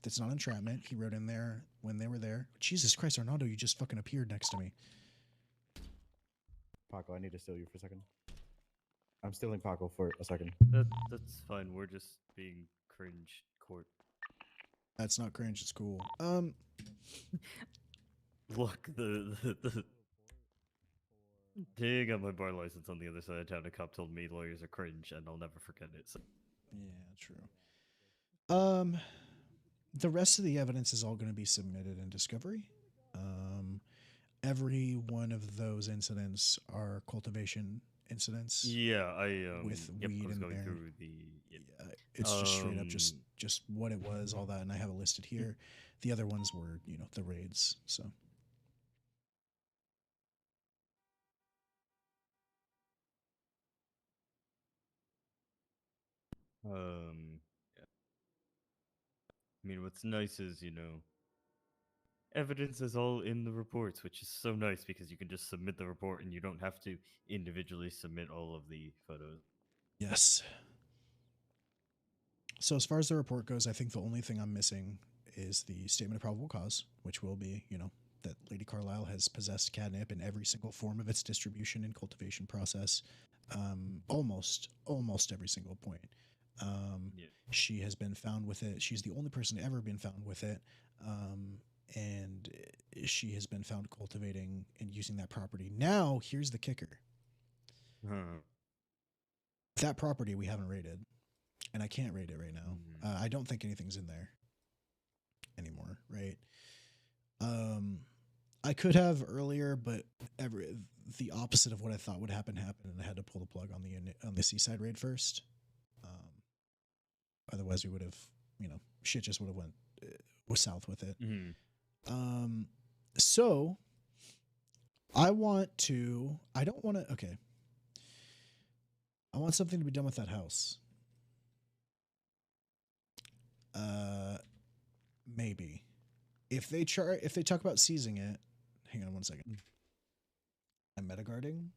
That's not entrapment. He rode in there when they were there. Jesus Christ, Arnaldo, you just fucking appeared next to me. Paco, I need to steal you for a second. I'm stealing Paco for a second. That's fine. We're just being cringe court. That's not cringe. It's cool. Look, the day I got my bar license on the other side of town, a cop told me lawyers are cringe, and I'll never forget it. So. Yeah, true. The rest of the evidence is all going to be submitted in discovery. Every one of those incidents are cultivation incidents. Yeah, with weed in going there. through the. Yeah, it's just straight up just what it was, all that, and I have it listed here. The other ones were, the raids. So. Yeah. I mean, what's nice is, evidence is all in the reports, which is so nice because you can just submit the report and you don't have to individually submit all of the photos. Yes. So as far as the report goes, I think the only thing I'm missing is the statement of probable cause, which will be, that Lady Carlisle has possessed catnip in every single form of its distribution and cultivation process, almost every single point. She has been found with it. She's the only person to ever been found with it, and she has been found cultivating and using that property. Now, here's the kicker. That property we haven't raided, and I can't raid it right now. I don't think anything's in there anymore, right? I could have earlier, but the opposite of what I thought would happen happened, and I had to pull the plug on the seaside raid first. Otherwise, we would have shit just would have went was south with it. Mm-hmm. So I don't want to. Okay. I want something to be done with that house. Maybe if they talk about seizing it. Hang on 1 second. I'm metaguarding.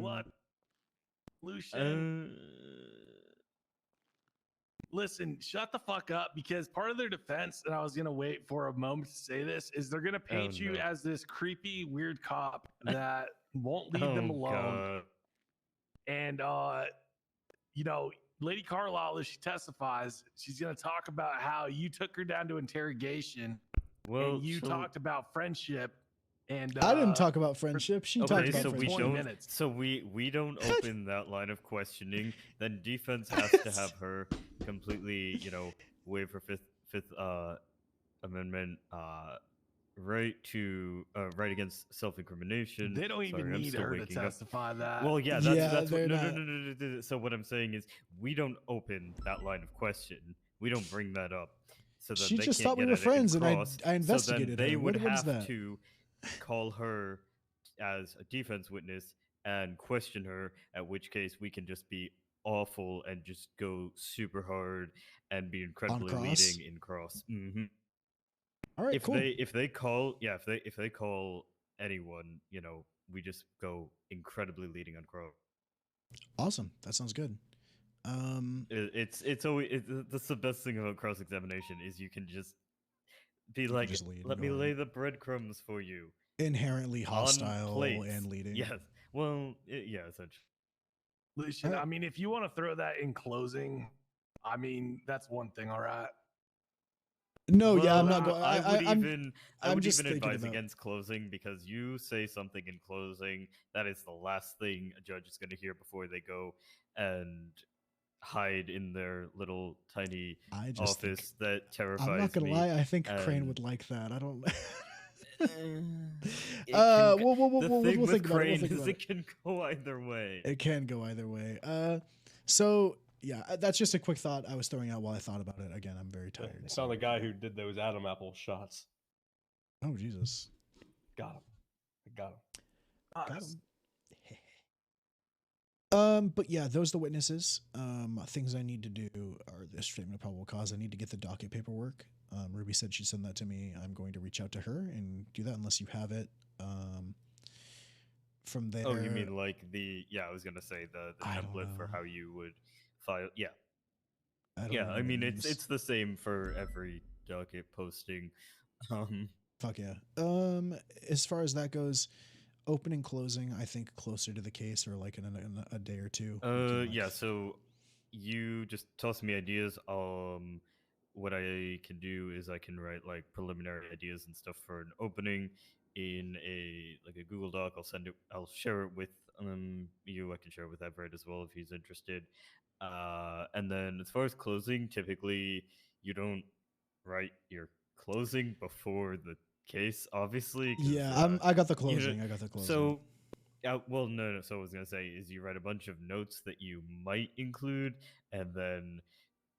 What? Lucian? Listen, shut the fuck up, because part of their defense, and I was gonna wait for a moment to say this, is they're gonna paint you as this creepy, weird cop that won't leave them alone. God. And Lady Carlisle, as she testifies, she's gonna talk about how you took her down to interrogation, and you talked about friendship. And I didn't talk about friendship. She talked about so friendship. we don't. So we don't open that line of questioning. Then defense has to have her completely, waive her fifth amendment right to right against self-incrimination. They don't even need her to testify that. Well, yeah, that's what, no. So what I'm saying is we don't open that line of question. We don't bring that up. So that She they just can't thought we get were at it friends, and I across. investigated So then they her. would What is have that? to call her as a defense witness and question her, at which case we can just be awful and just go super hard and be incredibly cross? leading in cross. Mm-hmm. All right, if cool. they call if they call anyone, we just go incredibly leading on cross. Awesome. That sounds good. It's always that's the best thing about cross examination is you can just be like, just lead and let me go lay the breadcrumbs for you. Inherently On hostile plates. and leading. Yes. Well, yeah, essentially. Lucian, I mean, if you want to throw that in closing, I mean, that's one thing, all right? No, Well, yeah, I'm not going. I would just even thinking advise about- against closing, because you say something in closing, that is the last thing a judge is going to hear before they go and hide in their little tiny office that terrifies me. I'm not gonna lie. I think Crane and- would like that. I don't. The thing We'll with think about it. Crane We'll think is about it can go either way. It can go either way. So yeah, that's just a quick thought I was throwing out while I thought about it. Again, I'm very tired. It's on the guy who did those Adam Apple shots. Oh Jesus! Got him. I got him. Got him. But yeah, those are the witnesses. Things I need to do are this statement of probable cause. I need to get the docket paperwork. Ruby said she'd send that to me. I'm going to reach out to her and do that unless you have it. From there. Oh, you mean like the? Yeah, I was gonna say the template for how you would file. Yeah. I mean it's the same for every docket posting. Fuck yeah. As far as that goes, opening closing, I think closer to the case or like in a day or two. Yeah. So you just toss me ideas. What I can do is I can write like preliminary ideas and stuff for an opening in a Google Doc. I'll share it with you. I can share it with Everett as well if he's interested. And then as far as closing, typically you don't write your closing before the case, obviously. Yeah, I got the closing. I got the closing. So, well, no. So what I was gonna say is you write a bunch of notes that you might include, and then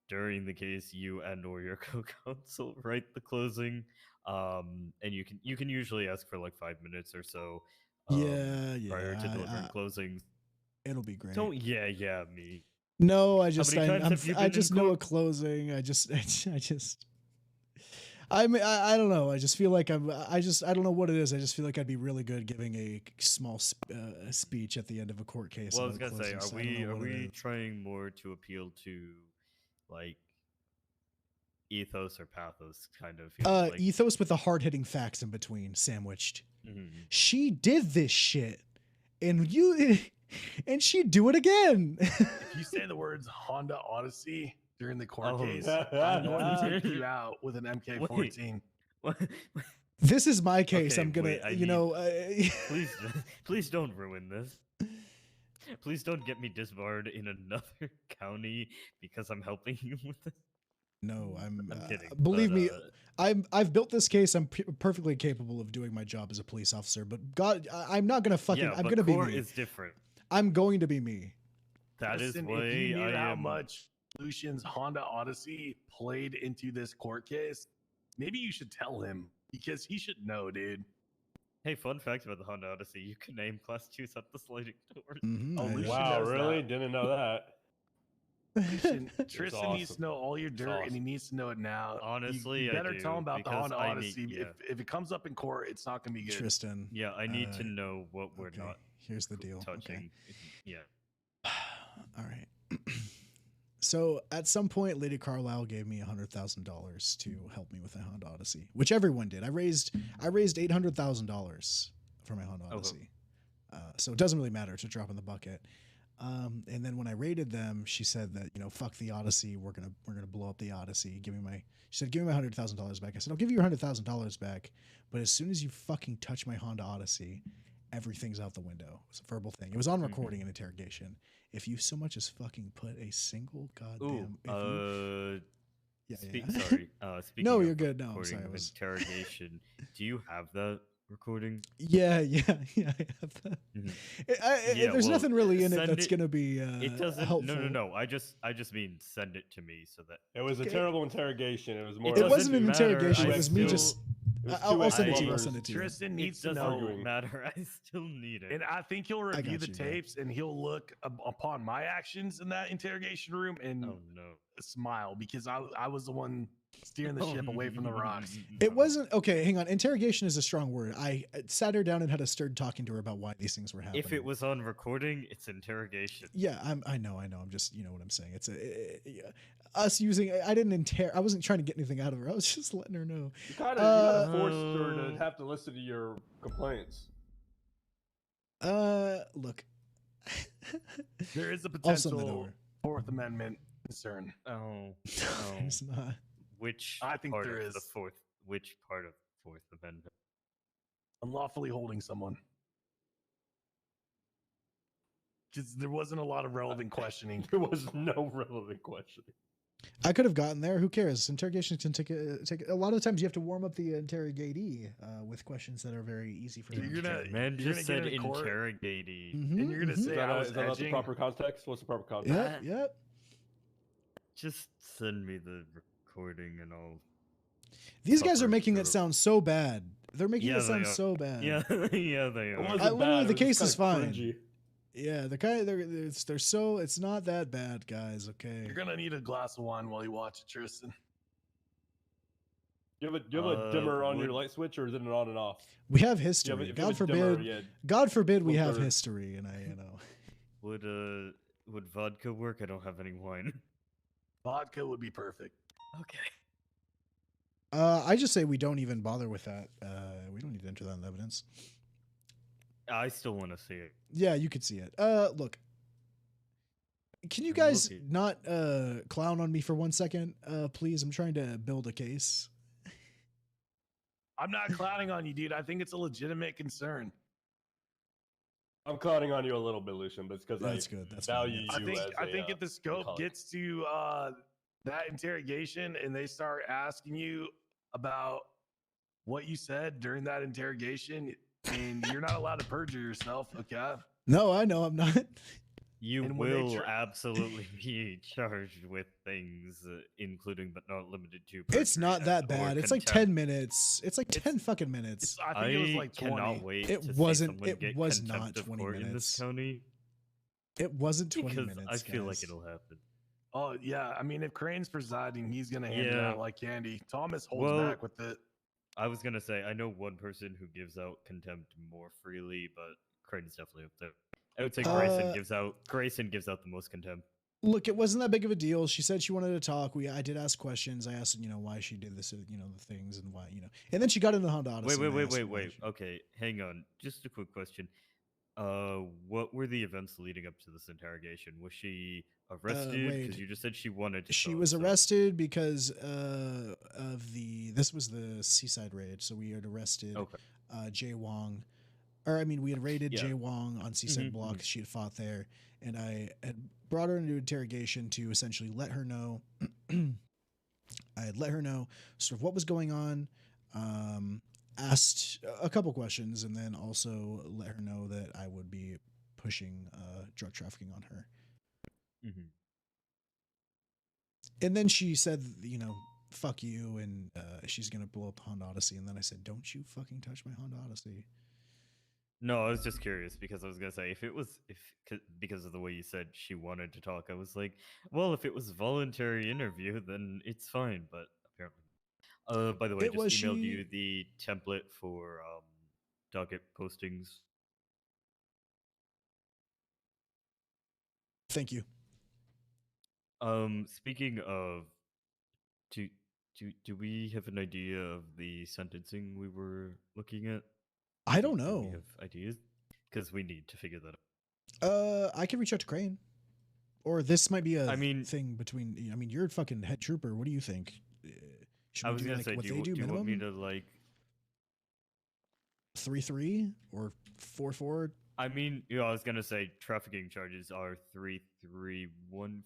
during the case, you and/or your co-counsel write the closing. And you can usually ask for like 5 minutes or so. Prior to delivering closings. It'll be great. Don't me. No, I How many times have you been I in just know a court? closing. I mean, I don't know. I just feel like I don't know what it is. I just feel like I'd be really good giving a small speech at the end of a court case. Well, I was about gonna say, closing, are so I don't know what it we is. trying more to appeal to like ethos or pathos kind of? Like, Ethos with the hard-hitting facts in between, sandwiched. Mhm. She did this shit, and she'd do it again. If you say the words Honda Odyssey during the court case, I'm going to take you out with an MK14. This is my case. Okay, I'm gonna, wait, please don't ruin this. Please don't get me disbarred in another county because I'm helping you with this. No, I'm kidding. Believe but, me, I've built this case. I'm perfectly capable of doing my job as a police officer. But God, I'm not gonna fucking. yeah, I'm but gonna be court me. is different. I'm going to be me. That is Listen, why if you knew I how am. much Lucian's Honda Odyssey played into this court case, maybe you should tell him because he should know, dude. Hey, fun fact about the Honda Odyssey: you can aim Class 2s at the sliding doors. Oh, Lucian Wow, knows really? that. Didn't know that. Lucian, Tristan needs awesome. to know all your It's dirt, and he awesome. needs to know it now. Honestly, you I better tell do, him about the because Honda I need- Odyssey. yeah. If it comes up in court, it's not gonna be good. Tristan. Yeah, I need to know what we're not Here's the deal. touching. Yeah. All right. So at some point, Lady Carlisle gave me $100,000 to help me with the Honda Odyssey, which everyone did. I raised $800,000 for my Honda Odyssey. So it doesn't really matter. It's a drop in the bucket. And then when I rated them, she said that, fuck the Odyssey. We're gonna blow up the Odyssey. She said, give me my $100,000 back. I said, I'll give you your $100,000 back, but as soon as you fucking touch my Honda Odyssey, everything's out the window. It's a verbal thing. It was on recording and interrogation. If you so much as fucking put a single goddamn. Sorry. Speaking No, of you're good. No, I'm recording sorry. of interrogation. Do you have that recording? Yeah, I have that. There's nothing really in it that's gonna be. It doesn't. helpful. No. I just mean send it to me so that It was a terrible interrogation. It was more. It wasn't an interrogation. It was me just. I'll send it to you. I'll send it to you. Tristan needs to It know. doesn't matter. I still need it. And I think he'll review the got you, man. tapes and he'll look upon my actions in that interrogation room and smile because I was the one steering the ship away from the rocks. It wasn't okay. Hang on. Interrogation is a strong word. I sat her down and had a stirred talking to her about why these things were happening. If it was on recording, it's interrogation. Yeah, I know. I'm just, you know what I'm saying. It's us using. I didn't I wasn't trying to get anything out of her. I was just letting her know. You kind of forced her to have to listen to your complaints. Look. There is a I'll send that potential over. Fourth Amendment concern. There's not. Which I think part there of is. the fourth? Which part of Fourth Amendment? Unlawfully holding someone. Because there wasn't a lot of relevant questioning. There was no relevant questioning. I could have gotten there. Who cares? Interrogation can take a lot of the times you have to warm up the interrogatee with questions that are very easy for them. Man you're just gonna said get in court, interrogatee. and you're gonna say I was Is that not the edging. proper context? What's the proper context? Yep. Just send me the recording and I'll. These guys are suffer making through it sound so bad. They're making Yeah, it sound they are. so bad. Yeah, yeah, they are. Literally, the case is fine. Yeah, they're so it's not that bad, guys. Okay. You're gonna need a glass of wine while you watch it, Tristan. Do you have a dimmer on your light switch, or is it an on and off? We have If history. you have God a forbid. dimmer, yeah, God forbid we have filter. history, and Would vodka work? I don't have any wine. Vodka would be perfect. Okay. I just say we don't even bother with that. We don't need to enter that in evidence. I still want to see it. Yeah, you could see it. Look. Can you guys not clown on me for 1 second, please? I'm trying to build a case. I'm not clowning on you, dude. I think it's a legitimate concern. I'm clowning on you a little bit, Lucian, but it's because That's good. That's value fine. you. I think if the scope gets to that interrogation and they start asking you about what you said during that interrogation, and you're not allowed to perjure yourself, okay? No, I know I'm not. You And when they will absolutely be charged with things, including but not limited to. It's not that bad. It's like 10 minutes. It's like 10 fucking minutes. I think it was like 20. Cannot wait. It to wasn't. See someone It get was not contempt of 20 court in this minutes. county. It wasn't 20 Because minutes. I feel like guys. it'll happen. Oh yeah, I mean, if Crane's presiding, he's gonna hand it Yeah. out like candy. Thomas holds back with it. I was gonna say I know one person who gives out contempt more freely, but Creighton's definitely up there. I would say Grayson gives out the most contempt. Look, it wasn't that big of a deal. She said she wanted to talk. I did ask questions. I asked, why she did this, the things and why, and then she got into the Honda Odyssey. Wait. Okay, hang on. Just a quick question. What were the events leading up to this interrogation? Was she arrested? Because you just said she wanted to. She was arrested because this was the Seaside raid. So we had arrested Jay Wong. We had raided Jay Wong on Seaside Block. She had fought there, and I had brought her into interrogation to essentially let her know I had let her know sort of what was going on, asked a couple questions, and then also let her know that I would be pushing drug trafficking on her. Mm-hmm. And then she said, fuck you, and she's gonna blow up Honda Odyssey. And then I said, don't you fucking touch my Honda Odyssey. No, I was just curious because I was gonna say because of the way you said she wanted to talk, I was like, well, if it was voluntary interview, then it's fine. But apparently, by the way, I just emailed you the template for docket postings. Thank you. Speaking of, do we have an idea of the sentencing we were looking at? I don't Do know. we have ideas? Because we need to figure that out. I can reach out to Crane, or this might be a thing between. I mean, you're a fucking head trooper. What do you think? Should we I was do gonna like say, what do they do? you want Minimum me to like 3-3 or 4-4? I mean, I was gonna say trafficking charges are 3-3 150.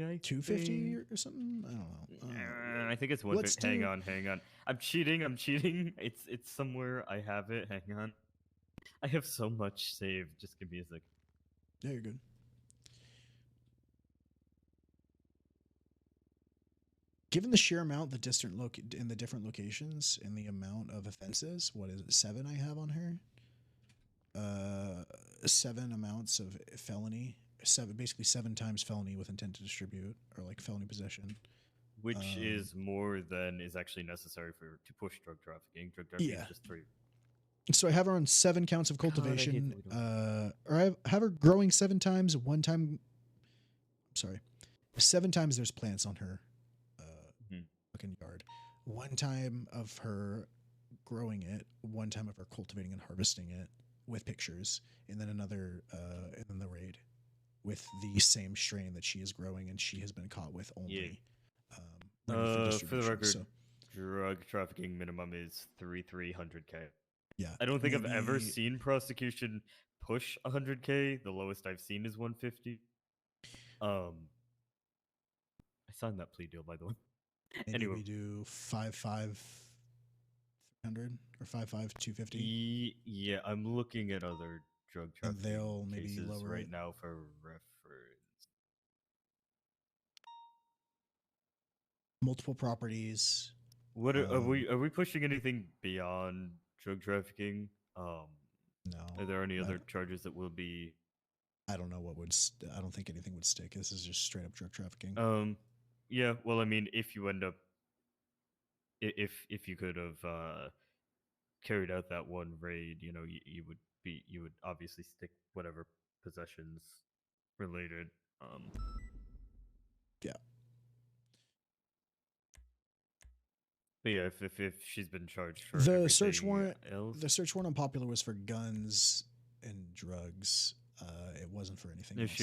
I 250 or something. I don't know. I think it's 150. Hang on. I'm cheating. It's somewhere. I have it. Hang on. I have so much saved. Just give me a sec. Yeah, you're good. Given the sheer amount, the in the different locations, and the amount of offenses, what is it? 7 I have on her. 7 amounts of felony. Basically 7 times felony with intent to distribute, or like felony possession. Which is more than is actually necessary to push drug trafficking. Drug trafficking is just 3. So I have her on 7 counts of cultivation, or I have her growing 7 times. 1 time, I'm sorry, 7 times there's plants on her fucking yard. 1 time of her growing it, 1 time of her cultivating and harvesting it with pictures, and then another, and then the raid with the same strain that she is growing and she has been caught with only. For the record, drug trafficking minimum is 300K. Yeah, I don't think I've ever seen prosecution push 100K. The lowest I've seen is 150. I signed that plea deal, by the way. Maybe Anyway, we do 5-5 300 or 5-5 250. Yeah, I'm looking at other drug trafficking they'll maybe cases lower right it. now for reference. Multiple properties. What are we pushing anything beyond drug trafficking? No. Are there any other charges that will be? I don't know what would. I don't think anything would stick. This is just straight up drug trafficking. Yeah. Well, I mean, if you end up, if you could have carried out that one raid, you would obviously stick whatever possessions related. Yeah. But yeah, if she's been charged for the search warrant, else? the search warrant on Popular was for guns and drugs. It wasn't for anything else. Has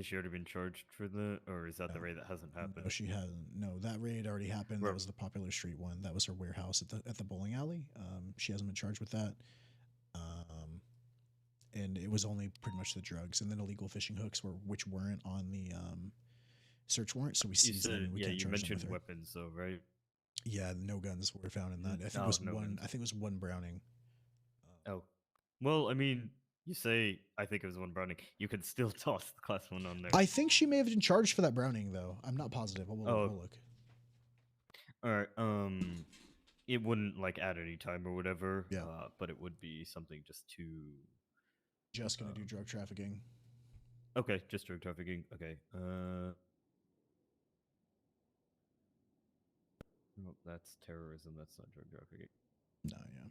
she already been charged for the, or is that the raid that hasn't happened? No, she hasn't. No, that raid already happened. That was the Popular Street one. That was her warehouse at the bowling alley. She hasn't been charged with that. And it was only pretty much the drugs, and then illegal fishing hooks which weren't on the search warrant. So we seized them. And we can't you charge them mentioned with her. weapons, though, right? Yeah, no guns were found in that. I think it was one. I think it was 1 Browning. Oh, well, I mean, you say I think it was 1 Browning. You could still toss the class 1 on there. I think she may have been charged for that Browning, though. I'm not positive. We'll look. All right. It wouldn't like add any time or whatever. Yeah. But it would be something just to. Just gonna do drug trafficking. Okay, just drug trafficking. Okay. Well, that's terrorism. That's not drug trafficking. No, yeah.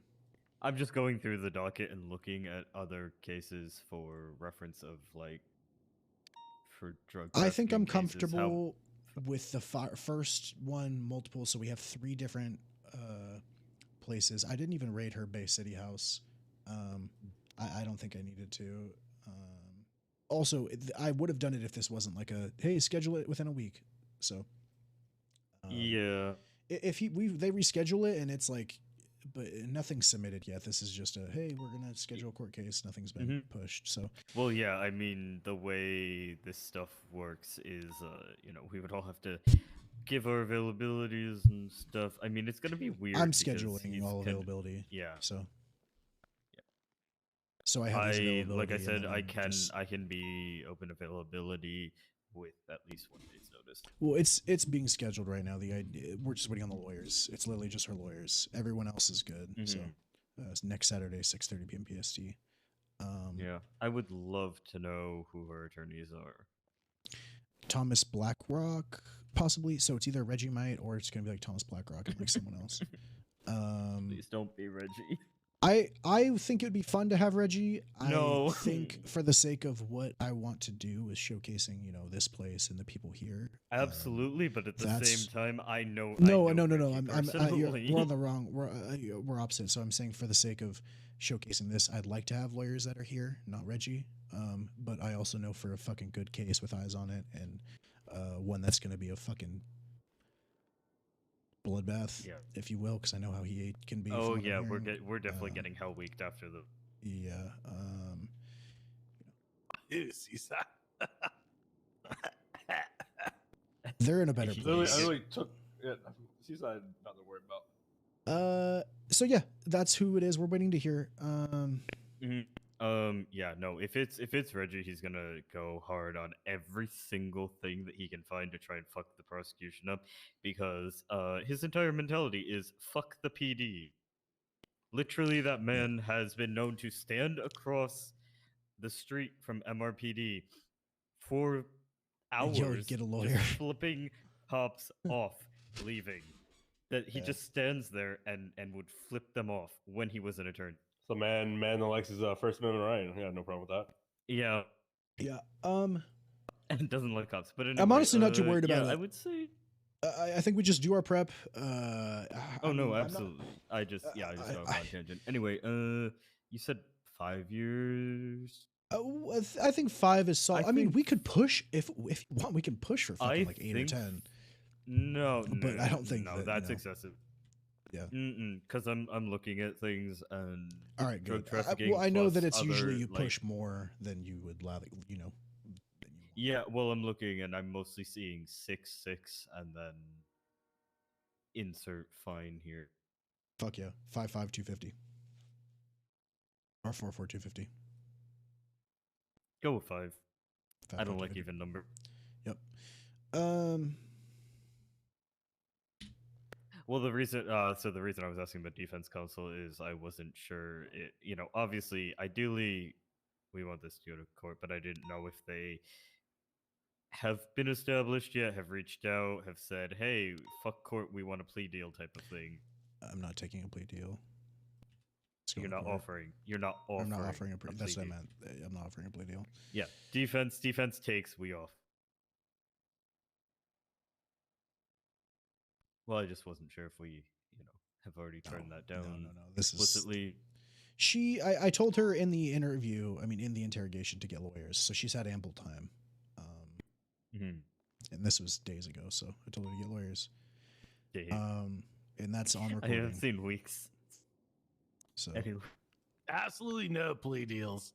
I'm just going through the docket and looking at other cases for reference of like for drug trafficking. I think I'm cases, comfortable with the first one, multiple. So we have 3 different places. I didn't even raid her Bay City house. I don't think I needed to. Also, I would have done it if this wasn't like a hey, schedule it within a week. So yeah. If they reschedule it and it's like, but nothing's submitted yet. This is just a hey, we're gonna schedule a court case. Nothing's been pushed. So well, yeah. I mean, the way this stuff works is, we would all have to give our availabilities and stuff. I mean, it's gonna be weird. I'm because scheduling he's all kinda- availability. Yeah. So I have his availability. Like I and said, then I can be open availability with at least 1 day's notice. Well, it's being scheduled right now. The idea, we're just waiting on the lawyers. It's literally just her lawyers. Everyone else is good. So it's next Saturday, 6:30 p.m. PST. Yeah, I would love to know who her attorneys are. Thomas Blackrock, possibly. So it's either Reggie Might or it's gonna be like Thomas Blackrock and like someone else. Please don't be Reggie. I think it would be fun to have Reggie. No. I think for the sake of what I want to do is showcasing, this place and the people here. Absolutely, but at the same time, I know. No. Reggie We're on the wrong. We're opposite. So I'm saying for the sake of showcasing this, I'd like to have lawyers that are here, not Reggie. But I also know for a fucking good case with eyes on it and one that's gonna be a fucking bloodbath, if you will, because I know how he can be. Oh yeah, we're definitely getting hell weeked after the. Yeah. They're in a better place. I really took it. Seaside, nothing to worry about. So yeah, that's who it is. We're waiting to hear. Yeah, no. If it's Reggie, he's gonna go hard on every single thing that he can find to try and fuck the prosecution up, because his entire mentality is fuck the PD. Literally, that man has been known to stand across the street from MRPD for hours, get a lawyer. just flipping cops off, leaving. That he just stands there and would flip them off when he was an attorney. So man elects his First Amendment right. Yeah, no problem with that. Yeah. Yeah. And doesn't like cops. But anyway, I'm honestly not too worried about it. I would say. I think we just do our prep. No, absolutely. I just go on tangent. Anyway, you said 5 years. I think 5 is solid. I mean, we could push if you want. We can push for fucking like 8 or 10. No, but I don't think that's excessive. Yeah. Because I'm looking at things and all right, drug good. trafficking. I know that it's other, usually you push more than you would allow. Yeah, well, I'm looking and I'm mostly seeing 6 and then insert fine here. Fuck yeah, 5 250 or 4 250. Go with 5. I don't like even number. Yep. Well, the reason I was asking about defense counsel is I wasn't sure. Obviously, ideally, we want this to go to court, but I didn't know if they have been established yet, have reached out, have said, "Hey, fuck court, we want a plea deal," type of thing. I'm not taking a plea deal. You're not offering. I'm not offering a plea. That's what I meant. I'm not offering a plea deal. Yeah, defense takes, we off. Well, I just wasn't sure if we, have already turned that down. No. This explicitly. I told her in the interview, in the interrogation, to get lawyers, so she's had ample time. And this was days ago, so I told her to get lawyers. And that's on recording. I haven't seen weeks. So anyway. Absolutely no plea deals.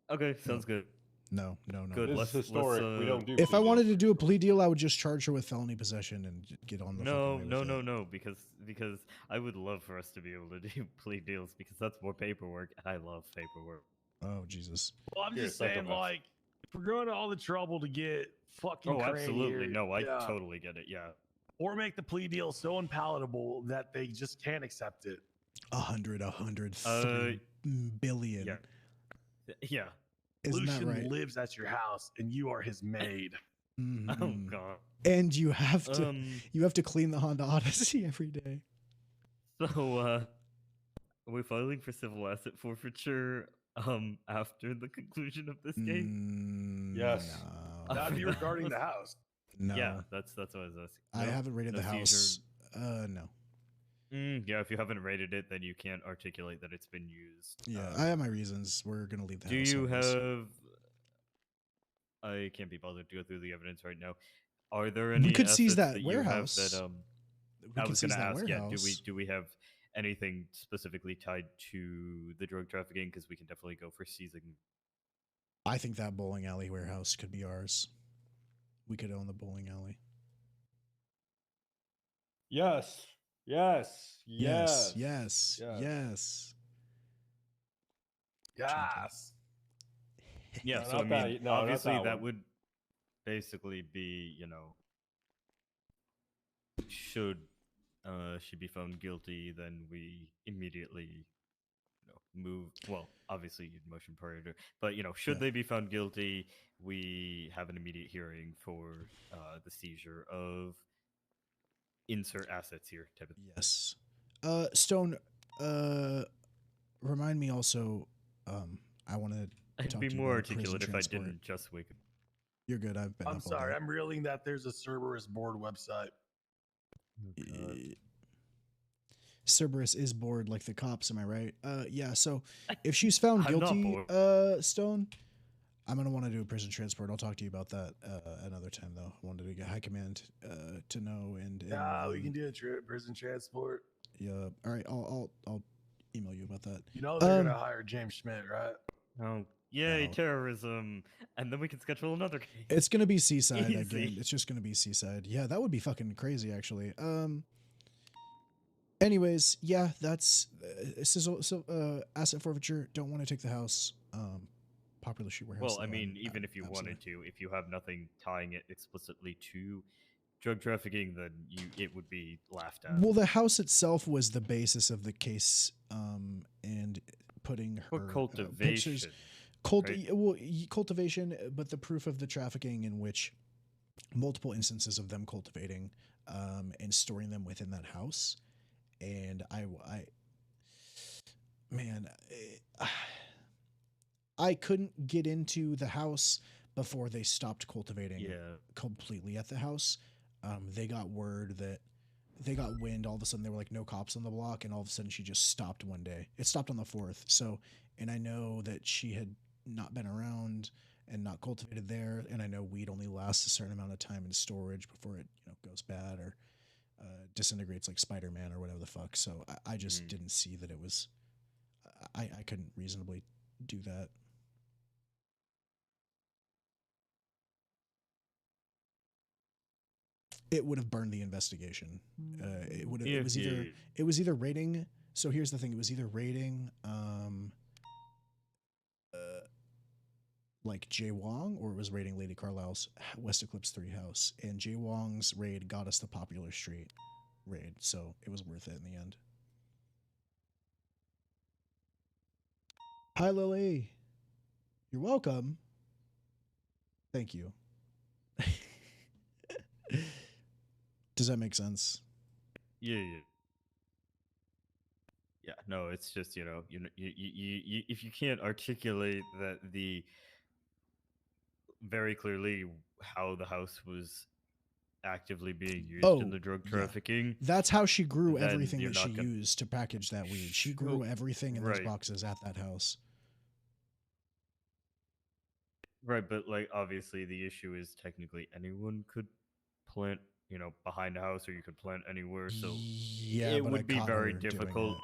Okay, sounds good. No. Good. This is historic. We don't do. If I wanted to do a plea deal, I would just charge her with felony possession and get on the. No, because I would love for us to be able to do plea deals because that's more paperwork, and I love paperwork. Oh Jesus! Well, I'm just saying, like, if we're going to all the trouble to get fucking. Absolutely. Here, no, I totally get it. Yeah. Or make the plea deal so unpalatable that they just can't accept it. 103 billion. Yeah. Isn't Lucian that right? lives at your house, and you are his maid. Oh God! And you have to clean the Honda Odyssey every day. So, are we filing for civil asset forfeiture after the conclusion of this case? Yes. No. That'd be regarding the house. No. Yeah, that's what I was asking. I haven't rated the house. No. Yeah, if you haven't rated it, then you can't articulate that it's been used. Yeah, I have my reasons. We're gonna leave the house. Do you have? I can't be bothered to go through the evidence right now. Are there any? We could seize that that warehouse. I was going to ask. Yeah, do we have anything specifically tied to the drug trafficking? Because we can definitely go for seizing. I think that bowling alley warehouse could be ours. We could own the bowling alley. Yes. Yes. Yes. Yes. Yes. Yes. Yes. Yeah, No, so I not that- mean, no, not obviously that that one. would basically be, should she be found guilty, then we immediately move. Well, obviously you'd motion prior to, but should they be found guilty, we have an immediate hearing for the seizure of insert assets here type of. Yes. Stone, remind me also, I want to I'd talk be to you more about prison articulate if I transport. didn't just wake up. You're good. I've been I'm up all sorry. day. I'm reeling that there's a Cerberus board website. Cerberus is bored like the cops, am I right? Yeah, so if she's found I'm not guilty, bored. Stone, I'm going to want to do a prison transport. I'll talk to you about that another time, though. I wanted to get high command to know and Yeah, we can do a prison transport. Yeah, all right, I'll email you about that. You know they're gonna hire James Schmidt, right? Oh, yay, No. terrorism. And then we can schedule another case. It's going to be Seaside Easy. again. It's just going to be Seaside. Yeah, that would be fucking crazy, actually. Anyways, yeah, that's asset forfeiture. Don't want to take the house. Popular shoe warehouse. Well, I though, mean, even if you wanted to, if you have nothing tying it explicitly to drug trafficking, then it would be laughed at. Well, the house itself was the basis of the case, and putting her cultivation, pictures, cultivation, but the proof of the trafficking in which multiple instances of them cultivating, and storing them within that house, and I couldn't get into the house before they stopped cultivating completely at the house. They got word that they got wind. All of a sudden, there were like no cops on the block, and all of a sudden, she just stopped one day. It stopped on the 4th. So, and I know that she had not been around and not cultivated there. And I know weed only lasts a certain amount of time in storage before it goes bad or disintegrates like Spider-Man or whatever the fuck. So I just didn't see that it was. I couldn't reasonably do that. It would have burned the investigation. It would. It was either. It was either raiding. So here's the thing. It was either raiding, like Jay Wong, or it was raiding Lady Carlisle's West Eclipse 3 house. And Jay Wong's raid got us the Popular Street raid, so it was worth it in the end. Hi, Lily. You're welcome. Thank you. Does that make sense? Yeah. Yeah, no, it's just, you if you can't articulate that very clearly how the house was actively being used in the drug trafficking. Yeah. That's how she grew everything that she used to package that weed. She grew everything in those boxes at that house. Right, but like obviously the issue is technically anyone could plant, behind a house, or you could plant anywhere. So yeah, it would be very difficult.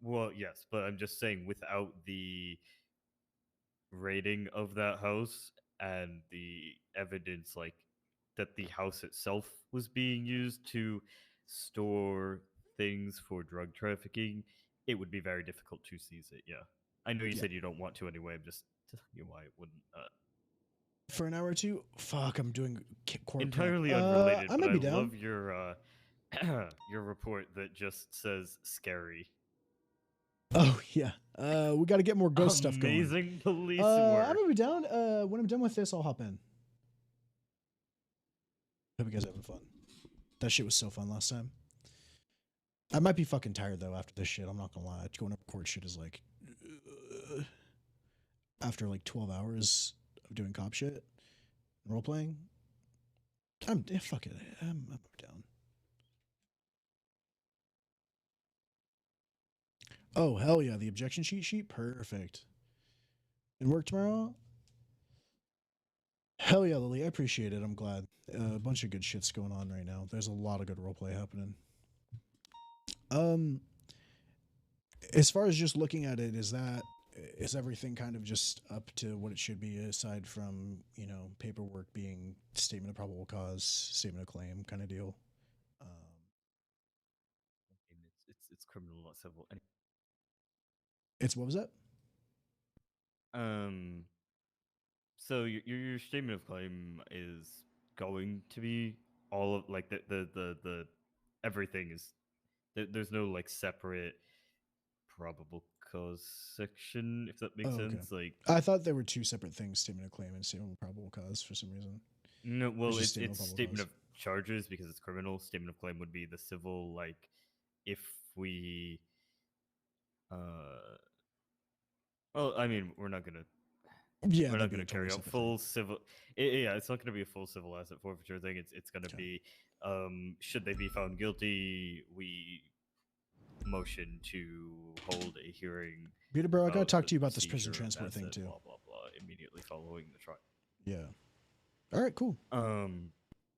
Well, yes, but I'm just saying without the rating of that house and the evidence, like that the house itself was being used to store things for drug trafficking, it would be very difficult to seize it. Yeah, I know you said you don't want to anyway. I'm just telling you why it wouldn't. For an hour or two? Fuck, I'm doing court entirely prep. unrelated. I might be down. Love your your report that just says scary. Oh yeah, we got to get more ghost stuff going. Amazing police work. I'm gonna be down. When I'm done with this, I'll hop in. Hope you guys are having fun. That shit was so fun last time. I might be fucking tired though after this shit. I'm not gonna lie. Going up court shit is like after like 12 hours of doing cop shit, role playing. Fuck it. I'm down. Oh hell yeah, the objection sheet, perfect. And work tomorrow. Hell yeah, Lily, I appreciate it. I'm glad. A bunch of good shit's going on right now. There's a lot of good roleplay happening. As far as just looking at it, is everything kind of just up to what it should be, aside from, paperwork being statement of probable cause, statement of claim kind of deal? criminal, not civil. It's what was that? So your statement of claim is going to be all of like the everything is there's no like separate probable cause section, if that makes sense. Like I thought there were two separate things: statement of claim and statement of probable cause. For some reason. No, well, just it's statement cause. of charges because it's criminal. Statement of claim would be the civil, like if we, well, I mean, we're not gonna, Yeah, we're not that'd be gonna a carry totally out separate full civil. Yeah, it's not gonna be a full civil asset forfeiture thing. It's gonna be, should they be found guilty, we motion to hold a hearing. Beta bro, I gotta about talk the to you about this prison seizure of transport thing asset, too. Blah blah blah. Immediately following the trial. Yeah. All right. Cool.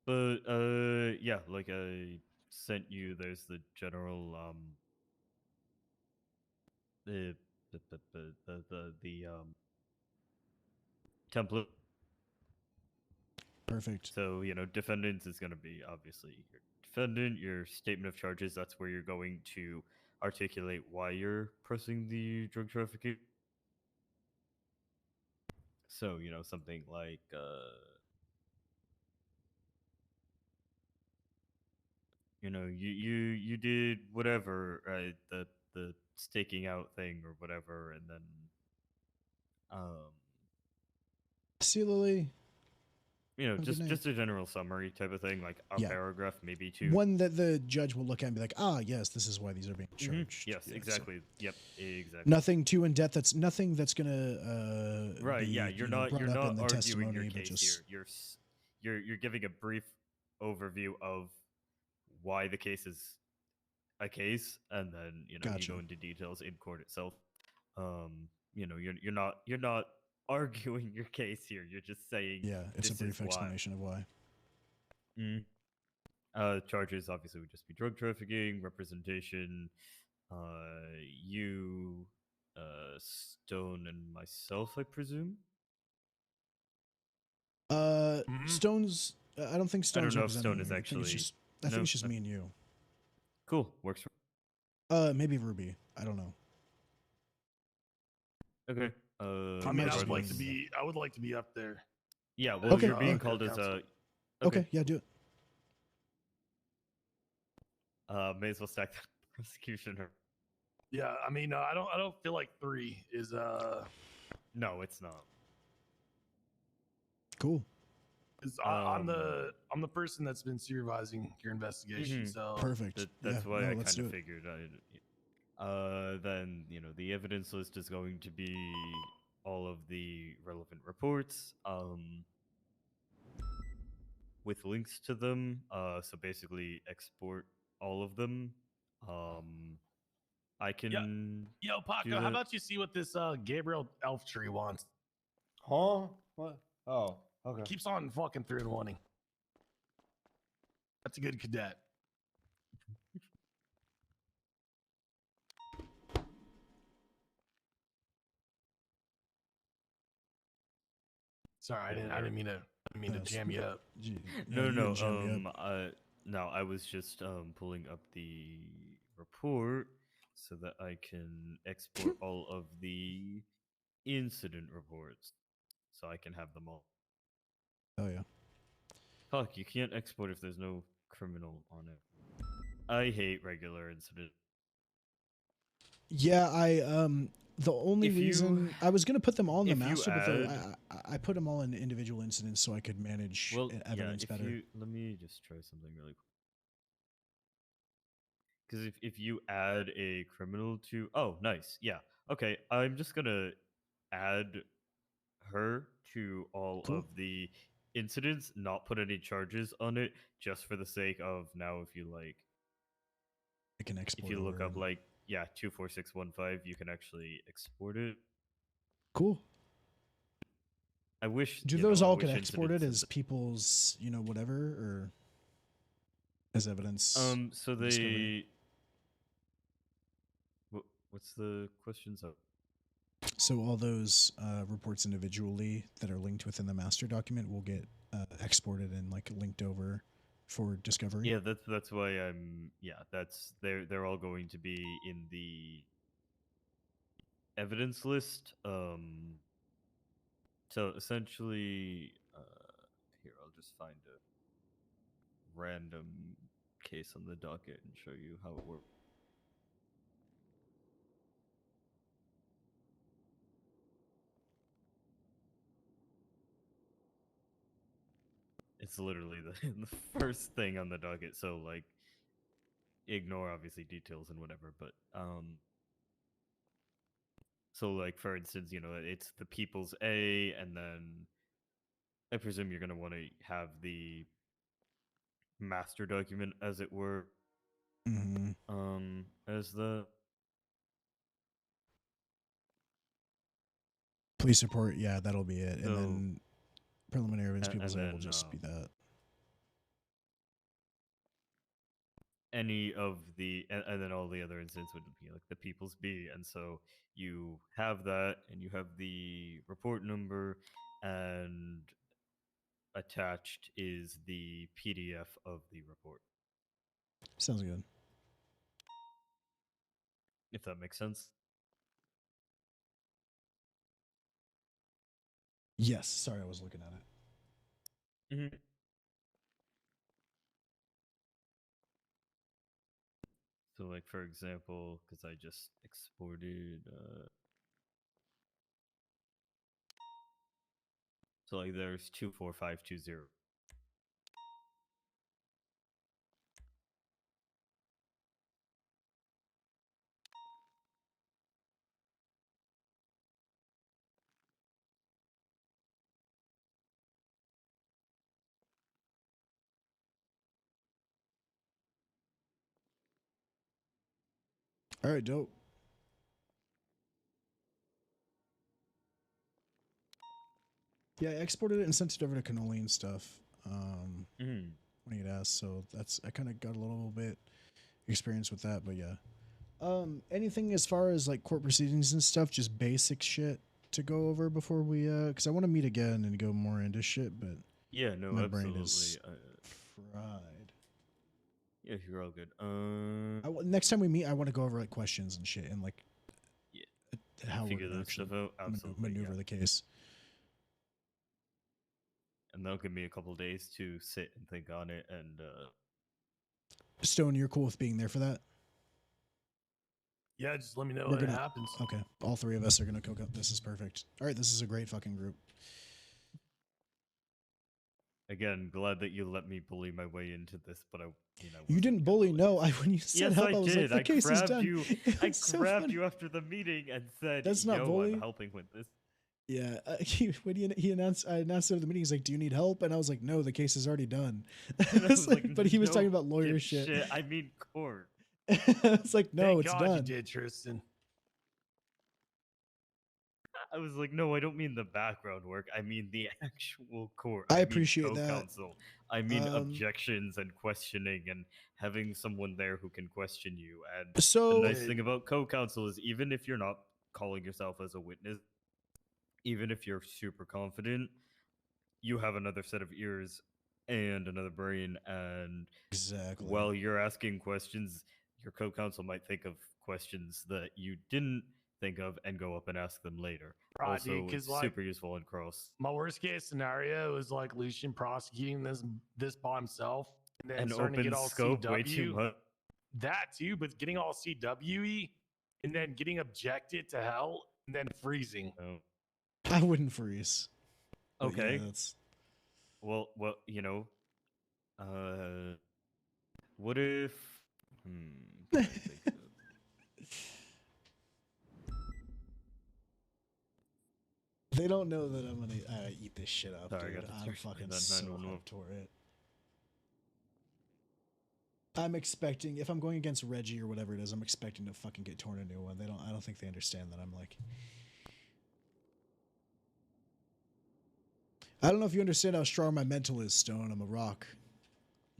But yeah, like I sent you. There's the general the template. Perfect. So defendants is going to be obviously your defendant. Your statement of charges. That's where you're going to articulate why you're pressing the drug trafficking. So something like you did whatever, right? The staking out thing or whatever, and then see you, Lily. Just a general summary type of thing, like a paragraph, maybe two. One that the judge will look at and be like, yes, this is why these are being charged. Yes, exactly. So yep, exactly. Nothing too in depth. That's nothing that's gonna right. be, Yeah, you're not arguing testimony, your case here. You're giving a brief overview of why the case is a case, and then you go into details in court itself. You're not arguing your case here. You're just saying it's a brief explanation of why. Charges obviously would just be drug trafficking, representation. You, Stone, and myself, I presume. Stone's. I don't think Stone's. I don't know if Stone is actually. I think it's just me and you. Cool. Works for. Maybe Ruby. I don't know. Okay. I mean, I would like to be up there. Yeah. Well, you're being called as a. Okay. Yeah. Do it. May as well stack the prosecution. Yeah. I mean, I don't feel like 3 is No, it's not. Cool. I'm the person that's been supervising your investigation. So perfect. That's why I kind of figured. Then the evidence list is going to be all of the relevant reports, with links to them. So basically, export all of them. I can. Yo, Paco, how about you see what this Gabriel Elftree wants? Huh? What? Oh, okay. Keeps on fucking 3 and 1. That's a good cadet. Sorry, I didn't mean to jam you up. No, I was just pulling up the report so that I can export all of the incident reports, so I can have them all. Oh yeah. Fuck, you can't export if there's no criminal on it. I hate regular incident. Yeah, the only reason I was gonna put them all in the master, but I put them all in individual incidents so I could manage evidence better. Let me just try something really quick. Because if you add a criminal to... Oh, nice. Yeah. Okay, I'm just going to add her to all of the incidents, not put any charges on it, just for the sake of now if you like... I can export if you look up 24615, you can actually export it. Cool. I wish... Do those all get exported as people's, whatever, or as evidence? So they... Discovery? What's the question? So all those reports individually that are linked within the master document will get exported and linked over for discovery. Yeah, that's why I'm. Yeah, they're all going to be in the evidence list. So essentially, here I'll just find a random case on the docket and show you how it works. It's literally the first thing on the docket. So like, ignore obviously details and whatever, but so like for instance, it's the People's A, and then I presume you're gonna want to have the master document, as it were, as the police report. Yeah, that'll be it, and then preliminary evidence People's A will just be that. Any of the and then all the other incidents would be like the People's B, and so you have that, and you have the report number, and attached is the PDF of the report. Sounds good. If that makes sense. Yes. Sorry, I was looking at it. Mm-hmm. So, like for example, because I just exported. So like there's 24520. All right, dope. Yeah, I exported it and sent it over to Cannoli and stuff. When he had asked, so I kind of got a little bit experience with that, but yeah. Anything as far as like court proceedings and stuff, just basic shit to go over before we because I want to meet again and go more into shit, but yeah, no, my absolutely. brain is fried. Yeah, you're all good. Next time we meet, I want to go over like questions and shit and like how we're figure gonna that stuff out. Absolutely, maneuver the case. And that'll give me a couple days to sit and think on it. And Stone, you're cool with being there for that? Yeah, just let me know when it happens. Okay, all three of us are gonna cook up. This is perfect. All right, this is a great fucking group. again, glad that you let me bully my way into this, but you didn't bully. No, when you said yes, help, I I was did. like, the case is done. I grabbed you after the meeting and said, "That's not Yo, bully. I'm helping with this." Yeah, when he announced, I announced it at the meeting. He's like, "Do you need help?" And I was like, "No, the case is already done." I was like, but he was talking about lawyer shit. I mean, court. It's like, no, Thank it's God done. you did, Tristan. I was like, no, I don't mean the background work. I mean the actual court. I mean appreciate that. co-counsel. I mean objections and questioning and having someone there who can question you. And so the nice thing about co-counsel is even if you're not calling yourself as a witness, even if you're super confident, you have another set of ears and another brain. And exactly while you're asking questions, your co-counsel might think of questions that you didn't think of and go up and ask them later. Right, also, dude, it's super useful in cross. My worst case scenario is like Lucian prosecuting this by himself and then And starting to open get all scope CW. way too much. That too, but getting all CWE and then getting objected to hell and then freezing. I wouldn't freeze. Okay. Yeah, that's... Well, what if? They don't know that I'm gonna eat this shit up, Sorry, dude. I got I'm fucking that so 911. hyped for it. I'm expecting, if I'm going against Reggie or whatever it is, I'm expecting to fucking get torn a new one. I don't think they understand that I'm like. I don't know if you understand how strong my mental is, Stone. I'm a rock.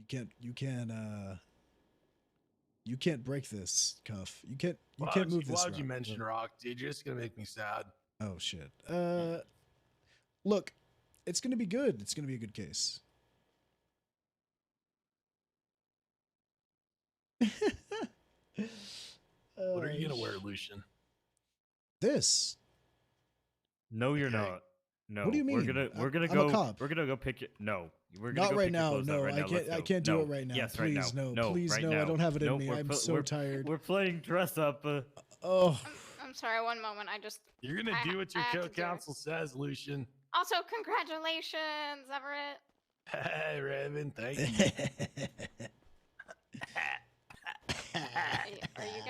You can't break this cuff. You can't move this. Why would you mention rock, dude? You're just gonna make me sad. Oh shit. Look, it's gonna be good. It's gonna be a good case. What are you gonna wear, Lucian? This. No, you're not. No. What do you mean? We're gonna I'm go. a cop. We're gonna go pick it. No. We're gonna Not go right pick your now. clothes out No, right I now. can't. Let's I go. can't do No. it right now. Yes, Please, right now. no. Please, right no. now. I don't have it in No, me. I'm so we're tired. We're playing dress up. Oh. I'm sorry, one moment. You're gonna do what your co-counsel says, Lucian. Also, congratulations, Everett. Hey, Raven, thank you. Are you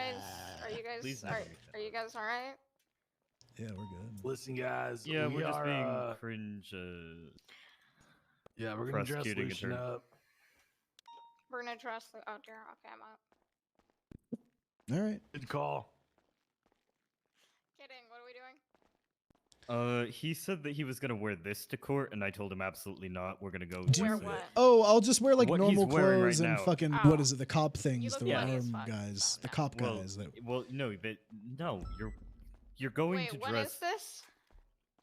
guys all right? Yeah, we're good. Listen, guys. Yeah, we we're just are, being cringe. Yeah, we're gonna dress prosecuting Lucian attorney. up. We're gonna dress. Oh dear. Okay, I'm out. All right. Good call. Kidding. What are we doing? He said that he was gonna wear this to court, and I told him absolutely not. We're gonna go. Wear what? Oh, I'll just wear like What normal he's wearing clothes right and now. fucking Oh. what is it? The cop things, look the funny as arm fuck. guys, the cop guys. Well, no, but no, you're going Wait, to when dress. is this?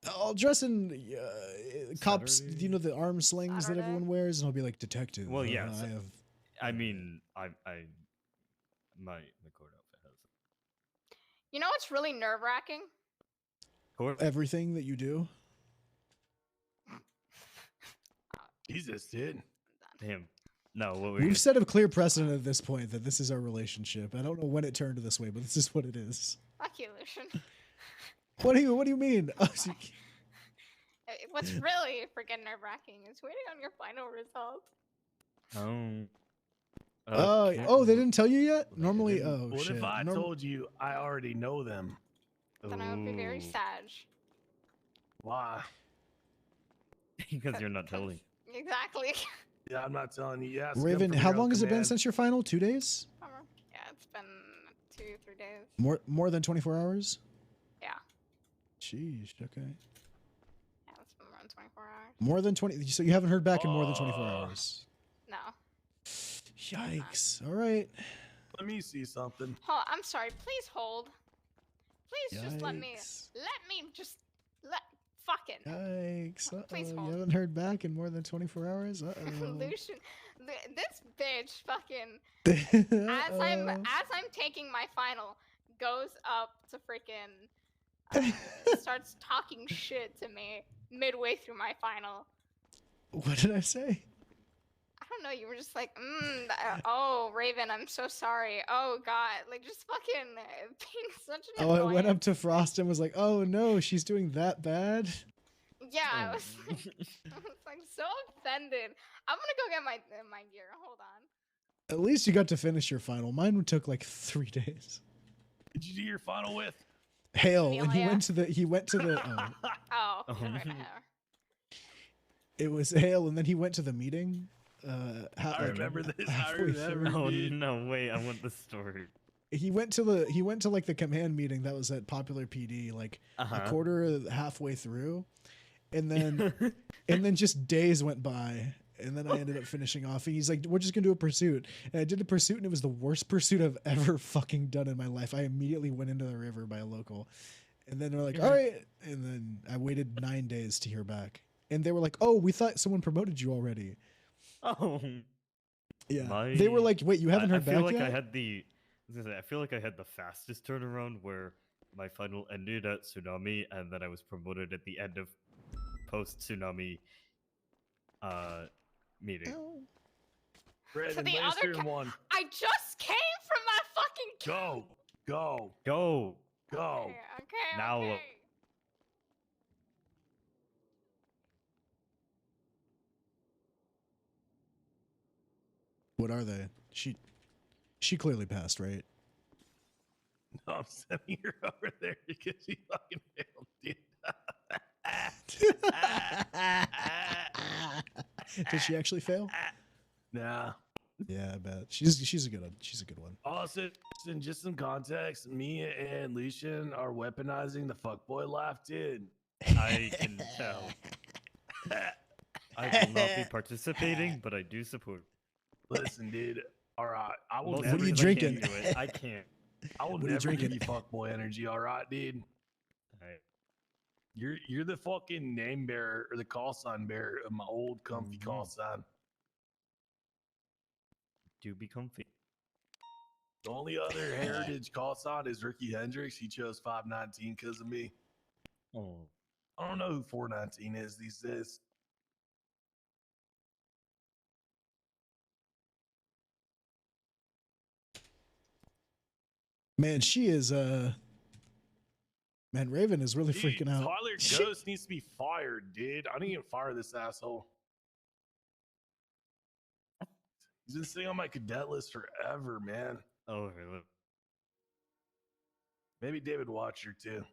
I'll dress in cops. Saturday? You know the arm slings that everyone wears, and I'll be like detective. Well, yeah. I have. I mean, my court outfit has You know what's really nerve-wracking? Everything that you do. Jesus, dude. him. No, what We've set a clear precedent at this point that this is our relationship. I don't know when it turned this way, but this is what it is. Fuck you, Lucian. What do you mean? Oh, What's really freaking nerve-wracking is waiting on your final result. Oh, they didn't tell you yet? Normally, oh What shit. if I told you I already know them? Then I would be very sad. Why? Because you're not telling. Exactly. Yeah, I'm not telling you. Yeah, Raven, how long has it been since your final? 2 days? Yeah, it's been 2-3 days. More than 24 hours? Yeah. Sheesh. Okay. Yeah, it's been around 24 hours. More than 20. So you haven't heard back in more than 24 hours. No. Yikes. All right. Let me see something. Oh, I'm sorry. Please hold. Please just let me fucking. Yikes. Please You hold. haven't heard back in more than 24 hours? Uh-oh. Lucian, this bitch fucking as Uh-oh. I'm taking my final goes up to freaking starts talking shit to me midway through my final. What did I say? I don't know. You were just like, oh, Raven, I'm so sorry. Oh God, like just fucking being such an. Oh, I went annoyance. up to Frost and was like, oh no, she's doing that bad? Yeah, I was like so offended. I'm gonna go get my gear. Hold on. At least you got to finish your final. Mine took like 3 days. Did you do your final with? Hale, and he Amelia. went to the Oh, whatever. it was Hale, and then he went to the meeting. I remember this. I halfway remember. through. Oh no, wait! I want the story. He went to like the command meeting that was at Popular PD like a halfway through, and then just days went by, and then I ended up finishing off. And he's like, "We're just gonna do a pursuit," and I did a pursuit, and it was the worst pursuit I've ever fucking done in my life. I immediately went into the river by a local, and then they're like, "All right," and then I waited 9 days to hear back, and they were like, "Oh, we thought someone promoted you already." Oh. Yeah. They were like, "Wait, you haven't heard I feel back like yet?" I feel like I had the fastest turnaround where my final ended at Tsunami, and then I was promoted at the end of post-Tsunami meeting. Brandon, the last other year one. I just came from my fucking. Go. Okay. Now. Okay. What are they? She clearly passed, right? No, I'm sending her over there because she fucking failed, dude. Did she actually fail? Nah. Yeah, I bet. She's a good one. Also, in just some context, me and Lucian are weaponizing the fuckboy laugh, dude. I can tell. I will not be participating, but I do support. Listen, dude. All right, I will. Most What are you of it I can't drinking? do it. I can't. I will What are you never give drinking? you fuckboy energy. All right, dude. Alright. You're the fucking name bearer or the call sign bearer of my old comfy call sign. Do be comfy. The only other heritage call sign is Ricky Hendricks. He chose 519 because of me. Oh. I don't know who 419 is these days. Man, she is man, Raven is really Dude, freaking out. Tyler Ghost needs to be fired, dude. I need to fire this asshole. He's been sitting on my cadet list forever, man. Oh, really? Maybe David Watcher too.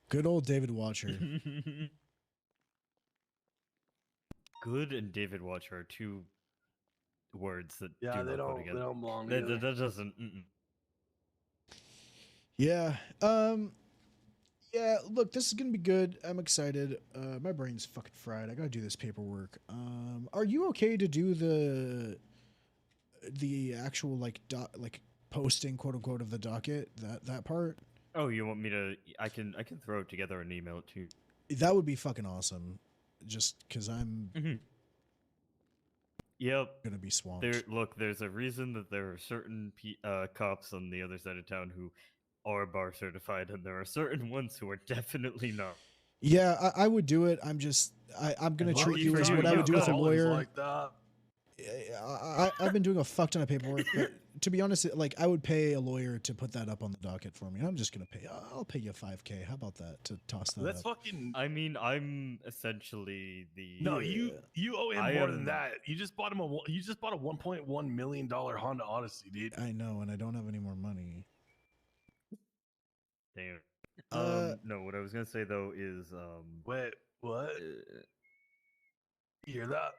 Good old David Watcher. Good and David Watcher are two words that Yeah, do they not go don't. together. They don't belong That, together. that doesn't. Yeah. Yeah, look, this is gonna be good. I'm excited. My brain's fucking fried. I gotta do this paperwork. Are you okay to do the actual like posting, quote unquote, of the docket? That part? Oh, you want me to? I can throw it together and email it to you. That would be fucking awesome. Just because I'm Yep. gonna be swamped. There's a reason that there are certain cops on the other side of town who are bar certified, and there are certain ones who are definitely not. Yeah, I would do it. I'm gonna treat you as what I would do with a lawyer. Like that. I've been doing a fuck ton of paperwork, but to be honest, like I would pay a lawyer to put that up on the docket for me. I'm just gonna pay. I'll pay you $5,000. How about that to toss that? That's up? fucking. I mean, I'm essentially the. No, you owe him more than that. You just bought him a 1.1 million Honda Odyssey, dude. I know, and I don't have any more money. Damn. No, what I was gonna say though is Wait, what? You hear that?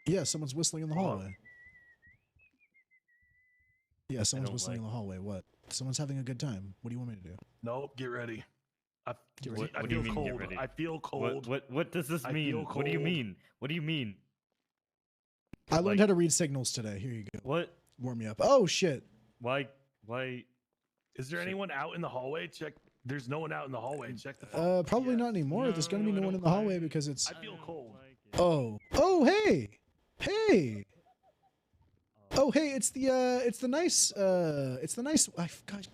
Yeah, someone's whistling in the hallway. Yeah, someone's don't whistling in the hallway. What? Someone's having a good time. What do you want me to do? Nope. Get ready. I What do feel you mean, get cold. ready? I feel cold. What does this I mean? feel What do you cold. mean? What do you mean? I learned how to read signals today. Here you go. What? Warm me up. Oh shit. Why? Is there anyone out in the hallway? Check. There's no one out in the hallway. Check the phone. Probably not anymore. There's gonna be no one in the hallway because it's. I feel cold. Oh, hey, hey. Oh, hey, it's the nice, I forgot,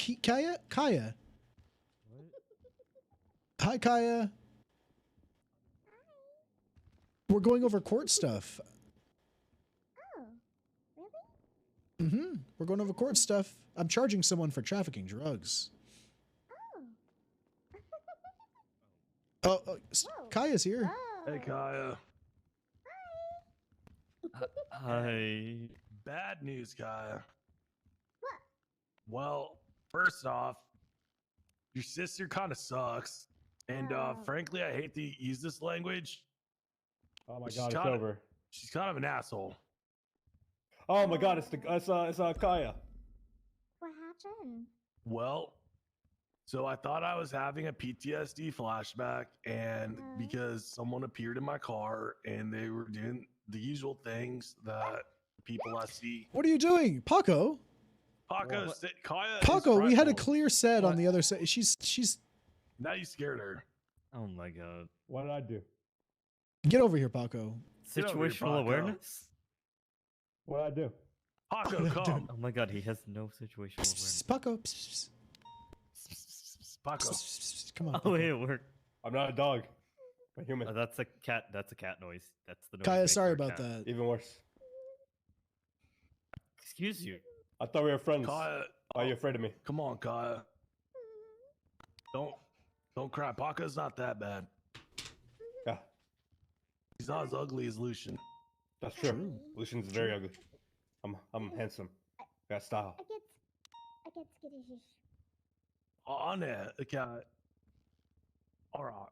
Kaya. Hi, Kaya. We're going over court stuff. Oh, really? Mm-hmm. We're going over court stuff. I'm charging someone for trafficking drugs. Oh. Kaya's here. Hey, Kaya. Hi. Bad news, Kaya. What? Well, first off, your sister kind of sucks. And frankly, I hate to use this language. Oh my She's god, it's kinda- over. She's kind of an asshole. Oh my god, it's Kaya. What happened? Well, so I thought I was having a PTSD flashback, and because someone appeared in my car and they were doing the usual things that people I see. What are you doing, Paco? Paco, Kaya. Paco, we had a frightful. clear set on the other side. She's. Now you scared her. Oh my god. What did I do? Get over here, Paco. Get over here, Situational Paco. awareness? What did I do? Paco, come. Oh my god, he has no situational awareness. Paco. Paco. Come on. Oh, hey, it worked. I'm not a dog. I'm a human. That's a cat. That's a cat noise. That's the noise. Kaya, made sorry for a about cat. that. Even worse. Excuse you. I thought we were friends. Kaya, Why are you afraid of me? come on, Kaya. Don't cry. Paco's not that bad. Yeah, He's not as ugly as Lucian. that's true. Lucian's very ugly. I'm handsome. Got style. I get skittish. On that, okay. All right.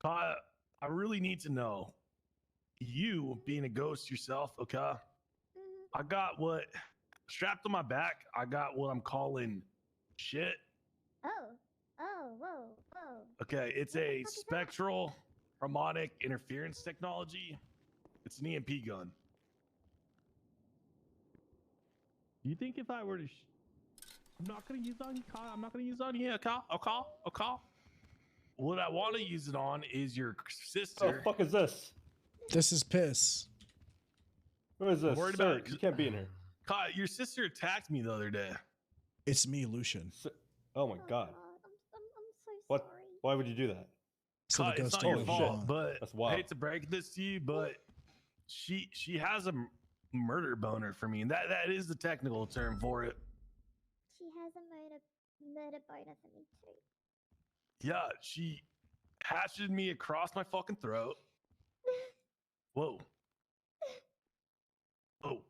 Kaya, I really need to know, you being a ghost yourself, okay? I got what, strapped on my back, I got what I'm calling shit. Whoa. Okay, it's a spectral harmonic interference technology. It's an EMP gun. Do you think if I were to... I'm not going to use on you, Kyle. I'm not going to use on you, okay? What I want to use it on is your What the sister. fuck is this? This is piss. What is I'm this? worried Sir, about you can't be in here. Kai, your sister attacked me the other day. It's me, Lucian. Oh my god. What? Why would you do that? So the Kai, it's ghost not don't your know who fault, you are. but That's I wild. hate to break this to you, but she has a murder boner for me, and that is the technical term for it. She has a murder boner for me too. Yeah, she hatcheted me across my fucking throat. Whoa. Oh.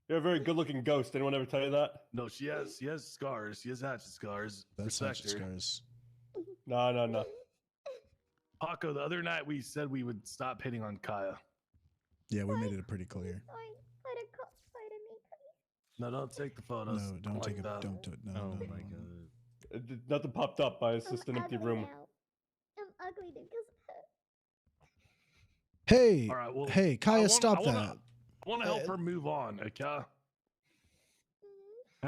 You're a very good-looking ghost. Anyone ever tell you that? No, she has scars. She has hatchet scars. That's Respect hatchet her. scars. No. Paco, the other night we said we would stop hitting on Kaya. Yeah, we made it pretty clear. No, don't take the photos. No, don't take it. that. Don't do it. No, Oh no, my no. god. Nothing popped up. It's just an empty room. I'm ugly because of her. Hey, All right, well, hey, Kaya, stop that. I want to help her move on, okay? I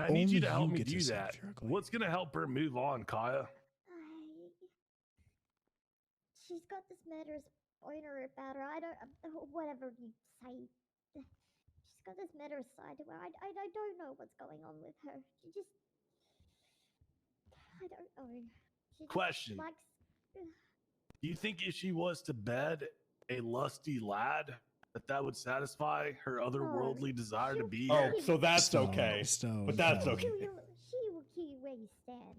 Only need you to help you me get to do say that. if you're ugly. What's gonna help her move on, Kaya? She's got this murderous boner about her. I don't, whatever you say. She's got this murderous side to her. I don't know what's going on with her. She just, I don't know. She just Question. likes. Do you think if she was to bed a lusty lad, that would satisfy her otherworldly desire to be here? Oh, so that's Stop, okay. stop, But that's no. okay. She will kill you where you stand.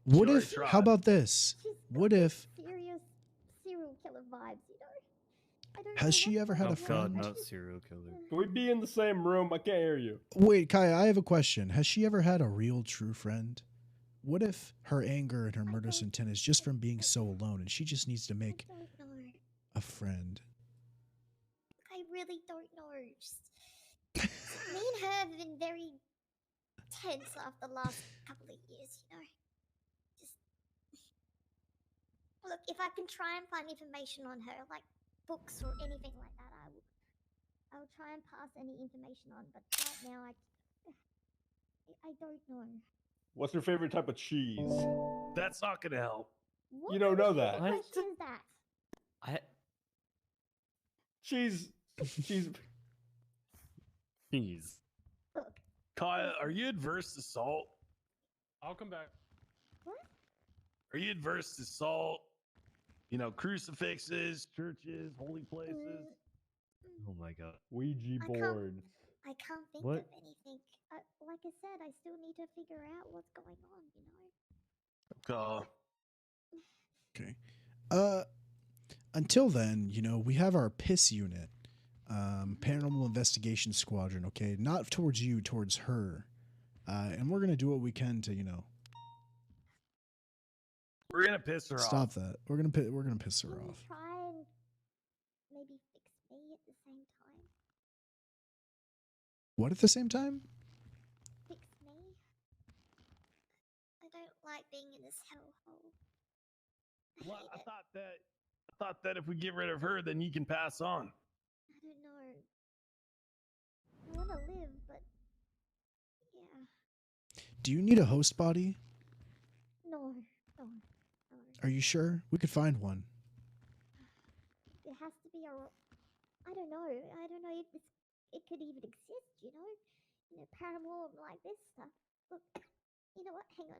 What already if? tried. How about this? What if? Serious serial killer vibes, you know? I don't Has know she what's ever had going a on. friend? God, not serial killer. Can we be in the same room? I can't hear you. Wait, Kaya, I have a question. Has she ever had a real, true friend? What if her anger and her murderous intent is just from being so alone, and she just needs to make I don't know. a friend? I really don't know. Just, me and her have been very tense after the last couple of years, you know? Just look, if I can try and find information on her, like books or anything like that, I will try and pass any information on, but right now I don't know. What's your favorite type of cheese? That's not gonna help. What You don't kind know of that. question is that? Cheese. Cheese. Look, Kaya, are you adverse to salt? I'll come back. what? Are you adverse to salt? You know, crucifixes, churches, holy places. Oh my god. Ouija I can't- boards. I can't think What? of anything. Like I said, I still need to figure out what's going on, you know? Okay. Until then, you know, we have our PISS unit, Paranormal Investigation Squadron. Okay, not towards you, towards her, and we're gonna do what we can to, you know, We're gonna piss her stop off. that. We're gonna piss her Can you off. try and maybe fix me at the same time? What at the same time? Fix me? I don't like being in this hellhole. Well, I thought that if we get rid of her, then you can pass on. I don't know. I want to live, but yeah. Do you need a host body? No. Are you sure? We could find one. There has to be a. I don't know. I don't know if it could even exist. You know, paranormal like this stuff. Look, you know what? Hang on.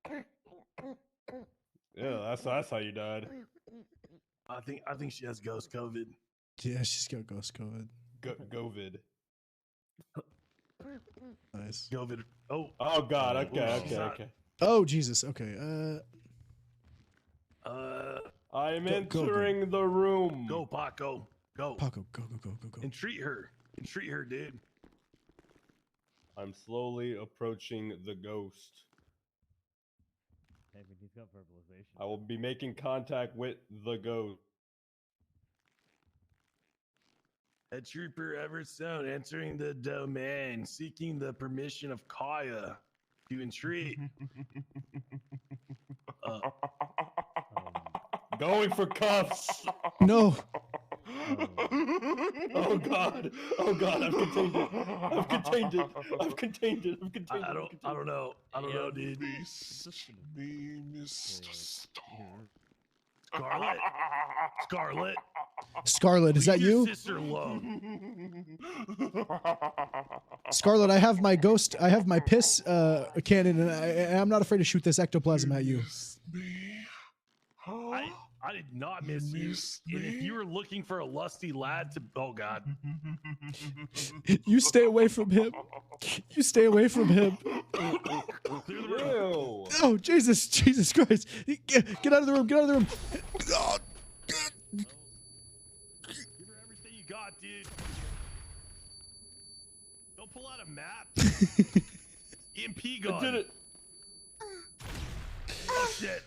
Hang on. Yeah, that's how you died. I think she has ghost COVID. Yeah, she's got ghost COVID. Govid. Nice. COVID. Oh. Oh God. Okay. She's not- Okay. Oh Jesus. Okay. I'm Go, entering the room. Go, Paco. Go. Paco, go. And treat her. Dude. I'm slowly approaching the ghost. Hey, but he's got verbalization. I will be making contact with the ghost. A trooper Everstone entering the domain, seeking the permission of Kaya to entreat. Going for cuffs. No. Oh God. I've contained it. I don't know, dude. Scarlet. Scarlet, is that Leave your you? sister alone. Scarlet, I have my ghost. I have my piss cannon, and I'm not afraid to shoot this ectoplasm at you. I did not miss you. And if you were looking for a lusty lad to, oh god, You stay away from him. You stay away from him. clear the room. Oh Jesus Christ! Get out of the room! Get out of the room! Oh. Give her everything you got, dude. Don't pull out a map. EMP gun. I did it. Oh shit.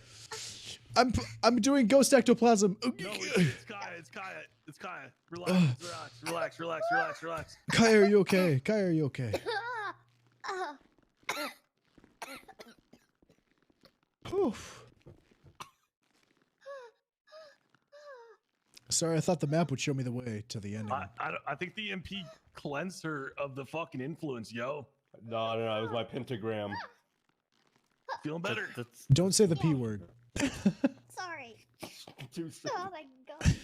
I'm doing ghost ectoplasm. No, it's Kaya. It's Kaya. It's Kaya. Relax. Kaya, are you okay? Kaya, are you okay? Oof. Sorry, I thought the map would show me the way to the ending. I think the EMP cleansed her of the fucking influence, yo. No, it was my pentagram. Feeling better? Don't say the P word. Sorry. Too soon. Oh my god.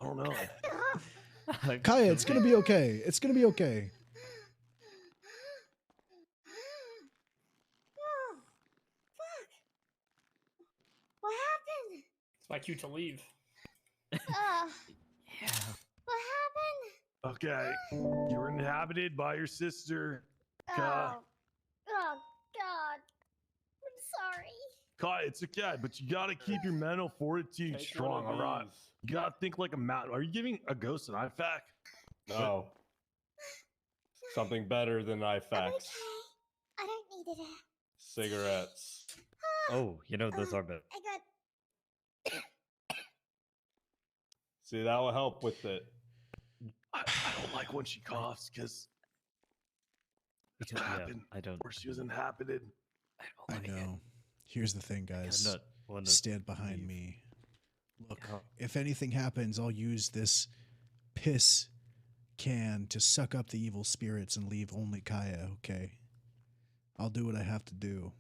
I don't know. Kaya, it's gonna be okay. It's gonna be okay. Oh, fuck. What happened? It's my cue to leave. What happened? Okay. You were inhabited by your sister. Oh god. I'm sorry. Kai, it's okay, but you gotta keep your mental fortitude strong, alright? You gotta think like a mountain. Are you giving a ghost an IFAC? No. Something better than IFACs. I don't need it. Cigarettes. Oh, you know, those are better. I got. See, that will help with it. I don't like when she coughs because it's what happened. I don't. Where she was inhabited. I know. Here's the thing, guys. Stand behind me. Look, if anything happens, I'll use this piss can to suck up the evil spirits and leave only Kaya, okay? I'll do what I have to do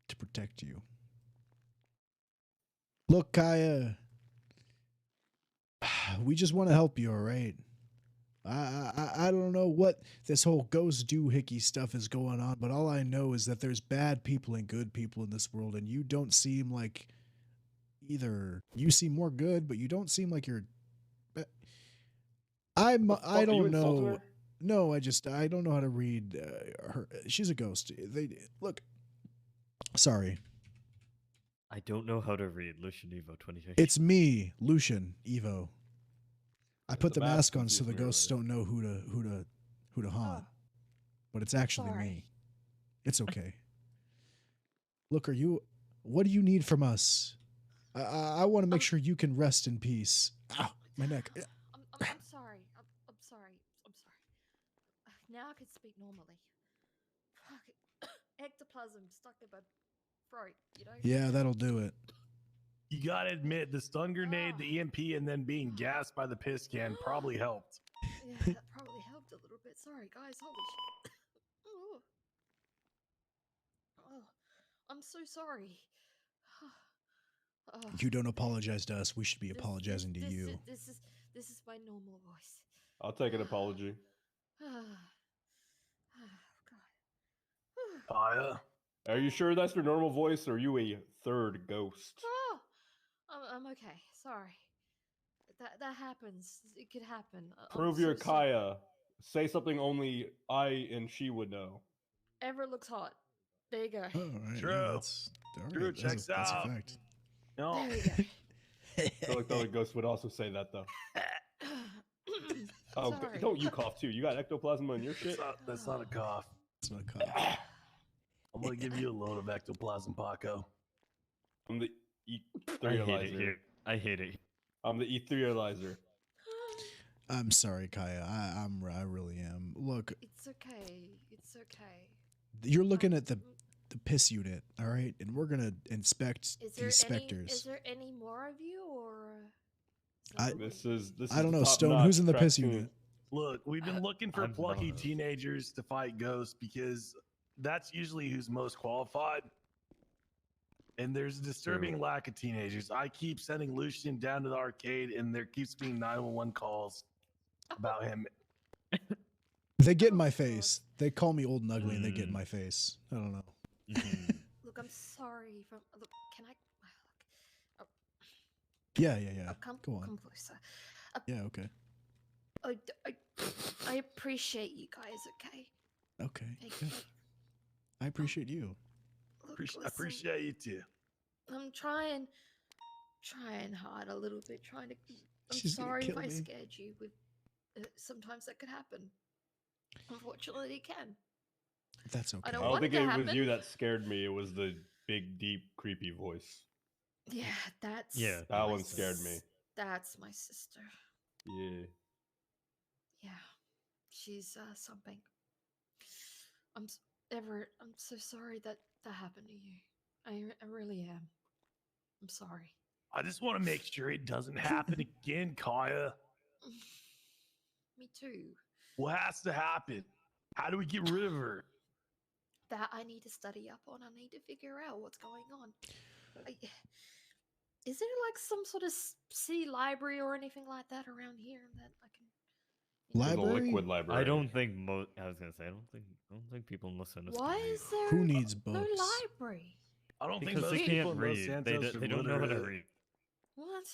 to protect you. Look, Kaya. We just want to help you, all right? I don't know what this whole ghost doohickey stuff is going on, but all I know is that there's bad people and good people in this world, and you don't seem like either. You seem more good, but you don't seem like you're. I don't know. No, I don't know how to read her. She's a ghost. Look. Sorry. I don't know how to read Lucian Evo 2050. It's me, Lucian Evo. I put the mask on so the ghosts don't know who to haunt, but it's actually me. It's okay. Look, what do you need from us? I want to make sure you can rest in peace. Ow, my neck. I'm sorry. I'm sorry. Now I can speak normally. Fuck. Ectoplasm stuck in my throat, you know? Yeah, that'll do it. You gotta admit, the stun grenade, the EMP, and then being gassed by the piss can probably helped. Yeah, that probably helped a little bit. Sorry, guys. Holy shit. Oh, I'm so sorry. You don't apologize to us. We should be apologizing to you. This is my normal voice. I'll take an apology. Kaya? Are you sure that's your normal voice, or are you a third ghost? I'm okay. Sorry. That happens. It could happen. Prove you're Kaya. Say something only I and she would know. Ever looks hot. There you go. Oh, right. True. Yeah, that's, True. Checks out. That's a fact. No. There we go. I feel like the other ghost would also say that, though. Oh, Sorry. don't you cough, too. You got ectoplasm on your shit? That's not a cough. It's not a cough. I'm gonna give you a load of ectoplasm, Paco. I'm the I hate it etherealizer. here. I hate it. I'm the etherealizer. I'm sorry, Kaya. I really am. Look, It's okay. It's okay. you're looking at the piss unit, all right? And we're gonna inspect these specters. Is there any more of you, or? This is I don't know, top Stone. notch Who's in the piss raccoon. unit? Look, we've been looking for I'm plucky not. teenagers to fight ghosts because that's usually who's most qualified. and there's a disturbing lack of teenagers. I keep sending Lucian down to the arcade, and there keeps being 911 calls about him. They get in my face. They call me old and ugly, and they get in my face. I don't know. Look, I'm sorry. Look, can I? Look, Yeah. come, Go on. come closer. Yeah, okay. I appreciate you guys. Okay. Okay. Hey, Yeah. I appreciate you. Look, I listen, appreciate you too. I'm trying hard a little bit. I'm She's gonna sorry if kill I me. scared you. Sometimes that could happen. Unfortunately, it can. That's okay. I I don't don't want think it to it happen. was you that scared me. It was the big, deep, creepy voice. Yeah, that's Yeah, that my one scared me. That's my sister. Yeah. Yeah, she's something. I'm so sorry that happened to you. I really am. I'm sorry. I just want to make sure it doesn't happen again, Kaya. Me too. What has to happen? How do we get rid of her? That I need to study up on. I need to figure out what's going on. Is there like some sort of city library or anything like that around here that I can? There's a Library? liquid library. I don't think I was gonna say I don't think people in Los Santos. Why can read. is there Who needs no books? library? I don't think Because most they people can't in Los read. Santos They don't know how to literate. read. What?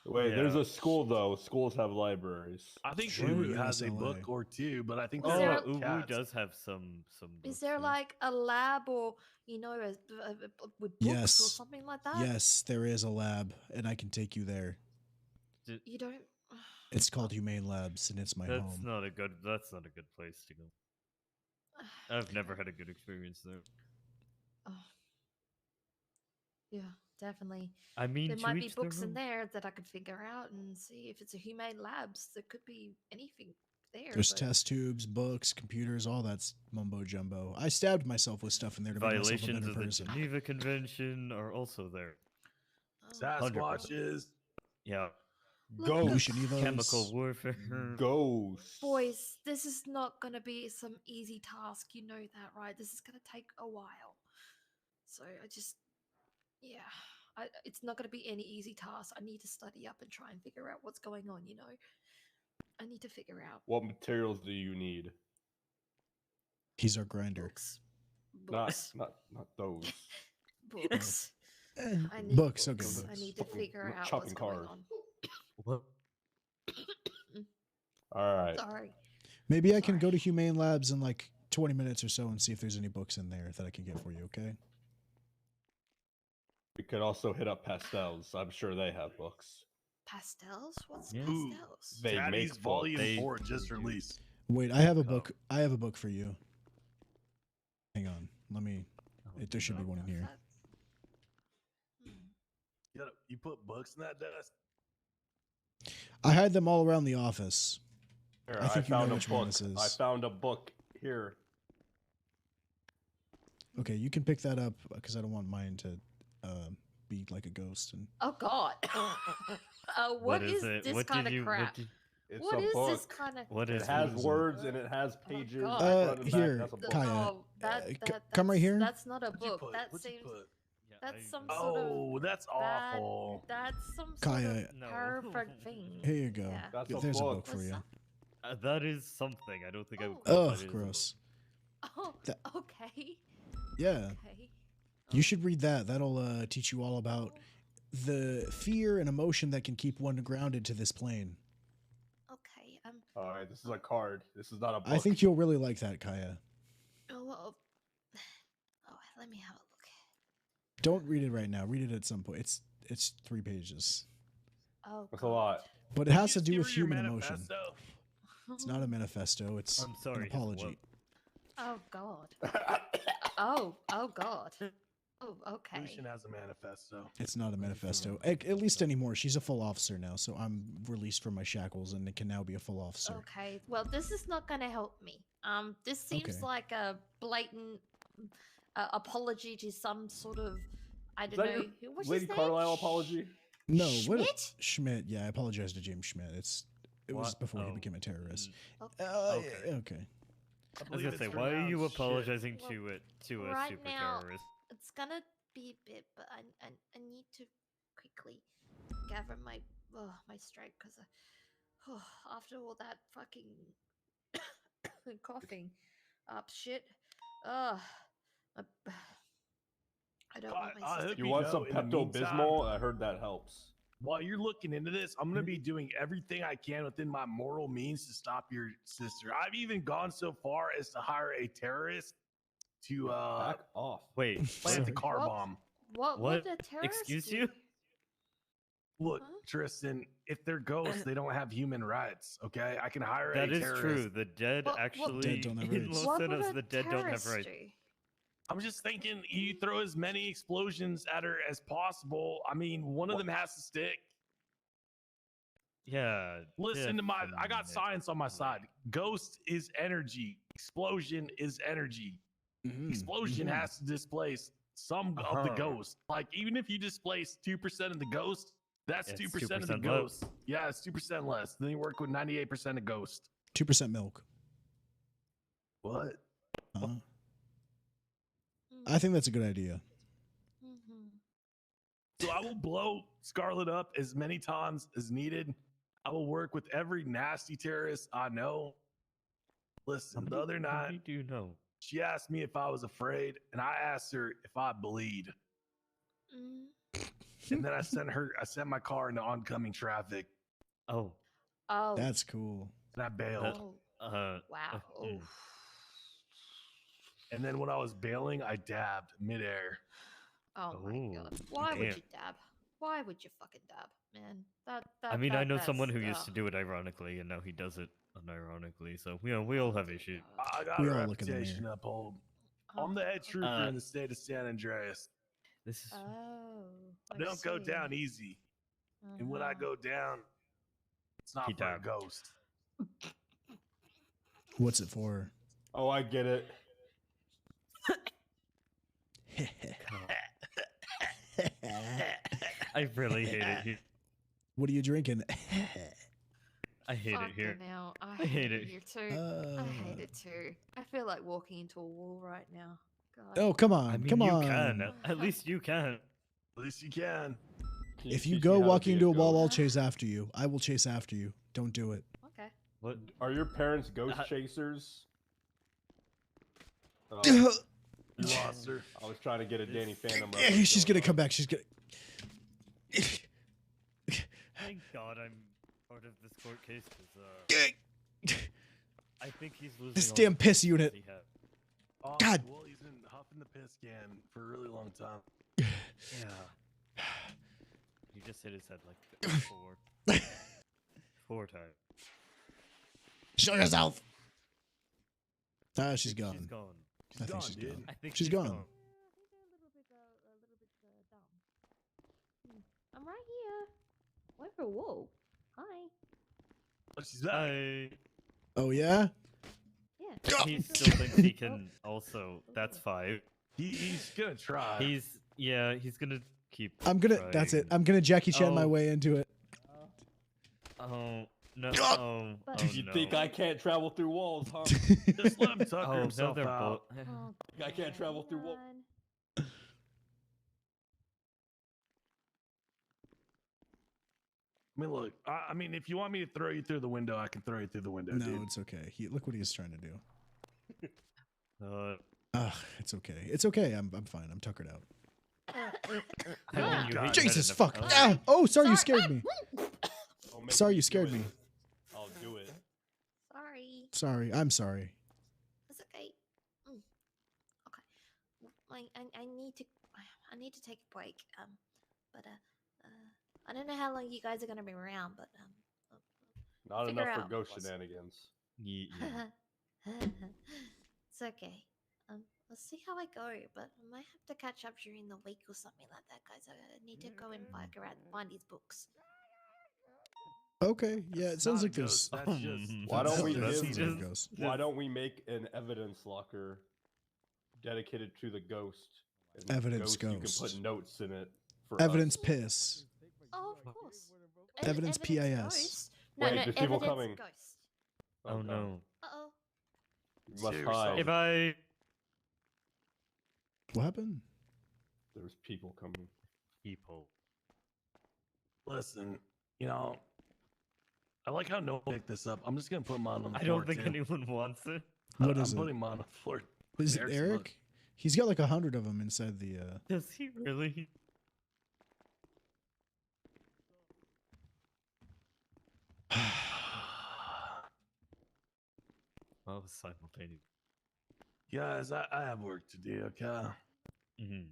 Wait, Yeah. there's a school though. Schools have libraries. I think Sure, Uwu has a USLA. book or two, but I think Is they're there all a- Uwu cats. does have some. Is books, there yeah. like a lab or with books or Yes. something like that? Yes, there is a lab, and I can take you there. You don't. It's called Humane Labs, and it's my That's home. not a good. That's not a good place to go. I've never had a good experience there. Oh. Yeah, definitely. I mean, there to might be each their books in own. there that I could figure out and see if it's a humane labs. There could be anything there. There's but... test tubes, books, computers, all that's mumbo jumbo. I stabbed myself with stuff in there to make myself a Violations better of the person. Geneva Convention are also there. Sasquatches. Yeah. Ghosts. Chemical warfare. Ghosts. Boys, this is not gonna be some easy task. You know that, right? This is gonna take a while. So it's not gonna be any easy task. I need to study up and try and figure out what's going on. You know, I need to figure out. What materials do you need? He's our grinder. Books. Not those. Books. Eh, I need books, okay, books. I books. need to figure out chopping what's going cars. on. What? All right. Sorry. Maybe I can go to Humane Labs in like 20 minutes or so and see if there's any books in there that I can get for you, okay? We could also hit up Pastels. I'm sure they have books. Pastels? What's Yeah. pastels? They Daddy's make Volume books. 4 just released. Wait, I have a book. I have a book for you. Hang on. Let me. There should be one in here. You put books in that desk? I hide them all around the office. Here, I think you know found which a one book. this is. I found a book here. Okay, you can pick that up because I don't want mine to be like a ghost. And Oh God. What is it? this What kind did of you- crap? It's What a is book. this kind of? What It is has it? words and it has pages. God. front and back. here, That's a book. Kaya. Oh, come right here. That's not a What'd you book. put? That What'd you seems. put? That's some sort of. Oh, that's awful. That's some sort Kaya. of perfect thing. Here you go. Yeah. That's If a there's a book. book for you. That is something. I don't think I would. Ugh, that is a gross. Oh, That- okay. Yeah. Okay. You should read that. That'll teach you all about the fear and emotion that can keep one grounded to this plane. Okay. All right, this is a card. This is not a book. I think you'll really like that, Kaya. Oh, well. Oh, let me have a look. Don't read it right now. Read it at some point. It's 3 pages. Oh. That's a lot. But it has to Just do give with her your human emotion. manifesto. It's not a manifesto. It's I'm sorry, an his apology. Oh God. Oh God. Oh, okay. Lucian has a manifesto. It's not a manifesto. At least anymore. She's a full officer now, so I'm released from my shackles and it can now be a full officer. Okay. Well, this is not gonna help me. This seems Okay. like a blatant apology to some sort of I Is don't that know. your What's Lady his name? Carlisle apology? No, what? Schmidt? Schmidt. Yeah, I apologize to James Schmidt. It was What? before he Oh. became a terrorist. Okay. Okay. I was gonna say, why are you apologizing to a right super now, terrorist? It's gonna be a bit, but I need to quickly gather my my strength because after all that fucking coughing up shit, I don't want my sister. You want some in the Pepto meantime, Bismol? I heard that helps. While you're looking into this, I'm gonna be doing everything I can within my moral means to stop your sister. I've even gone so far as to hire a terrorist to back off. Wait, plant the car bomb. What would a terrorist Excuse do? you? Look, Tristan, if they're ghosts, they don't have human rights. Okay, I can hire That a is terrorist. true. The dead actually Dead don't have in rights. Los Angeles, the dead don't have rights. I'm just thinking you throw as many explosions at her as possible. I mean, one of them has to stick. Yeah. Listen to I got science on my side. Ghost is energy. Explosion is energy. Explosion has to displace some of the ghost. Like, even if you displace 2% of the ghost, that's It's 2% of the 2% ghost. less. Yeah, it's 2% less. Then you work with 98% of ghost. 2% milk. What? I think that's a good idea. So I will blow Scarlet up as many times as needed. I will work with every nasty terrorist I know. Listen, the other How night, many do you know? she asked me if I was afraid, and I asked her if I bleed. And then I sent my car into oncoming traffic. Oh. Oh. That's cool. And I bailed. Wow. And then when I was bailing, I dabbed midair. Oh my god. Why would you dab? Why would you fucking dab, man? I mean, I know someone who used to do it ironically, and now he does it unironically. So we all have issues. I got a reputation to uphold. I'm the head trooper in the state of San Andreas. This is I don't go down easy. And when I go down, it's not for a ghost. What's it for? Oh, I get it. I really hate it here. What are you drinking? I hate it here. Now. I hate hate it. it here too. I hate it too. I feel like walking into a wall right now. God. Oh, come on. I mean, come you on. can. At least you can. At least you can. If you go walking into a wall, I'll chase after you. I will chase after you. Don't do it. Okay. What? Are your parents ghost chasers? You lost her. I was trying to get a Danny Phantom. She's gonna come back. She's gonna. Thank God I'm part of this court case because I think he's losing. This all damn the piss points unit. he had. God. Well, he's been huffing the piss can for a really long time. Yeah. He just hit his head like 4 times. Show yourself. She's gone. She's gone. I think she's gone. I think she's gone. I'm right here. Wait for whoa. Hi. Oh, she's back. Oh yeah. Yeah. He still thinks he can also. That's 5. He's gonna try. He's gonna keep. I'm gonna. trying. That's it. I'm gonna Jackie Chan my way into it. Oh no! Oh, You no. think I can't travel through walls, huh? Just let him tucker himself they're out. I can't travel through walls. I mean, look. I mean, if you want me to throw you through the window, I can throw you through the window, No, dude. it's okay. Look what he's trying to do. It's okay. It's okay. I'm fine. I'm tuckered out. I mean, you hate Jesus that fuck! enough. Ah! Oh, sorry, you scared me. Sorry, you scared me. I'll do it. Sorry. Sorry, I'm sorry. It's okay. Okay. I need to take a break. But I don't know how long you guys are gonna be around, but Not figure enough for out. ghost shenanigans. Yeah. It's okay. Let's see how I go, but I might have to catch up during the week or something like that, guys. I need to go and find these books. Okay, yeah, it sounds like there's. Why don't we Ghost. Why don't we make an evidence locker dedicated to the ghost? And Evidence You can ghost. put notes in it. For Evidence us. piss. Oh, of course. Evidence PIS. Ghost? No, Wait, no, there's people evidence coming. Ghost. Oh no! Uh-oh. You must hide. If I What happened? There's people coming. People. Listen, you know, I like how no one picked this up. I'm just gonna put him on the floor. I don't think too. anyone wants it. What is I'm it? putting him on the floor. Is it Eric's Eric? book. He's got like 100 of them inside the. Does he really? Well, it was simultaneous. Guys, I have work to do. Okay. Mhm.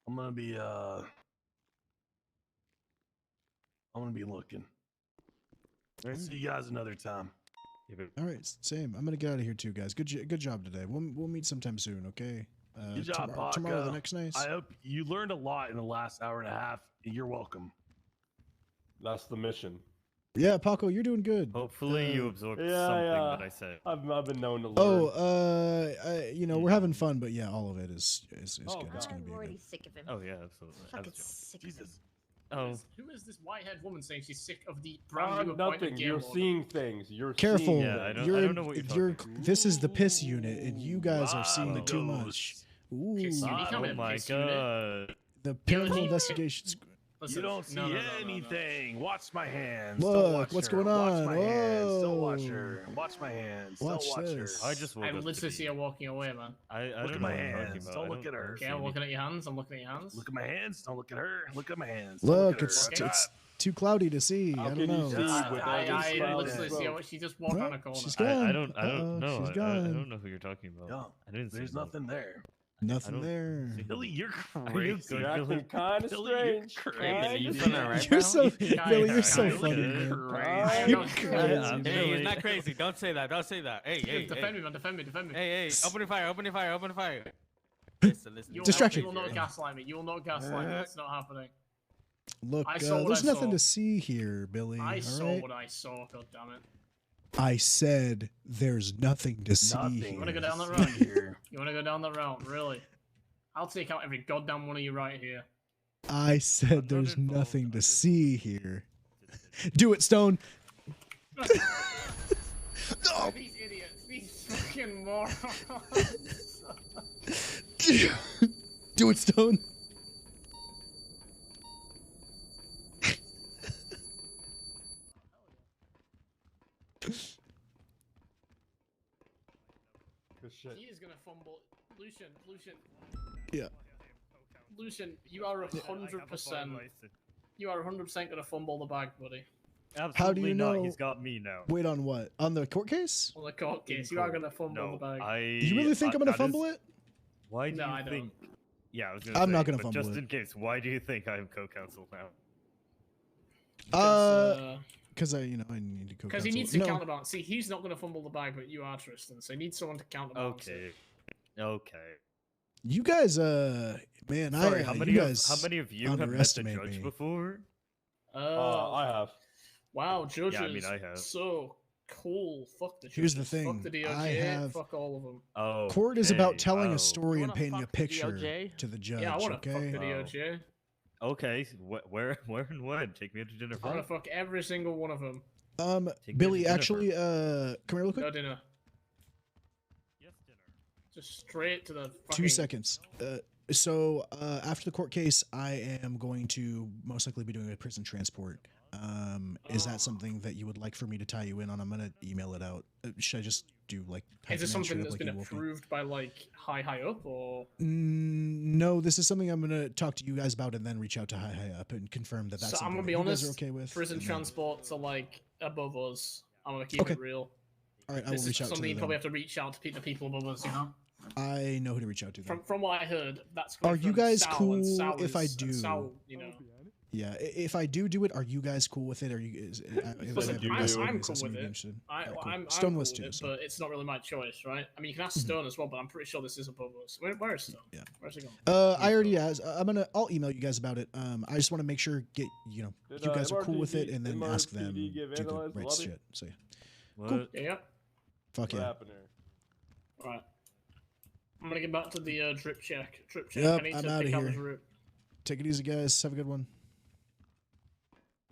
I'm gonna be looking. I'll see you guys another time. All right, same. I'm gonna get out of here too, guys. Good job today. We'll meet sometime soon, okay? Good job, Paco. Tomorrow the next night. I hope you learned a lot in the last hour and a half. You're welcome. That's the mission. Yeah, Paco, you're doing good. Hopefully you absorbed something that I said. I've been known to learn. Oh, you know, we're having fun, but yeah, all of it is good. It's gonna I'm be already good. sick of him. Oh yeah, absolutely. Fucking sick of him. Oh. Who is this white-haired woman saying she's sick of the brand new appointed Nothing. game You're warden? seeing things. You're Careful. seeing Yeah, I things. don't know what you're talking about. This is the piss unit, and you guys are seeing Wow, too those much. Ooh. Piss unit. Come Oh in, my piss unit. god. The paranormal investigations. Listen, You don't see no. anything. Watch my hands. Look, Don't watch what's her. going on? Watch my hands. Don't watch Whoa. her. Watch my hands. Watch Don't watch this. her. I just woke I'm up. literally see her walking away, man. I Look don't at know my what you're talking hands. about. Don't I look at her. Okay, I'm looking at your hands. I'm looking at your hands. Look at my hands. Don't look at her. Look at my hands. Don't Look, at her. it's Okay. it's too cloudy to see. How I don't can you know. see Yeah, with all I this cloud literally and see smoke? her. She just walked around a corner. She's gone. I don't know. She's I gone. don't know who you're talking about. Yeah, I didn't see there's that. nothing there. Nothing there. Billy, you're Billy? crazy. You're acting kind of Billy, you're strange. crazy. You feeling alright, You're bro? so Billy. You're so Kinda funny, good. man. Crazy. You're crazy. Hey, he's not crazy. Don't say that. Don't say that. Hey, hey, Defend hey. me, man. Defend me. Defend me. Hey, hey. Open fire. Open fire. Open fire. Listen. You will Distraction. Not, you will not gaslight me. You will not gaslight me. That's not happening. Look, I saw what there's I nothing saw. to see here, Billy. I all saw right? what I saw. God damn it. I said there's nothing to see Nothing. here. You want to go down that See route? here. You want to go down that route? Really? I'll take out every goddamn one of you right here. I said there's nothing to see here. Do it, Stone. No. These idiots. These fucking morons. Do it, Stone. Good shit. He is gonna fumble. Lucian. Yeah. Lucian, you are 100%. You are 100% gonna fumble the bag, buddy. Absolutely How do you not. know? He's got me now. Wait, on what? On the court case? On the court case, you are gonna fumble No, the bag. You really think I'm gonna that fumble is- it? Why do No, you I don't. think? Yeah, I was gonna I'm say, not gonna but fumble just it. in case, why do you think I'm co-counsel now? Because I need to go. Because he needs to counterbalance. See, he's not gonna fumble the bag, but you are, Tristan. So he needs someone to counterbalance. it. Okay. You guys, man, Sorry, how many you of guys how many of you have met the underestimate judge me. before? I have. Wow, judges. Yeah, I mean, I have. So cool. Fuck the judges. Here's the thing, Fuck the DOJ. I have- Fuck all of them. Oh. Court is about telling oh. a story You and wanna painting a fuck the picture DOJ? to the judge. Yeah, I want to fuck okay. the DOJ. Okay, where and when? Take me to dinner. I want to fuck every single one of them. Take me Billy, to dinner actually, come here real quick. No dinner. Yes, dinner. Just straight to the fucking... 2 seconds. So after the court case, I am going to most likely be doing a prison transport. Is that something that you would like for me to tie you in on? I'm gonna email it out. Should I just do like? Is this hyperman straight something up that's like been you will for me? approved by like high up or? No, this is something I'm gonna talk to you guys about and then reach out to high up and confirm that that's So I'm something gonna be that you honest. guys are okay with. Prison and then- transports are like above us. I'm gonna keep Okay. it real. All right, I will This is reach out to something you probably them. have to reach out to the people above us. You know. I know who to reach out to. Then. From what I heard, that's. Are coming you from guys Sal, cool and Sal if I is- and do? Sal, you know. Yeah, if I do it, are you guys cool with it? Are you? Listen, I'm cool with it. I'm Stone cool was with too. it, So. but it's not really my choice, right? I mean, you can ask Stone as well, but I'm pretty sure this is above us. Where is Stone? Yeah. Where's he going? I already has. I'll email you guys about it. I just want to make sure Did, you guys are cool with it, and then ask them MRPD give do the analyze the right lobby? shit. So yeah. What? Cool. Yeah. Fuck What yeah. happened here? Right. I'm gonna get back to the drip check. Drip check. Yep, I need I'm to outta pick out the here. drip. Take it easy, guys. Have a good one.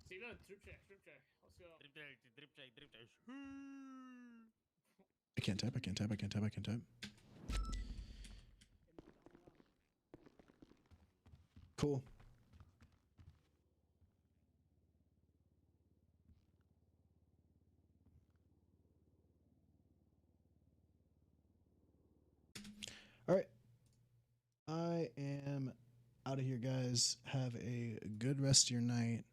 Steven, drip check. Let's go. Drip check. I can't type. Cool. All right. I am out of here, guys. Have a good rest of your night.